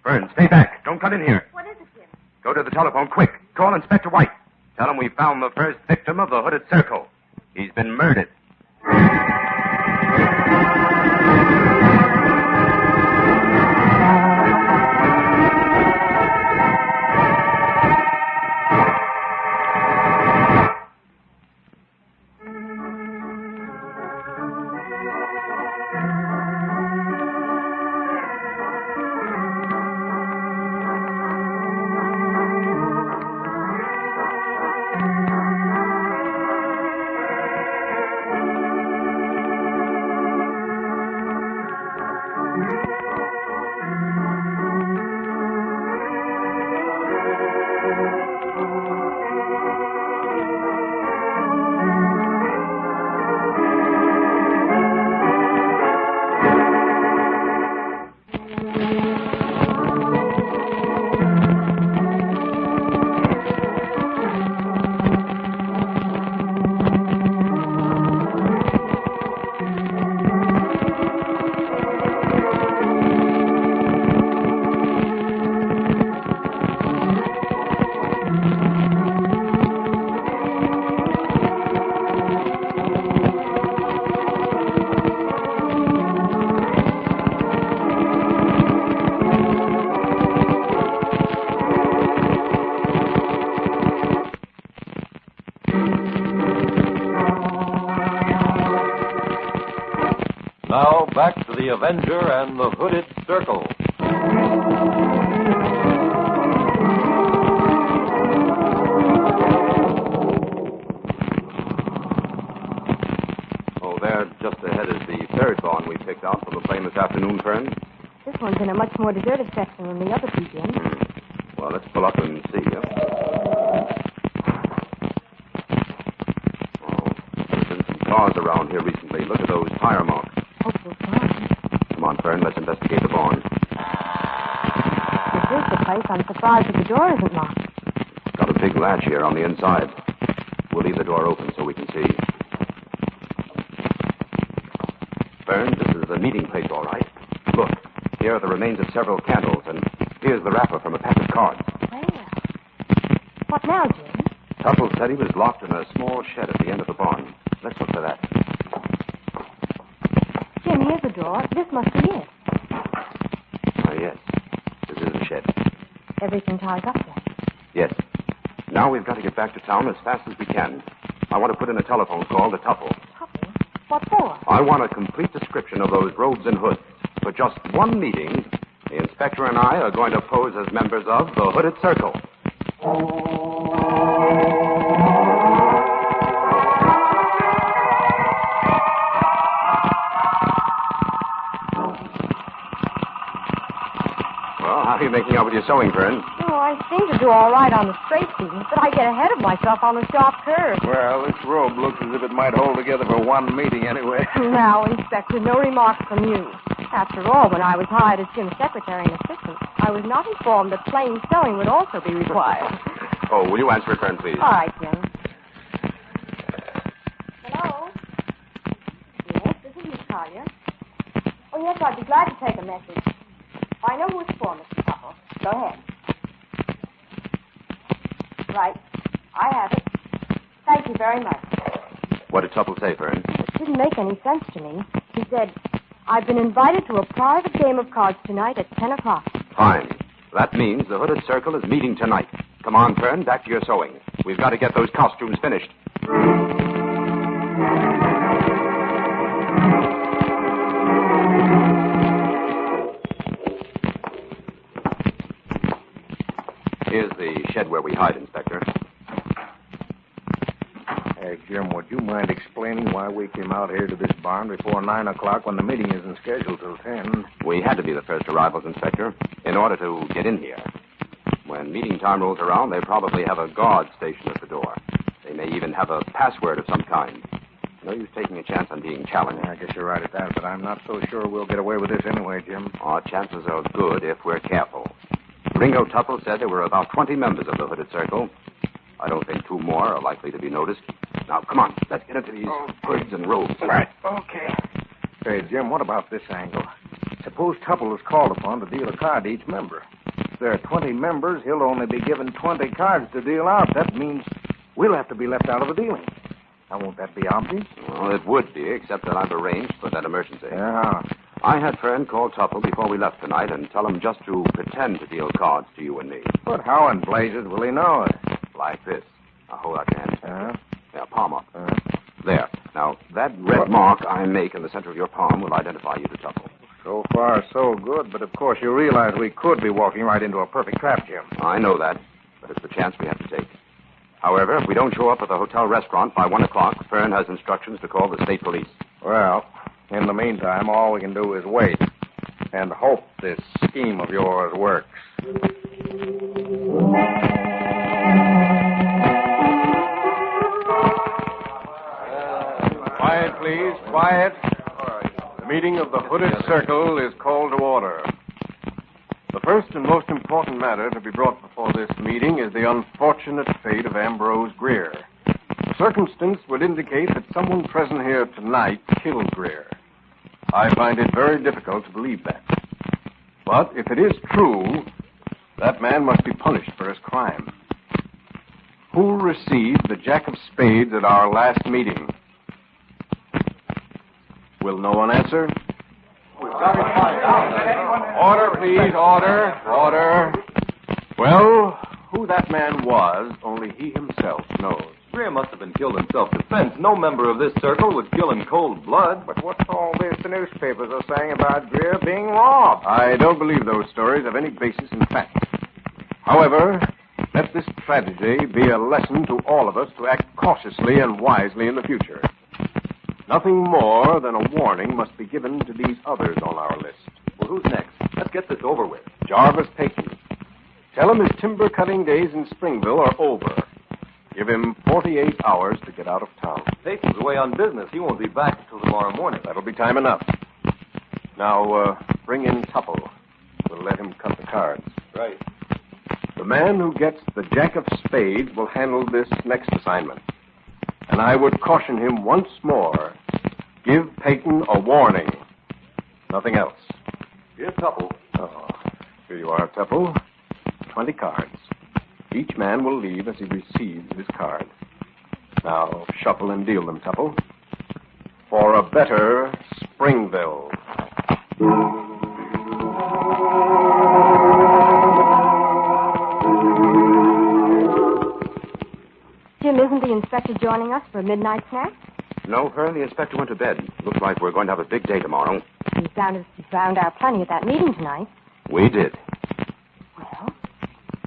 Fern, stay back. Don't come in here. What is it, Jim? Go to the telephone, quick. Call Inspector White. Tell him we found the first victim of the Hooded Circle. He's been murdered. Now, back to the Avenger and the Hooded Circle. Oh, there, just ahead is the third barn we picked out from the plane this afternoon, Fern. This one's in a much more deserted section than the other two, Jim. Well, let's pull up and see. There's been some cars around here recently. Look at those tire marks. Hopeful sign. Come on, Fern, let's investigate the barn. This is the place. I'm surprised that the door isn't locked. It's got a big latch here on the inside. We'll leave the door open so we can see. Fern, this is the meeting place, all right. Look, here are the remains of several candles, and here's the wrapper from a pack of cards. Well, what now, Jim? Tupple said he was locked in a small shed at the end of the barn. Let's look for that. Jim, here's the door. This must be it. Yes. This is the shed. Everything ties up then. Yes. Now we've got to get back to town as fast as we can. I want to put in a telephone call to Tupple. Tupple? What for? I want a complete description of those robes and hoods for just one meeting The inspector and I are going to pose as members of the Hooded Circle. Well, how are you making out with your sewing, Fern? Oh, I seem to do all right on the straight seams, but I get ahead of myself on the sharp curves. Well, this robe looks as if it might hold together for one meeting anyway. Now, Inspector, no remarks from you. After all, when I was hired as Jim's secretary and assistant, I was not informed that plain sewing would also be required. Oh, will you answer it, Fern, please? All right, Jim. Hello? Yes, this is Miss Collier. Oh, yes, I'd be glad to take a message. I know who it's for, Mr. Tupple. Go ahead. Right. I have it. Thank you very much. What did Tupple say, Fern? It didn't make any sense to me. He said, I've been invited to a private game of cards tonight at 10 o'clock. Fine. That means the Hooded Circle is meeting tonight. Come on, Fern, back to your sewing. We've got to get those costumes finished. Here's the shed where we hide, Inspector. Hey, Jim, would you mind explaining why we came out here to this barn before 9 o'clock when the meeting isn't scheduled till 10? We had to be the first arrivals, Inspector, in order to get in here. When meeting time rolls around, they probably have a guard stationed at the door. They may even have a password of some kind. No use taking a chance on being challenged. Yeah, I guess you're right at that, but I'm not so sure we'll get away with this anyway, Jim. Our chances are good if we're careful. Ringo Tupple said there were about 20 members of the Hooded Circle. I don't think 2 more are likely to be noticed. Now, come on. Let's get into these hoods and robes. Right. Okay. Hey, Jim, what about this angle? Suppose Tupple is called upon to deal a card to each member. If there are 20 members, he'll only be given 20 cards to deal out. That means we'll have to be left out of the dealing. Now, won't that be obvious? Well, it would be, except that I've arranged for that emergency. Yeah. I had Fern call Tupple before we left tonight and tell him just to pretend to deal cards to you and me. But how in blazes will he know it? Like this. Now, hold out your hand. Yeah, palm up. There. Now, that red mark I make in the center of your palm will identify you to Tupple. So far, so good, but of course you realize we could be walking right into a perfect trap, Jim. I know that, but it's the chance we have to take. However, if we don't show up at the hotel restaurant by 1 o'clock, Fern has instructions to call the state police. Well, in the meantime, all we can do is wait and hope this scheme of yours works. Quiet, please. Quiet. The meeting of the Hooded Circle is called to order. The first and most important matter to be brought before this meeting is the unfortunate fate of Ambrose Greer. The circumstance would indicate that someone present here tonight killed Greer. I find it very difficult to believe that. But if it is true, that man must be punished for his crime. Who received the Jack of Spades at our last meeting? Will no one answer? Order, please. Order. Order. Well, who that man was, only he himself knows. Greer must have been killed in self-defense. No member of this circle would kill in cold blood. But what's all this the newspapers are saying about Greer being robbed? I don't believe those stories have any basis in fact. However, let this tragedy be a lesson to all of us to act cautiously and wisely in the future. Nothing more than a warning must be given to these others on our list. Well, who's next? Let's get this over with. Jarvis Payton. Tell him his timber-cutting days in Springville are over. Give him 48 hours to get out of town. Payton's away on business. He won't be back until tomorrow morning. That'll be time enough. Now, bring in Tupple. We'll let him cut the cards. Right. The man who gets the Jack of Spades will handle this next assignment. And I would caution him once more. Give Payton a warning. Nothing else. Here's Tupple. Oh, here you are, Tupple. 20 cards. Each man will leave as he receives his card. Now, shuffle and deal them, Tupple. For a better Springville. Jim, isn't the inspector joining us for a midnight snack? No, Fern, the inspector went to bed. Looks like we're going to have a big day tomorrow. He found out plenty at that meeting tonight. We did.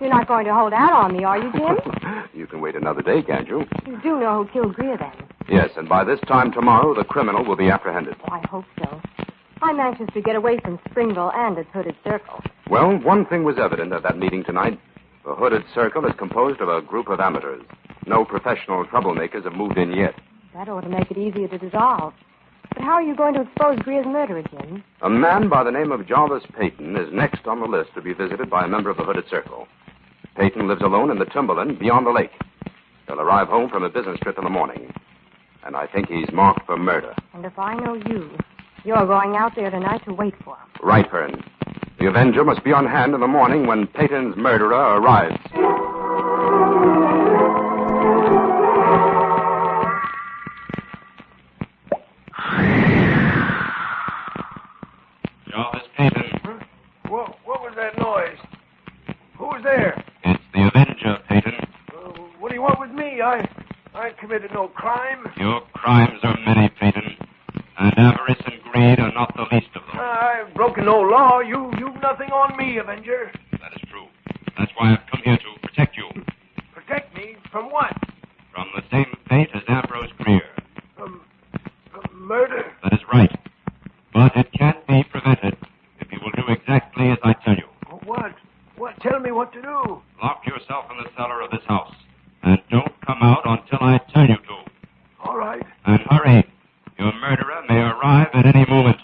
You're not going to hold out on me, are you, Jim? You can wait another day, can't you? You do know who killed Greer, then? Yes, and by this time tomorrow, the criminal will be apprehended. Oh, I hope so. I'm anxious to get away from Springville and its hooded circle. Well, one thing was evident at that meeting tonight. The hooded circle is composed of a group of amateurs. No professional troublemakers have moved in yet. That ought to make it easier to dissolve. But how are you going to expose Greer's murderer, Jim? A man by the name of Jarvis Payton is next on the list to be visited by a member of the hooded circle. Payton lives alone in the timberland beyond the lake. He'll arrive home from a business trip in the morning. And I think he's marked for murder. And if I know you, you're going out there tonight to wait for him. Right, Fern. The Avenger must be on hand in the morning when Payton's murderer arrives. Jarvis Payton. What was that noise? Who's there? It's the Avenger, Payton. What do you want with me? I committed no crime. Your crimes are many, Payton. And avarice and greed are not the least of them. I've broken no law. You've nothing on me, Avenger. That is true. That's why I've come here to protect you. Protect me from what? From the same fate as Ambrose Greer. Murder? That is right. But it can't be prevented if you will do exactly as I tell you. What? Tell me what to do. Lock yourself in the cellar of this house. And don't come out until I tell you to. All right. And hurry. Your murderer may arrive at any moment.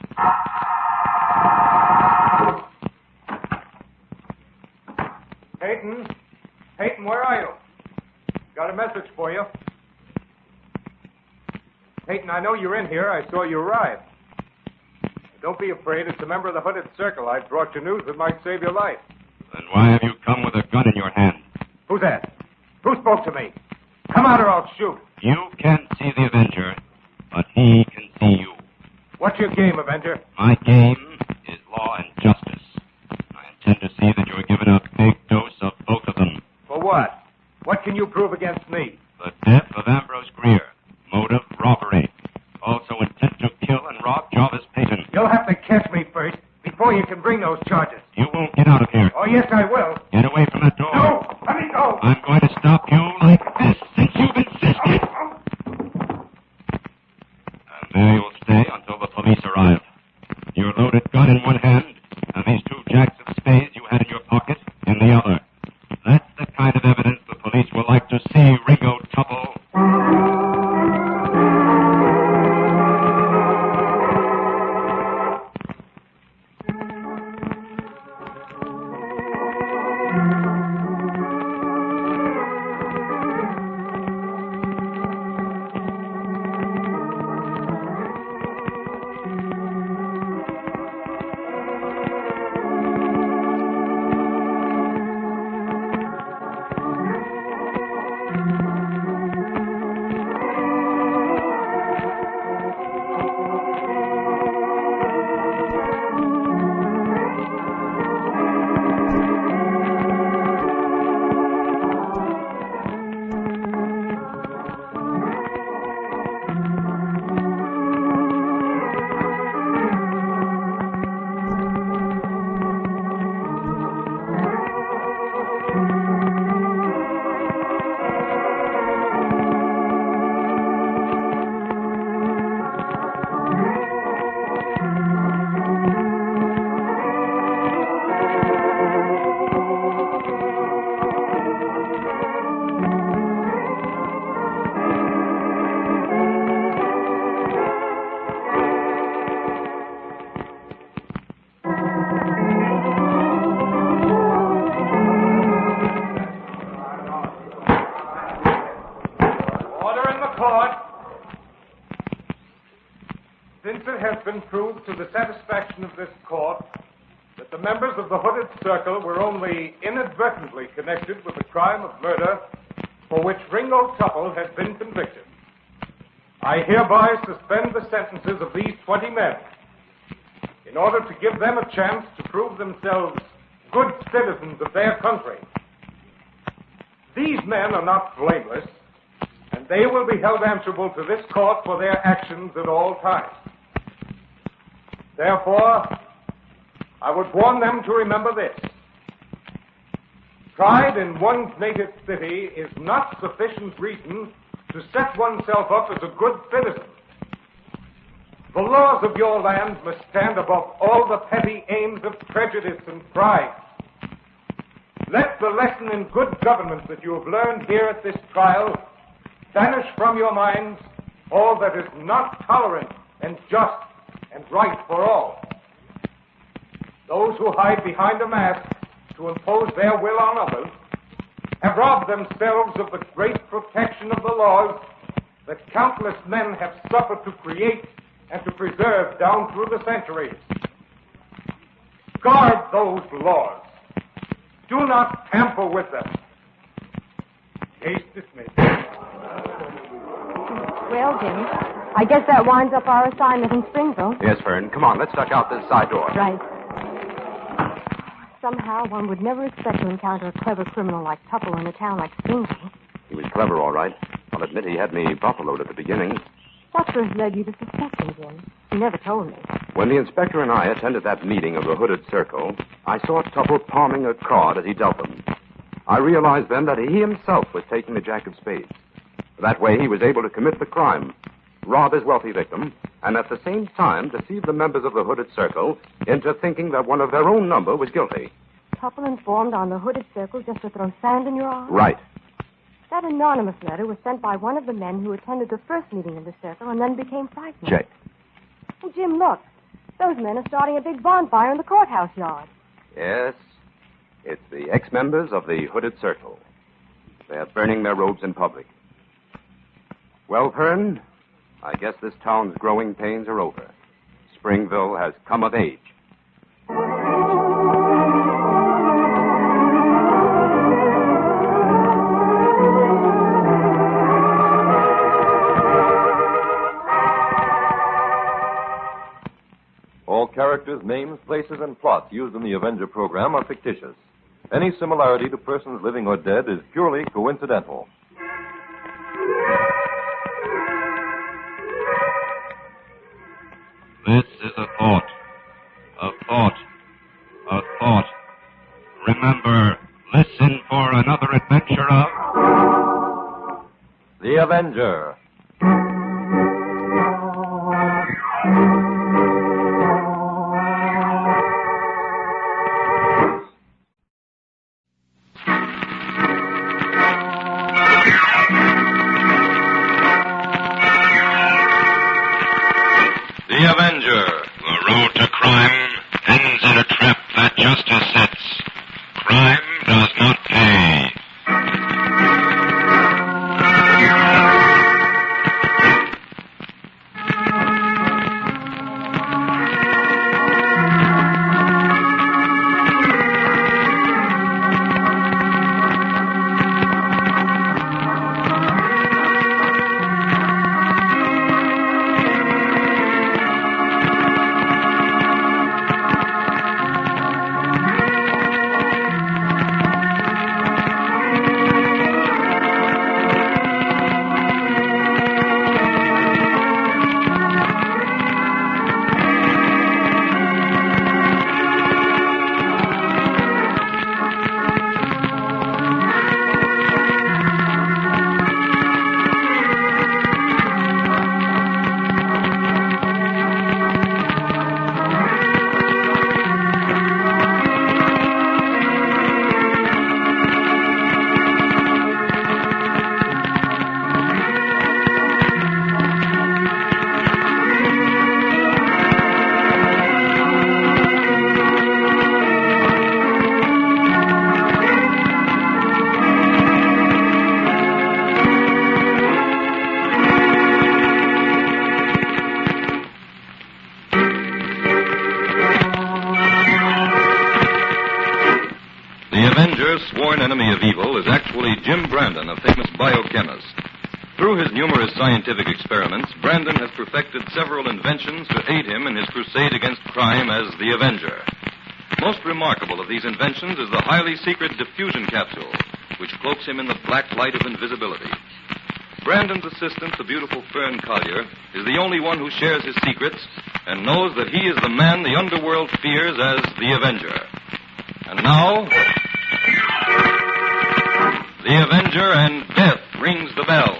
Payton, where are you? Got a message for you. Payton, I know you're in here. I saw you arrive. Don't be afraid. It's a member of the hooded circle. I've brought you news that might save your life. Then why have you come with a gun in your hand? Who's that? Who spoke to me? Come out or I'll shoot. You can't see the Avenger, but he can see you. What's your game, Avenger? My game is law and justice. I intend to see that you are given a big dose of both of them. For what? What can you prove against me? The death of Ambrose Greer. Motive, robbery. Also intent to kill and rob Jarvis Payton. You'll have to catch me first before you can bring those charges. You won't get out of here. Oh, yes, I will. Get away from that door. No, let me go. I'm going to stop you like this since you've insisted. And there you'll stay until the police arrive. Your loaded gun in one hand and these 2 jacks of spades you had in your pocket in the other. That's the kind of evidence the police will like to see, Ringo Tupple. Proved to the satisfaction of this court that the members of the hooded circle were only inadvertently connected with the crime of murder for which Ringo Tupple has been convicted. I hereby suspend the sentences of these 20 men in order to give them a chance to prove themselves good citizens of their country. These men are not blameless, and they will be held answerable to this court for their actions at all times. Therefore, I would warn them to remember this. Pride in one's native city is not sufficient reason to set oneself up as a good citizen. The laws of your land must stand above all the petty aims of prejudice and pride. Let the lesson in good government that you have learned here at this trial banish from your minds all that is not tolerant and just and right for all. Those who hide behind a mask to impose their will on others have robbed themselves of the great protection of the laws that countless men have suffered to create and to preserve down through the centuries. Guard those laws. Do not tamper with them. Case dismissed. Well, Jim, I guess that winds up our assignment in Springville. Yes, Fern. Come on, let's duck out this side door. Right. Somehow one would never expect to encounter a clever criminal like Tupple in a town like Springville. He was clever, all right. I'll admit he had me buffaloed at the beginning. What first led you to suspect him, Jim? You never told me. When the inspector and I attended that meeting of the Hooded Circle, I saw Tupple palming a card as he dealt them. I realized then that he himself was taking the jack of spades. That way he was able to commit the crime, rob his wealthy victim, and at the same time deceive the members of the Hooded Circle into thinking that one of their own number was guilty. Tupple informed on the Hooded Circle just to throw sand in your arm? Right. That anonymous letter was sent by one of the men who attended the first meeting of the circle and then became frightened. Jay. Well, Jim, look. Those men are starting a big bonfire in the courthouse yard. Yes, it's the ex-members of the Hooded Circle. They're burning their robes in public. Well, Fern, I guess this town's growing pains are over. Springville has come of age. All characters, names, places, and plots used in the Avenger program are fictitious. Any similarity to persons living or dead is purely coincidental. This is a thought. A thought. A thought. Remember, listen for another adventure of... The Avenger. The Avenger. The road to crime ends in a trap that justice sets. Crime does not pay. Sworn enemy of evil is actually Jim Brandon, a famous biochemist. Through his numerous scientific experiments, Brandon has perfected several inventions to aid him in his crusade against crime as the Avenger. Most remarkable of these inventions is the highly secret diffusion capsule, which cloaks him in the black light of invisibility. Brandon's assistant, the beautiful Fern Collier, is the only one who shares his secrets and knows that he is the man the underworld fears as the Avenger. And now, the Avenger and Death rings the bell.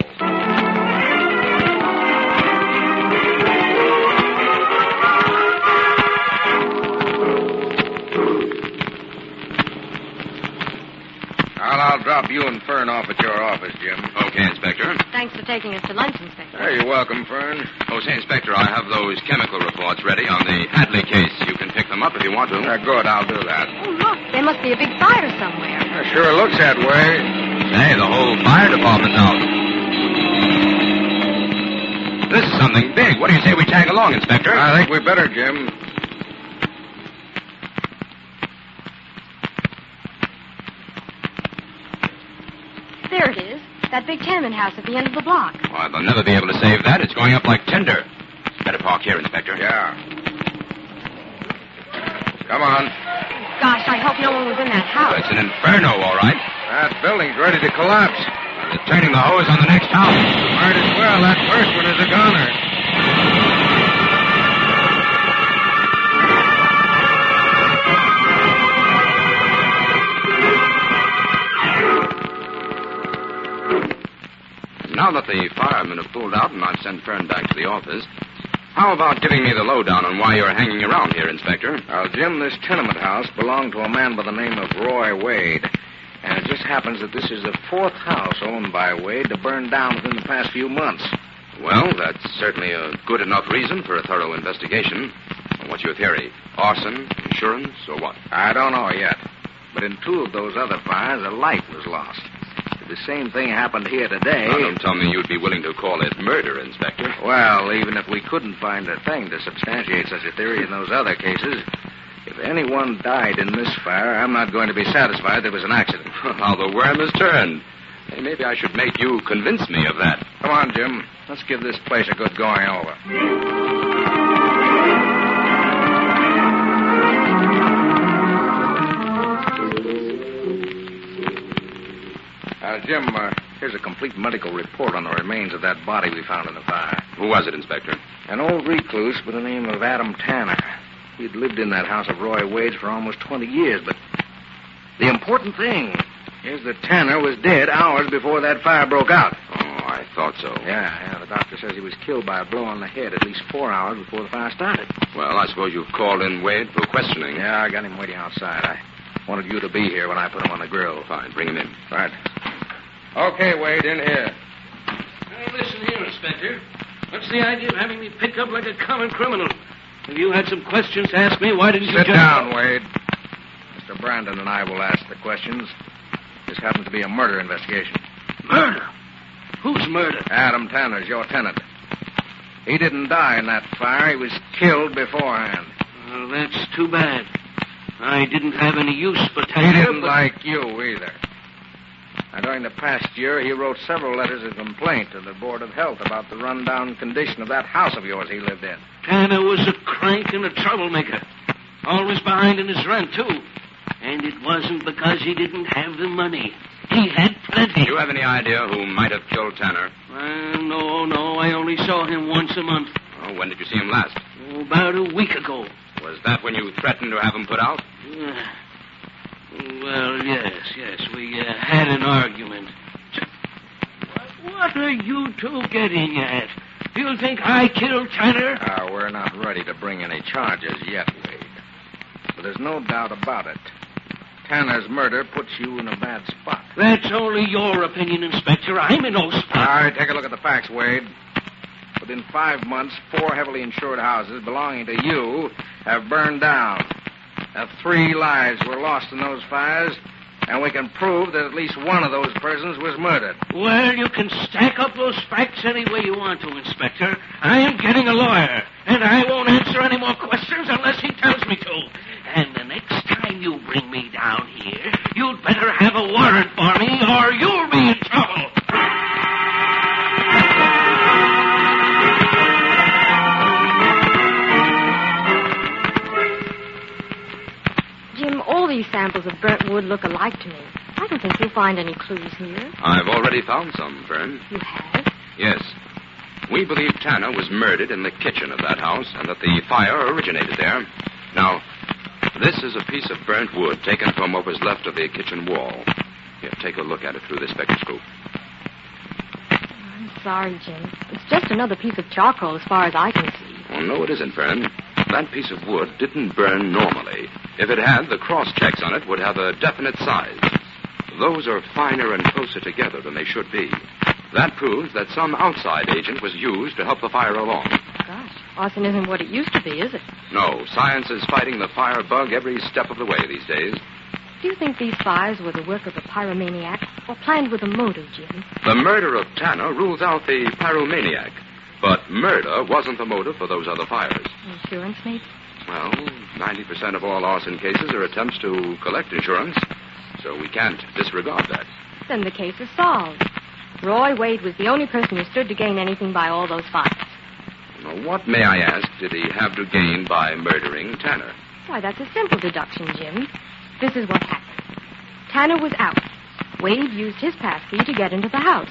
I'll drop you and Fern off at your office, Jim. Okay, Inspector. Thanks for taking us to lunch, Inspector. Hey, you're welcome, Fern. Oh, say, Inspector, I have those chemical reports ready on the Hadley case. You can pick them up if you want to. Good, I'll do that. Oh, look, there must be a big fire somewhere. Sure looks that way. Say, the whole fire department's out. This is something big. What do you say we tag along, Inspector? I think we better, Jim. There it is. That big tenement house at the end of the block. Well, they'll never be able to save that. It's going up like tinder. Better park here, Inspector. Yeah. Come on. Gosh, I hope no one was in that house. It's an inferno, all right. That building's ready to collapse. They're turning the hose on the next house. Might as well. That first one is a goner. Now that the firemen have pulled out and I've sent Fern back to the office, how about giving me the lowdown on why you're hanging around here, Inspector? Well, Jim, this tenement house belonged to a man by the name of Roy Wade. And it just happens that this is the fourth house owned by Wade to burn down within the past few months. Well, that's certainly a good enough reason for a thorough investigation. What's your theory? Arson, insurance, or what? I don't know yet. But in two of those other fires, a light was lost. If the same thing happened here today... Now, don't tell me you'd be willing to call it murder, Inspector. Well, even if we couldn't find a thing to substantiate such a theory in those other cases, if anyone died in this fire, I'm not going to be satisfied there was an accident. How the worm has turned. Hey, maybe I should make you convince me of that. Come on, Jim. Let's give this place a good going over. Jim, here's a complete medical report on the remains of that body we found in the fire. Who was it, Inspector? An old recluse by the name of Adam Tanner. He'd lived in that house of Roy Wade's for almost 20 years, but the important thing is that Tanner was dead hours before that fire broke out. Oh, I thought so. Yeah, the doctor says he was killed by a blow on the head at least 4 hours before the fire started. Well, I suppose you've called in Wade for questioning. Yeah, I got him waiting outside. I wanted you to be here when I put him on the grill. Fine, bring him in. Right. Okay, Wade, in here. Now, listen here, Inspector. What's the idea of having me picked up like a common criminal? If you had some questions to ask me, why didn't you Sit just... down, Wade. Mr. Brandon and I will ask the questions. This happens to be a murder investigation. Murder? Whose murder? Adam Tanner's your tenant. He didn't die in that fire. He was killed beforehand. Well, that's too bad. I didn't have any use for Tanner. He didn't like you either. Now, during the past year, he wrote several letters of complaint to the Board of Health about the rundown condition of that house of yours he lived in. Tanner was a crank and a troublemaker. Always behind in his rent, too. And it wasn't because he didn't have the money. He had plenty. Do you have any idea who might have killed Tanner? No. I only saw him once a month. Oh, when did you see him last? About a week ago. Was that when you threatened to have him put out? Well, yes. We had an argument. What are you two getting at? Do you think I killed Tanner? We're not ready to bring any charges yet, Wade. But there's no doubt about it. Tanner's murder puts you in a bad spot. That's only your opinion, Inspector. I'm in no spot. All right, take a look at the facts, Wade. Within 5 months, 4 heavily insured houses belonging to you have burned down. 3 lives were lost in those fires, and we can prove that at least one of those persons was murdered. Well, you can stack up those facts any way you want to, Inspector. I am getting a lawyer, and I won't answer any more questions unless he tells me to. And the next time you bring me down here, you'd better have a warrant for me, or you'll be in trouble. Jim, all these samples of burnt wood look alike to me. I don't think you'll find any clues here. I've already found some, Fern. You have? Yes. We believe Tanner was murdered in the kitchen of that house and that the fire originated there. Now, this is a piece of burnt wood taken from what was left of the kitchen wall. Here, take a look at it through this spectroscope. I'm sorry, Jim. It's just another piece of charcoal as far as I can see. Well, no, it isn't, Fern. That piece of wood didn't burn normally. If it had, the cross-checks on it would have a definite size. Those are finer and closer together than they should be. That proves that some outside agent was used to help the fire along. Gosh, arson isn't what it used to be, is it? No, science is fighting the fire bug every step of the way these days. Do you think these fires were the work of a pyromaniac or planned with a motive, Jim? The murder of Tanner rules out the pyromaniac. But murder wasn't the motive for those other fires. Insurance, maybe? Well, 90% of all arson cases are attempts to collect insurance, so we can't disregard that. Then the case is solved. Roy Wade was the only person who stood to gain anything by all those fires. Now, what, may I ask, did he have to gain by murdering Tanner? Why, that's a simple deduction, Jim. This is what happened. Tanner was out. Wade used his passkey to get into the house.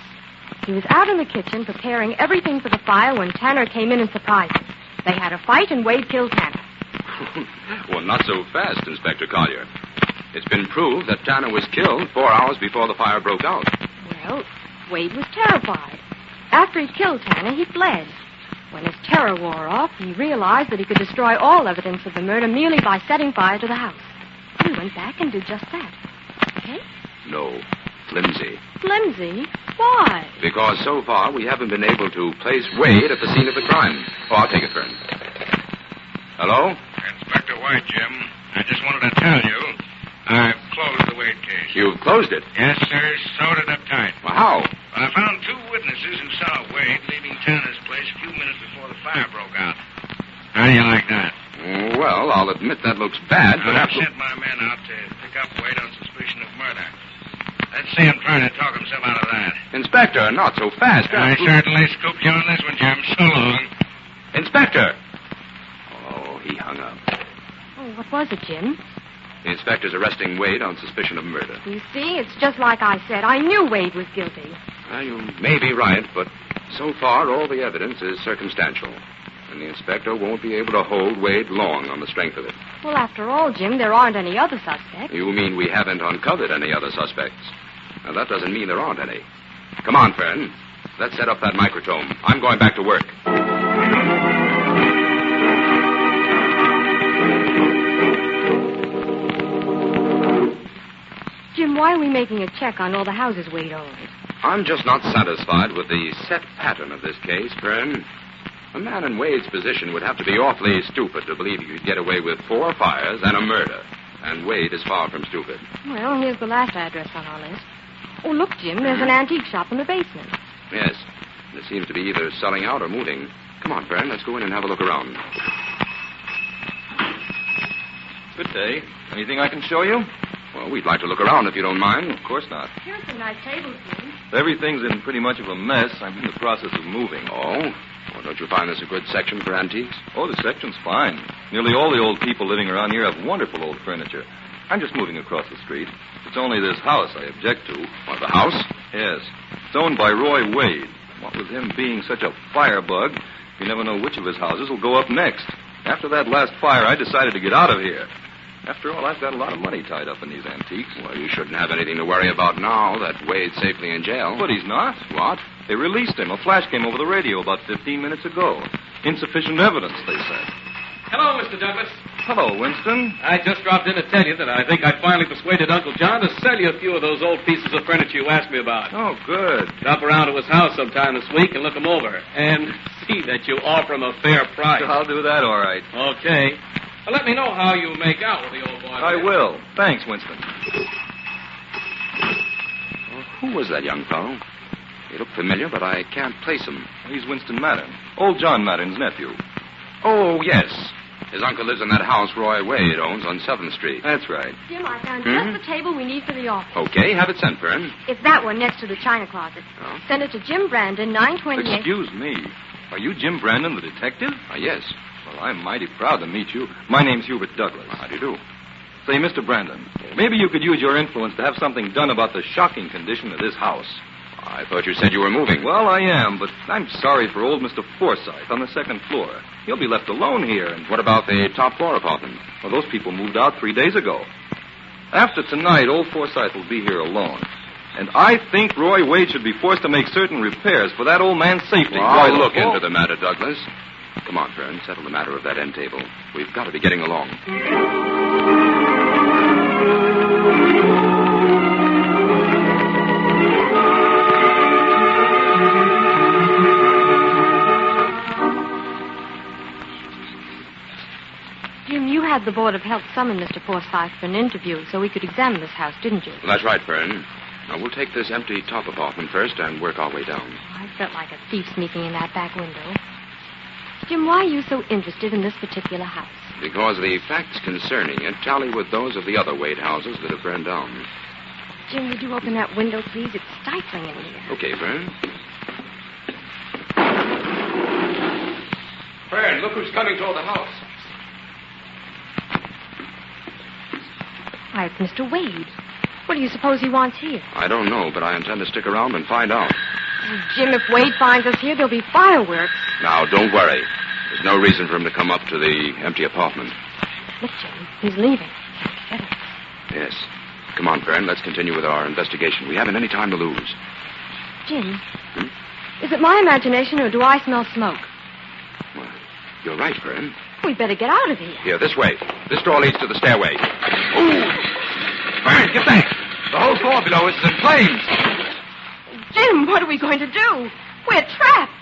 He was out in the kitchen preparing everything for the fire when Tanner came in and surprised him. They had a fight and Wade killed Tanner. Well, not so fast, Inspector Collier. It's been proved that Tanner was killed 4 hours before the fire broke out. Well, Wade was terrified. After he killed Tanner, he fled. When his terror wore off, he realized that he could destroy all evidence of the murder merely by setting fire to the house. He went back and did just that. Okay? No, flimsy. Flimsy? Why? Because so far we haven't been able to place Wade at the scene of the crime. Oh, I'll take it, Fern. Hello? Inspector White, Jim. I just wanted to tell you I've closed the Wade case. You've closed it? Yes, sir. Sewed it up tight. Well, how? Well, I found 2 witnesses who saw Wade leaving Tanner's place a few minutes before the fire broke out. How do you like that? Well, I'll admit that looks bad, but I've sent my men out to pick up Wade on suspicion of murder. Let's see him trying to talk himself out of that. Inspector, not so fast. I certainly scooped you on this one, Jim. So long. Inspector! Oh, he hung up. Oh, what was it, Jim? The inspector's arresting Wade on suspicion of murder. You see, it's just like I said. I knew Wade was guilty. Well, you may be right, but so far all the evidence is circumstantial. And the inspector won't be able to hold Wade long on the strength of it. Well, after all, Jim, there aren't any other suspects. You mean we haven't uncovered any other suspects? Now, that doesn't mean there aren't any. Come on, Fern. Let's set up that microtome. I'm going back to work. Jim, why are we making a check on all the houses Wade owns? I'm just not satisfied with the set pattern of this case, Fern. A man in Wade's position would have to be awfully stupid to believe he could get away with 4 fires and a murder. And Wade is far from stupid. Well, here's the last address on our list. Oh, look, Jim, there's an antique shop in the basement. Yes. It seems to be either selling out or moving. Come on, Fern, let's go in and have a look around. Good day. Anything I can show you? Well, we'd like to look around if you don't mind. Of course not. Here's some nice tables, Jim. Everything's in pretty much of a mess. I'm in the process of moving. Oh? Well, don't you find this a good section for antiques? Oh, the section's fine. Nearly all the old people living around here have wonderful old furniture. I'm just moving across the street. It's only this house I object to. What, the house? Yes. It's owned by Roy Wade. What with him being such a firebug, you never know which of his houses will go up next. After that last fire, I decided to get out of here. After all, I've got a lot of money tied up in these antiques. Well, you shouldn't have anything to worry about now that Wade's safely in jail. But he's not. What? They released him. A flash came over the radio about 15 minutes ago. Insufficient evidence, they said. Hello, Mr. Douglas. Hello, Winston. I just dropped in to tell you that I think I finally persuaded Uncle John to sell you a few of those old pieces of furniture you asked me about. Oh, good. Stop around to his house sometime this week and look them over. And see that you offer him a fair price. I'll do that all right. Okay. Well, let me know how you make out with the old boy. I will. Thanks, Winston. Well, who was that young fellow? He looked familiar, but I can't place him. He's Winston Madden. Old John Madden's nephew. Oh, yes. His uncle lives in that house Roy Wade owns on 7th Street. That's right. Jim, I found just the table we need for the office. Okay, have it sent, Fern. It's that one next to the china closet. Oh. Send it to Jim Brandon, 928. Excuse me. Are you Jim Brandon, the detective? Yes. Well, I'm mighty proud to meet you. My name's Hubert Douglas. How do you do? Say, Mr. Brandon, maybe you could use your influence to have something done about the shocking condition of this house. I thought you said you were moving. Well, I am, but I'm sorry for old Mr. Forsyth on the second floor. He'll be left alone here. And what about the top floor apartment? Well, those people moved out 3 days ago. After tonight, old Forsyth will be here alone. And I think Roy Wade should be forced to make certain repairs for that old man's safety. Well, I'll look into the matter, Douglas. Come on, Fern, settle the matter of that end table. We've got to be getting along. Jim, you had the Board of Health summon Mr. Forsyth for an interview so we could examine this house, didn't you? That's right, Fern. Now, we'll take this empty top apartment first and work our way down. I felt like a thief sneaking in that back window. Jim, why are you so interested in this particular house? Because the facts concerning it tally with those of the other Wade houses that have burned down. Jim, would you open that window, please? It's stifling in here. Okay, Fern. Fern, look who's coming toward the house. Why, it's Mr. Wade. What do you suppose he wants here? I don't know, but I intend to stick around and find out. Oh, Jim, if Wade finds us here, there'll be fireworks. Now, don't worry. There's no reason for him to come up to the empty apartment. Look, Jim, he's leaving. Get us. Yes. Come on, Fern, let's continue with our investigation. We haven't any time to lose. Jim, is it my imagination or do I smell smoke? Well, you're right, Fern. We'd better get out of here. Here, this way. This door leads to the stairway. Ooh! Fern, get back! The whole floor below us is in flames. Jim, what are we going to do? We're trapped.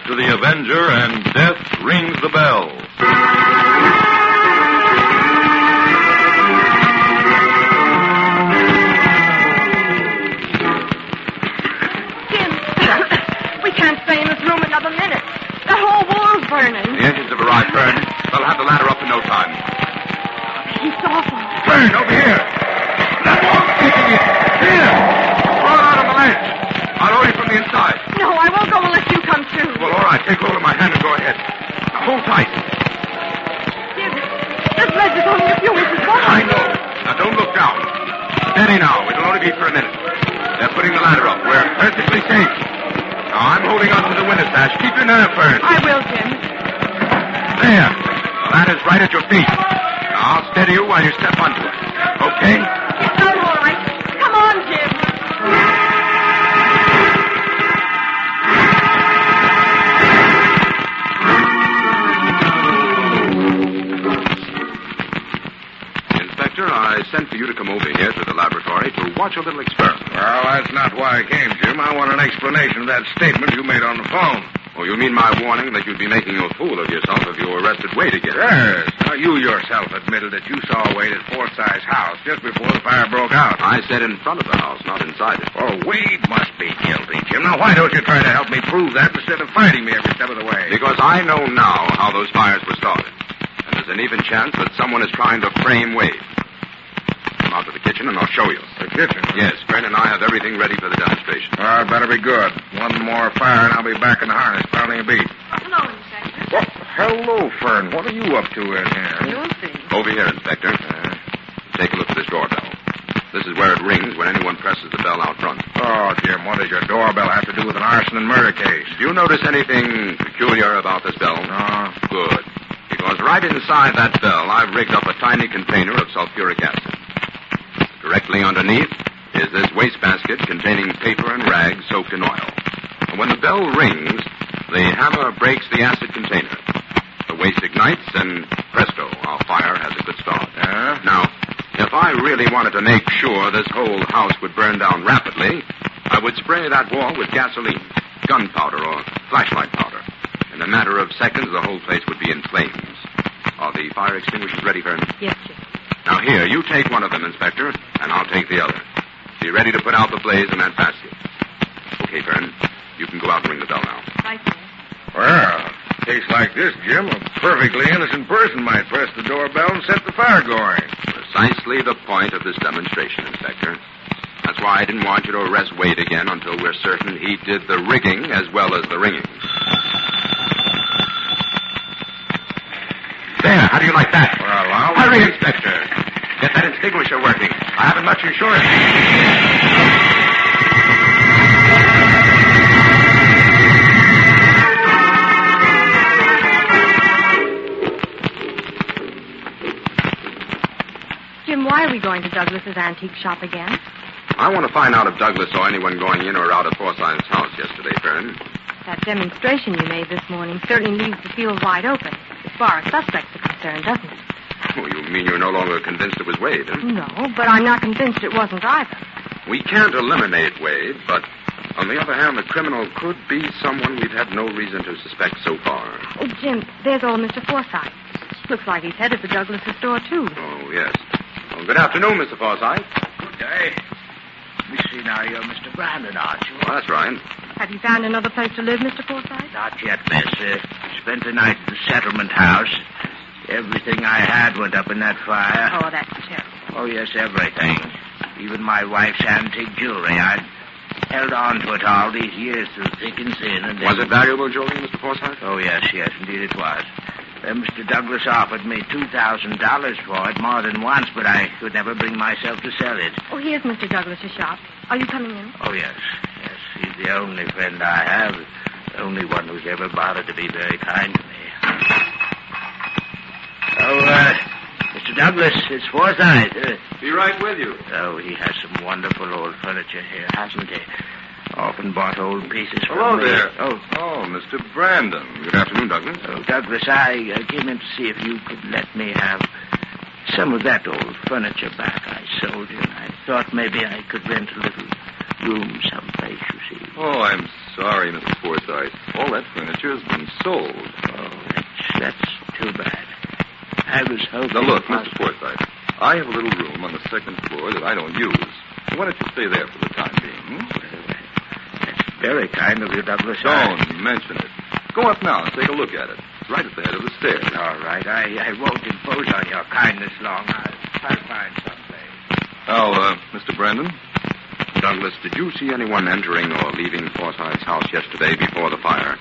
The Avenger, and death rings the bell. Jim, we can't stay in this room another minute. The whole wall's burning. The engines have arrived, Fern. They'll have the ladder up in no time. It's awful. Fern, over here. That wall's kicking in. Here. Roll out on the ledge. I'll hold you from the inside. No, I won't go unless you come too. Well, all right. Take hold of my hand and go ahead. Now, hold tight. Jim, this ledge is only a few inches wide. I know. Now, don't look down. Steady now. It'll only be for a minute. They're putting the ladder up. We're perfectly safe. Now, I'm holding on to the window sash. Keep your nerve, Fern. I will, Jim. There. The ladder's right at your feet. Now, I'll steady you while you step onto it. Okay? I'm all right. Come on, Jim. I sent for you to come over here to the laboratory to watch a little experiment. Well, that's not why I came, Jim. I want an explanation of that statement you made on the phone. Oh, you mean my warning that you'd be making a fool of yourself if you arrested Wade again? Yes. Now, you yourself admitted that you saw Wade at Forsythe's house just before the fire broke out. I said in front of the house, not inside it. Oh, Wade must be guilty, Jim. Now, why don't you try to help me prove that instead of fighting me every step of the way? Because I know now how those fires were started. And there's an even chance that someone is trying to frame Wade. Come out to the kitchen and I'll show you. The kitchen? Yes, Fern and I have everything ready for the demonstration. Oh, it better be good. One more fire and I'll be back in the harness, pounding a beat. Hello, Inspector. Well, hello, Fern. What are you up to in here? You'll see. Over here, Inspector. Take a look at this doorbell. This is where it rings when anyone presses the bell out front. Oh, Jim, what does your doorbell have to do with an arson and murder case? Do you notice anything peculiar about this bell? No. Good. Because right inside that bell, I've rigged up a tiny container of sulfuric acid. Directly underneath is this wastebasket containing paper and rags soaked in oil. And when the bell rings, the hammer breaks the acid container. The waste ignites, and presto, our fire has a good start. Now, if I really wanted to make sure this whole house would burn down rapidly, I would spray that wall with gasoline, gunpowder, or flashlight powder. In a matter of seconds, the whole place would be in flames. Are the fire extinguishers ready, Vern? Yes, sir. Now, here, you take one of them, Inspector, and I'll take the other. Be ready to put out the blaze in that basket. Okay, Vern, you can go out and ring the bell now. Right, sir. Well, in a case like this, Jim, a perfectly innocent person might press the doorbell and set the fire going. Precisely the point of this demonstration, Inspector. That's why I didn't want you to arrest Wade again until we're certain he did the rigging as well as the ringing. There, how do you like that? Well, I'll... Hurry, Inspector. Get that extinguisher working. I haven't much insurance. Jim, why are we going to Douglas's antique shop again? I want to find out if Douglas saw anyone going in or out of Forsythe's house yesterday, Fern. That demonstration you made this morning certainly leaves the field wide open, as far as suspects are concerned, doesn't it? Oh, you mean you're no longer convinced it was Wade, huh? No, but I'm not convinced it wasn't either. We can't eliminate Wade, but on the other hand, the criminal could be someone we've had no reason to suspect so far. Oh, Jim, there's old Mr. Forsythe. Looks like he's headed for Douglas's store, too. Oh, yes. Well, good afternoon, Mr. Forsythe. Good day. Let me see now, you're Mr. Brandon, aren't you? Well, that's right. Have you found another place to live, Mr. Forsythe? Not yet, miss. Spent the night at the settlement house. Everything I had went up in that fire. Oh, that's terrible. Oh, yes, everything. Even my wife's antique jewelry. I'd held on to it all these years through thick and thin. And Was it valuable jewelry, Mr. Forsythe? Oh, yes, indeed it was. Mr. Douglas offered me $2,000 for it more than once, but I could never bring myself to sell it. Oh, here's Mr. Douglas's shop. Are you coming in? Oh, yes. He's the only friend I have. The only one who's ever bothered to be very kind to me. Oh, Mr. Douglas, it's Forsythe. Be right with you. Oh, he has some wonderful old furniture here, hasn't he? Often bought old pieces from Hello me. there. Oh, Mr. Brandon. Good afternoon, Douglas. Oh, Douglas, I came in to see if you could let me have some of that old furniture back I sold you. I thought maybe I could rent a little room someplace, you see. Oh, I'm sorry, Mr. Forsythe. All that furniture has been sold. Oh, that's too bad. I was hoping... Now, look, Mr. Forsythe, I have a little room on the second floor that I don't use. Why don't you stay there for the time being? Very kind of you, Douglas. Don't mention it. Go up now and take a look at it. It's right at the head of the stairs. All right. I won't impose on your kindness long. I'll try to find someplace. Now, Mr. Brandon? Douglas, did you see anyone entering or leaving Forsythe's house yesterday before the fire?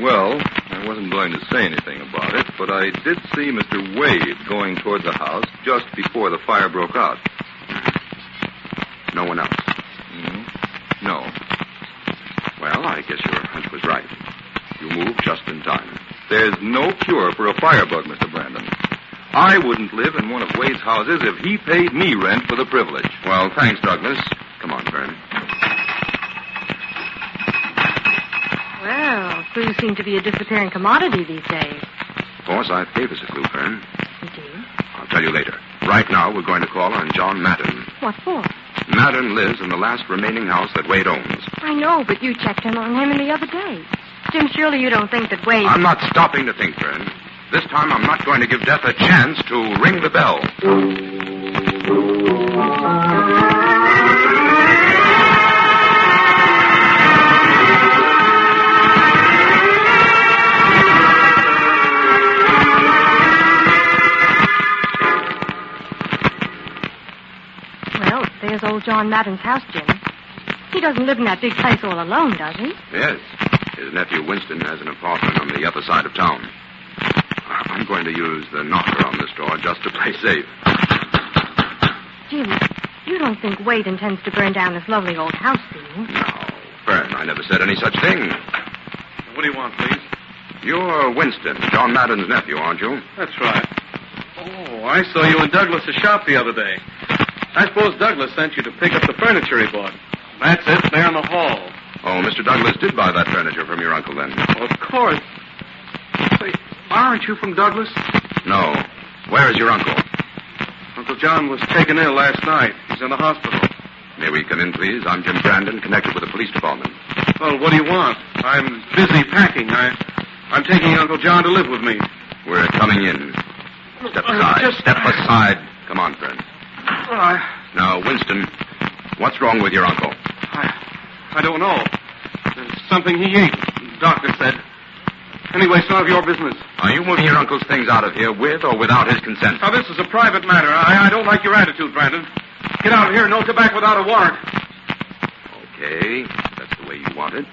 Well, I wasn't going to say anything about it, but I did see Mr. Wade going toward the house just before the fire broke out. No one else? No. Well, I guess your hunch was right. You moved just in time. There's no cure for a firebug, Mr. Brandon. I wouldn't live in one of Wade's houses if he paid me rent for the privilege. Well, thanks, Douglas. Come on, Fern. Well, clues seem to be a disappearing commodity these days. Forsythe gave us a clue, Fern. Indeed. I'll tell you later. Right now, we're going to call on John Madden. What for? Madden lives in the last remaining house that Wade owns. I know, but you checked in on him the other day. Jim, surely you don't think that Wade... I'm not stopping to think, Fern. This time I'm not going to give death a chance to ring the bell. Well, there's old John Madden's house, Jim. He doesn't live in that big place all alone, does he? Yes. His nephew Winston has an apartment on the other side of town. I'm going to use the knocker on this door just to play safe. Jim, you don't think Wade intends to burn down this lovely old house, do you? No, Fern, I never said any such thing. What do you want, please? You're Winston, John Madden's nephew, aren't you? That's right. Oh, I saw you in Douglas's shop the other day. I suppose Douglas sent you to pick up the furniture he bought. That's it, there in the hall. Oh, Mr. Douglas did buy that furniture from your uncle, then? Well, of course. Say, aren't you from Douglas? No. Where is your uncle? Uncle John was taken ill last night. He's in the hospital. May we come in, please? I'm Jim Brandon, connected with the police department. Well, what do you want? I'm busy packing. I'm taking Uncle John to live with me. We're coming in. Step aside. Step aside. Come on, friend. Now, Winston, what's wrong with your uncle? I don't know. There's something he ate, the doctor said. Anyway, it's none of your business. Are you moving your uncle's things out of here with or without his consent? Now, this is a private matter. I don't like your attitude, Brandon. Get out of here. No tobacco without a warrant. Okay. That's the way you want it.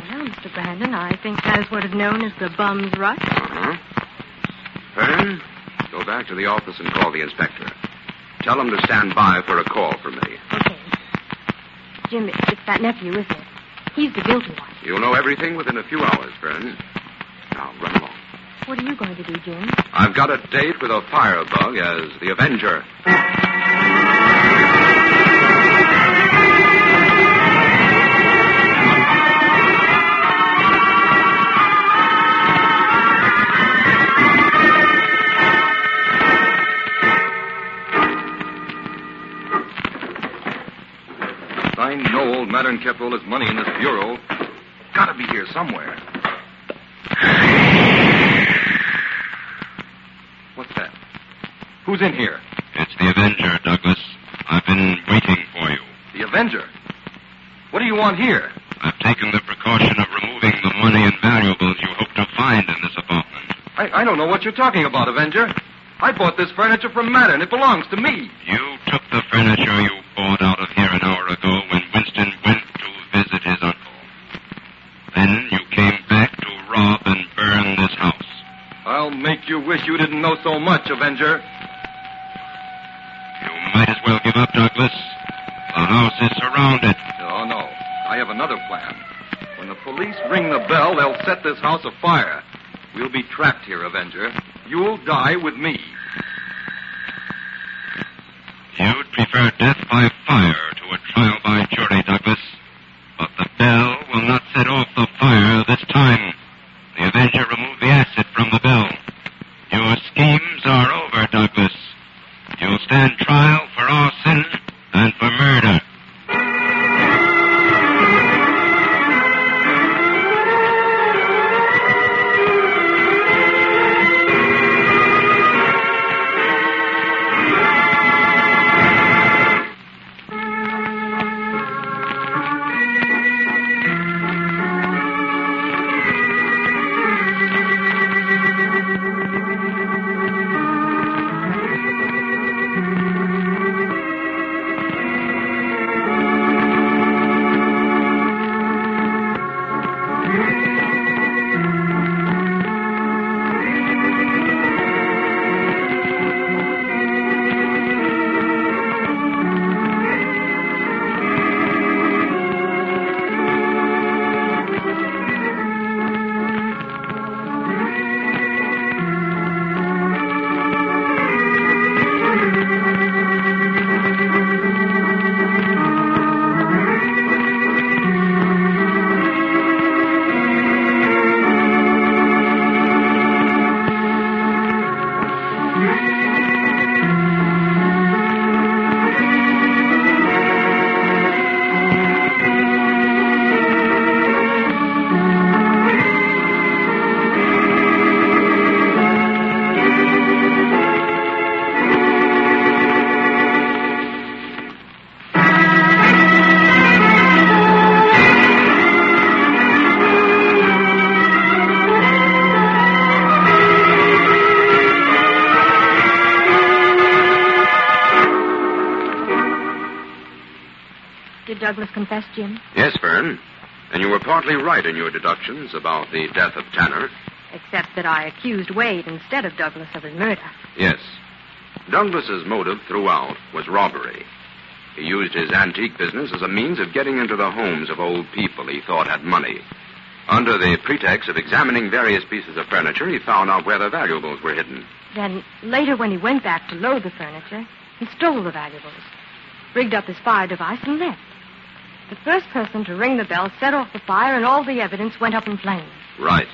Well, Mr. Brandon, I think that is what is known as the bum's rush. Uh-huh. Fern, go back to the office and call the inspector. Tell him to stand by for a call from me. Okay. Jim, it's that nephew, isn't it? He's the guilty one. You'll know everything within a few hours, Fern. Now, run along. What are you going to do, Jim? I've got a date with a firebug as the Avenger. I know old Mattern kept all his money in this bureau. Gotta be here somewhere. What's that? Who's in here? It's the Avenger, Douglas. I've been waiting for you. The Avenger? What do you want here? I've taken the precaution of removing the money and valuables you hope to find in this apartment. I don't know what you're talking about, Avenger. I bought this furniture from Mattern. It belongs to me. You took the furniture you bought out of here an hour ago when Winston went to visit his uncle. Then you came back to rob and burn this house. I'll make you wish you didn't know so much, Avenger. You might as well give up, Douglas. The house is surrounded. Oh, no. I have another plan. When the police ring the bell, they'll set this house afire. We'll be trapped here, Avenger. You'll die with me. You'd prefer death by fire to a trial by jury, Douglas. But the bell will not set off the fire this time. The Avenger removed the acid from the bell. Your schemes are over, Douglas. You'll stand trial for arson and for murder. Did Douglas confess, Jim? Yes, Fern. And you were partly right in your deductions about the death of Tanner. Except that I accused Wade instead of Douglas of his murder. Yes. Douglas's motive throughout was robbery. He used his antique business as a means of getting into the homes of old people he thought had money. Under the pretext of examining various pieces of furniture, he found out where the valuables were hidden. Then, later when he went back to load the furniture, he stole the valuables, rigged up his fire device, and left. The first person to ring the bell set off the fire, and all the evidence went up in flames. Right.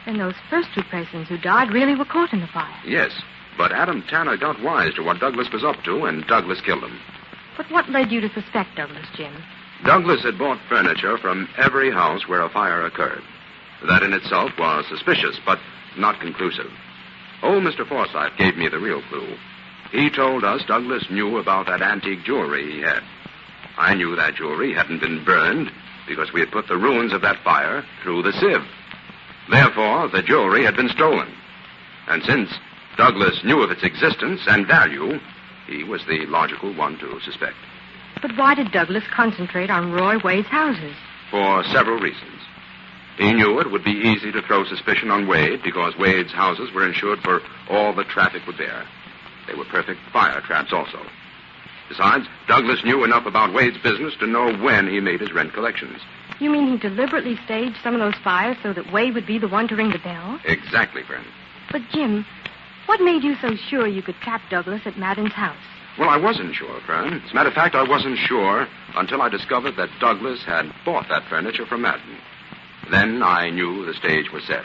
Then those first two persons who died really were caught in the fire. Yes, but Adam Tanner got wise to what Douglas was up to, and Douglas killed him. But what led you to suspect Douglas, Jim? Douglas had bought furniture from every house where a fire occurred. That in itself was suspicious, but not conclusive. Old Mr. Forsyth gave me the real clue. He told us Douglas knew about that antique jewelry he had. I knew that jewelry hadn't been burned because we had put the ruins of that fire through the sieve. Therefore, the jewelry had been stolen. And since Douglas knew of its existence and value, he was the logical one to suspect. But why did Douglas concentrate on Roy Wade's houses? For several reasons. He knew it would be easy to throw suspicion on Wade because Wade's houses were insured for all the traffic would bear. They were perfect fire traps also. Besides, Douglas knew enough about Wade's business to know when he made his rent collections. You mean he deliberately staged some of those fires so that Wade would be the one to ring the bell? Exactly, Fern. But, Jim, what made you so sure you could trap Douglas at Madden's house? Well, I wasn't sure, Fern. As a matter of fact, I wasn't sure until I discovered that Douglas had bought that furniture from Madden. Then I knew the stage was set.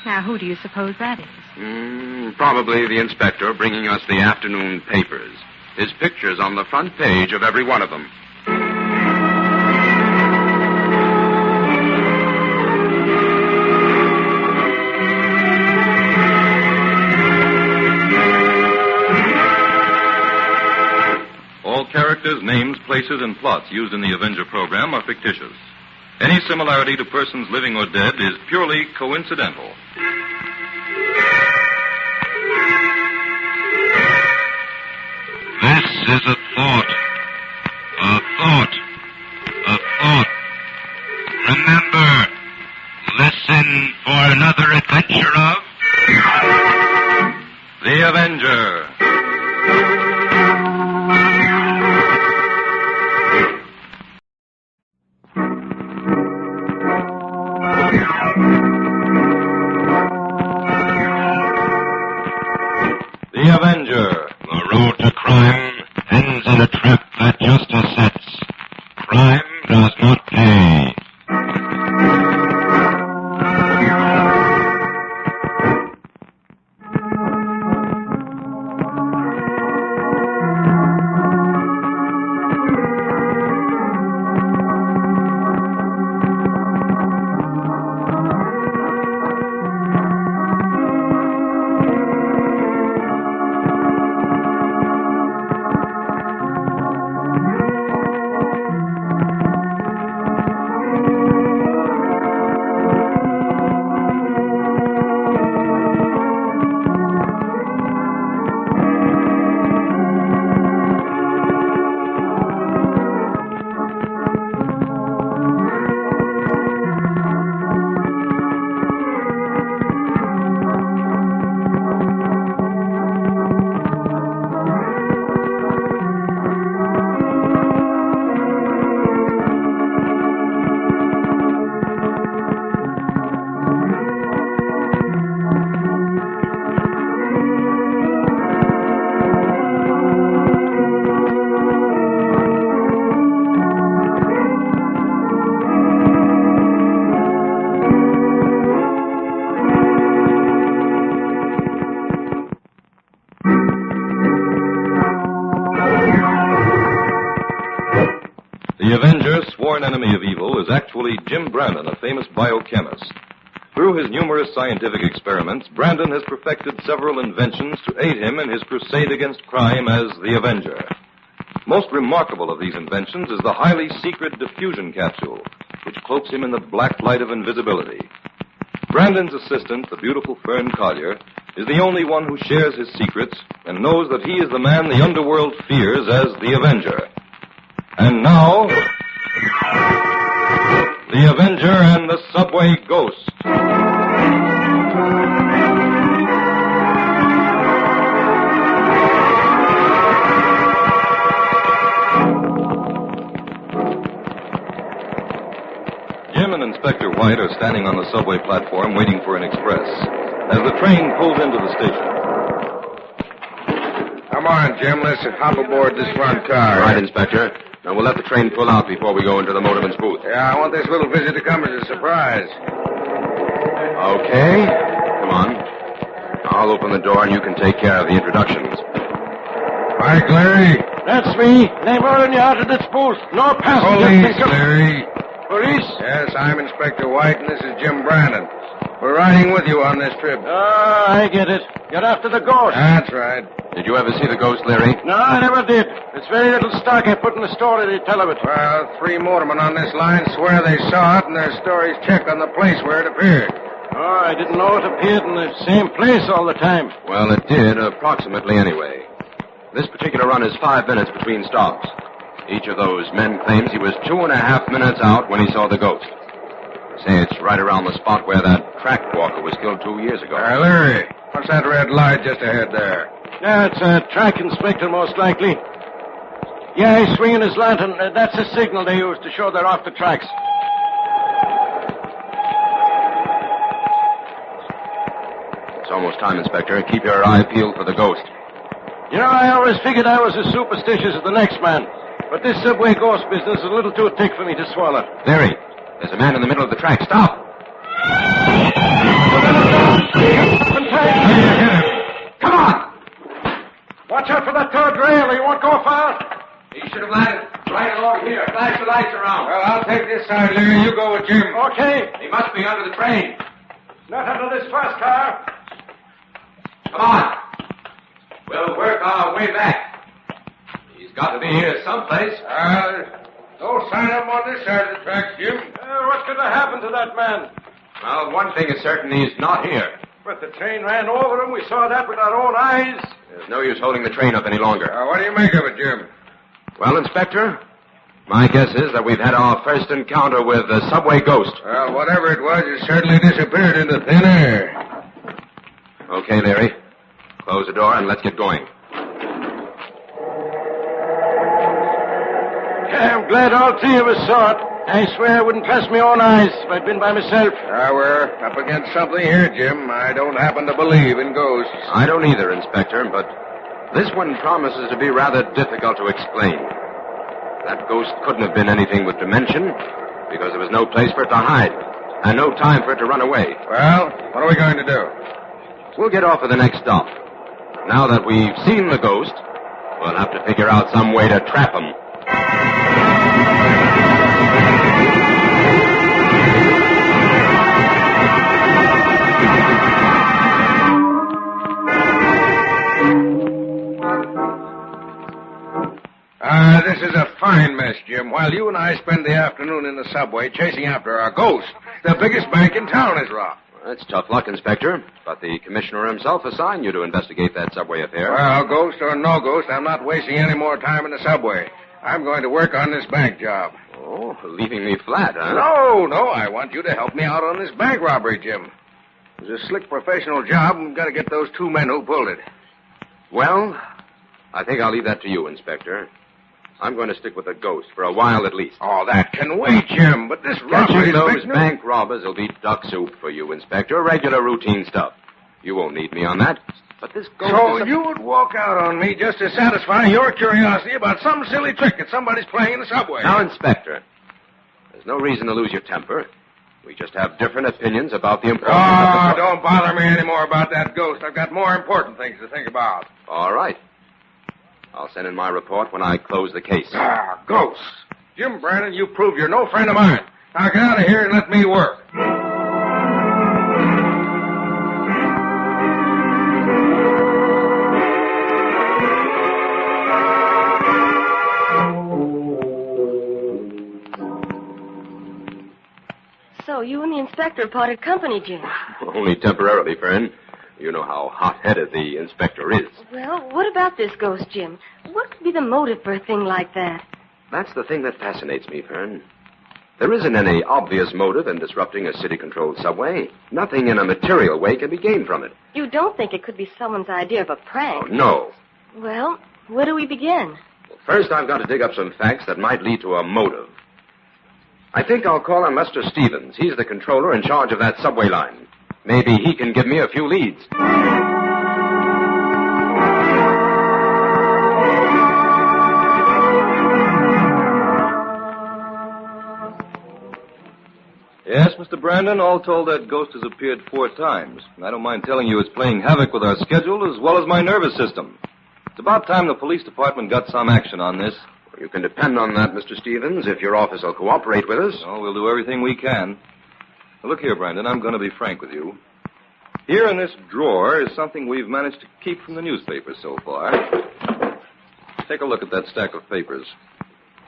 Now, who do you suppose that is? Probably the inspector bringing us the afternoon papers. His picture's on the front page of every one of them. All characters, names, places, and plots used in the Avenger program are fictitious. Any similarity to persons living or dead is purely coincidental. This is a thought. A thought. A thought. Remember, listen for another adventure of... The Avenger. The Avenger. The road to crime ends in a trap that justice sets. Crime does not pay. The Avenger, sworn enemy of evil, is actually Jim Brandon, a famous biochemist. Through his numerous scientific experiments, Brandon has perfected several inventions to aid him in his crusade against crime as the Avenger. Most remarkable of these inventions is the highly secret diffusion capsule, which cloaks him in the black light of invisibility. Brandon's assistant, the beautiful Fern Collier, is the only one who shares his secrets and knows that he is the man the underworld fears as the Avenger. And now, The Avenger and the Subway Ghost. Jim and Inspector White are standing on the subway platform waiting for an express as the train pulls into the station. Come on, Jim. Let's hop aboard this front car. Right, Inspector. Now, we'll let the train pull out before we go into the motorman's booth. Yeah, I want this little visit to come as a surprise. Okay. Come on. I'll open the door and you can take care of the introductions. Mike, Larry. That's me. They were you out of this booth. No passengers. Police, Larry. Police? Yes, I'm Inspector White, and this is Jim Brandon. We're riding with you on this trip. I get it. You're after the ghost. That's right. Did you ever see the ghost, Larry? No, I never did. It's very little stock I put in the story they tell of it. Well, 3 motormen on this line swear they saw it, and their stories check on the place where it appeared. Oh, I didn't know it appeared in the same place all the time. Well, it did, approximately anyway. This particular run is 5 minutes between stops. Each of those men claims he was 2.5 minutes out when he saw the ghost. Say, it's right around the spot where that track walker was killed 2 years ago. Larry, what's that red light just ahead there? Yeah, it's a track inspector, most likely. Yeah, he's swinging his lantern. That's a signal they use to show they're off the tracks. It's almost time, Inspector. Keep your eye peeled for the ghost. You know, I always figured I was as superstitious as the next man. But this subway ghost business is a little too thick for me to swallow. Larry, there's a man in the middle of the track. Stop! Come on! Watch out for that third rail. He won't go far. He should have landed right along here. Flash the lights around. Well, I'll take this side, Larry. You go with Jim. Okay. He must be under the train. Not under this fast car. Come on. We'll work our way back. He's got to be here someplace. No sign of him on this side of the tracks, Jim. What could have happened to that man? Well, one thing is certain, he's not here. But the train ran over him. We saw that with our own eyes. There's no use holding the train up any longer. What do you make of it, Jim? Well, Inspector, my guess is that we've had our first encounter with the subway ghost. Well, whatever it was, it certainly disappeared into thin air. Okay, Larry. Close the door and let's get going. I'm glad all 3 of us saw it. I swear I wouldn't trust my own eyes if I'd been by myself. We're up against something here, Jim. I don't happen to believe in ghosts. I don't either, Inspector, but this one promises to be rather difficult to explain. That ghost couldn't have been anything with dimension because there was no place for it to hide and no time for it to run away. Well, what are we going to do? We'll get off at the next stop. Now that we've seen the ghost, we'll have to figure out some way to trap him. This is a fine mess, Jim. While you and I spend the afternoon in the subway chasing after our ghost, the biggest bank in town is robbed. That's tough luck, Inspector. But the commissioner himself assigned you to investigate that subway affair. Well, ghost or no ghost, I'm not wasting any more time in the subway. I'm going to work on this bank job. Oh, leaving me flat, huh? No. I want you to help me out on this bank robbery, Jim. It was a slick professional job, and we've got to get those 2 men who pulled it. Well, I think I'll leave that to you, Inspector. I'm going to stick with the ghost for a while at least. Oh, that can wait, Jim. But this robbery... Those bank robbers will be duck soup for you, Inspector. Regular routine stuff. You won't need me on that. But this ghost So you would walk out on me just to satisfy your curiosity about some silly trick that somebody's playing in the subway. Now, Inspector, there's no reason to lose your temper. We just have different opinions about the importance of the... Don't bother me anymore about that ghost. I've got more important things to think about. All right. I'll send in my report when I close the case. Ghosts. Jim Brandon, you prove you're no friend of mine. Now get out of here and let me work. So you and the inspector parted company, Jim. Only temporarily, friend. You know how hot-headed the inspector is. Well, what about this ghost, Jim? What could be the motive for a thing like that? That's the thing that fascinates me, Fern. There isn't any obvious motive in disrupting a city-controlled subway. Nothing in a material way can be gained from it. You don't think it could be someone's idea of a prank? Oh, no. Well, where do we begin? First, I've got to dig up some facts that might lead to a motive. I think I'll call on Lester Stevens. He's the controller in charge of that subway line. Maybe he can give me a few leads. Yes, Mr. Brandon, all told, that ghost has appeared 4 times. And I don't mind telling you it's playing havoc with our schedule as well as my nervous system. It's about time the police department got some action on this. You can depend on that, Mr. Stevens, if your office will cooperate with us. Oh, we'll do everything we can. Now, look here, Brandon, I'm going to be frank with you. Here in this drawer is something we've managed to keep from the newspapers so far. Take a look at that stack of papers.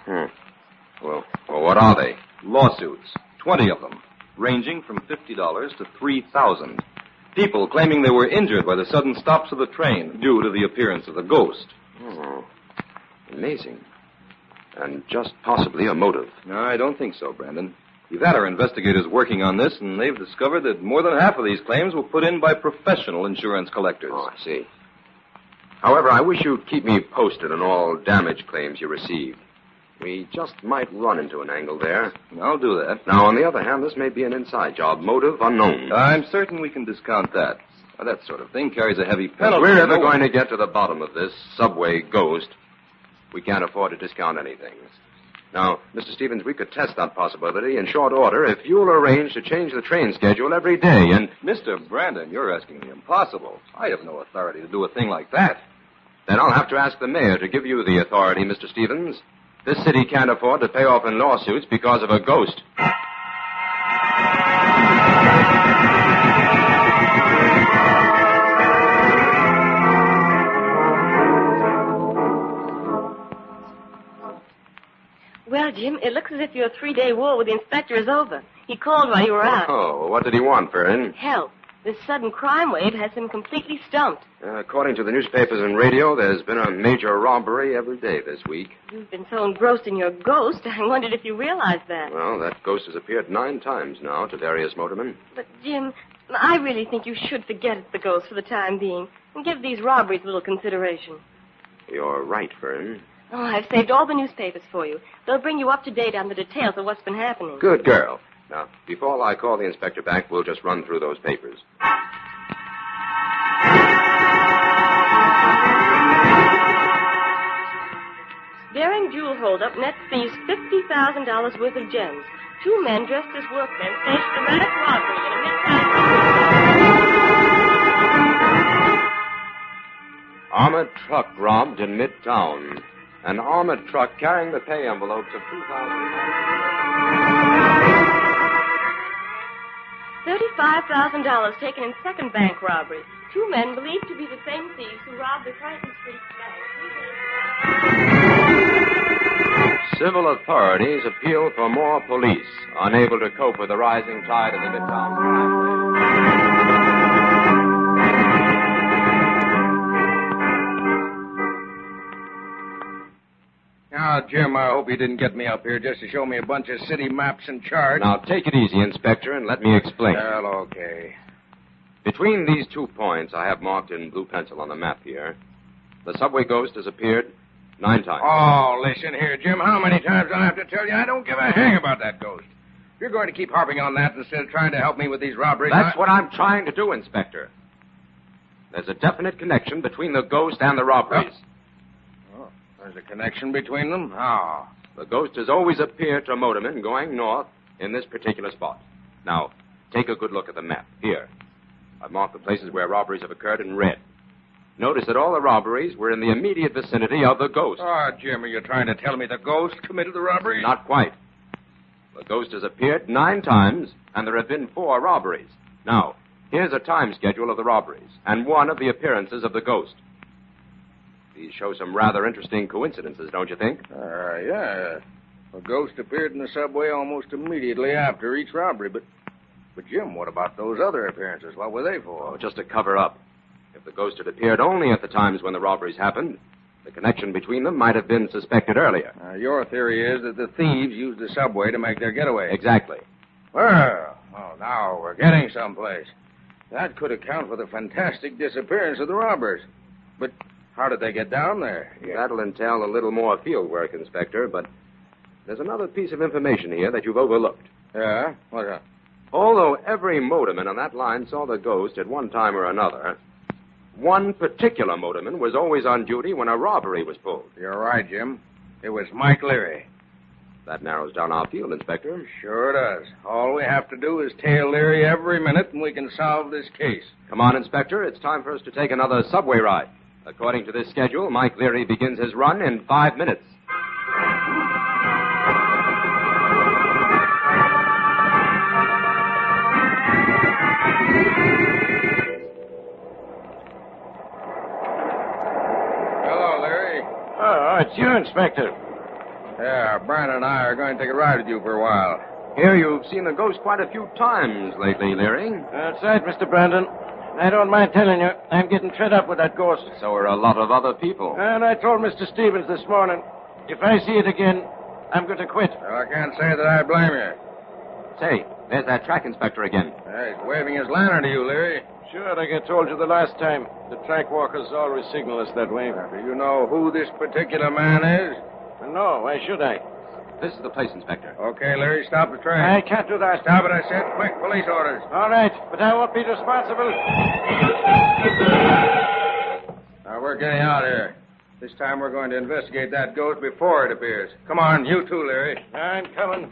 Well, what are they? Lawsuits. 20 of them, ranging from $50 to $3,000. People claiming they were injured by the sudden stops of the train due to the appearance of the ghost. Oh, amazing. And just possibly a motive. No, I don't think so, Brandon. We've had our investigators working on this, and they've discovered that more than half of these claims were put in by professional insurance collectors. Oh, I see. However, I wish you'd keep me posted on all damage claims you receive. We just might run into an angle there. I'll do that. Now, on the other hand, this may be an inside job. Motive unknown. I'm certain we can discount that. Now, that sort of thing carries a heavy penalty. If we're ever going to get to the bottom of this subway ghost, we can't afford to discount anything. Now, Mr. Stevens, we could test that possibility in short order if you'll arrange to change the train schedule every day and... Mr. Brandon, you're asking the impossible. I have no authority to do a thing like that. Then I'll have to ask the mayor to give you the authority, Mr. Stevens. This city can't afford to pay off in lawsuits because of a ghost. Well, Jim, it looks as if your 3-day war with the inspector is over. He called while you were out. Oh, what did he want, Fern? Help. This sudden crime wave has him completely stumped. According to the newspapers and radio, there's been a major robbery every day this week. You've been so engrossed in your ghost, I wondered if you realized that. Well, that ghost has appeared 9 times now to various motormen. But, Jim, I really think you should forget it's the ghost for the time being and give these robberies a little consideration. You're right, Fern. Oh, I've saved all the newspapers for you. They'll bring you up to date on the details of what's been happening. Good girl. Now, before I call the inspector back, we'll just run through those papers. Daring jewel holdup net thieves $50,000 worth of gems. 2 men dressed as workmen staged dramatic robbery in a midtown... Armored truck robbed in Midtown. An armored truck carrying the pay envelopes of $35,000 taken in second bank robbery. 2 men believed to be the same thieves who robbed the Crichton Street bank. Civil authorities appeal for more police, unable to cope with the rising tide of the Midtown crime wave. Now, Jim, I hope you didn't get me up here just to show me a bunch of city maps and charts. Now, take it easy, Inspector, and let me explain. Well, okay. Between these 2 points I have marked in blue pencil on the map here, the subway ghost has appeared 9 times. Oh, listen here, Jim. How many times do I have to tell you I don't give a hang about that ghost? You're going to keep harping on that instead of trying to help me with these robberies. That's what I'm trying to do, Inspector. There's a definite connection between the ghost and the robberies. Oh, there's a connection between them? How? The ghost has always appeared to motormen going north in this particular spot. Now, take a good look at the map. Here. I've marked the places where robberies have occurred in red. Notice that all the robberies were in the immediate vicinity of the ghost. Oh, Jim, are you trying to tell me the ghost committed the robbery? Not quite. The ghost has appeared 9 times, and there have been 4 robberies. Now, here's a time schedule of the robberies, and one of the appearances of the ghost. These show some rather interesting coincidences, don't you think? Yeah. The ghost appeared in the subway almost immediately after each robbery, but Jim, what about those other appearances? What were they for? Oh, just to cover up. If the ghost had appeared only at the times when the robberies happened, The connection between them might have been suspected earlier. Your theory is that the thieves used the subway to make their getaway. Exactly. Well, now we're getting someplace. That could account for the fantastic disappearance of the robbers. But how did they get down there? That'll entail a little more field work, Inspector, but there's another piece of information here that you've overlooked. Yeah? What's that? Although every motorman on that line saw the ghost at one time or another, one particular motorman was always on duty when a robbery was pulled. You're right, Jim. It was Mike Leary. That narrows down our field, Inspector. Sure does. All we have to do is tail Leary every minute, and we can solve this case. Come on, Inspector. It's time for us to take another subway ride. According to this schedule, Mike Leary begins his run in 5 minutes. Hello, Leary. Oh, it's you, Inspector. Yeah, Brandon and I are going to take a ride with you for a while. Here, you've seen the ghost quite a few times lately, Leary. That's right, Mr. Brandon. I don't mind telling you, I'm getting fed up with that ghost. So are a lot of other people. And I told Mr. Stevens this morning, if I see it again, I'm going to quit. Well, I can't say that I blame you. Say, there's that track inspector again. He's waving his lantern to you, Leary. Sure, like I told you the last time. The track walkers always signal us that way. Do you know who this particular man is? No, why should I? This is the place, Inspector. Okay, Larry, stop the train. I can't do that. Stop it, I said. Quick, police orders. All right, but I won't be responsible. Now, we're getting out here. This time we're going to investigate that ghost before it appears. Come on, you too, Larry. I'm coming.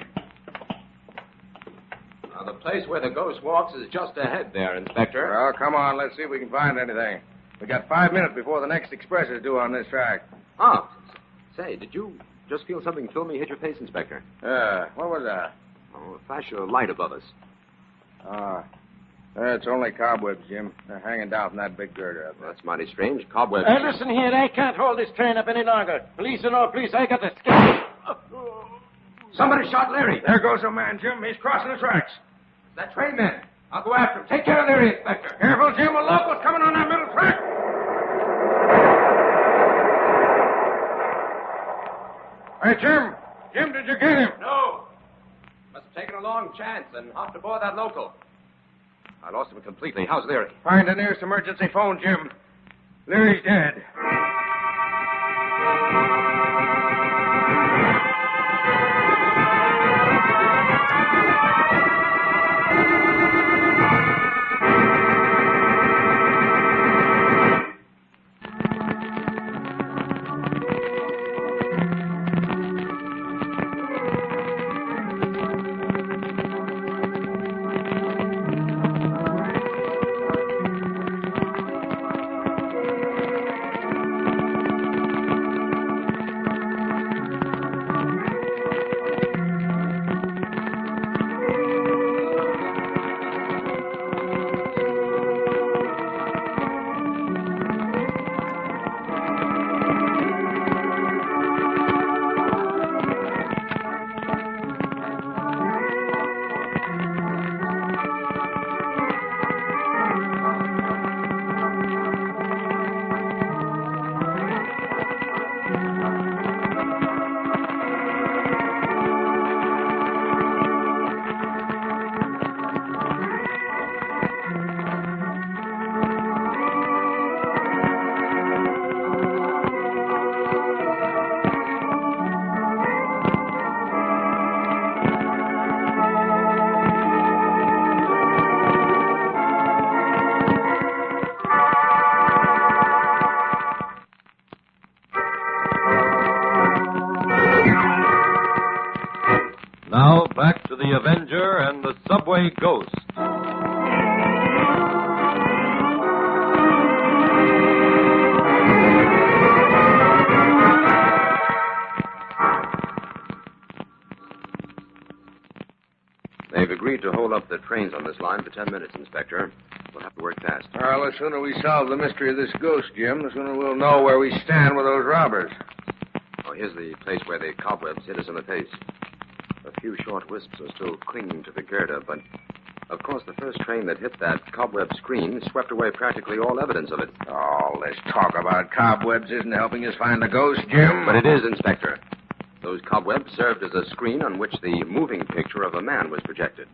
Now, the place where the ghost walks is just ahead there, Inspector. Well, come on, let's see if we can find anything. We got 5 minutes before the next express is due on this track. Oh, say, did you just feel something filmy hit your face, Inspector? What was that? Oh, a flash of light above us. It's only cobwebs, Jim. They're hanging down from that big girder up there. That's mighty strange. Cobwebs. Listen here, I can't hold this train up any longer. Police or no police, I got to escape. Somebody shot Leary. There goes a man, Jim. He's crossing the tracks. That train man. I'll go after him. Take care of Leary, Inspector. Careful, Jim. A local's coming on that middle track. Hey, Jim. Jim, did you get him? No. Must have taken a long chance and hopped aboard that local. I lost him completely. How's Leary? Find the nearest emergency phone, Jim. Leary's dead. Now, back to the Avenger and the Subway Ghost. They've agreed to hold up the trains on this line for 10 minutes, Inspector. We'll have to work fast. Well, the sooner we solve the mystery of this ghost, Jim, the sooner we'll know where we stand with those robbers. Oh, here's the place where the cobwebs hit us in the face. A few short wisps are still clinging to the girder, but Of course, the first train that hit that cobweb screen swept away practically all evidence of it. All this talk about cobwebs isn't helping us find the ghost, Jim. But it is, Inspector. Those cobwebs served as a screen on which the moving picture of a man was projected.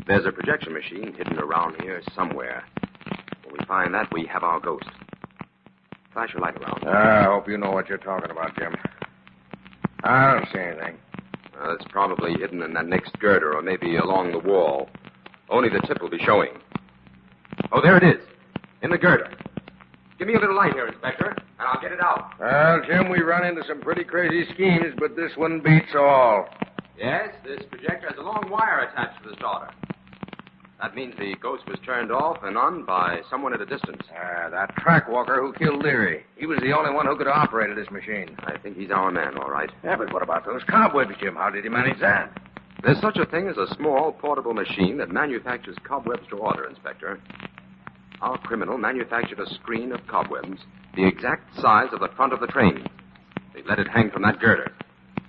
There's a projection machine hidden around here somewhere. When we find that, we have our ghost. Flash your light around. I hope you know what you're talking about, Jim. I don't see anything. It's probably hidden in that next girder or maybe along the wall. Only the tip will be showing. Oh, there it is. In the girder. Give me a little light here, Inspector, and I'll get it out. Well, Jim, we run into some pretty crazy schemes, but this one beats all. Yes, this projector has a long wire attached to the starter. That means the ghost was turned off and on by someone at a distance. That track walker who killed Leary. He was the only one who could have operated this machine. I think he's our man, all right. Yeah, but what about those cobwebs, Jim? How did he manage that? There's such a thing as a small, portable machine that manufactures cobwebs to order, Inspector. Our criminal manufactured a screen of cobwebs the exact size of the front of the train. They let it hang from that girder.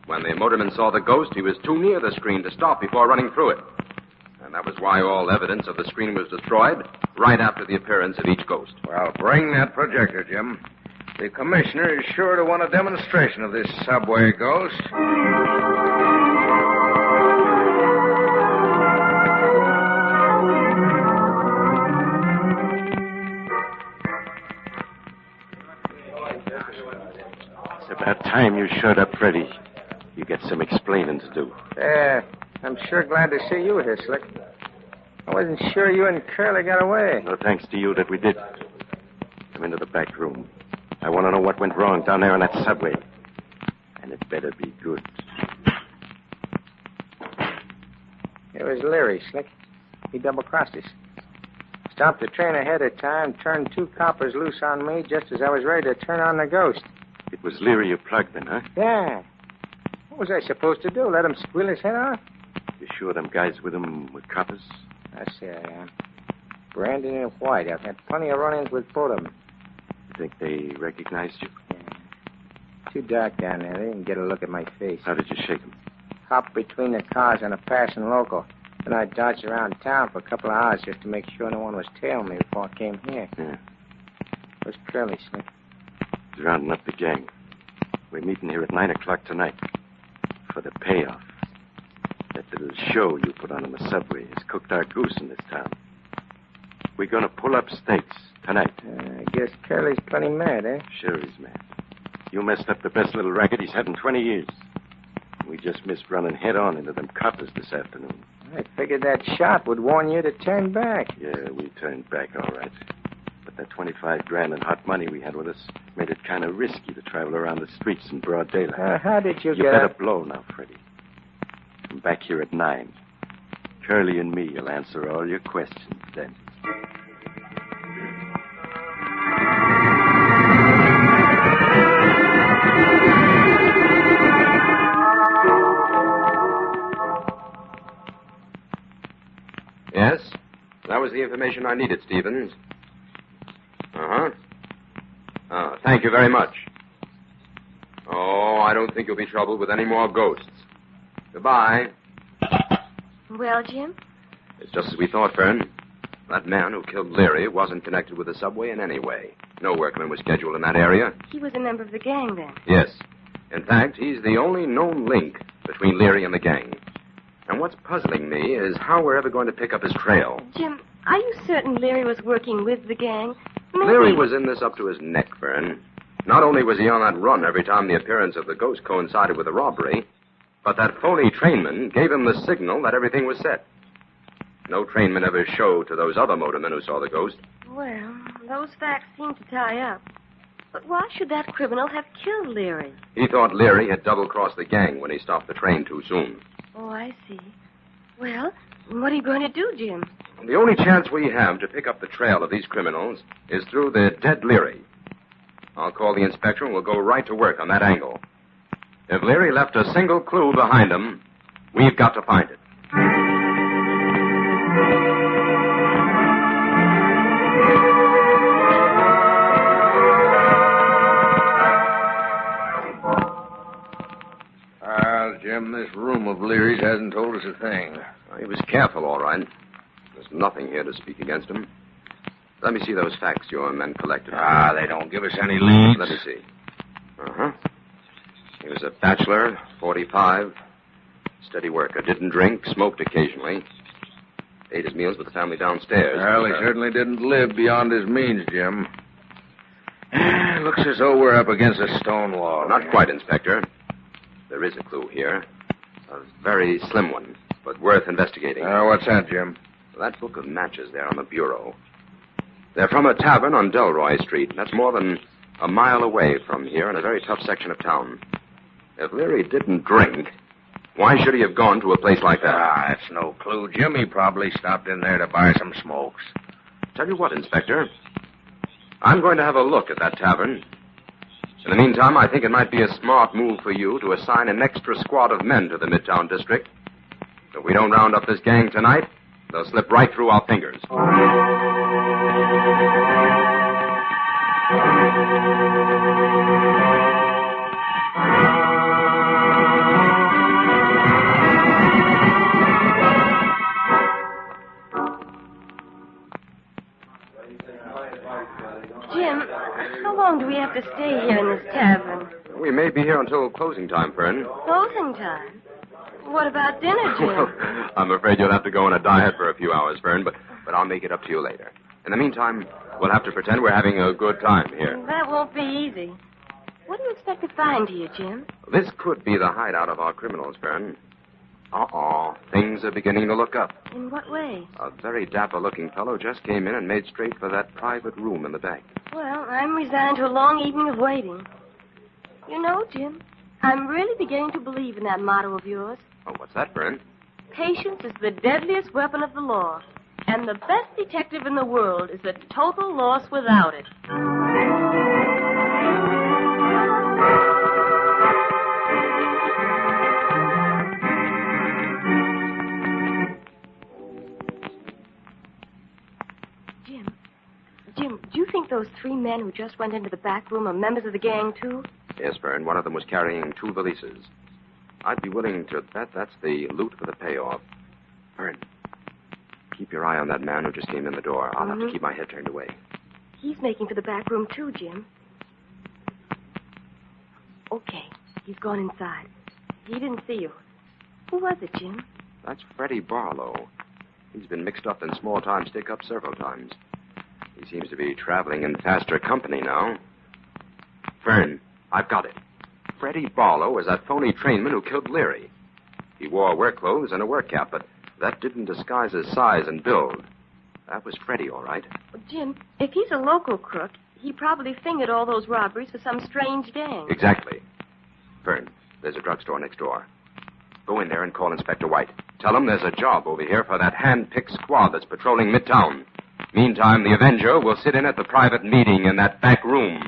When the motorman saw the ghost, he was too near the screen to stop before running through it. And that was why all evidence of the screen was destroyed right after the appearance of each ghost. Well, bring that projector, Jim. The commissioner is sure to want a demonstration of this subway ghost. It's about time you showed up, Freddie. You got some explaining to do. Yeah, I'm sure glad to see you here, Slick. I wasn't sure you and Curly got away. No thanks to you that we did. Come into the back room. I want to know what went wrong down there in that subway. And it better be good. It was Leary, Slick. He double-crossed us. Stopped the train ahead of time, turned 2 coppers loose on me just as I was ready to turn on the ghost. It was Leary you plugged then, huh? Yeah. What was I supposed to do? Let him squeal his head off? You sure them guys with him were coppers? I say I am. Brandon and White. I've had plenty of run-ins with both of them. You think they recognized you? Yeah. Too dark down there. They didn't get a look at my face. How did you shake them? Hopped between the cars on a passing local. Then I dodged around town for a couple of hours just to make sure no one was tailing me before I came here. Yeah. Where's Curly, Slick? He's rounding up the gang. We're meeting here at 9 o'clock tonight. For the payoff. That little show you put on in the subway has cooked our goose in this town. We're going to pull up stakes tonight. I guess Curly's plenty mad, eh? Sure he's mad. You messed up the best little racket he's had in 20 years. We just missed running head-on into them coppers this afternoon. I figured that shot would warn you to turn back. Yeah, we turned back, all right. But that 25 grand in hot money we had with us made it kind of risky to travel around the streets in broad daylight. How did you get... You better blow now, Freddie. I'm back here at 9. Curly and me will answer all your questions then. Yes? That was the information I needed, Stevens. Thank you very much. Oh, I don't think you'll be troubled with any more ghosts. Goodbye. Well, Jim? It's just as we thought, Fern. That man who killed Leary wasn't connected with the subway in any way. No workmen was scheduled in that area. He was a member of the gang, then? Yes. In fact, he's the only known link between Leary and the gang. And what's puzzling me is how we're ever going to pick up his trail. Jim, are you certain Leary was working with the gang? Maybe... Leary was in this up to his neck, Fern. Not only was he on that run every time the appearance of the ghost coincided with the robbery, but that phony trainman gave him the signal that everything was set. No trainman ever showed to those other motormen who saw the ghost. Well, those facts seem to tie up. But why should that criminal have killed Leary? He thought Leary had double-crossed the gang when he stopped the train too soon. Oh, I see. Well, what are you going to do, Jim? The only chance we have to pick up the trail of these criminals is through the dead Leary. I'll call the inspector and we'll go right to work on that angle. If Leary left a single clue behind him, we've got to find it. Jim, this room of Leary's hasn't told us a thing. He was careful, all right. There's nothing here to speak against him. Let me see those facts your men collected. They don't give us any leads. Let me see. Uh-huh. He was a bachelor, 45, steady worker, didn't drink, smoked occasionally, ate his meals with the family downstairs. Well, he certainly didn't live beyond his means, Jim. Looks as though we're up against a stone wall. Not quite, Inspector. There is a clue here. A very slim one, but worth investigating. What's that, Jim? That book of matches there on the bureau. They're from a tavern on Delroy Street. That's more than a mile away from here in a very tough section of town. If Leary didn't drink, why should he have gone to a place like that? That's no clue, Jim. He probably stopped in there to buy some smokes. Tell you what, Inspector. I'm going to have a look at that tavern. In the meantime, I think it might be a smart move for you to assign an extra squad of men to the Midtown District. If we don't round up this gang tonight, they'll slip right through our fingers. Jim, how long do we have to stay here in this tavern? We may be here until closing time, Fern. Closing time? What about dinner, Jim? I'm afraid you'll have to go on a diet for a few hours, Fern, but I'll make it up to you later. In the meantime, we'll have to pretend we're having a good time here. That won't be easy. What do you expect to find here, Jim? This could be the hideout of our criminals, Fern. Things are beginning to look up. In what way? A very dapper-looking fellow just came in and made straight for that private room in the back. Well, I'm resigned to a long evening of waiting. You know, Jim, I'm really beginning to believe in that motto of yours. Oh, what's that, Fern? Patience is the deadliest weapon of the law, and the best detective in the world is a total loss without it. Jim, do you think those three men who just went into the back room are members of the gang, too? Yes, Fern. One of them was carrying 2 valises. I'd be willing to bet that's the loot for the payoff. Fern, keep your eye on that man who just came in the door. I'll have to keep my head turned away. He's making for the back room, too, Jim. Okay, he's gone inside. He didn't see you. Who was it, Jim? That's Freddie Barlow. He's been mixed up in small-time stick-ups several times. He seems to be traveling in faster company now. Fern, I've got it. Freddie Barlow was that phony trainman who killed Leary. He wore work clothes and a work cap, but that didn't disguise his size and build. That was Freddie, all right. Jim, if he's a local crook, he probably fingered all those robberies for some strange gang. Exactly. Fern, there's a drugstore next door. Go in there and call Inspector White. Tell him there's a job over here for that hand-picked squad that's patrolling Midtown. Meantime, the Avenger will sit in at the private meeting in that back room.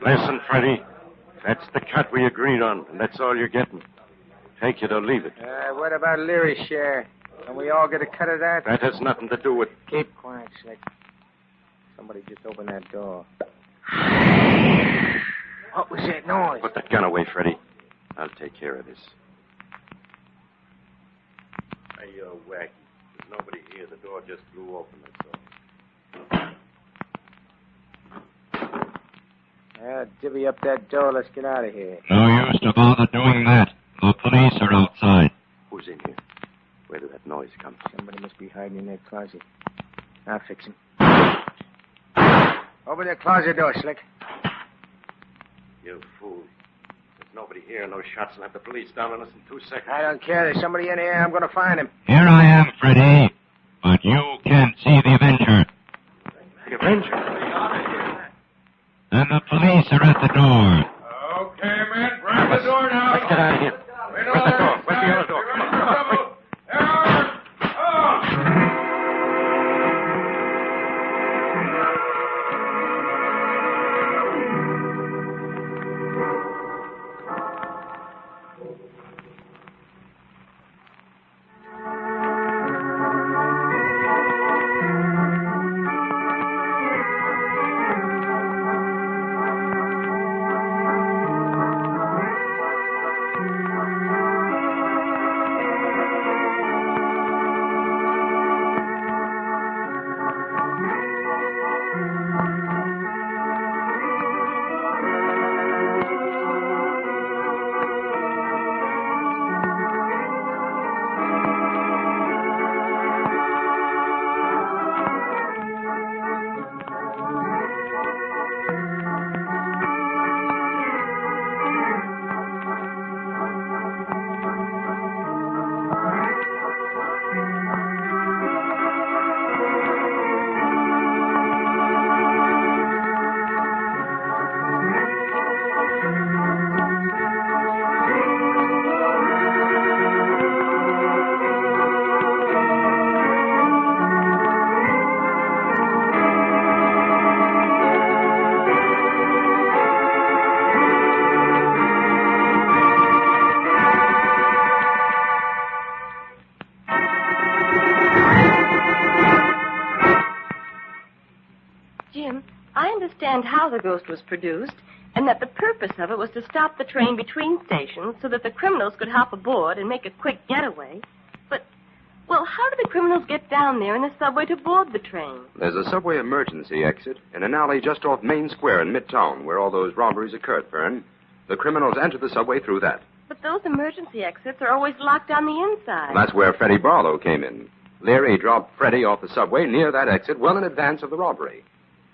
Listen, Freddie. That's the cut we agreed on, and that's all you're getting. Take it or leave it. What about Leary's share? Can we all get a cut of that? That has nothing to do with... Keep quiet, Slick. Somebody just opened that door. What was that noise? Put that gun away, Freddie. I'll take care of this. Hey, you're wacky. There's nobody here. The door just flew open, that's all. Divvy up that door. Let's get out of here. No use to bother doing that. The police are outside. Who's in here? Where did that noise come from? Somebody must be hiding in that closet. I'll fix him. Open the closet door, Slick. You fool. There's nobody here. No shots will have the police down on us in 2 seconds. I don't care. There's somebody in here. I'm going to find him. Here I am, Freddie. But you can't see the Avenger. The Avenger? And the police are at the door. Okay, men, grab the door now. Let's get out of here. Where's the door? Where's the other door? Come on, quick. understand how the ghost was produced, and that the purpose of it was to stop the train between stations so that the criminals could hop aboard and make a quick getaway. But, well, how did the criminals get down there in the subway to board the train? There's a subway emergency exit in an alley just off Main Square in Midtown where all those robberies occurred, Fern. The criminals entered the subway through that. But those emergency exits are always locked on the inside. That's where Freddie Barlow came in. Leary dropped Freddie off the subway near that exit well in advance of the robbery.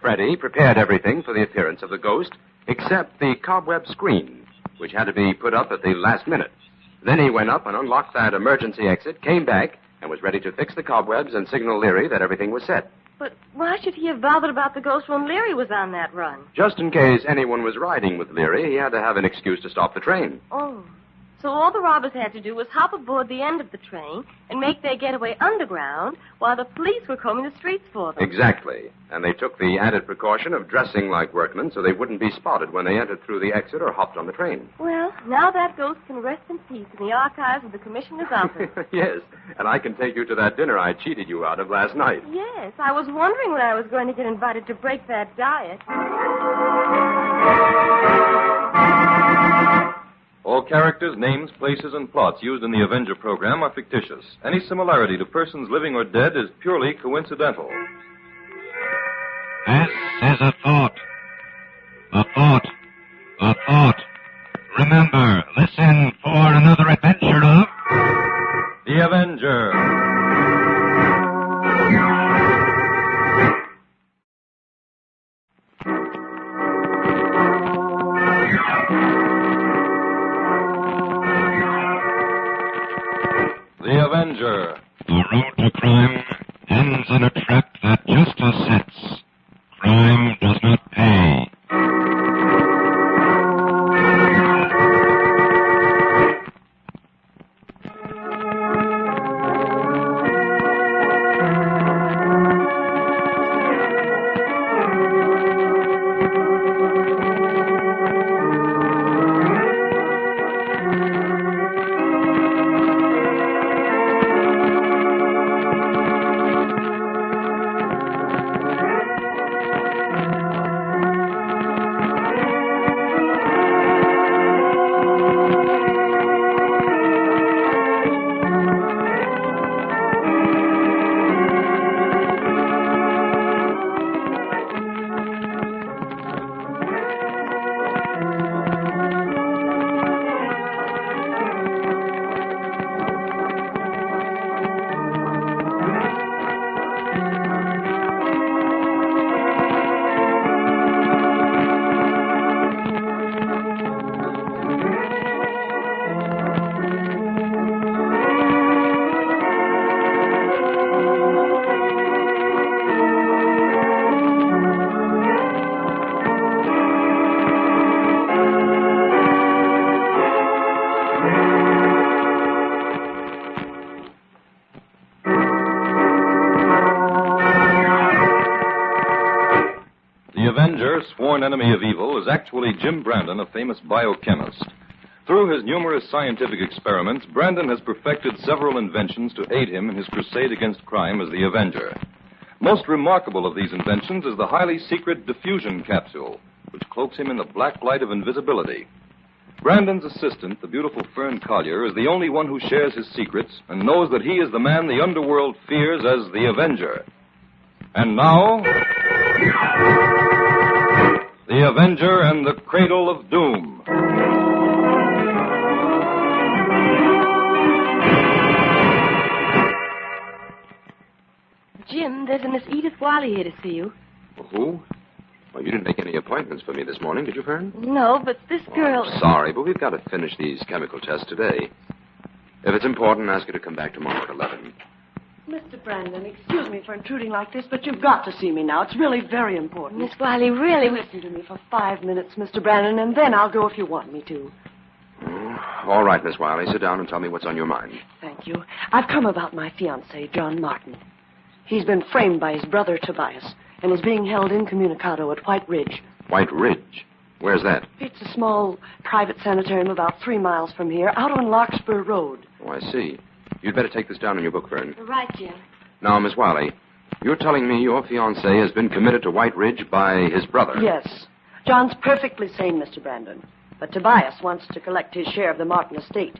Freddie prepared everything for the appearance of the ghost, except the cobweb screen, which had to be put up at the last minute. Then he went up and unlocked that emergency exit, came back, and was ready to fix the cobwebs and signal Leary that everything was set. But why should he have bothered about the ghost when Leary was on that run? Just in case anyone was riding with Leary, he had to have an excuse to stop the train. Oh. So all the robbers had to do was hop aboard the end of the train and make their getaway underground while the police were combing the streets for them. Exactly. And they took the added precaution of dressing like workmen so they wouldn't be spotted when they entered through the exit or hopped on the train. Well, now that ghost can rest in peace in the archives of the Commissioner's office. Yes, and I can take you to that dinner I cheated you out of last night. Yes, I was wondering when I was going to get invited to break that diet. All characters, names, places, and plots used in the Avenger program are fictitious. Any similarity to persons living or dead is purely coincidental. This is a thought. A thought. A thought. Remember, listen for another adventure of... The Avenger. The Avenger. The road to crime ends in a trap that justice sets. Crime does not pay. Sworn enemy of evil is actually Jim Brandon, a famous biochemist. Through his numerous scientific experiments, Brandon has perfected several inventions to aid him in his crusade against crime as the Avenger. Most remarkable of these inventions is the highly secret diffusion capsule, which cloaks him in the black light of invisibility. Brandon's assistant, the beautiful Fern Collier, is the only one who shares his secrets and knows that he is the man the underworld fears as the Avenger. And now... The Avenger and the Cradle of Doom. Jim, there's a Miss Edith Wiley here to see you. Who? Well, you didn't make any appointments for me this morning, did you, Fern? No, but this girl... I'm sorry, but we've got to finish these chemical tests today. If it's important, ask her to come back tomorrow at 11. Mr. Brandon, excuse me for intruding like this, but you've got to see me now. It's really very important. Miss Wiley, really... Listen to me for 5 minutes, Mr. Brandon, and then I'll go if you want me to. All right, Miss Wiley. Sit down and tell me what's on your mind. Thank you. I've come about my fiancé, John Martin. He's been framed by his brother, Tobias, and is being held incommunicado at White Ridge. White Ridge? Where's that? It's a small private sanitarium about 3 miles from here, out on Larkspur Road. Oh, I see. You'd better take this down in your book, Fern. Right, Jim. Now, Miss Wiley, You're telling me your fiancé has been committed to White Ridge by his brother? Yes. John's perfectly sane, Mr. Brandon. But Tobias wants to collect his share of the Martin estate.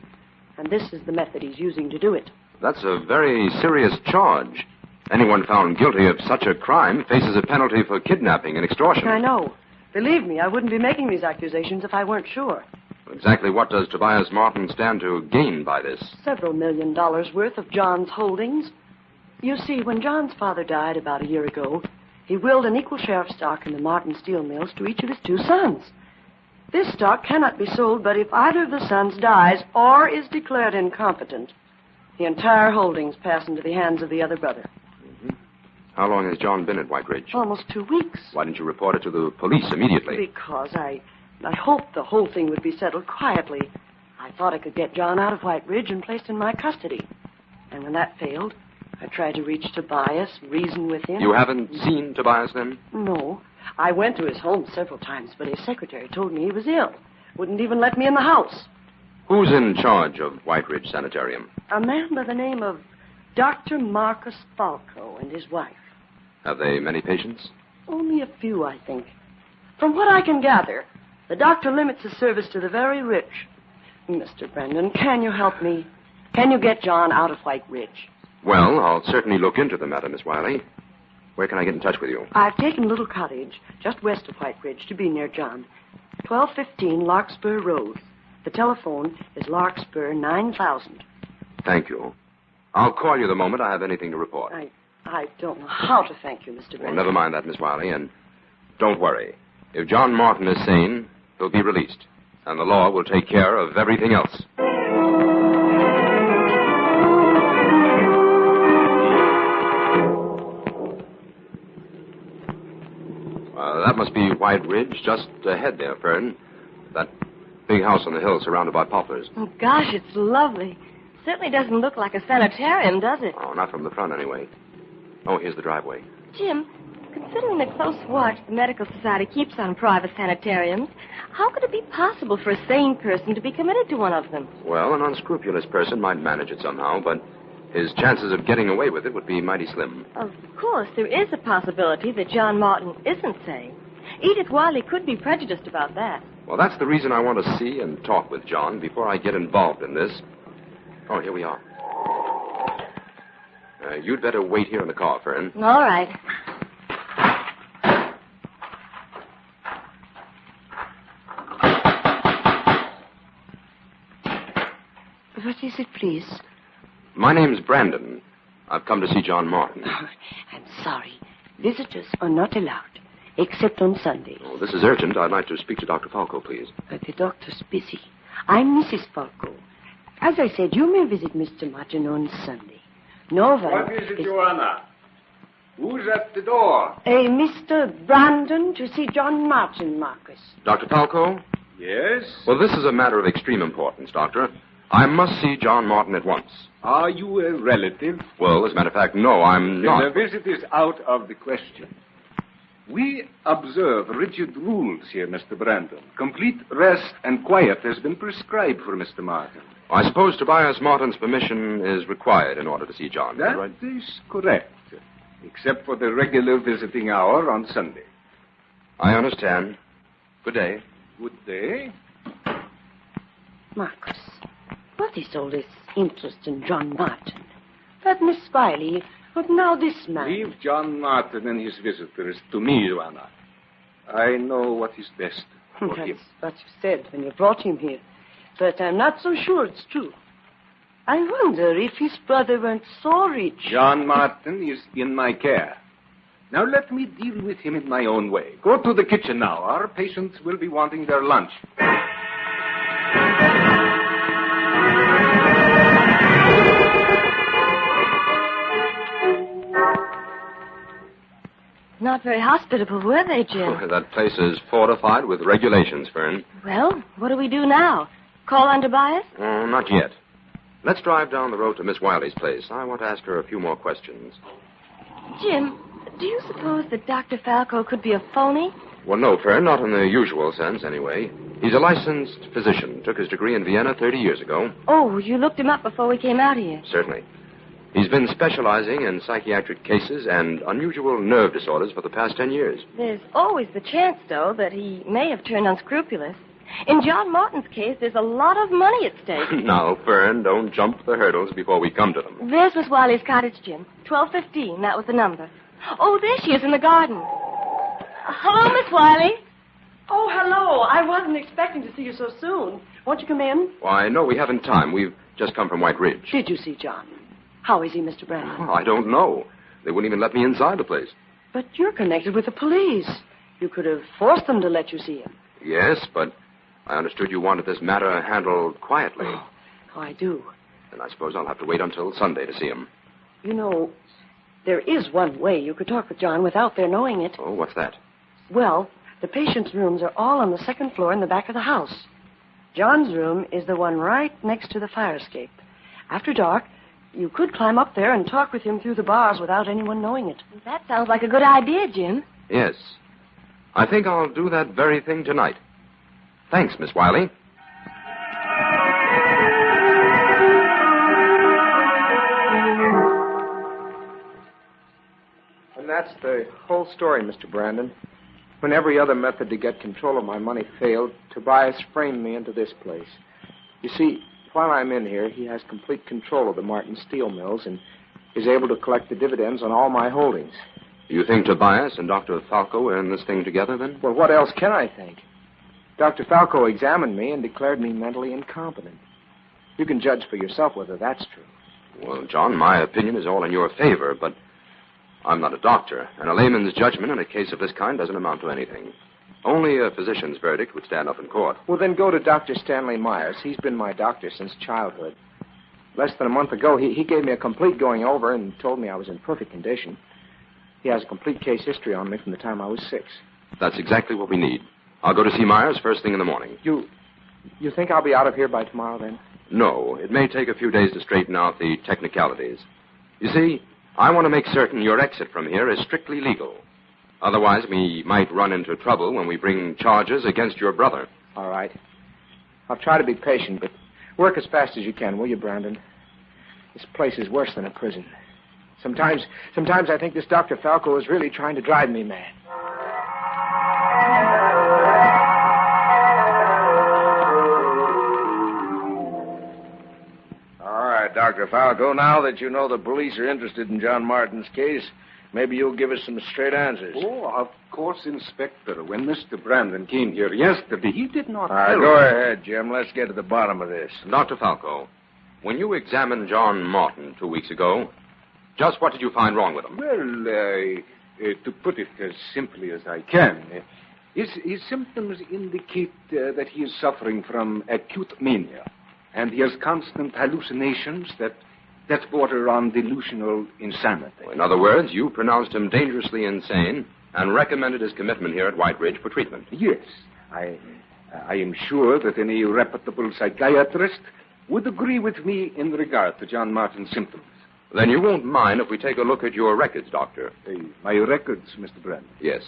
And this is the method he's using to do it. That's a very serious charge. Anyone found guilty of such a crime faces a penalty for kidnapping and extortion. I know. Believe me, I wouldn't be making these accusations if I weren't sure. Exactly what does Tobias Martin stand to gain by this? Several $1 million worth of John's holdings. You see, when John's father died about a year ago, he willed an equal share of stock in the Martin steel mills to each of his 2 sons. This stock cannot be sold, but if either of the sons dies or is declared incompetent, the entire holdings pass into the hands of the other brother. How long has John been at White Ridge? Almost 2 weeks. Why didn't you report it to the police immediately? Because I hoped the whole thing would be settled quietly. I thought I could get John out of White Ridge and placed in my custody. And when that failed, I tried to reach Tobias, reason with him. You haven't seen Tobias, then? No. I went to his home several times, but his secretary told me he was ill. Wouldn't even let me in the house. Who's in charge of White Ridge Sanitarium? A man by the name of Dr. Marcus Falco and his wife. Have they many patients? Only a few, I think. From what I can gather, the doctor limits his service to the very rich. Mr. Brendan, can you help me? Can you get John out of White Ridge? Well, I'll certainly look into the matter, Miss Wiley. Where can I get in touch with you? I've taken a little cottage just west of White Ridge to be near John. 1215 Larkspur Road. The telephone is Larkspur 9000. Thank you. I'll call you the moment I have anything to report. I don't know how to thank you, Mr. Brendan. Well, never mind that, Miss Wiley, and don't worry. If John Martin is sane, he'll be released, and the law will take care of everything else. That must be White Ridge, just ahead there, Fern. That big house on the hill surrounded by poplars. Oh, gosh, it's lovely. Certainly doesn't look like a sanitarium, does it? Oh, not from the front, anyway. Oh, here's the driveway. Jim, considering the close watch the Medical Society keeps on private sanitariums, how could it be possible for a sane person to be committed to one of them? Well, an unscrupulous person might manage it somehow, but his chances of getting away with it would be mighty slim. Of course, there is a possibility that John Martin isn't sane. Edith Wiley could be prejudiced about that. Well, that's the reason I want to see and talk with John before I get involved in this. Oh, here we are. You'd better wait here in the car, Fern. All right. What is it, please? My name's Brandon. I've come to see John Martin. Oh, I'm sorry. Visitors are not allowed, except on Sundays. Oh, this is urgent. I'd like to speak to Dr. Falco, please. The doctor's busy. I'm Mrs. Falco. As I said, you may visit Mr. Martin on Sunday. No one... What is it, Joanna? Who's at the door? Mr. Brandon to see John Martin, Marcus. Dr. Falco? Yes? Well, this is a matter of extreme importance, Doctor. I must see John Martin at once. Are you a relative? Well, as a matter of fact, no, I'm not. The visit is out of the question. We observe rigid rules here, Mr. Brandon. Complete rest and quiet has been prescribed for Mr. Martin. I suppose Tobias Martin's permission is required in order to see John. That right? is correct, except for the regular visiting hour on Sunday. I understand. Good day. Good day. Marcus, what is all this interest in John Martin? That Miss Wiley, but now this man. Leave John Martin and his visitors to me, Joanna. I know what is best for him. That's what you said when you brought him here. But I'm not so sure it's true. I wonder if his brother weren't so rich. John Martin is in my care. Now let me deal with him in my own way. Go to the kitchen now. Our patients will be wanting their lunch. Not very hospitable, were they, Jim? Oh, that place is fortified with regulations, Fern. Well, what do we do now? Call on Tobias? Oh, not yet. Let's drive down the road to Miss Wiley's place. I want to ask her a few more questions. Jim, do you suppose that Dr. Falco could be a phony? Well, no, Fern, not in the usual sense, anyway. He's a licensed physician. Took his degree in Vienna 30 years ago. Oh, you looked him up before we came out here. Certainly. He's been specializing in psychiatric cases and unusual nerve disorders for the past 10 years. There's always the chance, though, that he may have turned unscrupulous. In John Martin's case, there's a lot of money at stake. Now, Fern, don't jump the hurdles before we come to them. There's Miss Wiley's cottage, Jim. 1215, that was the number. Oh, there she is in the garden. Hello, Miss Wiley. Oh, hello. I wasn't expecting to see you so soon. Won't you come in? Why, no, we haven't time. We've just come from White Ridge. Did you see John? How is he, Mr. Brandon? I don't know. They wouldn't even let me inside the place. But you're connected with the police. You could have forced them to let you see him. Yes, but I understood you wanted this matter handled quietly. Oh, I do. Then I suppose I'll have to wait until Sunday to see him. You know, there is one way you could talk with John without their knowing it. Oh, what's that? Well, the patients' rooms are all on the second floor in the back of the house. John's room is the one right next to the fire escape. After dark, you could climb up there and talk with him through the bars without anyone knowing it. That sounds like a good idea, Jim. Yes. I think I'll do that very thing tonight. Thanks, Miss Wiley. And that's the whole story, Mr. Brandon. When every other method to get control of my money failed, Tobias framed me into this place. You see, while I'm in here, he has complete control of the Martin steel mills and is able to collect the dividends on all my holdings. You think Tobias and Dr. Falco are in this thing together, then? Well, what else can I think? Dr. Falco examined me and declared me mentally incompetent. You can judge for yourself whether that's true. Well, John, my opinion is all in your favor, but I'm not a doctor, and a layman's judgment in a case of this kind doesn't amount to anything. Only a physician's verdict would stand up in court. Well, then go to Dr. Stanley Myers. He's been my doctor since childhood. Less than a month ago, he gave me a complete going over and told me I was in perfect condition. He has a complete case history on me from the time I was 6. That's exactly what we need. I'll go to see Myers first thing in the morning. You think I'll be out of here by tomorrow, then? No, it may take a few days to straighten out the technicalities. You see, I want to make certain your exit from here is strictly legal. Otherwise, we might run into trouble when we bring charges against your brother. All right. I'll try to be patient, but work as fast as you can, will you, Brandon? This place is worse than a prison. Sometimes I think this Dr. Falco is really trying to drive me mad. All right, Dr. Falco, now that you know the police are interested in John Martin's case, maybe you'll give us some straight answers. Oh, of course, Inspector. When Mr. Brandon came here yesterday, he did not All right, tell go us. ahead, Jim. Let's get to the bottom of this. Dr. Falco, when you examined John Martin 2 weeks ago, just what did you find wrong with him? Well, to put it as simply as I can, his symptoms indicate that he is suffering from acute mania, and he has constant hallucinations that border on delusional insanity. In other words, you pronounced him dangerously insane and recommended his commitment here at White Ridge for treatment. Yes. I am sure that any reputable psychiatrist would agree with me in regard to John Martin's symptoms. Then you won't mind if we take a look at your records, Doctor. My records, Mr. Brandon? Yes.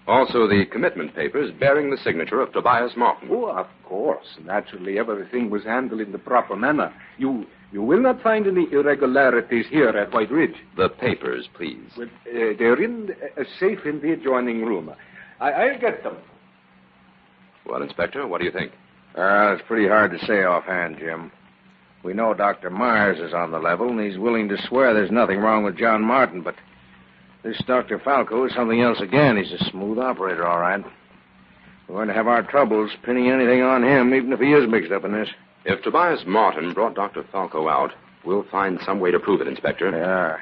Also the commitment papers bearing the signature of Tobias Martin. Oh, of course. Naturally, everything was handled in the proper manner. You will not find any irregularities here at White Ridge. The papers, please. Well, they're in a safe in the adjoining room. I'll get them. Well, Inspector, what do you think? It's pretty hard to say offhand, Jim. We know Dr. Myers is on the level, and he's willing to swear there's nothing wrong with John Martin, but this Dr. Falco is something else again. He's a smooth operator, all right. We're going to have our troubles pinning anything on him, even if he is mixed up in this. If Tobias Martin brought Dr. Falco out, we'll find some way to prove it, Inspector. Yeah.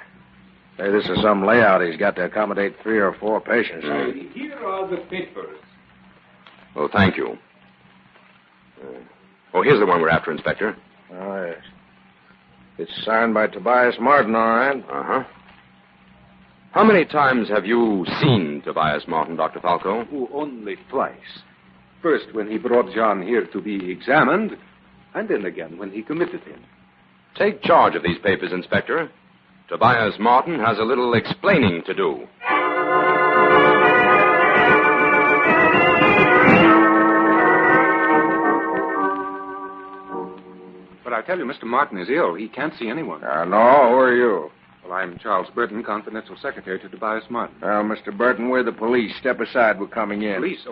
Hey, this is some layout he's got to accommodate 3 or 4 patients. Here are the papers. Oh, thank you. Here's the one we're after, Inspector. Oh, yes. It's signed by Tobias Martin, all right. Uh-huh. How many times have you seen Tobias Martin, Dr. Falco? Oh, only twice. First, when he brought John here to be examined, and then again when he committed him. Take charge of these papers, Inspector. Tobias Martin has a little explaining to do. But tell you, Mr. Martin is ill. He can't see anyone. No, who are you? Well, I'm Charles Burton, confidential secretary to Tobias Martin. Well, Mr. Burton, we're the police. Step aside. We're coming in. Police?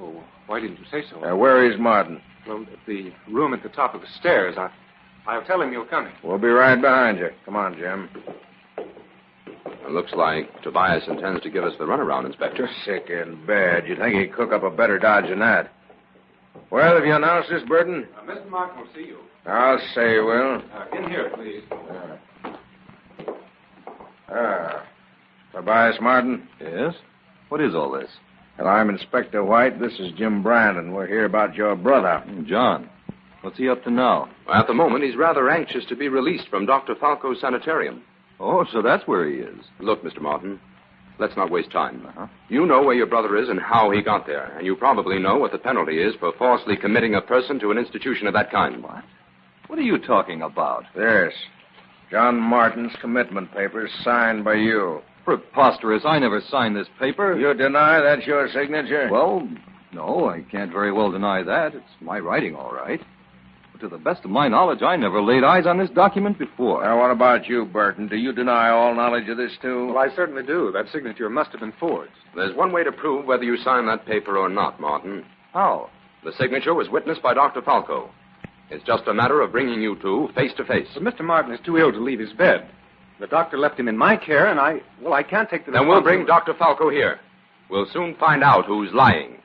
Oh, why didn't you say so? Where is Martin? Well, the room at the top of the stairs. I'll tell him you're coming. We'll be right behind you. Come on, Jim. It looks like Tobias intends to give us the runaround, Inspector. Sick and bad. You'd think he'd cook up a better dodge than that. Well, have you announced this, Burton? Mr. Martin will see you. I'll say he will. In here, please. Tobias Martin? Yes? What is all this? Well, I'm Inspector White. This is Jim Brandon. We're here about your brother. John. What's he up to now? At the moment, he's rather anxious to be released from Dr. Falco's sanitarium. Oh, so that's where he is. Look, Mr. Martin, let's not waste time. You know where your brother is and how he got there, and you probably know what the penalty is for falsely committing a person to an institution of that kind. What? What are you talking about? Yes. John Martin's commitment papers signed by you. Preposterous. I never signed this paper. You deny that's your signature? Well, no, I can't very well deny that. It's my writing, all right. But to the best of my knowledge, I never laid eyes on this document before. Now, what about you, Burton? Do you deny all knowledge of this, too? Well, I certainly do. That signature must have been forged. There's one way to prove whether you signed that paper or not, Martin. How? The signature was witnessed by Dr. Falco. It's just a matter of bringing you two face to face. But Mr. Martin is too ill to leave his bed. The doctor left him in my care, and I can't take the Then we'll bring Dr. Falco here. We'll soon find out who's lying.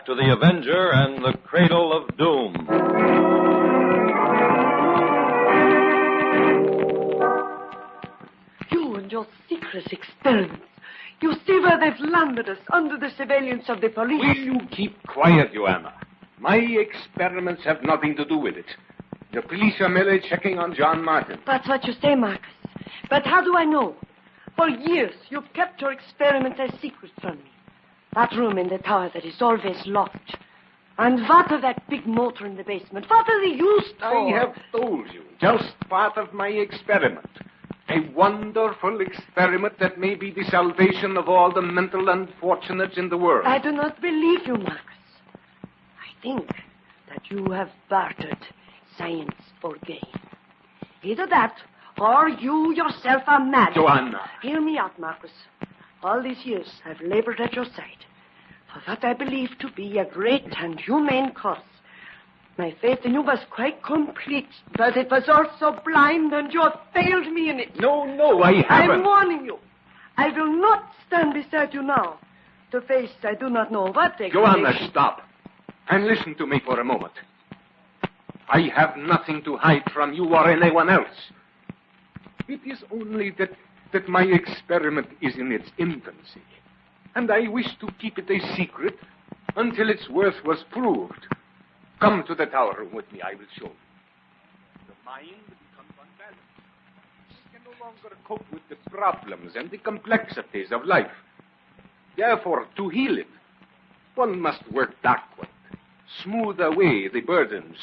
To the Avenger and the Cradle of Doom. You and your secret experiments. You see where they've landed us, under the surveillance of the police. Will you keep quiet, Joanna? My experiments have nothing to do with it. The police are merely checking on John Martin. That's what you say, Marcus. But how do I know? For years, you've kept your experiments a secret from me. That room in the tower that is always locked. And what of that big motor in the basement? What are they used for? I have told you, just part of my experiment. A wonderful experiment that may be the salvation of all the mental unfortunates in the world. I do not believe you, Marcus. I think that you have bartered science for gain. Either that, or you yourself are mad. Joanna. Hear me out, Marcus. All these years I've labored at your side for what I believe to be a great and humane cause. My faith in you was quite complete, but it was also blind, and you have failed me in it. No, I haven't. I'm warning you. I will not stand beside you now to face I do not know what explanation. Joanna, stop. And listen to me for a moment. I have nothing to hide from you or anyone else. It is only that my experiment is in its infancy, and I wish to keep it a secret until its worth was proved. Come to the tower room with me. I will show you. The mind becomes unbalanced. It can no longer cope with the problems and the complexities of life. Therefore, to heal it, one must work backward, smooth away the burdens,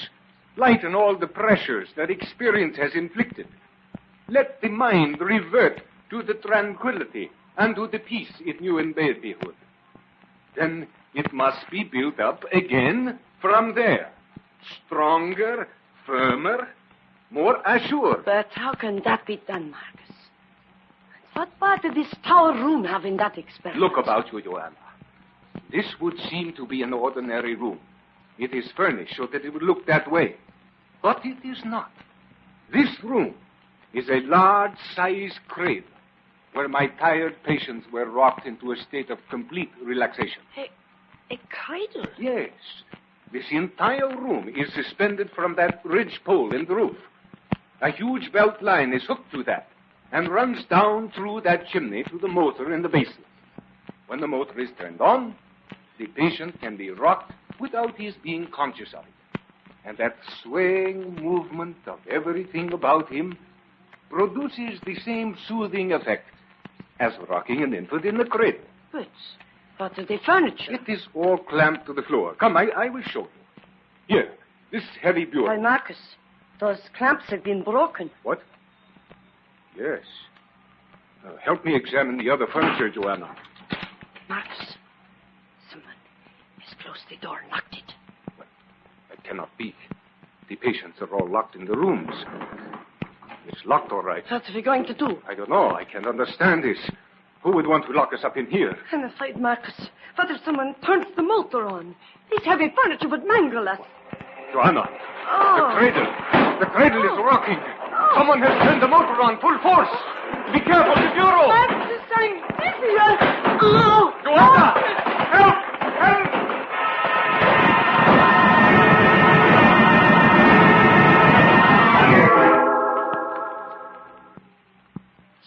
lighten all the pressures that experience has inflicted. Let the mind revert to the tranquility and to the peace it knew in babyhood. Then it must be built up again from there. Stronger, firmer, more assured. But how can that be done, Marcus? What part did this tower room have in that experiment? Look about you, Joanna. This would seem to be an ordinary room. It is furnished so that it would look that way. But it is not. This room is a large-sized cradle where my tired patients were rocked into a state of complete relaxation. A cradle? Yes. This entire room is suspended from that ridge pole in the roof. A huge belt line is hooked to that and runs down through that chimney to the motor in the basement. When the motor is turned on, the patient can be rocked without his being conscious of it. And that swaying movement of everything about him produces the same soothing effect as rocking an infant in the cradle. But the furniture? It is all clamped to the floor. Come, I will show you. Here, this heavy bureau. Why, Marcus, those clamps have been broken. What? Yes. Help me examine the other furniture, Joanna. Marcus, someone has closed the door and locked it. But that cannot be. The patients are all locked in the rooms. It's locked, all right. What are we going to do? I don't know. I can't understand this. Who would want to lock us up in here? I'm afraid, Marcus. What if someone turns the motor on? This heavy furniture would mangle us. Joanna, Oh. the cradle is rocking. Someone has turned the motor on full force. Be careful, the bureau. Marcus, I'm dizzy. Oh. Joanna, help!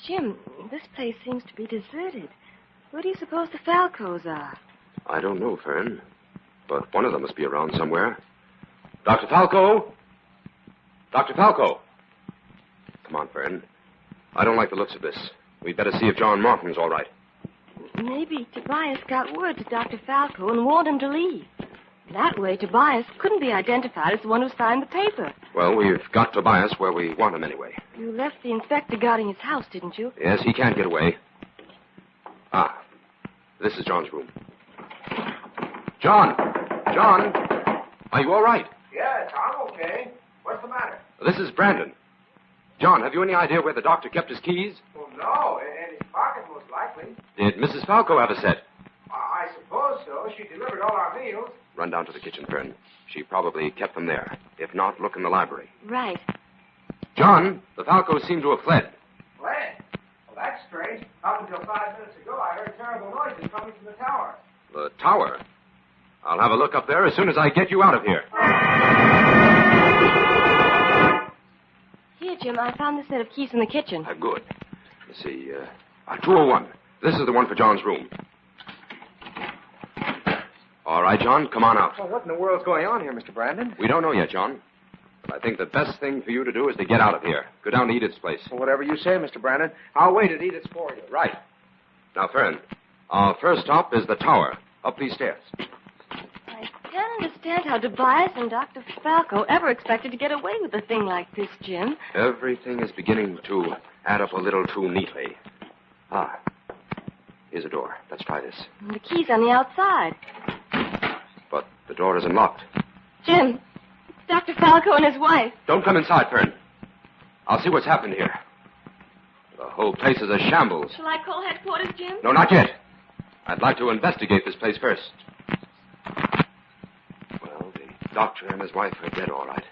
Jim, this place seems to be deserted. Where do you suppose the Falcos are? I don't know, Fern. But one of them must be around somewhere. Dr. Falco? Dr. Falco! Come on, Fern. I don't like the looks of this. We'd better see if John Martin's all right. Maybe Tobias got word to Dr. Falco and warned him to leave. That way, Tobias couldn't be identified as the one who signed the paper. Well, we've got Tobias where we want him anyway. You left the inspector guarding his house, didn't you? Yes, he can't get away. Ah, this is John's room. John! John! Are you all right? Yes, I'm okay. What's the matter? This is Brandon. John, have you any idea where the doctor kept his keys? Well, no. In his pocket, most likely. Did Mrs. Falco have a set? I suppose so. She delivered all our meals. Run down to the kitchen, Fern. She probably kept them there. If not, look in the library. Right. John, the Falcos seem to have fled. Fled? Well, that's strange. Up until 5 minutes ago, I heard terrible noises coming from the tower. The tower? I'll have a look up there as soon as I get you out of here. Here, Jim, I found this set of keys in the kitchen. Good. Let's see. 201. This is the one for John's room. All right, John, come on out. Well, what in the world's going on here, Mr. Brandon? We don't know yet, John. But I think the best thing for you to do is to get out of here. Go down to Edith's place. Well, whatever you say, Mr. Brandon. I'll wait at Edith's for you. Right. Now, Fern, our first stop is the tower. Up these stairs. I can't understand how Tobias and Dr. Falco ever expected to get away with a thing like this, Jim. Everything is beginning to add up a little too neatly. Ah, here's a door. Let's try this. And the key's on the outside. But the door isn't locked. Jim, it's Dr. Falco and his wife. Don't come inside, Fern. I'll see what's happened here. The whole place is a shambles. Shall I call headquarters, Jim? No, not yet. I'd like to investigate this place first. Well, the doctor and his wife are dead, all right.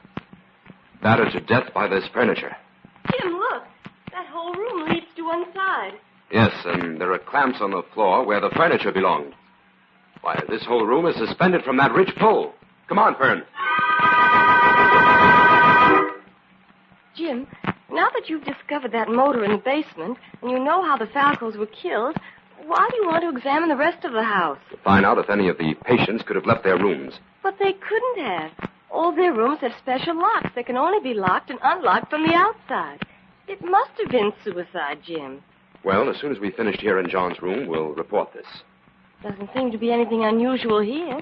Battered to death by this furniture. Jim, look. That whole room leads to one side. Yes, and there are clamps on the floor where the furniture belonged. Why, this whole room is suspended from that ridge pole. Come on, Fern. Jim, now that you've discovered that motor in the basement, and you know how the Falcos were killed, why do you want to examine the rest of the house? To find out if any of the patients could have left their rooms. But they couldn't have. All their rooms have special locks that can only be locked and unlocked from the outside. It must have been suicide, Jim. Well, as soon as we finished here in John's room, we'll report this. Doesn't seem to be anything unusual here.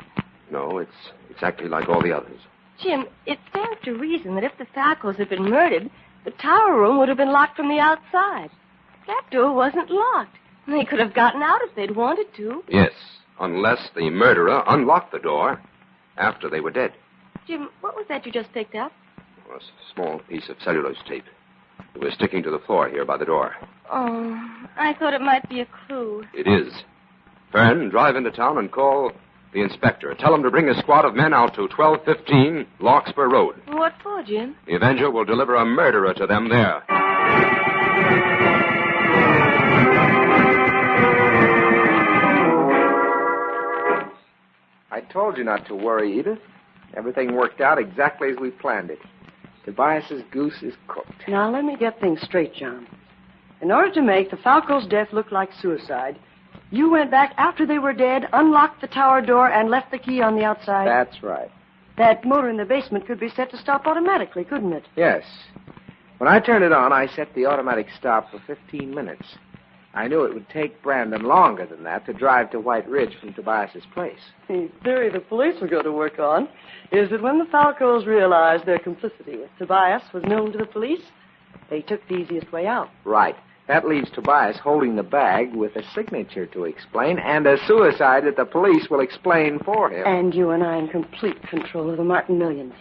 No, it's exactly like all the others. Jim, it stands to reason that if the Falcos had been murdered, the tower room would have been locked from the outside. That door wasn't locked. They could have gotten out if they'd wanted to. Yes, unless the murderer unlocked the door after they were dead. Jim, what was that you just picked up? A small piece of cellulose tape. It was sticking to the floor here by the door. Oh, I thought it might be a clue. It is. Fern, drive into town and call the inspector. Tell him to bring a squad of men out to 1215 Larkspur Road. What for, Jim? The Avenger will deliver a murderer to them there. I told you not to worry, Edith. Everything worked out exactly as we planned it. Tobias's goose is cooked. Now, let me get things straight, John. In order to make the Falco's death look like suicide, you went back after they were dead, unlocked the tower door, and left the key on the outside? That's right. That motor in the basement could be set to stop automatically, couldn't it? Yes. When I turned it on, I set the automatic stop for 15 minutes. I knew it would take Brandon longer than that to drive to White Ridge from Tobias's place. The theory the police will go to work on is that when the Falcos realized their complicity with Tobias was known to the police, they took the easiest way out. Right. That leaves Tobias holding the bag with a signature to explain and a suicide that the police will explain for him. And you and I in complete control of the Martin millions.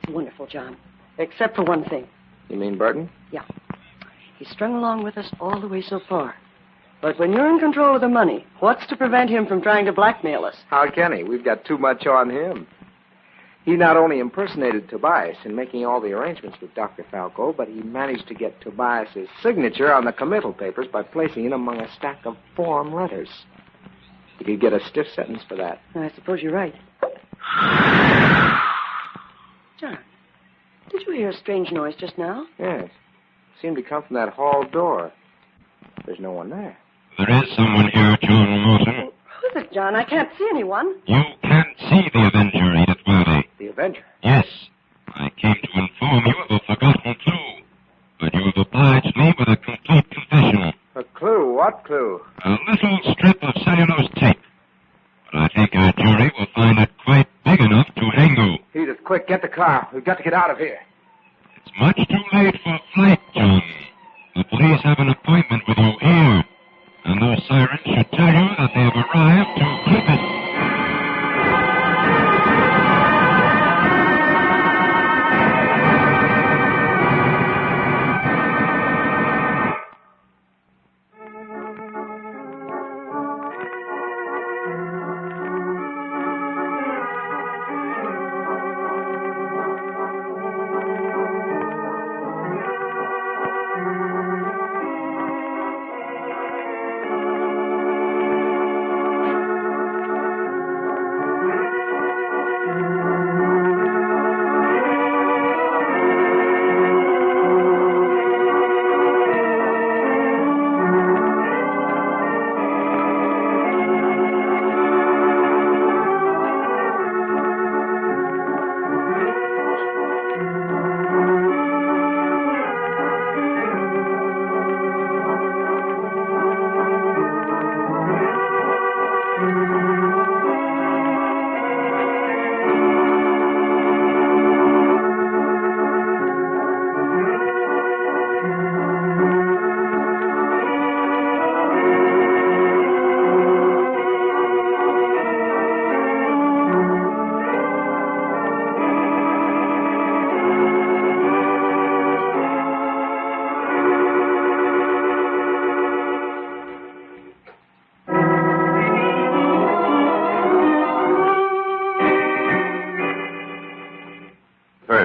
It's wonderful, John. Except for one thing. You mean Burton? Yeah. He's strung along with us all the way so far. But when you're in control of the money, what's to prevent him from trying to blackmail us? How can he? We've got too much on him. He not only impersonated Tobias in making all the arrangements with Dr. Falco, but he managed to get Tobias's signature on the committal papers by placing it among a stack of form letters. He could get a stiff sentence for that. I suppose you're right. John, did you hear a strange noise just now? Yes. It seemed to come from that hall door. There's no one there. There is someone here, John Morton. Who's it, John? I can't see anyone. You can't see the Avenger, Edith Wiley. The Avenger? Yes. I came to inform you of a forgotten clue. But you have obliged me with a complete confession. A clue? What clue? A little strip of cellulose tape. But I think our jury will find it quite big enough to hang you. Edith, quick, get the car. We've got to get out of here. It's much too late for flight, John. The police have an appointment with you here. And those sirens should tell you that they have arrived to clip it.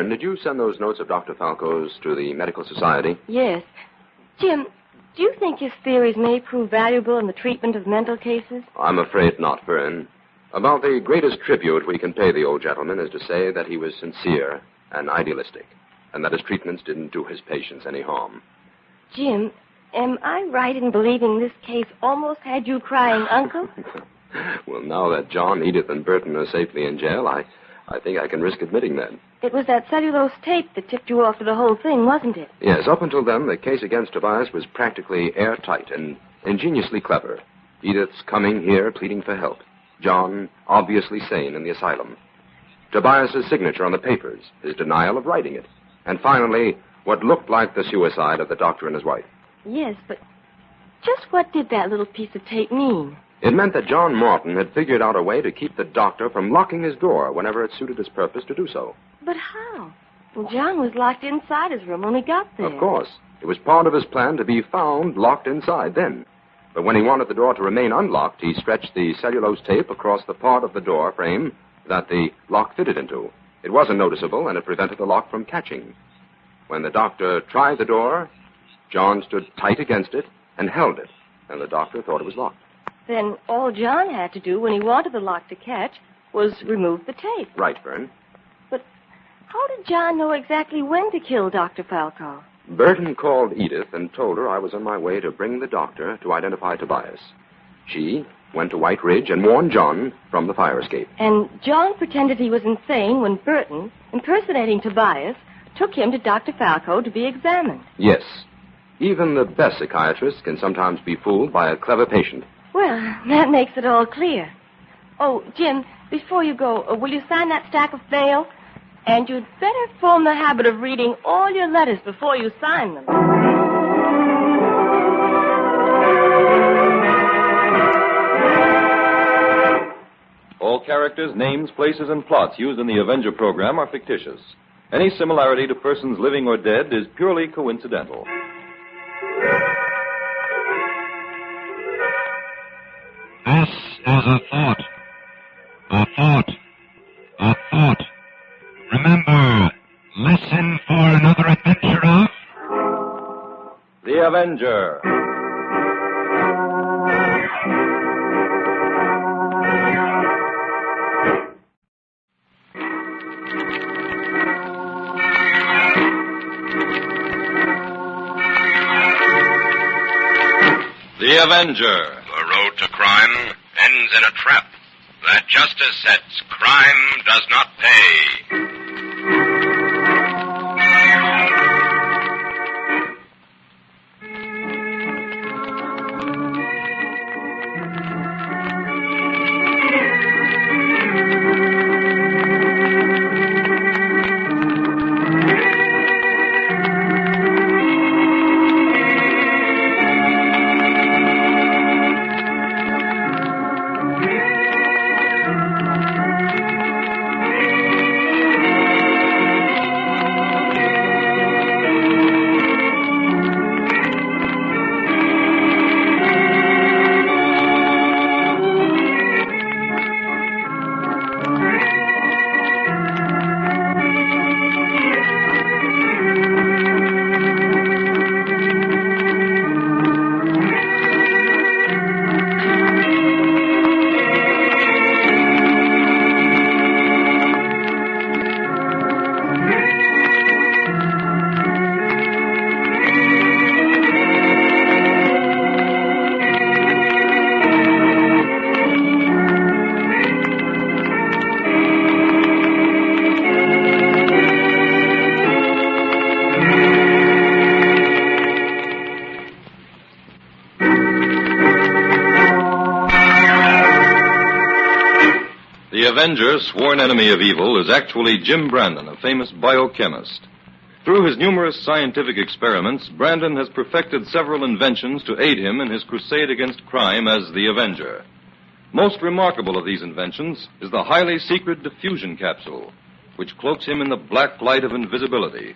Did you send those notes of Dr. Falco's to the Medical Society? Yes. Jim, do you think his theories may prove valuable in the treatment of mental cases? I'm afraid not, Fern. About the greatest tribute we can pay the old gentleman is to say that he was sincere and idealistic, and that his treatments didn't do his patients any harm. Jim, am I right in believing this case almost had you crying, Uncle? Well, now that John, Edith, and Burton are safely in jail, I think I can risk admitting that. It was that cellulose tape that tipped you off to the whole thing, wasn't it? Yes, up until then, the case against Tobias was practically airtight and ingeniously clever. Edith's coming here pleading for help. John, obviously sane in the asylum. Tobias's signature on the papers, his denial of writing it, and finally, what looked like the suicide of the doctor and his wife. Yes, but just what did that little piece of tape mean? It meant that John Martin had figured out a way to keep the doctor from locking his door whenever it suited his purpose to do so. But how? Well, John was locked inside his room when he got there. Of course. It was part of his plan to be found locked inside then. But when he wanted the door to remain unlocked, he stretched the cellulose tape across the part of the door frame that the lock fitted into. It wasn't noticeable, and it prevented the lock from catching. When the doctor tried the door, John stood tight against it and held it, and the doctor thought it was locked. Then all John had to do when he wanted the lock to catch was remove the tape. Right, Fern. But how did John know exactly when to kill Dr. Falco? Burton called Edith and told her I was on my way to bring the doctor to identify Tobias. She went to White Ridge and warned John from the fire escape. And John pretended he was insane when Burton, impersonating Tobias, took him to Dr. Falco to be examined. Yes. Even the best psychiatrist can sometimes be fooled by a clever patient. Well, that makes it all clear. Oh, Jim, before you go, will you sign that stack of mail? And you'd better form the habit of reading all your letters before you sign them. All characters, names, places, and plots used in the Avenger program are fictitious. Any similarity to persons living or dead is purely coincidental. This is a thought. A thought. A thought. Remember, listen for another adventure of... The Avenger. The Avenger. The road to crime ends in a trap that justice sets crime does not pay. The Avenger, sworn enemy of evil, is actually Jim Brandon, a famous biochemist. Through his numerous scientific experiments, Brandon has perfected several inventions to aid him in his crusade against crime as the Avenger. Most remarkable of these inventions is the highly secret diffusion capsule, which cloaks him in the black light of invisibility.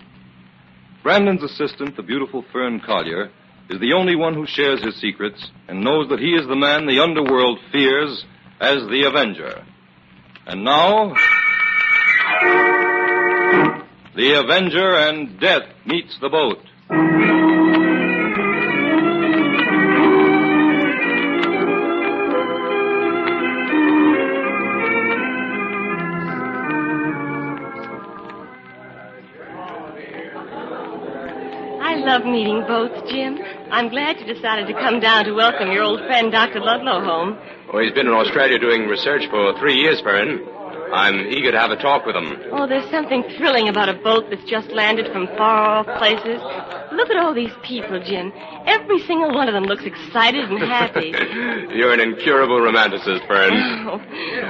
Brandon's assistant, the beautiful Fern Collier, is the only one who shares his secrets and knows that he is the man the underworld fears as the Avenger. And now, the Avenger and Death meets the boat. I love meeting boats, Jim. I'm glad you decided to come down to welcome your old friend, Dr. Ludlow, home. Oh, he's been in Australia doing research for 3 years, Fern. I'm eager to have a talk with them. Oh, there's something thrilling about a boat that's just landed from far-off places. Look at all these people, Jim. Every single one of them looks excited and happy. You're an incurable romanticist, Fern.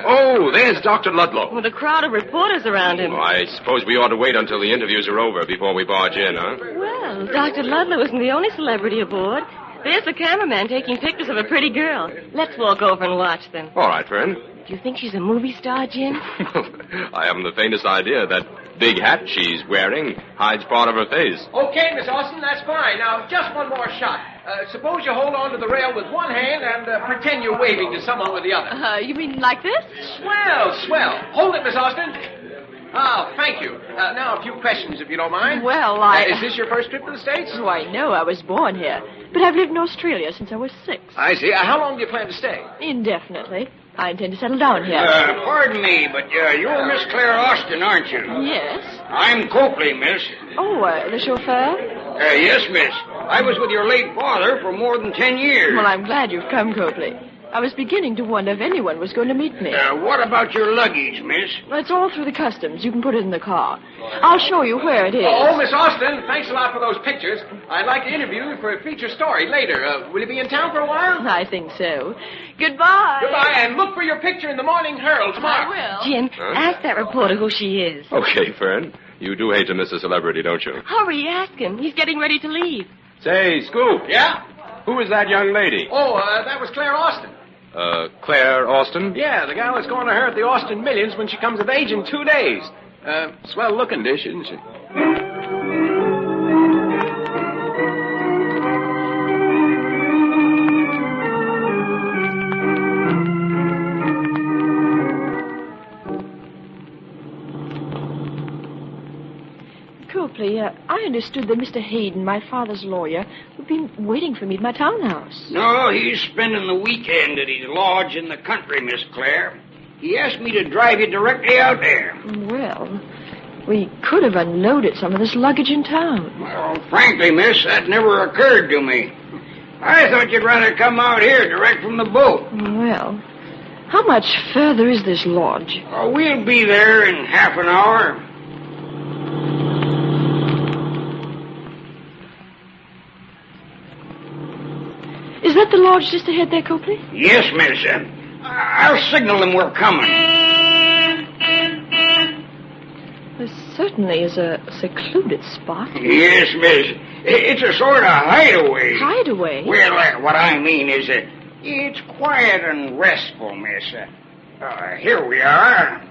Oh, there's Dr. Ludlow. With a crowd of reporters around him. Oh, I suppose we ought to wait until the interviews are over before we barge in, huh? Well, Dr. Ludlow isn't the only celebrity aboard. There's the cameraman taking pictures of a pretty girl. Let's walk over and watch them. All right, Fern. Do you think she's a movie star, Jim? I haven't the faintest idea. That big hat she's wearing hides part of her face. Okay, Miss Austin, that's fine. Now, just one more shot. Suppose you hold on to the rail with one hand and pretend you're waving to someone with the other. You mean like this? Swell. Hold it, Miss Austin. Oh, thank you. Now, a few questions, if you don't mind. Well, Is this your first trip to the States? Why, no, I was born here. But I've lived in Australia since I was 6. I see. How long do you plan to stay? Indefinitely. I intend to settle down here. Pardon me, but you're Miss Claire Austin, aren't you? Yes. I'm Copley, miss. Oh, the chauffeur? Yes, miss. I was with your late father for more than 10 years. Well, I'm glad you've come, Copley. I was beginning to wonder if anyone was going to meet me. What about your luggage, miss? Well, it's all through the customs. You can put it in the car. I'll show you where it is. Oh, Miss Austin, thanks a lot for those pictures. I'd like to interview you for a feature story later. Will you be in town for a while? I think so. Goodbye. Goodbye, and look for your picture in the Morning Herald tomorrow. I will. Jim, ask that reporter who she is. Okay, Fern. You do hate to miss a celebrity, don't you? Hurry, ask him. He's getting ready to leave. Say, Scoop. Yeah? Who is that young lady? Oh, that was Claire Austin. Claire Austin? Yeah, the gal that's going to inherit the Austin millions when she comes of age in 2 days. Swell-looking dish, isn't she? Copley, I understood that Mr. Hayden, my father's lawyer, had been waiting for me at my townhouse. No, he's spending the weekend at his lodge in the country, Miss Claire. He asked me to drive you directly out there. Well, we could have unloaded some of this luggage in town. Well, frankly, miss, that never occurred to me. I thought you'd rather come out here direct from the boat. Well, how much further is this lodge? We'll be there in half an hour. Is that the lodge just ahead there, Copley? Yes, miss. I'll signal them we're coming. This certainly is a secluded spot. Yes, miss. It's a sort of hideaway. Hideaway? Well, what I mean is it's quiet and restful, miss. Here we are.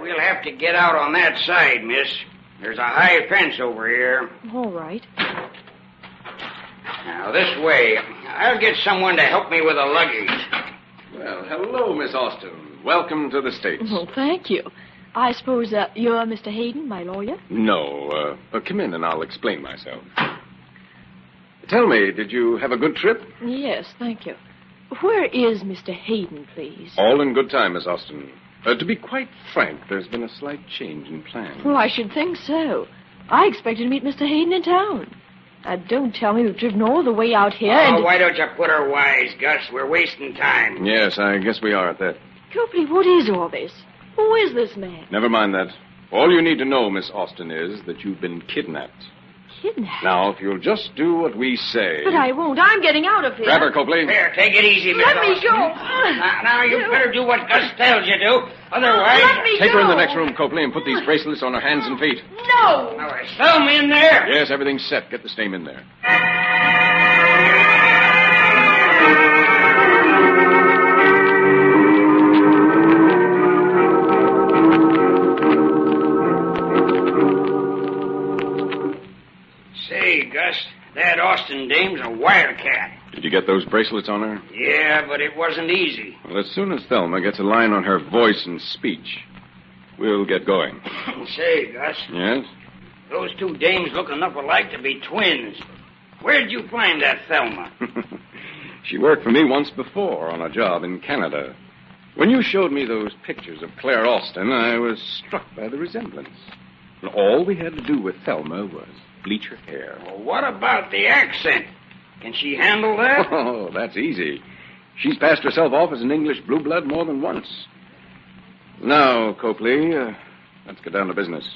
We'll have to get out on that side, miss. There's a high fence over here. All right. Now, this way. I'll get someone to help me with the luggage. Well, hello, Miss Austin. Welcome to the States. Oh, thank you. I suppose you're Mr. Hayden, my lawyer? No. Come in and I'll explain myself. Tell me, did you have a good trip? Yes, thank you. Where is Mr. Hayden, please? All in good time, Miss Austin. To be quite frank, there's been a slight change in plans. Well, I should think so. I expected to meet Mr. Hayden in town. Don't tell me we've driven all the way out here and... why don't you put her wise, Gus? We're wasting time. Yes, I guess we are at that. Copley, what is all this? Who is this man? Never mind that. All you need to know, Miss Austin, is that you've been kidnapped. Kidnapped? Now, if you'll just do what we say... But I won't. I'm getting out of here. Grab her, Copley. Here, take it easy, Miss Let me Austin. go. Now, you better do what Gus tells you to. Otherwise... Let me Take go. her in the next room, Copley, and put these bracelets on her hands and feet. No. Now, throw me in there. Yes, everything's set. Get the stain in there. Say, Gus, that Austin dame's a wildcat. Did you get those bracelets on her? Yeah, but it wasn't easy. Well, as soon as Thelma gets a line on her voice and speech, we'll get going. Say, Gus, Yes? those two dames look enough alike to be twins. Where'd you find that Thelma? She worked for me once before on a job in Canada. When you showed me those pictures of Claire Austin, I was struck by the resemblance. And all we had to do with Thelma was bleach her hair. Well, what about the accent? Can she handle that? Oh, that's easy. She's passed herself off as an English blue blood more than once. Now, Copley, let's get down to business.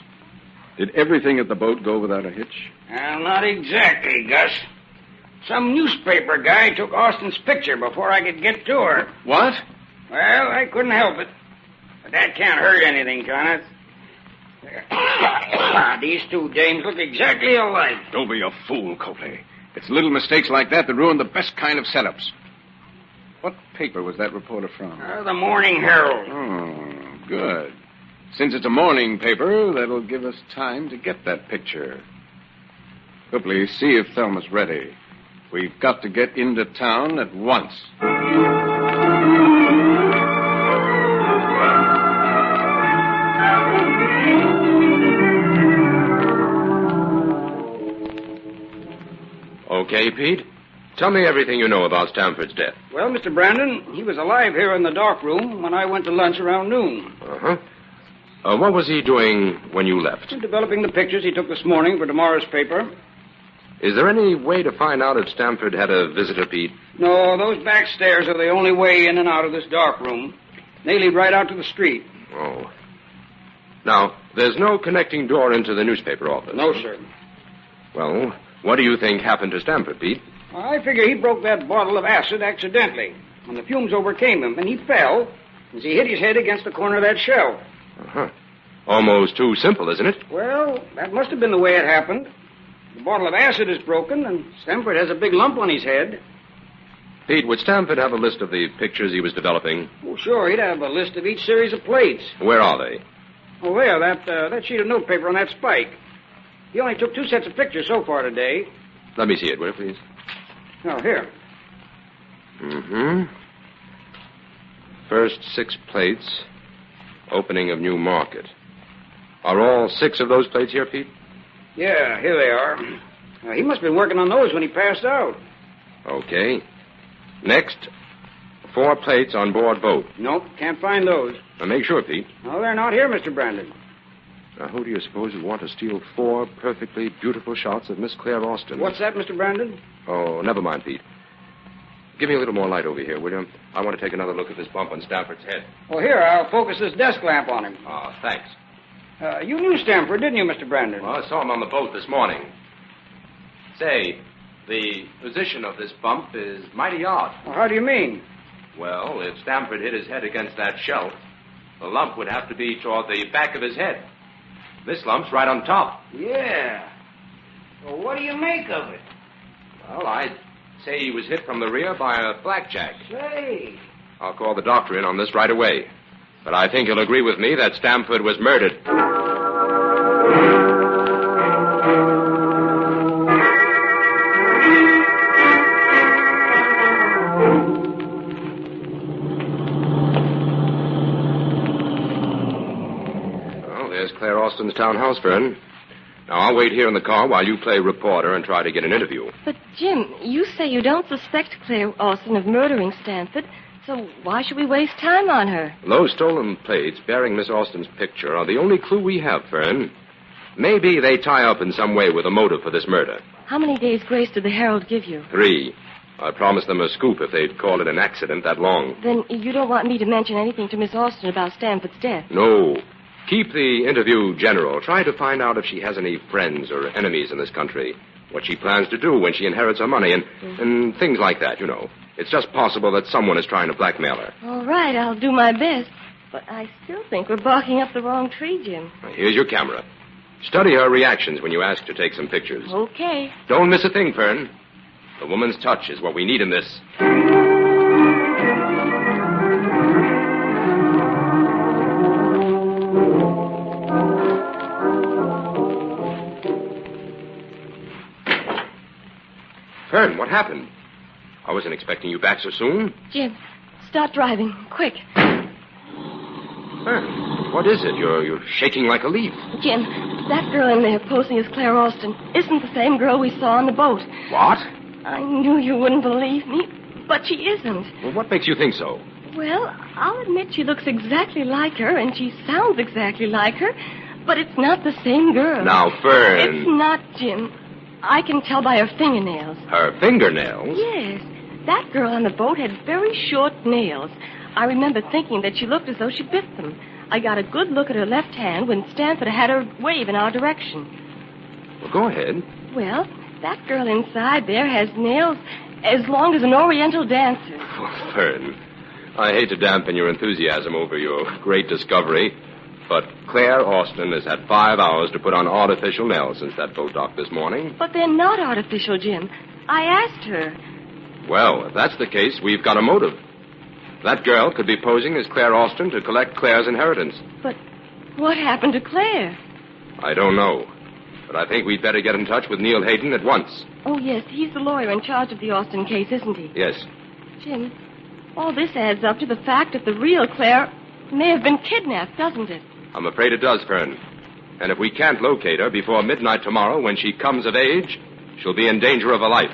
Did everything at the boat go without a hitch? Well, not exactly, Gus. Some newspaper guy took Austin's picture before I could get to her. What? Well, I couldn't help it. But that can't hurt anything, Connor. These two dames look exactly alike. Don't be a fool, Copley. It's little mistakes like that that ruin the best kind of setups. What paper was that reporter from? The Morning Herald. Oh, good. Since it's a morning paper, that'll give us time to get that picture. Copley, see if Thelma's ready. We've got to get into town at once. Okay, Pete. Tell me everything you know about Stamford's death. Well, Mr. Brandon, he was alive here in the dark room when I went to lunch around noon. Uh-huh. What was he doing when you left? Developing the pictures he took this morning for tomorrow's paper. Is there any way to find out if Stamford had a visitor, Pete? No, those back stairs are the only way in and out of this dark room. They lead right out to the street. Oh. Now, there's no connecting door into the newspaper office. No, sir. Well, what do you think happened to Stamford, Pete? I figure he broke that bottle of acid accidentally, when the fumes overcame him, and he fell as he hit his head against the corner of that shelf. Uh-huh. Almost too simple, isn't it? Well, that must have been the way it happened. The bottle of acid is broken, and Stamford has a big lump on his head. Pete, would Stamford have a list of the pictures he was developing? Oh, sure. He'd have a list of each series of plates. Where are they? Oh, there, that sheet of notepaper on that spike. He only took 2 sets of pictures so far today. Let me see it, will you, please? Oh, here. Mm-hmm. First 6 plates, opening of new market. Are all 6 of those plates here, Pete? Yeah, here they are. He must have been working on those when he passed out. Okay. Next, 4 plates on board boat. Nope, can't find those. Now, make sure, Pete. No, they're not here, Mr. Brandon. Now, who do you suppose would want to steal 4 perfectly beautiful shots of Miss Claire Austin? What's that, Mr. Brandon? Oh, never mind, Pete. Give me a little more light over here, will you? I want to take another look at this bump on Stamford's head. Well, here, I'll focus this desk lamp on him. Oh, thanks. You knew Stamford, didn't you, Mr. Brandon? Well, I saw him on the boat this morning. Say, the position of this bump is mighty odd. Well, how do you mean? Well, if Stamford hit his head against that shelf, the lump would have to be toward the back of his head. This lump's right on top. Yeah. Well, what do you make of it? Well, I'd say he was hit from the rear by a blackjack. Say. I'll call the doctor in on this right away. But I think he'll agree with me that Stamford was murdered. Well, there's Claire Austin's townhouse, Fern. Now, I'll wait here in the car while you play reporter and try to get an interview. But, Jim, you say you don't suspect Claire Austin of murdering Stamford, so why should we waste time on her? Those stolen plates bearing Miss Austin's picture are the only clue we have, Fern. Maybe they tie up in some way with a motive for this murder. How many days' grace did the Herald give you? 3. I promised them a scoop if they'd call it an accident that long. Then you don't want me to mention anything to Miss Austin about Stamford's death? No. Keep the interview general. Try to find out if she has any friends or enemies in this country. What she plans to do when she inherits her money and things like that, you know. It's just possible that someone is trying to blackmail her. All right, I'll do my best. But I still think we're barking up the wrong tree, Jim. Now, here's your camera. Study her reactions when you ask to take some pictures. Okay. Don't miss a thing, Fern. The woman's touch is what we need in this. Fern, what happened? I wasn't expecting you back so soon. Jim, start driving. Quick. Fern, what is it? You're shaking like a leaf. Jim, that girl in there posing as Claire Austin isn't the same girl we saw on the boat. What? I knew you wouldn't believe me, but she isn't. Well, what makes you think so? Well, I'll admit she looks exactly like her, and she sounds exactly like her, but it's not the same girl. Now, Fern. It's not, Jim. I can tell by her fingernails. Her fingernails? Yes. That girl on the boat had very short nails. I remember thinking that she looked as though she bit them. I got a good look at her left hand when Stanford had her wave in our direction. Well, go ahead. Well, that girl inside there has nails as long as an Oriental dancer. Well, Fern, I hate to dampen your enthusiasm over your great discovery, but Claire Austin has had 5 hours to put on artificial nails since that boat docked this morning. But they're not artificial, Jim. I asked her. Well, if that's the case, we've got a motive. That girl could be posing as Claire Austin to collect Claire's inheritance. But what happened to Claire? I don't know, but I think we'd better get in touch with Neil Hayden at once. Oh, yes, he's the lawyer in charge of the Austin case, isn't he? Yes. Jim, all this adds up to the fact that the real Claire may have been kidnapped, doesn't it? I'm afraid it does, Fern. And if we can't locate her before midnight tomorrow when she comes of age, she'll be in danger of her life.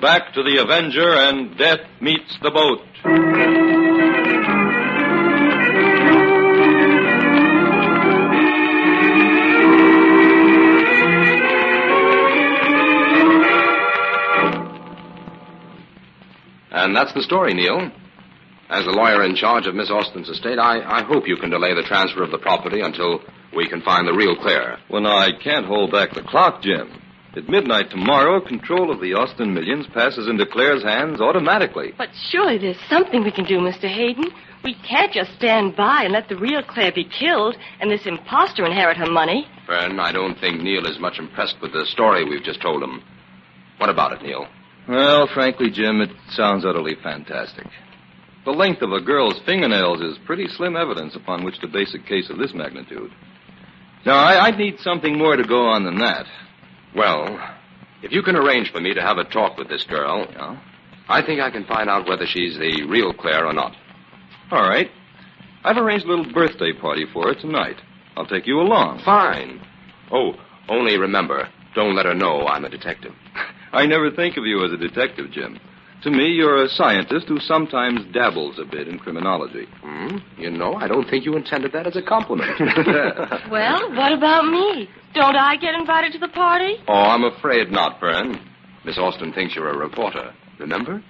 Back to the Avenger and Death Meets the Boat. And that's the story, Neil. As the lawyer in charge of Miss Austin's estate, I hope you can delay the transfer of the property until we can find the real Claire. Well, now, I can't hold back the clock, Jim. At midnight tomorrow, control of the Austin millions passes into Claire's hands automatically. But surely there's something we can do, Mr. Hayden. We can't just stand by and let the real Claire be killed and this imposter inherit her money. Fern, I don't think Neil is much impressed with the story we've just told him. What about it, Neil? Well, frankly, Jim, it sounds utterly fantastic. The length of a girl's fingernails is pretty slim evidence upon which to base a case of this magnitude. Now, I'd need something more to go on than that. Well, if you can arrange for me to have a talk with this girl, I think I can find out whether she's the real Claire or not. All right. I've arranged a little birthday party for her tonight. I'll take you along. Fine. Oh, only remember, don't let her know I'm a detective. I never think of you as a detective, Jim. To me, you're a scientist who sometimes dabbles a bit in criminology. You know, I don't think you intended that as a compliment. Well, what about me? Don't I get invited to the party? Oh, I'm afraid not, Fern. Miss Austin thinks you're a reporter. Remember?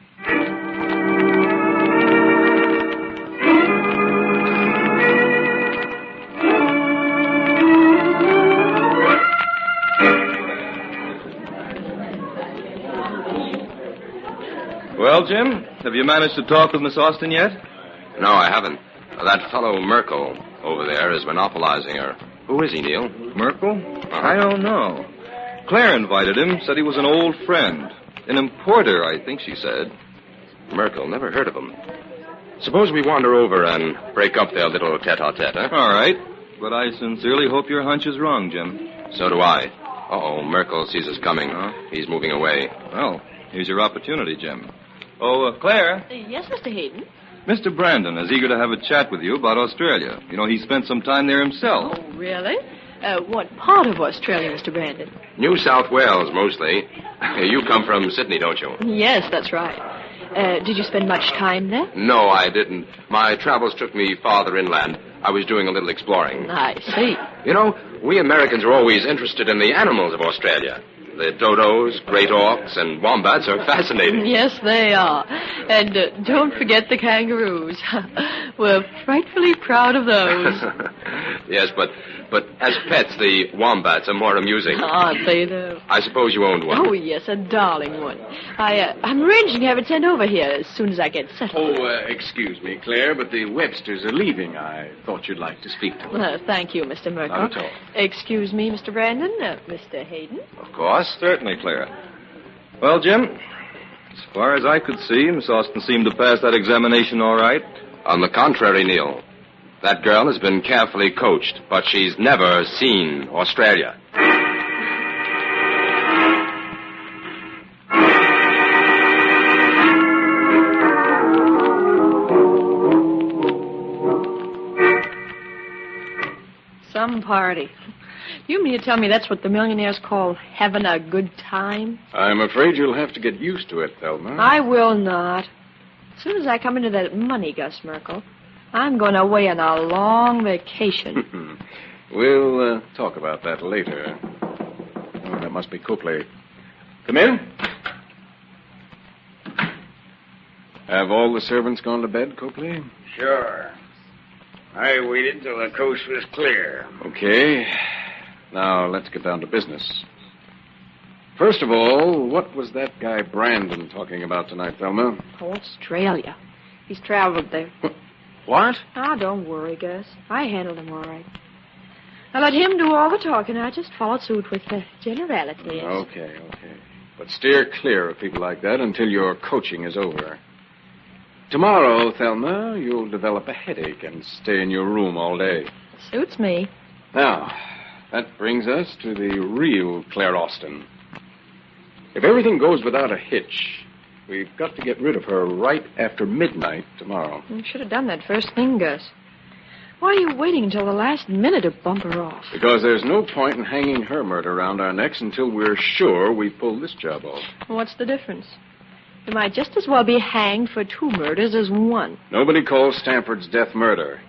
Well, Jim, have you managed to talk with Miss Austin yet? No, I haven't. That fellow Merkel over there is monopolizing her. Who is he, Neil? Merkel? I don't know. Claire invited him, said he was an old friend. An importer, I think she said. Merkel, never heard of him. Suppose we wander over and break up their little tete-a-tete, huh? All right. But I sincerely hope your hunch is wrong, Jim. So do I. Uh-oh, Merkel sees us coming. He's moving away. Well, here's your opportunity, Jim. Oh, Claire? Yes, Mr. Hayden? Mr. Brandon is eager to have a chat with you about Australia. You know, he spent some time there himself. Oh, really? What part of Australia, Mr. Brandon? New South Wales, mostly. You come from Sydney, don't you? Yes, that's right. Did you spend much time there? No, I didn't. My travels took me farther inland. I was doing a little exploring. I see. You know, we Americans are always interested in the animals of Australia. The dodos, great auks, and wombats are fascinating. Yes, they are. And don't forget the kangaroos. We're frightfully proud of those. Yes, but as pets, the wombats are more amusing. Aren't they, though? I suppose you owned one. Oh, yes, a darling one. I'm arranging to have it sent over here as soon as I get settled. Excuse me, Claire, but the Websters are leaving. I thought you'd like to speak to them. Thank you, Mr. Merkel. Not at all. Excuse me, Mr. Brandon. Mr. Hayden. Of course. Certainly, Claire. Well, Jim, as far as I could see, Miss Austin seemed to pass that examination all right. On the contrary, Neil. That girl has been carefully coached, but she's never seen Australia. Some party. You mean to tell me that's what the millionaires call having a good time? I'm afraid you'll have to get used to it, Thelma. I will not. As soon as I come into that money, Gus Merkel, I'm going away on a long vacation. We'll talk about that later. Oh, that must be Copley. Come in. Have all the servants gone to bed, Copley? Sure. I waited till the coast was clear. Okay. Now, let's get down to business. First of all, what was that guy Brandon talking about tonight, Thelma? Australia. He's traveled there. What? Ah, don't worry, Gus. I handled him all right. I let him do all the talking. I just followed suit with the generalities. Okay. But steer clear of people like that until your coaching is over. Tomorrow, Thelma, you'll develop a headache and stay in your room all day. Suits me. Now, that brings us to the real Claire Austin. If everything goes without a hitch, we've got to get rid of her right after midnight tomorrow. You should have done that first thing, Gus. Why are you waiting until the last minute to bump her off? Because there's no point in hanging her murder around our necks until we're sure we pulled this job off. What's the difference? You might just as well be hanged for 2 murders as 1. Nobody calls Stanford's death murder.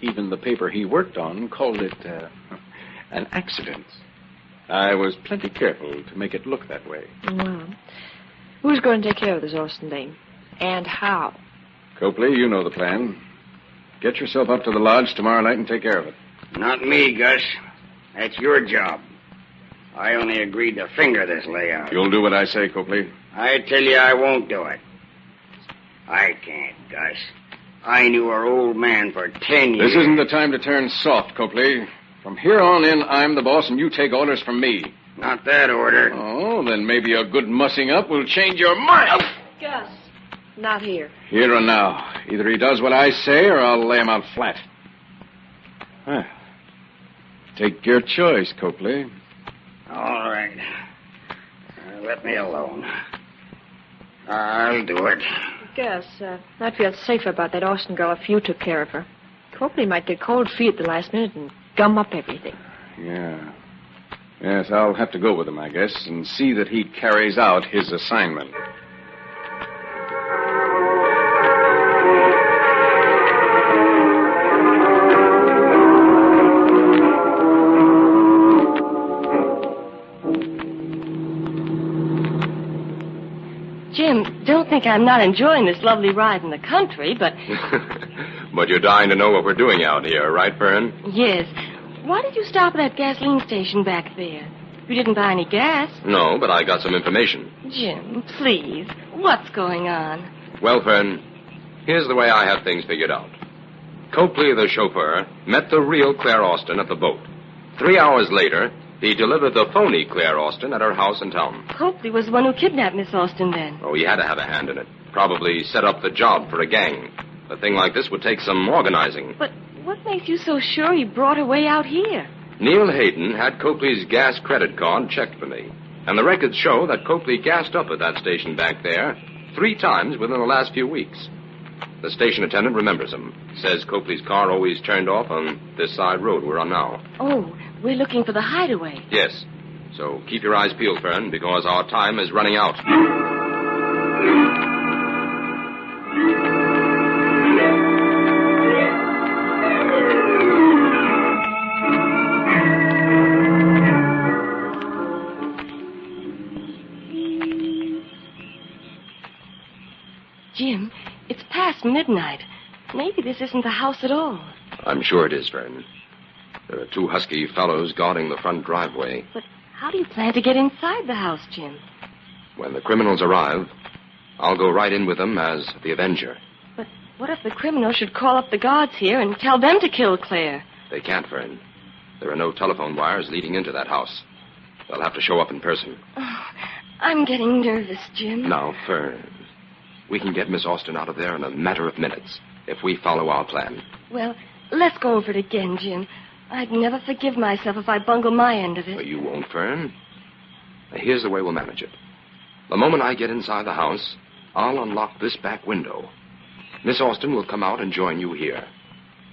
Even the paper he worked on called it an accident. I was plenty careful to make it look that way. Well, who's going to take care of this Austin dame? And how? Copley, you know the plan. Get yourself up to the lodge tomorrow night and take care of it. Not me, Gus. That's your job. I only agreed to finger this layout. You'll do what I say, Copley. I tell you I won't do it. I can't, Gus. I knew our old man for 10 years. This isn't the time to turn soft, Copley. From here on in, I'm the boss, and you take orders from me. Not that order. Oh, then maybe a good mussing up will change your mind. Gus, not here. Here and now. Either he does what I say, or I'll lay him out flat. Well, take your choice, Copley. All right. Let me alone. I'll do it. Gus, I'd feel safer about that Austin girl if you took care of her. Copley might get cold feet at the last minute and gum up everything. Yeah. Yes, I'll have to go with him, I guess, and see that he carries out his assignment. Jim, don't think I'm not enjoying this lovely ride in the country, but... But you're dying to know what we're doing out here, right, Fern? Yes. Why did you stop at that gasoline station back there? You didn't buy any gas. No, but I got some information. Jim, please. What's going on? Well, Fern, here's the way I have things figured out. Copley, the chauffeur, met the real Claire Austin at the boat. 3 hours later, he delivered the phony Claire Austin at her house in town. Copley was the one who kidnapped Miss Austin then. Oh, he had to have a hand in it. Probably set up the job for a gang. A thing like this would take some organizing. But what makes you so sure he brought her way out here? Neil Hayden had Copley's gas credit card checked for me. And the records show that Copley gassed up at that station back there 3 times within the last few weeks. The station attendant remembers him. Says Copley's car always turned off on this side road we're on now. Oh, We're looking for the hideaway. Yes. So keep your eyes peeled, Fern, because our time is running out. Jim, it's past midnight. Maybe this isn't the house at all. I'm sure it is, Fern. There are 2 husky fellows guarding the front driveway. But how do you plan to get inside the house, Jim? When the criminals arrive, I'll go right in with them as the Avenger. But what if the criminals should call up the guards here and tell them to kill Claire? They can't, Fern. There are no telephone wires leading into that house. They'll have to show up in person. Oh, I'm getting nervous, Jim. Now, Fern, we can get Miss Austin out of there in a matter of minutes if we follow our plan. Well, let's go over it again, Jim. I'd never forgive myself if I bungle my end of it. Well, you won't, Fern. Now, here's the way we'll manage it. The moment I get inside the house, I'll unlock this back window. Miss Austin will come out and join you here.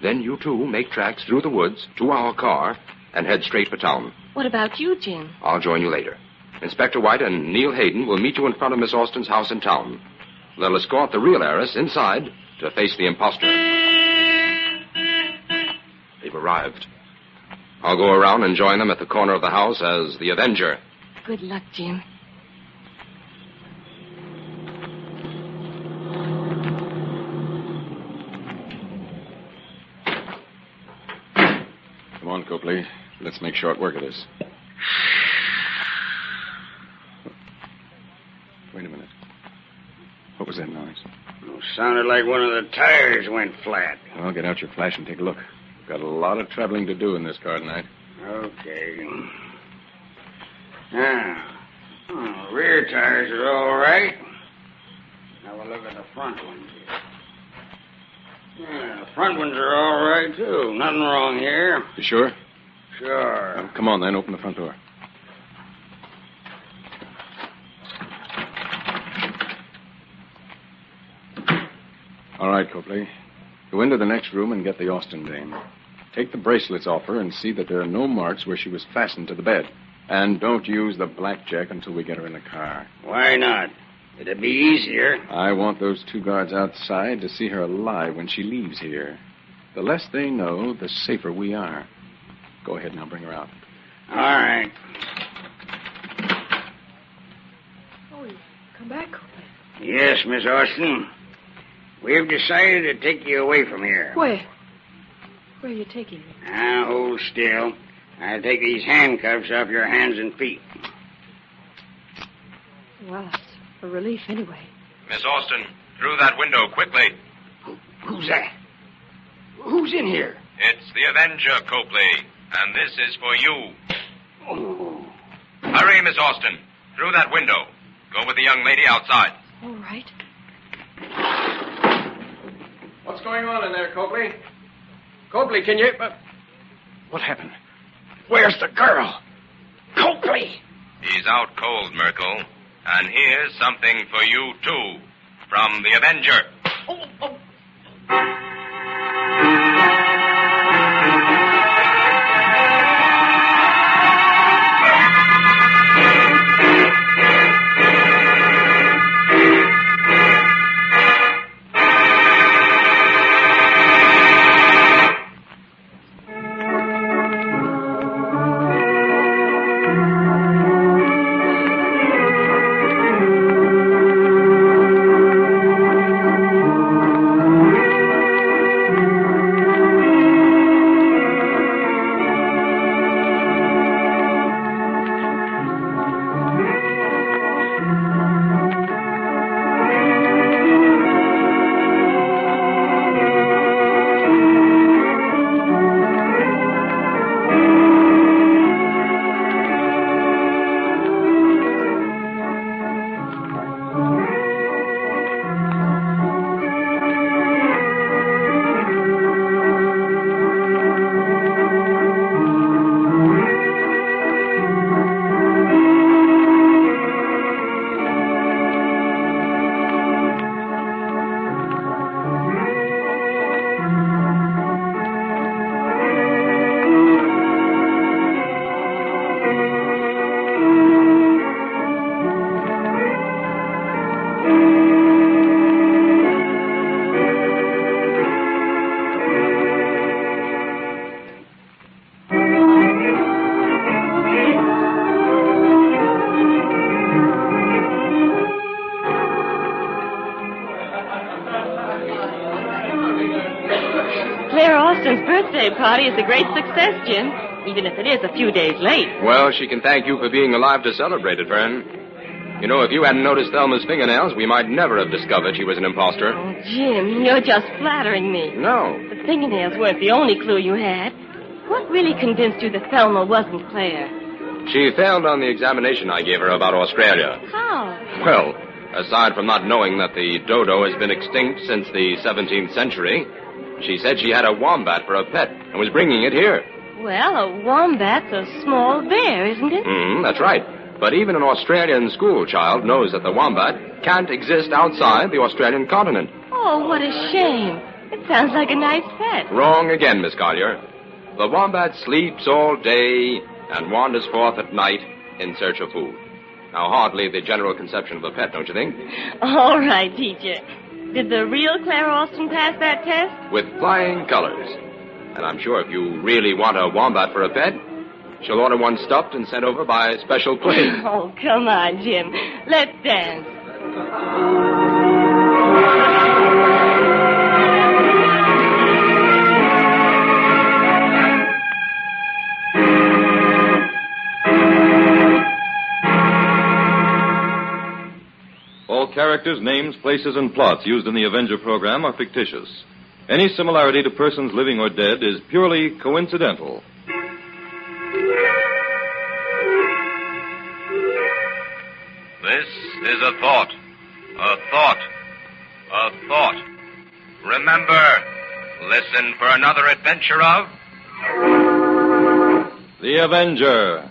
Then you two make tracks through the woods to our car and head straight for town. What about you, Jim? I'll join you later. Inspector White and Neil Hayden will meet you in front of Miss Austin's house in town. They'll escort the real heiress inside to face the imposter. They've arrived. I'll go around and join them at the corner of the house as the Avenger. Good luck, Jim. Come on, Copley. Let's make short work of this. Wait a minute. What was that noise? It sounded like one of the tires went flat. Well, get out your flash and take a look. We've got a lot of traveling to do in this car tonight. Okay. Now, rear tires are all right. Now we'll look at the front ones here. Yeah, the front ones are all right, too. Nothing wrong here. You sure? Sure. Come on, then. Open the front door. All right, Copley. Go into the next room and get the Austin dame. Take the bracelets off her and see that there are no marks where she was fastened to the bed. And don't use the blackjack until we get her in the car. Why not? It'd be easier. I want those 2 guards outside to see her alive when she leaves here. The less they know, the safer we are. Go ahead now, bring her out. All right. Oh, you come back, Copley. Yes, Miss Austin. We've decided to take you away from here. Where? Where are you taking me? Now, hold still. I'll take these handcuffs off your hands and feet. Well, it's a relief anyway. Miss Austin, through that window, quickly. Who's that? Who's in here? It's the Avenger, Copley, and this is for you. Oh. Hurry, Miss Austin. Through that window. Go with the young lady outside. All right. What's going on in there, Copley? Copley, can you... What happened? Where's the girl? Copley! He's out cold, Merkel. And here's something for you, too. From the Avenger. Susan's birthday party is a great success, Jim, even if it is a few days late. Well, she can thank you for being alive to celebrate it, Fern. You know, if you hadn't noticed Thelma's fingernails, we might never have discovered she was an imposter. Oh, Jim, you're just flattering me. No. The fingernails weren't the only clue you had. What really convinced you that Thelma wasn't Claire? She failed on the examination I gave her about Australia. How? Well, aside from not knowing that the dodo has been extinct since the 17th century, she said she had a wombat for a pet and was bringing it here. Well, a wombat's a small bear, isn't it? That's right. But even an Australian school child knows that the wombat can't exist outside the Australian continent. Oh, what a shame. It sounds like a nice pet. Wrong again, Miss Collier. The wombat sleeps all day and wanders forth at night in search of food. Now, hardly the general conception of a pet, don't you think? All right, teacher. Did the real Claire Austin pass that test? With flying colors. And I'm sure if you really want a wombat for a pet, she'll order one stuffed and sent over by special plane. Oh, come on, Jim. Let's dance. All characters, names, places, and plots used in the Avenger program are fictitious. Any similarity to persons living or dead is purely coincidental. This is a thought. A thought. A thought. Remember, listen for another adventure of... The Avenger.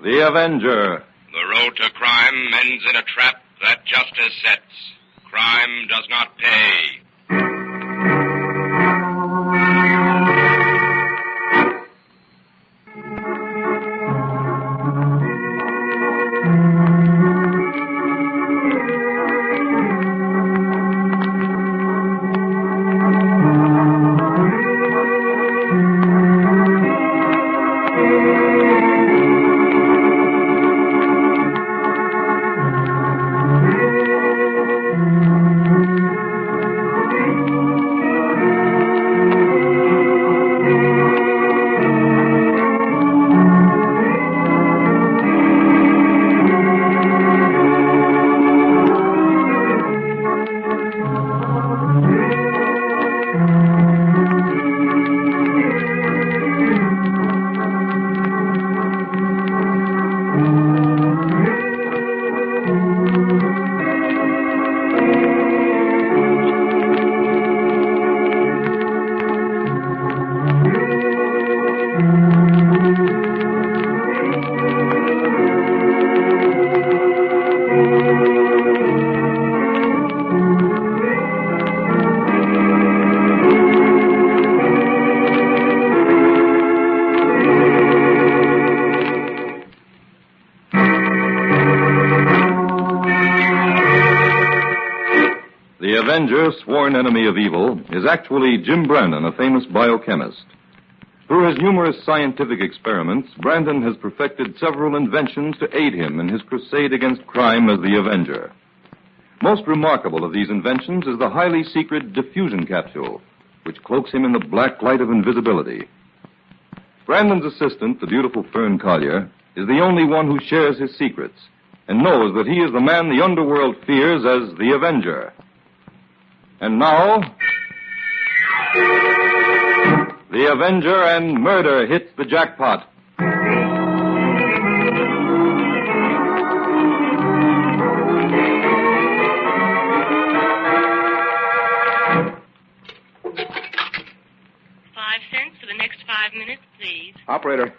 The Avenger. The road to crime ends in a trap that justice sets. Crime does not pay. The Avenger, sworn enemy of evil, is actually Jim Brandon, a famous biochemist. Through his numerous scientific experiments, Brandon has perfected several inventions to aid him in his crusade against crime as the Avenger. Most remarkable of these inventions is the highly secret diffusion capsule, which cloaks him in the black light of invisibility. Brandon's assistant, the beautiful Fern Collier, is the only one who shares his secrets and knows that he is the man the underworld fears as the Avenger. And now, the Avenger and murder hits the jackpot. $5 for the next 5 minutes, please. Operator,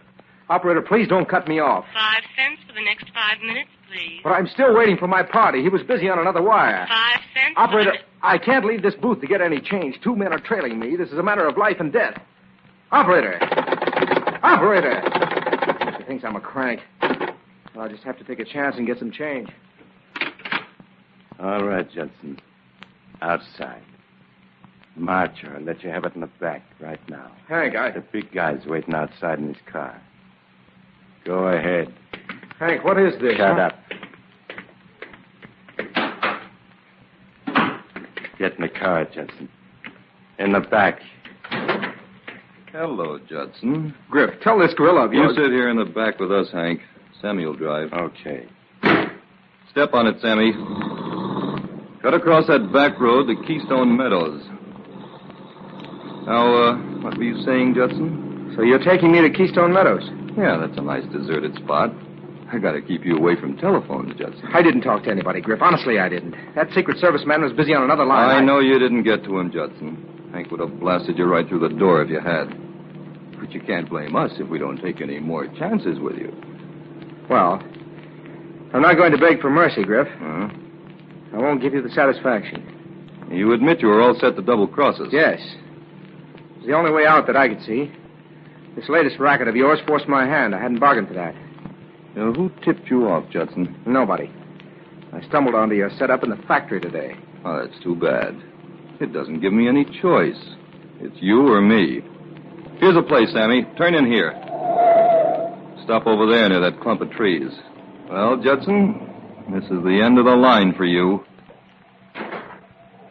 please don't cut me off. 5 cents for the next 5 minutes, please. But I'm still waiting for my party. He was busy on another wire. 5 cents. Operator, I can't leave this booth to get any change. 2 men are trailing me. This is a matter of life and death. Operator! He thinks I'm a crank. I'll just have to take a chance and get some change. All right, Judson. Outside. March, or I'll let you have it in the back right now. Hank, The big guy's waiting outside in his car. Go ahead. Hank, what is this? Shut up. Get in the car, Judson. In the back. Hello, Judson. Griff, tell this gorilla of You yours... sit here in the back with us, Hank. Sammy will drive. Okay. Step on it, Sammy. Cut across that back road to Keystone Meadows. Now, what were you saying, Judson? So you're taking me to Keystone Meadows? Yeah, that's a nice deserted spot. I gotta keep you away from telephones, Judson. I didn't talk to anybody, Griff. Honestly, I didn't. That Secret Service man was busy on another line. I know you didn't get to him, Judson. Hank would have blasted you right through the door if you had. But you can't blame us if we don't take any more chances with you. Well, I'm not going to beg for mercy, Griff. Huh? I won't give you the satisfaction. You admit you were all set to double cross us? Yes. It's the only way out that I could see. This latest racket of yours forced my hand. I hadn't bargained for that. Now, who tipped you off, Judson? Nobody. I stumbled onto your setup in the factory today. Oh, that's too bad. It doesn't give me any choice. It's you or me. Here's a place, Sammy. Turn in here. Stop over there near that clump of trees. Well, Judson, this is the end of the line for you.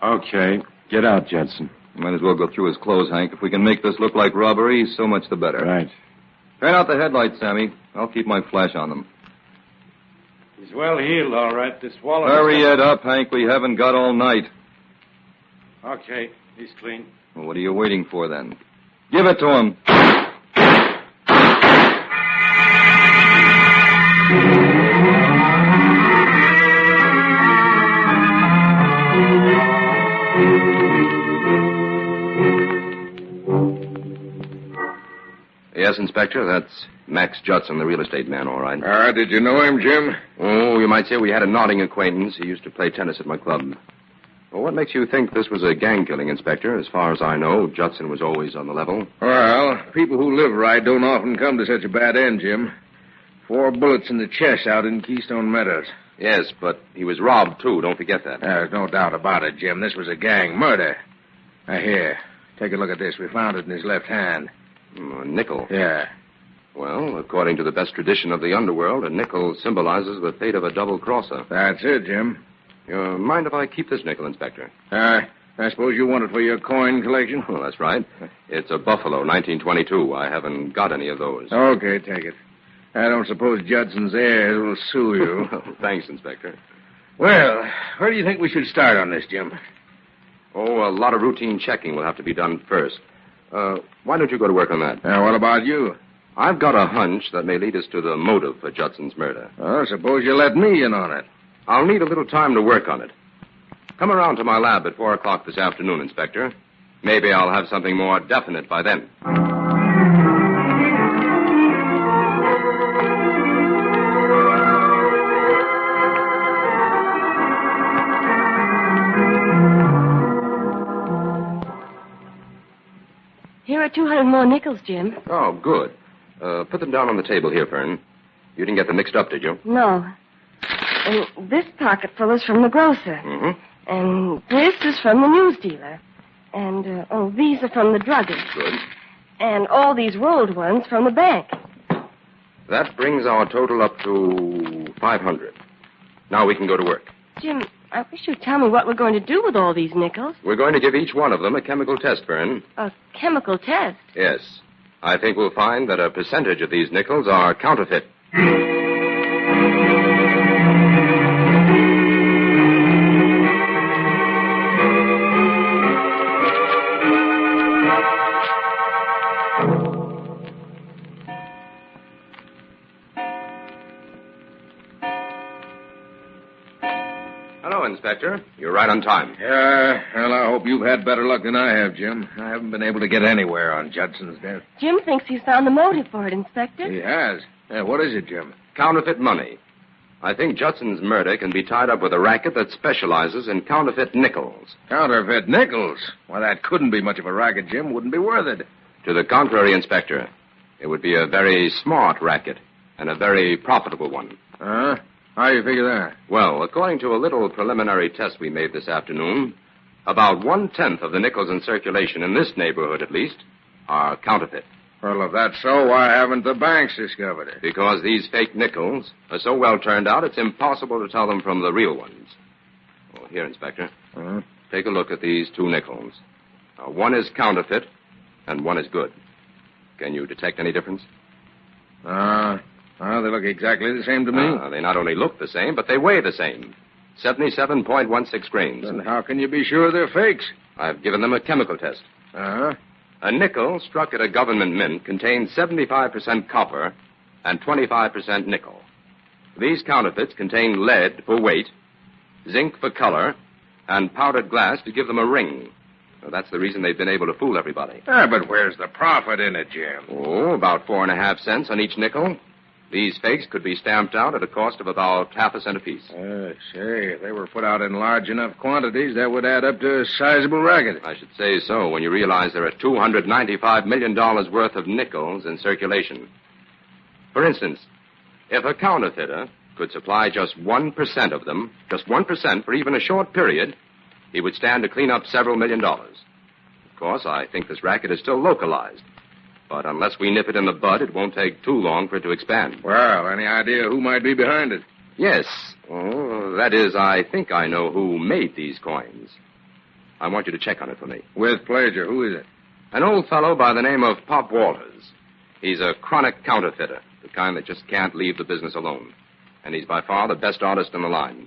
Okay. Get out, Judson. Might as well go through his clothes, Hank. If we can make this look like robbery, so much the better. Right. Turn out the headlights, Sammy. I'll keep my flash on them. He's well healed, all right. This wallet... Hurry it up, Hank. We haven't got all night. Okay, he's clean. Well, what are you waiting for, then? Give it to him. Yes, Inspector, that's Max Judson, the real estate man, all right. Did you know him, Jim? Oh, you might say we had a nodding acquaintance. He used to play tennis at my club. Well, what makes you think this was a gang killing, Inspector? As far as I know, Judson was always on the level. Well, people who live right don't often come to such a bad end, Jim. 4 bullets in the chest out in Keystone Meadows. Yes, but he was robbed, too. Don't forget that. There's no doubt about it, Jim. This was a gang murder. Now, here, take a look at this. We found it in his left hand. A nickel. Yeah. Well, according to the best tradition of the underworld, a nickel symbolizes the fate of a double-crosser. That's it, Jim. You mind if I keep this nickel, Inspector? I suppose you want it for your coin collection? Well, that's right. It's a Buffalo, 1922. I haven't got any of those. Okay, take it. I don't suppose Judson's heirs will sue you. Thanks, Inspector. Well, where do you think we should start on this, Jim? Oh, a lot of routine checking will have to be done first. Why don't you go to work on that? What about you? I've got a hunch that may lead us to the motive for Judson's murder. Oh, suppose you let me in on it. I'll need a little time to work on it. Come around to my lab at 4 o'clock this afternoon, Inspector. Maybe I'll have something more definite by then. Here are 200 more nickels, Jim. Oh, good. Put them down on the table here, Fern. You didn't get them mixed up, did you? No. And this pocketful is from the grocer. Mm-hmm. And this is from the news dealer. And, these are from the druggist. Good. And all these rolled ones from the bank. That brings our total up to 500. Now we can go to work. Jim, I wish you'd tell me what we're going to do with all these nickels. We're going to give each one of them a chemical test, Fern. A chemical test? Yes. I think we'll find that a percentage of these nickels are counterfeit. Hello, Inspector. You're right on time. Yeah, well, I hope you've had better luck than I have, Jim. I haven't been able to get anywhere on Judson's death. Jim thinks he's found the motive for it, Inspector. He has. Yeah, what is it, Jim? Counterfeit money. I think Judson's murder can be tied up with a racket that specializes in counterfeit nickels. Counterfeit nickels? Well, that couldn't be much of a racket, Jim. Wouldn't be worth it. To the contrary, Inspector. It would be a very smart racket and a very profitable one. Huh? How do you figure that? Well, according to a little preliminary test we made this afternoon, About 1/10 of the nickels in circulation in this neighborhood, at least, are counterfeit. Well, if that's so, why haven't the banks discovered it? Because these fake nickels are so well turned out, it's impossible to tell them from the real ones. Oh, here, Inspector. Take a look at these 2 nickels. Now, one is counterfeit, and one is good. Can you detect any difference? They look exactly the same to me. They not only look the same, but they weigh the same. 77.16 grains. Then how can you be sure they're fakes? I've given them a chemical test. A nickel struck at a government mint contains 75% copper and 25% nickel. These counterfeits contain lead for weight, zinc for color, and powdered glass to give them a ring. Well, that's the reason they've been able to fool everybody. But where's the profit in it, Jim? Oh, about 4.5 cents on each nickel. These fakes could be stamped out at a cost of about half a cent apiece. Say, if they were put out in large enough quantities, that would add up to a sizable racket. I should say so when you realize there are $295 million worth of nickels in circulation. For instance, if a counterfeiter could supply just 1% of them, just 1% for even a short period, he would stand to clean up several $1 million. Of course, I think this racket is still localized. But unless we nip it in the bud, it won't take too long for it to expand. Well, any idea who might be behind it? Yes. Oh, that is, I think I know who made these coins. I want you to check on it for me. With pleasure. Who is it? An old fellow by the name of Pop Walters. He's a chronic counterfeiter, the kind that just can't leave the business alone. And he's by far the best artist in the line.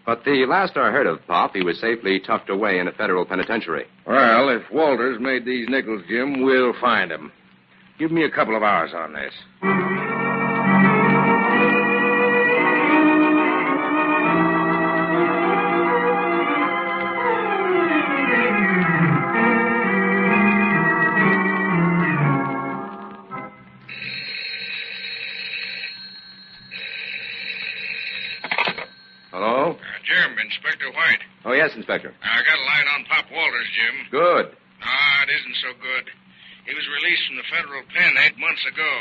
But the last I heard of Pop, he was safely tucked away in a federal penitentiary. Well, if Walters made these nickels, Jim, we'll find him. Give me a couple of hours on this. Hello? Jim, Inspector White. Oh, yes, Inspector. I got a line on Pop Walters, Jim. Good. It isn't so good. He was released from the federal pen 8 months ago.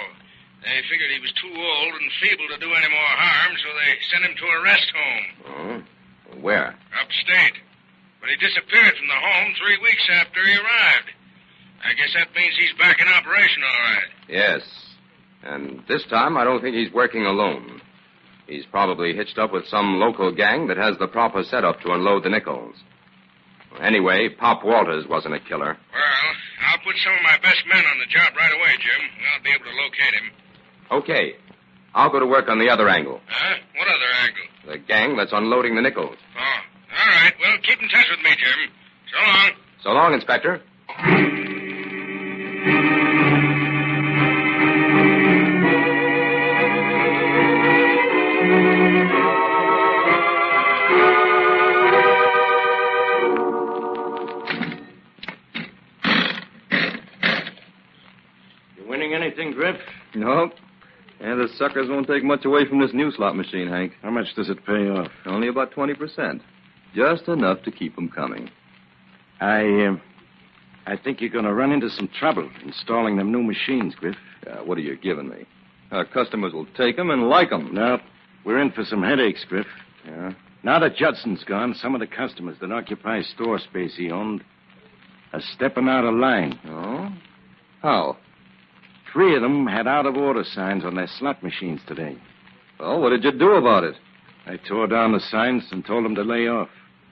They figured he was too old and feeble to do any more harm, so they sent him to a rest home. Oh? Where? Upstate. But he disappeared from the home 3 weeks after he arrived. I guess that means he's back in operation, all right. Yes. And this time, I don't think he's working alone. He's probably hitched up with some local gang that has the proper setup to unload the nickels. Anyway, Pop Walters wasn't a killer. Well, I'll put some of my best men on the job right away, Jim. I'll be able to locate him. Okay. I'll go to work on the other angle. What other angle? The gang that's unloading the nickels. Oh, all right. Well, keep in touch with me, Jim. So long. So long, Inspector. Anything, Griff? Nope. And the suckers won't take much away from this new slot machine, Hank. How much does it pay off? Only about 20%. Just enough to keep them coming. I think you're going to run into some trouble installing them new machines, Griff. What are you giving me? Our customers will take them and like them. Nope. We're in for some headaches, Griff. Yeah? Now that Judson's gone, some of the customers that occupy store space he owned are stepping out of line. Oh? How? 3 of them had out-of-order signs on their slot machines today. Well, what did you do about it? I tore down the signs and told them to lay off.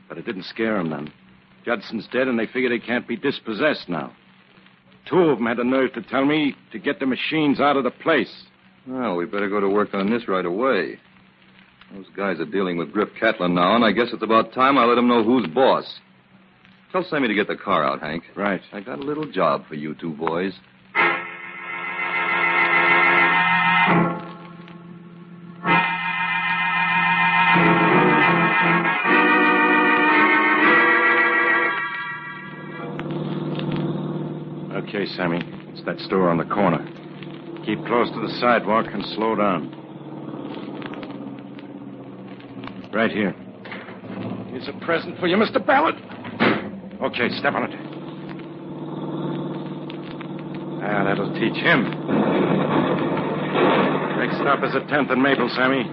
But it didn't scare them none. Judson's dead, and they figure they can't be dispossessed now. 2 of them had the nerve to tell me to get the machines out of the place. Well, we better go to work on this right away. Those guys are dealing with Griff Catlin now, and I guess it's about time I let them know who's boss. Tell Sammy to get the car out, Hank. Right. I got a little job for you 2 boys. Okay, Sammy. It's that store on the corner. Keep close to the sidewalk and slow down. Right here. Here's a present for you, Mr. Ballard. Okay, step on it. Ah, that'll teach him. Next stop is at 10th and Maple, Sammy.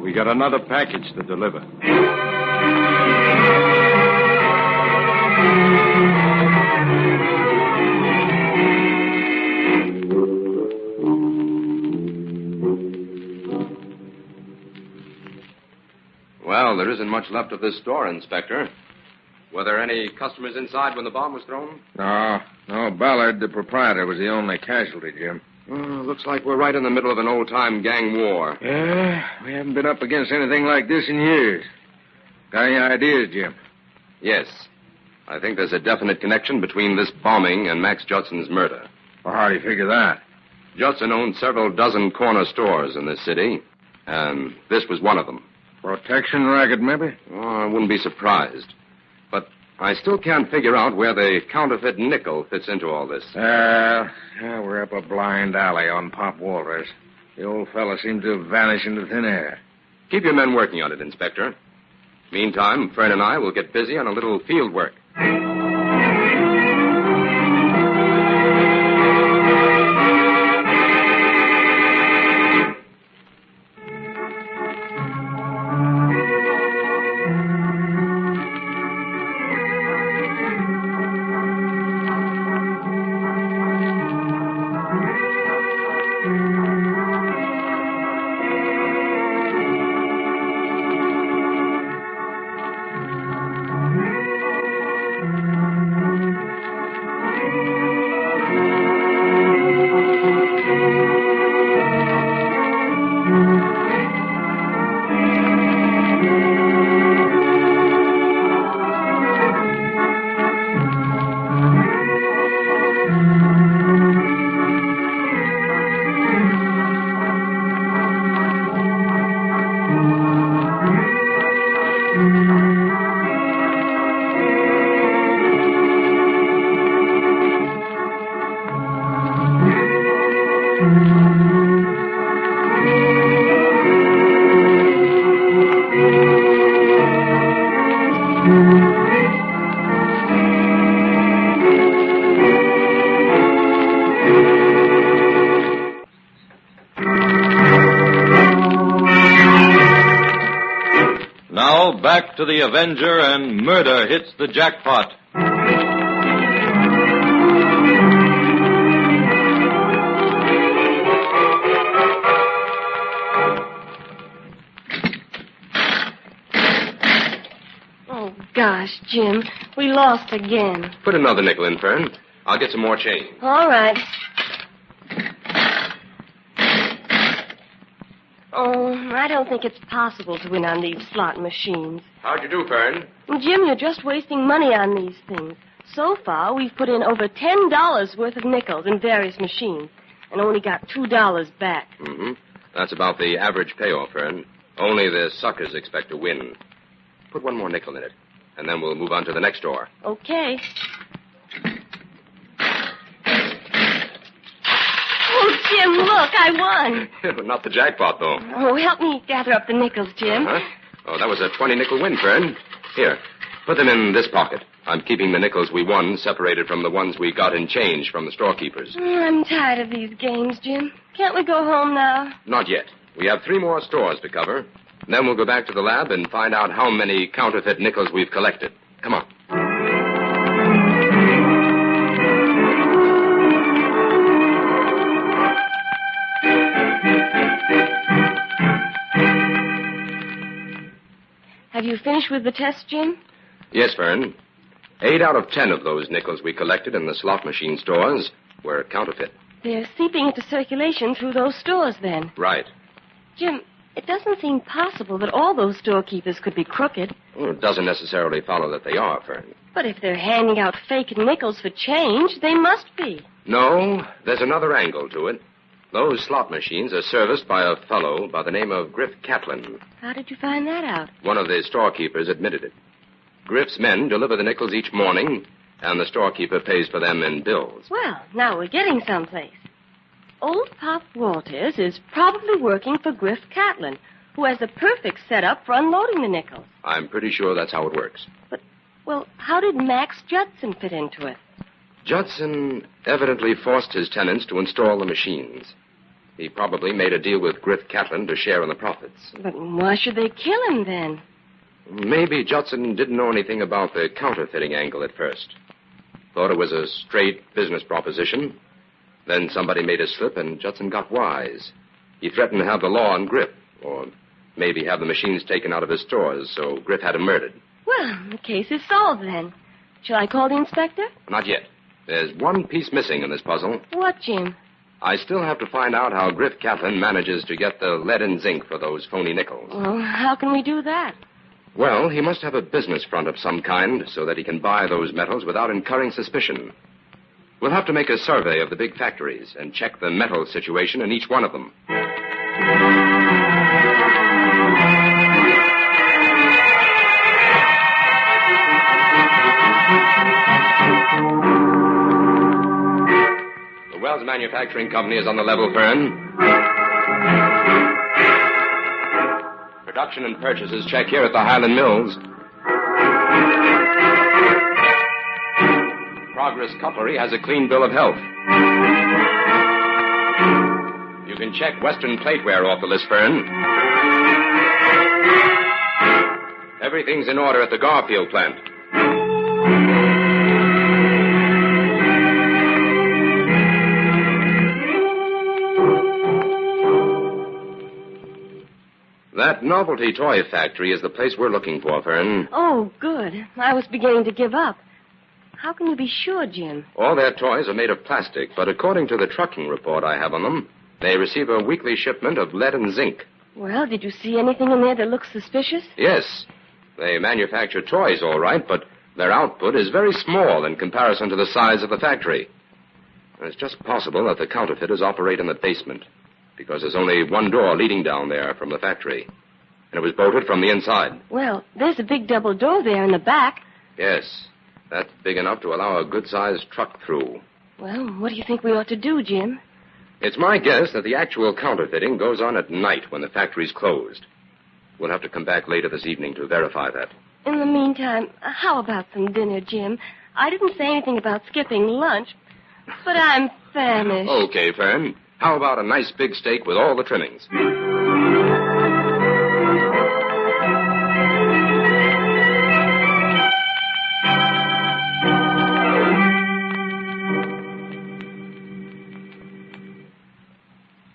We got another package to deliver. Well, there isn't much left of this store, Inspector. Were there any customers inside when the bomb was thrown? No, Ballard, the proprietor, was the only casualty, Jim. Looks like we're right in the middle of an old-time gang war. Yeah, we haven't been up against anything like this in years. Got any ideas, Jim? Yes. I think there's a definite connection between this bombing and Max Judson's murder. Well, how do you figure that? Judson owned several dozen corner stores in this city, and this was one of them. Protection racket, maybe? Oh, I wouldn't be surprised. But I still can't figure out where the counterfeit nickel fits into all this. Yeah, we're up a blind alley on Pop Walters. The old fella seems to have vanished into thin air. Keep your men working on it, Inspector. Meantime, Fern and I will get busy on a little field work. Back to the Avenger, and murder hits the jackpot. Oh, gosh, Jim. We lost again. Put another nickel in, Fern. I'll get some more change. All right. Oh, I don't think it's possible to win on these slot machines. How'd you do, Fern? Jim, you're just wasting money on these things. So far, we've put in over $10 worth of nickels in various machines and only got $2 back. Mm-hmm. That's about the average payoff, Fern. Only the suckers expect to win. Put one more nickel in it, and then we'll move on to the next door. Okay. Oh, Jim, look, I won. Not the jackpot, though. Oh, help me gather up the nickels, Jim. Uh-huh. Oh, that was a 20-nickel win, Fern. Here, put them in this pocket. I'm keeping the nickels we won separated from the ones we got in change from the storekeepers. I'm tired of these games, Jim. Can't we go home now? Not yet. We have 3 more stores to cover. Then we'll go back to the lab and find out how many counterfeit nickels we've collected. Come on. Have you finished with the test, Jim? Yes, Fern. 8 out of 10 of those nickels we collected in the slot machine stores were counterfeit. They're seeping into circulation through those stores, then. Right. Jim, it doesn't seem possible that all those storekeepers could be crooked. Well, it doesn't necessarily follow that they are, Fern. But if they're handing out fake nickels for change, they must be. No, there's another angle to it. Those slot machines are serviced by a fellow by the name of Griff Catlin. How did you find that out? One of the storekeepers admitted it. Griff's men deliver the nickels each morning, and the storekeeper pays for them in bills. Well, now we're getting someplace. Old Pop Walters is probably working for Griff Catlin, who has the perfect setup for unloading the nickels. I'm pretty sure that's how it works. Well, how did Max Judson fit into it? Judson evidently forced his tenants to install the machines. He probably made a deal with Griff Catlin to share in the profits. But why should they kill him, then? Maybe Judson didn't know anything about the counterfeiting angle at first. Thought it was a straight business proposition. Then somebody made a slip, and Judson got wise. He threatened to have the law on Griff, or maybe have the machines taken out of his stores, so Griff had him murdered. Well, the case is solved then. Shall I call the inspector? Not yet. There's one piece missing in this puzzle. What, Jim? I still have to find out how Griff Catlin manages to get the lead and zinc for those phony nickels. Well, how can we do that? Well, he must have a business front of some kind so that he can buy those metals without incurring suspicion. We'll have to make a survey of the big factories and check the metal situation in each one of them. The Wells Manufacturing Company is on the level, Fern. Production and purchases check here at the Highland Mills. Progress Cutlery has a clean bill of health. You can check Western Plateware off the list, Fern. Everything's in order at the Garfield plant. That novelty toy factory is the place we're looking for, Fern. Oh, good. I was beginning to give up. How can you be sure, Jim? All their toys are made of plastic, but according to the trucking report I have on them, they receive a weekly shipment of lead and zinc. Well, did you see anything in there that looks suspicious? Yes. They manufacture toys, all right, but their output is very small in comparison to the size of the factory. It's just possible that the counterfeiters operate in the basement, because there's only one door leading down there from the factory. And it was bolted from the inside. Well, there's a big double door there in the back. Yes. That's big enough to allow a good-sized truck through. Well, what do you think we ought to do, Jim? It's my guess that the actual counterfeiting goes on at night when the factory's closed. We'll have to come back later this evening to verify that. In the meantime, how about some dinner, Jim? I didn't say anything about skipping lunch, but I'm famished. Okay, Fern. How about a nice big steak with all the trimmings?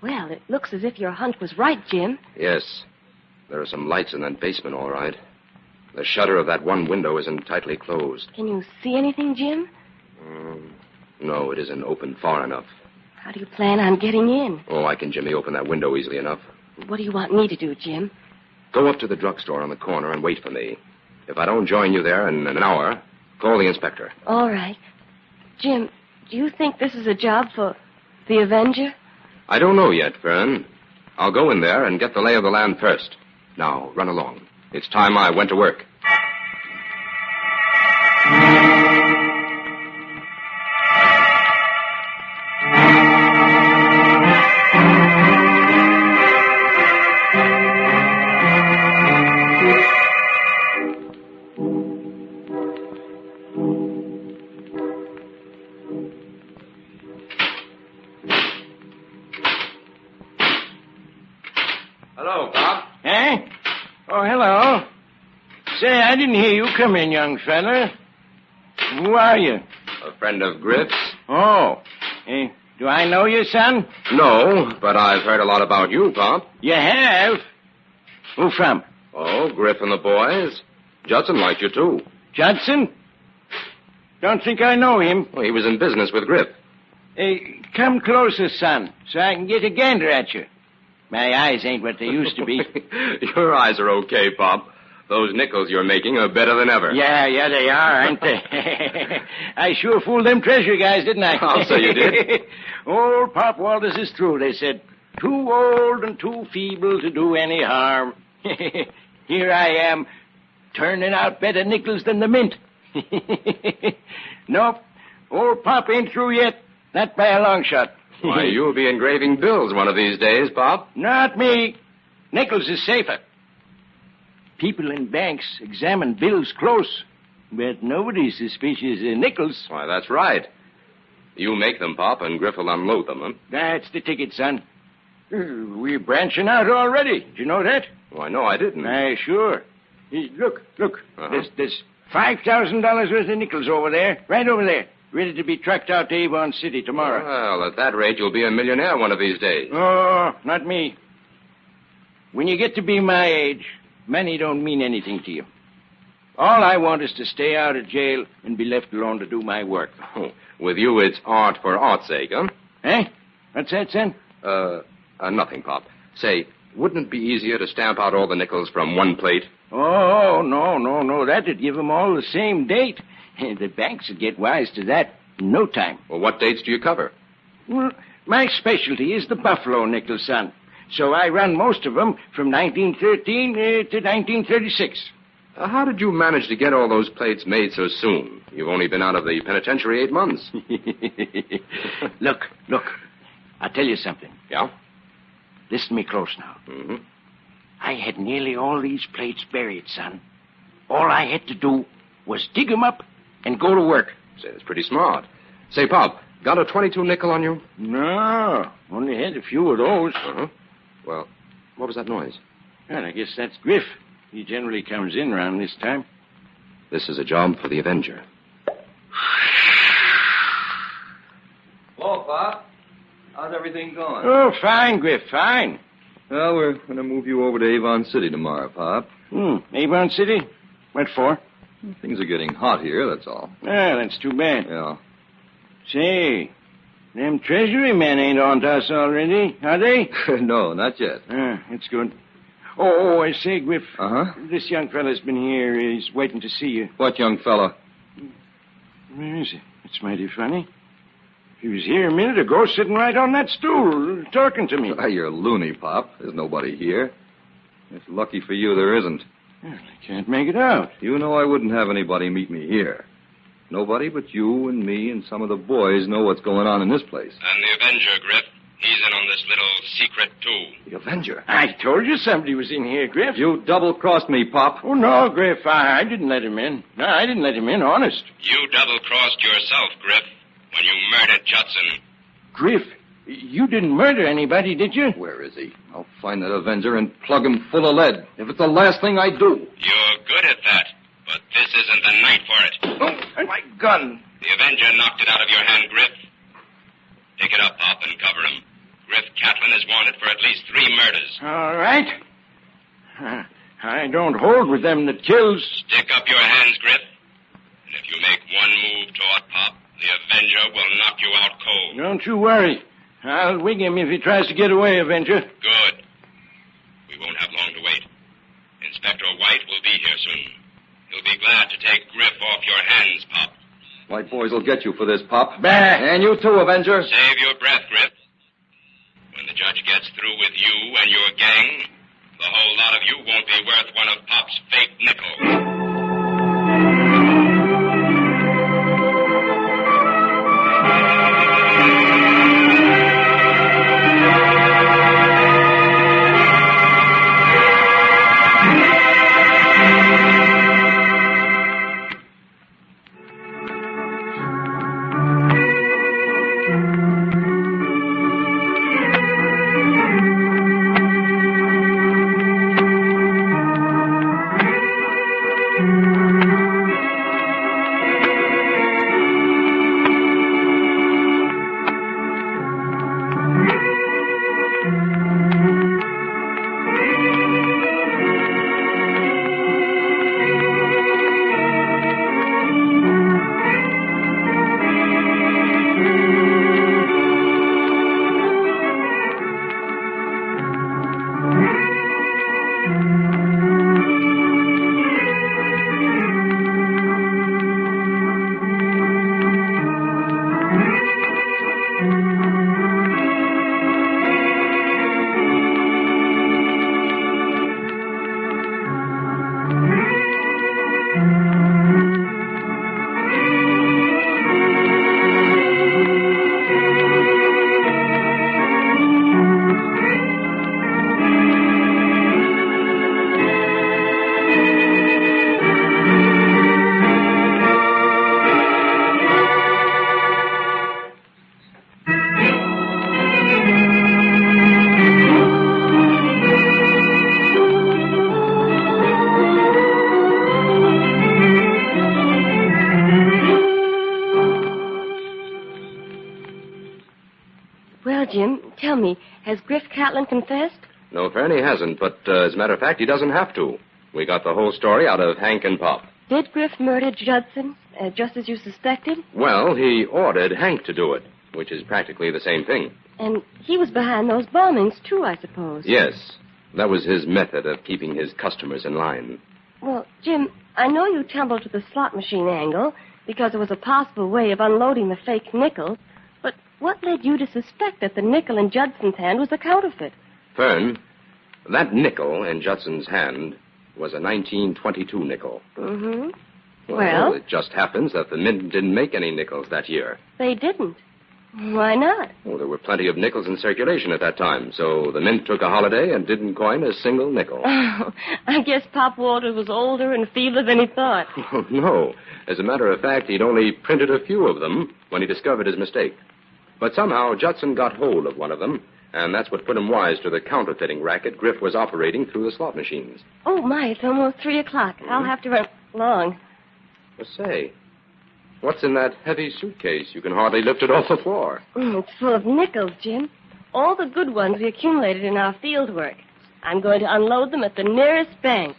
Well, it looks as if your hunt was right, Jim. Yes. There are some lights in that basement, all right. The shutter of that one window isn't tightly closed. Can you see anything, Jim? No, it isn't open far enough. How do you plan on getting in? Oh, I can jimmy open that window easily enough. What do you want me to do, Jim? Go up to the drugstore on the corner and wait for me. If I don't join you there in an hour, call the inspector. All right. Jim, do you think this is a job for the Avenger? I don't know yet, Fern. I'll go in there and get the lay of the land first. Now, run along. It's time I went to work. Hello, Bob. Eh? Oh, hello. Say, I didn't hear you come in, young fella. Who are you? A friend of Griff's. Oh. Do I know you, son? No, but I've heard a lot about you, Pop. You have? Who from? Oh, Griff and the boys. Judson liked you, too. Judson? Don't think I know him. Well, he was in business with Griff. Come closer, son, so I can get a gander at you. My eyes ain't what they used to be. Your eyes are okay, Pop. Those nickels you're making are better than ever. Yeah, they are, aren't they? I sure fooled them treasure guys, didn't I? I'll say you did. Old Pop Walters is true, they said. Too old and too feeble to do any harm. Here I am, turning out better nickels than the mint. Nope, old Pop ain't through yet. Not by a long shot. Why, you'll be engraving bills one of these days, Pop. Not me. Nickels is safer. People in banks examine bills close, but nobody's suspicious of nickels. Why, that's right. You make them, Pop, and Griff will unload them, huh? That's the ticket, son. We're branching out already. Did you know that? Why, no, I didn't. Sure. Look. There's $5,000 worth of nickels over there, right over there, ready to be trucked out to Avon City tomorrow. Well, at that rate, you'll be a millionaire one of these days. Oh, not me. When you get to be my age, money don't mean anything to you. All I want is to stay out of jail and be left alone to do my work. Oh, with you, it's art for art's sake, huh? Eh? What's that, son? Nothing, Pop. Say, wouldn't it be easier to stamp out all the nickels from one plate? Oh, no. That'd give them all the same date. The banks would get wise to that in no time. Well, what dates do you cover? Well, my specialty is the buffalo nickel, son. So I run most of them from 1913 to 1936. How did you manage to get all those plates made so soon? You've only been out of the penitentiary 8 months. Look. I'll tell you something. Yeah? Listen to me close now. Mm-hmm. I had nearly all these plates buried, son. All I had to do was dig them up and go to work. Say, that's pretty smart. Say, Pop, got a 22 nickel on you? No, only had a few of those. Uh-huh. Well, what was that noise? Well, I guess that's Griff. He generally comes in around this time. This is a job for the Avenger. Hello, Pop. How's everything going? Oh, fine, Griff, fine. Well, we're going to move you over to Avon City tomorrow, Pop. Avon City? What for? Things are getting hot here, that's all. Well, that's too bad. Yeah. Say, them Treasury men ain't on to us already, are they? No, not yet. That's good. Oh, I say, Griff. Uh-huh. This young fella's been here. He's waiting to see you. What young fella? Where is he? It's mighty funny. He was here a minute ago, sitting right on that stool, talking to me. You're loony, Pop. There's nobody here. It's lucky for you there isn't. Well, I can't make it out. You know I wouldn't have anybody meet me here. Nobody but you and me and some of the boys know what's going on in this place. And the Avenger, Griff. He's in on this little secret, too. The Avenger? I told you somebody was in here, Griff. You double-crossed me, Pop. Oh, no, Griff. I didn't let him in. No, I didn't let him in, honest. You double-crossed yourself, Griff, when you murdered Judson. Griff, you didn't murder anybody, did you? Where is he? I'll find that Avenger and plug him full of lead. If it's the last thing I do. You're good at that, but this isn't the night for it. Oh, my gun. The Avenger knocked it out of your hand, Griff. Pick it up, Pop, and cover him. Griff Catlin is wanted for at least 3 murders. All right. I don't hold with them that kills. Stick up your hands, Griff. And if you make one move toward Pop, the Avenger will knock you out cold. Don't you worry. I'll wing him if he tries to get away, Avenger. Good. We won't have long to wait. Inspector White will be here soon. He'll be glad to take Griff off your hands, Pop. White boys will get you for this, Pop. Bah. And you too, Avenger. Save your breath, Griff. When the judge gets through with you and your gang, the whole lot of you won't be worth one of Pop's fake nickels. Jim, tell me, has Griff Catlin confessed? No, Fern, he hasn't, but as a matter of fact, he doesn't have to. We got the whole story out of Hank and Pop. Did Griff murder Judson, just as you suspected? Well, he ordered Hank to do it, which is practically the same thing. And he was behind those bombings, too, I suppose. Yes. That was his method of keeping his customers in line. Well, Jim, I know you tumbled to the slot machine angle because it was a possible way of unloading the fake nickel, but what led you to suspect that the nickel in Judson's hand was a counterfeit? Fern, that nickel in Judson's hand was a 1922 nickel. Mm-hmm. Well, it just happens that the Mint didn't make any nickels that year. They didn't. Why not? Well, there were plenty of nickels in circulation at that time, so the Mint took a holiday and didn't coin a single nickel. Oh, I guess Pop Walter was older and feebler than he thought. Oh, no. As a matter of fact, he'd only printed a few of them when he discovered his mistake. But somehow Judson got hold of one of them, and that's what put him wise to the counterfeiting racket Griff was operating through the slot machines. Oh, my, it's almost 3 o'clock. I'll have to run along. Well, say, what's in that heavy suitcase? You can hardly lift it off the floor. It's full of nickels, Jim. All the good ones we accumulated in our field work. I'm going to unload them at the nearest bank.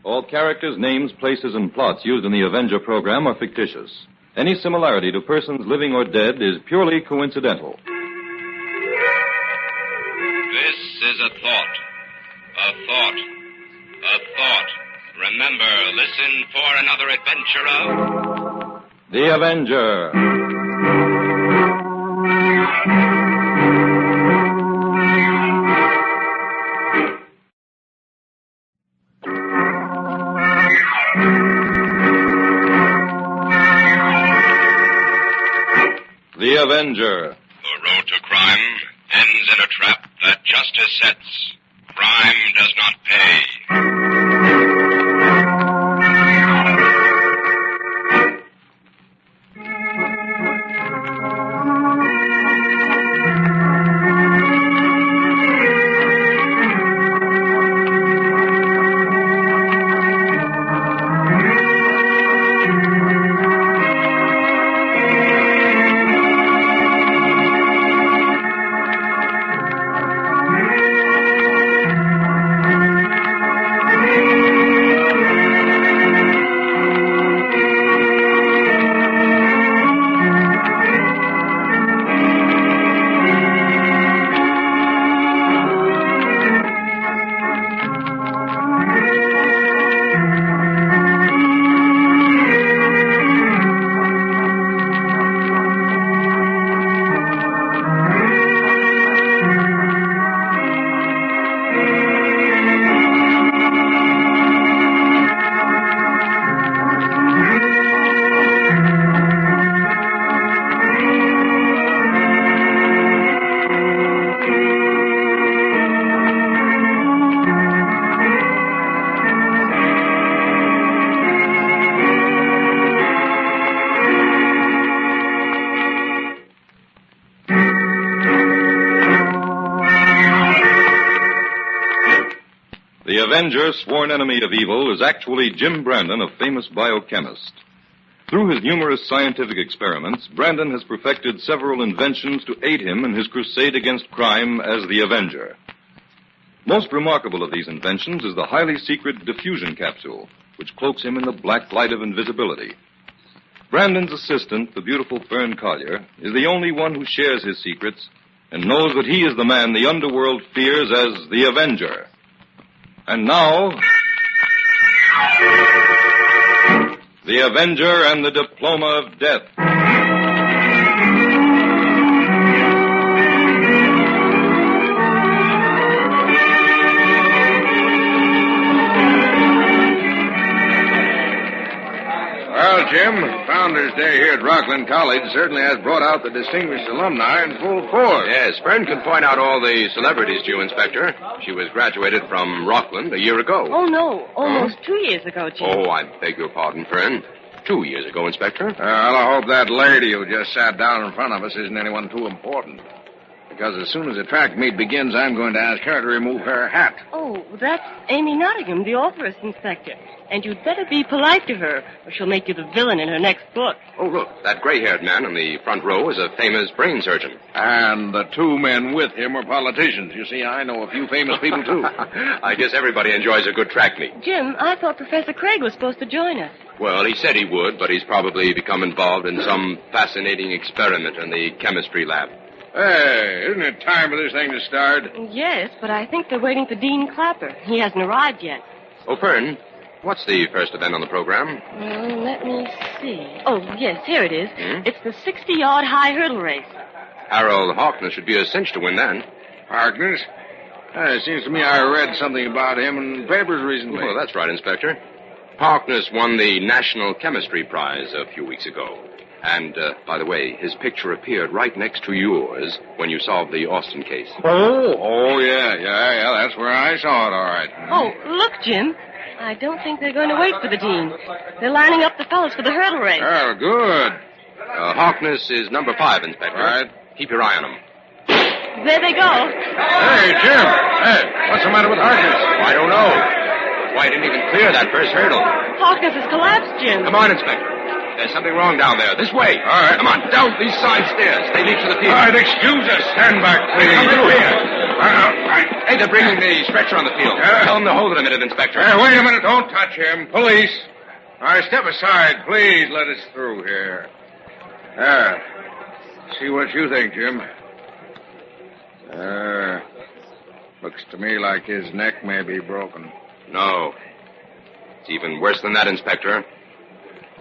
All characters, names, places, and plots used in the Avenger program are fictitious. Any similarity to persons living or dead is purely coincidental. This is a thought. A thought. A thought. Remember, listen for another adventure of... The Avenger. The Avenger. The road to crime ends in a trap that justice sets. Crime does not pay. The Avenger, sworn enemy of evil, is actually Jim Brandon, a famous biochemist. Through his numerous scientific experiments, Brandon has perfected several inventions to aid him in his crusade against crime as the Avenger. Most remarkable of these inventions is the highly secret diffusion capsule, which cloaks him in the black light of invisibility. Brandon's assistant, the beautiful Fern Collier, is the only one who shares his secrets and knows that he is the man the underworld fears as the Avenger. And now, the Avenger and the Diploma of Death. Well, Jim, Founders Day here at Rockland College certainly has brought out the distinguished alumni in full force. Yes, Fern can point out all the celebrities to you, Inspector. She was graduated from Rockland a year ago. Oh, no, almost 2 years ago, Jim. Oh, I beg your pardon, Fern. 2 years ago, Inspector. Well, I hope that lady who just sat down in front of us isn't anyone too important. Because as soon as the track meet begins, I'm going to ask her to remove her hat. Oh, that's Amy Nottingham, the authoress inspector. And you'd better be polite to her, or she'll make you the villain in her next book. Oh, look, that gray-haired man in the front row is a famous brain surgeon. And the two men with him are politicians. You see, I know a few famous people, too. I guess everybody enjoys a good track meet. Jim, I thought Professor Craig was supposed to join us. Well, he said he would, but he's probably become involved in some fascinating experiment in the chemistry lab. Hey, isn't it time for this thing to start? Yes, but I think they're waiting for Dean Clapper. He hasn't arrived yet. Oh, Fern, what's the first event on the program? Well, let me see. Oh, yes, here it is. It's the 60-yard high hurdle race. Harold Harkness should be a cinch to win then. Harkness? It seems to me I read something about him in the papers recently. Well, that's right, Inspector. Harkness won the National Chemistry Prize a few weeks ago. And, by the way, his picture appeared right next to yours when you solved the Austin case. Oh, yeah, that's where I saw it, all right. Oh, look, Jim. I don't think they're going to wait for the dean. They're lining up the fellows for the hurdle race. Oh, good. Harkness is number 5, Inspector. All right. Keep your eye on him. There they go. Hey, Jim. Hey, what's the matter with Harkness? I don't know. Why, didn't even clear that first hurdle. Harkness has collapsed, Jim. Come on, Inspector. There's something wrong down there. This way. All right. Come on, down these side stairs. They lead to the field. All right, excuse us. Stand back, please. Come through here. Hey, they're bringing the stretcher on the field. Tell them to hold it a minute, Inspector. Hey, wait a minute. Don't touch him. Police. All right, step aside. Please let us through here. See what you think, Jim. Looks to me like his neck may be broken. No. It's even worse than that, Inspector.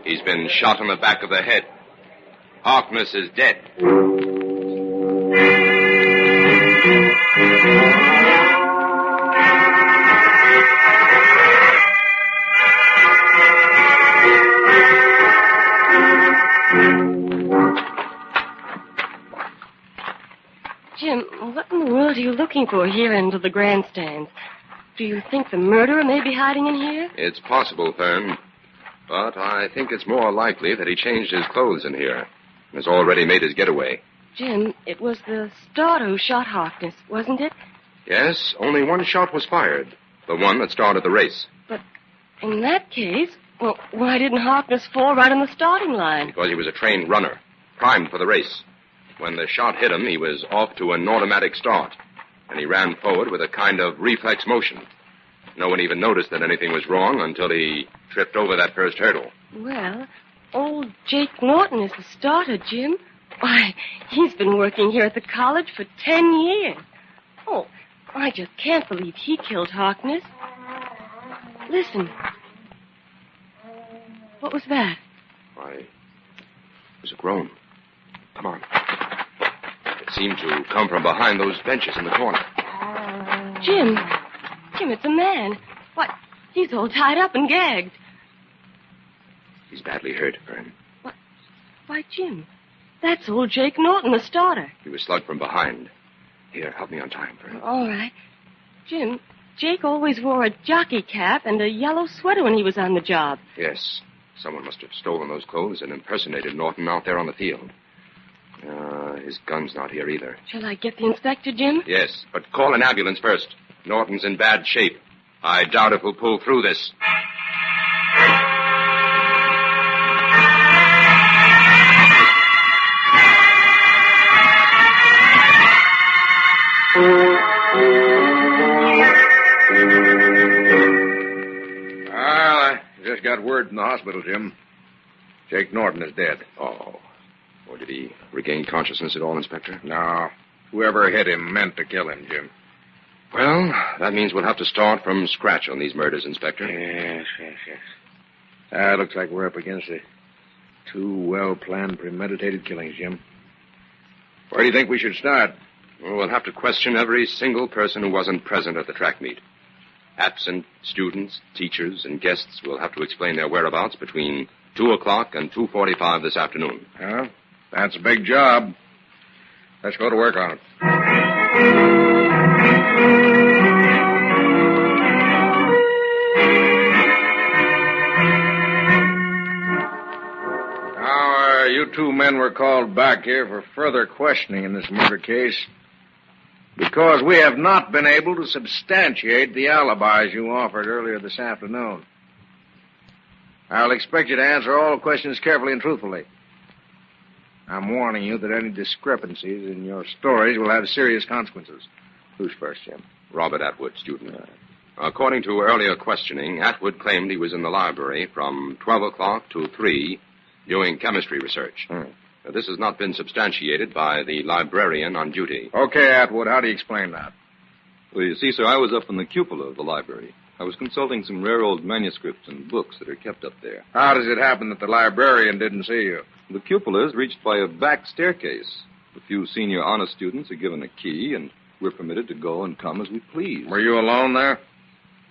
He's been shot in the back of the head. Harkness is dead. Jim, what in the world are you looking for here under the grandstands? Do you think the murderer may be hiding in here? It's possible, Fern. But I think it's more likely that he changed his clothes in here and has already made his getaway. Jim, it was the starter who shot Harkness, wasn't it? Yes, only one shot was fired. The one that started the race. But in that case, well, why didn't Harkness fall right on the starting line? Because he was a trained runner, primed for the race. When the shot hit him, he was off to an automatic start, and he ran forward with a kind of reflex motion. No one even noticed that anything was wrong until he tripped over that first hurdle. Well, old Jake Norton is the starter, Jim. Why, he's been working here at the college for 10 years. Oh, I just can't believe he killed Harkness. Listen. What was that? Why, it was a groan. Come on. It seemed to come from behind those benches in the corner. Jim, it's a man. What? He's all tied up and gagged. He's badly hurt, Fern. Why, Jim, that's old Jake Norton, the starter. He was slugged from behind. Here, help me untie him, Fern. All right. Jim, Jake always wore a jockey cap and a yellow sweater when he was on the job. Yes. Someone must have stolen those clothes and impersonated Norton out there on the field. His gun's not here either. Shall I get the inspector, Jim? Yes, but call an ambulance first. Norton's in bad shape. I doubt if he'll pull through this. Well, I just got word from the hospital, Jim. Jake Norton is dead. Oh. Or did he regain consciousness at all, Inspector? No. Whoever hit him meant to kill him, Jim. Well, that means we'll have to start from scratch on these murders, Inspector. Yes. Looks like we're up against it. 2 well-planned, premeditated killings, Jim. Where do you think we should start? Well, we'll have to question every single person who wasn't present at the track meet. Absent students, teachers, and guests will have to explain their whereabouts between 2 o'clock and 2:45 this afternoon. Well, that's a big job. Let's go to work on it. Now, you 2 men were called back here for further questioning in this murder case. Because we have not been able to substantiate the alibis you offered earlier this afternoon. I'll expect you to answer all questions carefully and truthfully. I'm warning you that any discrepancies in your stories will have serious consequences. Who's first, Jim? Robert Atwood, student. According to earlier questioning, Atwood claimed he was in the library from 12 o'clock to 3 doing chemistry research. This has not been substantiated by the librarian on duty. Okay, Atwood, how do you explain that? Well, you see, sir, I was up in the cupola of the library. I was consulting some rare old manuscripts and books that are kept up there. How does it happen that the librarian didn't see you? The cupola is reached by a back staircase. A few senior honor students are given a key, and we're permitted to go and come as we please. Were you alone there?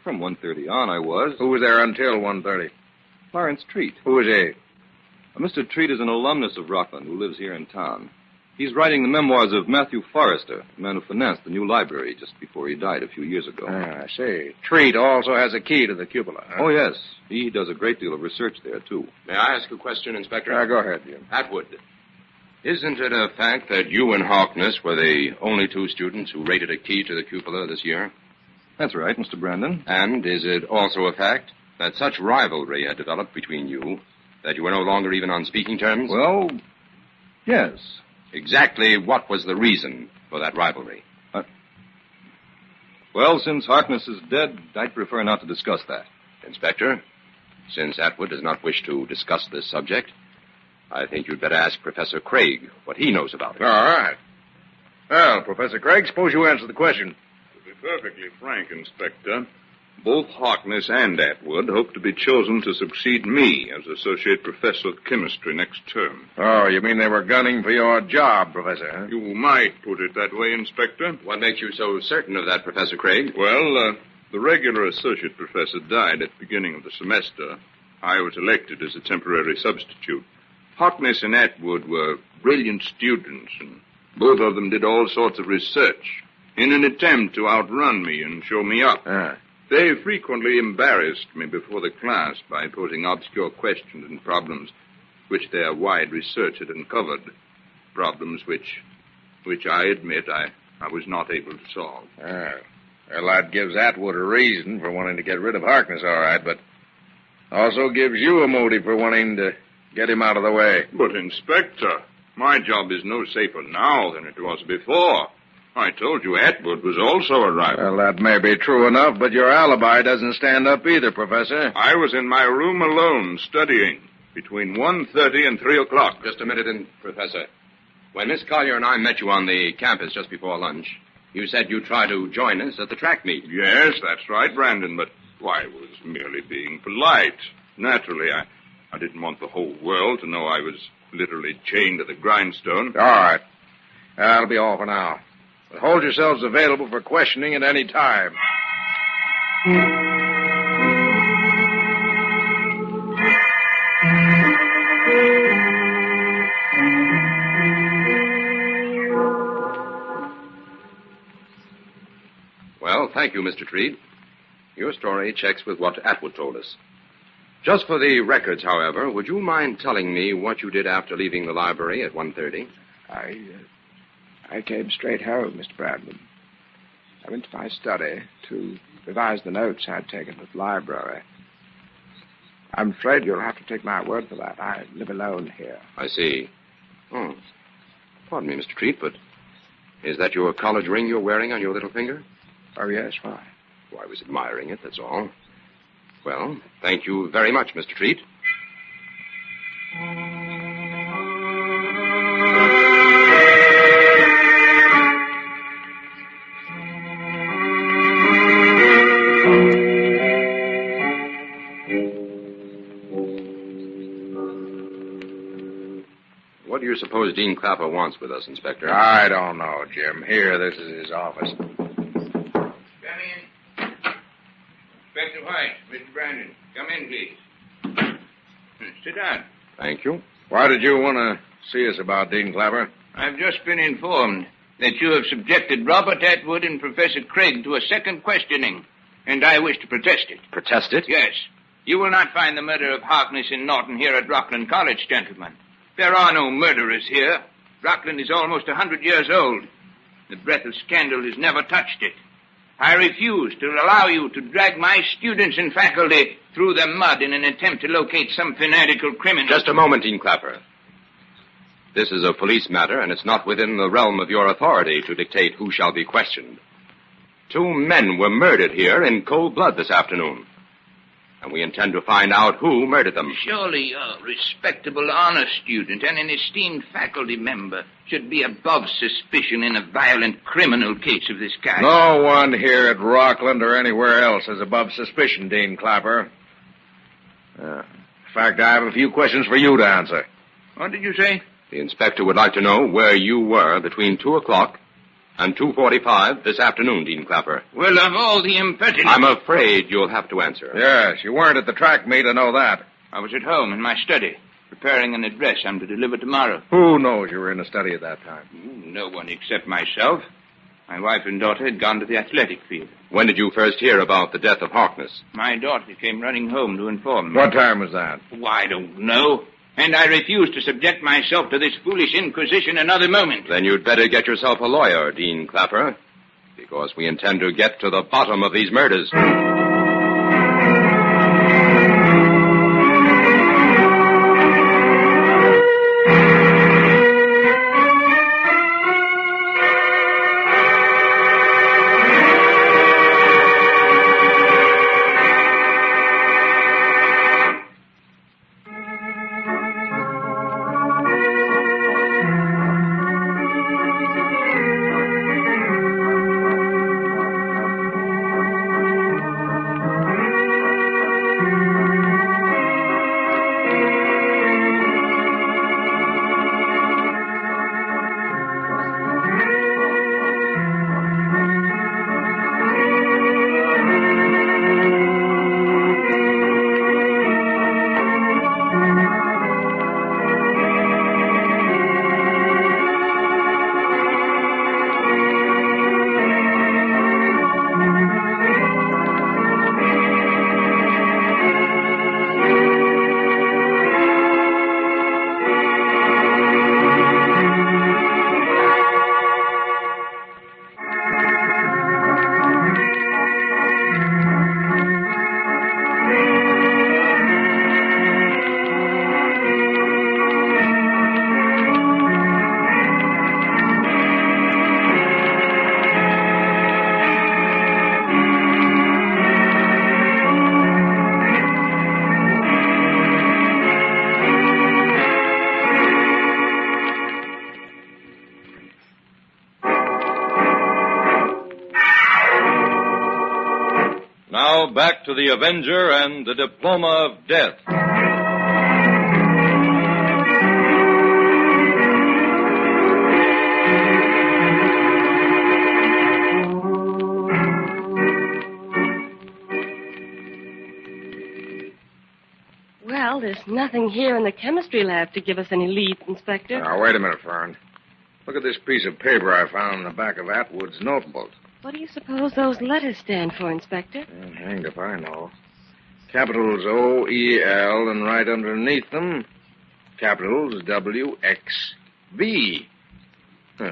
From 1:30 on, I was. Who was there until 1:30? Lawrence Treat. Who is he? Mr. Treat is an alumnus of Rockland who lives here in town. He's writing the memoirs of Matthew Forrester, the man who financed the new library just before he died a few years ago. I see. Treat also has a key to the cupola, huh? Oh, yes. He does a great deal of research there, too. May I ask a question, Inspector? Go ahead, Jim. Atwood, isn't it a fact that you and Harkness were the only two students who rated a key to the cupola this year? That's right, Mr. Brandon. And is it also a fact that such rivalry had developed between you that you were no longer even on speaking terms? Well, yes. Exactly what was the reason for that rivalry? Well, since Harkness is dead, I'd prefer not to discuss that. Inspector, since Atwood does not wish to discuss this subject, I think you'd better ask Professor Craig what he knows about it. All right. Well, Professor Craig, suppose you answer the question. To be perfectly frank, Inspector, both Harkness and Atwood hope to be chosen to succeed me as Associate Professor of Chemistry next term. Oh, you mean they were gunning for your job, Professor, huh? You might put it that way, Inspector. What makes you so certain of that, Professor Craig? Well, the regular associate professor died at the beginning of the semester. I was elected as a temporary substitute. Harkness and Atwood were brilliant students, and both of them did all sorts of research in an attempt to outrun me and show me up. They frequently embarrassed me before the class by posing obscure questions and problems which their wide research had uncovered. Problems which I admit I was not able to solve. Well, that gives Atwood a reason for wanting to get rid of Harkness, all right, but also gives you a motive for wanting to get him out of the way. But, Inspector, my job is no safer now than it was before. I told you Atwood was also a rival. Well, that may be true enough, but your alibi doesn't stand up either, Professor. I was in my room alone, studying, between 1:30 and 3 o'clock. Just a minute, Professor. When Miss Collier and I met you on the campus just before lunch, you said you'd try to join us at the track meet. Yes, that's right, Brandon, but I was merely being polite. Naturally, I didn't want the whole world to know I was literally chained to the grindstone. All right. That'll be all for now. But hold yourselves available for questioning at any time. Well, thank you, Mr. Treat. Your story checks with what Atwood told us. Just for the records, however, would you mind telling me what you did after leaving the library at 1:30? I came straight home, Mr. Brandon. I went to my study to revise the notes I'd taken at the library. I'm afraid you'll have to take my word for that. I live alone here. I see. Oh, pardon me, Mr. Treat, but is that your college ring you're wearing on your little finger? Oh, yes, why? Well, I was admiring it, that's all. Well, thank you very much, Mr. Treat. What do you suppose Dean Clapper wants with us, Inspector? I don't know, Jim. Here, this is his office. Come in. Inspector White, Mr. Brandon. Come in, please. Sit down. Thank you. Why did you want to see us about Dean Clapper? I've just been informed that you have subjected Robert Atwood and Professor Craig to a second questioning, and I wish to protest it. Protest it? Yes. You will not find the murder of Harkness and Norton here at Rockland College, gentlemen. There are no murderers here. Rockland is almost 100 years old. The breath of scandal has never touched it. I refuse to allow you to drag my students and faculty through the mud in an attempt to locate some fanatical criminal. Just a moment, Dean Clapper. This is a police matter, and it's not within the realm of your authority to dictate who shall be questioned. 2 men were murdered here in cold blood this afternoon. And we intend to find out who murdered them. Surely a respectable honor student and an esteemed faculty member should be above suspicion in a violent criminal case of this kind. No one here at Rockland or anywhere else is above suspicion, Dean Clapper. In fact, I have a few questions for you to answer. What did you say? The inspector would like to know where you were between 2 o'clock and 2:45 this afternoon, Dean Clapper. Well, of all the impertinent... I'm afraid you'll have to answer. Yes, you weren't at the track meet, I know that. I was at home in my study, preparing an address I'm to deliver tomorrow. Who knows you were in the study at that time? No one except myself. My wife and daughter had gone to the athletic field. When did you first hear about the death of Harkness? My daughter came running home to inform me. What time was that? Oh, I don't know. And I refuse to subject myself to this foolish inquisition another moment. Then you'd better get yourself a lawyer, Dean Clapper, because we intend to get to the bottom of these murders. Now back to the Avenger and the Diploma of Death. Well, there's nothing here in the chemistry lab to give us any lead, Inspector. Now, wait a minute, Fern. Look at this piece of paper I found in the back of Atwood's notebook. What do you suppose those letters stand for, Inspector? Hanged if I know. Capitals O-E-L, and right underneath them, capitals W-X-V.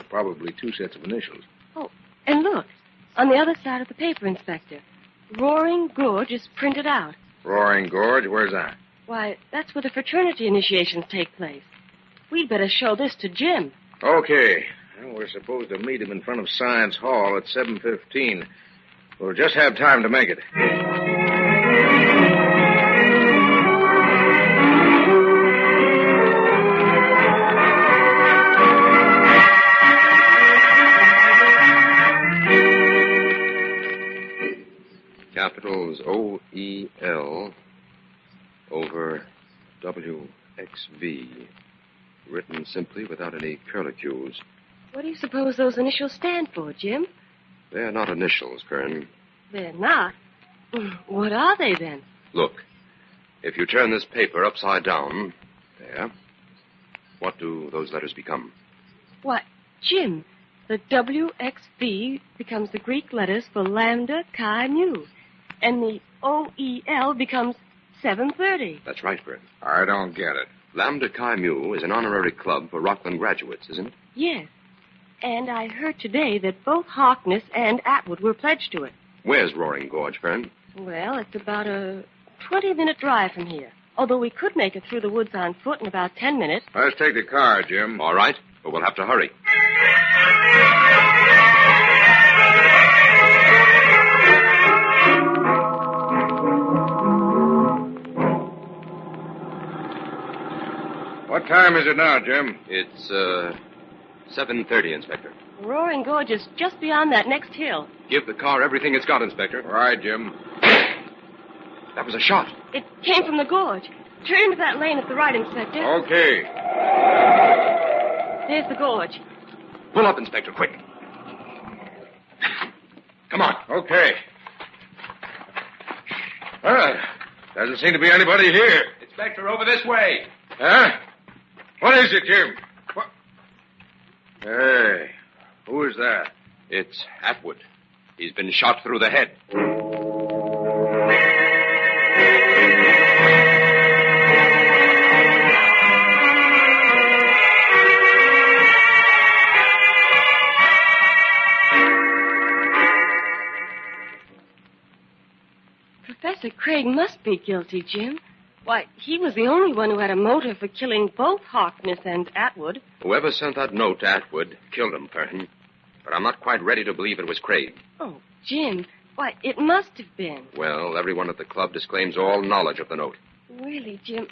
Probably 2 sets of initials. Oh, and look, on the other side of the paper, Inspector, Roaring Gorge is printed out. Roaring Gorge? Where's that? Why, that's where the fraternity initiations take place. We'd better show this to Jim. Okay. Well, we're supposed to meet him in front of Science Hall at 7:15. We'll just have time to make it. Capitals O-E-L over W-X-V. Written simply without any curlicues. What do you suppose those initials stand for, Jim? They're not initials, Kern. They're not? What are they, then? Look, if you turn this paper upside down, there, what do those letters become? Why, Jim, the WXV becomes the Greek letters for Lambda Chi Mu, and the OEL becomes 7:30. That's right, Kern. I don't get it. Lambda Chi Mu is an honorary club for Rockland graduates, isn't it? Yes. And I heard today that both Harkness and Atwood were pledged to it. Where's Roaring Gorge, Fern? Well, it's about a 20-minute drive from here. Although we could make it through the woods on foot in about 10 minutes. Let's take the car, Jim. All right, but we'll have to hurry. What time is it now, Jim? It's, 7:30, Inspector. Roaring Gorge is just beyond that next hill. Give the car everything it's got, Inspector. All right, Jim. That was a shot. It came from the gorge. Turn into that lane at the right, Inspector. Okay. There's the gorge. Pull up, Inspector, quick. Come on. Okay. Well, doesn't seem to be anybody here. Inspector, over this way. Huh? What is it, Jim? What? Hey, who is that? It's Atwood. He's been shot through the head. Professor Craig must be guilty, Jim. Why, he was the only one who had a motive for killing both Harkness and Atwood. Whoever sent that note to Atwood killed him, Fern. But I'm not quite ready to believe it was Craig. Oh, Jim, why, it must have been. Well, everyone at the club disclaims all knowledge of the note. Really, Jim,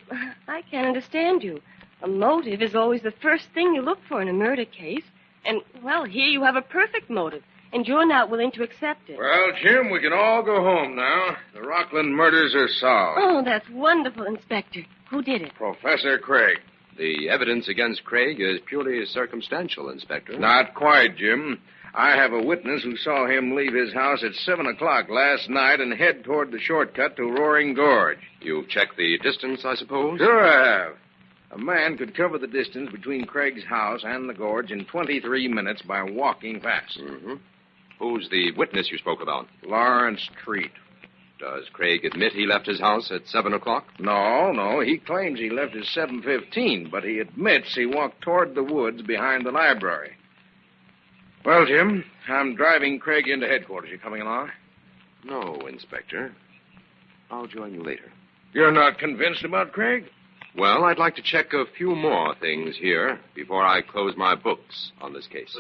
I can't understand you. A motive is always the first thing you look for in a murder case. And, well, here you have a perfect motive, and you're not willing to accept it. Well, Jim, we can all go home now. The Rockland murders are solved. Oh, that's wonderful, Inspector. Who did it? Professor Craig. The evidence against Craig is purely circumstantial, Inspector. Not quite, Jim. I have a witness who saw him leave his house at 7 o'clock last night and head toward the shortcut to Roaring Gorge. You've checked the distance, I suppose? Sure I have. A man could cover the distance between Craig's house and the gorge in 23 minutes by walking fast. Mm-hmm. Who's the witness you spoke about? Lawrence Treat. Does Craig admit he left his house at 7 o'clock? No. He claims he left at 7:15, but he admits he walked toward the woods behind the library. Well, Jim, I'm driving Craig into headquarters. You coming along? No, Inspector. I'll join you later. You're not convinced about Craig? Well, I'd like to check a few more things here before I close my books on this case.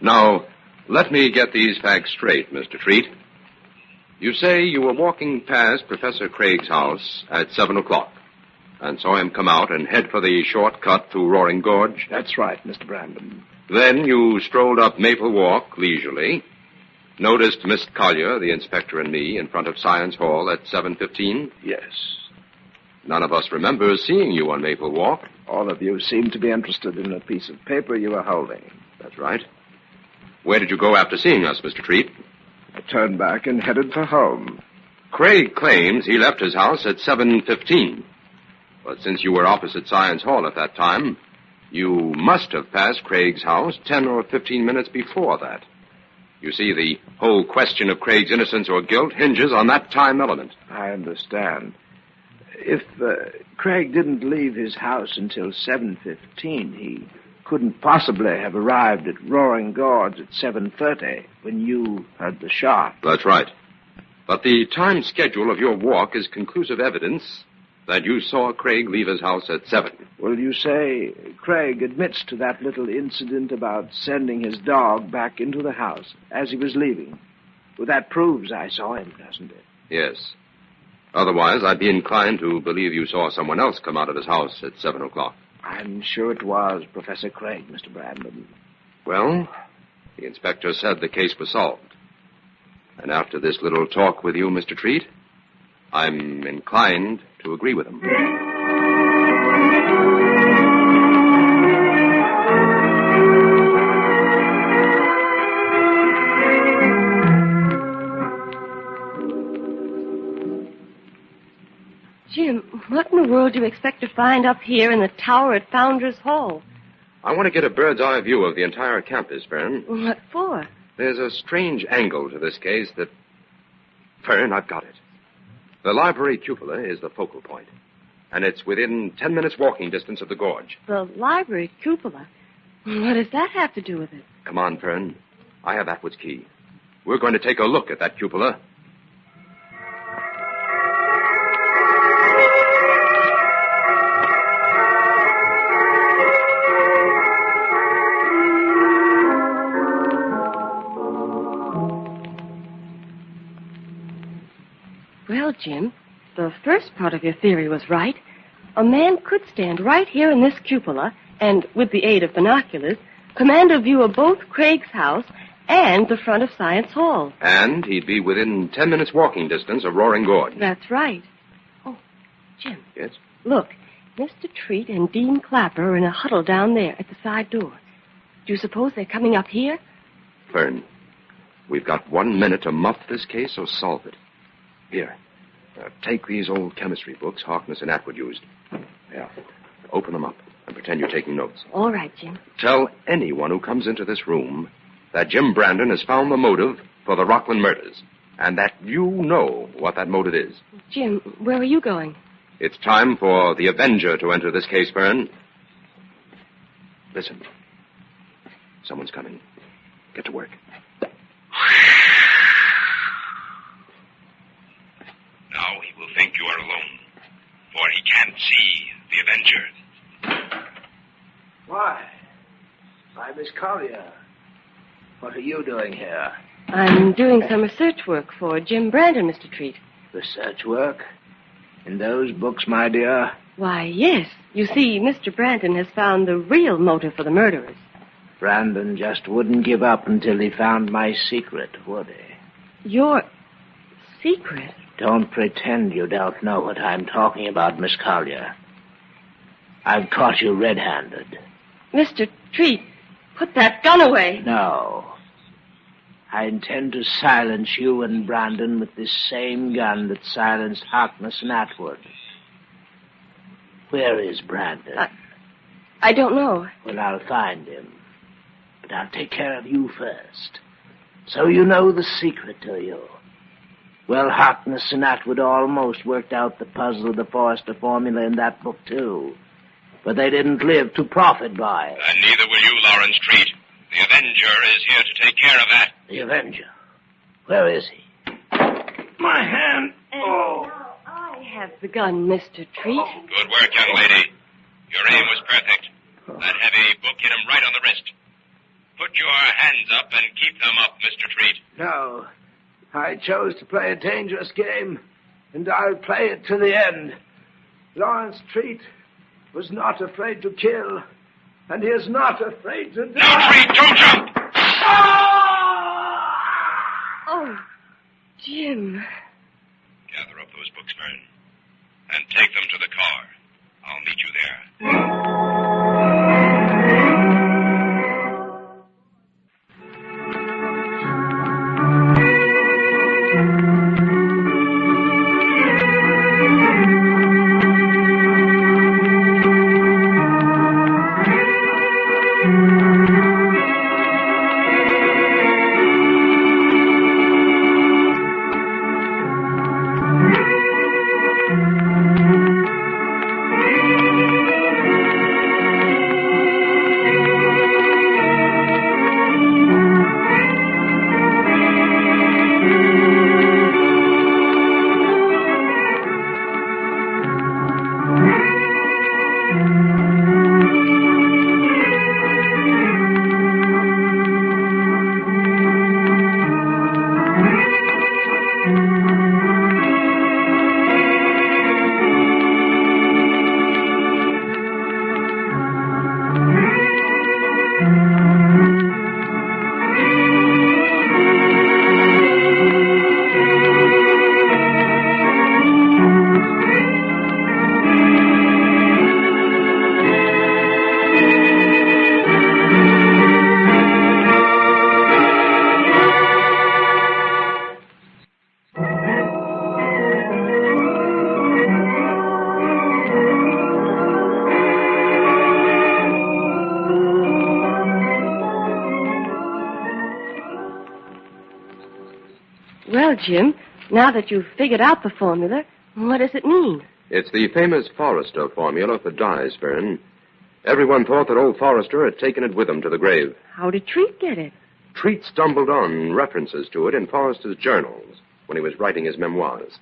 Now, let me get these facts straight, Mr. Treat. You say you were walking past Professor Craig's house at 7 o'clock and saw him come out and head for the shortcut to Roaring Gorge? That's right, Mr. Brandon. Then you strolled up Maple Walk leisurely, noticed Miss Collier, the inspector, and me in front of Science Hall at 7:15? Yes. None of us remembers seeing you on Maple Walk. All of you seem to be interested in a piece of paper you were holding. That's right. Where did you go after seeing us, Mr. Treat? I turned back and headed for home. Craig claims he left his house at 7:15. But since you were opposite Science Hall at that time, you must have passed Craig's house 10 or 15 minutes before that. You see, the whole question of Craig's innocence or guilt hinges on that time element. I understand. If Craig didn't leave his house until 7:15, he couldn't possibly have arrived at Roaring Gorge at 7:30 when you heard the shot. That's right. But the time schedule of your walk is conclusive evidence that you saw Craig leave his house at 7. Well, you say Craig admits to that little incident about sending his dog back into the house as he was leaving. Well, that proves I saw him, doesn't it? Yes. Otherwise, I'd be inclined to believe you saw someone else come out of his house at 7 o'clock. I'm sure it was Professor Craig, Mr. Brandon. Well, the inspector said the case was solved. And after this little talk with you, Mr. Treat, I'm inclined to agree with him. Jim, what in the world do you expect to find up here in the tower at Founders Hall? I want to get a bird's eye view of the entire campus, Fern. What for? There's a strange angle to this case that Fern, I've got it. The library cupola is the focal point, and it's within 10 minutes walking distance of the gorge. The library cupola? What does that have to do with it? Come on, Fern. I have Atwood's key. We're going to take a look at that cupola. Well, Jim, the first part of your theory was right. A man could stand right here in this cupola and, with the aid of binoculars, command a view of both Craig's house and the front of Science Hall. And he'd be within 10 minutes walking distance of Roaring Gorge. That's right. Oh, Jim. Yes? Look, Mr. Treat and Dean Clapper are in a huddle down there at the side door. Do you suppose they're coming up here? Fern, we've got 1 minute to muff this case or solve it. Here, take these old chemistry books Harkness and Atwood used. Yeah. Open them up and pretend you're taking notes. All right, Jim. Tell anyone who comes into this room that Jim Brandon has found the motive for the Rockland murders, and that you know what that motive is. Jim, where are you going? It's time for the Avenger to enter this case, Fern. Listen. Someone's coming. Get to work. Now he will think you are alone, for he can't see the Avenger. Why, Miss Collier. What are you doing here? I'm doing some research work for Jim Brandon, Mr. Treat. Research work? In those books, my dear? Why, yes. You see, Mr. Brandon has found the real motive for the murderers. Brandon just wouldn't give up until he found my secret, would he? Your secret? Don't pretend you don't know what I'm talking about, Miss Collier. I've caught you red-handed. Mr. Treat, put that gun away. No. I intend to silence you and Brandon with this same gun that silenced Harkness and Atwood. Where is Brandon? I don't know. Well, I'll find him. But I'll take care of you first. So you know the secret, do you? Well, Harkness and Atwood almost worked out the puzzle of the Forrester formula in that book, too. But they didn't live to profit by it. And neither will you, Lawrence Treat. The Avenger is here to take care of that. The Avenger? Where is he? My hand. Oh. Now I have the gun, Mr. Treat. Good work, young lady. Your aim was perfect. That heavy book hit him right on the wrist. Put your hands up and keep them up, Mr. Treat. No. I chose to play a dangerous game, and I'll play it to the end. Lawrence Treat was not afraid to kill, and he is not afraid to die. Now, Treat, don't jump! Oh, Jim. Gather up those books, Fern, and take them to the car. I'll meet you there. Well, Jim, Now that you've figured out the formula, what does it mean? It's the famous Forrester formula for dyes, Fern. Everyone thought that old Forrester had taken it with him to the grave. How did Treat get it? Treat stumbled on references to it in Forrester's journals when he was writing his memoirs.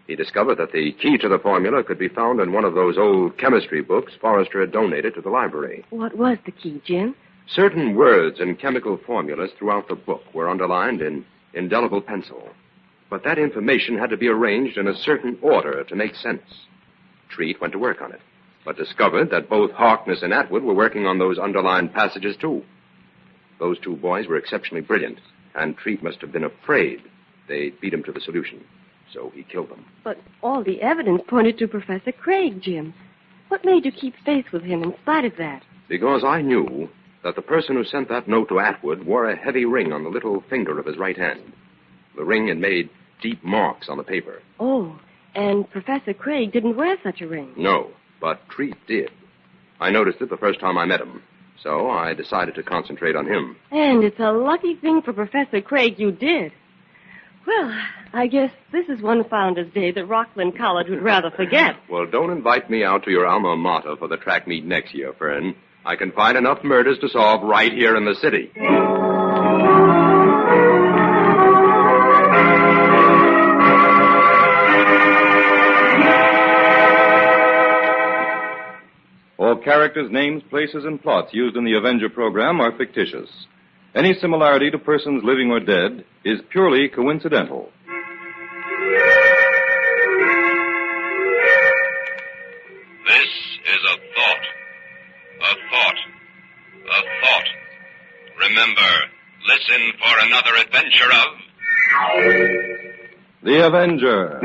He discovered that the key to the formula could be found in one of those old chemistry books Forrester had donated to the library. What was the key, Jim? Certain words and chemical formulas throughout the book were underlined in indelible pencil. But that information had to be arranged in a certain order to make sense. Treat went to work on it, but discovered that both Harkness and Atwood were working on those underlined passages, too. Those two boys were exceptionally brilliant, and Treat must have been afraid they'd beat him to the solution. So he killed them. But all the evidence pointed to Professor Craig, Jim. What made you keep faith with him in spite of that? Because I knew that the person who sent that note to Atwood wore a heavy ring on the little finger of his right hand. The ring had made deep marks on the paper. Oh, and Professor Craig didn't wear such a ring. No, but Treat did. I noticed it the first time I met him, so I decided to concentrate on him. And it's a lucky thing for Professor Craig you did. Well, I guess this is one Founder's Day that Rockland College would rather forget. Well, don't invite me out to your alma mater for the track meet next year, Fern. I can find enough murders to solve right here in the city. All characters, names, places, and plots used in the Avenger program are fictitious. Any similarity to persons living or dead is purely coincidental. This is a thought. A thought. A thought. Remember, listen for another adventure of... The Avenger.